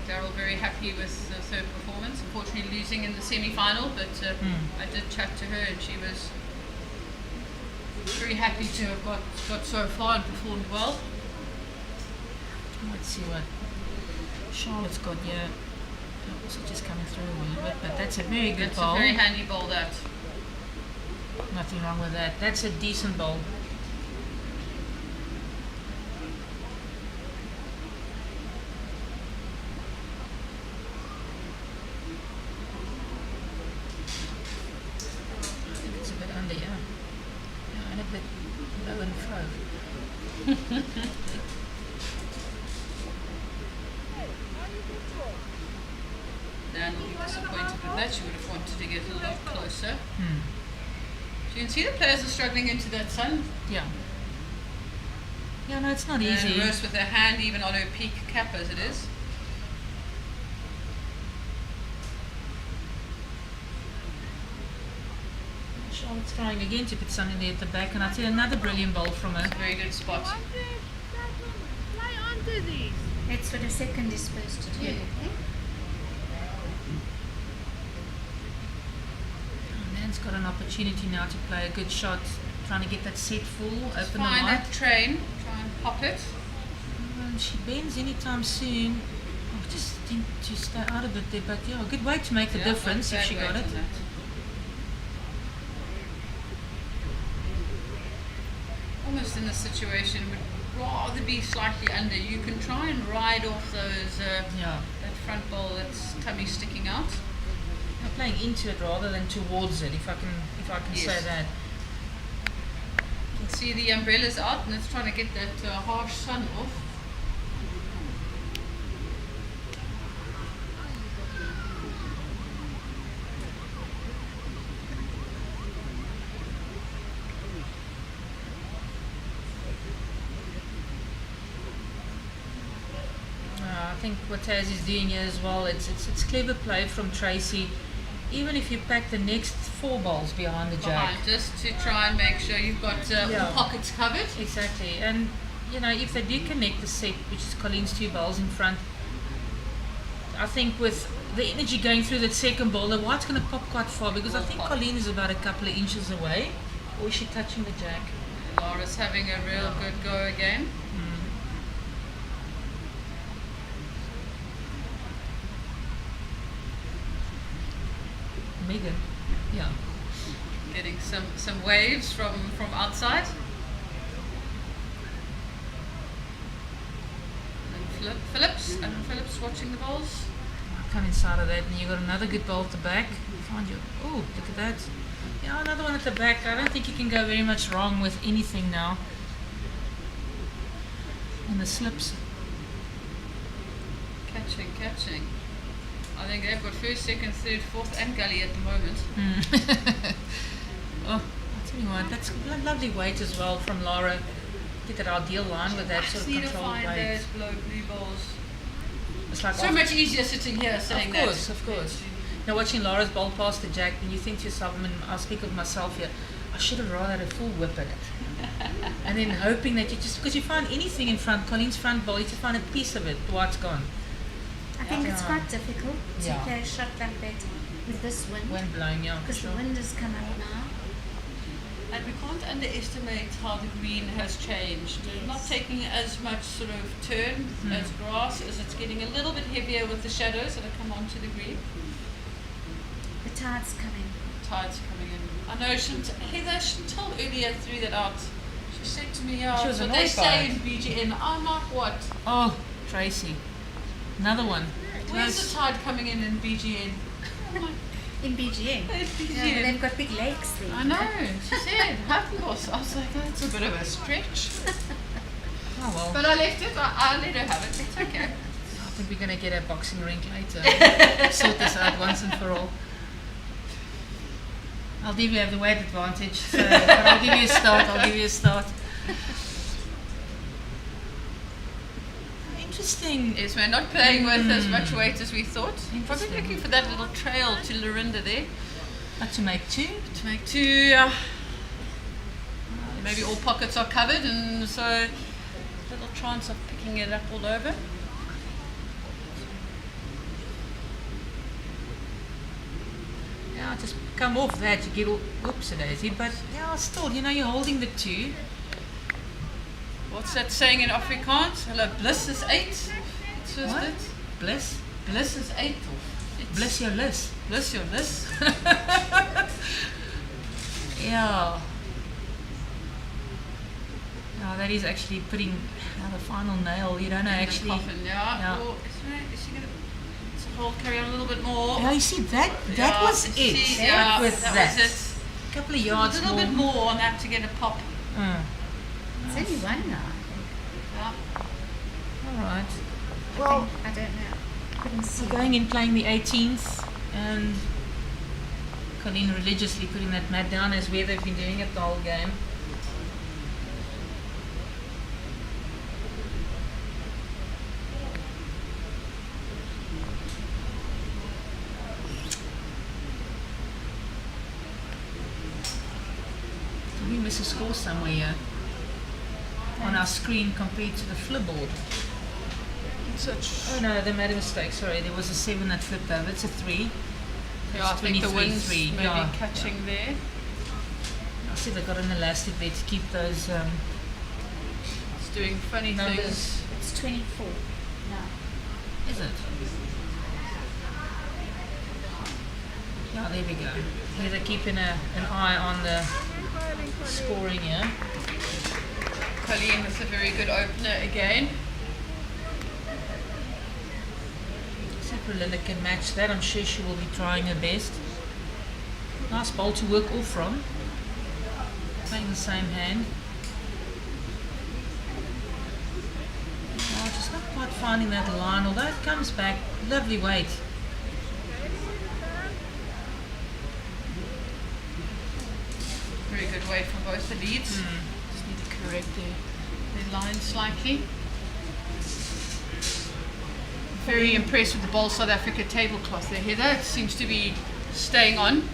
Daryl very happy with the third performance. Unfortunately losing in the semi-final, but I did chat to her and she was very happy to have got so far and performed well. Let's see what Charlotte's got here. Also just coming through a little bit, but that's a very good That's bowl. a very handy bowl, that. Nothing wrong with that. That's a decent bowl. I think it's a bit under, yeah. Yeah, and a bit low and fro. Dan will be disappointed with that. She would have wanted to get a lot closer. So you can see the players are struggling into that sun. Yeah. Yeah, no, it's not easy. And Roos with her hand even on her peak cap as it is. Charlotte's trying again to put something there at the back, and I tell you, another brilliant bowl from her. Very good spot. Play onto these. That's what a second is supposed to do. Nan's got an opportunity now to play a good shot, trying to get that set full, open the Find white. that train, try and pop it. And she bends anytime soon. I just think to stay out of it there, but yeah, a good way to make the difference if she got it. Almost in this situation, would rather be slightly under. You can try and ride off those that front bowl that's tummy sticking out. I'm playing into it rather than towards it, if I can say that. You can see the umbrella's out and it's trying to get that harsh sun off. I think what Taz is doing here as well, it's clever play from Tracy. Even if you pack the next 4 balls behind the jack. Just to try and make sure you've got all pockets covered. Exactly. And, if they do connect the set, which is Colleen's 2 balls in front, I think with the energy going through that second ball, the white's going to pop quite far, because I think Colleen is about a couple of inches away. Or is she touching the jack? Lara's having a real good go again. Megan, yeah. Getting some waves from outside. And Phillips watching the balls. Come inside of that, and you got another good ball at the back. Find you. Oh, look at that. Yeah, another one at the back. I don't think you can go very much wrong with anything now. And the slips. Catching. I think they've got first, second, third, fourth, and gully at the moment. Oh, I'll tell you what, that's a lovely weight as well from Lara. Get that ideal line with that sort of controlled weight. I need to find those blue balls. It's like so much easier sitting here saying that. Of course. Now watching Lara's bowl past the jack, and you think to yourself, I'll speak of myself here, I should have rather had a full whip at it. And then hoping that because you find anything in front, Colleen's front bowl, you just find a piece of it, the white's gone. I think it's quite difficult to play a shot like that with this wind. Wind blowing, yeah. Because the wind has come up now. And we can't underestimate how the green has changed. It's not taking as much sort of turn as grass, as it's getting a little bit heavier with the shadows that have come onto the green. The tide's coming. In. I know Chantal earlier threw that out. She said to me, she was what they annoyed by say it. in BGN. I'm like, what? Oh, Tracy. Another one. Where's the tide coming in BGN? In BGN? Yeah, they've got big lakes there. I know. She said, of course. I was like, that's a bit of a stretch. Oh well. But I left it. I let her have it. It's okay. think we're going to get a boxing rink later. Sort this out once and for all. I'll give you the weight advantage, so, but I'll give you a start. Interesting. Yes, we're not playing with as much weight as we thought. Probably looking for that little trail to Lorinda there. But to make two? To make two, yeah. Maybe all pockets are covered, and so little chance of picking it up all over. Yeah, just come off that, you get all oopsie-daisy, but yeah, still, you know, you're holding the two. What's that saying in Afrikaans? Hello, bliss is 8. What? Bliss? Bliss is 8. Bliss your list. Bliss your list. Yeah. No, that is actually putting the final nail. You don't know actually. Coffin, yeah. Or is she going to hold, carry on a little bit more? Yeah, you see that was it. Yeah, with that that. was it. A couple of yards a little bit more on that to get a pop. It's only one now. Yeah. All right. Well, I don't know. Couldn't see. So going in playing the 18th, and Colleen religiously putting that mat down as where they've been doing it the whole game. Did we miss a score somewhere here on our screen compared to the flipboard? Oh no, they made a mistake. Sorry, there was a 7 that flipped over. It's a 3. Yeah, I think the wind's 3. maybe catching there. I see they've got an elastic there to keep those. It's doing funny numbers. things. It's 24 now. Is it? Yeah, there we go. Here they're keeping an eye on the scoring here. Colleen with a very good opener again. See if Rolinda can match that. I'm sure she will be trying her best. Nice bowl to work off from. Playing the same hand. Oh, just not quite finding that line, although it comes back. Lovely weight. Very good weight from both the leads. Just need to correct their line slightly. Very impressed with the Bowl South Africa tablecloth there, Heather. It seems to be staying on,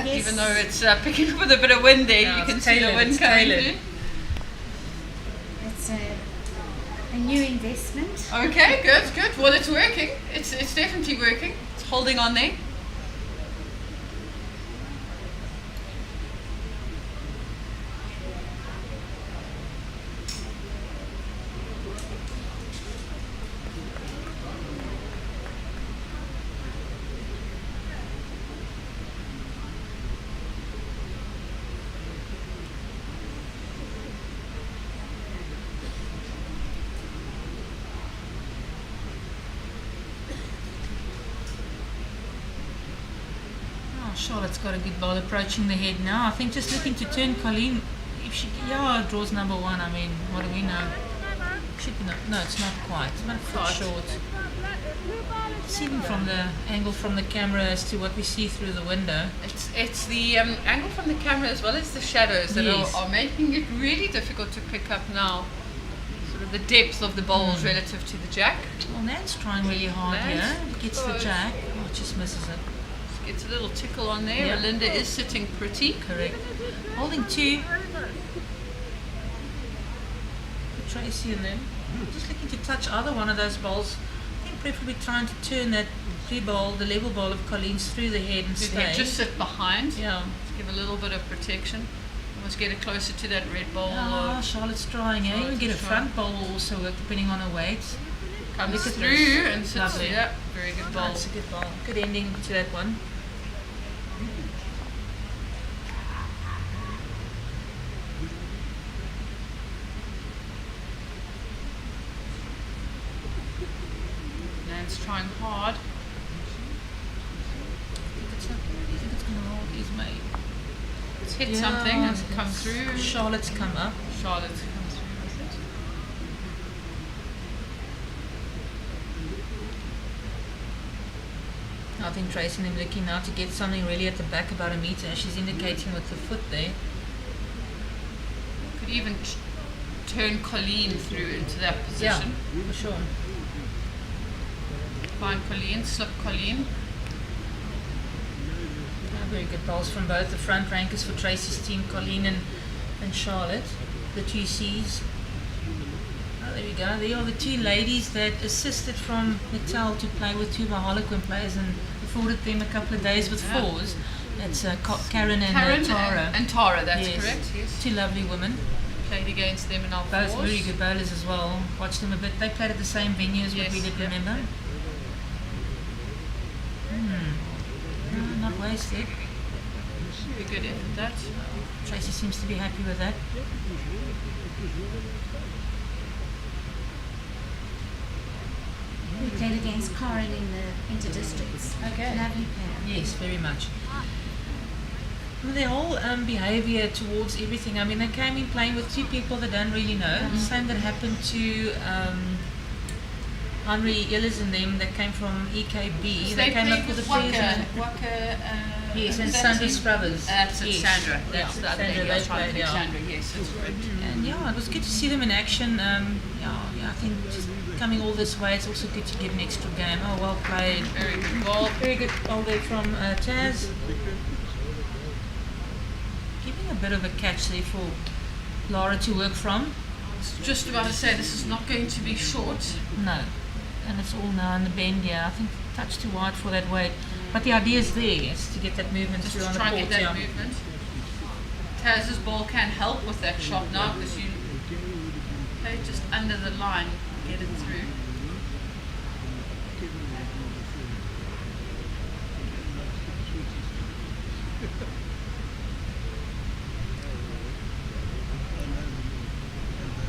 even though it's picking up with a bit of wind there. Yeah, you can see the wind coming in. It's a new investment. Okay, good, good. Well, it's working. It's definitely working. It's holding on there. Charlotte's got a good ball approaching the head now. I think just looking to turn Colleen. If she draws number 1, I mean, what do we know? Should be not, no, it's not quite. It's about a foot short. It's even from the angle from the camera as to what we see through the window. It's the angle from the camera as well as the shadows that are making it really difficult to pick up now. Sort of the depth of the bowls relative to the jack. Well, Nan's trying really hard here. Gets the jack. Oh, just misses it. Gets a little tickle on there. Yeah. Rolinda is sitting pretty. Correct. Holding 2. Tracy and them. Just looking to touch either one of those bowls. I think preferably trying to turn that blue bowl, the level bowl of Colleen's through the head and stay. Just sit behind. Yeah. Give a little bit of protection. Almost get it closer to that red bowl. Charlotte's trying. Yeah, even get a front bowl will also work depending on her weight. Comes through and sits. Lovely. Yeah, very good bowl. That's a good bowl. Good ending to that one. Nan's trying hard. I think it's going to roll Esmé. It's hit something and come through. Charlotte's come up. Charlotte's come through with it. I think Tracy and them looking now to get something really at the back about a meter. She's indicating with the foot there. Could even turn Colleen through into that position. Yeah, for sure. Find Colleen, slip Colleen. Very good bowls from both the front rankers for Tracy's team, Colleen and Charlotte, the two C's. Oh, there we go. There are the two ladies that assisted from Natal to play with two of our Harlequin players and afforded them a couple of days with fours. That's Karen and Tara. And Tara, that's yes. correct, yes. Two lovely women. Played against them in our Both fours. very good bowlers as well. Watched them a bit. They played at the same venue as what we did, remember? No, not wasted. Very good effort, that. Tracy seems to be happy with that. We played against Karen in the inter-districts. Okay. Lovely player. Yes, very much. Well, their whole behaviour towards everything. I mean, they came in playing with two people they don't really know. The same that happened to Henry Illis and them that came from EKB. So they came up with with the Waka, yes, and Sandra Struthers. That's yes. Sandra. That's yeah. the other Sandra, lady I was trying to think. yeah. Sandra, yes, that's right. And yeah, it was good to see them in action. Yeah, I think just coming all this way, it's also good to get an extra game. Oh, well played. Very good ball. Very good ball there from Taz. Giving a bit of a catch there for Lara to work from. I was just about to say, this is not going to be short. No. And it's all now in the bend, yeah. I think touch too wide for that weight. But the idea is there, yes, to get that movement Just through on to the try court. and get that movement. Taz's ball can help with that shot now because you play just under the line, get it through.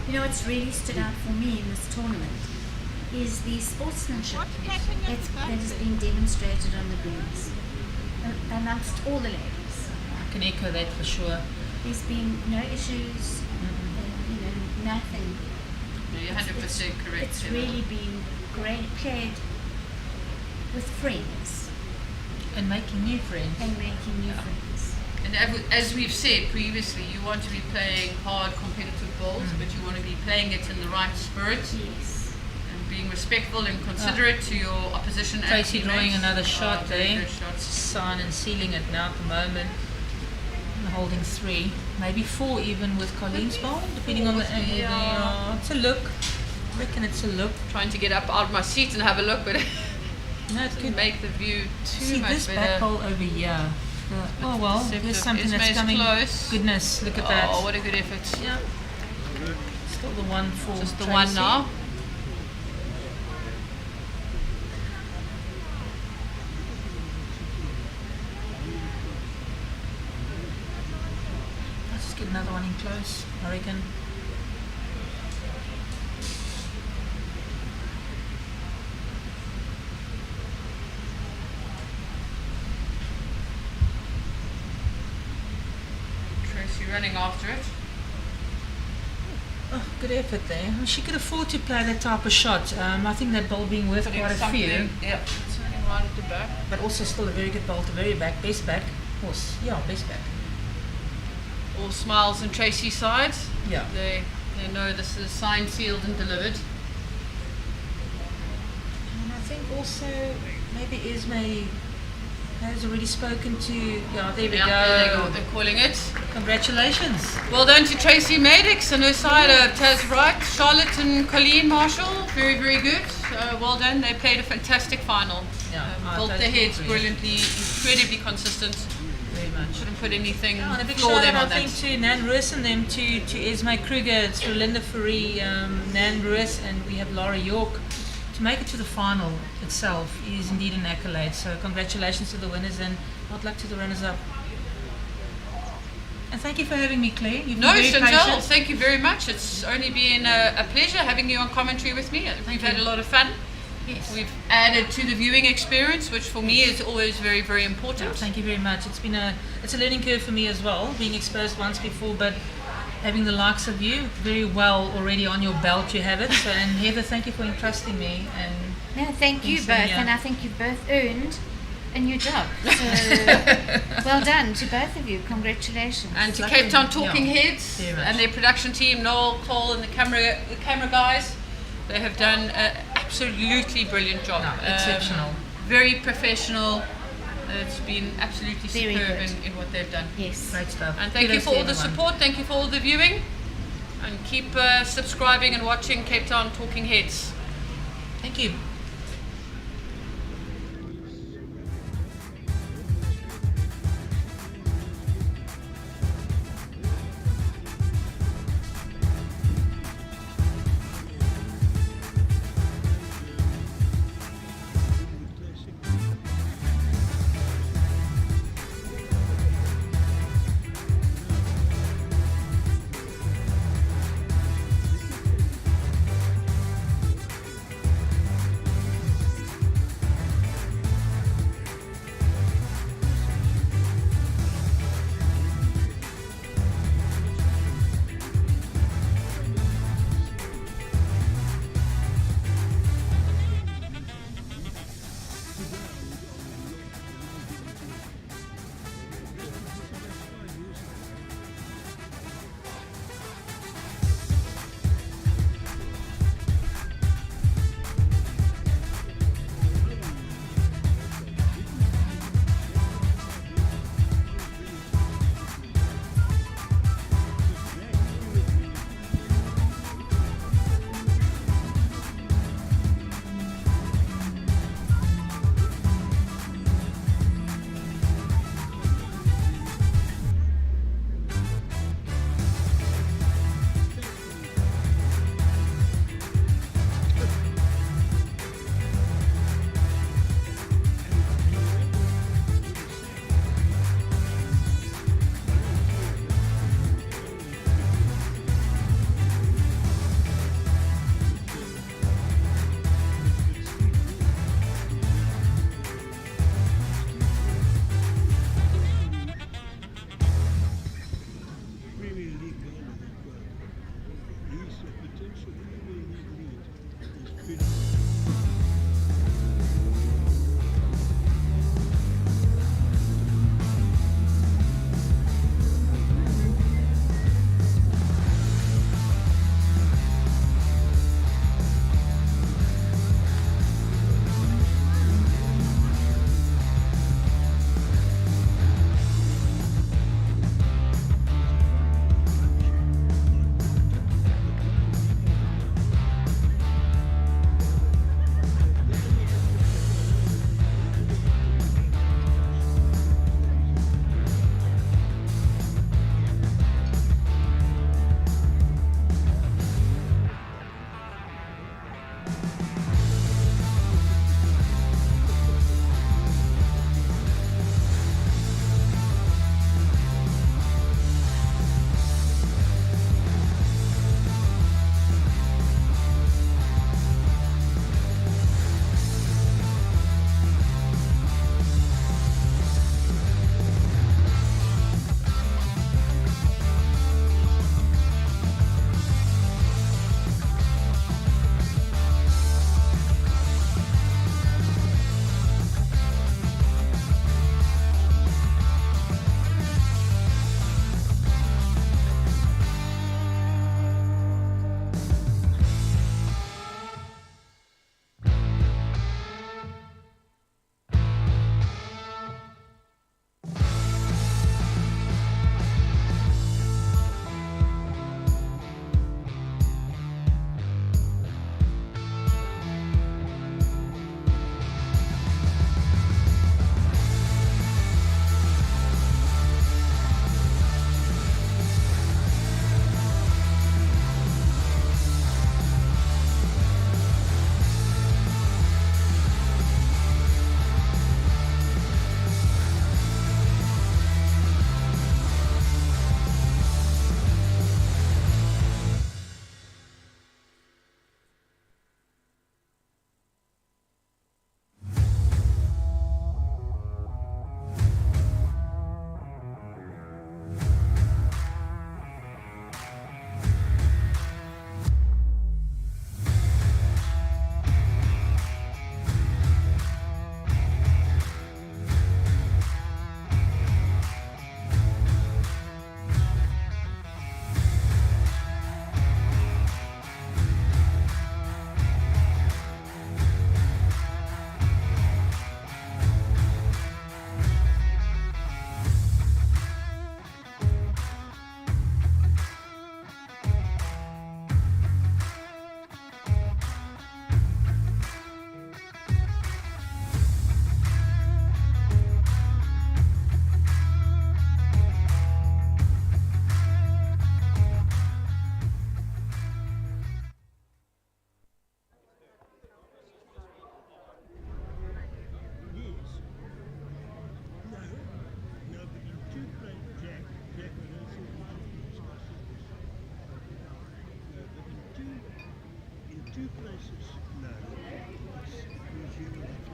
You know what's really stood out for me in this tournament is the sportsmanship that has been demonstrated on the greens amongst all the ladies. I can echo that for sure. There's been no issues, nothing. No, you're 100% correct. It's really been great, played with friends. And making new friends. And as we've said previously, you want to be playing hard competitive bowls, but you want to be playing it in the right spirit. Yes. And being respectful and considerate to your opposition. Tracy and drawing teammates. another shot very there. good shot. Sign and sealing it now at the moment. And holding 3, maybe 4 even with Colleen's ball, depending on the angle there. Oh, it's a look. I reckon it's a look. Trying to get up out of my seat and have a look, but no, it could make the view too see much this better. back hole over here. Oh well, there's something that's Esmé's coming. Close. Goodness, look at that. Oh, what a good effort. Yeah. Still the one for Just the Tracy. one now. Let's just get another one in close, I reckon. Tracy running after it. Oh, good effort there. She could afford to play that type of shot. I think that ball being worth quite a few. Yep, something right at the back. But also still a very good ball to very back. Best back. Of course. Yeah, best back. All smiles on Tracy's side. Yeah. They know this is signed, sealed and delivered. And I think also maybe Esmé has already spoken to, yeah, there we go. There they go. They're calling it. Congratulations. Well done to Tracy Maddox and her side, Taz Wright, Charlotte and Colleen Marshall. Very, very good. Well done. They played a fantastic final. Yeah, built their totally heads agree. brilliantly, incredibly consistent. Very much. Couldn't put anything Yeah, and a big flaw shout them out, on I that. think, to Nan Roos and them, to Esmé Kruger, it's Rolinda Fourie, Nan Roos, and we have Lara York. To make it to the final itself is indeed an accolade. So congratulations to the winners and hard luck to the runners-up. And thank you for having me, Claire. You've been No, very Chantal, patient. thank you very much. It's only been a pleasure having you on commentary with me. We've had a lot of fun. Yes. We've added to the viewing experience, which for me is always very, very important. Yeah, thank you very much. It's a learning curve for me as well, being exposed once before, but having the likes of you very well already on your belt, you have it. So, and Heather, thank you for entrusting me. And No, thank you Yes, both, yeah. and I think you've both earned a new job. So well done to both of you. Congratulations. And to Cape Town Talking Heads and their production team, Noel, Cole, and the camera guys. They have done an absolutely brilliant job. Exceptional. Very professional. It's been absolutely Very superb good. in what they've done. Yes. Great stuff. And thank you Kudos for to all the everyone. support. Thank you for all the viewing. And keep subscribing and watching Cape Town Talking Heads. Thank you.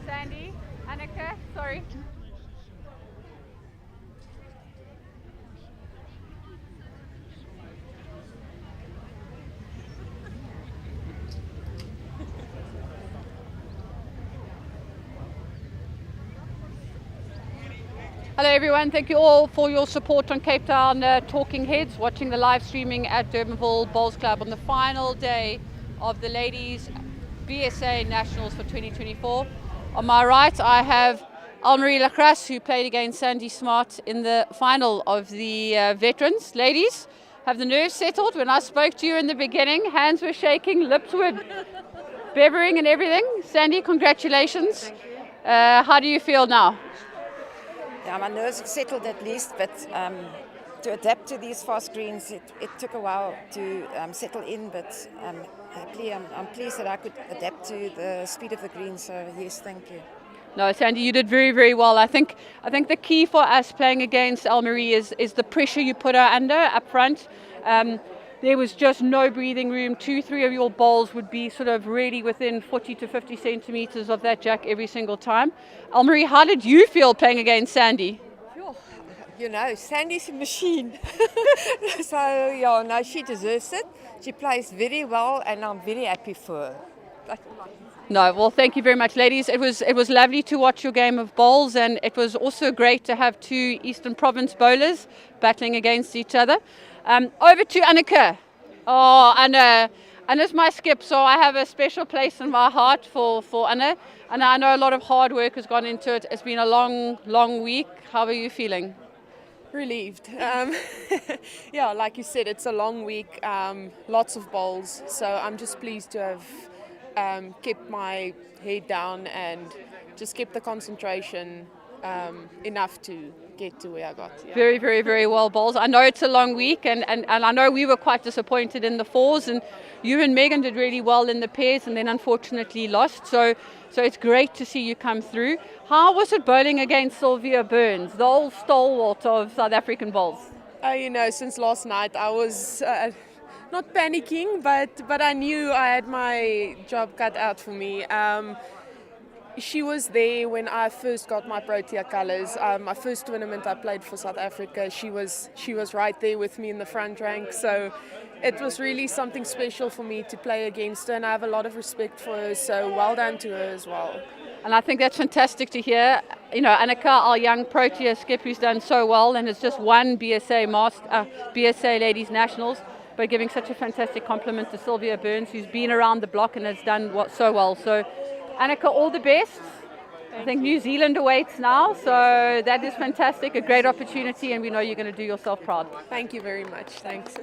Sandy, Annika, sorry. Hello everyone, thank you all for your support on Cape Town Talking Heads, watching the live streaming at Durbanville Bowls Club on the final day of the Ladies BSA Nationals for 2024. On my right I have Elmare who played against Sandy Smart in the final of the Veterans. Ladies, have the nerves settled? When I spoke to you in the beginning, hands were shaking, lips were bevering and everything. Sandy, congratulations. How do you feel now? Yeah, my nerves settled at least, but to adapt to these fast greens, it took a while to settle in, but I'm pleased that I could adapt to the speed of the green, so yes, thank you. No, Sandy, you did very, very well. I think the key for us playing against Elmare is the pressure you put her under up front. There was just no breathing room. 2-3 of your bowls would be sort of really within 40 to 50 centimeters of that jack every single time. Elmare, how did you feel playing against Sandy? You know, Sandy's a machine. So, yeah, no, she deserves it. She plays very well, and I'm very happy for her. No, well, thank you very much, ladies. It was lovely to watch your game of bowls, and it was also great to have two Eastern Province bowlers battling against each other. Over to Annika. Oh, Anna's my skip, so I have a special place in my heart for Anna. And I know a lot of hard work has gone into it. It's been a long, long week. How are you feeling? Relieved. Yeah, like you said, it's a long week, lots of bowls. So I'm just pleased to have kept my head down and just kept the concentration enough to get to where I got. Yeah. Very, very, very well bowls. I know it's a long week, and I know we were quite disappointed in the fours, and you and Megan did really well in the pairs, and then unfortunately lost. So it's great to see you come through. How was it bowling against Sylvia Burns, the old stalwart of South African bowls? You know, since last night I was not panicking, but I knew I had my job cut out for me. She was there when I first got my Protea colours. My first tournament I played for South Africa, she was right there with me in the front rank. So it was really something special for me to play against her, and I have a lot of respect for her. So well done to her as well. And I think that's fantastic to hear. You know, Annika, our young Protea skip, who's done so well and has just won BSA Ladies Nationals, but giving such a fantastic compliment to Sylvia Burns, who's been around the block and has done so well. So, Annika, all the best. I think New Zealand awaits now, so that is fantastic, a great opportunity, and we know you're going to do yourself proud. Thank you very much. Thanks.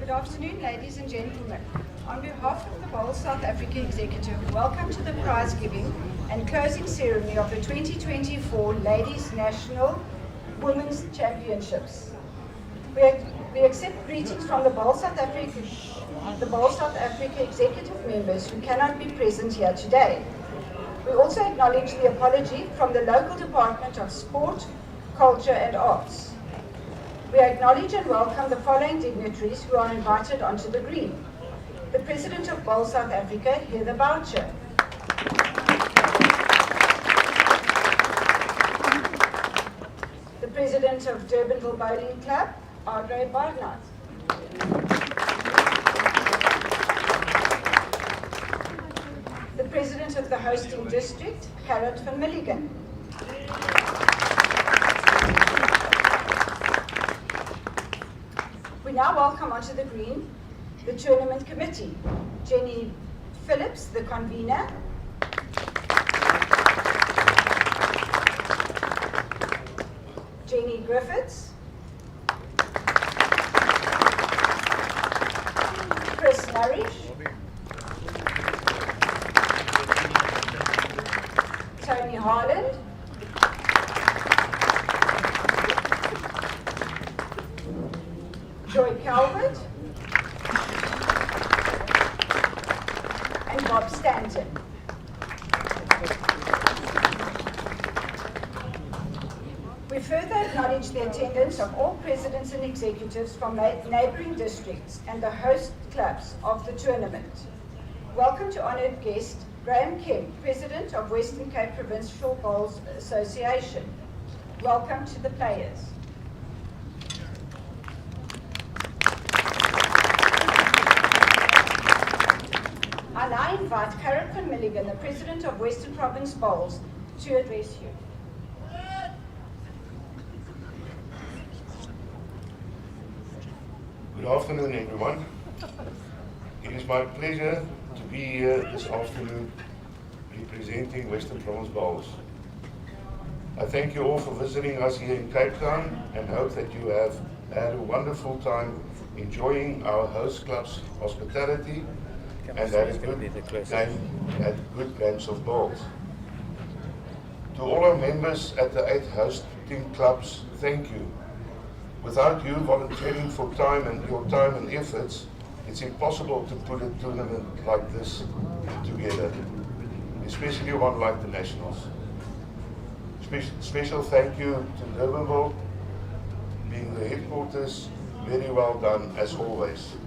Good afternoon, ladies and gentlemen. On behalf of the Bowls South Africa Executive, welcome to the prize giving and closing ceremony of the 2024 Ladies National Women's Championships. We accept greetings from the Bowls South Africa Executive members who cannot be present here today. We also acknowledge the apology from the local Department of Sport, Culture and Arts. We acknowledge and welcome the following dignitaries who are invited onto the green. The President of Bowls South Africa, Heather Boucher. The President of Durbanville Bowling Club, Audrey Barnard. The President of the hosting district, Gerrit van Milligan. We now welcome onto the green the tournament committee, Jenny Phillips, the convener, Jenny Griffiths, Chris Narish, Tony Harland, Joy Calvert, and Bob Stanton. We further acknowledge the attendance of all presidents and executives from neighbouring districts and the host clubs of the tournament. Welcome to honoured guest Graham Kim, President of Western Cape Provincial Bowls Association. Welcome to the players. I now invite Gerrit van Milligan, the President of Western Province Bowls, to address you. Good afternoon, everyone. It is my pleasure to be here this afternoon representing Western Province Bowls. I thank you all for visiting us here in Cape Town and hope that you have had a wonderful time enjoying our host club's hospitality and had a good games of bowls. To all our members at the 8 hosting clubs, thank you. Without you volunteering for your time and efforts, it's impossible to put a tournament like this together, especially one like the Nationals. Special thank you to Durbanville, being the headquarters. Very well done as always.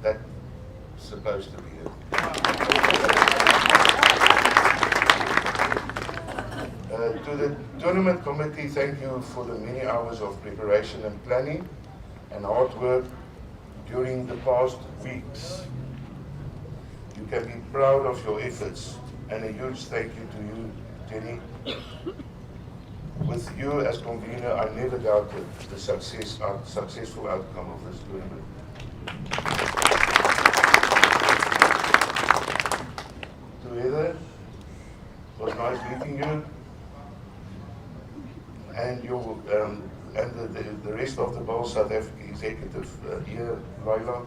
That's supposed to be it. To the tournament committee, thank you for the many hours of preparation and planning and hard work during the past weeks. You can be proud of your efforts, and a huge thank you to you, Jenny. With you as convener, I never doubted the successful outcome of this tournament. To Heather, it was nice meeting you. And the rest of the Bowls South Africa Executive here, Laila.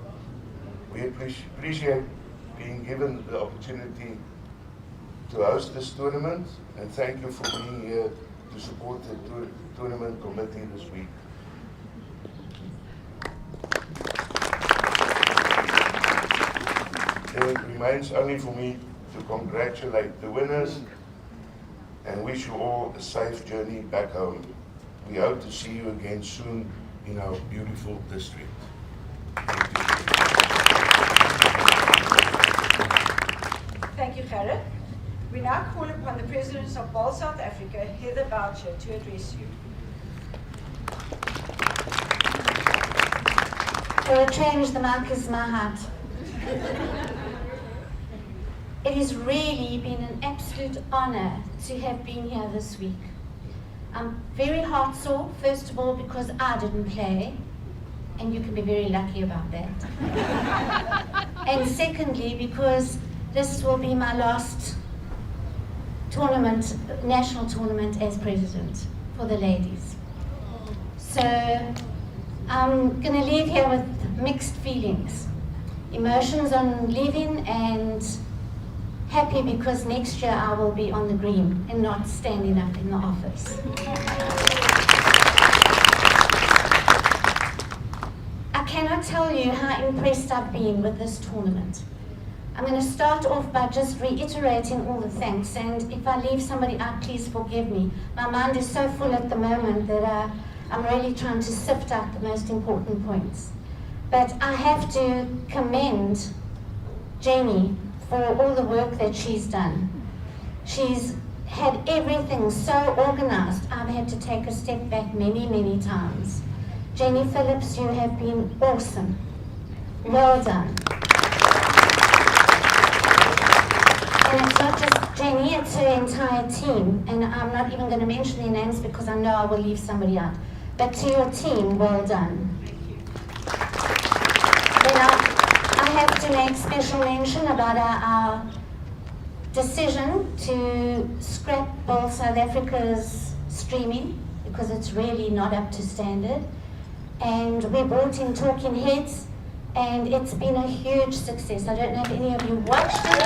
We appreciate being given the opportunity to host this tournament, and thank you for being here to support the tournament committee this week. Then it remains only for me to congratulate the winners and wish you all a safe journey back home. We hope to see you again soon in our beautiful district. Thank you, Gerrit. We now call upon the President of Bowls South Africa, Heather Boucher, to address you. For a change, the mic is my heart. It has really been an absolute honor to have been here this week. I'm very heart sore, first of all, because I didn't play, and you can be very lucky about that. And secondly, because this will be my last tournament, national tournament as president for the ladies. So I'm going to leave here with mixed feelings. Emotions on leaving and happy because next year I will be on the green and not standing up in the office. I cannot tell you how impressed I've been with this tournament. I'm going to start off by just reiterating all the thanks, and if I leave somebody out, please forgive me. My mind is so full at the moment that I'm really trying to sift out the most important points. But I have to commend Jenny for all the work that she's done. She's had everything so organized. I've had to take a step back many, many times. Jenny Phillips, you have been awesome. Well done. And it's not just Jenny, it's her entire team. And I'm not even going to mention their names because I know I will leave somebody out. But to your team, well done. Then I have to make special mention about our decision to scrap Bowl South Africa's streaming because it's really not up to standard. And we brought in Talking Heads, and it's been a huge success. I don't know if any of you watched it.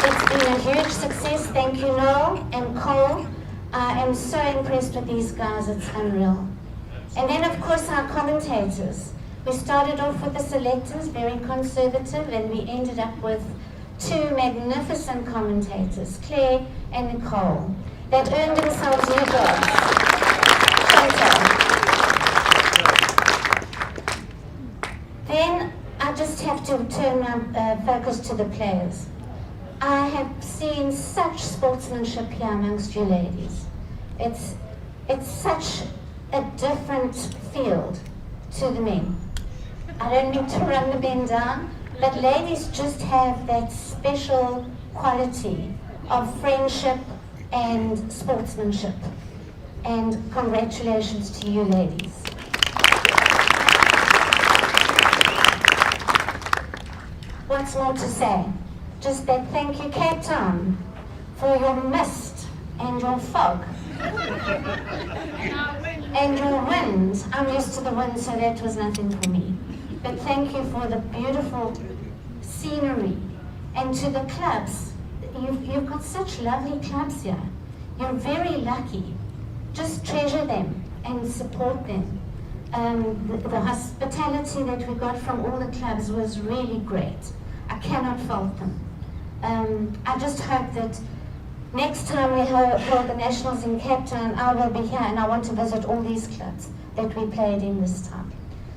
It's been a huge success. Thank you, Noel and Cole. I am so impressed with these guys, it's unreal. And then, of course, our commentators. We started off with the selectors, very conservative, and we ended up with two magnificent commentators, Claire and Nicole. They've earned themselves new jobs. Then I just have to turn my focus to the players. I have seen such sportsmanship here amongst you ladies. It's such a different field to the men. I don't mean to run the men down, but ladies just have that special quality of friendship and sportsmanship. And congratulations to you ladies. What's more to say? Just that thank you, Cape Town, for your mist and your fog. And your wind. I'm used to the wind, so that was nothing for me. But thank you for the beautiful scenery. And to the clubs, you've got such lovely clubs here. You're very lucky. Just treasure them and support them. The hospitality that we got from all the clubs was really great. I cannot fault them. I just hope that next time we hold the Nationals in Cape Town, I will be here and I want to visit all these clubs that we played in this time.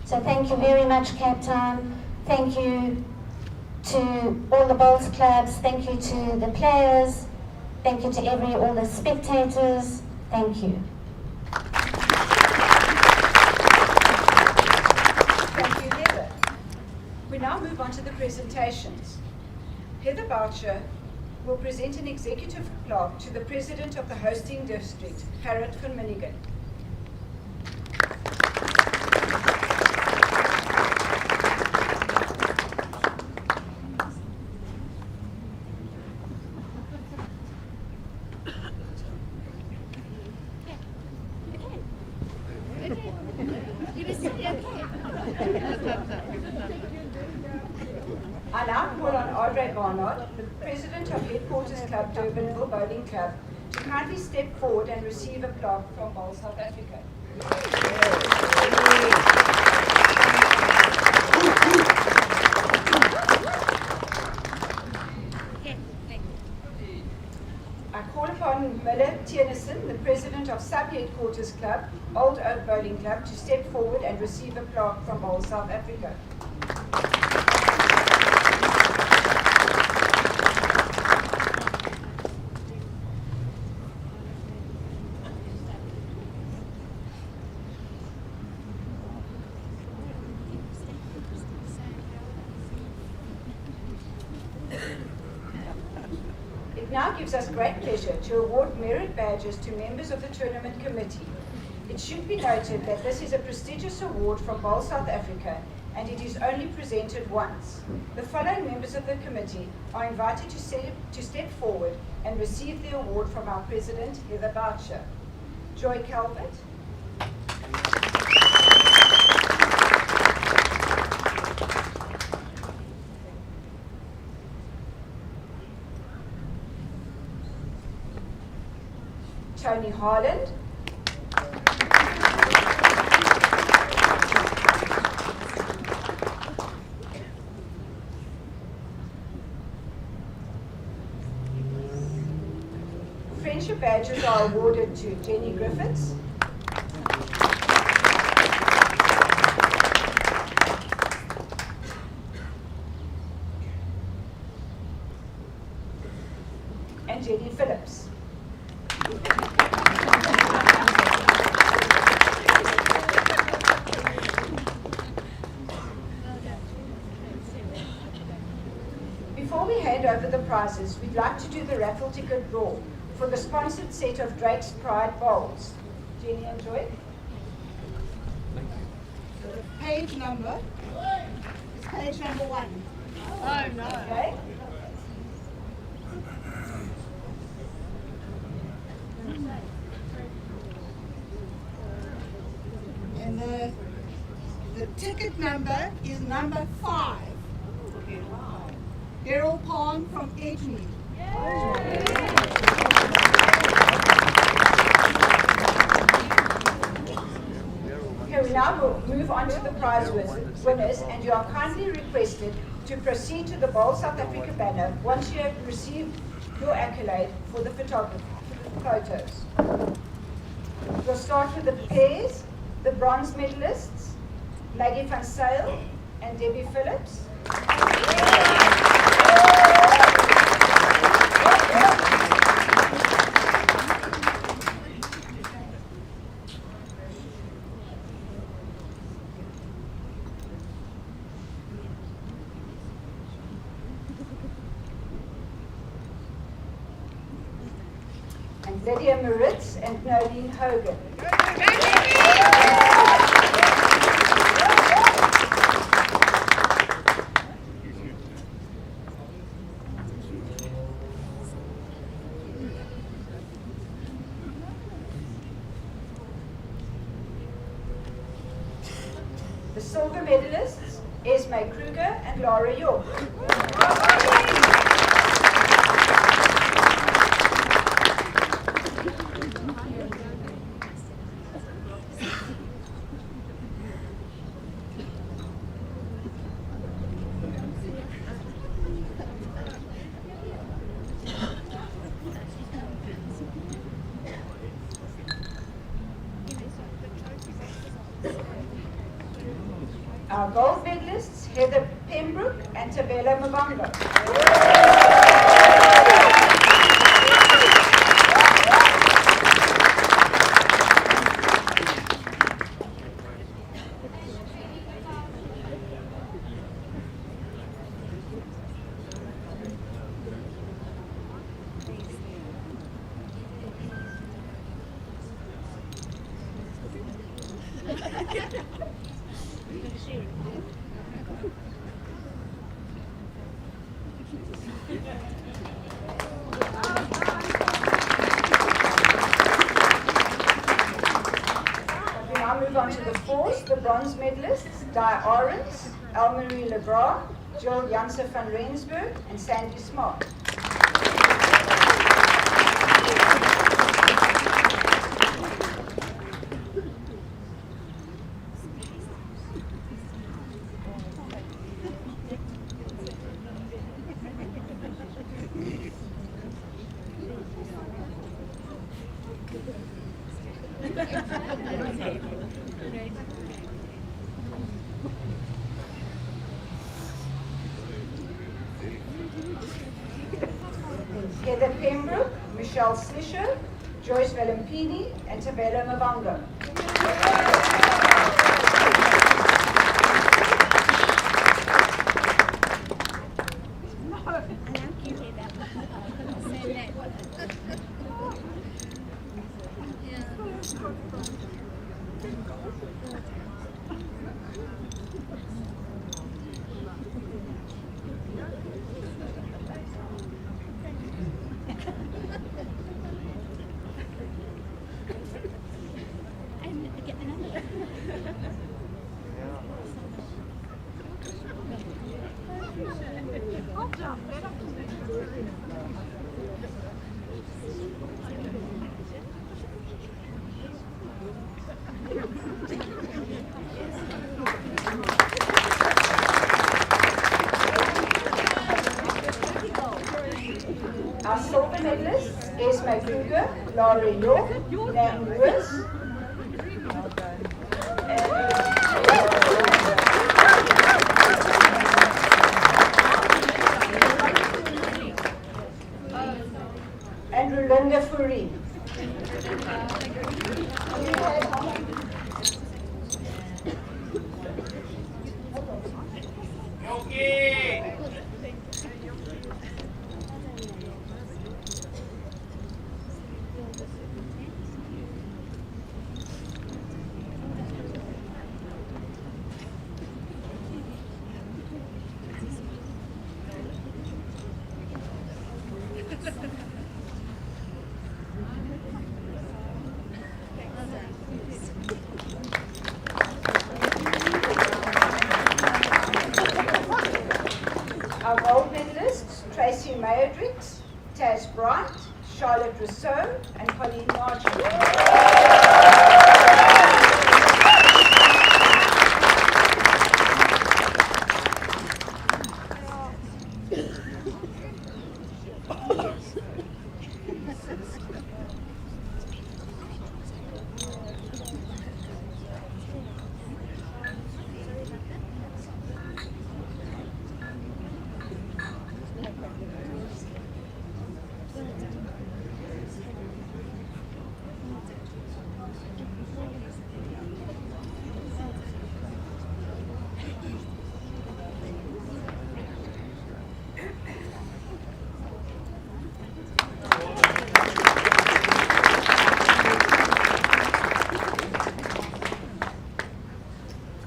So thank you very much, Cape Town. Thank you to all the bowls clubs. Thank you to the players. Thank you to all the spectators. Thank you. Thank you, Heather. We now move on to the presentations. Heather Boucher will present an executive plaque to the President of the hosting district, Gerrit van Minnigan. I now call on Audrey Barnard, the President of Headquarters Club Durbanville Bowling Club, to kindly step forward and receive a plaque from Bowl South Africa. I call upon Miller Tiernison, the President of Sub-Headquarters Club, Old Oak Bowling Club, to step forward and receive a plaque from Bowl South Africa. It now gives us great pleasure to award merit badges to members of the tournament committee. It should be noted that this is a prestigious award from Bowl South Africa and it is only presented once. The following members of the committee are invited to step forward and receive the award from our President, Heather Boucher. Joy Calvert, Tony Harland, Friendship badges are awarded to Jenny Griffiths, and Jenny Phillips. Before we hand over the prizes, we'd like to do the raffle ticket draw for the sponsored set of Drake's Pride bowls. Jenny and Joy. The page number is page number 1. Oh no. Okay. And the ticket number is number 5. Daryl Pond from Esmé. Okay, we now will move on to the prize winners, and you are kindly requested to proceed to the Bowl South Africa banner once you have received your accolade for the photos. We'll start with the pairs, the bronze medalists, Maggie van Sale and Debbie Phillips. And Lydia Maritz and Nolene Hogan. The silver medalists, Esmé Kruger and Lara York. Our gold medalists, Heather Pembroke and Thabelo Muvhango. The bronze medalists, Di Arends, Elmare Gras, Jill Janse van Rensburg, and Sandy Smart. Heather Pembroke, Schliesser, Joyce Velempini, and Thabelo Muvhango. Our silver medalists, Esmé Kruger, Lara, Roos, and Rolinda Fourie. Our gold medalists, Tracy Mayodrix, Taz Bright, Charlotte Rousseau, and Colleen Martin.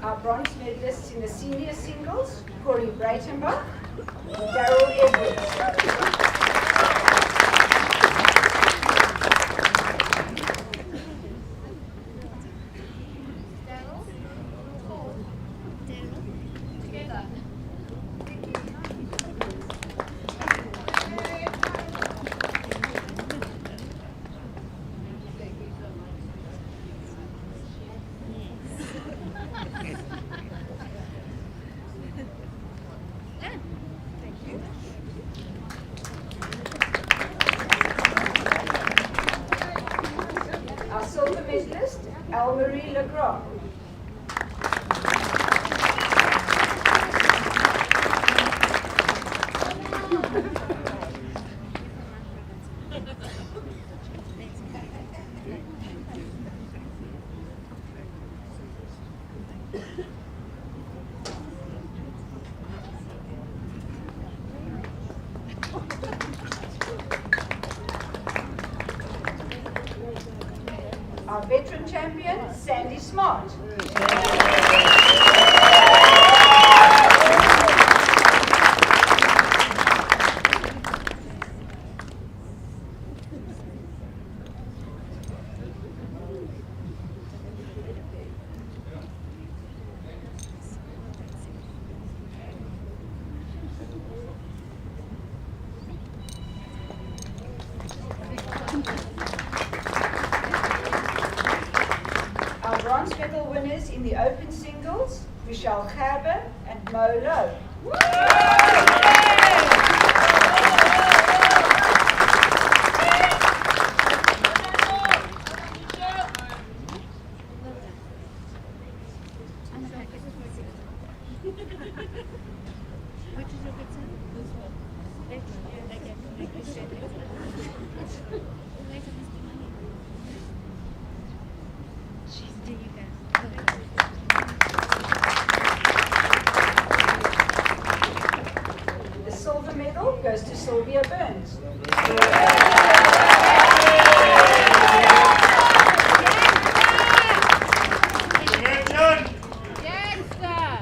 Our bronze medalists in the senior singles, Corey Breitenbach, Daryl Edwards. Our silver medalist, Elmare Gras. Our veteran champion, Sandy Smart. Our bronze medal winners in the open singles, Michelle Gerber and Mo Lowe. The silver medal goes to Sylvia Burns. Yes, sir.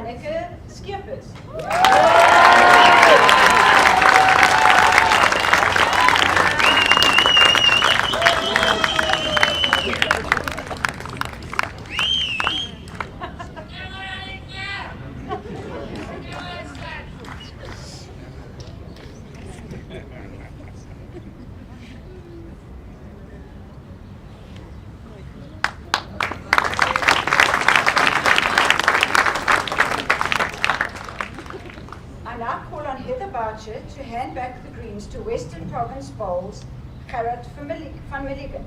Anneke Skeepers. To hand back the greens to Western Province Bowls, Gerard van Milligan.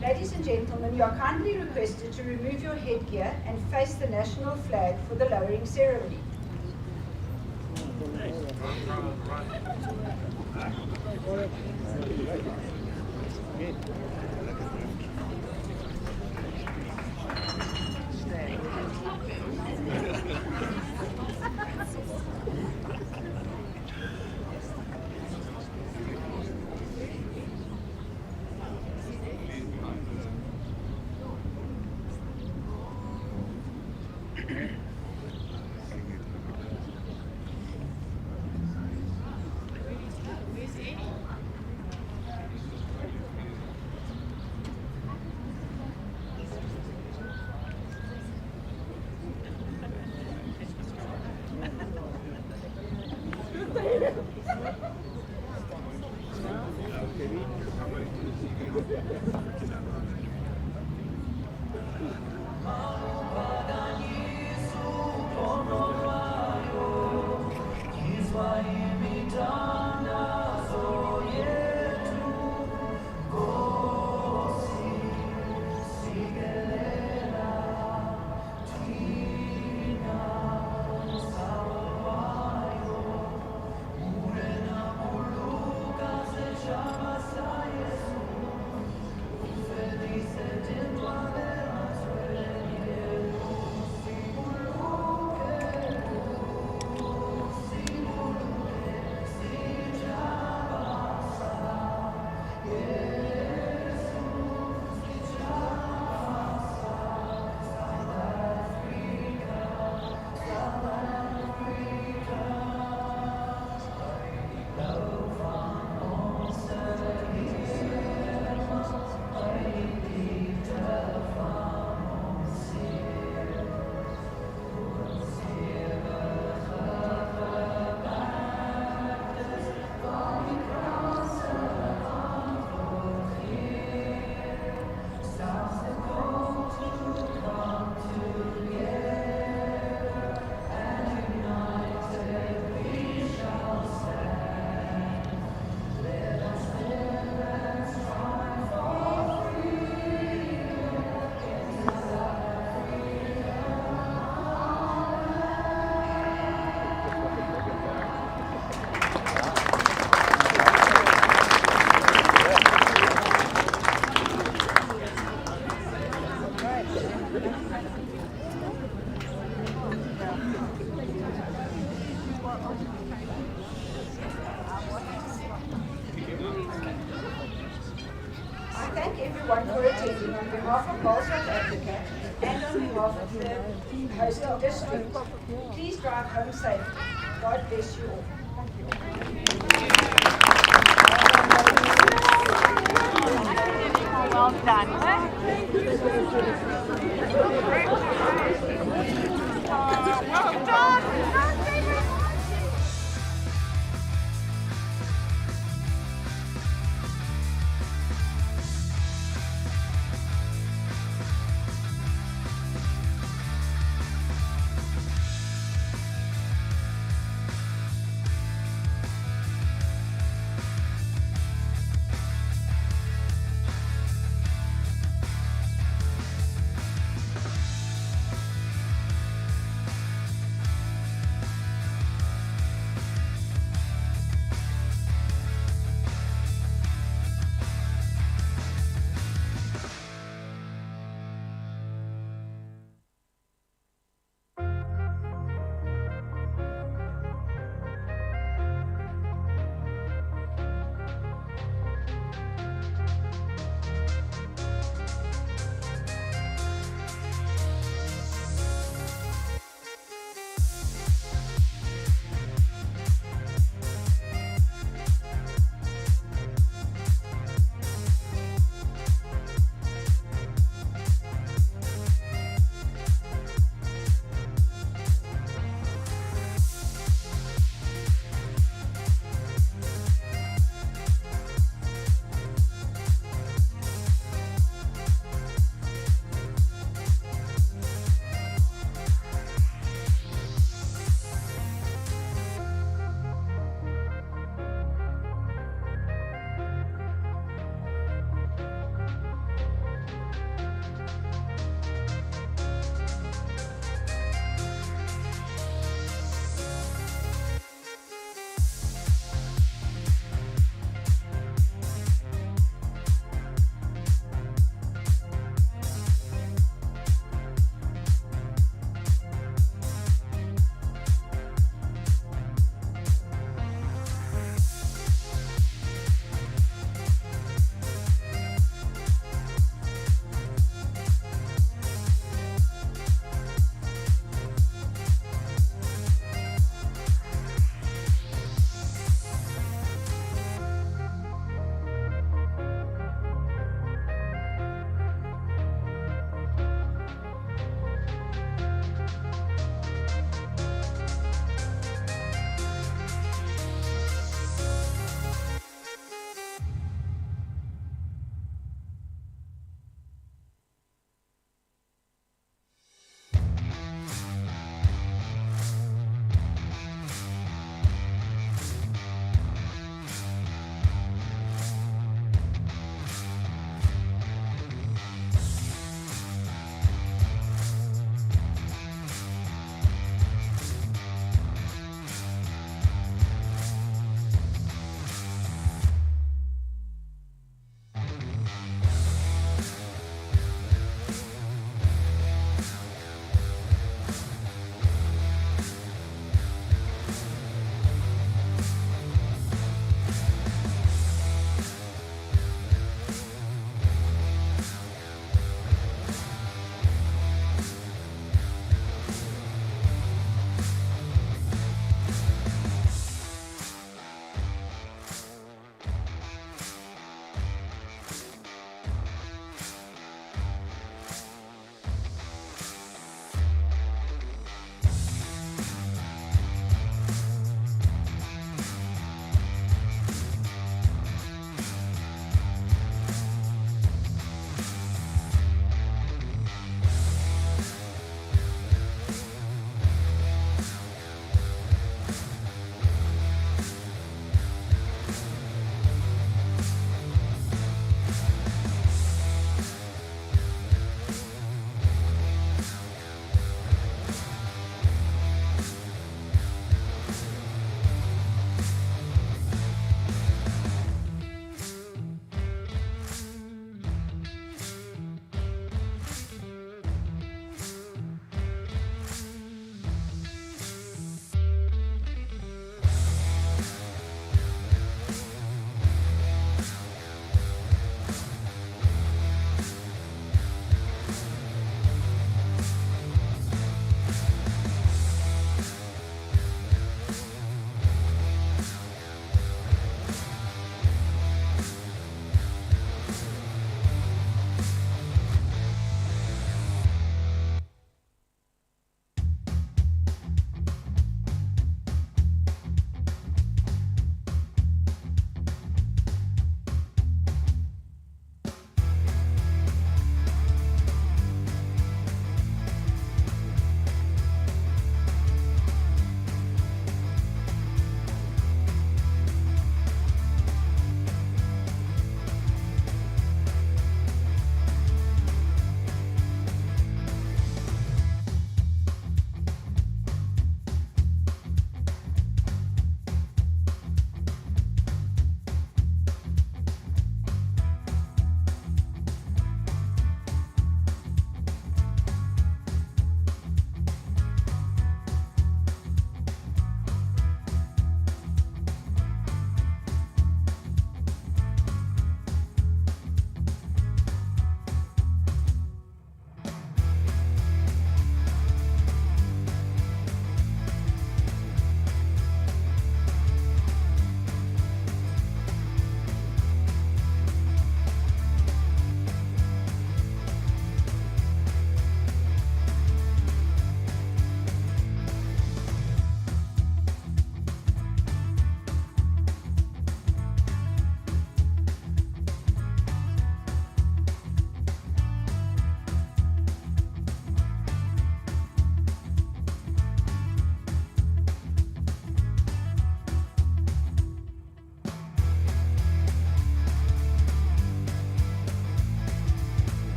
Ladies and gentlemen, you are kindly requested to remove your headgear and face the national flag for the lowering ceremony. everyone for attending on behalf of Bowls South Africa and on behalf of the hosting district. Please drive home safely. God bless you all. Well done. Well done.